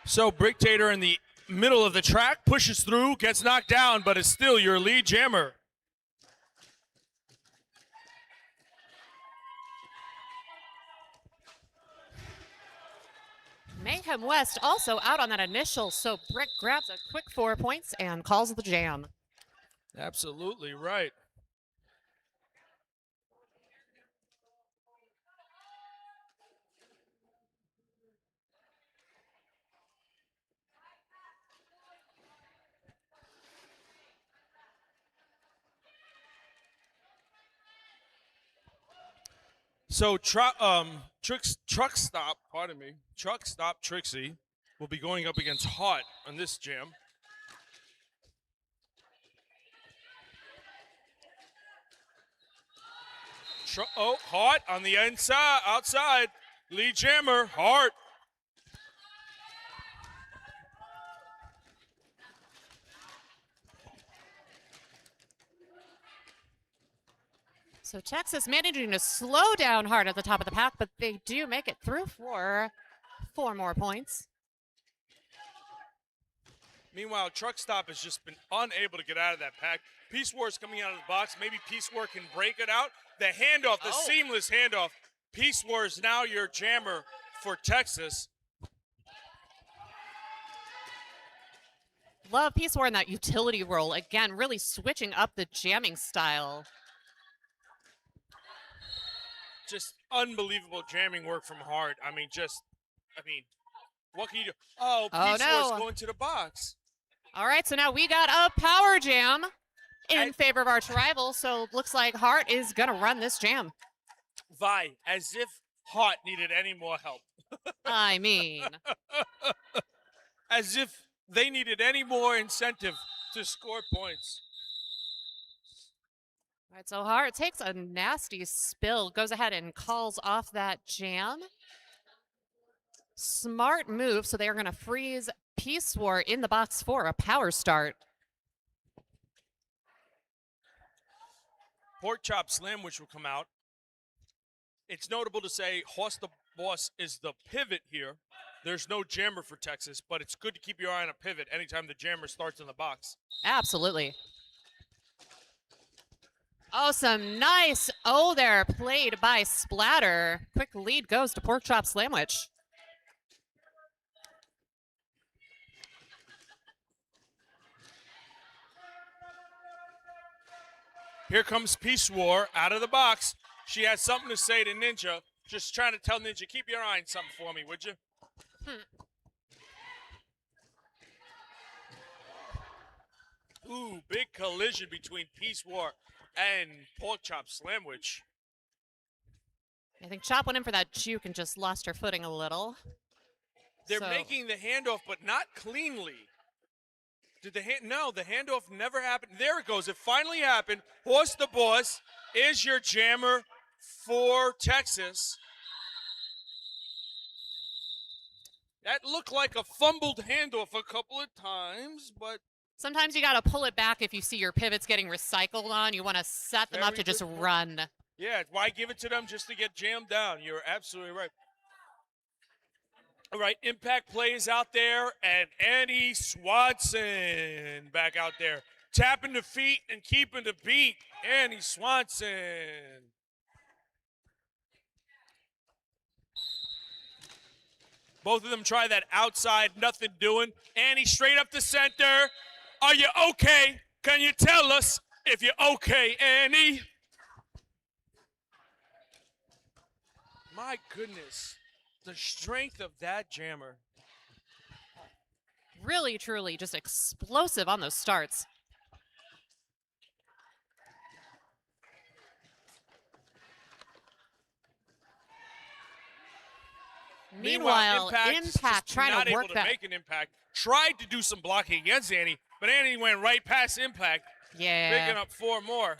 So Bricktator in the middle of the track pushes through, gets knocked down, but is still your lead jammer. Mayhem West also out on that initial, so Brick grabs a quick 4 points and calls the jam. Absolutely right. So truck stop, pardon me, truck stop Trixie will be going up against Hart on this jam. Hart on the inside, outside, lead jammer, Hart. So Texas managing to slow down hard at the top of the pack, but they do make it through for 4 more points. Meanwhile, Truck Stop has just been unable to get out of that pack. Peace War's coming out of the box. Maybe Peace War can break it out. The handoff, the seamless handoff. Peace War is now your jammer for Texas. Love Peace War in that utility role. Again, really switching up the jamming style. Just unbelievable jamming work from Hart. I mean, what can you do? Oh, Peace War's going to the box. All right, so now we got a power jam in favor of Arch Rival, so looks like Hart is going to run this jam. Vi, as if Hart needed any more help. I mean. As if they needed any more incentive to score points. All right, so Hart takes a nasty spill, goes ahead and calls off that jam. Smart move, so they are going to freeze Peace War in the box for a power start. Pork Chop Slam, which will come out. It's notable to say Horse the Boss is the pivot here. There's no jammer for Texas, but it's good to keep your eye on a pivot anytime the jammer starts in the box. Absolutely. Oh, some nice there played by Splatter. Quick lead goes to Pork Chop Slamwich. Here comes Peace War out of the box. She has something to say to Ninja. Just trying to tell Ninja, keep your eye on something for me, would you? Ooh, big collision between Peace War and Pork Chop Slamwich. I think Chop went in for that juke and just lost her footing a little. They're making the handoff, but not cleanly. No, the handoff never happened. There it goes. It finally happened. Horse the Boss is your jammer for Texas. That looked like a fumbled handoff a couple of times, but sometimes you got to pull it back if you see your pivots getting recycled on. You want to set them up to just run. Yeah, why give it to them just to get jammed down? You're absolutely right. All right, impact plays out there, and Annie Swanson back out there. Tapping the feet and keeping the beat. Annie Swanson. Both of them try that outside, nothing doing. Annie straight up the center. Are you okay? Can you tell us if you're okay, Annie? My goodness. The strength of that jammer. Really, truly just explosive on those starts. Meanwhile, Impact trying to work that. Make an impact. Tried to do some blocking against Annie, but Annie went right past Impact. Yeah. Picking up 4 more.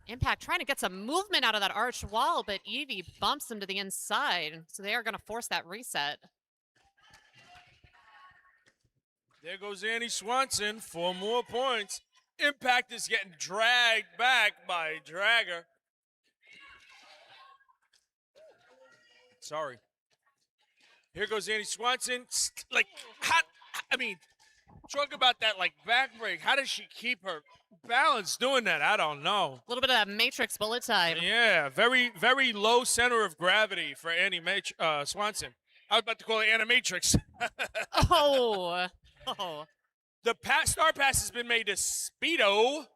Impact trying to get some movement out of that arch wall, but Evie bumps him to the inside. So they are going to force that reset. There goes Annie Swanson for more points. Impact is getting dragged back by Dragger. Sorry. Here goes Annie Swanson. Like, talk about that, like, back break. How does she keep her balance doing that? I don't know. A little bit of that Matrix bullet time. Yeah, very, very low center of gravity for Annie Swanson. I was about to call it Animatrix. Oh. The star pass has been made to Speedo,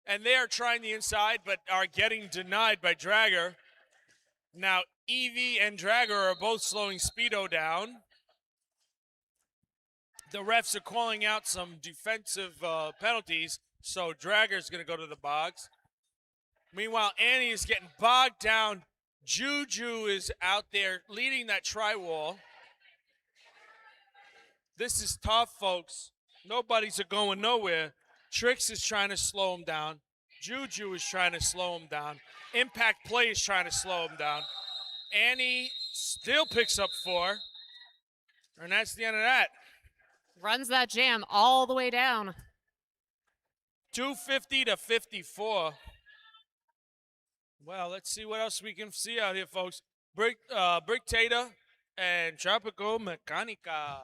and they are trying the inside, but are getting denied by Dragger. Now, Evie and Dragger are both slowing Speedo down. The refs are calling out some defensive penalties, so Dragger's going to go to the box. Meanwhile, Annie is getting bogged down. Juju is out there leading that tri-wall. This is tough, folks. Nobody's going nowhere. Trix is trying to slow him down. Juju is trying to slow him down. Impact Play is trying to slow him down. Annie still picks up 4. And that's the end of that. Runs that jam all the way down. 250 to 54. Well, let's see what else we can see out here, folks. Brick Tater and Tropical Mechanica.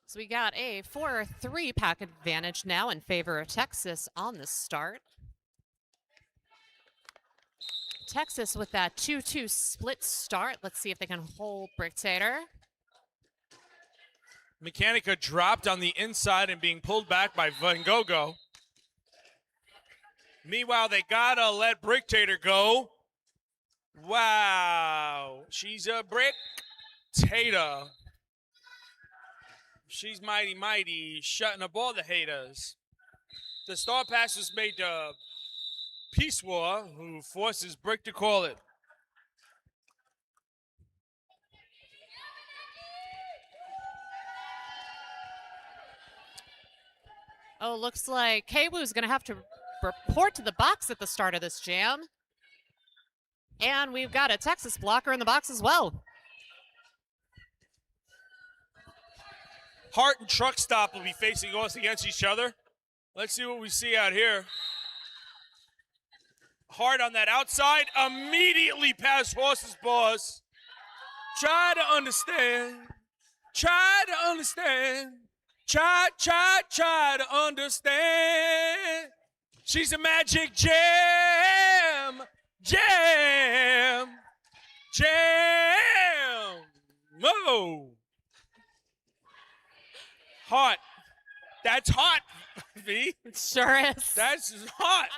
So we got a 4-3 pack advantage now in favor of Texas on the start. Texas with that 2-2 split start. Let's see if they can hold Bricktator. Mechanica dropped on the inside and being pulled back by Van Gogo. Meanwhile, they gotta let Bricktator go. Wow, she's a Bricktator. She's mighty, shutting up all the haters. The star pass was made to Peace War, who forces Brick to call it. Oh, looks like Kwoo's going to have to report to the box at the start of this jam. And we've got a Texas blocker in the box as well. Hart and Truck Stop will be facing off against each other. Let's see what we see out here. Hart on that outside, immediately past Horse's boss. Try to understand. Try to understand. Try to understand. She's a magic jam. Whoa. Hot. That's hot, V. It sure is. That's hot.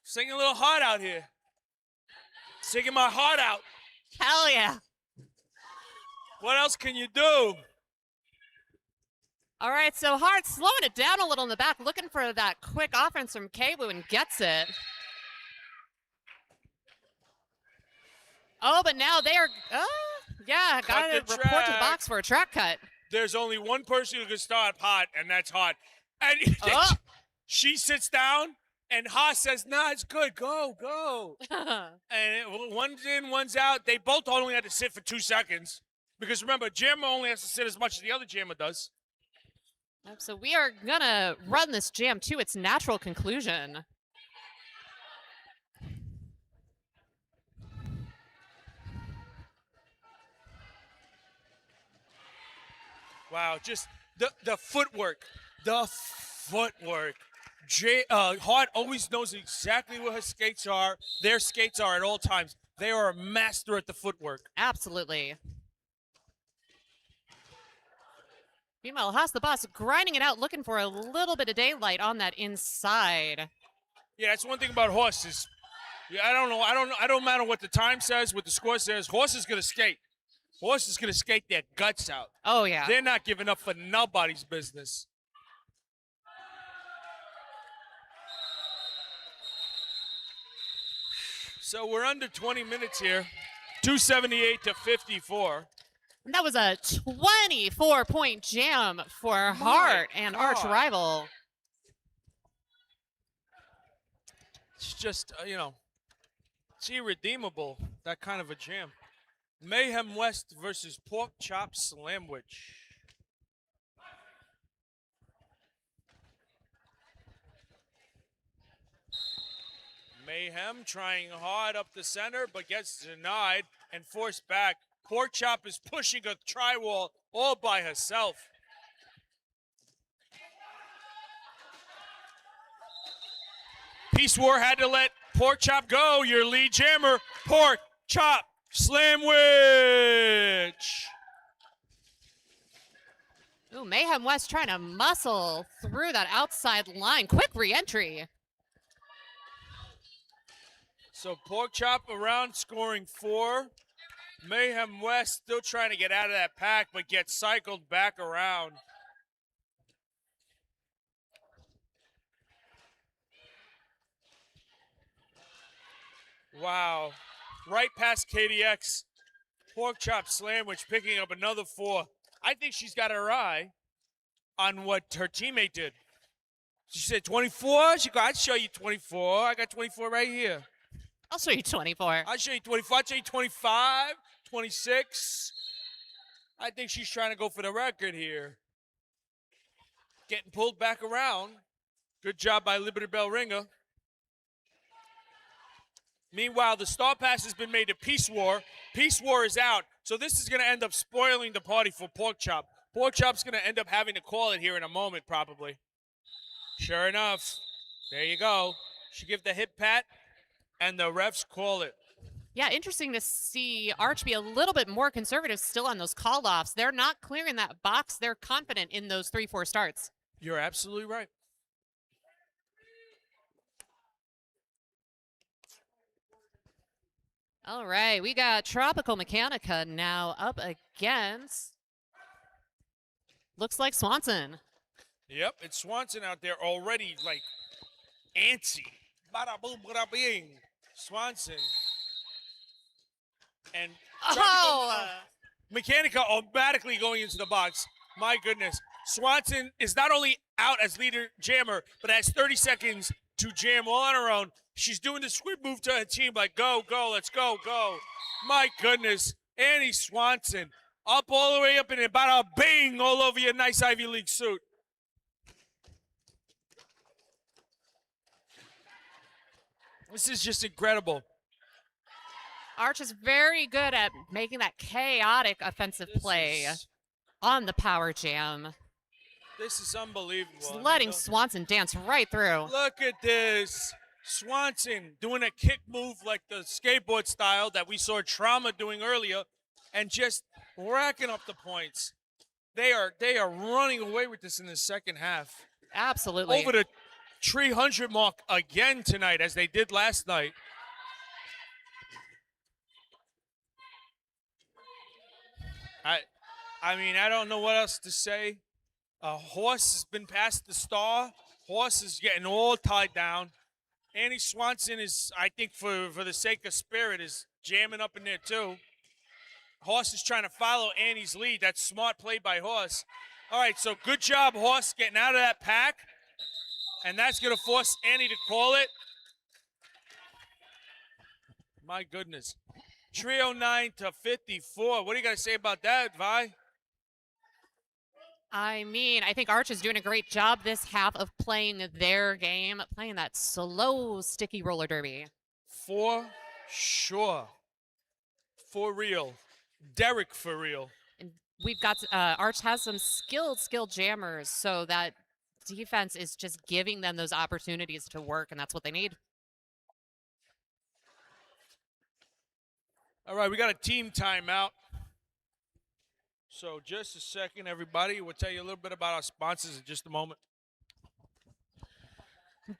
Singing a little hot out here. Singing my heart out. Hell yeah. What else can you do? All right, so Hart slowing it down a little in the back, looking for that quick offense from Kwoo and gets it. Oh, but now they are, got to report to the box for a track cut. There's only one person who can start Hot, and that's Hot. And she sits down, and Haas says, nah, it's good. Go. And one's in, one's out. They both only had to sit for 2 seconds. Because remember, Jammer only has to sit as much as the other Jammer does. So we are going to run this jam to its natural conclusion. Wow, just the footwork. The footwork. Hart always knows exactly where her skates are. Their skates are at all times. They are a master at the footwork. Absolutely. Meanwhile, Haas the boss grinding it out, looking for a little bit of daylight on that inside. Yeah, that's one thing about horses. Yeah, I don't know. I don't matter what the time says, what the score says. Horse is gonna skate. Horse is gonna skate their guts out. Oh yeah. They're not giving up for nobody's business. So we're under 20 minutes here. 278 to 54. And that was a 24-point jam for Hart and arch rival. It's just, it's irredeemable, that kind of a jam. Mayhem West versus Pork Chop Slamwich. Mayhem trying hard up the center, but gets denied and forced back. Pork Chop is pushing a tri-wall all by herself. Peace War had to let Pork Chop go. Your lead jammer, Pork Chop Slamwich. Ooh, Mayhem West trying to muscle through that outside line. Quick re-entry. So Pork Chop around scoring 4. Mayhem West still trying to get out of that pack, but gets cycled back around. Wow. Right past KDX. Pork Chop Slamwich picking up another 4. I think she's got her eye on what her teammate did. She said 24. She go, I'd show you 24. I got 24 right here. I'll show you 24. I'll show you 24. I'll show you 25, 26. I think she's trying to go for the record here. Getting pulled back around. Good job by Liberty Bell Ringer. Meanwhile, the star pass has been made to Peace War. Peace War is out. So this is going to end up spoiling the party for Pork Chop. Pork Chop's going to end up having to call it here in a moment, probably. Sure enough. There you go. She give the hip pat, and the refs call it. Yeah, interesting to see Arch be a little bit more conservative still on those call-offs. They're not clearing that box. They're confident in those 3-4 starts. You're absolutely right. All right, we got Tropical Mechanica now up against, looks like Swanson. Yep, it's Swanson out there already, like, antsy. Bada boom, bada bing. Swanson. And Mechanica automatically going into the box. My goodness. Swanson is not only out as leader jammer, but has 30 seconds to jam all on her own. She's doing the squid move to her team, like, go, go, let's go, go. My goodness. Annie Swanson up all the way up in it. Bada bing all over your nice Ivy League suit. This is just incredible. Arch is very good at making that chaotic offensive play on the power jam. This is unbelievable. Just letting Swanson dance right through. Look at this. Swanson doing a kick move like the skateboard style that we saw Trauma doing earlier and just racking up the points. They are running away with this in the second half. Absolutely. Over the 300 mark again tonight as they did last night. I mean, I don't know what else to say. Horse has been past the star. Horse is getting all tied down. Annie Swanson is, I think, for the sake of spirit, is jamming up in there too. Horse is trying to follow Annie's lead. That's smart play by Horse. All right, so good job, Horse, getting out of that pack. And that's going to force Annie to call it. My goodness. 309 to 54. What do you got to say about that, Vi? I mean, I think Arch is doing a great job this half of playing their game, playing that slow, sticky roller derby. For sure. For real. Derek for real. And we've got, Arch has some skilled jammers, so that defense is just giving them those opportunities to work, and that's what they need. All right, we got a team timeout. So just a second, everybody. We'll tell you a little bit about our sponsors in just a moment.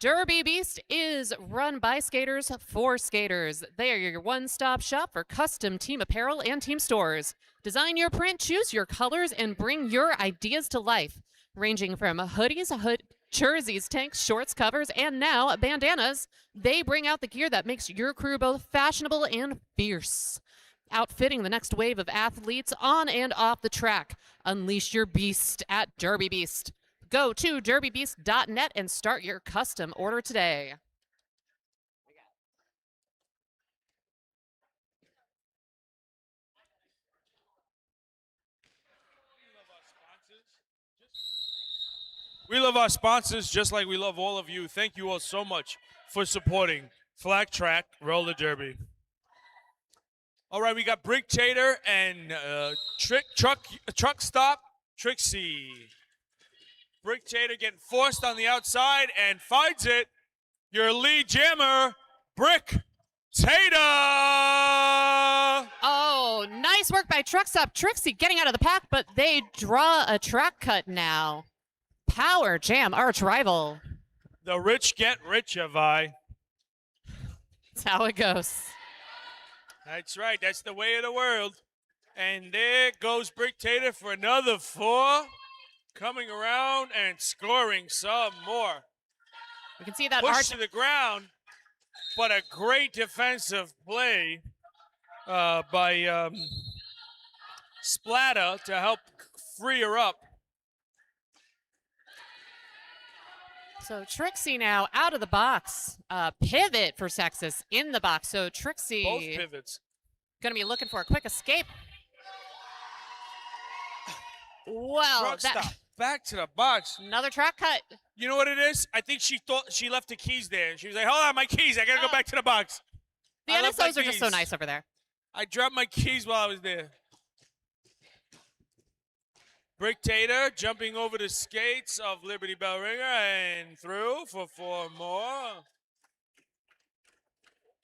Derby Beast is run by skaters for skaters. They are your one-stop shop for custom team apparel and team stores. Design your print, choose your colors, and bring your ideas to life. Ranging from hoodies, jerseys, tanks, shorts, covers, and now bandanas, they bring out the gear that makes your crew both fashionable and fierce. Outfitting the next wave of athletes on and off the track. Unleash your beast at Derby Beast. Go to derbybeast.net and start your custom order today. We love our sponsors just like we love all of you. Thank you all so much for supporting Flag Track Roller Derby. All right, we got Brick Tater and Truck Stop Trixie. Brick Tater getting forced on the outside and finds it. Your lead jammer, Brick Tater. Oh, nice work by Truck Stop Trixie getting out of the pack, but they draw a track cut now. Power Jam, arch rival. The rich get richer, Vi. That's how it goes. That's right. That's the way of the world. And there goes Brick Tater for another 4. Coming around and scoring some more. We can see that push to the ground, but a great defensive play by Splatter to help free her up. So Trixie now out of the box. Pivot for Texas in the box. So Trixie. Both pivots. Going to be looking for a quick escape. Well, Truck stop. Back to the box. Another track cut. You know what it is? I think she thought she left the keys there. She was like, hold on, my keys. I got to go back to the box. The NSOs are just so nice over there. I dropped my keys while I was there. Brick Tater jumping over the skates of Liberty Bell Ringer and through for 4 more.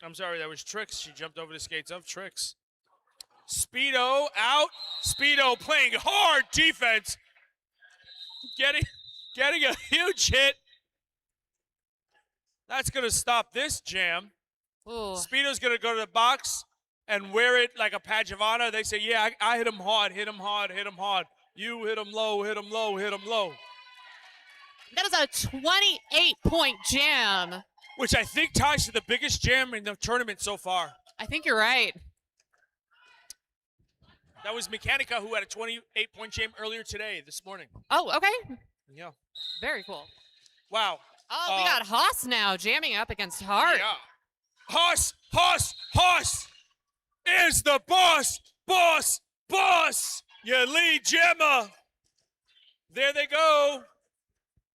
I'm sorry, that was Trix. She jumped over the skates of Trix. Speedo out. Speedo playing hard defense. Getting a huge hit. That's going to stop this jam. Ooh. Speedo's going to go to the box and wear it like a badge of honor. They say, yeah, I hit him hard, hit him hard, hit him hard. You hit him low, hit him low, hit him low. That is a 28-point jam. Which I think ties to the biggest jam in the tournament so far. I think you're right. That was Mechanica, who had a 28-point jam earlier today, this morning. Oh, okay. Yeah. Very cool. Wow. Oh, we got Haas now jamming up against Hart. Yeah. Haas is the boss. Your lead jammer. There they go.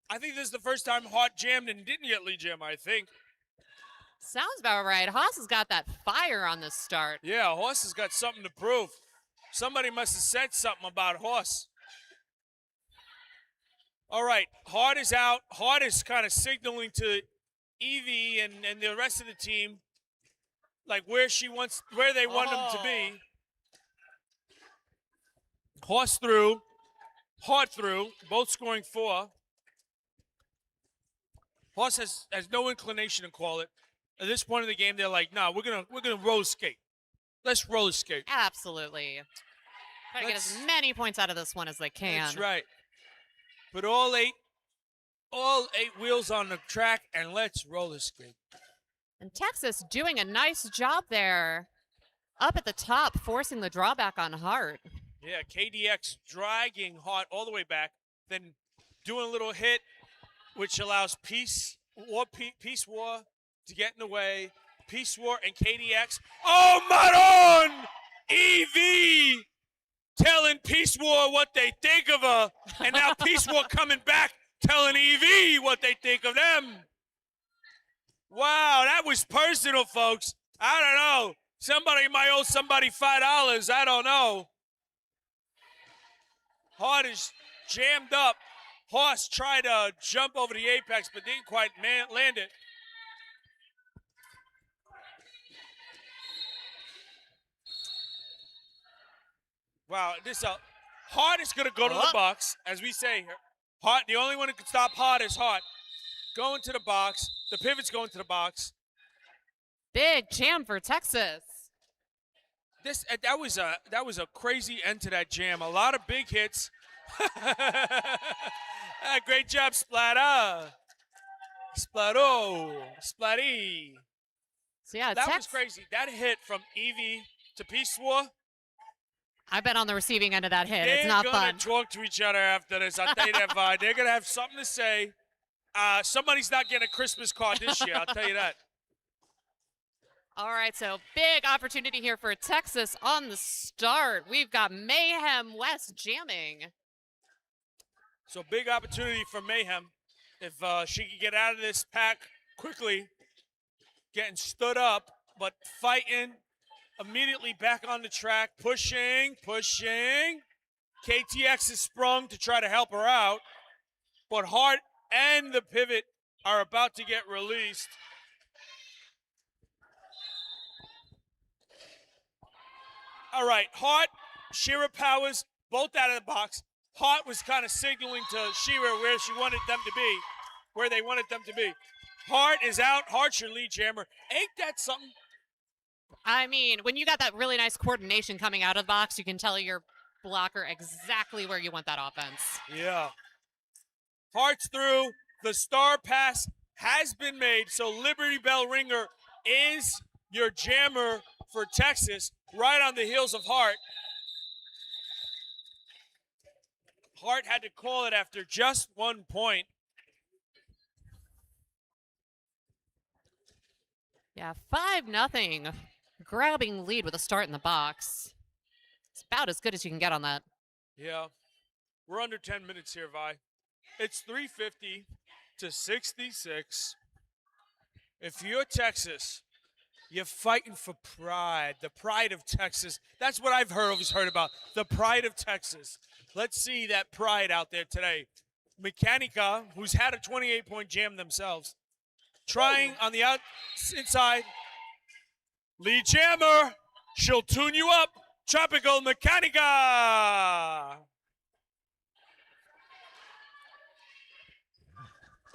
I think this is the first time Hart jammed and didn't get lead jam, I think. Sounds about right. Haas has got that fire on this start. Yeah, Horse has got something to prove. Somebody must have said something about Horse. All right, Hart is out. Hart is kind of signaling to Evie and the rest of the team, like where they want them to be. Horse through, Hart through, both scoring 4. Horse has no inclination to call it. At this point in the game, they're like, "Nah, we're gonna roller skate. Let's roller skate." Absolutely. Try to get as many points out of this one as they can. That's right. Put all eight wheels on the track and let's roller skate. And Texas doing a nice job there. Up at the top, forcing the drawback on Hart. Yeah, KDX dragging Hart all the way back, then doing a little hit, which allows Peace War to get in the way. Peace War and KDX. Oh, Maron! EV telling Peace War what they think of her. And now Peace War coming back telling EV what they think of them. Wow, that was personal, folks. I don't know. Somebody might owe somebody $5. I don't know. Hart is jammed up. Horse tried to jump over the apex, but didn't quite land it. Wow, Hart is going to go to the box, as we say here. Hart, the only one who can stop Hart is Hart. Going to the box. The pivot's going to the box. Big jam for Texas. That was a crazy end to that jam. A lot of big hits. Great job, Splatter. Splatty. So yeah, that was crazy. That hit from Evie to Peace War. I've been on the receiving end of that hit. It's not fun. They're going to talk to each other after this. I'll tell you that, Vi. They're going to have something to say. Somebody's not getting a Christmas card this year. I'll tell you that. All right, so big opportunity here for Texas on the start. We've got Mayhem West jamming. So big opportunity for Mayhem. If she could get out of this pack quickly, getting stood up, but fighting, immediately back on the track, pushing. KTX is sprung to try to help her out, but Hart and the pivot are about to get released. All right, Hart, Shira Powers, both out of the box. Hart was kind of signaling to Shira where she wanted them to be, where they wanted them to be. Hart is out. Hart's your lead jammer. Ain't that something? I mean, when you got that really nice coordination coming out of the box, you can tell your blocker exactly where you want that offense. Yeah. Hart's through. The star pass has been made, so Liberty Bell Ringer is your jammer for Texas, right on the heels of Hart. Hart had to call it after just 1 point. Yeah, 5-0. Grabbing lead with a start in the box. It's about as good as you can get on that. Yeah. We're under 10 minutes here, Vi. It's 350 to 66. If you're Texas, you're fighting for pride, the pride of Texas. That's what I've always heard about, the pride of Texas. Let's see that pride out there today. Mechanica, who's had a 28-point jam themselves, trying on the inside. Lead jammer, she'll tune you up. Tropical Mechanica.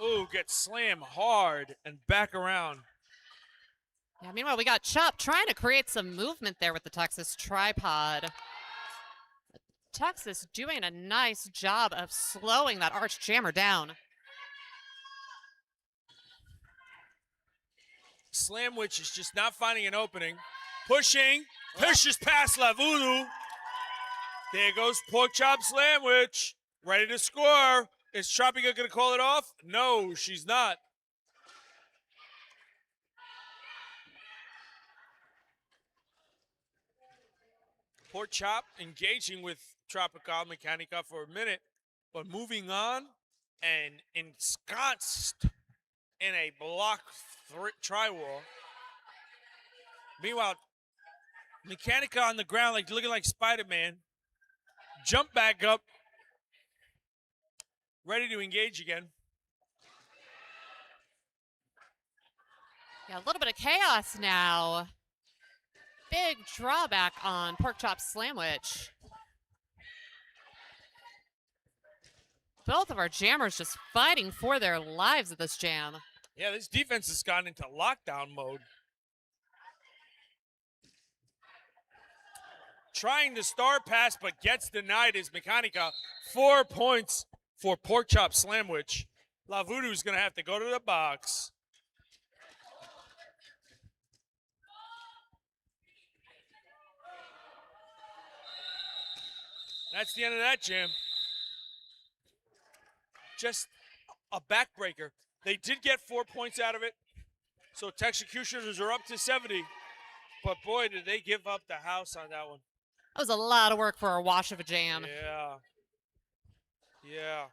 Ooh, gets slammed hard and back around. Yeah, meanwhile, we got Chop trying to create some movement there with the Texas tripod. Texas doing a nice job of slowing that arch jammer down. Slamwich is just not finding an opening. Pushing, pushes past Lavudu. There goes Pork Chop Slamwich, ready to score. Is Tropica going to call it off? No, she's not. Pork Chop engaging with Tropical Mechanica for a minute, but moving on and ensconced in a block tri-wall. Meanwhile, Mechanica on the ground, like looking like Spider-Man. Jump back up, ready to engage again. Yeah, a little bit of chaos now. Big drawback on Pork Chop Slamwich. Both of our jammers just fighting for their lives at this jam. Yeah, this defense has gone into lockdown mode. Trying to star pass, but gets denied is Mechanica. 4 points for Pork Chop Slamwich. Lavudu's going to have to go to the box. That's the end of that jam. Just a backbreaker. They did get 4 points out of it, so Texecutioners are up to 70. But boy, did they give up the house on that one. That was a lot of work for a wash of a jam. Yeah. Yeah.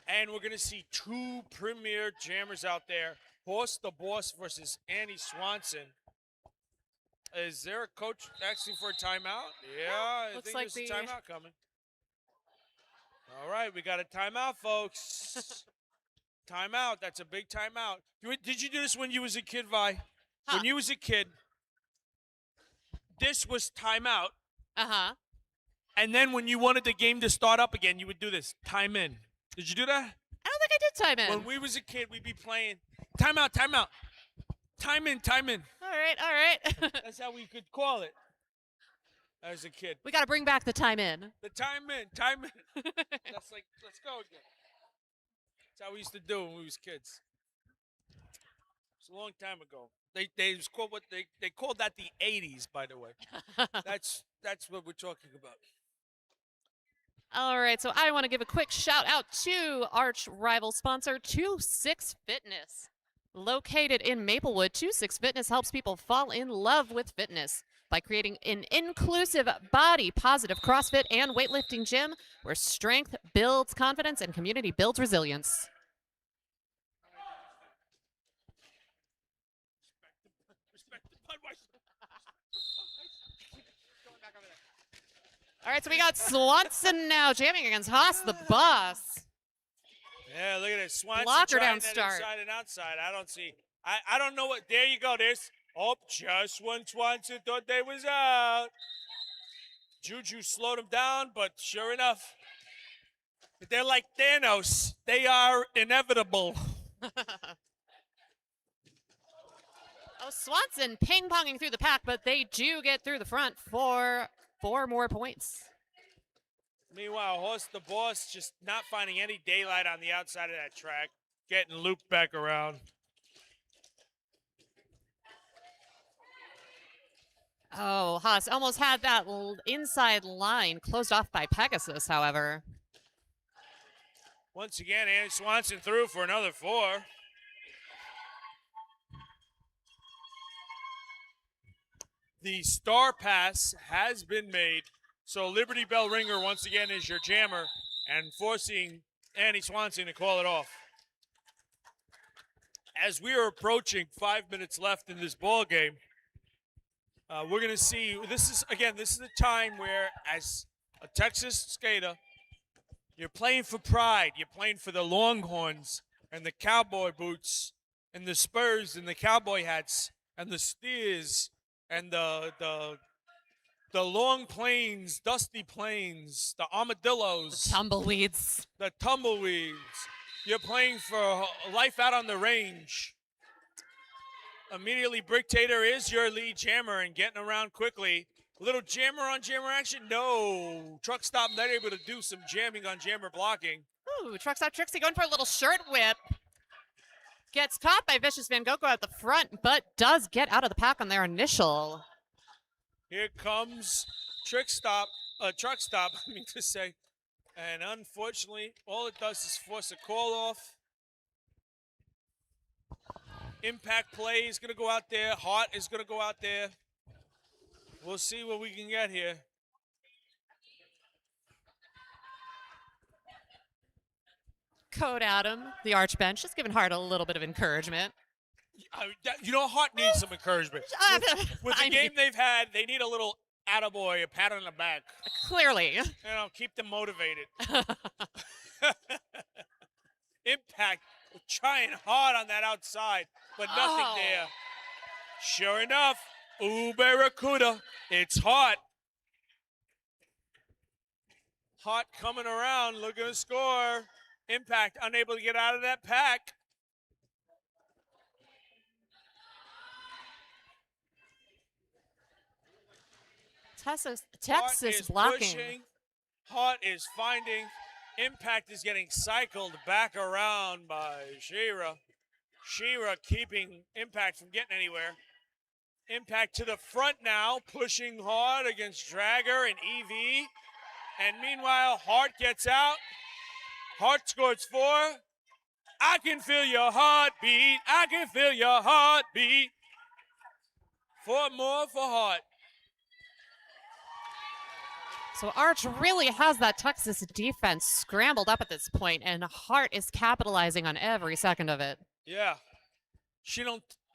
And we're going to see two premier jammers out there. Horse the Boss versus Annie Swanson. Is there a coach asking for a timeout? Yeah, I Looks think like there's a timeout coming. All right, we got a timeout, folks. Timeout. That's a big timeout. Did you do this when you was a kid, Vi? Huh. When you was a kid, this was timeout. Uh-huh. And then when you wanted the game to start up again, you would do this. Time in. Did you do that? I don't think I did time in. When we was a kid, we'd be playing timeout, timeout. Time in, time in. All right. That's how we could call it as a kid. We got to bring back the time in. The time in, time in. That's like, let's go again. That's how we used to do when we was kids. It's a long time ago. They was called what they called that the 80s, by the way. That's what we're talking about. All right, so I want to give a quick shout out to arch rival sponsor 26 Fitness. Located in Maplewood, 26 Fitness helps people fall in love with fitness. by creating an inclusive, body-positive CrossFit and weightlifting gym where strength builds confidence and community builds resilience. All right, so we got Swanson now jamming against Haas, the boss. Yeah, look at it. Swanson Blocker trying down that start. inside and outside. I don't see. I don't know what. There you go. There's. Oh, just when Swanson thought they was out. Juju slowed him down, but sure enough, they're like Thanos. They are inevitable. Oh, Swanson ping-ponging through the pack, but they do get through the front for 4 more points. Meanwhile, Horse the Boss just not finding any daylight on the outside of that track, getting looped back around. Oh, Haas almost had that inside line closed off by Pegasus, however. Once again, Andy Swanson through for another 4. The star pass has been made, so Liberty Bell Ringer once again is your jammer and forcing Andy Swanson to call it off. As we are approaching 5 minutes left in this ball game, we're going to see, this is a time where as a Texas skater, you're playing for pride. You're playing for the Longhorns and the cowboy boots and the Spurs and the cowboy hats and the Steers and the Long Plains, Dusty Plains, the Armadillos. Tumbleweeds. The Tumbleweeds. You're playing for life out on the range. Immediately, Brick Tater is your lead jammer and getting around quickly. Little jammer on jammer action? No. Truck stop not able to do some jamming on jammer blocking. Ooh, Truck Stop Trixie going for a little shirt whip. Gets caught by Vicious Van Gogh at the front, but does get out of the pack on their initial. Here comes Truck Stop, I mean to say. And unfortunately, all it does is force a call off. Impact play is going to go out there. Hart is going to go out there. We'll see what we can get here. Code Adam, the arch bench, just giving Hart a little bit of encouragement. You know, Hart needs some encouragement. With the game they've had, they need a little attaboy, a pat on the back. Clearly. You know, keep them motivated. Impact trying hard on that outside, but nothing there. Sure enough, ooh, Barracuda, it's Hart. Hart coming around, looking to score. Impact unable to get out of that pack. Texas blocking. Pushing. Hart is finding. Impact is getting cycled back around by Shira. Shira keeping Impact from getting anywhere. Impact to the front now, pushing hard against Dragger and EV. And meanwhile, Hart gets out. Hart scores 4. I can feel your heartbeat. I can feel your heartbeat. 4 more for Hart. So Arch really has that Texas defense scrambled up at this point, and Hart is capitalizing on every second of it. Yeah.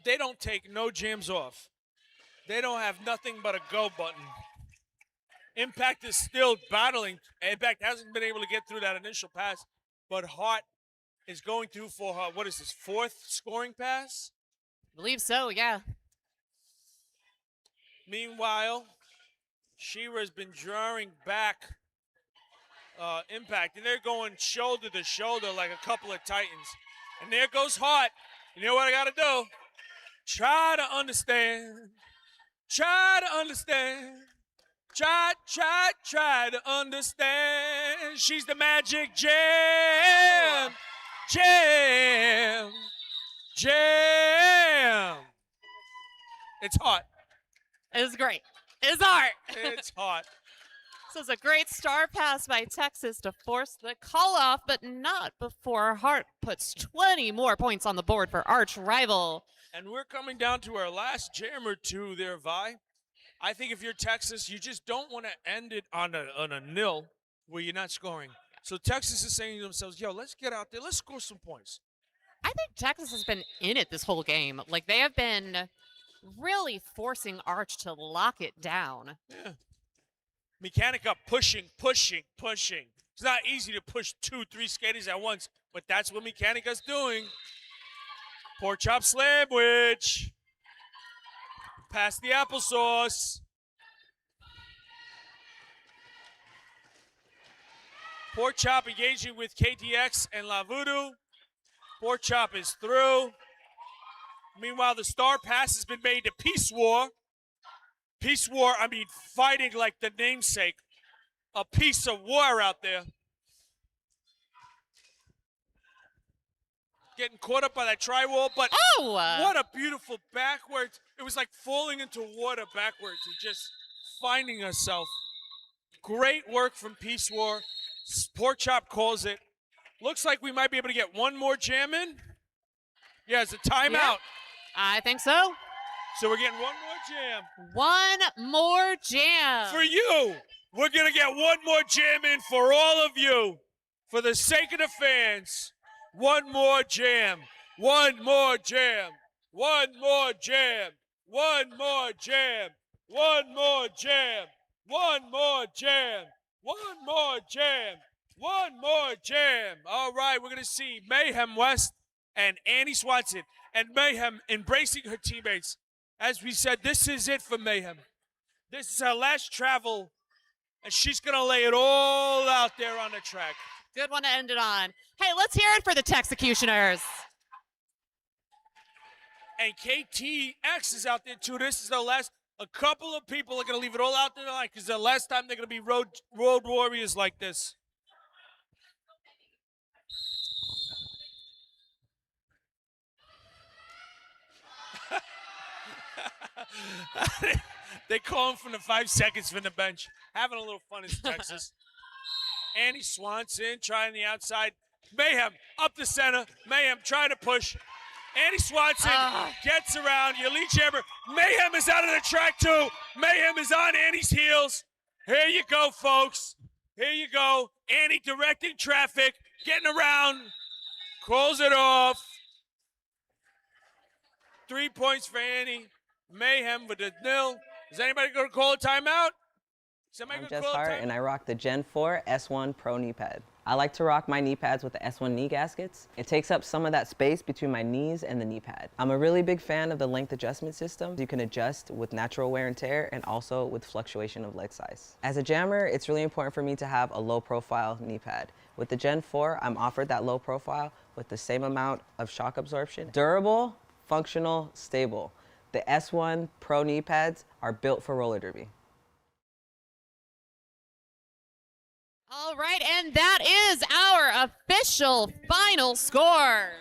They don't take no jams off. They don't have nothing but a go button. Impact is still battling. Impact hasn't been able to get through that initial pass, but Hart is going through for her, what is this, 4th scoring pass? I believe so, yeah. Meanwhile, Shira's been drawing back Impact, and they're going shoulder to shoulder like a couple of Titans. And there goes Hart. You know what I got to do? Try to understand. Try to understand. Try to understand. She's the magic jam. Jam. Jam. It's hot. It's great. It's art. It's hot. So it's a great star pass by Texas to force the call off, but not before Hart puts 20 more points on the board for arch rival. And we're coming down to our last jam or two there, Vi. I think if you're Texas, you just don't want to end it on a nil where you're not scoring. So Texas is saying to themselves, yo, let's get out there. Let's score some points. I think Texas has been in it this whole game. Like, they have been really forcing Arch to lock it down. Yeah. Mechanica pushing. It's not easy to push 2-3 skaters at once, but that's what Mechanica's doing. Pork chop sandwich. Pass the applesauce. Pork chop engaging with KTX and La Voodoo. Pork chop is through. Meanwhile, the star pass has been made to Peace War. Peace War, I mean, fighting like the namesake. A piece of war out there. Getting caught up by that tri-wall, but what a beautiful backwards. It was like falling into water backwards and just finding herself. Great work from Peace War. Pork chop calls it. Looks like we might be able to get one more jam in. Yeah, it's a timeout. Yeah, I think so. So we're getting one more jam. One more jam. For you. We're going to get one more jam in for all of you. For the sake of the fans. One more jam. One more jam. One more jam. One more jam. One more jam. One more jam. One more jam. One more jam. All right, we're going to see Mayhem West and Annie Swanson. And Mayhem embracing her teammates. As we said, this is it for Mayhem. This is her last travel. And she's going to lay it all out there on the track. Good one to end it on. Hey, let's hear it for the Texecutioners. And KTX is out there too. This is the last. A couple of people are going to leave it all out there tonight because the last time they're going to be road warriors like this. They call him from the 5 seconds from the bench. Having a little fun in Texas. Annie Swanson trying the outside. Mayhem up the center. Mayhem trying to push. Annie Swanson gets around. Your lead jammer. Mayhem is out of the track too. Mayhem is on Annie's heels. Here you go, folks. Here you go. Annie directing traffic. Getting around. Calls it off. 3 points for Annie. Mayhem with a nil. Is anybody going to call a timeout? I'm Jess Hart, and I rock the Gen 4 S1 Pro knee pad. I like to rock my knee pads with the S1 knee gaskets. It takes up some of that space between my knees and the knee pad. I'm a really big fan of the length adjustment system. You can adjust with natural wear and tear and also with fluctuation of leg size. As a jammer, it's really important for me to have a low profile knee pad. With the Gen 4, I'm offered that low profile with the same amount of shock absorption. Durable, functional, stable. The S1 Pro knee pads are built for roller derby. All right, and that is our official final score.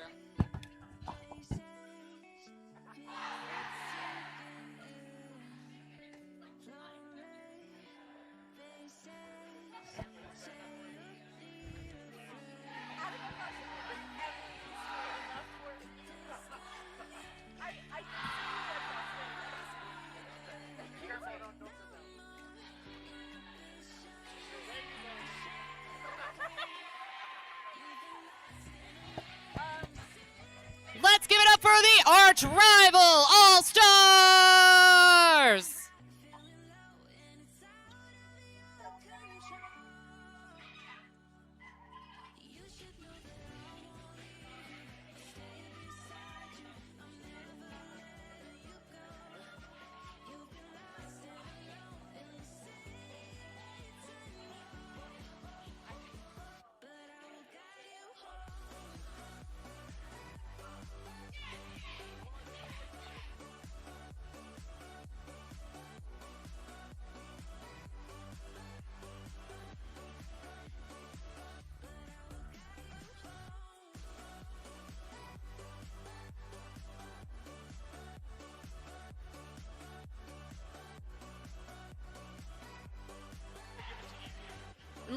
Let's give it up for the arch rival All-Stars!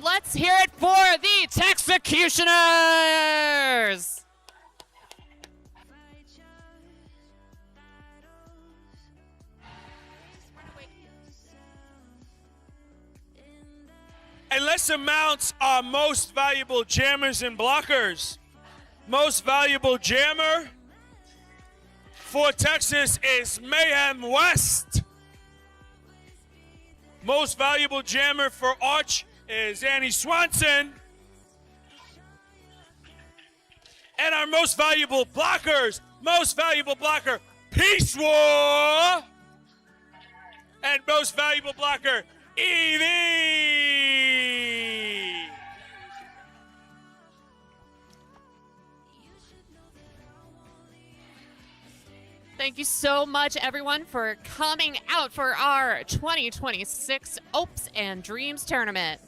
Let's hear it for the Texecutioners! And let's announce our most valuable jammers and blockers. Most valuable jammer for Texas is Mayhem West. Most valuable jammer for Arch is Annie Swanson. And our most valuable blocker, Peace War. And most valuable blocker, Evie. Thank you so much, everyone, for coming out for our 2026 Opes and Dreams tournament.